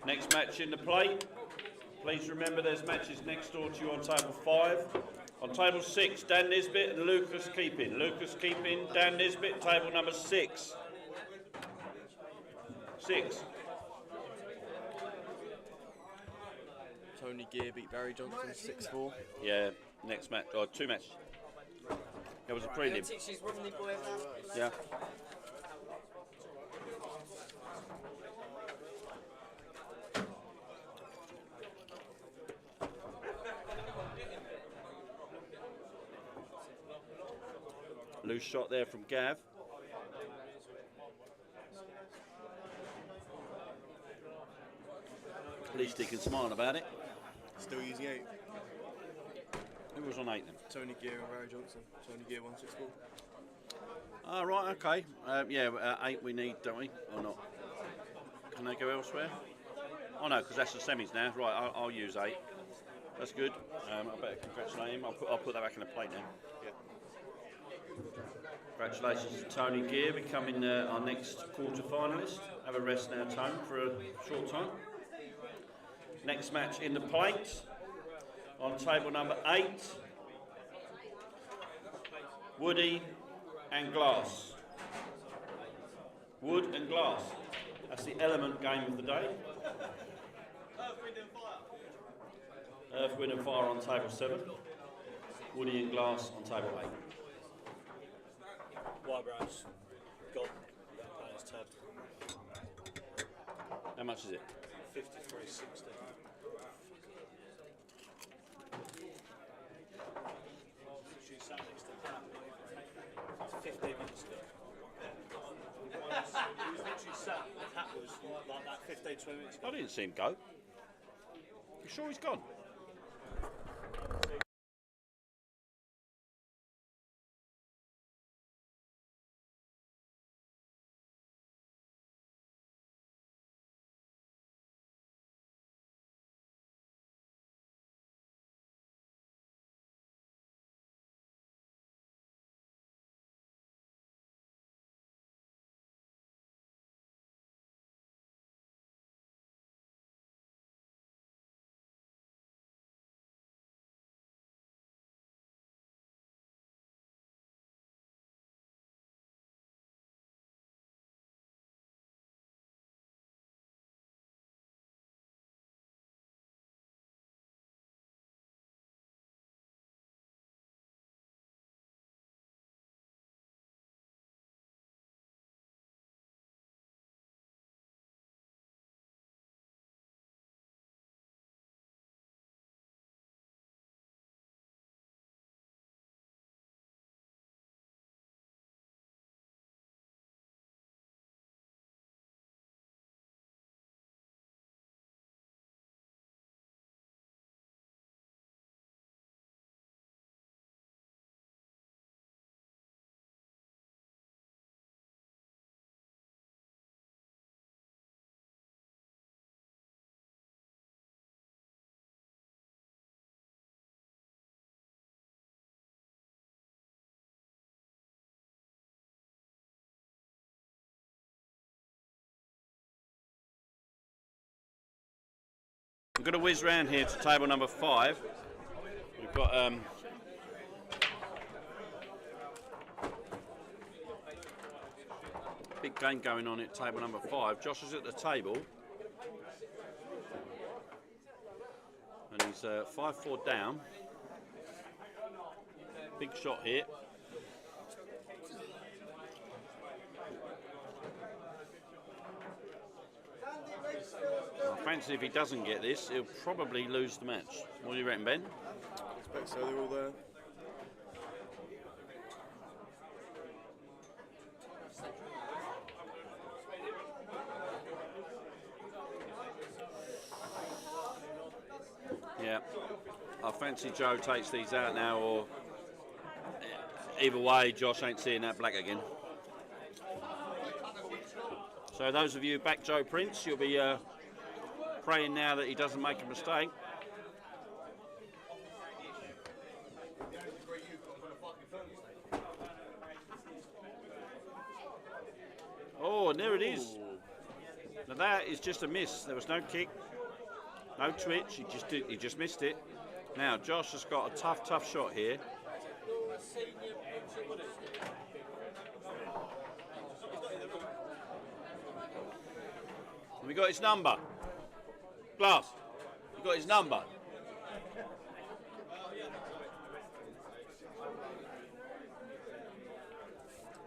Next match in the plate. Please remember there's matches next door to you on table 5. On table 6, Dan Nisbet and Lucas Keeping. Lucas Keeping, Dan Nisbet, table number 6. 6. Tony Gear beat Barry Johnson 6-4. Yeah, next match, or 2 matches. There was a prelim. Yeah. Loose shot there from Gav. At least he can smile about it. Still using 8. Who was on 8 then? Tony Gear and Barry Johnson. Tony Gear 164. Oh, right, okay. 8 we need, don't we? Or not? Can they go elsewhere? Oh no, because that's the semis now. Right, I'll use 8. That's good. I better congratulate him. I'll put that back in the plate now. Yeah. Congratulations to Tony Gear becoming our next quarter-finalist. Have a rest now, Tone, for a short time. Next match in the plate. On table number 8. Woody and Glass. Wood and Glass. That's the element game of the day. Earth, Wind and Fire on table 7. Woody and Glass on table 8. Wybrow's got players tabbed. How much is it? 53.60. She sat next to Pat 15 minutes ago. He was literally sat, the Pat was like that 15, 20 minutes ago. I didn't see him go. You sure he's gone? I'm going to whiz round here to table number 5. We've got big game going on at table number 5. Josh is at the table. And he's 5-4 down. Big shot here. I fancy if he doesn't get this, he'll probably lose the match. What do you reckon, Ben? I expect so, they're all there. Yeah, I fancy Joe takes these out now, or either way, Josh ain't seeing that black again. So those of you who back Joe Prince, you'll be praying now that he doesn't make a mistake. Oh, and there it is. Now that is just a miss. There was no kick, no twitch. He just missed it. Now Josh has got a tough shot here. We got his number. Glass. We got his number.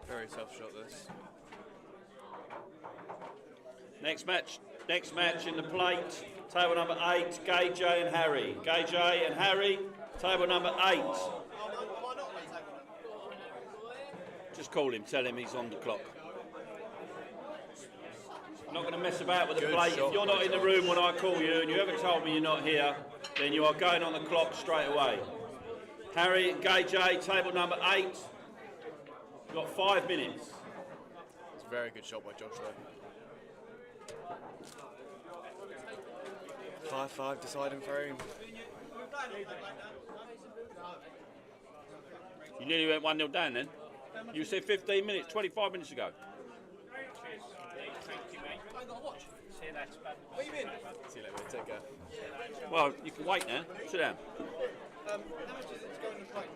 Very tough shot this. Next match in the plate. Table number 8, KJ and Harry. KJ and Harry, table number 8. Just call him, tell him he's on the clock. I'm not going to mess about with the plate. If you're not in the room when I call you and you ever told me you're not here, then you are going on the clock straight away. Harry and KJ, table number 8. You've got 5 minutes. It's a very good shot by Josh though. 5-5 deciding frame. You nearly went 1-0 down then. You said 15 minutes, 25 minutes ago. See you later. See you later, mate. Take care. Well, you can wait now. Sit down. How much is it to go in the plate?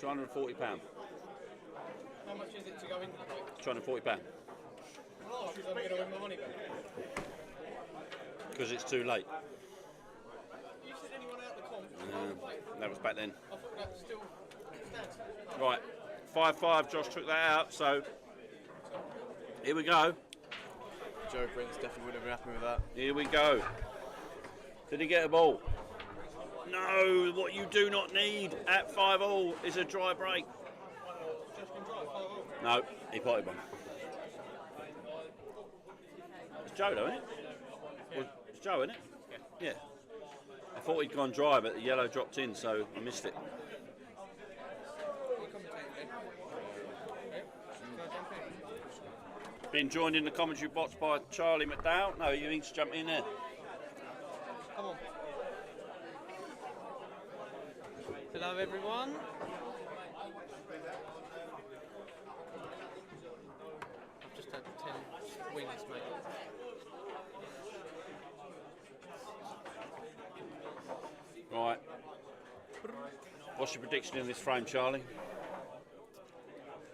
£240. How much is it to go in the plate? £240. Oh, because I'm going to win my money back. Because it's too late. You said anyone out the comp? That was back then. I thought that still stands. Right, 5-5. Josh took that out. So here we go. Joe Prince definitely would have been happy with that. Here we go. Did he get a ball? No. What you do not need at 5-all is a dry break. No, he potted one. It's Joe, though, isn't it? Well, it's Joe, isn't it? Yeah. I thought he'd gone dry, but the yellow dropped in, so I missed it. Being joined in the commentary box by Charlie McDowell. No, you need to jump in there. Come on. Hello, everyone. I've just had 10 wins, mate. Right. What's your prediction in this frame, Charlie?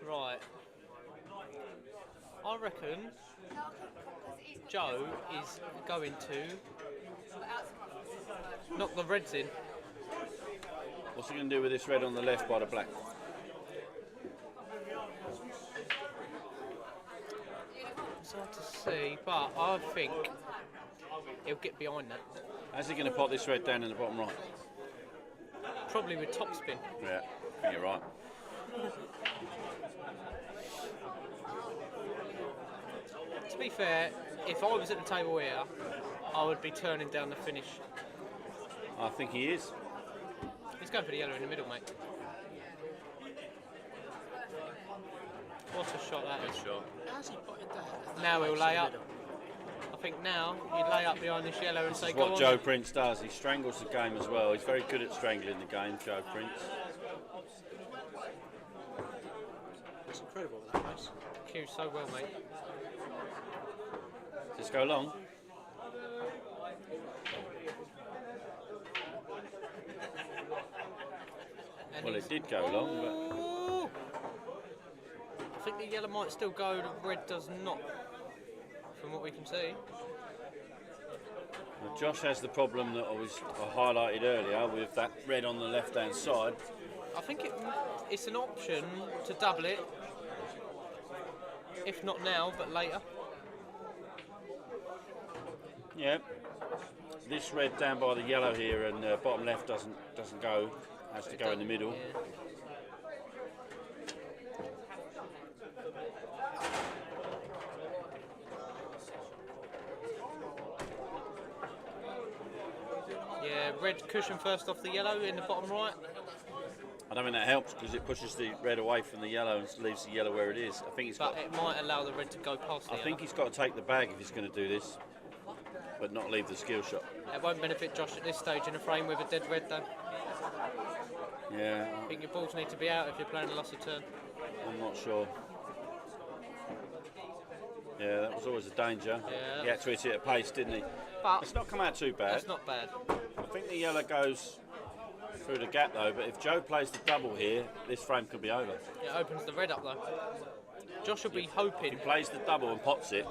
Right. I reckon Joe is going to knock the reds in. What's he going to do with this red on the left by the black? It's hard to see, but I think he'll get behind that. How's he going to pot this red down in the bottom right? Probably with topspin. Yeah, I think you're right. To be fair, if I was at the table here, I would be turning down the finish. I think he is. He's going for the yellow in the middle, mate. What a shot that is. Good shot. How's he potted that? Now he'll lay up. I think now he'd lay up behind this yellow and This say, is go what on. Joe Prince does. He strangles the game as well. He's very good at strangling the game, Joe Prince. It's incredible that place. Cues so well, mate. Does this go long? And Well, he's- it did go long, Ooh. I think the yellow might still go, the red does not, from what we can see. but Josh has the problem that I highlighted earlier with that red on the left-hand side. I think it's an option to double it, if not now, but later. Yeah. This red down by the yellow here and bottom left doesn't go. Has to go in the middle. Yeah, red cushion first off the yellow in the bottom right. I don't think that helps because it pushes the red away from the yellow and leaves the yellow where it is. I think he's But it might allow the red to go past the I think he's got to take the bag if he's going to do this, but not leave the skill shot. It won't benefit Josh at this stage in a frame with a dead red though. Yeah, I think your balls need to be out if you're playing a loss of turn. I'm not sure. Yeah, that was always a danger. Yeah, He had to hit it at pace, didn't he? But it's not come out too bad. That's not bad. I think the yellow goes through the gap though, but if Joe plays the double here, this frame could be over. It opens the red up though. Josh will be hoping. If he plays the double and pots it.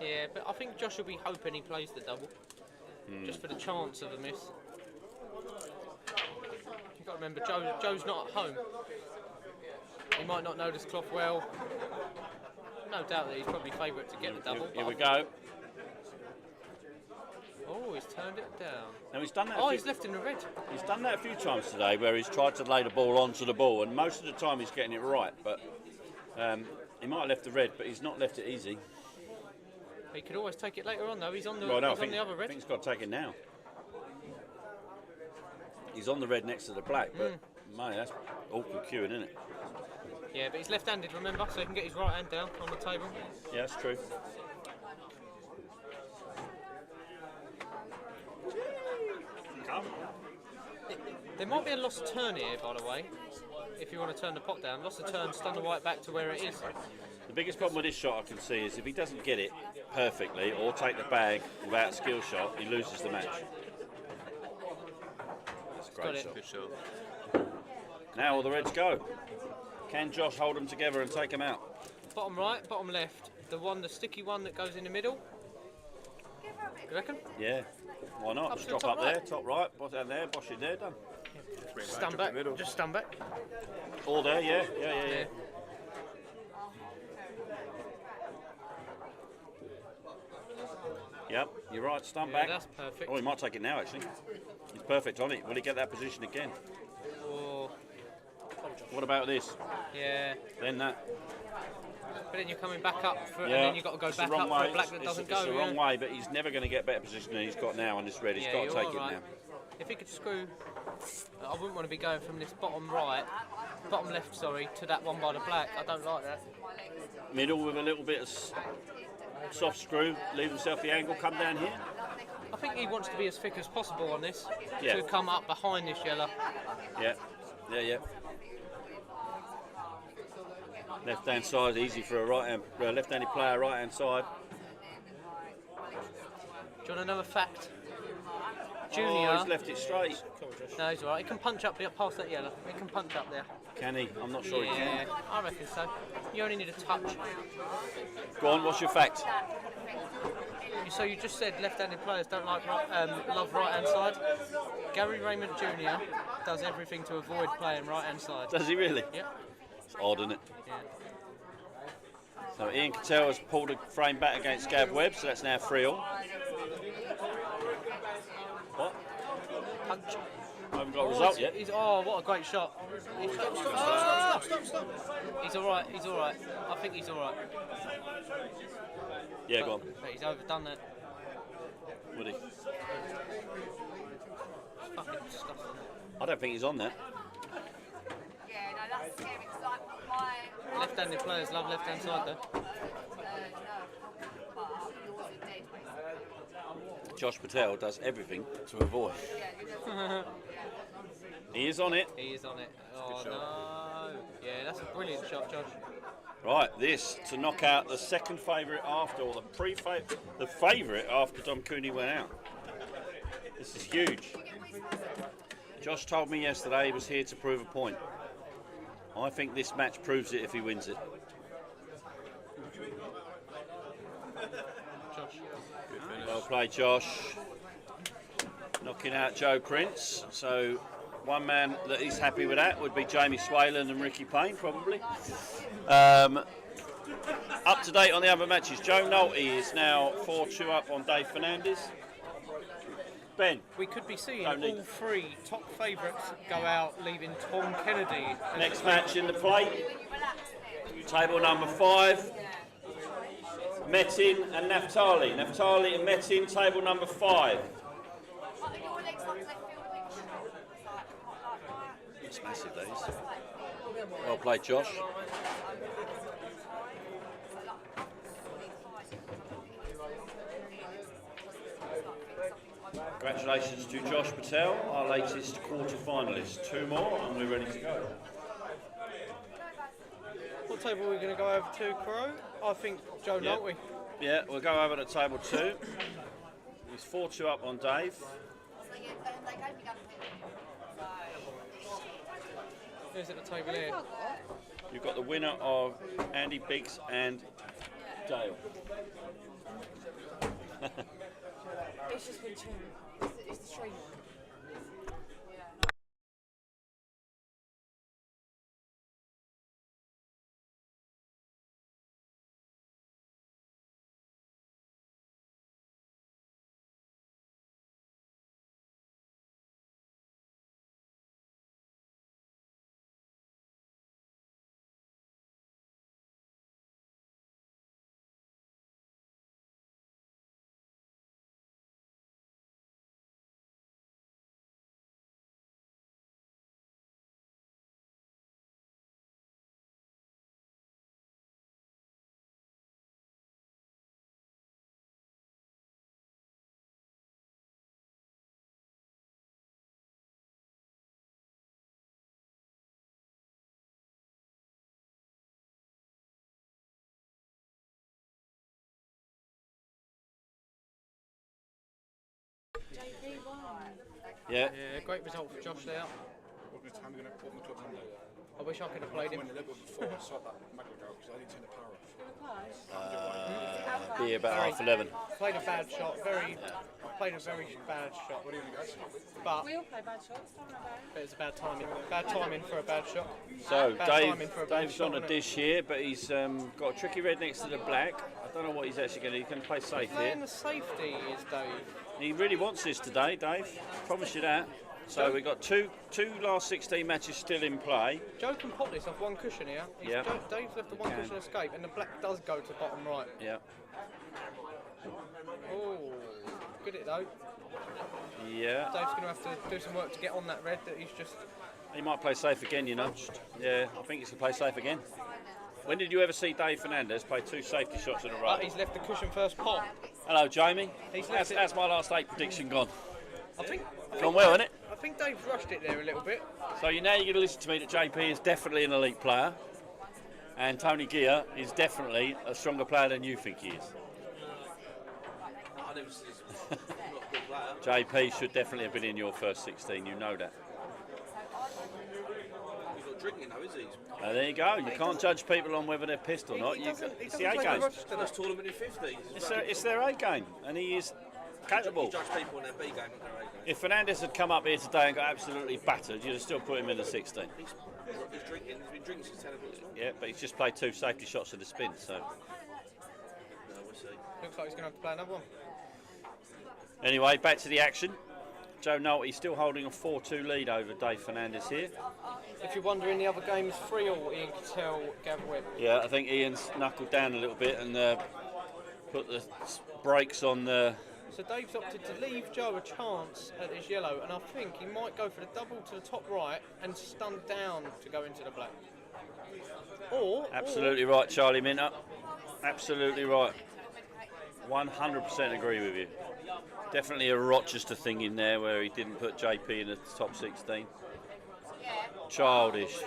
Yeah, but I think Josh will be hoping he plays the double. Just for the chance of a miss. You've got to remember, Joe's not at home. He might not know this cloth well. No doubt that he's probably favourite to get the double. Here we go. Oh, he's turned it down. Now he's done that. Oh, he's left in the red. He's done that a few times today, where he's tried to lay the ball onto the ball, and most of the time he's getting it right. But he might have left the red, but he's not left it easy. He could always take it later on, though. He's on the, Well, no, he's on the other I red. think he's got to take it now. He's on the red next to the black, but mate, that's awkward queuing, isn't it? Yeah, but he's left-handed, remember, so he can get his right hand down on the table. Yeah, that's true. There might be a lost turn here, by the way, if you want to turn the pot down. Lost a turn, stun the white back to where it is. The biggest problem with this shot I can see is if he doesn't get it perfectly or take the bag without a skill shot, he loses the match. That's a great shot. Good shot. Now all the reds go. Can Josh hold them together and take them out? Bottom right, bottom left. The sticky one that goes in the middle. You reckon? Yeah. Why not? Up Just to the drop top up there, right. top right, boss down there, bosh it there, done. Stand back, just stand back. All there, yeah. Yep, you're right, stand Yeah, back. that's perfect. Oh, he might take it now, actually. He's perfect on it. Will he get that position again? Oh. What about this? Yeah. Then that. But then you're coming back up, Yeah, and then you've got to go it's the back wrong up way. for a black that doesn't go. It's the wrong way, but he's never going to get better position than he's got now on this red. He's Yeah, got to you're take all it right. now. If he could screw, I wouldn't want to be going from this bottom left, sorry, to that one by the black. I don't like that. Middle with a little bit of soft screw, leave himself the angle, come down here. I think he wants to be as thick as possible on this, Yeah. to come up behind this yellow. Yeah. Left hand side easy for a left-handed player. Right hand side. Do you want another fact? Junior. Oh, he's left it straight. No, he's alright. He can punch up past that yellow. He can punch up there. Can he? I'm not sure Yeah, he can. I reckon so. You only need a touch. Go on. What's your fact? So you just said left-handed players don't like love right-hand side. Gary Raymond Jr. does everything to avoid playing right-hand side. Does he really? Yep. It's odd, isn't it? Yeah. So Ian Cattell has pulled a frame back against Gav Webb, so that's now 3-all. What? Punch. I haven't got a result yet. What a great shot. Stop. He's alright, I think he's alright. Yeah, go on. But he's overdone that. Would he? It's fucking disgusting. I don't think he's on that. Yeah, no, that's scary because like my... Left-handed players love left-hand side though. No, but yours are dead basically. Josh Patel does everything to avoid. He is on it. He is on it. Oh no. Yeah, that's a brilliant shot, Josh. Right, this to knock out the second favourite after, or the favourite after Dom Cooney went out. This is huge. Josh told me yesterday he was here to prove a point. I think this match proves it if he wins it. Well played, Josh. Knocking out Joe Prince. So one man that he's happy with that would be Jamie Swayland and Ricky Payne, probably. Up to date on the other matches. Joe Nolte is now 4-2 up on Dave Fernandez. Ben. We could be seeing all three top favourites go out, leaving Tom Kennedy. Next match in the plate. Table number 5. Metin and Naftali. Naftali and Metin, table number 5. It's massive, these. Well played, Josh. Congratulations to Josh Patel, our latest quarter-finalist. 2 more and we're ready to go. What table are we going to go over to, Crow? I think Joe Nolte. Yeah, we'll go over to table 2. He's 4-2 up on Dave. Who's at the table here? You've got the winner of Andy Biggs and Dale. It's just been two. It's the stream. Yeah. Great result for Josh there. I wish I could have played him. Be about 11:30. Played a bad shot. Played a very bad shot. But we all play bad shots, don't we? But it's a bad timing. Bad timing for a bad shot. So Bad Dave's shot, on a dish here, but he's got a tricky red next to the black. I don't know what he's actually going to do. He's going to play safe here. Playing the safety is Dave. He really wants this today, Dave. Promise you that. So we've got two last 16 matches still in play. Joe can pop this off one cushion here. Yeah. Dave's left the one cushion escape, and the black does go to bottom right. Yeah. Oh, good it though. Yeah. Dave's going to have to do some work to get on that red that he's just... He might play safe again, you know. Yeah, I think he's going to play safe again. When did you ever see Dave Fernandez play 2 safety shots in a row? He's left the cushion first pot. Hello, Jamie. That's my last 8 prediction gone. I think gone well, isn't it? I think Dave's rushed it there a little bit. So now you're going to listen to me that JP is definitely an elite player, and Tony Gear is definitely a stronger player than you think he is. I never said he's not a good player. JP should definitely have been in your first 16. You know that. He's not drinking though, is he? There you go. You can't judge people on whether they're pissed or not. It's the A game. First tournament in 50. It's their A game, and he is capable. You judge people on their B game, not their A game. If Fernandez had come up here today and got absolutely battered, you'd have still put him in the 16. He's drinking. He's been drinking since 10 o'clock. Yeah, but he's just played 2 safety shots in the spin, so. No, we'll see. Looks like he's going to have to play another one. Anyway, back to the action. Joe Nolte still holding a 4-2 lead over Dave Fernandez here. If you're wondering, the other game's 3-3, Ian Cattell, Gav Webb. Yeah, I think Ian's knuckled down a little bit and put the brakes on the... So Dave's opted to leave Joe a chance at his yellow, and I think he might go for the double to the top right and stun down to go into the black. Absolutely right, Charlie Minter. Absolutely right. 100% agree with you. Definitely a Rochester thing in there where he didn't put JP in the top 16. Childish.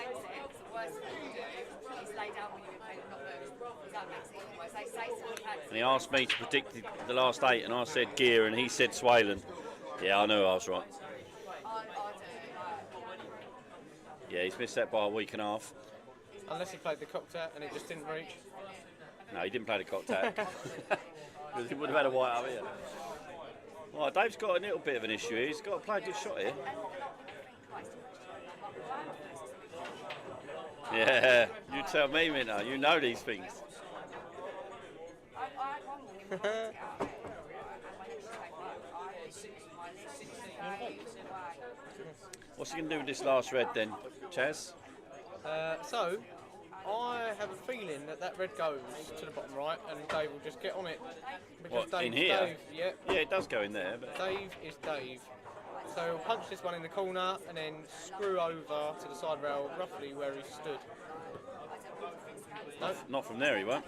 they don't want you to play not lose. That makes it even worse. They say something. And he asked me to predict the last 8, and I said Gear, and he said Swalen. Yeah, I know I was right. Yeah, he's missed that by a week and a half. Unless he played the cocktail and it just didn't reach. No, he didn't play the cocktail. He would have had a white up here. Well, Dave's got a little bit of an issue here. He's got to play a good shot here. Yeah, you tell me, Minna. You know these things. What's he going to do with this last red then, Chaz? So, I have a feeling that red goes to the bottom right and Dave will just get on it. Because What, in here? Dave, yeah. Yeah, it does go in there. But Dave is Dave. So he'll punch this one in the corner and then screw over to the side rail roughly where he stood. No? Not from there, he won't.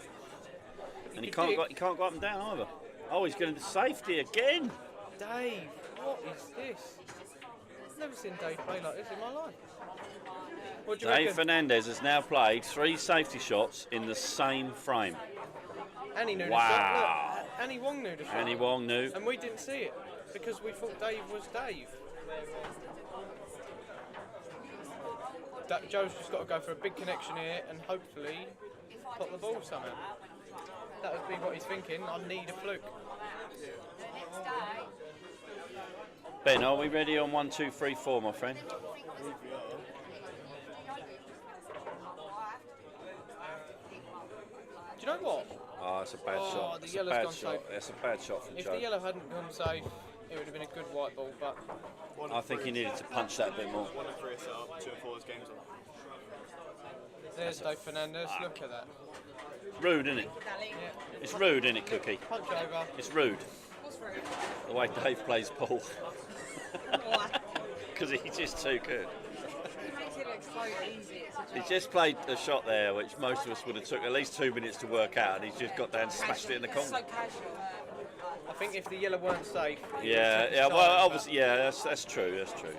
And he can't go up and down either. Oh, he's going to safety again. Dave, what is this? I've never seen Dave play like this in my life. What do you Dave reckon? Fernandez has now played 3 safety shots in the same frame. And he knew Wow. the shot. Look, Annie Wong knew the shot. Annie Wong knew. And we didn't see it because we thought Dave was Dave. Joe's just got to go for a big connection here and hopefully pop the ball somehow. That would be what he's thinking. I need a fluke. Ben, are we ready on 1, 2, 3, 4, my friend? Do you know what? Oh, it's a bad shot. The It's a yellow's bad gone shot. safe. That's a bad shot from If Joe. the yellow hadn't gone safe, it would have been a good white ball, but I think he needed to punch that a bit more. 1 and 3 are set up, 2 and 4 is games on. there's Dave Fernandez. Look at that. Rude, isn't it? Yeah. It's rude, isn't it, Cookie? Punch over. It's rude. The way Dave plays ball. Because he's just too good. He makes it look so easy. It's a He job. just played a shot there, which most of us would have took at least 2 minutes to work out, and he's just got down and smashed it in the corner. So casual. I think if the yellow weren't safe. Yeah, yeah. Well, obviously, yeah. That's true. That's true.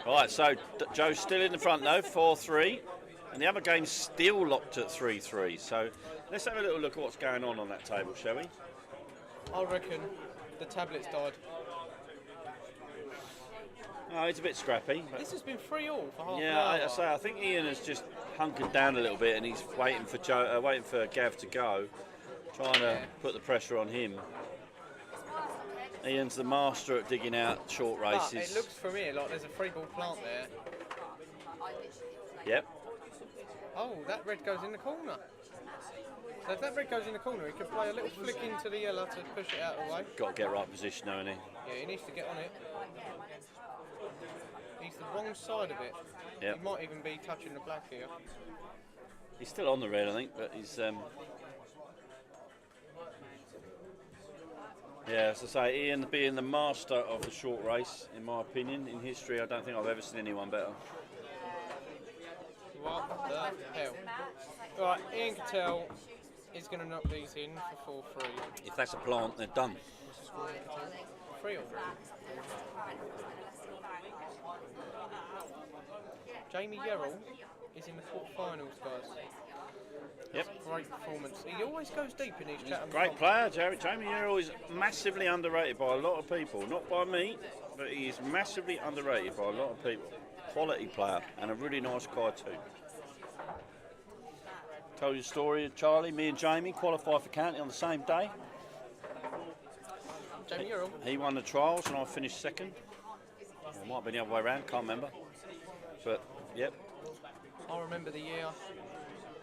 All right. So Joe's still in the front though, 4-3, and the other game's still locked at 3-3. So let's have a little look at what's going on that table, shall we? I reckon the tablets died. Oh, it's a bit scrappy. But This has been 3-all for half yeah, an hour. I think Ian has just hunkered down a little bit, and he's waiting for waiting for Gav to go, trying to put the pressure on him. Ian's the master at digging out short races. But it looks from here like there's a 3-ball plant there. Yep. Oh, that red goes in the corner. So if that red goes in the corner, he could play a little flick into the yellow to push it out of the way. Got to get right position, though, hasn't he? Yeah, he needs to get on it. He's the wrong side of it. Yep. He might even be touching the black here. He's still on the red, I think, but he's. Yeah, as I say, Ian being the master of the short race, in my opinion, in history, I don't think I've ever seen anyone better. What the hell? Right, Ian Cattell is going to knock these in for 4-3. If that's a plant, they're done. 3-all. Jamie Yerrell is in the quarterfinals, guys. Yep. Great performance. He always goes deep in these Chatham Great comps. player, Jamie Earl is massively underrated by a lot of people. Not by me, but he is massively underrated by a lot of people. Quality player and a really nice guy too. Told you the story of Charlie, me and Jamie qualified for county on the same day. Jamie Earl. He won the trials and I finished second. Or it might have been the other way around, can't remember. But, yep. I remember the year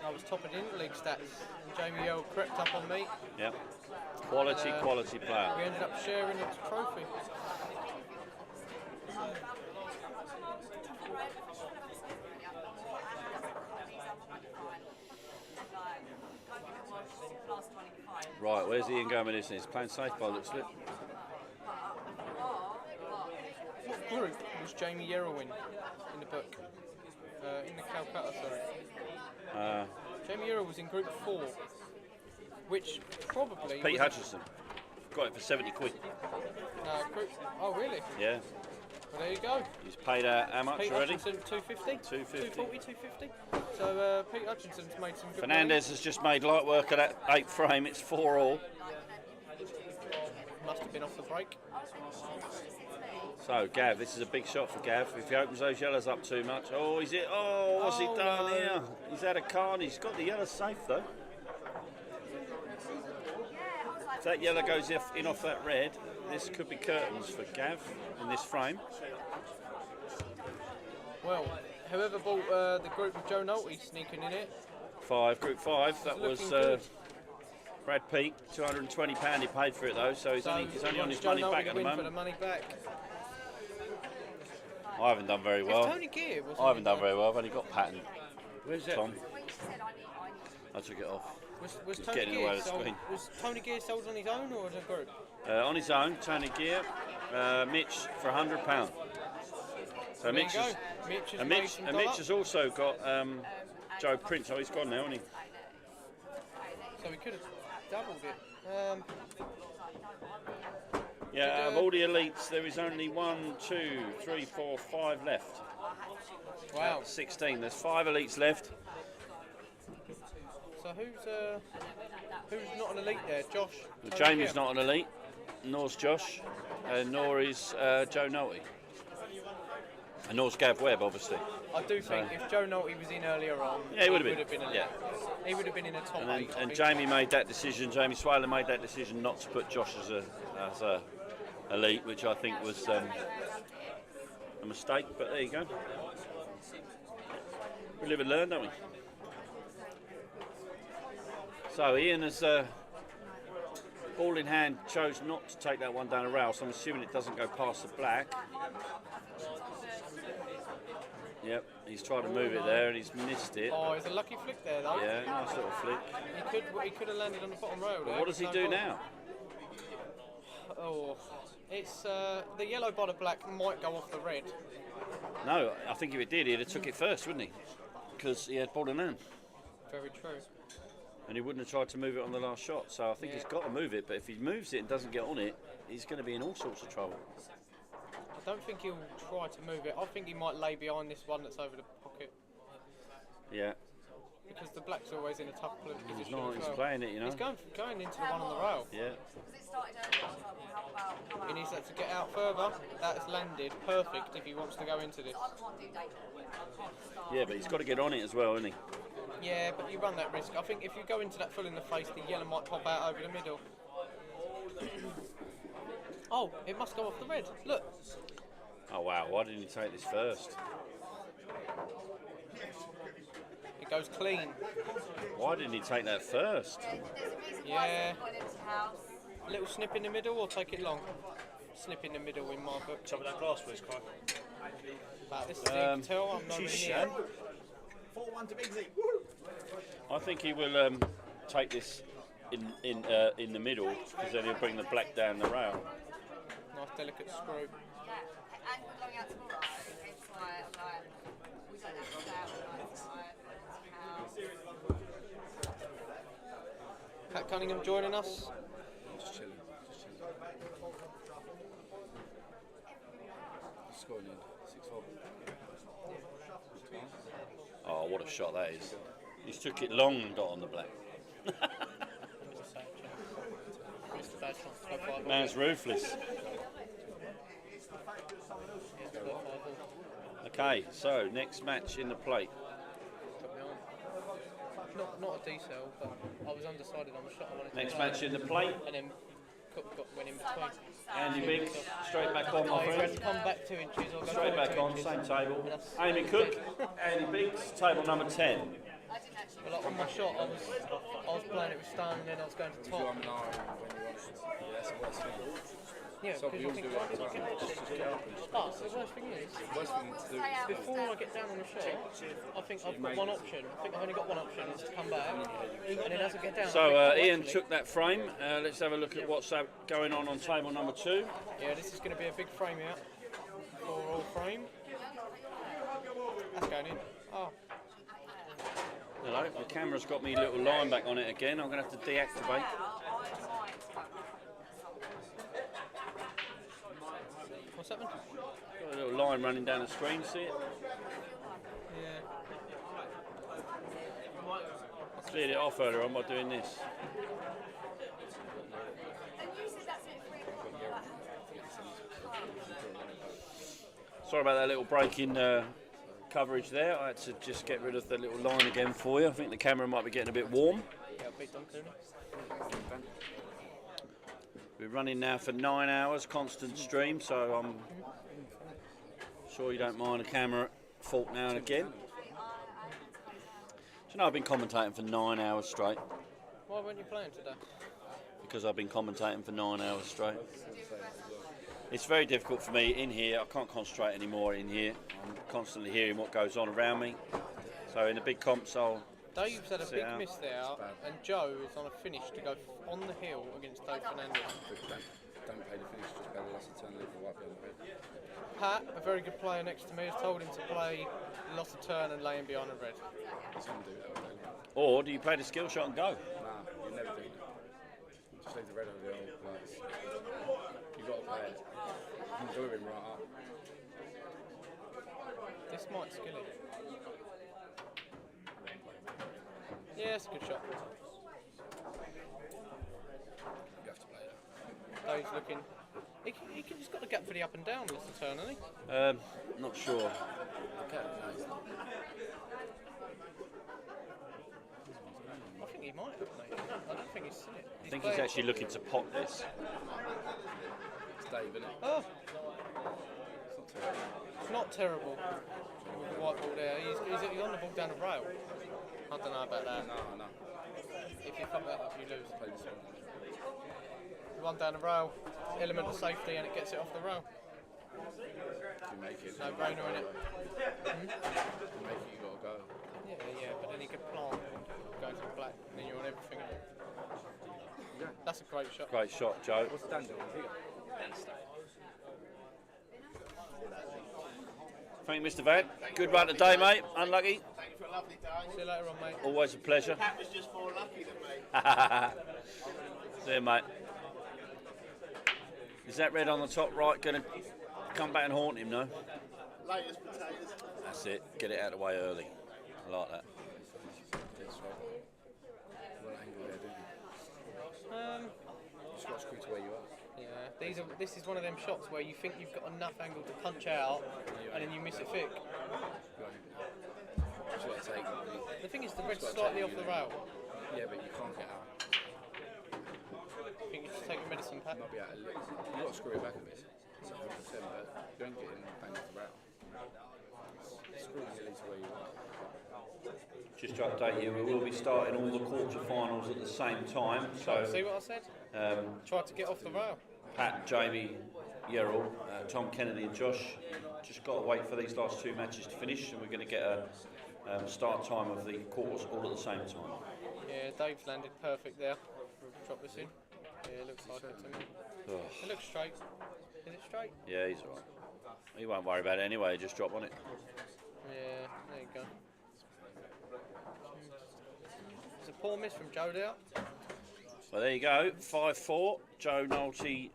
I was top of the interleague stats and Jamie Earl crept up on me. Yep. Quality player. We ended up sharing the trophy. Right, where's Ian going with this? He's playing safe by the looks of it. What group was Jamie Yerrell in the book? In the Calcutta, sorry. Jamie Yerrell was in group 4, which probably... Pete Hutchinson. Got it for 70 quid. No, group... Oh, really? Yeah. Well, there you go. He's paid how much Pete already? Hutchinson, 250. 250. 250. So Pete Hutchinson's made some good Fernandez has just made light work of that 8th frame. It's 4-all. Must have been off the break. So Gav, this is a big shot for Gav. If he opens those yellows up too much, oh, is it? Oh, what's he done here? He's had a carnage. He's got the yellow safe though. If that yellow goes in off that red, this could be curtains for Gav in this frame. Well, whoever bought the group of Joe Nolte sneaking in it. Group 5. That was Brad Peake. £220 he paid for it though, so he's only on his money back at the moment. For the money back. I haven't done very well. Tony Gear, wasn't I haven't done very well. I've only got pattern. Where's that? Tom. I took it off. Was Just Tony getting Gear away with the sold, screen. was Tony Gear sold on his own or as a group? On his own, Tony Gear, Mitch for £100. So There Mitch you has, go. Mitch has and made Mitch, some and dollar. Mitch has also got Joe Prince. Oh, he's gone now, hasn't he? So we could have doubled it. Yeah, of all the elites, there is only 1, 2, 3, 4, 5 left. Wow. 16. There's 5 elites left. So who's not an elite there? Josh? Well, Tony Jamie's Gear? not an elite, nor's Josh, and nor is Joe Nolte. And nor's Gav Webb, obviously. I do think if Joe Nolte was in earlier on, Yeah, he would have been elite. Yeah. He would have been in a top 8. And Jamie made that decision. Jamie Swaler made that decision not to put Josh as a elite, which I think was a mistake. But there you go. We live and learn, don't we? So Ian has ball in hand chose not to take that one down a rail. So I'm assuming it doesn't go past the black. Yep, he's tried to move it there and he's missed it. Oh, it's a lucky flick there, though. Yeah, nice little flick. He could have landed on the bottom rail there. What does he do now? Oh, it's the yellow by the black might go off the red. No, I think if it did, he'd have took it first, wouldn't he? Because he had ball in hand. Very true. And he wouldn't have tried to move it on the last shot. So I think he's got to move it. But if he moves it and doesn't get on it, he's going to be in all sorts of trouble. I don't think he'll try to move it. I think he might lay behind this one that's over the pocket. Yeah. Because the black's always in a tough position. He's not. as He's well. playing it, you know. He's going into the one on the rail. Yeah. He needs that to get out further. That's landed perfect if he wants to go into this. Yeah, but he's got to get on it as well, isn't he? Yeah, but you run that risk. I think if you go into that full in the face, the yellow might pop out over the middle. Oh, it must go off the red. Look. Oh wow! Why didn't he take this first? It goes clean. Why didn't he take that first? Yeah. A little snip in the middle or take it long? Snip in the middle in my book. Top of that glass, please, Kai. About this thing, you can tell I'm nowhere near. 4-1 to Big Z. I think he will take this in the middle because then he'll bring the black down the rail. Nice delicate screw. Pat Cunningham joining us. Just chilling. Scoring in 6-4. Oh, what a shot that is! He's took it long and got on the black. Man's ruthless. Okay, so next match in the plate. Not a D-cell, but I was undecided on the shot I wanted to Next do. match in the plate. And then went in between. Andy Biggs, straight back on, my He friend. had to come back 2 inches or go Straight forward back 2 on, inches. same table. And that's- Amy Cook, Andy Biggs, table number 10. Well, like on my shot, I was playing it with Stan and then I was going to top. Yeah, that's the worst thing. Yeah, So because we I all think do it. Just get up and just but the worst thing is, worst thing to do is before I get down on the shot, I think I've got one option. I think I've only got one option, is to come back, and then as I get down. So I think, Ian actually, took that frame. Let's have a look at what's going on table number 2. Yeah, this is going to be a big frame out. 4-all frame. That's going in. Oh. Hello, the camera's got me a little line back on it again. I'm going to have to deactivate. What's happened? Got a little line running down the screen, see it? Yeah. I cleared it off earlier on by doing this. Sorry about that little break in coverage there. I had to just get rid of the little line again for you. I think the camera might be getting a bit warm. We're running now for 9 hours, constant stream, so I'm sure you don't mind a camera fault now and again. Do you know I've been commentating for 9 hours straight? Why weren't you playing today? Because I've been commentating for 9 hours straight. It's very difficult for me in here. I can't concentrate anymore in here. I'm constantly hearing what goes on around me. So in the big comps, I'll Dave's had a big out. miss there, and Joe is on a finish to go on the hill against Dave Fernandez. Don't pay the finish, just pay the loss of turn, leave the white behind the red. Pat, a very good player next to me, has told him to play loss of turn and lay him behind the red. Some do that, don't they? Or do you play the skill shot and go? Nah, you never do that. Just leave the red over the old players. You've got to play it. You can do him right up. This might skill it. Yeah, it's a good shot. You have to play that. Dave's looking. He's got the gap for the up and down loss of turn, hasn't he? Not sure. Okay, no, he's not. I think he might have, mate. I don't think he's seen it. I think he's actually looking to pot this. It's Dave, isn't it? Oh! It's not terrible. It's not terrible. With the white ball there. He's on the ball down the rail. I don't know about that. No. If you fuck that up, you lose. Play this one. One down the rail, element of safety, and it gets it off the rail. You make it. No brainer in it. You make it, you got to go. Yeah, but then you could plant, go to the black, and then you're on everything. Yeah. That's a great shot. Great shot, Joe. What's Dan doing here? Thank you, Mr. Van. Good run today, mate. Unlucky. Thank you for a lovely day. See you later on, mate. Always a pleasure. Pat was just more lucky than me. See you, mate. Is that red on the top right going to come back and haunt him, no? Latest potatoes. That's it. Get it out of the way early. I like that. What angle there, don't you? Just got to screw to where you are. Yeah, this is one of them shots where you think you've got enough angle to punch out, and then you miss it thick. Just got to take The thing is, the red's slightly off the rail. Yeah, but you can't get out. I think you just take your medicine, Pat. You might be out a little. You've got to screw it back a bit. It's 100%, but you don't get in bang off the rail. Screw nearly to where you are. Just to update you, we will be starting all the quarterfinals at the same time. So see what I said? Try to get off the rail. Pat, Jamie, Yerrell, Tom Kennedy and Josh just got to wait for these last two matches to finish, and we're going to get a start time of the quarters all at the same time. Yeah, Dave's landed perfect there. We'll drop this in. Yeah, it looks like it to me. It looks straight. Is it straight? Yeah, he's alright. He won't worry about it anyway, just drop on it. Yeah, there you go. It's a poor miss from Joe there. Well, there you go, 5-4. Joe Nolte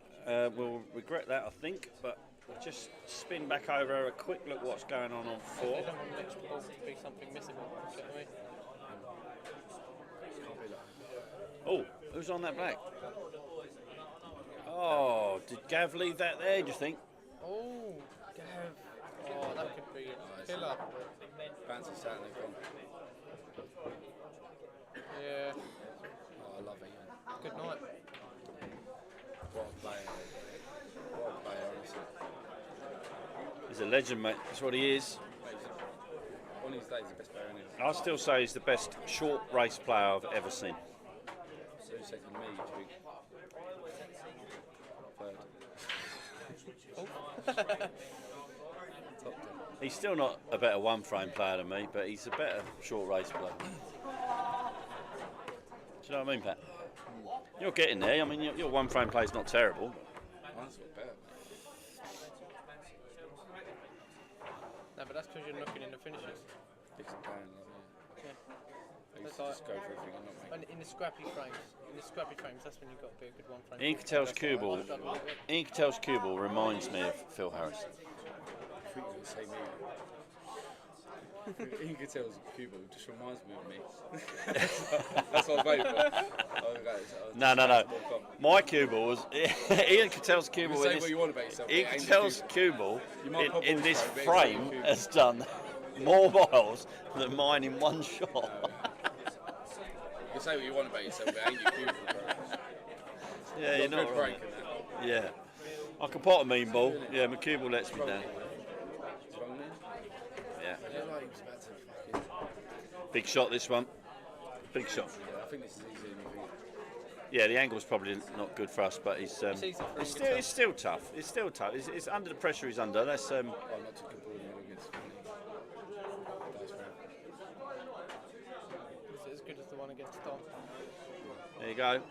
will regret that, I think, but we'll just spin back over a quick look what's going on 4. I don't want the next ball to be something missable. You know what I mean? Oh, who's on that black? Oh, did Gav leave that there, do you think? Oh, Gav. Oh, that could be a killer. Bouncy sat there gone. Yeah. Oh, I love it. Good night. What a player. What a player, honestly. He's a legend, mate. That's what he is. One of these days, the best player in it. I'll still say he's the best short race player I've ever seen. So you second me each week. Third. He's still not a better one-frame player than me, but he's a better short race player. Do you know what I mean, Pat? You're getting there. I mean, your one-frame play is not terrible. Mine's got better. No, but that's because you're looking in the finishes. Dixon Down, yeah. I used to just go for everything and not make in the scrappy frames, that's when you've got to be a good one frame. Ian Catel's cue ball reminds me of Phil Harrison. thought you were going to say me. Ian Cattell's Cuba just reminds me of me. That's what I was waiting for. No. My cue ball was Ian Cattell's cue ball. Say what you want about yourself. Ian Cattell's cue ball You might pop in balls this through, but it's frame only a cue has done more miles than mine in one shot. You can say what you want about yourself, but it ain't your cue ball, bro. Yeah, you're Got a not good right. break in that. Yeah, I can pot a mean ball. Yeah, my cue ball lets me down. Yeah. Big shot this one. Big shot. Yeah, I think this is easier than you think. Yeah, the angle's probably not good for us, but it's still tough. It's still tough. It's under the pressure he's under. That's Oh, not too good ball against Is it as good as the one against Dom? There you go.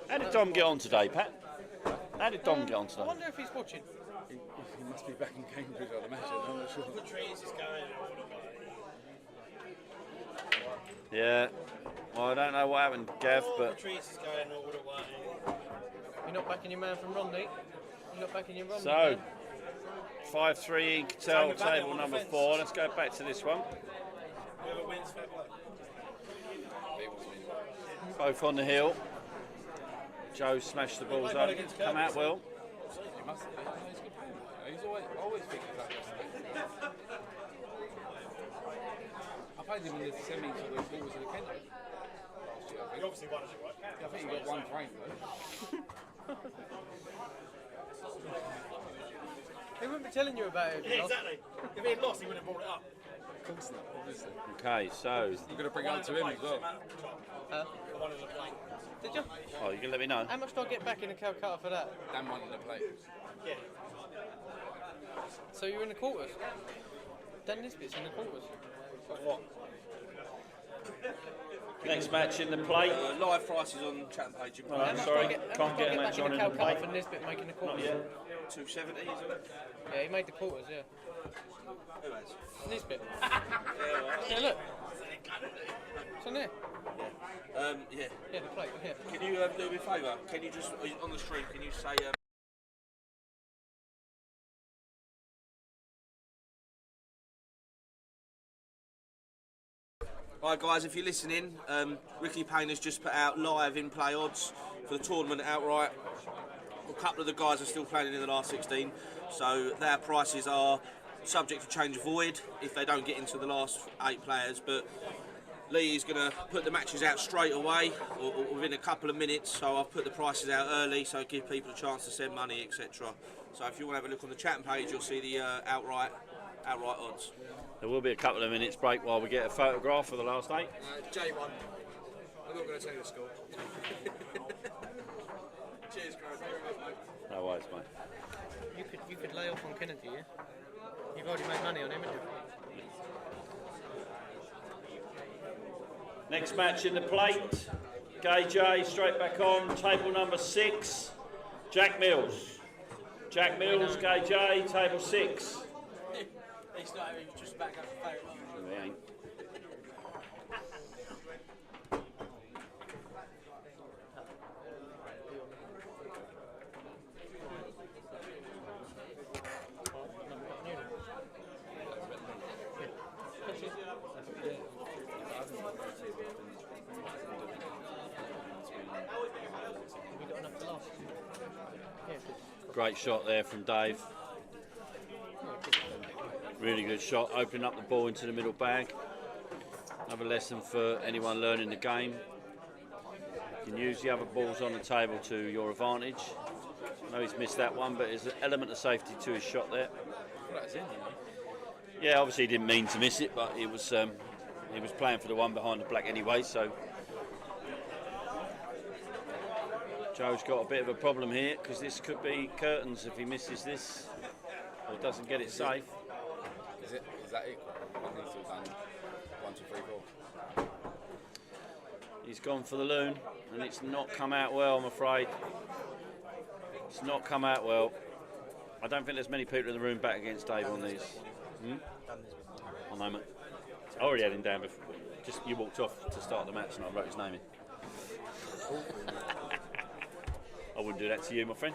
How did Dom get on today, Pat? How did Dom get on I today? wonder if he's watching. He must be back in Cambridge, I'd imagine. I'm not sure. Trees is going all the way. Yeah. Well, I don't know what happened, Gav, but Trees is going all the way. You're not backing your man from Romney. You're not backing your Romney. so man. 5-3 Ian Cattell, table number 4. Let's go back to this one. Whoever wins, fair play. Both on the hill. Joe smashed the balls up. Come out well. He must have been. He's a good player. He's always thinking about this. I played him in the semis for the quarters of the Kent last year. He obviously won it, right? Yeah, I think he got one frame though. He wouldn't be telling you about it. Yeah, exactly. If he had lost, he wouldn't have brought it up. Of course not, obviously. Okay, so You've got to bring it up to him as well. Huh? The one in the plate. Did you? oh, you can let me know. How much do I get back in the Calcutta for that? Dan one in the plate. Yeah. So you're in the quarters? Dan Nisbet's in the quarters. What? Next match in the plate. Live prices on chat page. Oh, sorry, can't get a match on in the plate. For Nisbet making the quarters. Not yet. 270, is it? Yeah, he made the quarters, yeah. Who has? Nisbet. Yeah, right. Yeah, look. It's on there. Yeah. Yeah, the plate, yeah. Can you do me a favour? Can you just, on the stream, can you say... Hi guys, if you're listening, Ricky Payne has just put out live in-play odds for the tournament outright. A couple of the guys are still playing in the last 16, so their prices are subject to change void if they don't get into the last 8 players, but Lee is going to put the matches out straight away or within a couple of minutes, so I've put the prices out early so give people a chance to send money, etc. So if you want to have a look on the chat page, you'll see the outright odds. There will be a couple of minutes break while we get a photograph for the last 8. J1. I'm not going to tell you the score. Cheers, guys. No worries, mate. You could lay off on Kennedy, yeah? You've already made money on him, haven't you? Next match in the plate. KJ straight back on. Table number 6. Jack Mills. Jack Mills, KJ, table 6. He's not having just back up the phone. No, he ain't. Great shot there from Dave. Really good shot, opening up the ball into the middle bag. Another lesson for anyone learning the game. You can use the other balls on the table to your advantage. I know he's missed that one, but there's an element of safety to his shot there. Yeah, obviously he didn't mean to miss it, but he was playing for the one behind the black anyway, so. Joe's got a bit of a problem here because this could be curtains if he misses this or doesn't get it safe. Is that equal? One needs to have done 1, 2, 3, 4. He's gone for the loon and it's not come out well, I'm afraid. It's not come out well. I don't think there's many people in the room back against Dave on these. I know, mate. I already had him down before. Just you walked off to start the match and I wrote his name in. I wouldn't do that to you, my friend.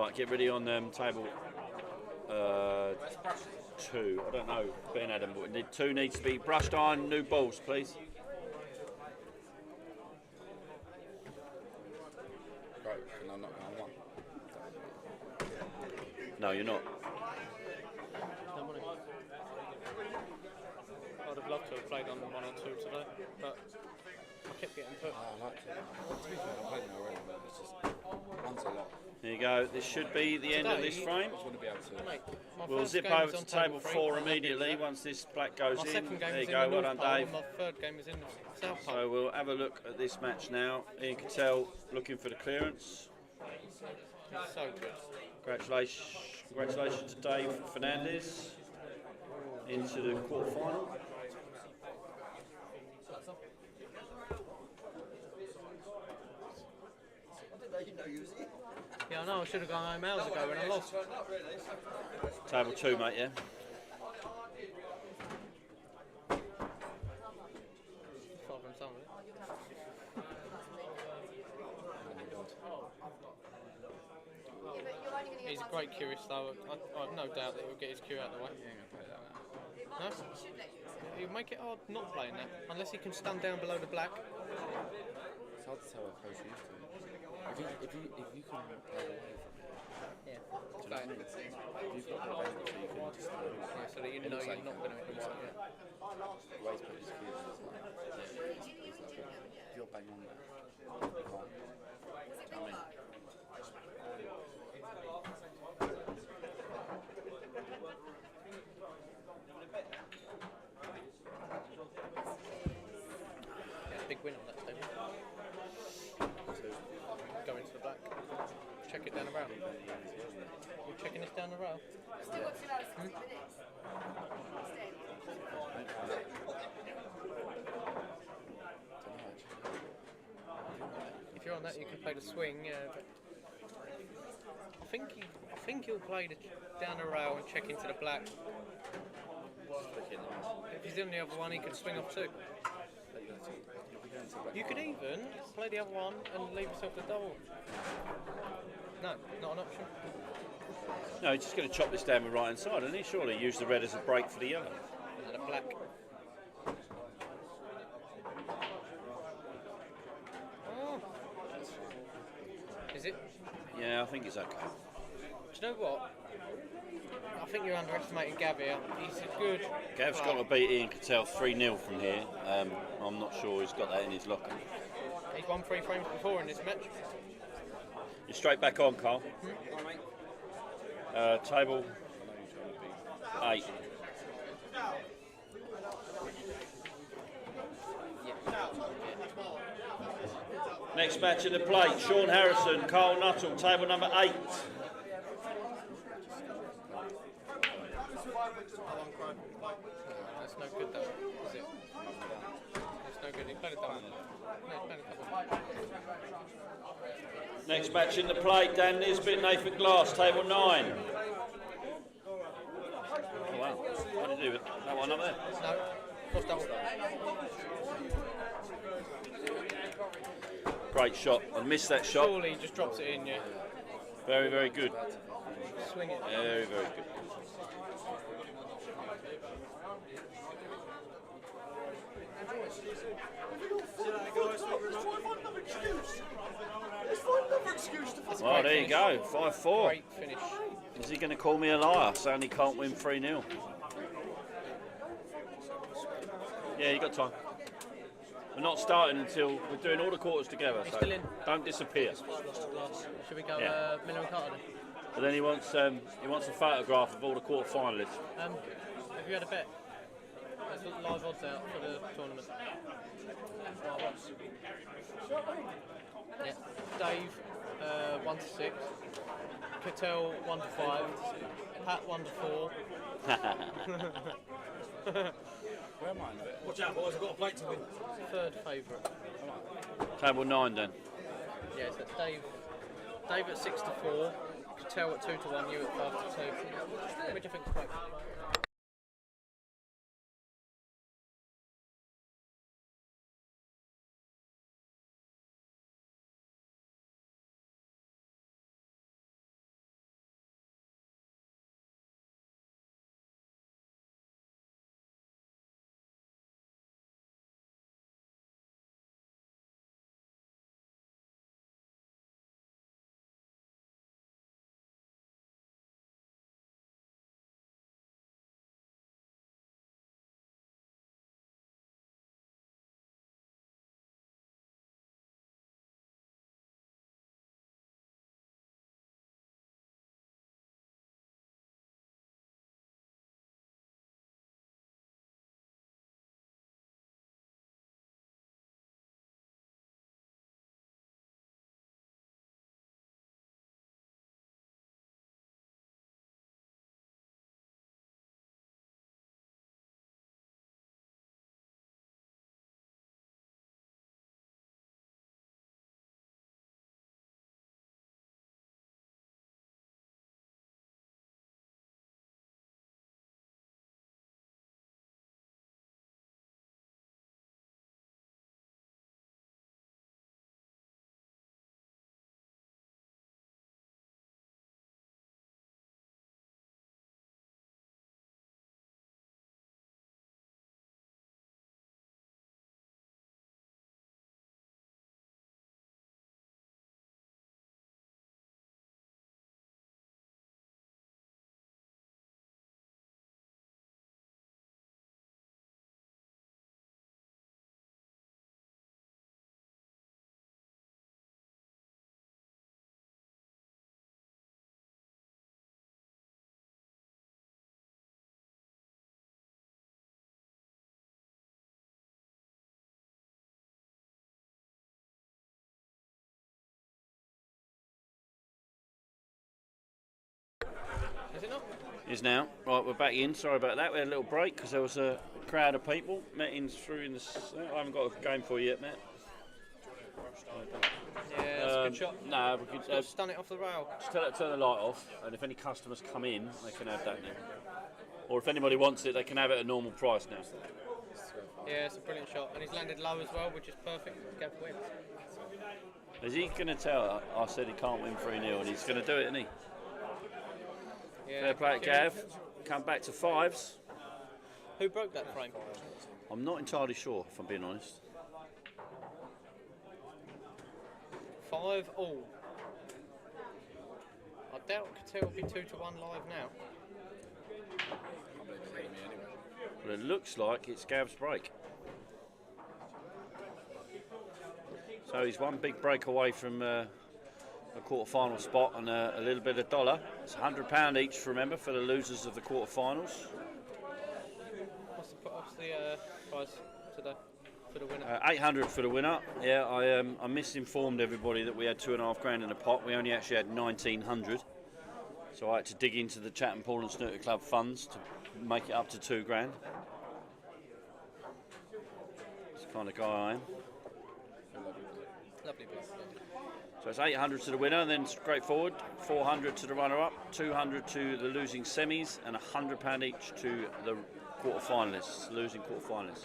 Right, get ready on table 2. I don't know, Ben Adam, but 2 needs to be brushed iron, new balls, please. Right, can I knock down 1? No, you're not. I'd have loved to have played on 1 or 2 today, but I kept getting put. I like to. To be fair, I played them already, but it's just one's a lot. There you go. This should be the end of this frame. I just want to be able to. Mate, my We'll first zip game over was to on table 4 immediately once this black goes my in. second game There was you in go. the Well North done, Pole, Dave. and my third game was in the South Pole. So we'll have a look at this match now. Ian Cattell looking for the clearance. So good. Congratulations to Dave Fernandez into the quarterfinal. Yeah, I know. I should have gone home hours ago when I lost. Table 2, mate. Yeah. Father and son, isn't it? He's a great curist, though. I've no doubt that he'll get his cue out of the way. No? He'll make it hard not playing that, unless he can stand down below the black. It's hard to tell how close he is to it. If you can play away from it. Yeah. Do you know what I mean? If you've got the advantage, so you can just Yeah, so that you know you're not going to hit the white. Yeah. The way he's put his cues is like, if you're bang on there, you can't. I mean, Yeah, big win on that stadium. Go into the black. Check it down the rail. You're checking this down the rail? Still got 2 hours and 60 minutes. If you're on that, you can play the swing. Yeah, but I think he'll play down the rail and check into the black. If he's in the other one, he could swing off 2. You could even play the other one and leave yourself the double. No, not an option. No, he's just going to chop this down the right hand side, and he surely use the red as a break for the yellow. And a black. Oh. Is it? Yeah, I think it's okay. Do you know what? I think you're underestimating Gav here. He's a good Gav's player. got to beat Ian Cattell 3-0 from here. I'm not sure he's got that in his locker. He's won 3 frames before in this match. You're straight back on, Carl. Table 8. Next match in the plate, Sean Harrison, Carl Nuttall, table number 8. That's no good though, is it? That's no good. He played a double. No, he played a double. Next match in the plate, Dan Nisbet, Nathan Glass, table 9. Oh wow, what did you do with that one up there? No, cross double. Great shot, I missed that shot. Surely he just drops it in, yeah. Very, very good. Swing it. Very, very good. Oh, there you go, 5-4. Great finish. Is he going to call me a liar, saying he can't win 3-0? Yeah, you got time. We're not starting until we're doing all the quarters together, so still in. don't disappear. Should we go Yeah. Miller and Carter then? But then he wants a photograph of all the quarter finalists. Have you had a bet? There's live odds out for the tournament. Yeah. Dave 1 to 6, Cattell 1 to 5, Pat 1 to 4. where am I in a bit? Watch out, boys, I've got a plate to win. Third favourite. Table 9 then. Yeah, so Dave at 6 to 4, Cattell at 2 to 1, you at 5 to 2. Which I think is quite Is now. Right, we're back in. Sorry about that. We had a little break because there was a crowd of people. Metin's through in the... I haven't got a game for you yet, Met. Yeah, that's a good shot. No, we could stun it off the rail. Just turn the light off, and if any customers come in, they can have that now. Or if anybody wants it, they can have it at a normal price now. Yeah, it's a brilliant shot, and he's landed low as well, which is perfect. Gav wins. Is he going to tell? I said he can't win 3-0, and he's going to do it, isn't he? Yeah, fair play, Gav. Come back to fives. Who broke that frame? I'm not entirely sure, if I'm being honest. 5 all. I doubt Cattell will be 2-1 live now. Well, it looks like it's Gav's break. So he's one big break away from a quarter-final spot and a little bit of dollar. It's £100 each, remember, for the losers of the quarter-finals. What's the price today for the winner? 800 for the winner. Yeah, I misinformed everybody that we had £2,500 in the pot. We only actually had 1,900. So I had to dig into the Chatham Pool and Snooker Club funds to make it up to £2,000. It's the kind of guy I am. Lovely bit. So it's 800 to the winner, and then straight forward, 400 to the runner-up, 200 to the losing semis, and £100 each to the quarter-finalists, losing quarter-finalists.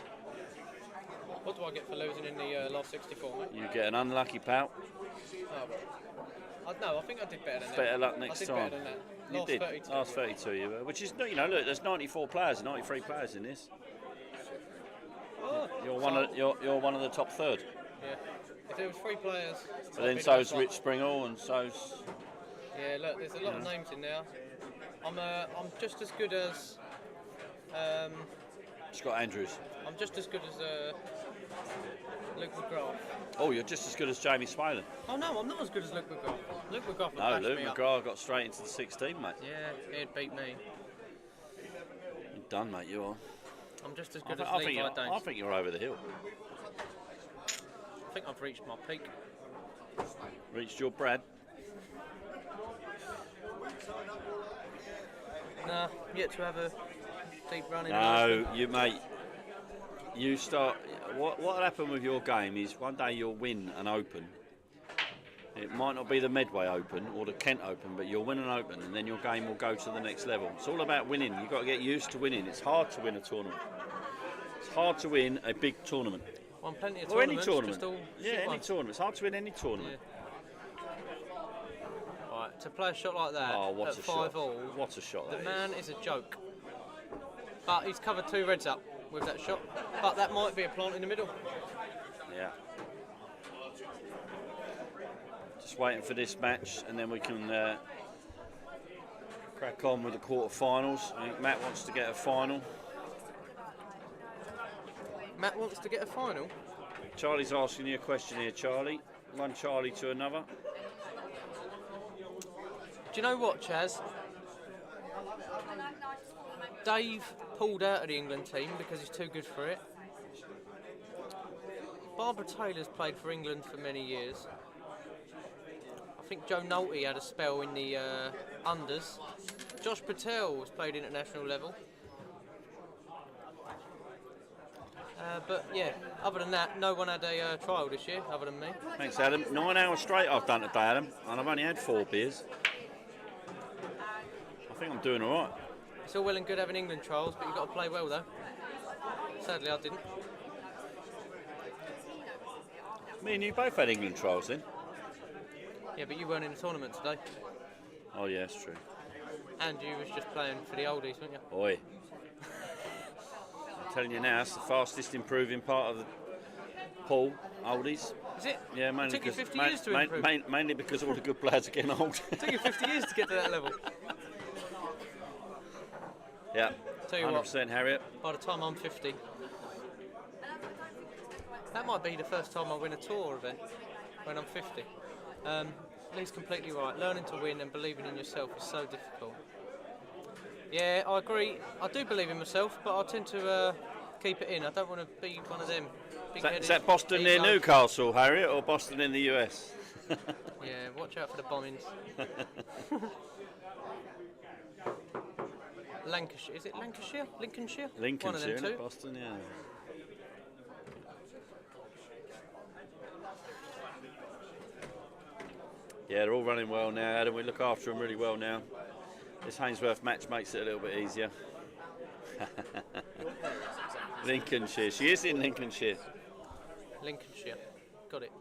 What do I get for losing in the last 64, mate? You get an unlucky pal. No, I think I did better than that. Better luck next I did time. better than that. You Last did. 32. Last 32, you were. Which is, you know, look, there's 94 players, 93 players in this. Oh, You're one of the top third. Yeah. If there was 3 players... But then so's Rich Springall and so's... Yeah, look, there's a lot of names in there. I'm just as good as... Scott Andrews. I'm just as good as Luke McGrath. Oh, you're just as good as Jamie Swain. Oh no, I'm not as good as Luke McGrath. Luke McGrath would No, bash Luke me up. McGrath got straight into the 16, mate. Yeah, he'd beat me. You're done, mate, you are. I'm just as good I as Levi Danes. I think you're over the hill. I think I've reached my peak. Reached your Brad. Nah, yet to have a deep run in. No, you mate. You start. What'll happen with your game is one day you'll win an Open. It might not be the Medway Open or the Kent Open, but you'll win an Open, and then your game will go to the next level. It's all about winning. You've got to get used to winning. It's hard to win a tournament. It's hard to win a big tournament. Won plenty of or any tournaments. tournament. Any tournament. It's hard to win any tournament. Yeah. Right, to play a shot like that what at a 5 shot. all. What a shot The that man is a joke. But he's covered 2 reds up with that shot. But that might be a plant in the middle. Yeah. Just waiting for this match, and then we can crack on with the quarter-finals. I think Matt wants to get a final. Matt wants to get a final? Charlie's asking you a question here, Charlie. One Charlie to another. Do you know what, Chaz? Dave pulled out of the England team because he's too good for it. Barbara Taylor's played for England for many years. I think Joe Nolte had a spell in the unders. Josh Patel has played international level. But yeah, other than that, no one had a trial this year, other than me. Thanks, Adam. 9 hours straight I've done today, Adam, and I've only had 4 beers. I think I'm doing all right. It's all well and good having England trials, but you've got to play well, though. Sadly, I didn't. Me and you both had England trials then. Yeah, but you weren't in the tournament today. Oh yeah, that's true. And you was just playing for the oldies, weren't you? Oi. I'm telling you now, it's the fastest improving part of the pool, oldies. Is it? Yeah, mainly It took you because 50 years to improve. mainly because all the good players are getting old. It took you 50 years to get to that level. Yeah, Tell you 100% what, Harriet. by the time I'm 50, that might be the first time I win a tour event, when I'm 50. Lee's completely right. Learning to win and believing in yourself is so difficult. Yeah, I agree. I do believe in myself, but I tend to keep it in. I don't want to be one of them. Is that Boston near Newcastle, Harriet, or Boston in the US? Yeah, watch out for the bombings. Lancashire. Is it Lancashire? Lincolnshire? One of Lincolnshire, them two. Boston, yeah. Yeah, they're all running well now, Adam. We look after them really well now. This Hainsworth match makes it a little bit easier. Lincolnshire. She is in Lincolnshire. Lincolnshire. Got it.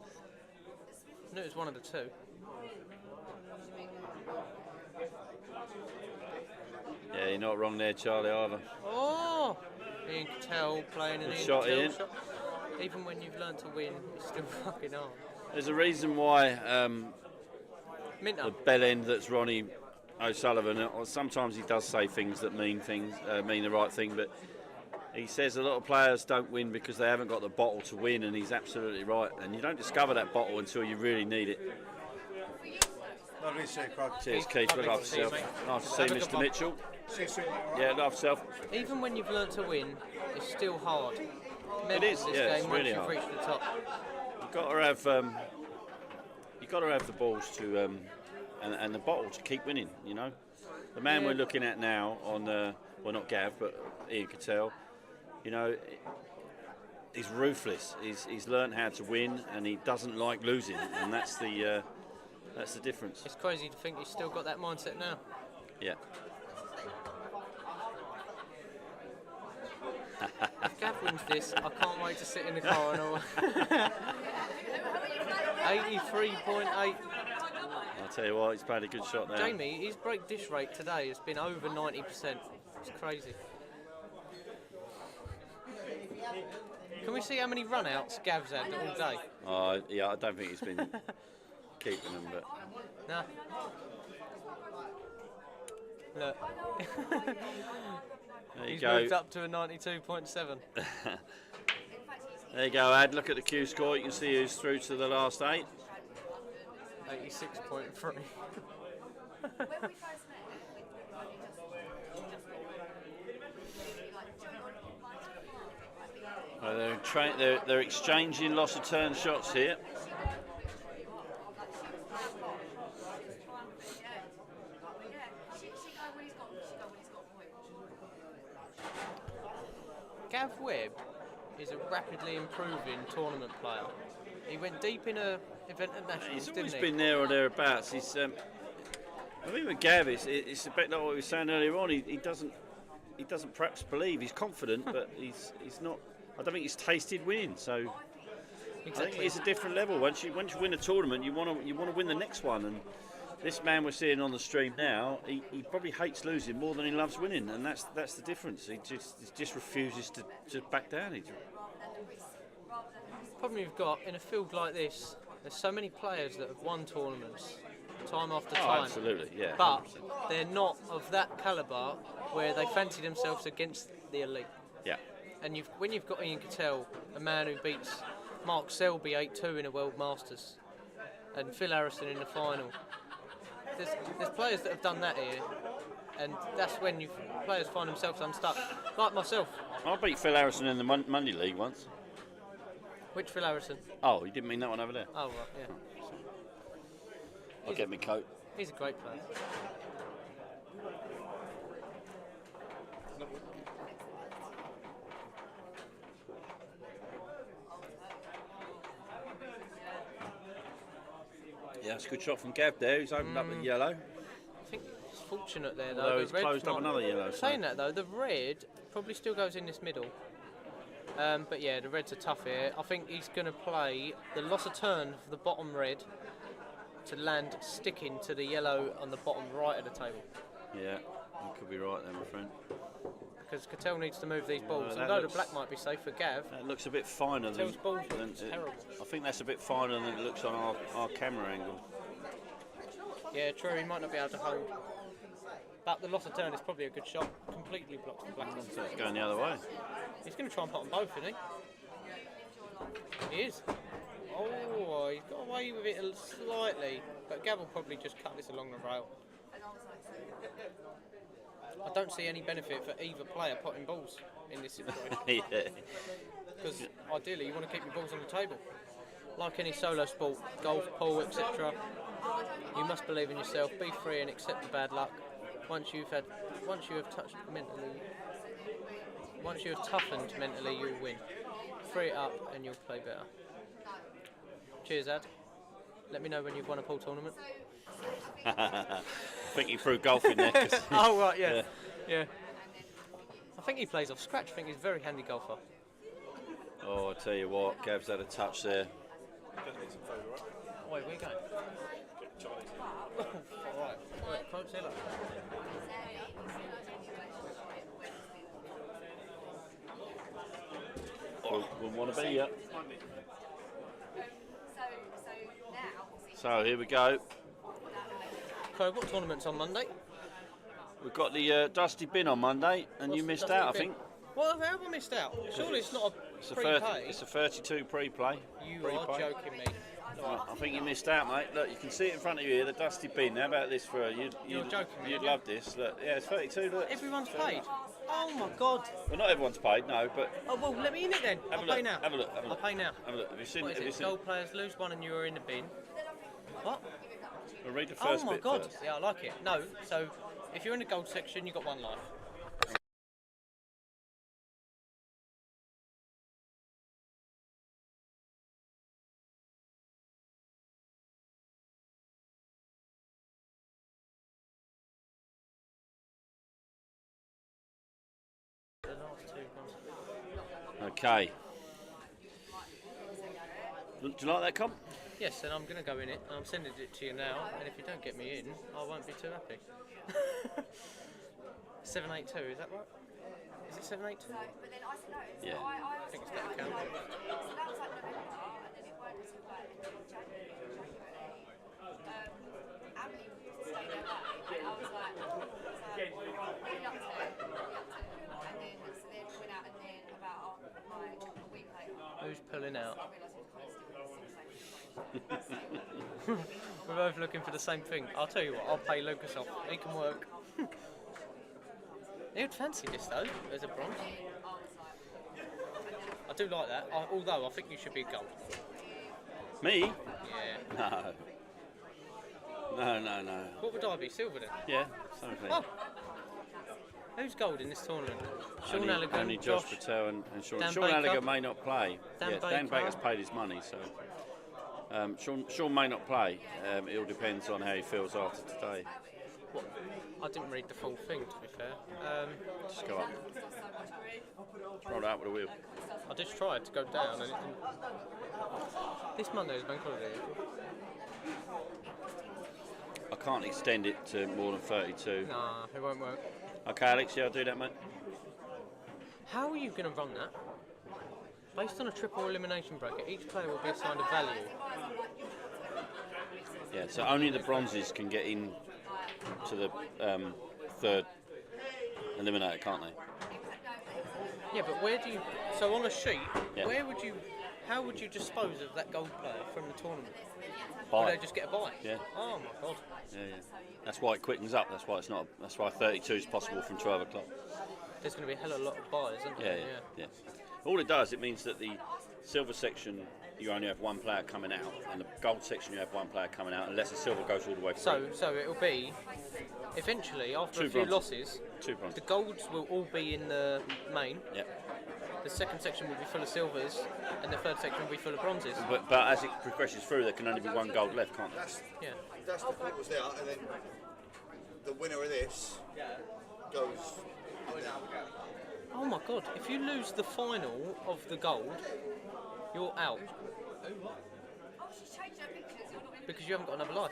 I knew it was one of the two. Yeah, you're not wrong there, Charlie, either. Oh! Ian Cattell playing an Good Ian shot, Cattell Ian. shot. Even when you've learned to win, it's still fucking hard. There's a reason why Minter. the bell end that's Ronnie O'Sullivan, or sometimes he does say things that mean the right thing, but he says a lot of players don't win because they haven't got the bottle to win, and he's absolutely right. And you don't discover that bottle until you really need it. Lovely to see you, Craig. Cheers, Keith. Look after yourself. Nice to see Have a good Mr. one. Mitchell. See you soon. Yeah, look after yourself. Even when you've learnt to win, it's still hard. It is, This yeah, game it's once really you've hard. reached the top. You've got to have the balls to and the bottle to keep winning. You know, the man Yeah. we're looking at now on well, not Gav, but Ian Cattell. You know, he's ruthless. He's learned how to win, and he doesn't like losing, and that's the difference. It's crazy to think he's still got that mindset now. Yeah. If Gav wins this, I can't wait to sit in the car and all. 83.8. I'll tell you what, he's played a good shot there. Jamie, his break dish rate today has been over 90%. It's crazy. Can we see how many run-outs Gav's had all day? Yeah, I don't think he's been keeping them, but Nah. Look. there you He's go. moved up to a 92.7. There you go, Ad. Look at the Q score. You can see who's through to the last 8. 86.3. They're exchanging loss of turn shots here. Gav Webb is a rapidly improving tournament player. He went deep in a event at Nationals, He's didn't always he? been there or thereabouts. He's, I think with Gav, it's a bit like what we were saying earlier on. He doesn't perhaps believe. He's confident, but he's not. I don't think he's tasted winning. So I think it's a different level. Once you win a tournament, you want to win the next one. And this man we're seeing on the stream now, he probably hates losing more than he loves winning, and that's the difference. He just refuses to back down. Problem you've got in a field like this, there's so many players that have won tournaments time after Oh, time. absolutely, yeah. But they're not of that calibre where they fancy themselves against the elite. Yeah. And when you've got Ian Cattell, a man who beats Mark Selby 8-2 in a World Masters, and Phil Harrison in the final, there's players that have done that here, and that's when players find themselves unstuck, like myself. I beat Phil Harrison in the Monday League once. Which Phil Harrison? Oh, you didn't mean that one over there? Oh, right, yeah. I'll get my coat. He's a great player. Yeah, it's a good shot from Gav there. He's opened up the yellow. I think he's fortunate there, though. Although The he's red's closed up not- another yellow, so- Saying that, though, the red probably still goes in this middle. But yeah, the reds are tough here. I think he's going to play the loss of turn for the bottom red to land sticking to the yellow on the bottom right of the table. Yeah, you could be right there, my friend. Because Cattell needs to move these balls. that Although looks- the black might be safe for Gav. That looks a bit finer than. Cattell's balls look than terrible. I think that's a bit finer than it looks on our camera angle. Yeah, true, he might not be able to hold. But the loss of turn is probably a good shot. Completely blocks the black one. So it's going the other way. He's going to try and put on both, isn't he? He is. Oh, he's got away with it slightly. But Gav will probably just cut this along the rail. I don't see any benefit for either player potting balls in this situation. Yeah. Because ideally you want to keep your balls on the table. Like any solo sport, golf, pool, etc. You must believe in yourself, be free and accept the bad luck. once you have toughened mentally, you'll win. Free it up and you'll play better. Cheers, Ad. Let me know when you've won a pool tournament. I think he threw golf in there. Oh right, yeah. I think he plays off scratch. I think he's a very handy golfer. Oh, I tell you what, Gav's had a touch there. Wait, where are you going? Alright, can't see that. Wouldn't want to be yet. So here we go. So what tournament's on Monday? We've got the Dusty Bin on Monday, and you missed out, I think. What have I missed out? Surely it's not a pre-play. It's a 32 pre-play. You are joking me. I think you missed out, mate. Look, you can see it in front of you here, the Dusty Bin. How about this for you? You're joking me. You'd love this. Look, yeah, it's 32. Look. Everyone's paid. Oh my god. Well, not everyone's paid, no, but. Oh well, let me in it then. I'll pay now. Have a look. I'll pay now. Have a look. Have you seen? What is it? Gold players lose one and you are in the bin. What? We'll read the first bit. Oh my god. First. Yeah, I like it. No, so if you're in the gold section, you've got one life. Okay. Do you like that comp? Yes, and I'm going to go in it. I'm sending it to you now, and if you don't get me in, I won't be too happy. 782, is that right? Is it 782? Yeah. I think it's that account. Who's pulling out? We're both looking for the same thing. I'll tell you what, I'll pay Lucas off. He can work. He would fancy this though, as a bronze. I do like that, although I think you should be gold. Me? Yeah. No. What would I be? Silver then? Yeah, something. Oh. Who's gold in this tournament? Sean Allaghan, only Josh Patel and Sean. Dan Sean Baker. Allaghan may not play. Dan Baker's paid his money, so Sean may not play. It all depends on how he feels after today. What? I didn't read the full thing, to be fair. Just go up. Roll it out with a wheel. I just tried to go down and it didn't. This Monday is bank holiday. I can't extend it to more than 32. Nah, it won't work. Okay, Alex, yeah, I'll do that, mate. How are you going to run that? Based on a triple elimination bracket, each player will be assigned a value. Yeah, so only the bronzes can get in to the third eliminator, can't they? Yeah, but where do you... So on a sheet, Yeah. how would you dispose of that gold player from the tournament? Buy. Would they just get a buy? Yeah. Oh my god. Yeah. That's why it quickens up. That's why it's not. That's why 32 is possible from 12 o'clock. There's going to be a hell of a lot of buys, isn't there? Yeah. All it does, it means that the silver section you only have one player coming out, and the gold section you have one player coming out, unless the silver goes all the way through. So it'll be eventually after a few losses, the golds will all be in the main. Yep. The second section will be full of silvers, and the third section will be full of bronzes. But as it progresses through, there can only be one gold left, can't there? That's the point was there, and then the winner of this goes. Oh my god! If you lose the final of the gold, you're out. Because you haven't got another life.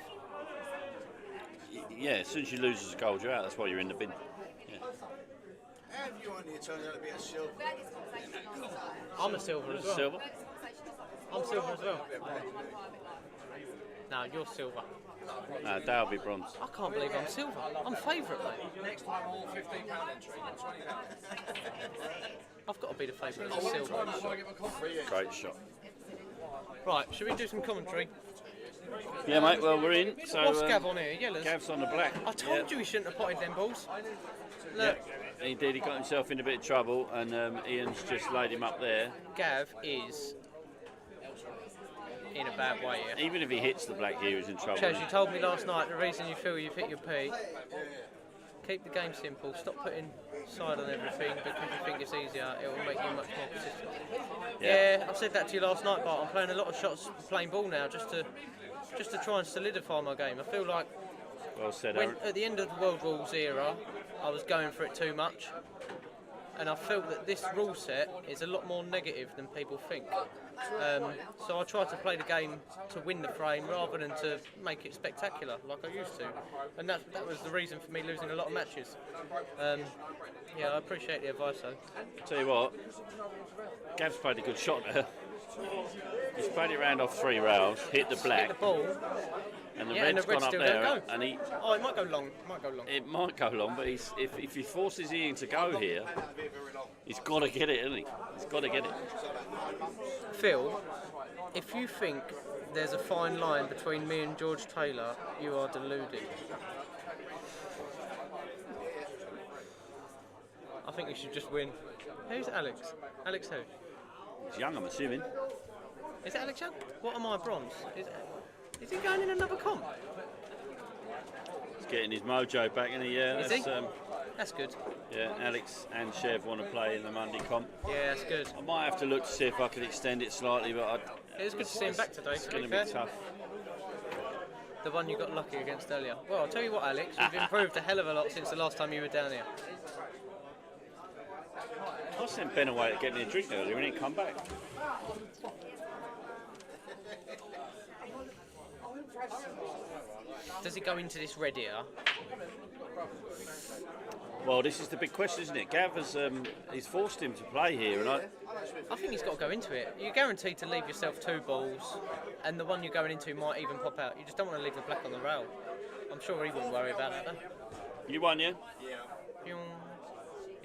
Yeah, as soon as you lose as a gold, you're out. That's why you're in the bin. Yeah. Have you on here turning out to be a silver? I'm a silver as well. Silver? I'm silver as well. No, you're silver. No, Dale'll be bronze. I can't believe I'm silver. I'm favourite, mate. Next time, all £15 entry, not £20. I've got to be the favourite of silver. Great shot. Right, should we do some commentary? Yeah, mate, well, we're in. So, What's Gav on here? Yellows? Gav's on the black. I told you he shouldn't have potted them balls. Look. Yeah, he did. He got himself in a bit of trouble, and Ian's just laid him up there. Gav is in a bad way here. Even if he hits the black here, he's in trouble. Chaz, you told me last night the reason you feel you've hit your P Keep the game simple. Stop putting side on everything because you think it's easier. It will make you much more consistent. Yeah, I said that to you last night, but I'm playing a lot of shots, playing ball now, just to try and solidify my game. I feel like Well said, when, Aaron. at the end of the World Rules era, I was going for it too much, and I felt that this rule set is a lot more negative than people think. So I try to play the game to win the frame rather than to make it spectacular like I used to, and that was the reason for me losing a lot of matches. Yeah, I appreciate the advice though. Tell you what, Gav's played a good shot there. He's played it round off 3 rails, hit the black. Hit the ball. And the Yeah, red's and the red gone up still there, don't go. and he. Oh, it might go long. It might go long, but if he forces Ian to go here, he's got to get it, isn't he? He's got to get it. Phil, if you think there's a fine line between me and George Taylor, you are deluded. I think you should just win. Who's Alex? Alex who? He's young, I'm assuming. Is it Alex Young? What am I, bronze? Is he going in another comp? He's getting his mojo back, isn't he? Yeah, Is he? That's good. Yeah, Alex and Chev want to play in the Monday comp. Yeah, that's good. I might have to look to see if I can extend it slightly, but It was good to see him back today. It's going to be tough. The one you got lucky against earlier. Well, I'll tell you what, Alex, you've improved a hell of a lot since the last time you were down here. I sent Ben away to get me a drink earlier and he didn't come back. Does he go into this red here? Well, this is the big question, isn't it? Gav has he's forced him to play here, and I think he's got to go into it. You're guaranteed to leave yourself 2 balls, and the one you're going into might even pop out. You just don't want to leave the black on the rail. I'm sure he wouldn't worry about that, though. You won, yeah? Yeah.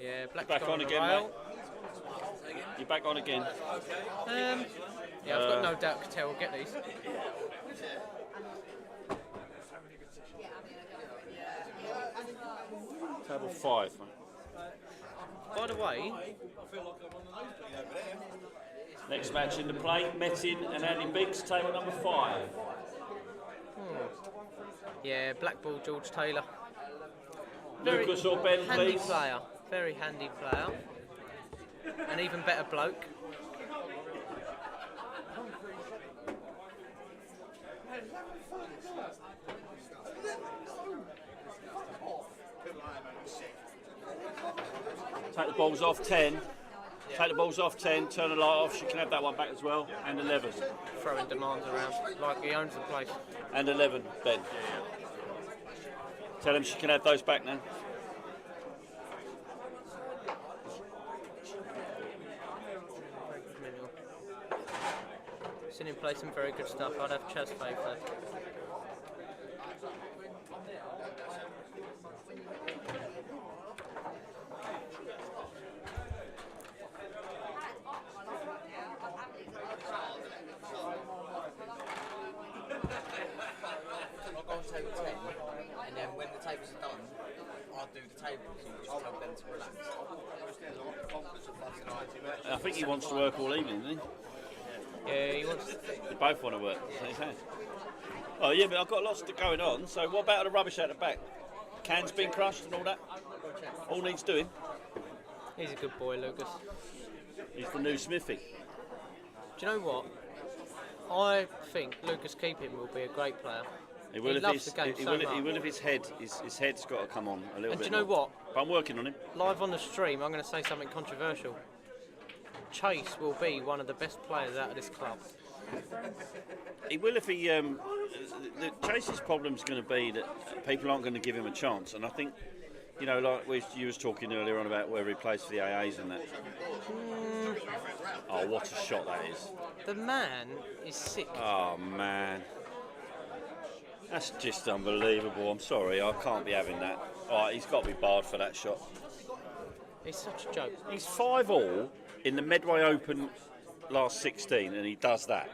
Yeah, black's back gone on the again, rail. mate. You're back on again. Yeah, I've got no doubt Cattell will get these. Table 5, mate. By the way, next match in the play, Metin and Andy Biggs, table number 5. Yeah, black ball, George Taylor. Lucas or Ben, handy please. Player, very handy player. An even better bloke. Take the balls off 10. Take the balls off 10, turn the light off, she can have that one back as well. And 11. Throwing demands around like he owns the place. And 11, Ben. Tell him she can have those back now. Seen him play some very good stuff. I'd have Chaz Faith though. I'll go on table 10, and then when the tables are done, I'll do the tables and just tell them to relax. I think he wants to work all evening, doesn't he? Yeah, he wants to. They both want to work. Oh yeah, but I've got lots going on, so what about the rubbish out the back? Cans been crushed and all that? All needs doing. He's a good boy, Lucas. He's the new Smithy. Do you know what? I think Lucas Keeping will be a great player. He will, loves the game so much. He will if his head's got to come on a little And bit do you know more. what? But I'm working on him. Live on the stream, I'm going to say something controversial. Chase will be one of the best players out of this club. He will if he. Chase's problem's going to be that people aren't going to give him a chance, and I think, you know, like you was talking earlier on about where he plays for the AAs and that. Oh, what a shot that is! The man is sick. Oh man, that's just unbelievable. I'm sorry, I can't be having that. All right, he's got to be barred for that shot. He's such a joke. He's 5-all in the Medway Open last 16, and he does that.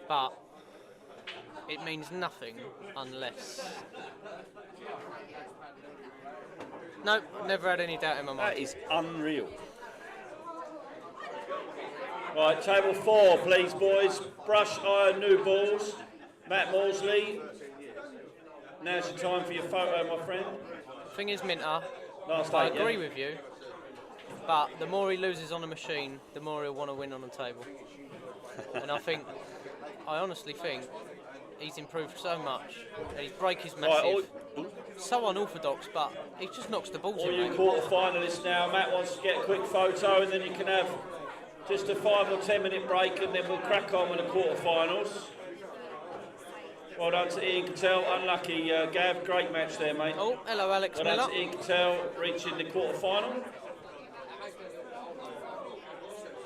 But it means nothing unless. Nope, never had any doubt in my mind. That is unreal. Right, table 4, please, boys. Brush, iron, new balls. Matt Morsley. Now's your time for your photo, my friend. Thing is, Minter, Last I eight, agree yeah? with you, but the more he loses on a machine, the more he'll want to win on the table. And I honestly think he's improved so much. And his break is massive. So unorthodox, but he just knocks the balls All in. you mate. quarter-finalists now. Matt wants to get a quick photo, and then you can have just a 5 or 10 minute break, and then we'll crack on with the quarter-finals. Well done to Ian Cattell. Unlucky, Gav. Great match there, mate. Oh, hello, Alex Well Miller. done to Ian Cattell, reaching the quarter-final.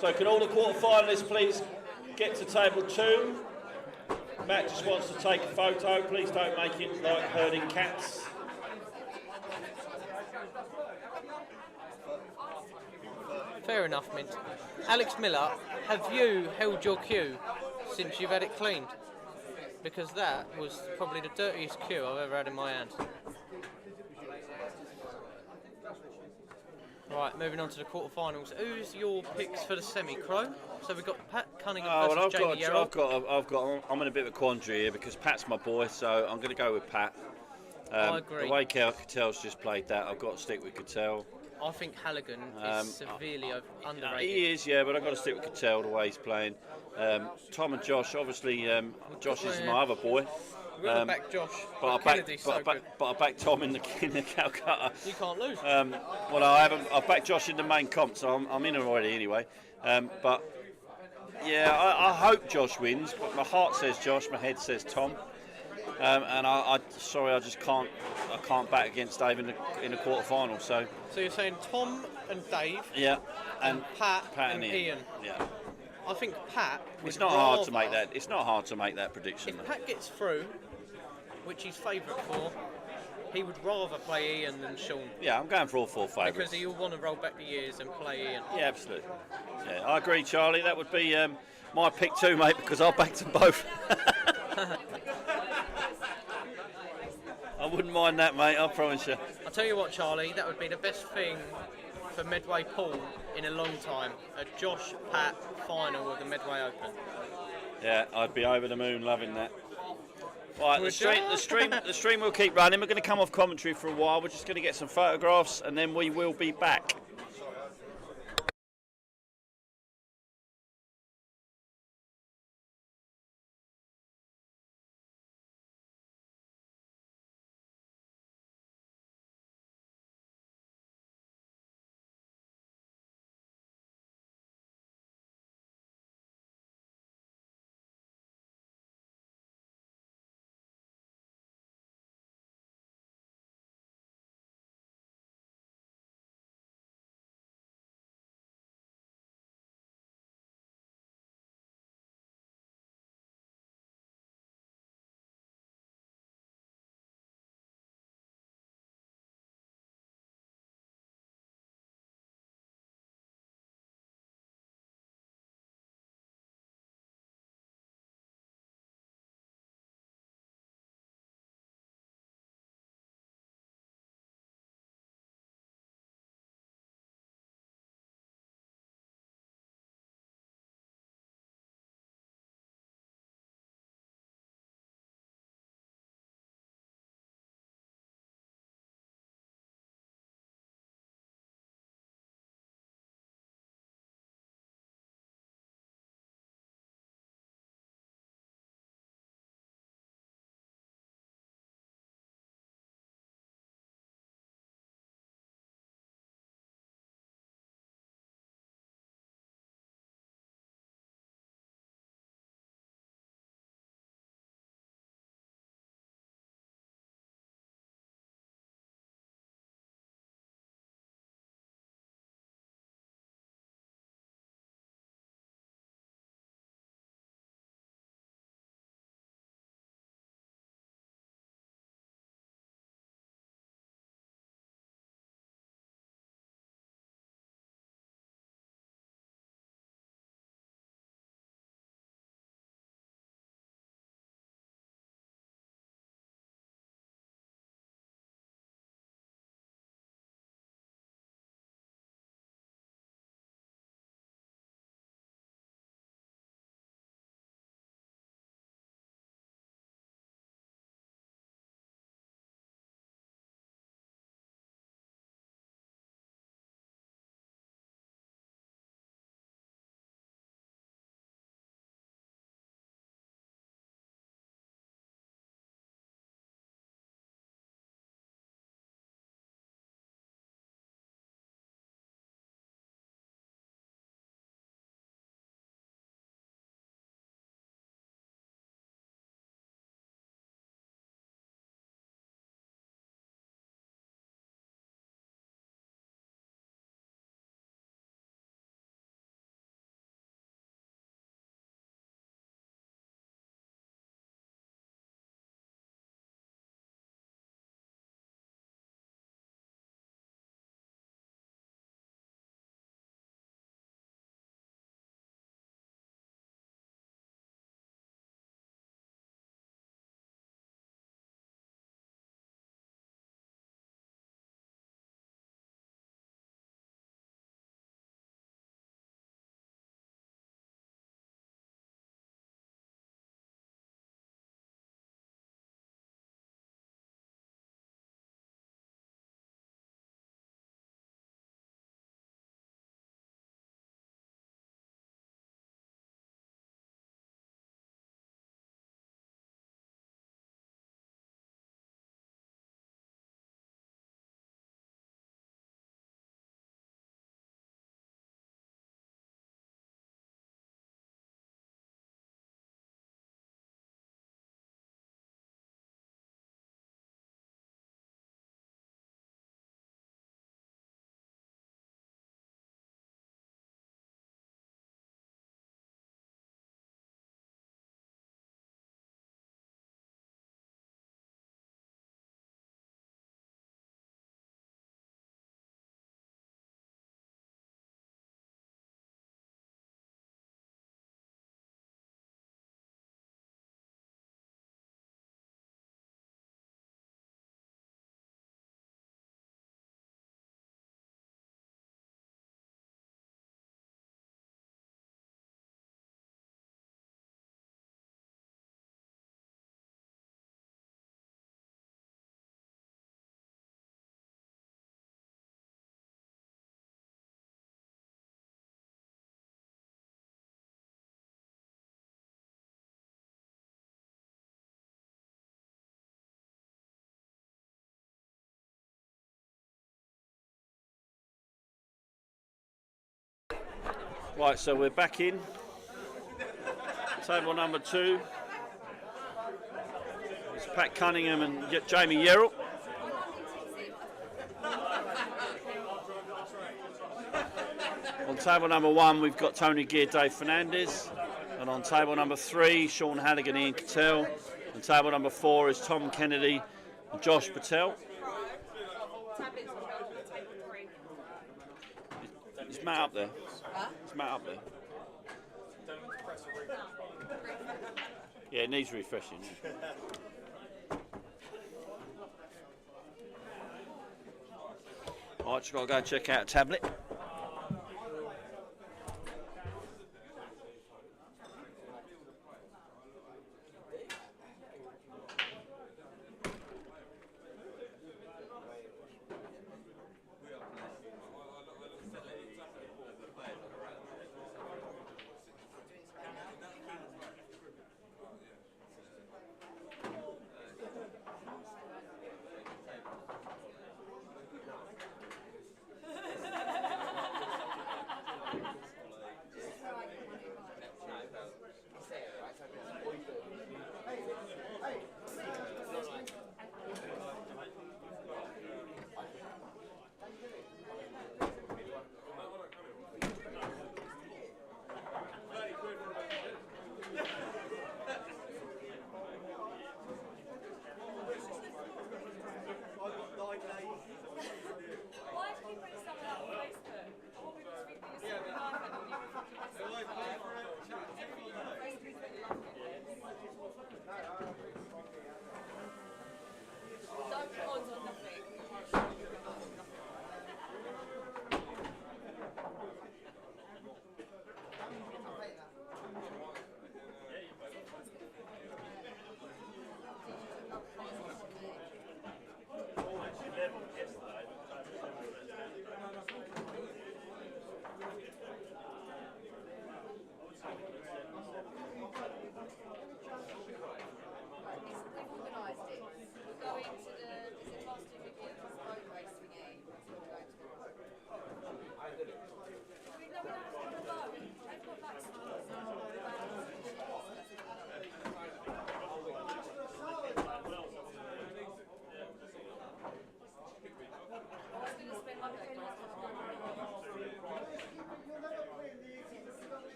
So can all the quarter-finalists please get to table 2? Matt just wants to take a photo. Please don't make it like herding cats. Fair enough, Mint. Alex Miller, have you held your cue since you've had it cleaned? Because that was probably the dirtiest cue I've ever had in my hand. Right, moving on to the quarterfinals. Who's your picks for the semi, Crow? So we've got Pat Cunningham versus Jamie Yarrow. I'm in a bit of a quandary here because Pat's my boy, so I'm going to go with Pat. I agree. The way Cattell's just played that, I've got to stick with Cattell. I think Halligan is severely underrated. He is, yeah, but I've got to stick with Cattell the way he's playing. Tom and Josh, obviously, Josh is my other boy. We're going to back Josh, but I backed Tom in the Calcutta. You can't lose. Well, I've backed Josh in the main comp, so I'm in already anyway. But yeah, I hope Josh wins, but my heart says Josh, my head says Tom. And I just can't. I can't back against Dave in the quarter-final. So you're saying Tom and Dave? Yeah, and Pat and Ian. Ian. Yeah. I think Pat. It's not hard to make that. It's not hard to make that prediction. If Pat gets through, which he's favourite for, he would rather play Ian than Sean. Yeah, I'm going for all 4 favourites. Because he'll want to roll back the years and play Ian. Yeah, absolutely. Yeah, I agree, Charlie. That would be my pick too, mate, because I backed them both. I wouldn't mind that, mate, I promise you. I'll tell you what, Charlie, that would be the best thing for Medway Pool in a long time. A Josh Pat final of the Medway Open. Yeah, I'd be over the moon loving that. Right, the stream will keep running. We're going to come off commentary for a while. We're just going to get some photographs and then we will be back. Right, so we're back in. Table number 2. It's Pat Cunningham and Jamie Yerrell. On table number 1, we've got Tony Gear, Dave Fernandez. And on table number 3, Sean Halligan, Ian Cattell. And table number 4 is Tom Kennedy and Josh Patel. Is Matt up there? Is Matt up there? Yeah, it needs refreshing. Alright, just got to go and check out a tablet.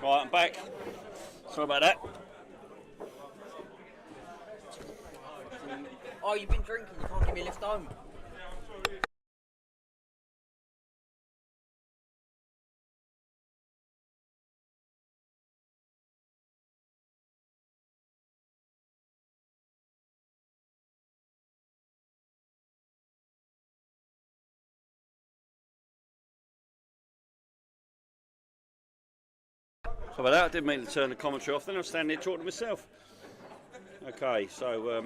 Right, I'm back. Sorry about that. Oh, you've been drinking, you can't give me a lift home. Sorry about that, I didn't mean to turn the commentary off then, I was standing here talking to myself. Okay, so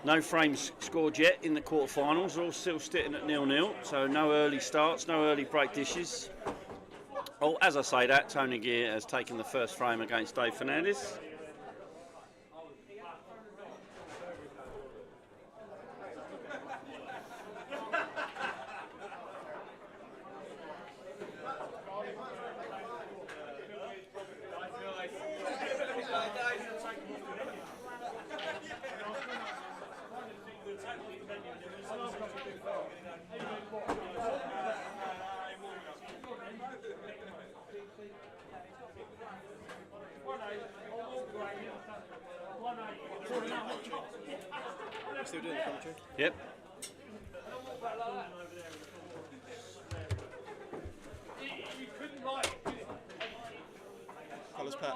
no frames scored yet in the quarterfinals, all still sitting at 0-0, so no early starts, no early break dishes. Oh, as I say that, Tony Gear has taken the first frame against Dave Fernandez. Still doing the commentary? Yep. Colours Pat.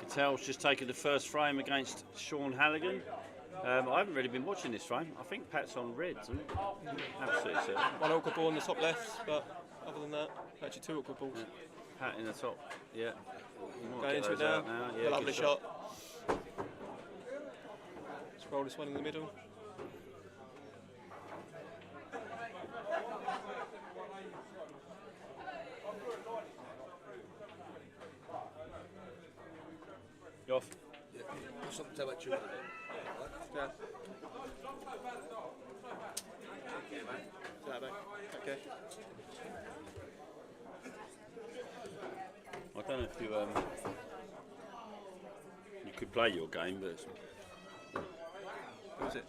Cattell's just taken the first frame against Sean Halligan. I haven't really been watching this frame. I think Pat's on reds, isn't it? Absolutely, sir. One awkward ball on the top left, but other than that, actually two awkward balls. Yeah. Pat in the top, yeah. Going into it now. Yeah, lovely shot. Let's roll this one in the middle. You off? Yeah. Something to tell about you. Yeah. Okay. I don't know if you could play your game, but it's What was it?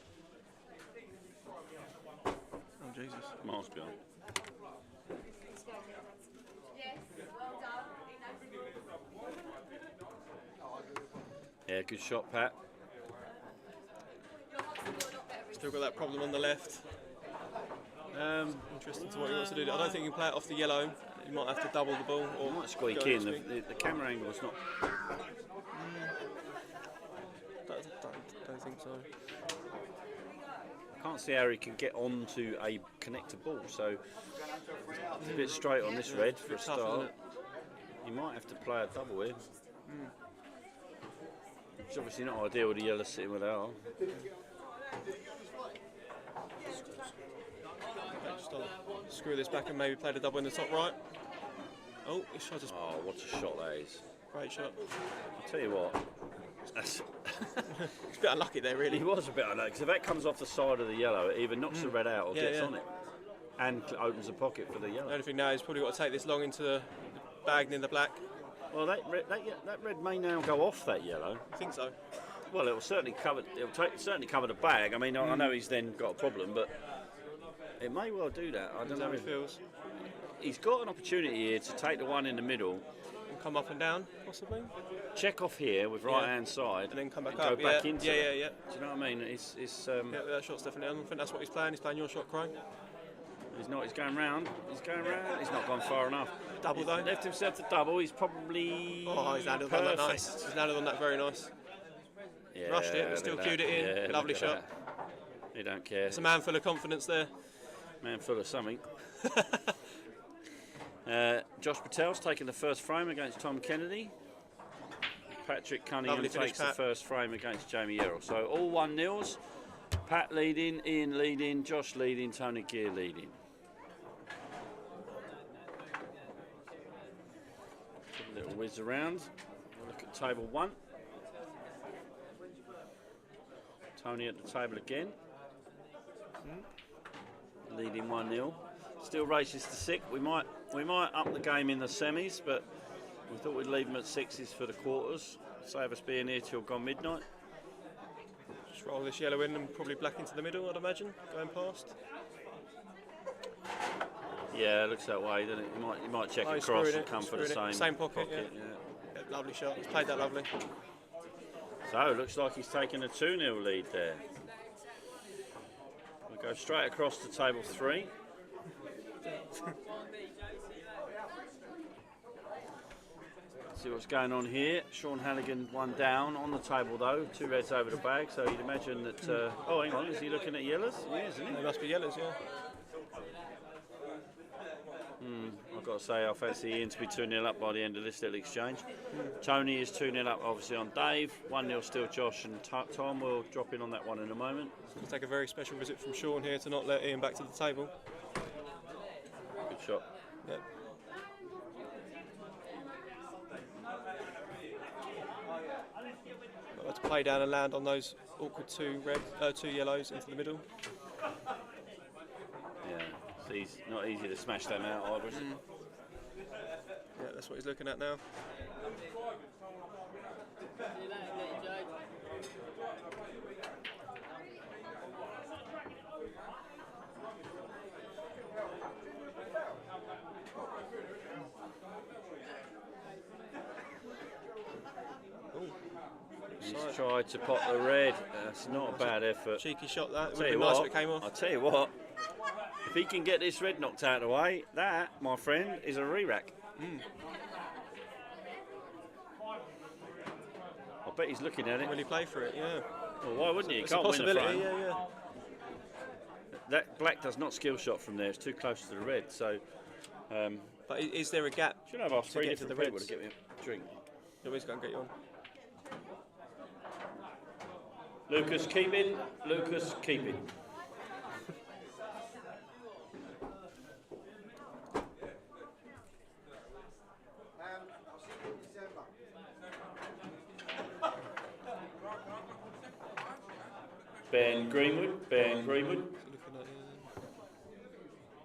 Oh Jesus. miles behind. Yeah, good shot, Pat. Still got that problem on the left. Interesting to what he wants to do. I don't think you can play it off the yellow. You might have to double the ball or Might squeak go in. The camera angle is not. Don't think so. I can't see how he can get onto a connector ball, so it's a bit straight on this red for a Tough, isn't start. it? You might have to play a double here. It's obviously not ideal with the yellow sitting where they are. Screw this back and maybe play the double in the top right. Oh, he shot us. Oh, what a shot that is. Great shot. I'll tell you what. It's a bit unlucky there, really. He was a bit unlucky, because if that comes off the side of the yellow, it either knocks the red out or gets on it. And opens a pocket for the yellow. The only thing now is probably got to take this long into the bag and in the black. Well, that red may now go off that yellow. I think so. Well, it will certainly cover. Certainly cover the bag. I mean, I know he's then got a problem, but it may well do that. I don't know how he feels. He's got an opportunity here to take the one in the middle and come up and down, possibly. Check off here with right hand side, and then come back and up. Go back into yeah. it. Do you know what I mean? It's yeah, that shot's definitely on. I think that's what he's playing. He's playing your shot, Crow. He's not. He's going round. He's going round. He's not gone far enough. Double though. Left himself to double. He's probably. Oh, he's landed on that nice. He's landed on that very nice. Yeah, Rushed it, but still cued it in. Yeah, lovely shot. He don't care. It's a man full of confidence there. Man full of something. Josh Patel's taking the first frame against Tom Kennedy. Patrick Cunningham takes the first frame against Jamie Yerrell. So all 1-0s. Pat leading, Ian leading, Josh leading, Tony Gear leading. A little whiz around. Look at table 1. Tony at the table again. Leading 1-0. Still races to 6. We might up the game in the semis, but we thought we'd leave them at 6s for the quarters. Save us being here till gone midnight. Just roll this yellow in and probably black into the middle, I'd imagine, going past. Yeah, it looks that way, doesn't it? You might check across and come for the same pocket. Yeah. Lovely shot. He's played that lovely. So it looks like he's taken a 2-0 lead there. We'll go straight across to table 3. See what's going on here. Sean Halligan 1 down on the table though. 2 reds over the bag, so you'd imagine that. Oh, hang on, is he looking at yellows? He is, isn't he? They must be yellows, yeah. I've got to say I fancy Ian to be 2-0 up by the end of this little exchange. Tony is 2-0 up obviously on Dave, 1-0 still Josh, and Tom will drop in on that one in a moment. Let's take a very special visit from Sean here to not let Ian back to the table. Good shot. Yep. Got to play down and land on those awkward two yellows into the middle. Yeah, it's not easy to smash them out either, is it? Yeah, that's what he's looking at now. He's tried to pot the red. That's not a bad effort. Cheeky shot that. It would have been nice if it came off. I'll tell you what. If he can get this red knocked out of the way, that, my friend, is a re-rack. I bet he's looking at it. Will he play for it? Yeah. Well, why wouldn't he? He It's can't a win a possibility. frame. Yeah. That black does not skill shot from there. It's too close to the red. So. But is there a gap? Do you know if I was three to get to the different people reds? to get me a drink? You always go and get you on. Lucas, keep in. Lucas, keep in. Ben Greenwood. Ben Greenwood.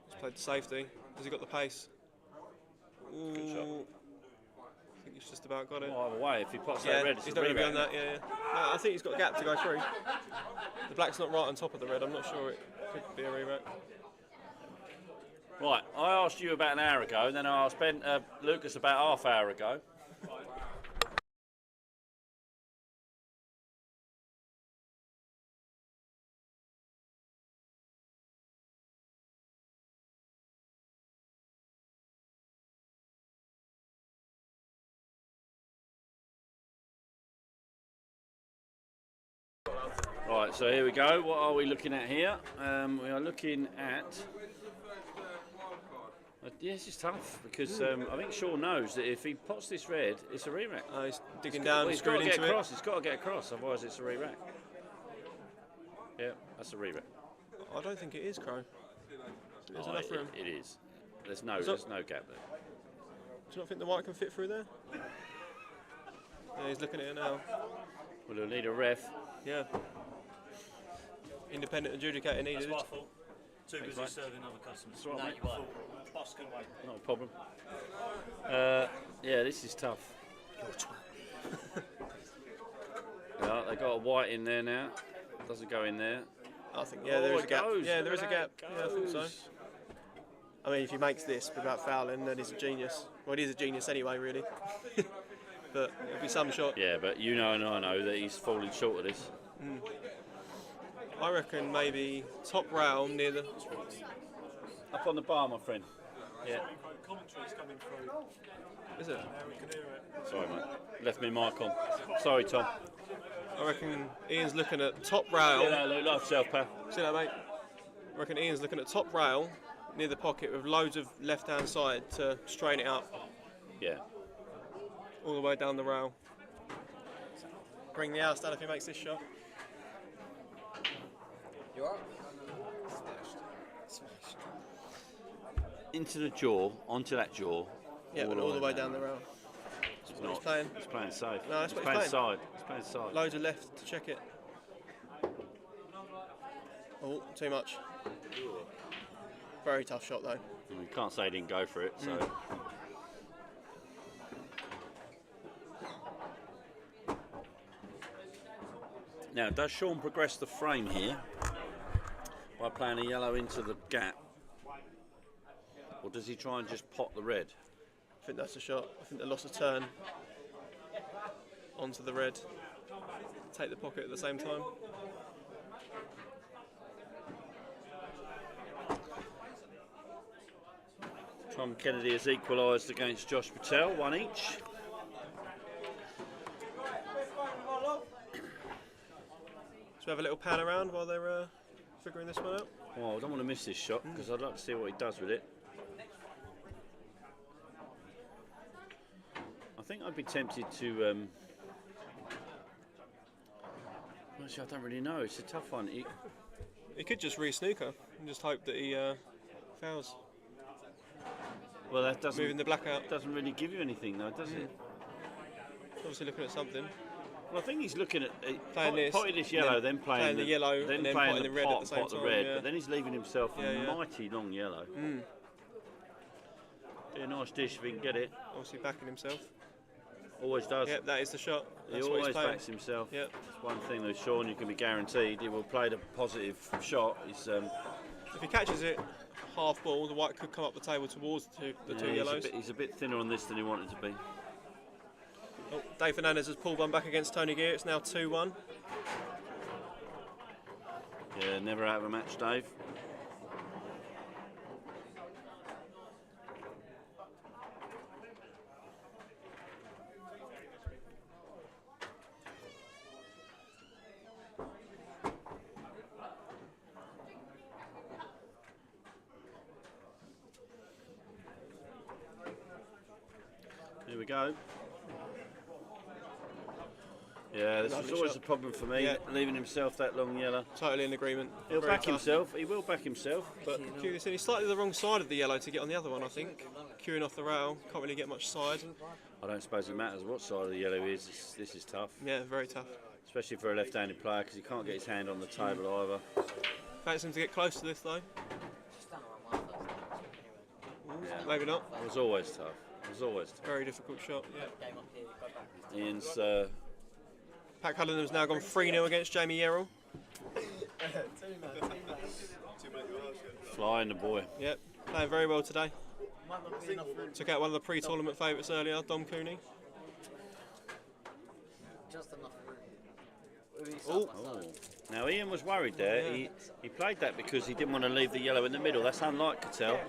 He's played the safety. Has he got the pace? Ooh, Good shot. I think he's just about got it. Oh, either way, if he pots Yeah, that red, it's he's a not going to be on re-rack. that. Yeah. No, I think he's got a gap to go through. The black's not right on top of the red. I'm not sure it could be a re-rack. Right, I asked you about an hour ago, and then I asked Lucas about half hour ago. Right, so here we go. What are we looking at here? We are looking at. Yeah, this is tough because I think Sean knows that if he pots this red, it's a re-rack. He's digging down, He's got to screwing get into across. it. He's got to get across, otherwise it's a re-rack. Yeah, that's a re-rack. I don't think it is, Crow. There's Oh, enough room. It is. There's no gap there. Do you not think the white can fit through there? Yeah, he's looking at it now. Well, he'll need a ref. Yeah. Independent adjudicator needed. That's what I thought. Too Thanks, busy mate. serving other customers. That's right, no, mate. you weren't. Boss can wait. Not a problem. Yeah, this is tough. Yeah, they got a white in there now. Doesn't go in there. I think there is a gap. Goes. Yeah, there is a gap. Goes. Yeah, I think so. I mean, if he makes this without fouling, then he's a genius. Well, he is a genius anyway, really. But it'll be some shot. Yeah, but you know and I know that he's falling short of this. I reckon maybe top rail near the. Up on the bar, my friend. Yeah. Commentary's coming through. Is it? Now we can hear it. Sorry, mate. Left me mic on. Sorry, Tom. I reckon Ian's looking at top rail. See you later, Luke. Love yourself, pal. See that, mate? I reckon Ian's looking at top rail near the pocket with loads of left-hand side to straighten it up. Yeah. All the way down the rail. Bring the house down if he makes this shot. You are? Into the jaw, onto that jaw. Yeah, but all the way down the rail. That's what he's playing. He's playing safe. No, that's he's what he's playing side. He's playing side. Loads of left to check it. Oh, too much. Very tough shot though. You can't say he didn't go for it. So. Now, does Sean progress the frame here by playing a yellow into the gap? Or does he try and just pot the red? I think that's a shot. I think they lost a turn onto the red. Take the pocket at the same time. Tom Kennedy has equalised against Josh Patel, one each. Should we have a little pan around while they're figuring this one out? Well, I don't want to miss this shot because I'd like to see what he does with it. think I'd be tempted to. Actually, I don't really know. It's a tough one. He could just re-snooker and just hope that he fouls. Well, that doesn't. Moving the blackout doesn't really give you anything, though, does it? Obviously looking at something. Well, I think he's looking at playing this, potting this yellow, then playing the yellow, then and then playing potting the the red pot, at the same pot the time. red, Yeah. but then he's leaving himself a mighty long yellow. Be a nice dish if he can get it. Obviously backing himself. Always does. Yep, that is the shot. That's He what always he's backs himself. Yep. That's one thing with Sean, you can be guaranteed he will play the positive shot. He's, if he catches it half ball, the white could come up the table towards the two yellows. He's a bit thinner on this than he wanted to be. Oh, Dave Fernandez has pulled one back against Tony Gear. It's now 2-1. Yeah, never out of a match, Dave. Here we go. Yeah, this was always a problem for me, leaving himself that long yellow. Totally in agreement. He'll back himself, he will back himself. But he's slightly the wrong side of the yellow to get on the other one, I think. Queuing off the rail, can't really get much side. I don't suppose it matters what side of the yellow is. This is tough. Yeah, very tough. Especially for a left-handed player, because he can't get his hand on the table either. Fancy him to get close to this though. Maybe not. It was always tough. It was always tough. Very difficult shot. Yeah. Ian's Pat Cullingham's now gone 3-0 against Jamie Yerrell. flying the boy. Yep, playing very well today. Took out one of the pre-tournament favourites earlier, Dom Cooney. Just enough room. Oh. Now Ian was worried there. He played that because he didn't want to leave the yellow in the middle. That's unlike Cattell.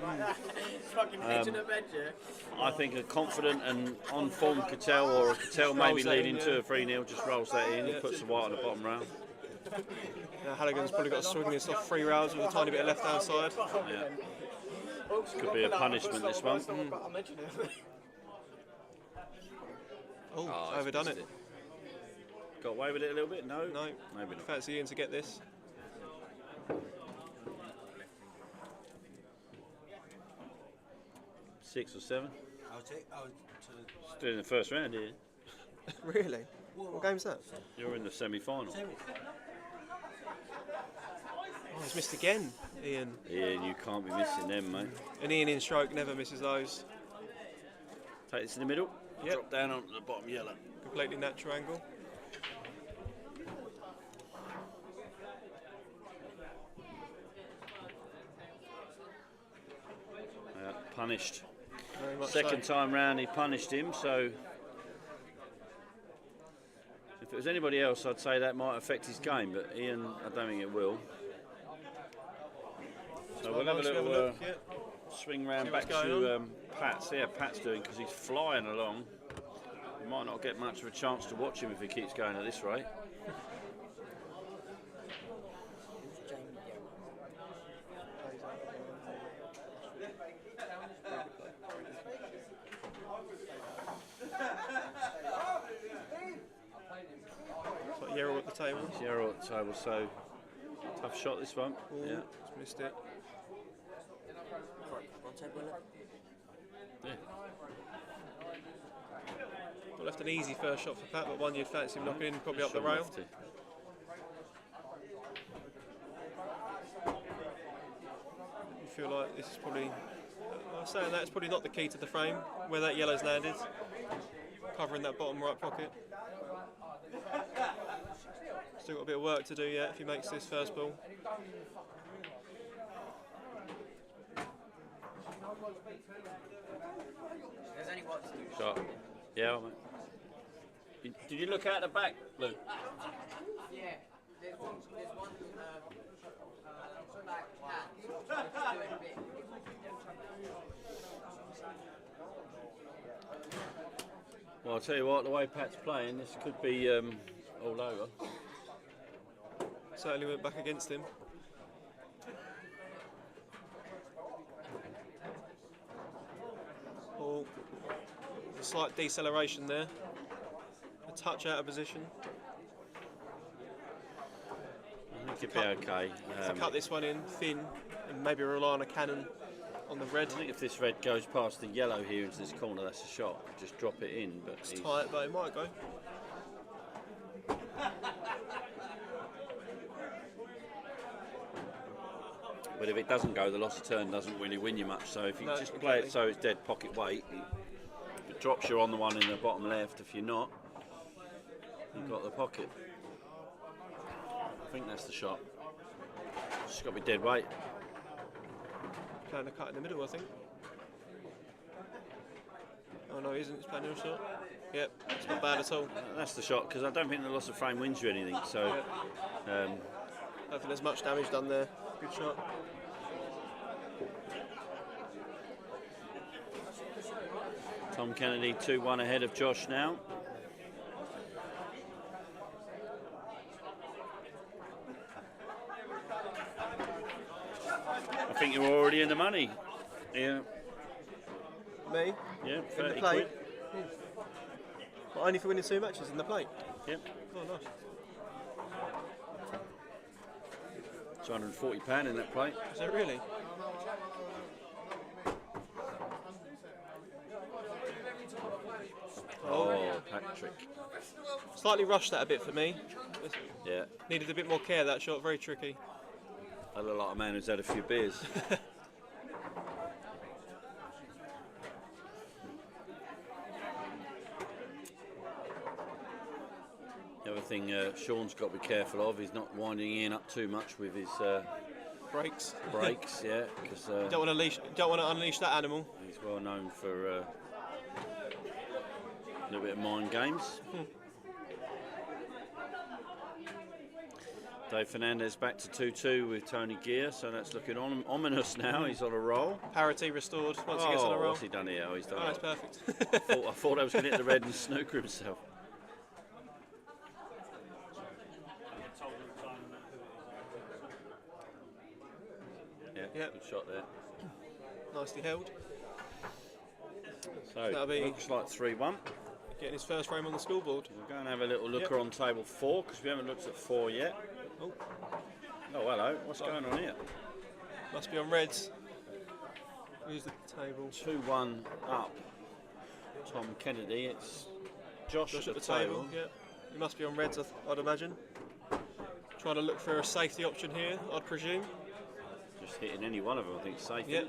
I think a confident and on-form Cattell, or a Cattell maybe leading 2 or 3-0, just rolls that in and puts the white on the bottom rail. Now Halligan's probably got to swing this off 3 rails with a tiny bit of left-hand side. Yeah. This could be a punishment, this one. Oh, overdone it. Got away with it a little bit? No? No. Maybe not. Fancy Ian to get this. Six or seven? I was Still in the first round here. Really? What game's that? You're in the semi-final. Oh, he's missed again, Ian. Ian, you can't be missing them, mate. And Ian in stroke never misses those. Take this in the middle. Yep. Drop down onto the bottom yellow. Completely natural angle. Punished. Very much Second so. time round he punished him, so if it was anybody else I'd say that might affect his game, but Ian, I don't think it will. So we'll have a little swing round back to Pat, see how Pat's doing, because he's flying along. We might not get much of a chance to watch him if he keeps going at this rate. Yerrell at the table. Yerrell at the table, so tough shot this one. Ooh, Yeah. Just missed it. Yeah. Not left an easy first shot for Pat, but one you'd fancy him knocking in, probably up the rail. You feel like this is probably, saying that, it's probably not the key to the frame, where that yellow's landed. Covering that bottom right pocket. Still got a bit of work to do yet if he makes this first ball. Shot. Yeah, mate. Did you look out the back, Luke? Yeah, there's one back hat doing a bit. Well, I'll tell you what, the way Pat's playing, this could be all over. Certainly went back against him. slight deceleration there. A touch out of position. I think it'd be okay. To cut this one in thin and maybe rely on a cannon on the red. I think if this red goes past the yellow here into this corner, that's a shot. Just drop it in, but it's tight, but it might go. But if it doesn't go, the loss of turn doesn't really win you much. So if you just play it so it's dead pocket weight, if it drops you on the one in the bottom left. If you're not, you've got the pocket. I think that's the shot. It's just got to be dead weight. Playing a cut in the middle, I think. Oh no, he isn't. He's playing a shot. Yep, it's not bad at all. That's the shot, because I don't think the loss of frame wins you anything. So, I don't think there's much damage done there. Good shot. Tom Kennedy 2-1 ahead of Josh now. I think you're already in the money. Yeah. Me? Yeah, 30 in the plate. quid. Well, only for winning 2 matches in the plate? Yep. Oh, nice. £240 in that plate. Is it really? Oh, Patrick. Slightly rushed that a bit for me. Yeah. Needed a bit more care, that shot. Very tricky. I look like a man who's had a few beers. The other thing Sean's got to be careful of, he's not winding Ian up too much with his brakes. Brakes, yeah, because don't want to unleash that animal. He's well known for a little bit of mind games. Dave Fernandez back to 2-2 with Tony Gear, so that's looking ominous now. He's on a roll. Parity restored once he gets on a roll. What's he done here? Oh, he's done. Oh, that's perfect. I thought I was going to hit the red and snooker himself. Yeah, good shot there. Nicely held. So, looks like 3-1. Getting his first frame on the scoreboard. We'll go and have a little looker on table 4, because we haven't looked at 4 yet. Oh, hello. What's going on here? Must be on reds. Who's the table? 2-1 up. Tom Kennedy. It's Josh at the table. Yeah, he must be on reds, I'd imagine. Trying to look for a safety option here, I'd presume. Just hitting any one of them, I think, safe. Yeah,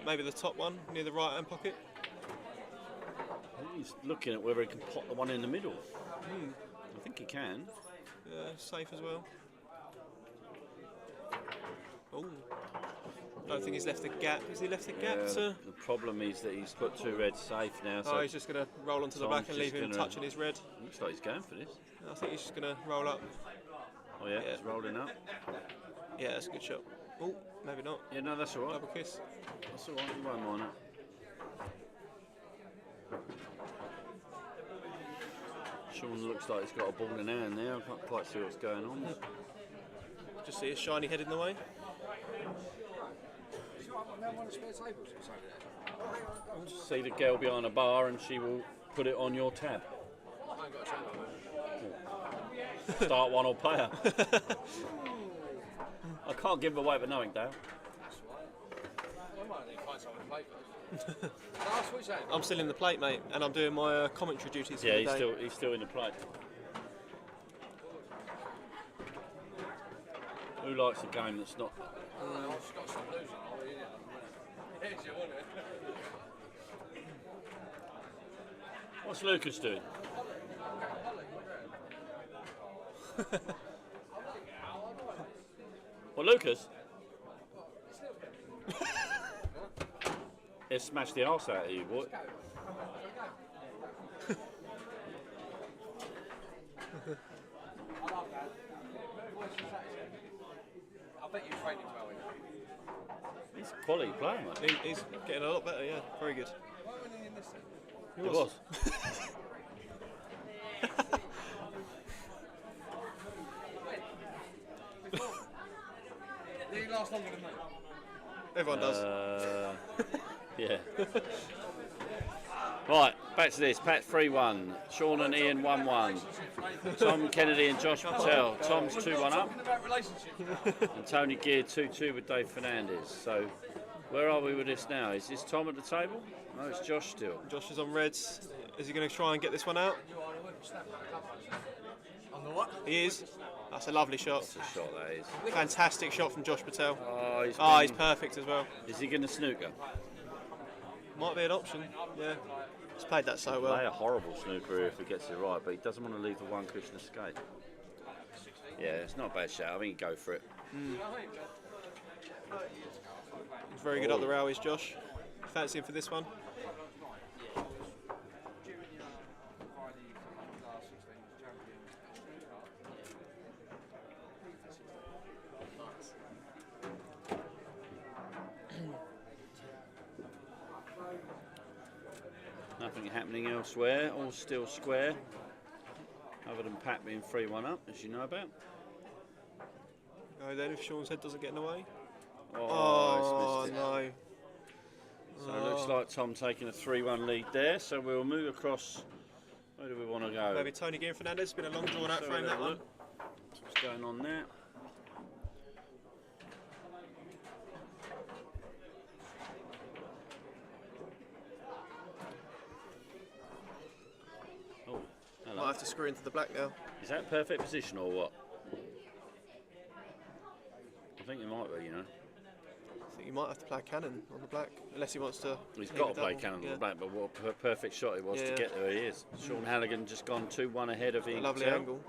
maybe the top one near the right hand pocket. He's looking at whether he can pot the one in the middle. I think he can. Yeah, safe as well. Oh, I don't think he's left a gap. Has he left a gap? The problem is that he's put 2 reds safe now. So he's just going to roll onto the back and leave him touching his red. Looks like he's going for this. I think he's just going to roll up. Oh yeah, he's rolling up. Yeah, that's a good shot. Oh, maybe not. Yeah, no, that's all right. Double kiss. That's all right, you won't mind it. Sean looks like he's got a ball in hand now. I can't quite see what's going on. Just see his shiny head in the way. See the girl behind a bar and she will put it on your tab. I ain't got a tab. Start one or pay her. I can't give away for knowing, Dale. I might need to find someone to play first. I'm still in the plate, mate, and I'm doing my commentary duties for Yeah, the day. he's still in the plate. Who likes a game that's not... I've just got to stop losing. Yes, you want it. What's Lucas doing? Well, Lucas? It smashed the arse out of you, boy. I bet you trained him well. He's a quality player, mate. He's getting a lot better, yeah. Very good. He was. Did he last longer than me? Everyone does. Yeah. Right, back to this. Pat 3-1. Sean and Ian 1-1. Tom Kennedy and Josh Patel. Tom's 2-1 up. And Tony Gear 2-2 with Dave Fernandez. So, where are we with this now? Is this Tom at the table? No, it's Josh still. Josh is on reds. Is he going to try and get this one out? On the what? He is. That's a lovely shot. That's a shot, that is. Fantastic shot from Josh Patel. Oh, he's perfect as well. Is he going to snooker? Might be an option, yeah. He's played that so well. Play a horrible snooker if he gets it right, but he doesn't want to leave the one cushion escape. Yeah, it's not a bad shout. I think he'd go for it. He's very good up the railways, Josh. Fancy him for this one? Nothing happening elsewhere, all still square. Other than Pat being 3-1 up, as you know about. Go then if Sean's head doesn't get in the way. Oh, it's missed it. No. So it looks like Tom taking a 3-1 lead there. So we'll move across. Where do we want to go? Maybe Tony Gear Fernandez. It's been a long drawn out frame, that one. What's going on there? Might have to screw into the black now. Is that perfect position or what? I think it might be, you know. I think he might have to play cannon on the black, unless he wants to. He's got to play cannon on the black, but what a perfect shot it was to get where he is. Sean Halligan just gone 2-1 ahead of him. Lovely angle.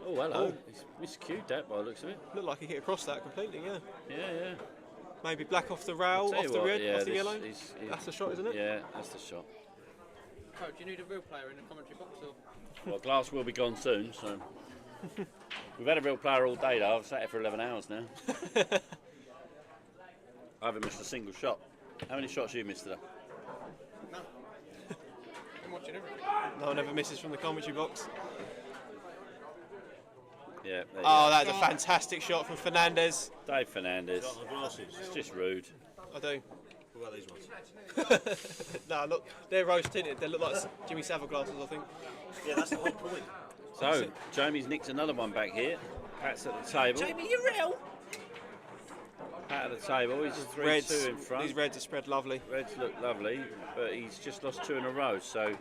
Oh, hello. He's miscued that by the looks of it. Looked like he hit across that completely, yeah. Yeah. Maybe black off the rail, off the red, off the yellow. That's the shot, isn't it? Yeah, that's the shot. Coach, do you need a real player in the commentary box? Or? Well, Glass will be gone soon, so. We've had a real player all day, though. I've sat here for 11 hours now. I haven't missed a single shot. How many shots have you missed today? No. I'm watching everything. No one ever misses from the commentary box. Yeah. That's a fantastic shot from Fernandez. Dave Fernandez. Got the glasses. It's just rude. I do. What about these ones? No, look, they're rose tinted. They look like Jimmy Savile glasses, I think. Yeah, that's the whole point. So, Jamie's nicked another one back here. Pat's at the table. Jamie, you're real. Pat at the table. He's 3-2 in front. These reds are spread lovely. Reds look lovely, but he's just lost 2 in a row, so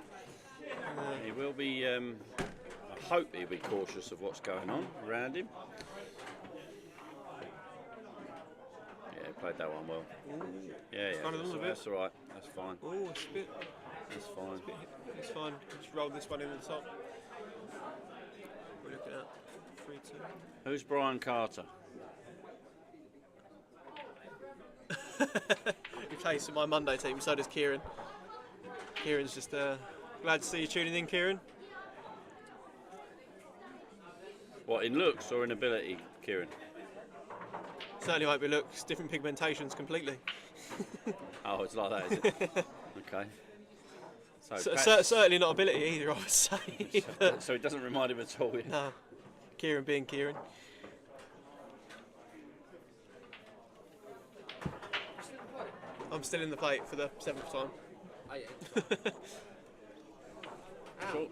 he will be. I hope he'll be cautious of what's going on around him. Yeah, he played that one well. Yeah, that's all right. That's fine. Oh, it's a bit. That's fine. It's fine. Just roll this one in at the top. We're looking at 3-2. Who's Brian Carter? He plays for my Monday team, so does Kieran. Kieran's just glad to see you tuning in, Kieran. What, in looks or in ability, Kieran? Certainly won't be looks, different pigmentations completely. Oh, it's like that, is it? Okay. Certainly not ability either, I would say. So it doesn't remind him at all. Yeah? No. Kieran being Kieran. I'm still in the plate for the 7th time.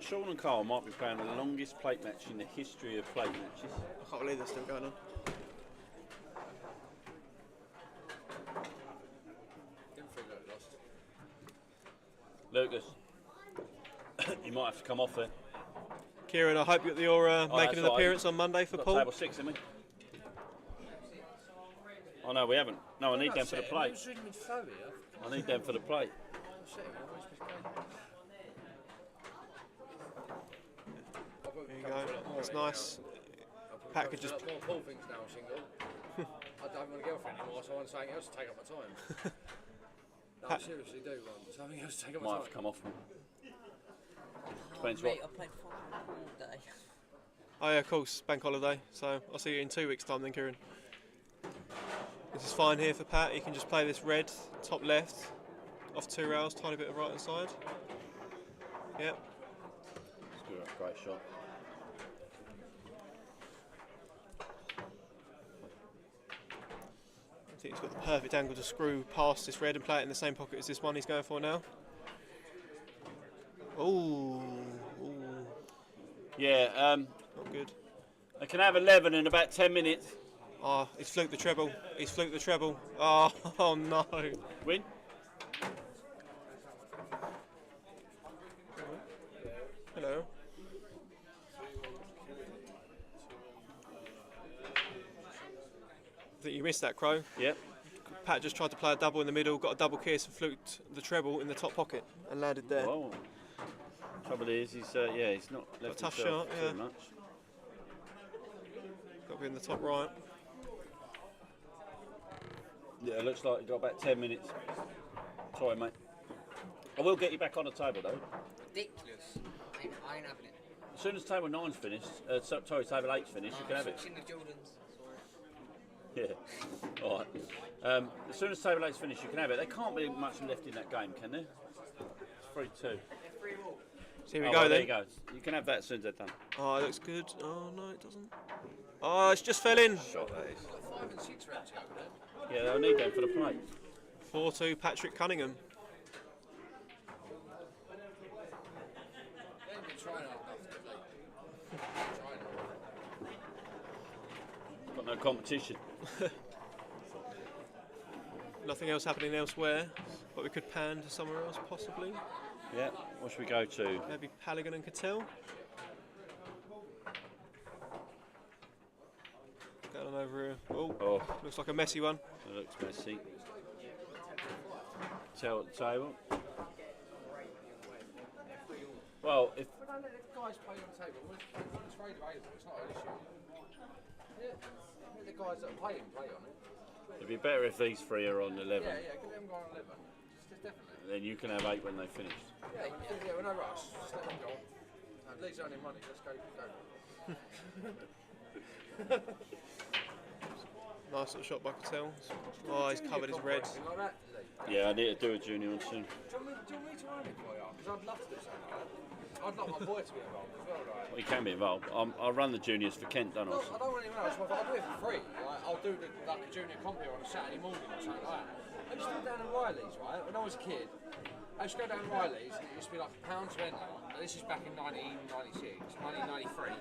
Sean and Carl might be playing the longest plate match in the history of plate matches. I can't believe they're still going on. Lucas, you might have to come off there. Kieran, I hope you're making an appearance on Monday for Paul. Table 6, haven't we? Oh no, we haven't. No, I need them for the plate. I need them for the plate. There you go. That's nice. Pat could just. Paul thinks now I'm single. I don't want a girlfriend anymore, so I want something else to take up my time. No, I seriously do want something else to take up my Might time. have to come off. Depends Mate, what. I played football all day. Oh yeah, of course, bank holiday. So I'll see you in 2 weeks' time then, Kieran. This is fine here for Pat. He can just play this red, top left, off 2 rails, tiny bit of right hand side. Yep. Great shot. I think he's got the perfect angle to screw past this red and play it in the same pocket as this one he's going for now. Ooh. Yeah. Not good. They can have 11 in about 10 minutes. Oh, he's fluked the treble. He's fluked the treble. Oh, oh no. Win. Hello. I think you missed that, Crow. Yep. Pat just tried to play a double in the middle, got a double kiss and fluked the treble in the top pocket and landed there. Whoa. Trouble is, he's not left a tough himself shot, too yeah. much. Got to be in the top right. Yeah, it looks like you've got about 10 minutes. Sorry, mate. I will get you back on the table, though. Ridiculous. I ain't having it. As soon as table 9's finished, sorry, table 8's finished, you can have it. Switching the Jordans. Yeah. All right. As soon as table 8's finished, you can have it. There can't be much left in that game, can there? It's 3-2. So here we Oh, go well, then. There you go. You can have that as soon as they're done. Oh, it looks good. Oh no, it doesn't. Oh, it's just fell in. Shot that is. 5 and 6 rounds over there. Yeah, they'll need them for the plate. 4-2 Patrick Cunningham. They ain't been trying hard enough, have they? Got no competition. Nothing else happening elsewhere, but we could pan to somewhere else possibly. Yeah, what should we go to? Maybe Paligan and Cattell. Going on over here. Oh, looks like a messy one. It looks messy. Tell at the table. Well, if We don't let the guys play on the table. When it's trade available, it's not an issue. Yeah, let the guys that are playing play on it. it'd be better if these three are on 11. Yeah, get them going on 11. Just definitely. Then you can have 8 when they finish. Yeah, we're no rush. Just let them go. Lee's earning money. Let's go. Nice little shot by Cattell. Oh, he's covered his red. Like that, Lee. Yeah, I need to do a junior one soon. Do you want me to run it for you? Because I'd love to do something like that. I'd like my boy to be involved as well, right? Well, you can be involved. I'll run the juniors for Kent, don't I? I don't want anyone else. I'll do it for free. Like, I'll do like a junior comp here on a Saturday morning or something like that. I used to go down to Riley's, right? When I was a kid, I used to go down to Riley's and it used to be like £1 to enter. And this is back in 1996, 1993.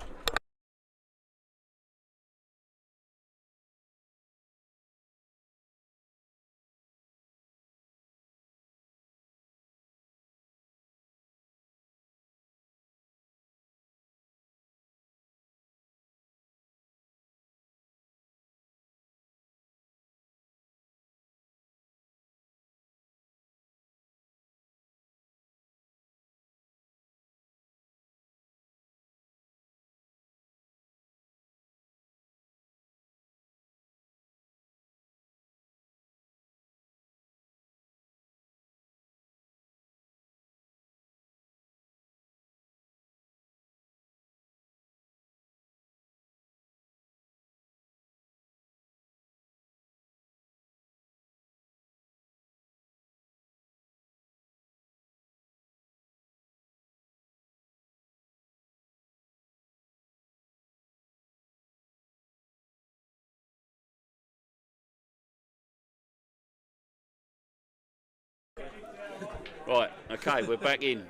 Right, okay, we're back in.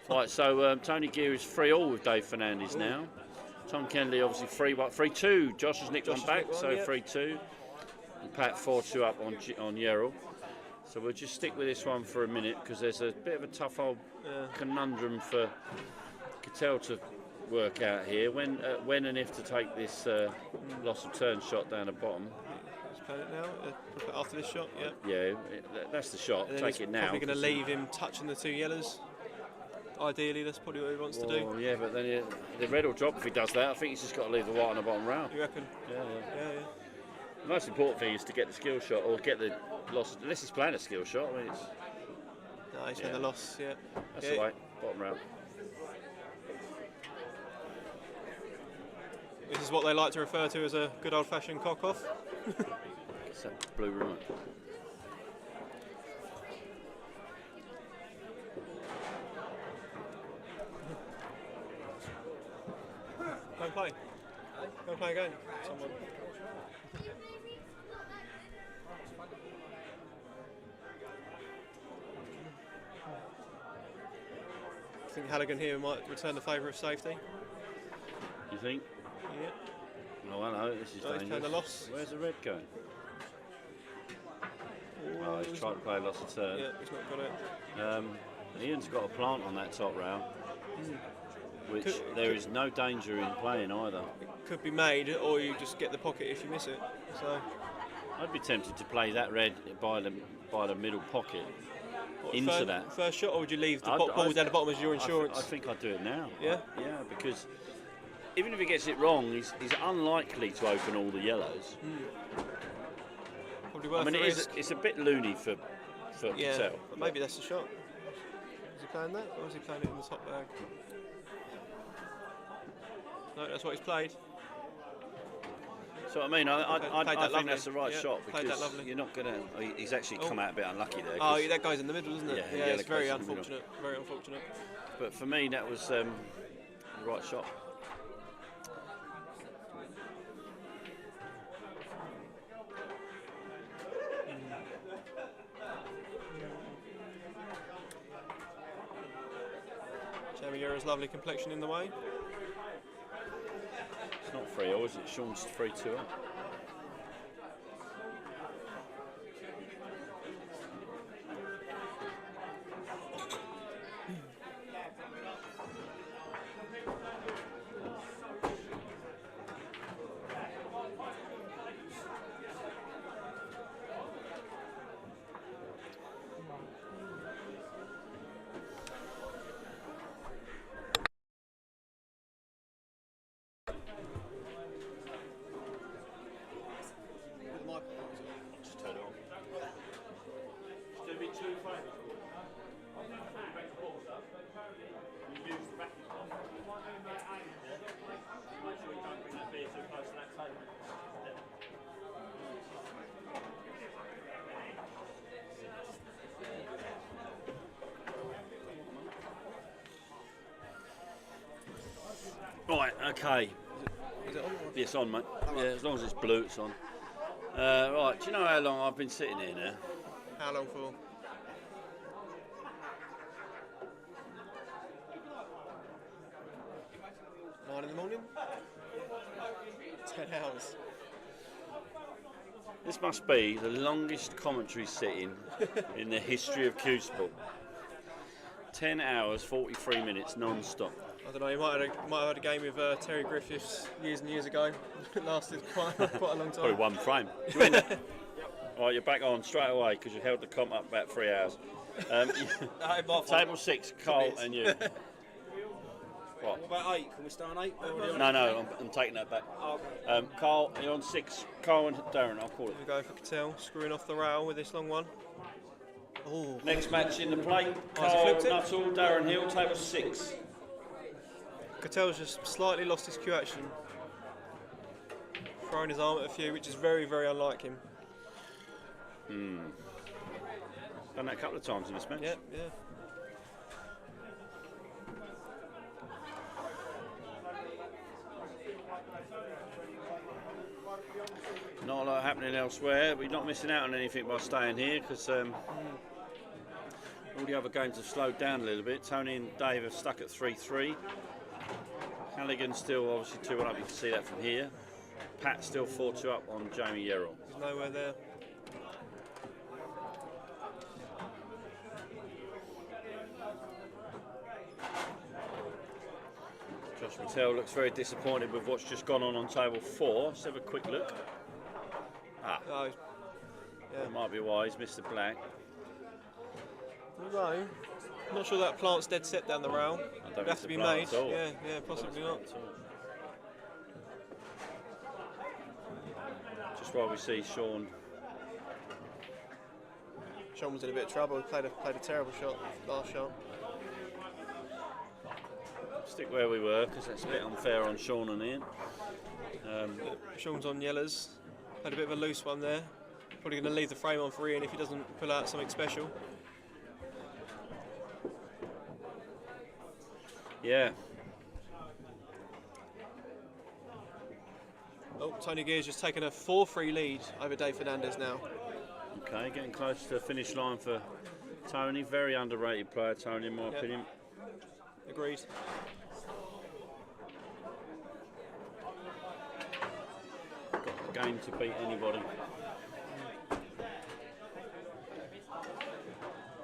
Right, so Tony Gear is 3-all with Dave Fernandez now. Tom Kennedy obviously 3-2. Josh has nicked one back, so 3-2. And Pat 4-2 up on Yerrell. So we'll just stick with this one for a minute because there's a bit of a tough old conundrum for Cattell to work out here. When and if to take this loss of turn shot down the bottom. Pan it now, after this shot, yeah. Yeah, that's the shot. Take it now. Probably going to leave him touching the two yellows. Ideally, that's probably what he wants to do. Yeah, but then the red will drop if he does that. I think he's just got to leave the white on the bottom row. You reckon? Yeah. Yeah. The most important thing is to get the skill shot or get the loss. Unless he's playing a skill shot. I mean, it's. No, he's the loss. Yeah. That's the way. Bottom row. This is what they like to refer to as a good old-fashioned cock-off. It's that blue remote. Go and play. Go and play again. Someone. think Halligan here might return the favour of safety. You think? Yeah. Oh, hello, this is Oh, he's dangerous. playing a loss. Where's the red going? Oh, he's trying to play a loss of turn. Yeah, he's not got it. Ian's got a plant on that top rail, which there is no danger in playing either. It could be made, or you just get the pocket if you miss it. So I'd be tempted to play that red by the middle pocket into that. First shot, or would you leave the ball down the bottom as your insurance? I think I'd do it now. Yeah? Yeah, because even if he gets it wrong, he's unlikely to open all the yellows. Probably worth I mean, the risk. it's a bit loony for Patel. But maybe that's the shot. Is he playing that, or is he playing it in the top bag? No, that's what he's played. So I mean, I think that's the right Yeah, shot played that because lovely. you're not going to. He's actually come out a bit unlucky there. Oh, yeah, that guy's in the middle, isn't it? Yeah, it's very goes in the middle. unfortunate. Very unfortunate. But for me, that was the right shot. Jamie Yara's lovely complexion in the way. It's not 3-0, is it? Sean's 3-2 up. Just turn it on. Right, okay. Is it on? Yeah, it's on, mate. Yeah, as long as it's blue, it's on. Right, do you know how long I've been sitting here now? How long for? Nine in the morning? 10 hours. This must be the longest commentary sitting in the history of Q-Sport. 10 hours, 43 minutes, non-stop. I don't know, you might have had a game with Terry Griffiths years and years ago. It lasted quite a long time. Probably one frame. You win it. Right, you're back on straight away because you held the comp up about 3 hours. Table 6, Cole and you. What? What about 8? Can we start on 8? No, I'm taking that back. Oh, okay. Carl, you're on 6. Carl and Darren, I'll call it. We go for Cattell, screwing off the rail with this long one. Ooh. Next match in the plate, Oh, has he Carl flipped it? Nuttall, Darren Hill, table 6. Cattell's just slightly lost his cue action. Throwing his arm at a few, which is very, very unlike him. Done that a couple of times in this match. Yeah. Not a lot happening elsewhere, but you're not missing out on anything by staying here because all the other games have slowed down a little bit. Tony and Dave are stuck at 3-3. Halligan still obviously 2-1 up, you can see that from here. Pat still 4-2 up on Jamie Yerrell. He's nowhere there. Josh Mattel looks very disappointed with what's just gone on table 4. Let's have a quick look. Oh, That might be why he's missed the black. Although, I'm not sure that plant's dead set down the rail. don't It'd have to be think made. it's a plant at all. Yeah, possibly not. Just while we see Sean. Sean was in a bit of trouble. He played a terrible shot last shot. Stick where we were because that's a bit unfair on Sean and Ian. Sean's on yellows. Had a bit of a loose one there. Probably going to leave the frame on for Ian if he doesn't pull out something special. Yeah. Oh, Tony Gear's just taken a 4-3 lead over Dave Fernandez now. Okay, getting close to the finish line for Tony. Very underrated player, Tony, in my opinion. Agreed. Got the game to beat anybody.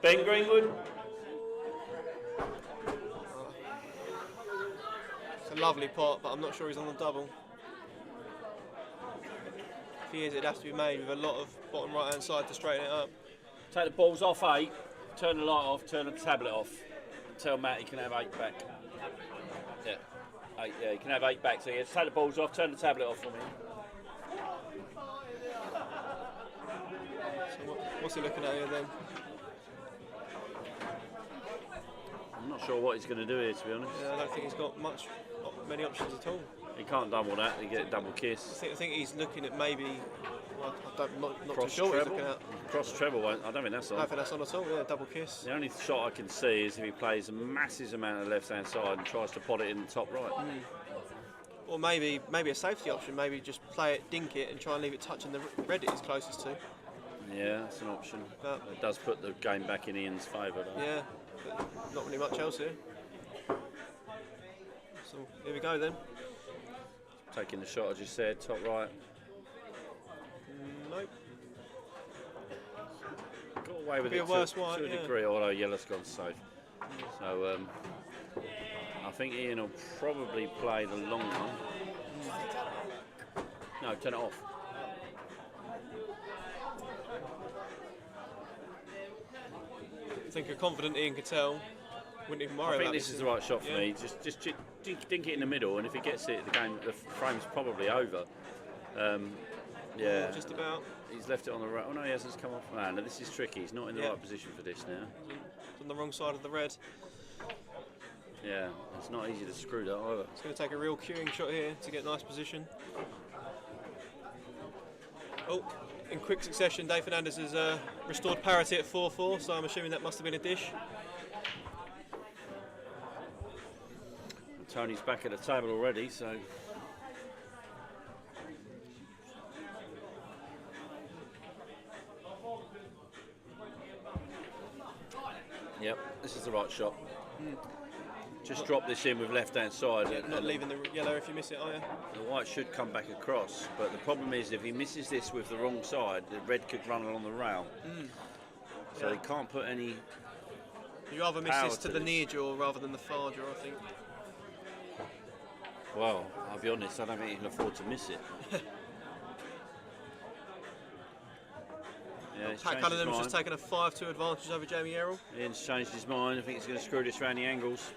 Ben Greenwood. It's a lovely pot, but I'm not sure he's on the double. If he is, it'd have to be made with a lot of bottom right hand side to straighten it up. Take the balls off 8, turn the light off, turn the tablet off. Tell Matt he can have 8 back. Yeah, 8, yeah, he can have 8 back. So yeah, take the balls off, turn the tablet off for me. So what's he looking at here then? I'm not sure what he's going to do here, to be honest. Yeah, I don't think he's got many options at all. He can't double that, he get a double kiss. I think he's looking at maybe, well, not Cross too sure what he's treble? looking at. Cross treble, I don't think that's on. I don't think that's on at all, yeah, double kiss. The only shot I can see is if he plays a massive amount of the left hand side and tries to pot it in the top right. Or maybe a safety option, maybe just play it, dink it, and try and leave it touching the red it is closest to. Yeah, that's an option. But it does put the game back in Ian's favour, though. Yeah, but not really much else here. So here we go then. Taking the shot I just said, top right. Nope. Got away with Could be it a worse to white, a yeah. degree, although yellow's gone safe. So I think Ian will probably play the long one. No, turn it off. I think a confident Ian Cattell wouldn't even worry I think about this is the right shot for me. Just dink it in the middle, and if he gets it, the frame's probably over. Yeah, just about. He's left it on the right. Oh no, he hasn't come off. Man, no, this is tricky. He's not in the right position for this now. It's on the wrong side of the red. Yeah, it's not easy to screw that either. It's going to take a real queuing shot here to get nice position. Oh, in quick succession, Dave Fernandez has restored parity at 4-4, so I'm assuming that must have been a dish. Tony's back at the table already, so. Yep, this is the right shot. Just drop this in with left hand side. Not leaving the yellow if you miss it, are you? The white should come back across, but the problem is if he misses this with the wrong side, the red could run along the rail. So he can't put any. You rather miss this to the near jaw rather than the far jaw, I think. Well, I'll be honest, I don't think he can afford to miss it. Yeah, Pat Cunningham's just taken a 5-2 advantage over Jamie Errol. Ian's changed his mind. I think he's going to screw this around the angles.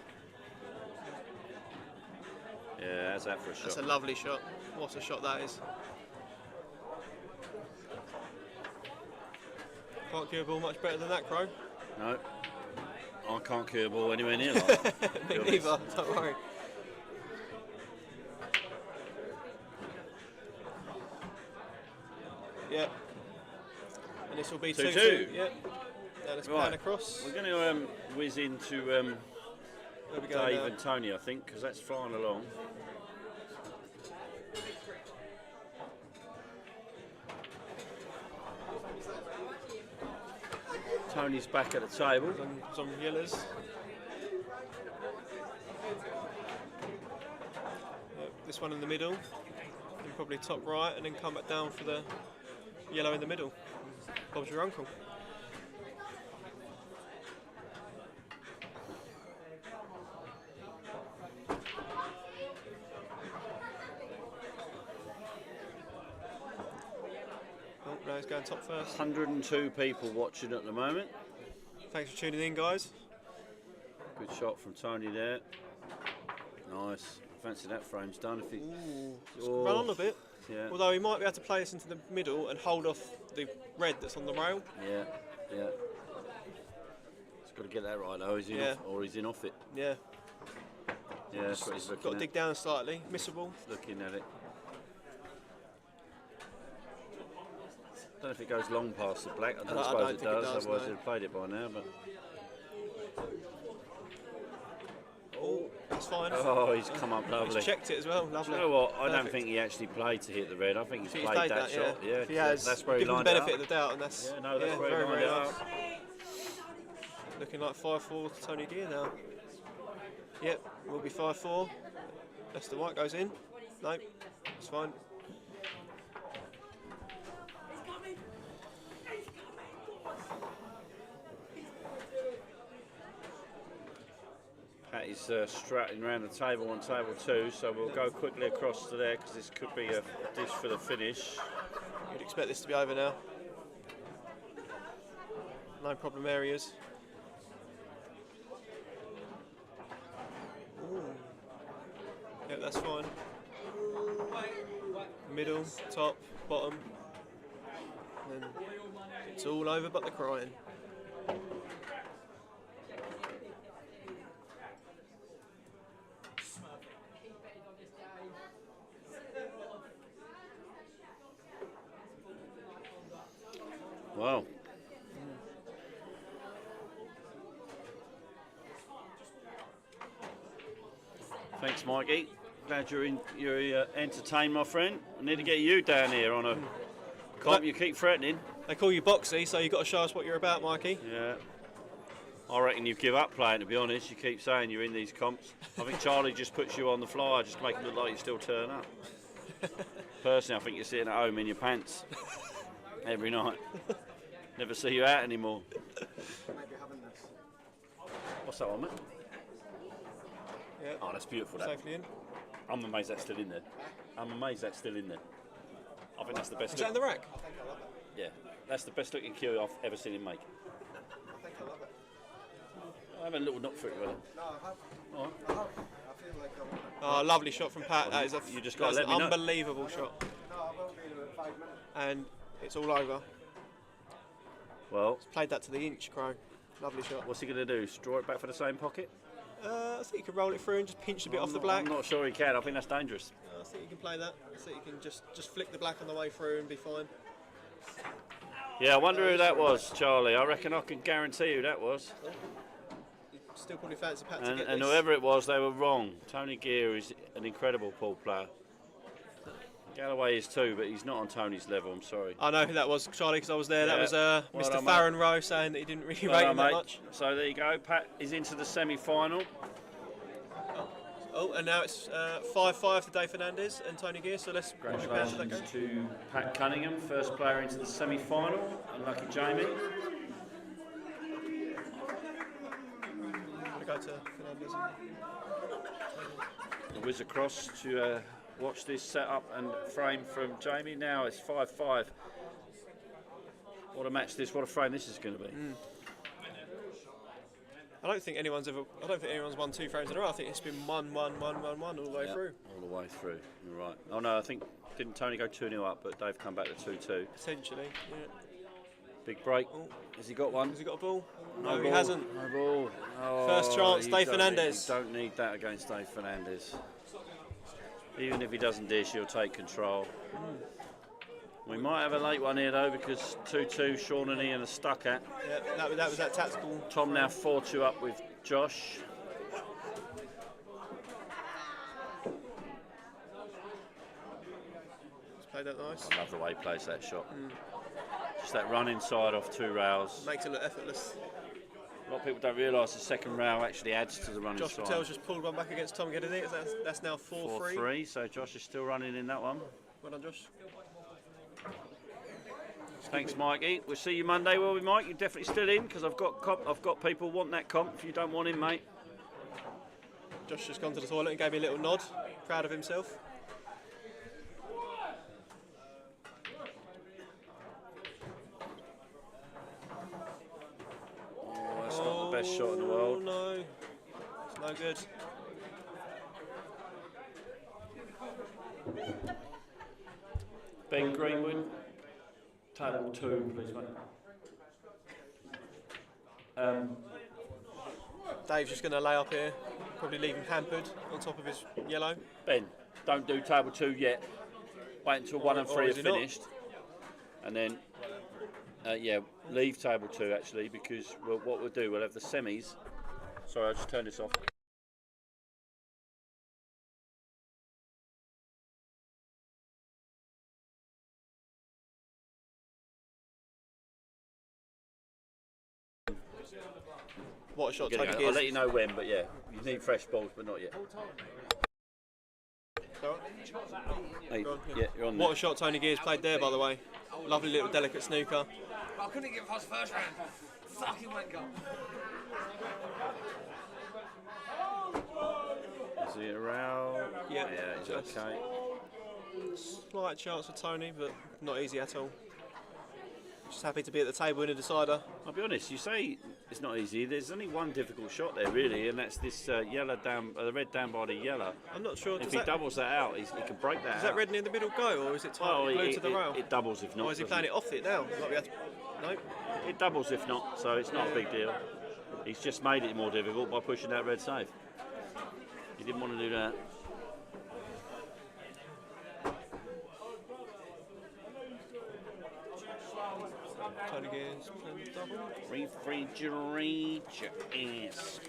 Yeah, how's that for a shot? That's a lovely shot. What a shot that is. Can't cue a ball much better than that, Crow. No. I can't cue a ball anywhere near that. Me neither, don't worry. Yep. And this will be 2-2. Yep. Now let's pan across. We're going to whiz into Dave and Tony, I think, because that's flying along. Tony's back at the table. Some yellows. This one in the middle, and probably top right, and then come back down for the yellow in the middle. Bob's your uncle. Oh, no, he's going top first. 102 people watching at the moment. Thanks for tuning in, guys. Good shot from Tony there. Nice. I fancy that frame's done. If he Run on a bit. Yeah. Although he might be able to play this into the middle and hold off the red that's on the rail. Yeah, yeah. He's got to get that right though, is he? Yeah. Or he's in off it. Yeah. Yeah, that's what he's looking Got at. to dig down slightly. Missable. Looking at it. Don't know if it goes long past the black. I don't suppose it does, otherwise no. they'd have played it by now. But oh, that's fine. Oh, he's come up lovely. He's checked it as well. Lovely. Do you know what? I don't Perfect. think he actually played to hit the red. I think he's He's played that shot. yeah. If he Yeah, has, that's where he give him the lined it benefit up. of the doubt, and that's Yeah, no, that's where he very, lined very it nice. up. Looking like 5-4 to Tony Deere now. Yep, will be 5-4. Leicester White goes in. Nope, it's fine. Pat is strutting around the table on table 2, so we'll go quickly across to there because this could be a dish for the finish. You'd expect this to be over now. No problem areas. Ooh. Yep, that's fine. Middle, top, bottom. And then it's all over but the crying. Wow. Thanks, Mikey. Glad you're entertained, my friend. I need to get you down here on a comp. You keep threatening. They call you Boxy, so you've got to show us what you're about, Mikey. Yeah. I reckon you've give up playing, to be honest. You keep saying you're in these comps. I think Charlie just puts you on the fly, just to make it look like you still turn up. Personally, I think you're sitting at home in your pants every night. Never see you out anymore. What's that on, mate? Yep. Oh, that's beautiful. That. Safely in. I'm amazed that's still in there. I'm amazed that's still in there. I think that's the best. Is that in the rack? Yeah, that's the best looking cue I've ever seen him make. I think I love it. I have a little knock for it, really. No, I have. All right. I feel like I want to. Oh, lovely shot from Pat. That is You just got to let an me know. unbelievable shot. No, I will be in about 5 minutes. And it's all over. Well, He's played that to the inch, Crow. Lovely shot. what's he going to do? Draw it back for the same pocket? I think you can roll it through and just pinch a bit off the black. I'm not sure he can. I think that's dangerous. I think you can play that. I think you can just flick the black on the way through and be fine. Yeah, I wonder who that was, Charlie. I reckon I can guarantee who that was. You still probably fancy Pat to get And this. whoever it was, they were wrong. Tony Gear is an incredible pool player. Galloway is too, but he's not on Tony's level, I'm sorry. I know who that was, Charlie, because I was there. Yeah. That was Well Mr. done, Farron Rowe saying that he didn't really Well rate done, him that mate. much. So there you go. Pat is into the semi-final. Oh, and now it's 5-5 to Dave Fernandez and Tony Gear, so let's prepare for that game. Congratulations to Pat Cunningham, first player into the semi-final. Unlucky Jamie. We'll go to Fernandez. The whiz across to watch this setup and frame from Jamie. Now it's 5-5. What a match this, what a frame this is going to be. I don't think anyone's won 2 frames in a row. I think it's been 1-1-1-1-1 all the way through. All the way through, you're right. Oh no, I think, didn't Tony go 2-0 up, but Dave come back to 2-2. Potentially, yeah. Big break. Has he got one? Has he got a ball? No, he ball. hasn't. No ball. Oh, First chance, you Dave don't Fernandez. You don't need that against Dave Fernandez. Even if he doesn't dish, he'll take control. We might have a late one here though, because 2-2, Sean and Ian are stuck at. Yeah, that was that tactical. Tom now 4-2 up with Josh. He's played that nice. I love the way he plays that shot. Just that run inside off 2 rails. Makes it look effortless. A lot of people don't realise the second rail actually adds to the run Josh inside. Patel's just pulled one back against Tom Geddy. That's now 4-3. 4-3, so Josh is still running in that one. Well done, Josh. Thanks, Mikey. We'll see you Monday, will we, Mike? You're definitely still in because I've got people want that comp. If you don't want him, mate. Josh just gone to the toilet and gave me a little nod. Proud of himself. Oh, that's not the best shot in the world. Oh no, it's no good. Ben Greenwood, table 2, please, mate. Dave's just going to lay up here, probably leave him hampered on top of his yellow. Ben, don't do table 2 yet. Wait until 1 and 3 are is he not? finished, and then yeah, leave table 2 actually, because what we'll do, we'll have the semis. Sorry, I'll just turn this off. What a shot, We're Tony gonna go. Gears. I'll let you know when, but yeah, you need fresh balls, but not yet. Hey, yeah, you're on there. What a shot Tony Gears played there, by the way. Lovely little delicate snooker. But I couldn't get past first round. Fucking wanker. Is he around? Yeah, he's okay. Slight chance for Tony, but not easy at all. Just happy to be at the table in a decider. I'll be honest, you say it's not easy. There's only one difficult shot there, really, and that's this yellow down, the red down by the yellow. I'm not sure. If he doubles that out, he can break that out. Does that red near the middle go, or is it tightly glued to the rail? It doubles if not. Or is he playing it off it now? No. It doubles if not, so it's not a big deal. He's just made it more difficult by pushing that red save. He didn't want to do that. Tony Gears playing double. Refrigerate your ass.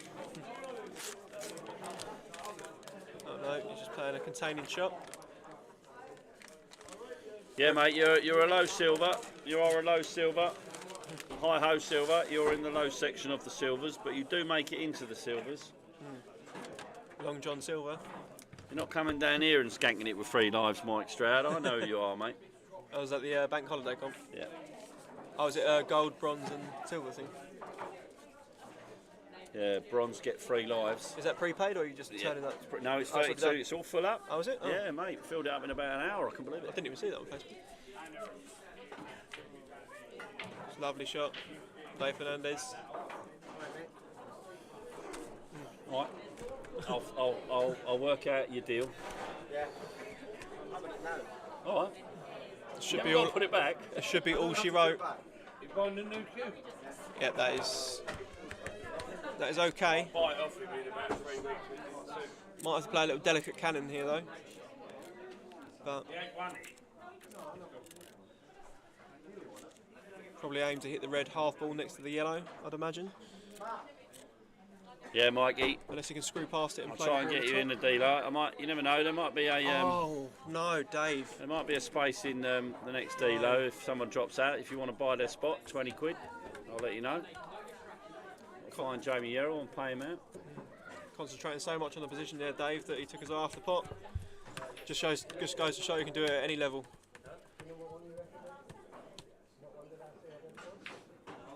Oh no, he's just playing a containing shot. Yeah, mate, you're a low silver. You are a low silver. Hi ho, silver. You're in the low section of the silvers, but you do make it into the silvers. Long John Silver. You're not coming down here and skanking it with 3 lives, Mike Stroud. I know you are, mate. I was at the bank holiday comp. Yeah. Oh, was it gold, bronze and silver thing? Yeah, bronze get 3 lives. Is that prepaid or are you just turning that? No, it's 32. It's all full up. Oh, is it? Oh. Yeah, mate. Filled it up in about an hour. I can believe it. I didn't even see that on Facebook. It's a lovely shot. Dave Fernandez. Right. I'll work out your deal. Yeah. All right. Should be be all. Put it back. It should be all she wrote. You buying a new cue? Yep, that is okay. Buy it off him in about 3 weeks. Might have to play a little delicate cannon here though. But probably aim to hit the red half ball next to the yellow, I'd imagine. Yeah, Mikey. Unless you can screw past it and I'll play try it and over get the you in the top. dealer. You never know. There might be a. Oh no, Dave. There might be a space in the next dealer if someone drops out. If you want to buy their spot, 20 quid. I'll let you know. I'll find Jamie Yerrell and pay him out. Concentrating so much on the position there, Dave, that he took us off the pot. Just goes to show you can do it at any level.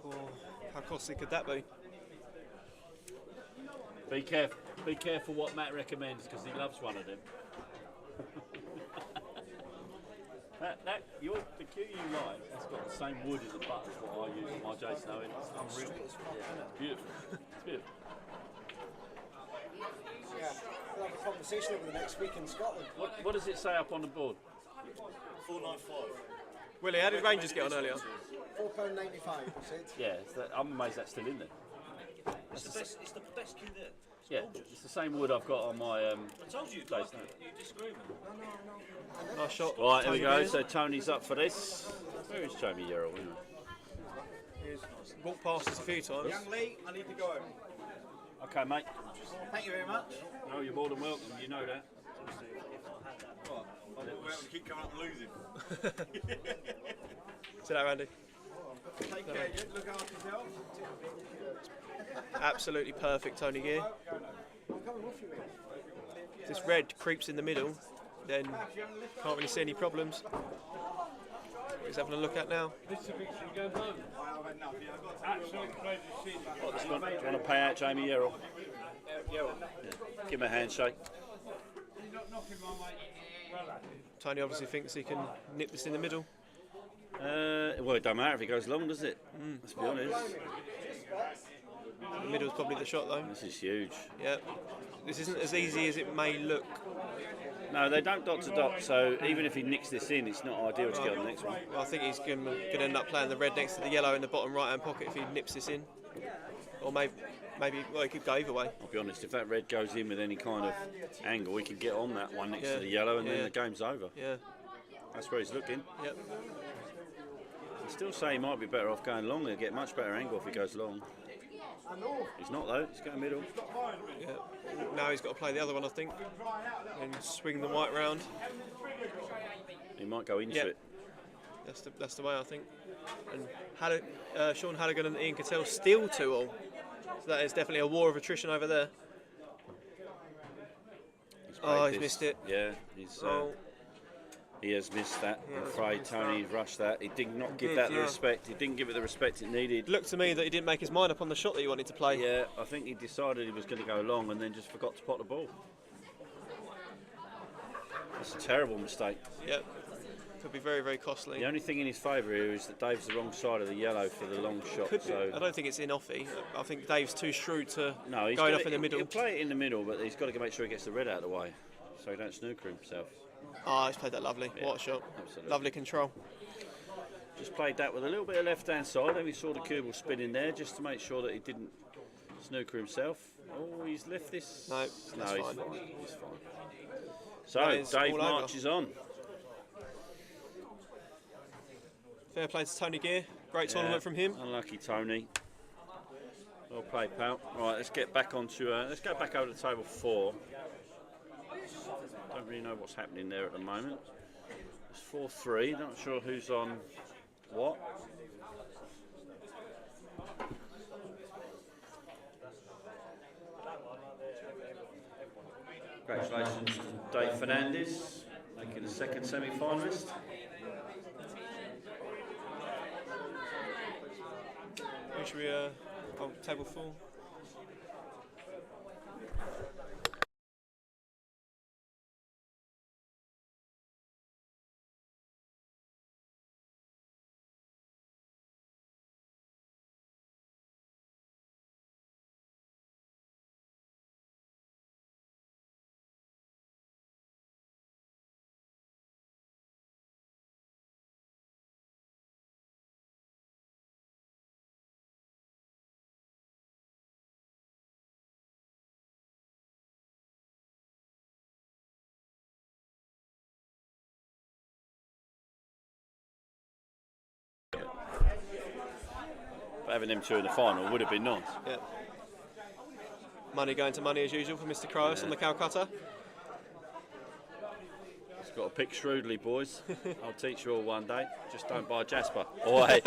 Oh, how costly could that be? Be careful what Matt recommends because he loves one of them. The cue you like, it's got the same wood in the butt as what I use on my Jason Owen. It's unreal. Yeah, it's beautiful. It's beautiful. Yeah, we'll have a conversation over the next week in Scotland. What does it say up on the board? 495. Willie, how did Rangers get on earlier? £4.95, you said. Yeah, I'm amazed that's still in there. It's the best cue there. Yeah, it's the same wood I've got on my I told you, Jason you disagree with me. Nice shot. Right, here we Tony go. Gears. So Tony's up for this. Where is Jamie Yerrell? He's walked past us a few times. Young Lee, I need to go home. Okay, mate. Thank you very much. No, you're more than welcome. You know that. Right, I'll go out and keep coming up and losing. See that, Randy? Take care, yeah. Look after yourself. Absolutely perfect, Tony Gear. If this red creeps in the middle, then can't really see any problems. He's having a look at now. This is a big thing going home. Absolute pleasure to see you. Do you want to pay out Jamie Yerrell? Yeah. Give him a handshake. You're not knocking my mate well at it. Tony obviously thinks he can nip this in the middle. Well, it don't matter if it goes long, does it? Let's be honest. The middle's probably the shot though. This is huge. Yeah. This isn't as easy as it may look. No, they don't dot to dot, so even if he nicks this in, it's not ideal to get on the next one. Well, I think he's going to end up playing the red next to the yellow in the bottom right-hand pocket if he nips this in. Or maybe well, he could go either way. I'll be honest, if that red goes in with any kind of angle, he could get on that one next to the yellow and then the game's over. Yeah. That's where he's looking. Yep. I still say he might be better off going long. He'll get much better angle if he goes long. He's not though, he's going middle. Yeah. Now he's got to play the other one, I think, and swing the white round. He might go into it. That's the way, I think. And Sean Halligan and Ian Cattell still 2-all. So that is definitely a war of attrition over there. He's missed it. Yeah, he has missed that. I'm afraid Tony rushed that. He did not give that the respect. He didn't give it the respect it needed. Looked to me that he didn't make his mind up on the shot that he wanted to play. Yeah, I think he decided he was going to go long and then just forgot to pot the ball. That's a terrible mistake. Yep. Could be very, very costly. The only thing in his favour here is that Dave's the wrong side of the yellow for the long shot. So I don't think it's in offy. I think Dave's too shrewd to no, go off in the middle. He'll play it in the middle, but he's got to make sure he gets the red out of the way so he don't snooker himself. Oh, he's played that lovely. Yeah, what a shot. Absolutely. Lovely control. Just played that with a little bit of left-hand side. Then we saw the cue ball spin in there just to make sure that he didn't snooker himself. Oh, he's left this. No, he's fine. He's fine. So, Dave marches on. Fair play to Tony Gear. Great tournament from him. Unlucky Tony. Well played, pal. Right, let's get back onto. Let's go back over to table 4. Don't really know what's happening there at the moment. It's 4-3. Not sure who's on what. Congratulations to Dave Fernandez, making the second semi-finalist. Who should we, table 4? But having them two in the final would have been nice. Yeah. Money going to money as usual for Mr. Kryos on the Calcutta. He's got to pick shrewdly, boys. I'll teach you all one day. Just don't buy Jasper. Oh, hey.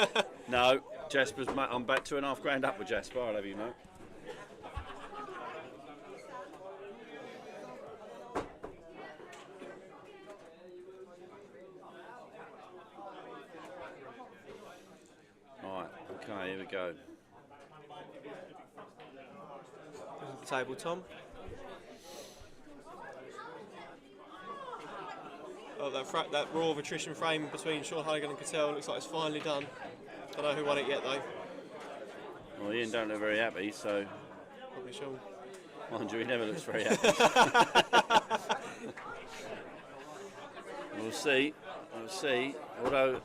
No, Jasper's. I'm back £2.5 grand up with Jasper. I'll have you know. Okay, here we go. The table, Tom. Oh, that raw of attrition frame between Sean Halligan and Cattell looks like it's finally done. Don't know who won it yet though. Well, Ian don't look very happy, so. Probably Sean. Mind you, he never looks very happy. We'll see. We'll see. Although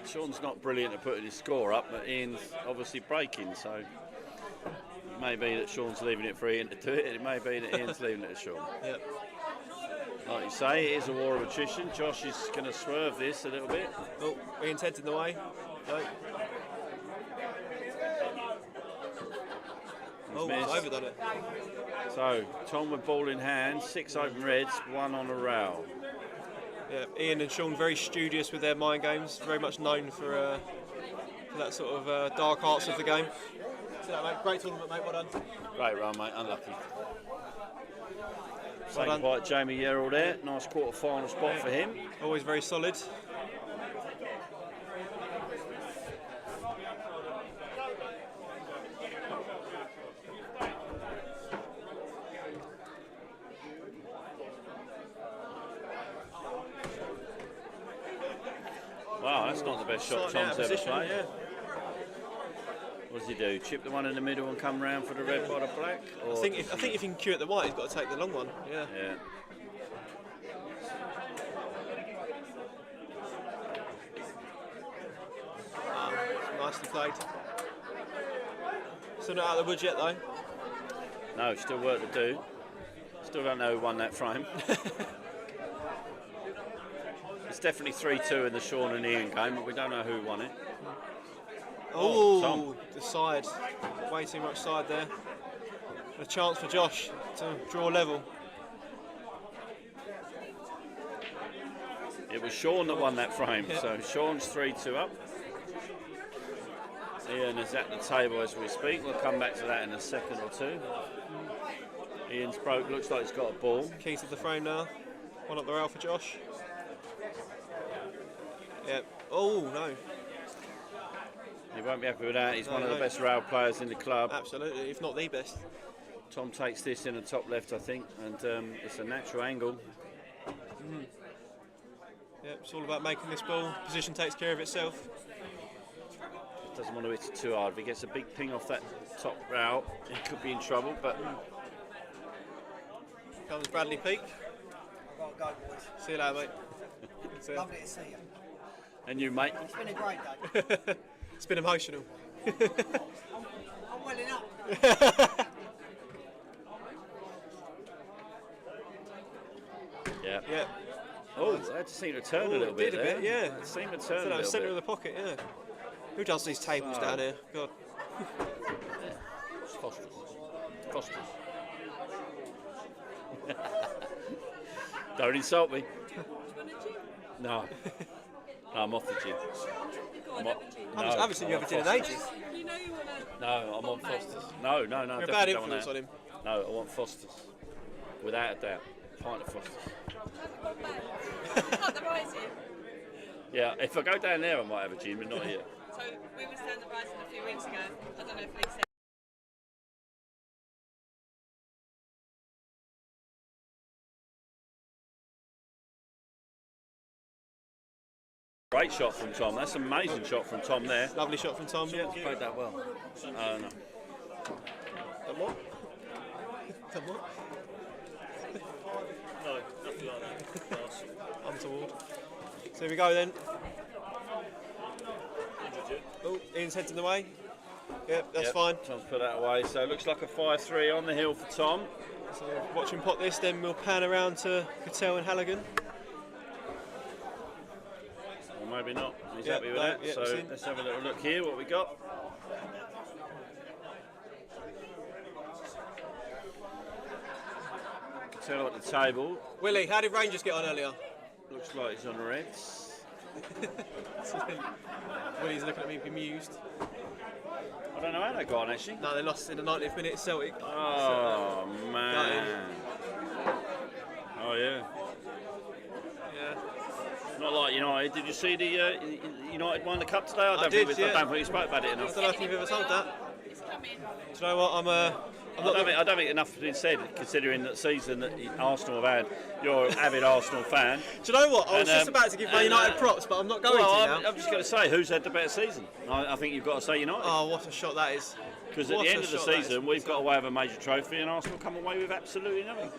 Sean's not brilliant at putting his score up, but Ian's obviously breaking, so it may be that Sean's leaving it for Ian to do it, it may be that Ian's leaving it to Sean. Yep. Like you say, it is a war of attrition. Josh is going to swerve this a little bit. Oh, Ian's head's in the way. No. Oh, he's overdone it. So, Tom with ball in hand, 6 open reds, 1 on a rail. Yeah, Ian and Sean very studious with their mind games, very much known for that sort of dark arts of the game. So that, mate, great tournament, mate, well done. Great run, mate, unlucky. Well Saved by Jamie Yerrell there, nice quarter-final spot for him. Always very solid. Wow, that's not the best shot Tom's ever played. Yeah. What does he do? Chip the one in the middle and come round for the red by the black? Or I think if he can cue at the white, he's got to take the long one. Yeah. Yeah. Nicely played. Still not out of the woods yet, though. No, still work to do. Still don't know who won that frame. It's definitely 3-2 in the Sean and Ian game, but we don't know who won it. Oh, the side. Way too much side there. A chance for Josh to draw level. It was Sean that won that frame, so Sean's 3-2 up. Ian is at the table as we speak. We'll come back to that in a second or two. Ian's broke. Looks like he's got a ball. Keys of the frame now. One up the rail for Josh. Yep. Oh no. He won't be happy with that. He's one of the best rail players in the club. Absolutely, if not the best. Tom takes this in the top left, I think, and it's a natural angle. Yep, it's all about making this ball. Position takes care of itself. Doesn't want to hit it too hard. If he gets a big ping off that top rail, he could be in trouble. But comes Bradley Peak. I've got to go, boys. See you later, mate. Lovely to see you. And you, mate. It's been a great day. It's been emotional. I'm welling up. Yeah. Yeah. Oh, that just seemed to turn a little bit did a there. bit, yeah. It seemed to turn a So that little was centre bit. of the pocket, yeah. Who does these tables Oh. down here? God. Foster's. Foster's. Don't insult me. No. No, I'm off the gym. I haven't seen you have a gin in ages. No, I'm on Foster's. No. You're a definitely bad don't want influence that. on him. No, I want Foster's. Without a doubt. Pint of Foster's. Not the rising. Yeah, if I go down there, I might have a gym, but not here. So we were down the rising a few weeks ago. I don't know if Lee said. Great shot from Tom. That's an amazing shot from Tom there. Lovely shot from Tom. Yeah, played that well. Oh no. Done what? Done what? No, nothing like that. Nice. Untoward. So here we go then. Oh, Ian's head's in the way. Yep, that's fine. Tom's put that away. So it looks like a 5-3 on the hill for Tom. So watch him pot this, then we'll pan around to Cattell and Halligan. Or maybe not. He's Yep, happy with no, that. yep, So seen. let's have a little look here what we got. Cattell at the table. Willie, how did Rangers get on earlier? Looks like he's on the Reds. Willie's looking at me bemused. I don't know how they got on actually. No, they lost in the 90th minute. Celtic. Oh man. Oh yeah. Yeah. Not like United. Did you see the United won the cup today? I don't did, think yeah. I don't think we spoke about it enough. I don't know if you've ever told that. Do you know what? I don't think enough has been said, considering that season that Arsenal have had. You're an avid Arsenal fan. Do you know what? I was just about to give my United props, but I'm not going to now. I'm just going to say, who's had the better season? I think you've got to say United. Oh, what a shot that is. Because at the end of the season, we've got away with a major trophy, and Arsenal come away with absolutely nothing.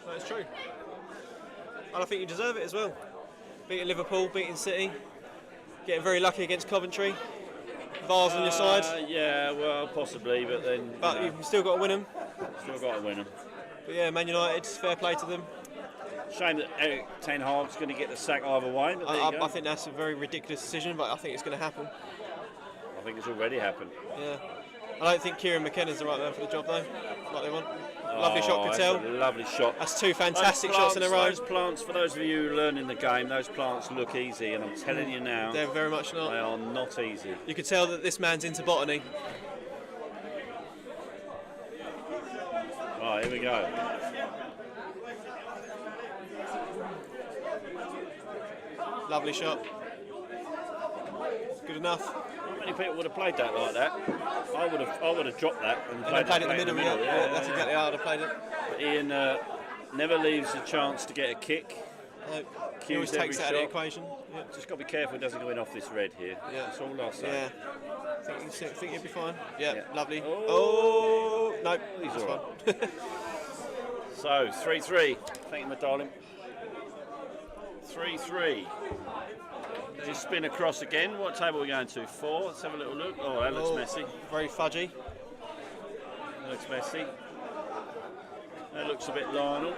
That's true. And I think you deserve it as well. Beating Liverpool, beating City, getting very lucky against Coventry. VAR's on your side. Yeah, well, possibly, but then. But you've still got to win them. Still got to win them. But yeah, Man United, fair play to them. Shame that Eric Ten Hag's going to get the sack either way. But there you go. I think that's a very ridiculous decision, but I think it's going to happen. I think it's already happened. Yeah. I don't think Kieran McKenna's the right man for the job, though. Like they want. Lovely shot, Cattell. That's a lovely shot. That's two fantastic shots in a row. Those plants, for those of you learning the game, those plants look easy, and I'm telling you now, they're very much not. They are not easy. You could tell that this man's into botany. Right, here we go. Lovely shot. Good enough. Not many people would have played that like that. I would have dropped that and played it in the middle. Yeah, that's yeah. exactly how I'd have played it. But Ian never leaves a chance to get a kick. No, he always takes that out of the equation. Yeah. Just got to be careful it doesn't go in off this red here. Yeah. That's all I'll say. Yeah. Think you'll be fine. Yeah, lovely. Oh, no, he's that's all fine. So 3-3. Thank you, my darling. 3-3. Just spin across again. What table are we going to? 4. Let's have a little look. Oh, that looks messy. Very fudgy. That looks messy. That looks a bit Lionel.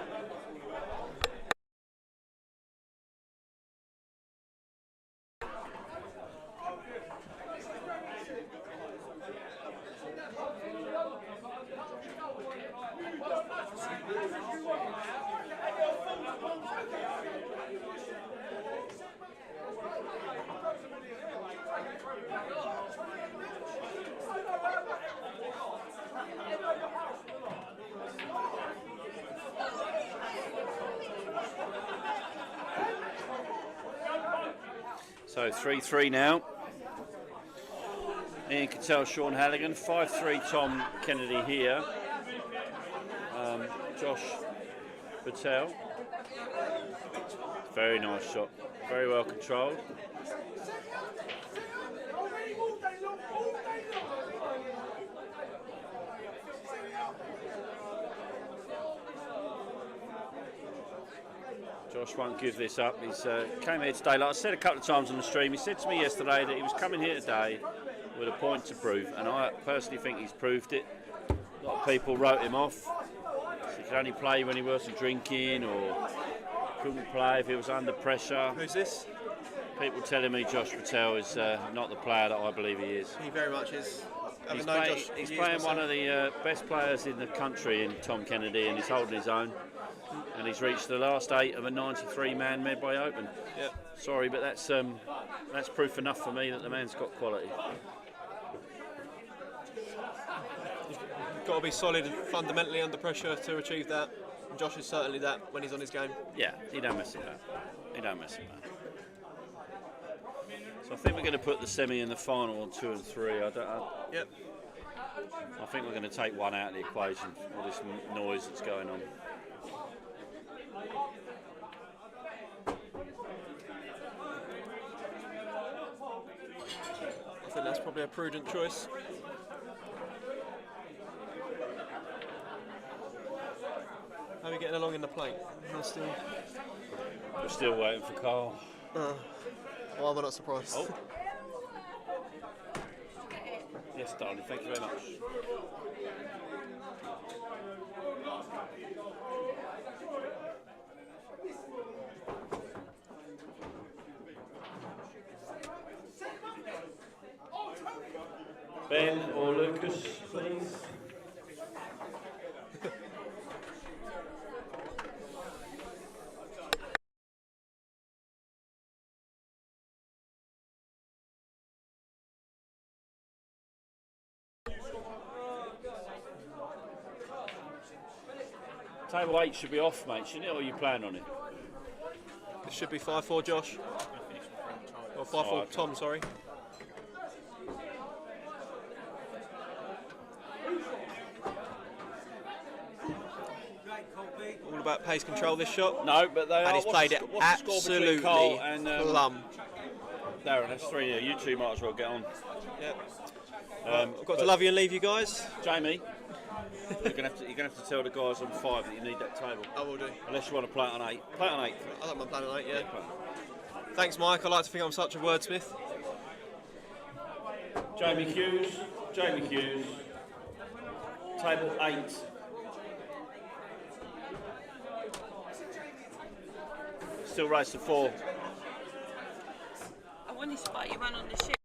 So 3-3 now. Ian Cattell, Sean Halligan, 5-3 Tom Kennedy here. Josh Patel. Very nice shot, very well controlled. Josh won't give this up. He's came here today, like I said a couple of times on the stream, he said to me yesterday that he was coming here today with a point to prove, and I personally think he's proved it. A lot of people wrote him off. So he could only play when he wasn't drinking, or couldn't play if he was under pressure. Who's this? People telling me Josh Patel is not the player that I believe he is. He very much is. He's playing one of the best players in the country in Tom Kennedy, and he's holding his own. And he's reached the last 8 of a 93-man Medway Open. Yep. Sorry, but that's proof enough for me that the man's got quality. You've got to be solid fundamentally under pressure to achieve that. And Josh is certainly that when he's on his game. Yeah, he don't mess about. He don't mess about. So I think we're going to put the semi and the final on 2 and 3. Yep. I think we're going to take one out of the equation, all this noise that's going on. I think that's probably a prudent choice. How are we getting along in the plate? We're still waiting for Carl. Well, we're not surprised. Oh. Yes, darling, thank you very much. Ben or Lucas, please. Table 8 should be off, mate, shouldn't it? Or are you planning on it? It should be 5-4 Josh. Or 5-4 Tom, sorry. All about pace control this shot. No, but they are. And he's played it absolutely plumb. Darren, that's 3-0. You two might as well get on. Yep. I've got to love you and leave you guys. Jamie, you're gonna have to tell the guys on 5 that you need that table. I will do. Unless you want to play it on 8. Play it on 8. I don't mind playing on 8, yeah. Thanks, Mike. I like to think I'm such a wordsmith. Jamie Hughes. Table 8. Still race to 4. I want to spot you run on the ship.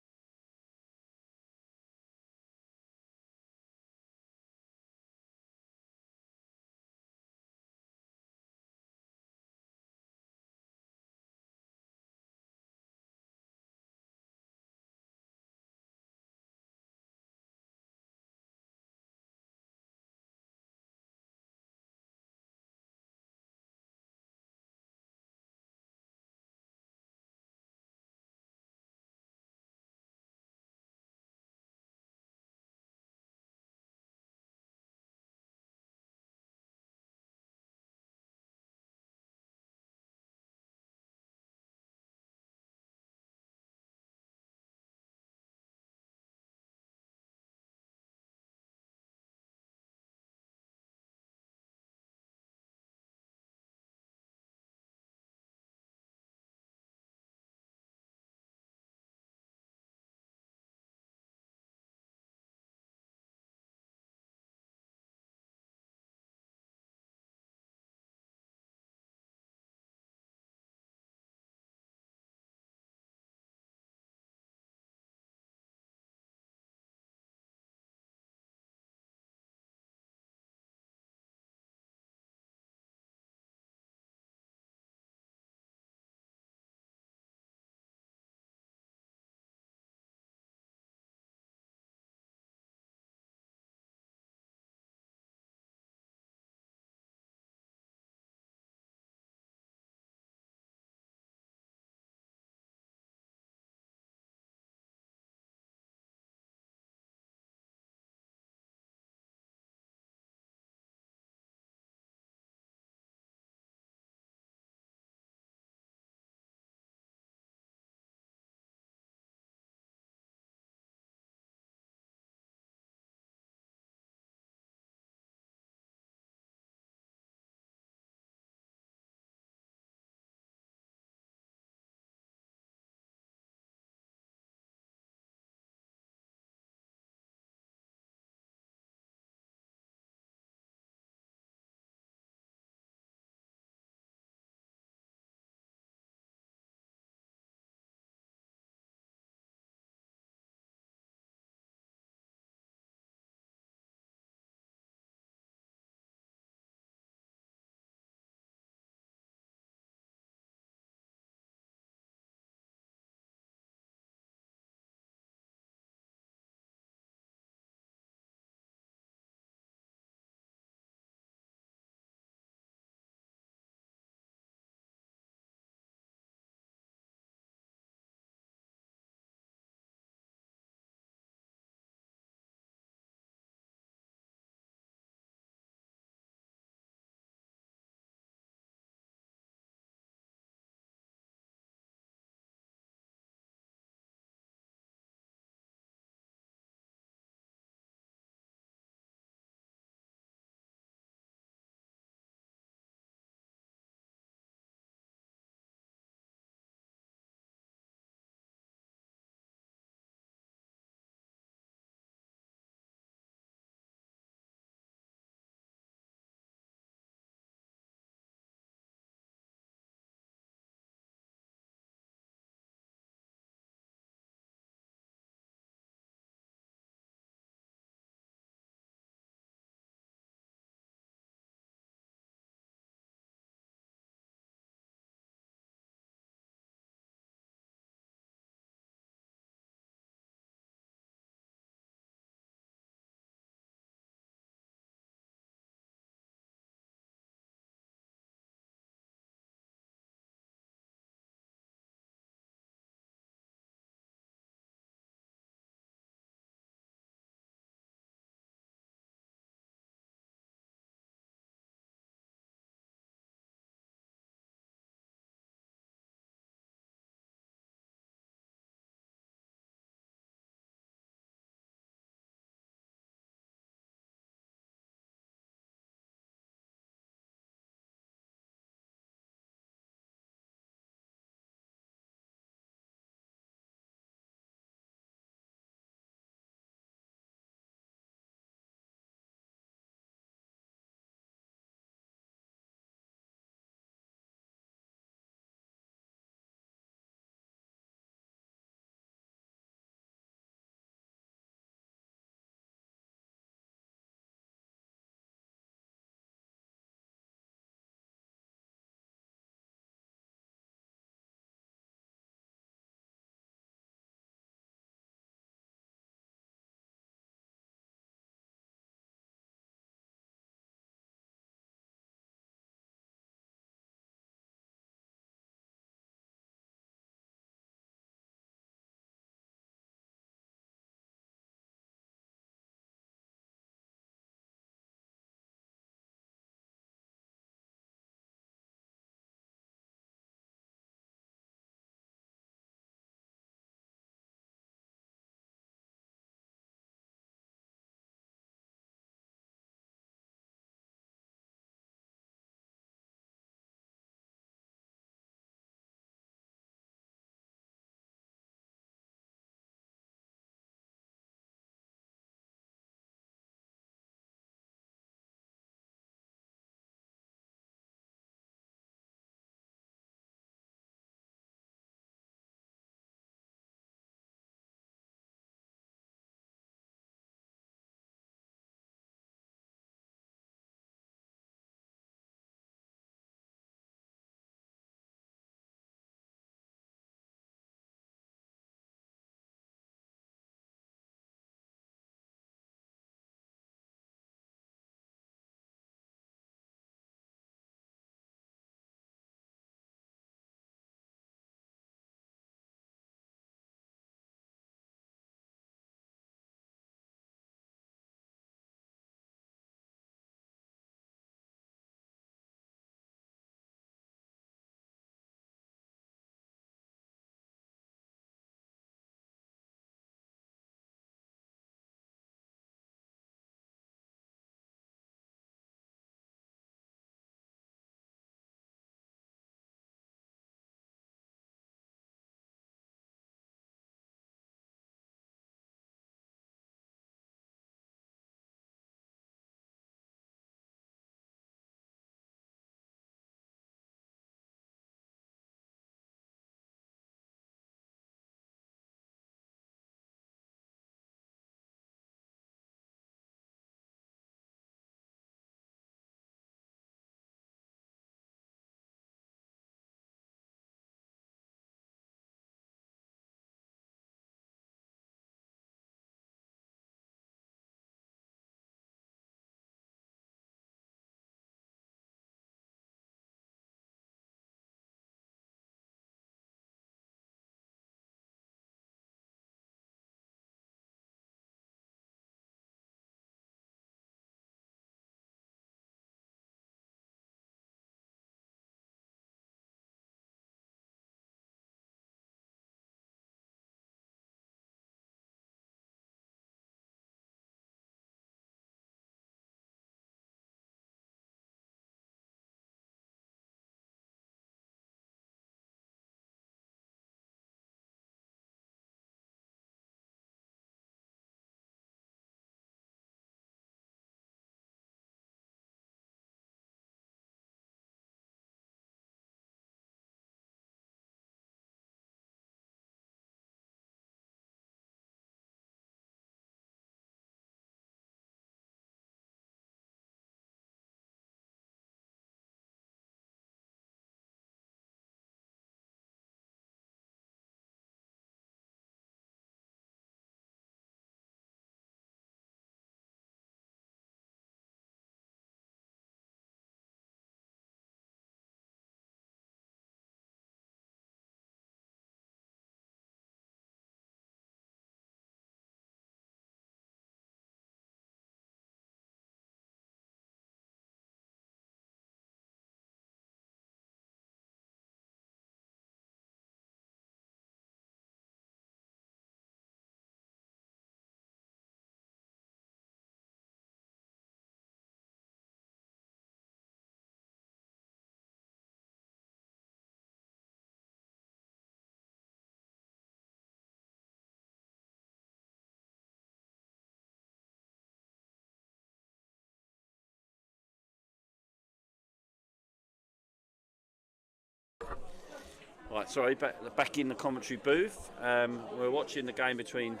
Right, sorry, back in the commentary booth. We're watching the game between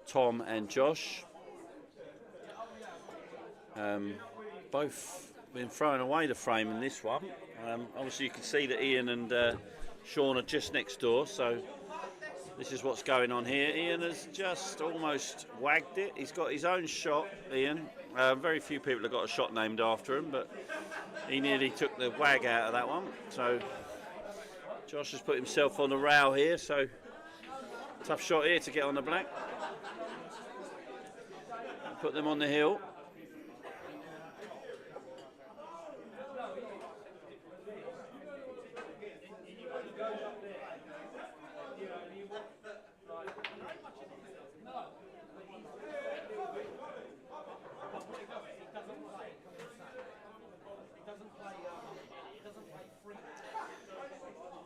Tom and Josh. Both been throwing away the frame in this one. Obviously you can see that Ian and Sean are just next door, so this is what's going on here. Ian has just almost wagged it. He's got his own shot, Ian. Very few people have got a shot named after him, but he nearly took the wag out of that one. So Josh has put himself on the rail here, so tough shot here to get on the black. Put them on the hill.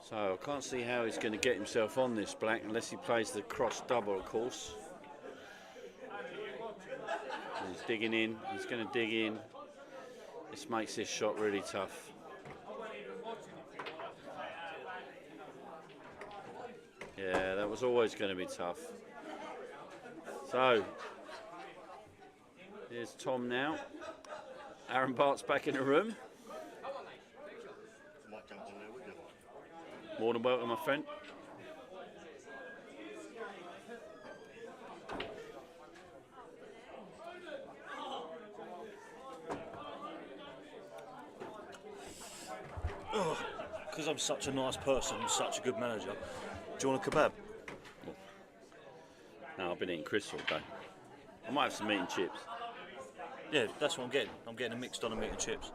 So I can't see how he's going to get himself on this black unless he plays the cross double, of course. He's digging in, he's going to dig in. This makes this shot really tough. Yeah, that was always going to be tough. So, here's Tom now. Aaron Bart's back in the room. More than welcome, my friend. Because I'm such a nice person and such a good manager. Do you want a kebab? No, I've been eating crisps all day. I might have some meat and chips. Yeah, that's what I'm getting. I'm getting a mixed on a meat and chips.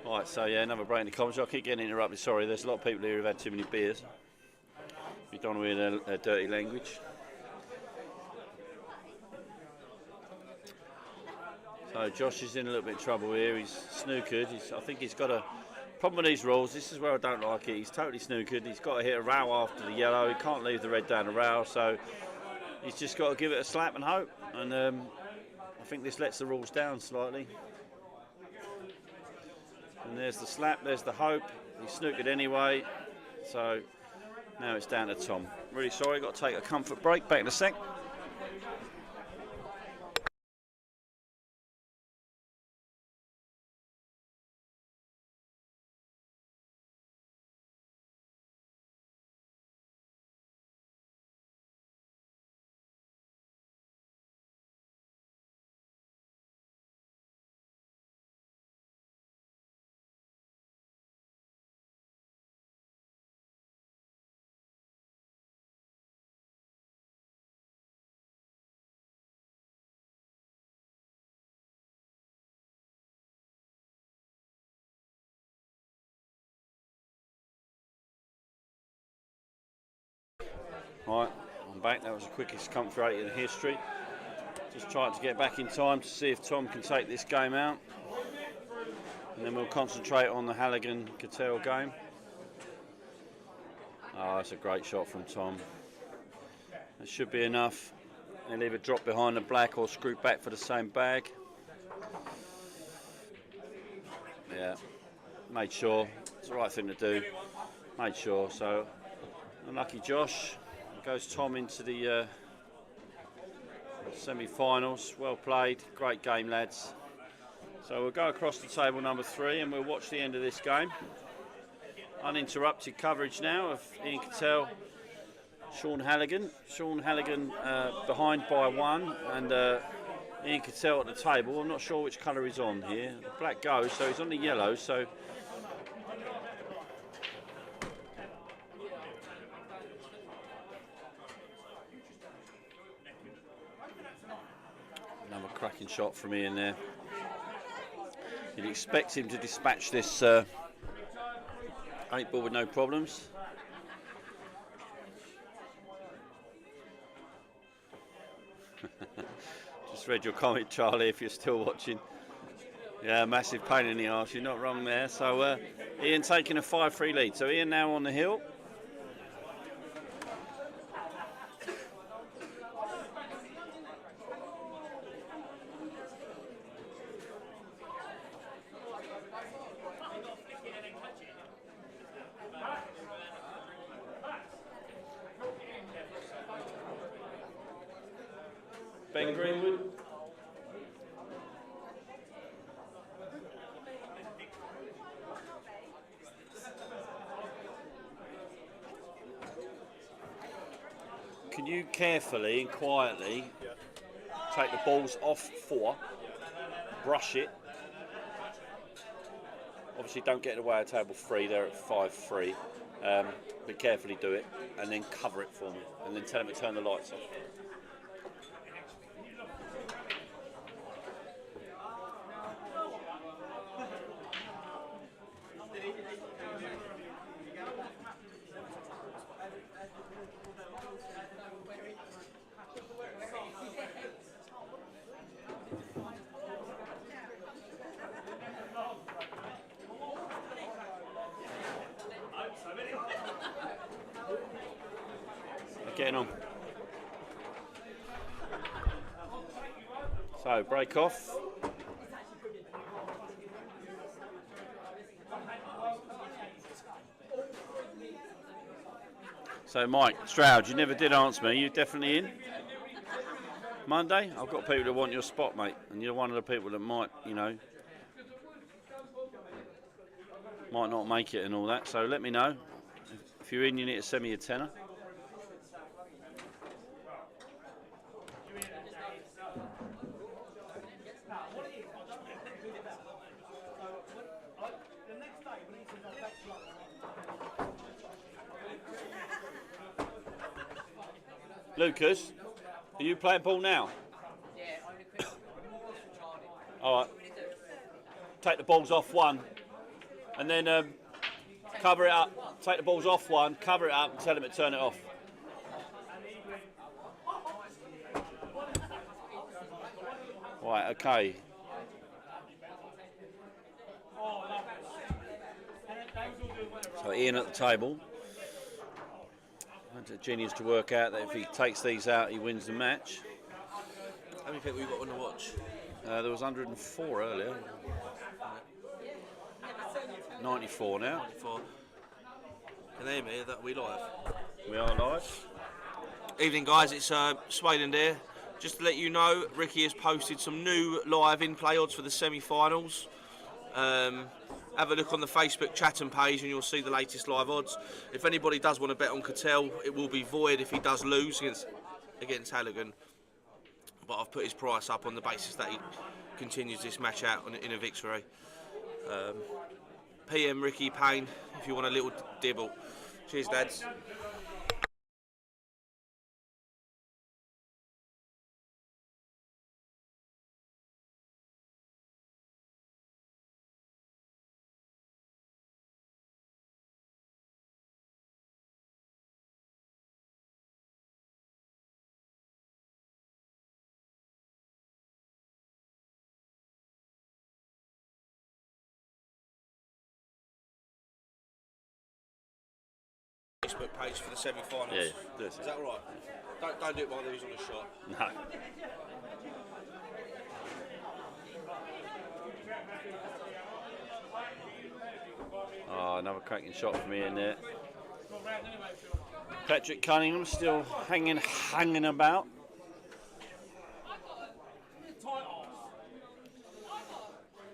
Right, so yeah, another break in the commentary. I keep getting interrupted, sorry. There's a lot of people here who've had too many beers. You don't want to hear their dirty language. So Josh is in a little bit of trouble here. He's snookered. I think he's got a problem with these rules. This is where I don't like it. He's totally snookered. He's got to hit a rail after the yellow. He can't leave the red down the rail, so he's just got to give it a slap and hope. And I think this lets the rules down slightly. And there's the slap, there's the hope. He snookered anyway, so now it's down to Tom. Really sorry, got to take a comfort break. Back in a sec. Right, I'm back. That was the quickest comfort rate in history. Just trying to get back in time to see if Tom can take this game out. And then we'll concentrate on the Halligan-Cattell game. Oh, that's a great shot from Tom. That should be enough. He'll either drop behind the black or screw back for the same bag. Yeah, made sure. It's the right thing to do. Made sure, so unlucky Josh. Goes Tom into the semi-finals. Well played, great game, lads. So we'll go across to table number 3 and we'll watch the end of this game. Uninterrupted coverage now of Ian Cattell, Sean Halligan. Sean Halligan behind by 1 and Ian Cattell at the table. I'm not sure which colour he's on here. The black goes, so he's on the yellow. So Cracking shot from Ian there. You'd expect him to dispatch this 8 ball with no problems. Just read your comment, Charlie, if you're still watching. Yeah, massive pain in the arse, you're not wrong there. So Ian taking a 5-3 lead. So Ian now on the hill. Ben Greenwood. Can you carefully and quietly take the balls off 4, brush it. Obviously don't get in the way of table 3, they're at 5-3. But carefully do it and then cover it for me and then tell them to turn the lights off. Getting on. So break off. So Mike Stroud, you never did answer me. You definitely in Monday? I've got people that want your spot, mate, and you're one of the people that might, you know, might not make it and all that. So let me know. If you're in, you need to send me a tenner. Lucas, are you playing ball now? Yeah. All right. Take the balls off 1, and then cover it up. Take the balls off 1, cover it up, and tell them to turn it off. Right. Okay. So Ian at the table. Genius to work out that if he takes these out, he wins the match. How many people you got on the watch? There was 104 earlier. 94 now. 94. Can they hear me? That we live? We are live. Evening, guys. It's Swayland here. Just to let you know, Ricky has posted some new live in-play odds for the semi-finals. Have a look on the Facebook Chatham page and you'll see the latest live odds. If anybody does want to bet on Cattell, it will be void if he does lose against Halligan. But I've put his price up on the basis that he continues this match out in a victory. PM Ricky Payne if you want a little dibble. Cheers, dads. Facebook page for the semi-finals. Yeah, do it. Is that all right? Don't do it while he's on a shot. No. Oh, another cracking shot from Ian there. Patrick Cunningham still hanging about.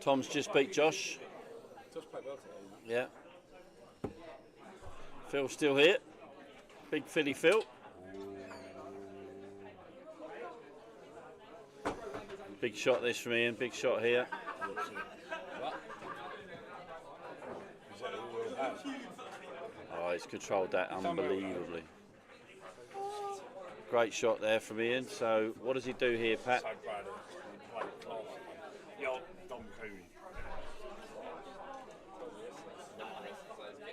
Tom's just beat Josh. Just played well today. Yeah. Phil's still here. Big Philly Phil. Big shot this from Ian, big shot here. Oh, he's controlled that unbelievably. Great shot there from Ian. So what does he do here, Pat? played class. Yo, Dom Cooney.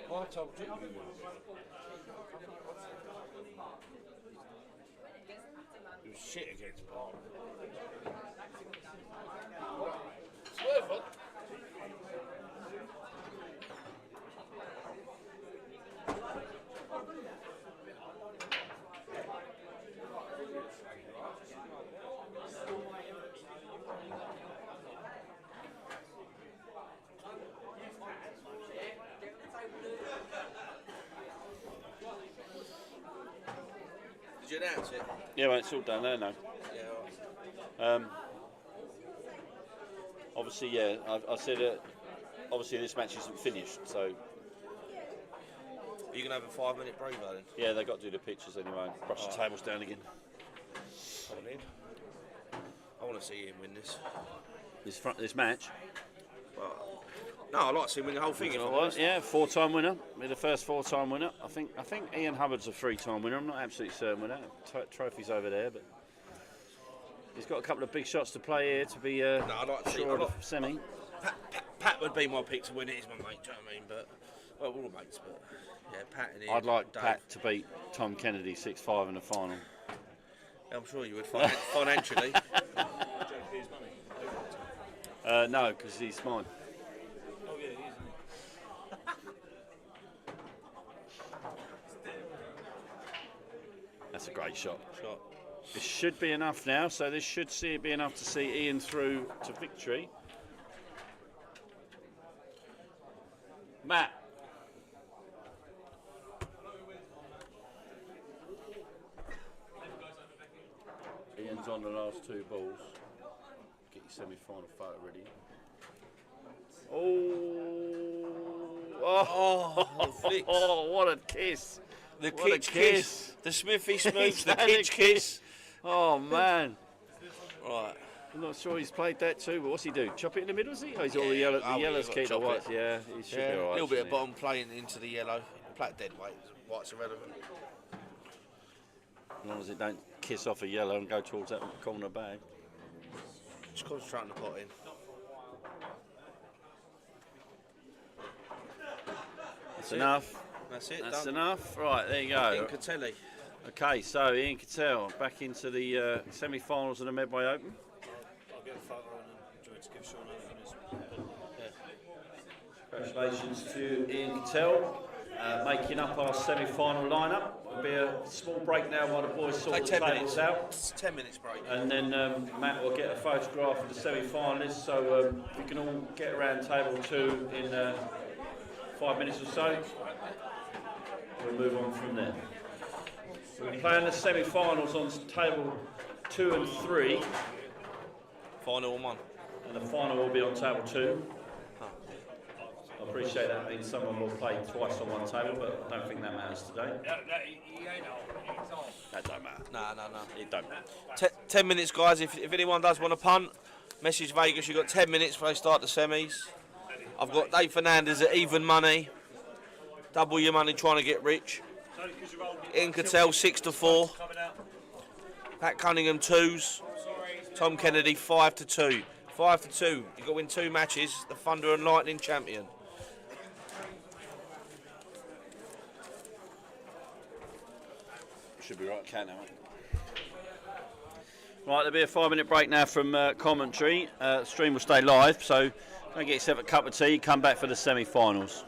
I told you. It was shit against Barton. Swerve. Did you announce it? Yeah, well, it's all done there now. Yeah. Obviously, yeah, I said obviously this match isn't finished, so. Are you going to have a 5-minute breather then? Yeah, they got to do the pictures anyway. Brush the tables down again. I want to see him win this. This match? Well, no, I'd like to see him win the whole thing. If I'm honest. Yeah, 4-time winner. Be the first 4-time winner. I think Ian Hubbard's a 3-time winner. I'm not absolutely certain with that. Trophy's over there, but he's got a couple of big shots to play here to be I'd like to see sure of the semi. Pat would be my pick to win it. He's my mate. Do you know what I mean? But well, we're all mates. But yeah, Pat and Ian. I'd like Dave. Pat to beat Tom Kennedy 6-5 in the final. I'm sure you would financially. No, because he's mine. Oh yeah, he is. That's a great shot. It should be enough now, so this should be enough to see Ian through to victory. Matt. Ian's on the last 2 balls. Get your semi-final photo ready. Oh, what a kiss. The What a kitch kiss. The Smithy smooch, the kitch kiss. Oh, man. Right. I'm not sure he's played that too, but what's he do? Chop it in the middle, is he? Oh, he's all the yellows keep the whites. Yeah, he should be all right. A little bit of bottom playing into the yellow. Black dead weight. White's irrelevant. As long as it don't kiss off a yellow and go towards that corner bag. Just concentrate on the pot in. That's enough. That's it. That's done. enough. Right, there you go. Ian Catelli. Okay, so Ian Cattell back into the semi-finals of the Medway Open. I'll get a photo and then to give Sean Congratulations to Ian Cattell, making up our semi-final lineup. There'll be a small break now while the boys sort the tables out. 10 minutes break. And then Matt will get a photograph of the semi-finalists, so we can all get around table 2 in 5 minutes or so. We'll move on from there. We're playing the semi-finals on table 2 and 3. Final 1. And the final will be on table 2. I appreciate that means someone will play twice on one table, but I don't think that matters today. That don't matter. No. It don't matter. 10 minutes, guys. If anyone does want to punt, message Vegas. You've got 10 minutes before they start the semis. I've got Dave Fernandez at even money. Double your money trying to get rich. Ian Cattell 6-4. Pat Cunningham 2s. Tom Kennedy 5-2. 5-2. You've got to win 2 matches. The Thunder and Lightning champion. Should be right, can't now. Right, there'll be a 5-minute break now from commentary. Stream will stay live, so go get yourself a cup of tea. Come back for the semi-finals.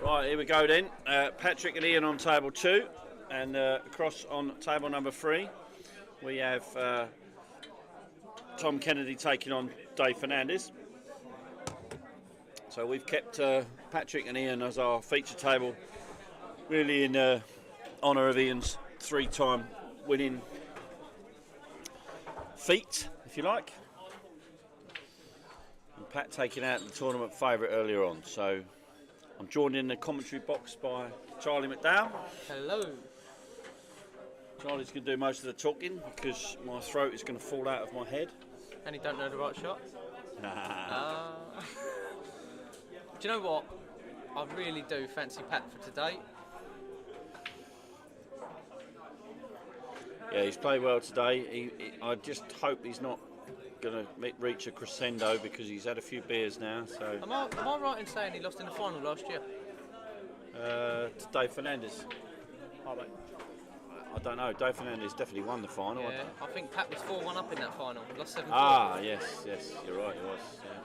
Right, here we go then. Patrick and Ian on table 2, and across on table number 3, we have Tom Kennedy taking on Dave Fernandez. So we've kept Patrick and Ian as our feature table, really in honour of Ian's 3-time winning feat, if you like. And Pat taking out the tournament favourite earlier on. So I'm joined in the commentary box by Charlie McDowell. Hello. Charlie's going to do most of the talking because my throat is going to fall out of my head. And you don't know the right shot? Nah. Do you know what? I really do fancy Pat for today. Yeah, he's played well today. I just hope he's not going to reach a crescendo because he's had a few beers now. So. Am I right in saying he lost in the final last year? To Dave Fernandez. Oh, mate. I don't know. Dave Fernandez definitely won the final. Yeah, I think Pat was 4-1 up in that final. Lost 7-4. Ah, yes, you're right. He was. Yeah.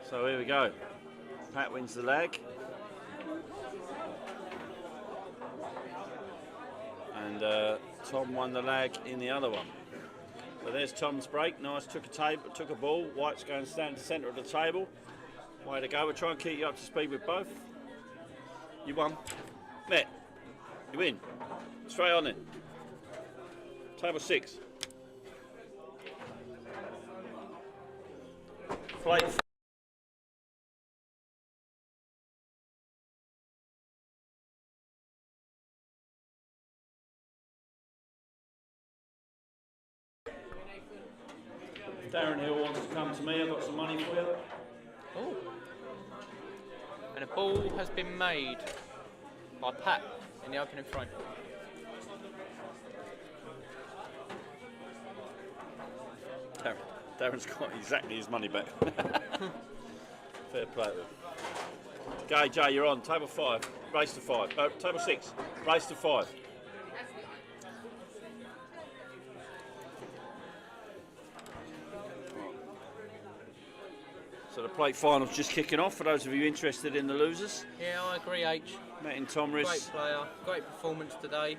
So here we go. Pat wins the leg. And Tom won the leg in the other one. So there's Tom's break. Nice, took a ball. White's going to stand at the centre of the table. Way to go. We'll try and keep you up to speed with both. You won. Met. You win. Straight on then. Table 6. Plate. Darren Hill wants to come to me. I've got some money for you. Oh. And a ball has been made by Pat in the opening frame. Darren's got exactly his money back. Fair play to him. Gay, Jay, you're on. Table 5. Race to 5. Table 6. Race to 5. So the plate final's just kicking off for those of you interested in the losers. Yeah, I agree, H. Met in Tomris. Great player, great performance today.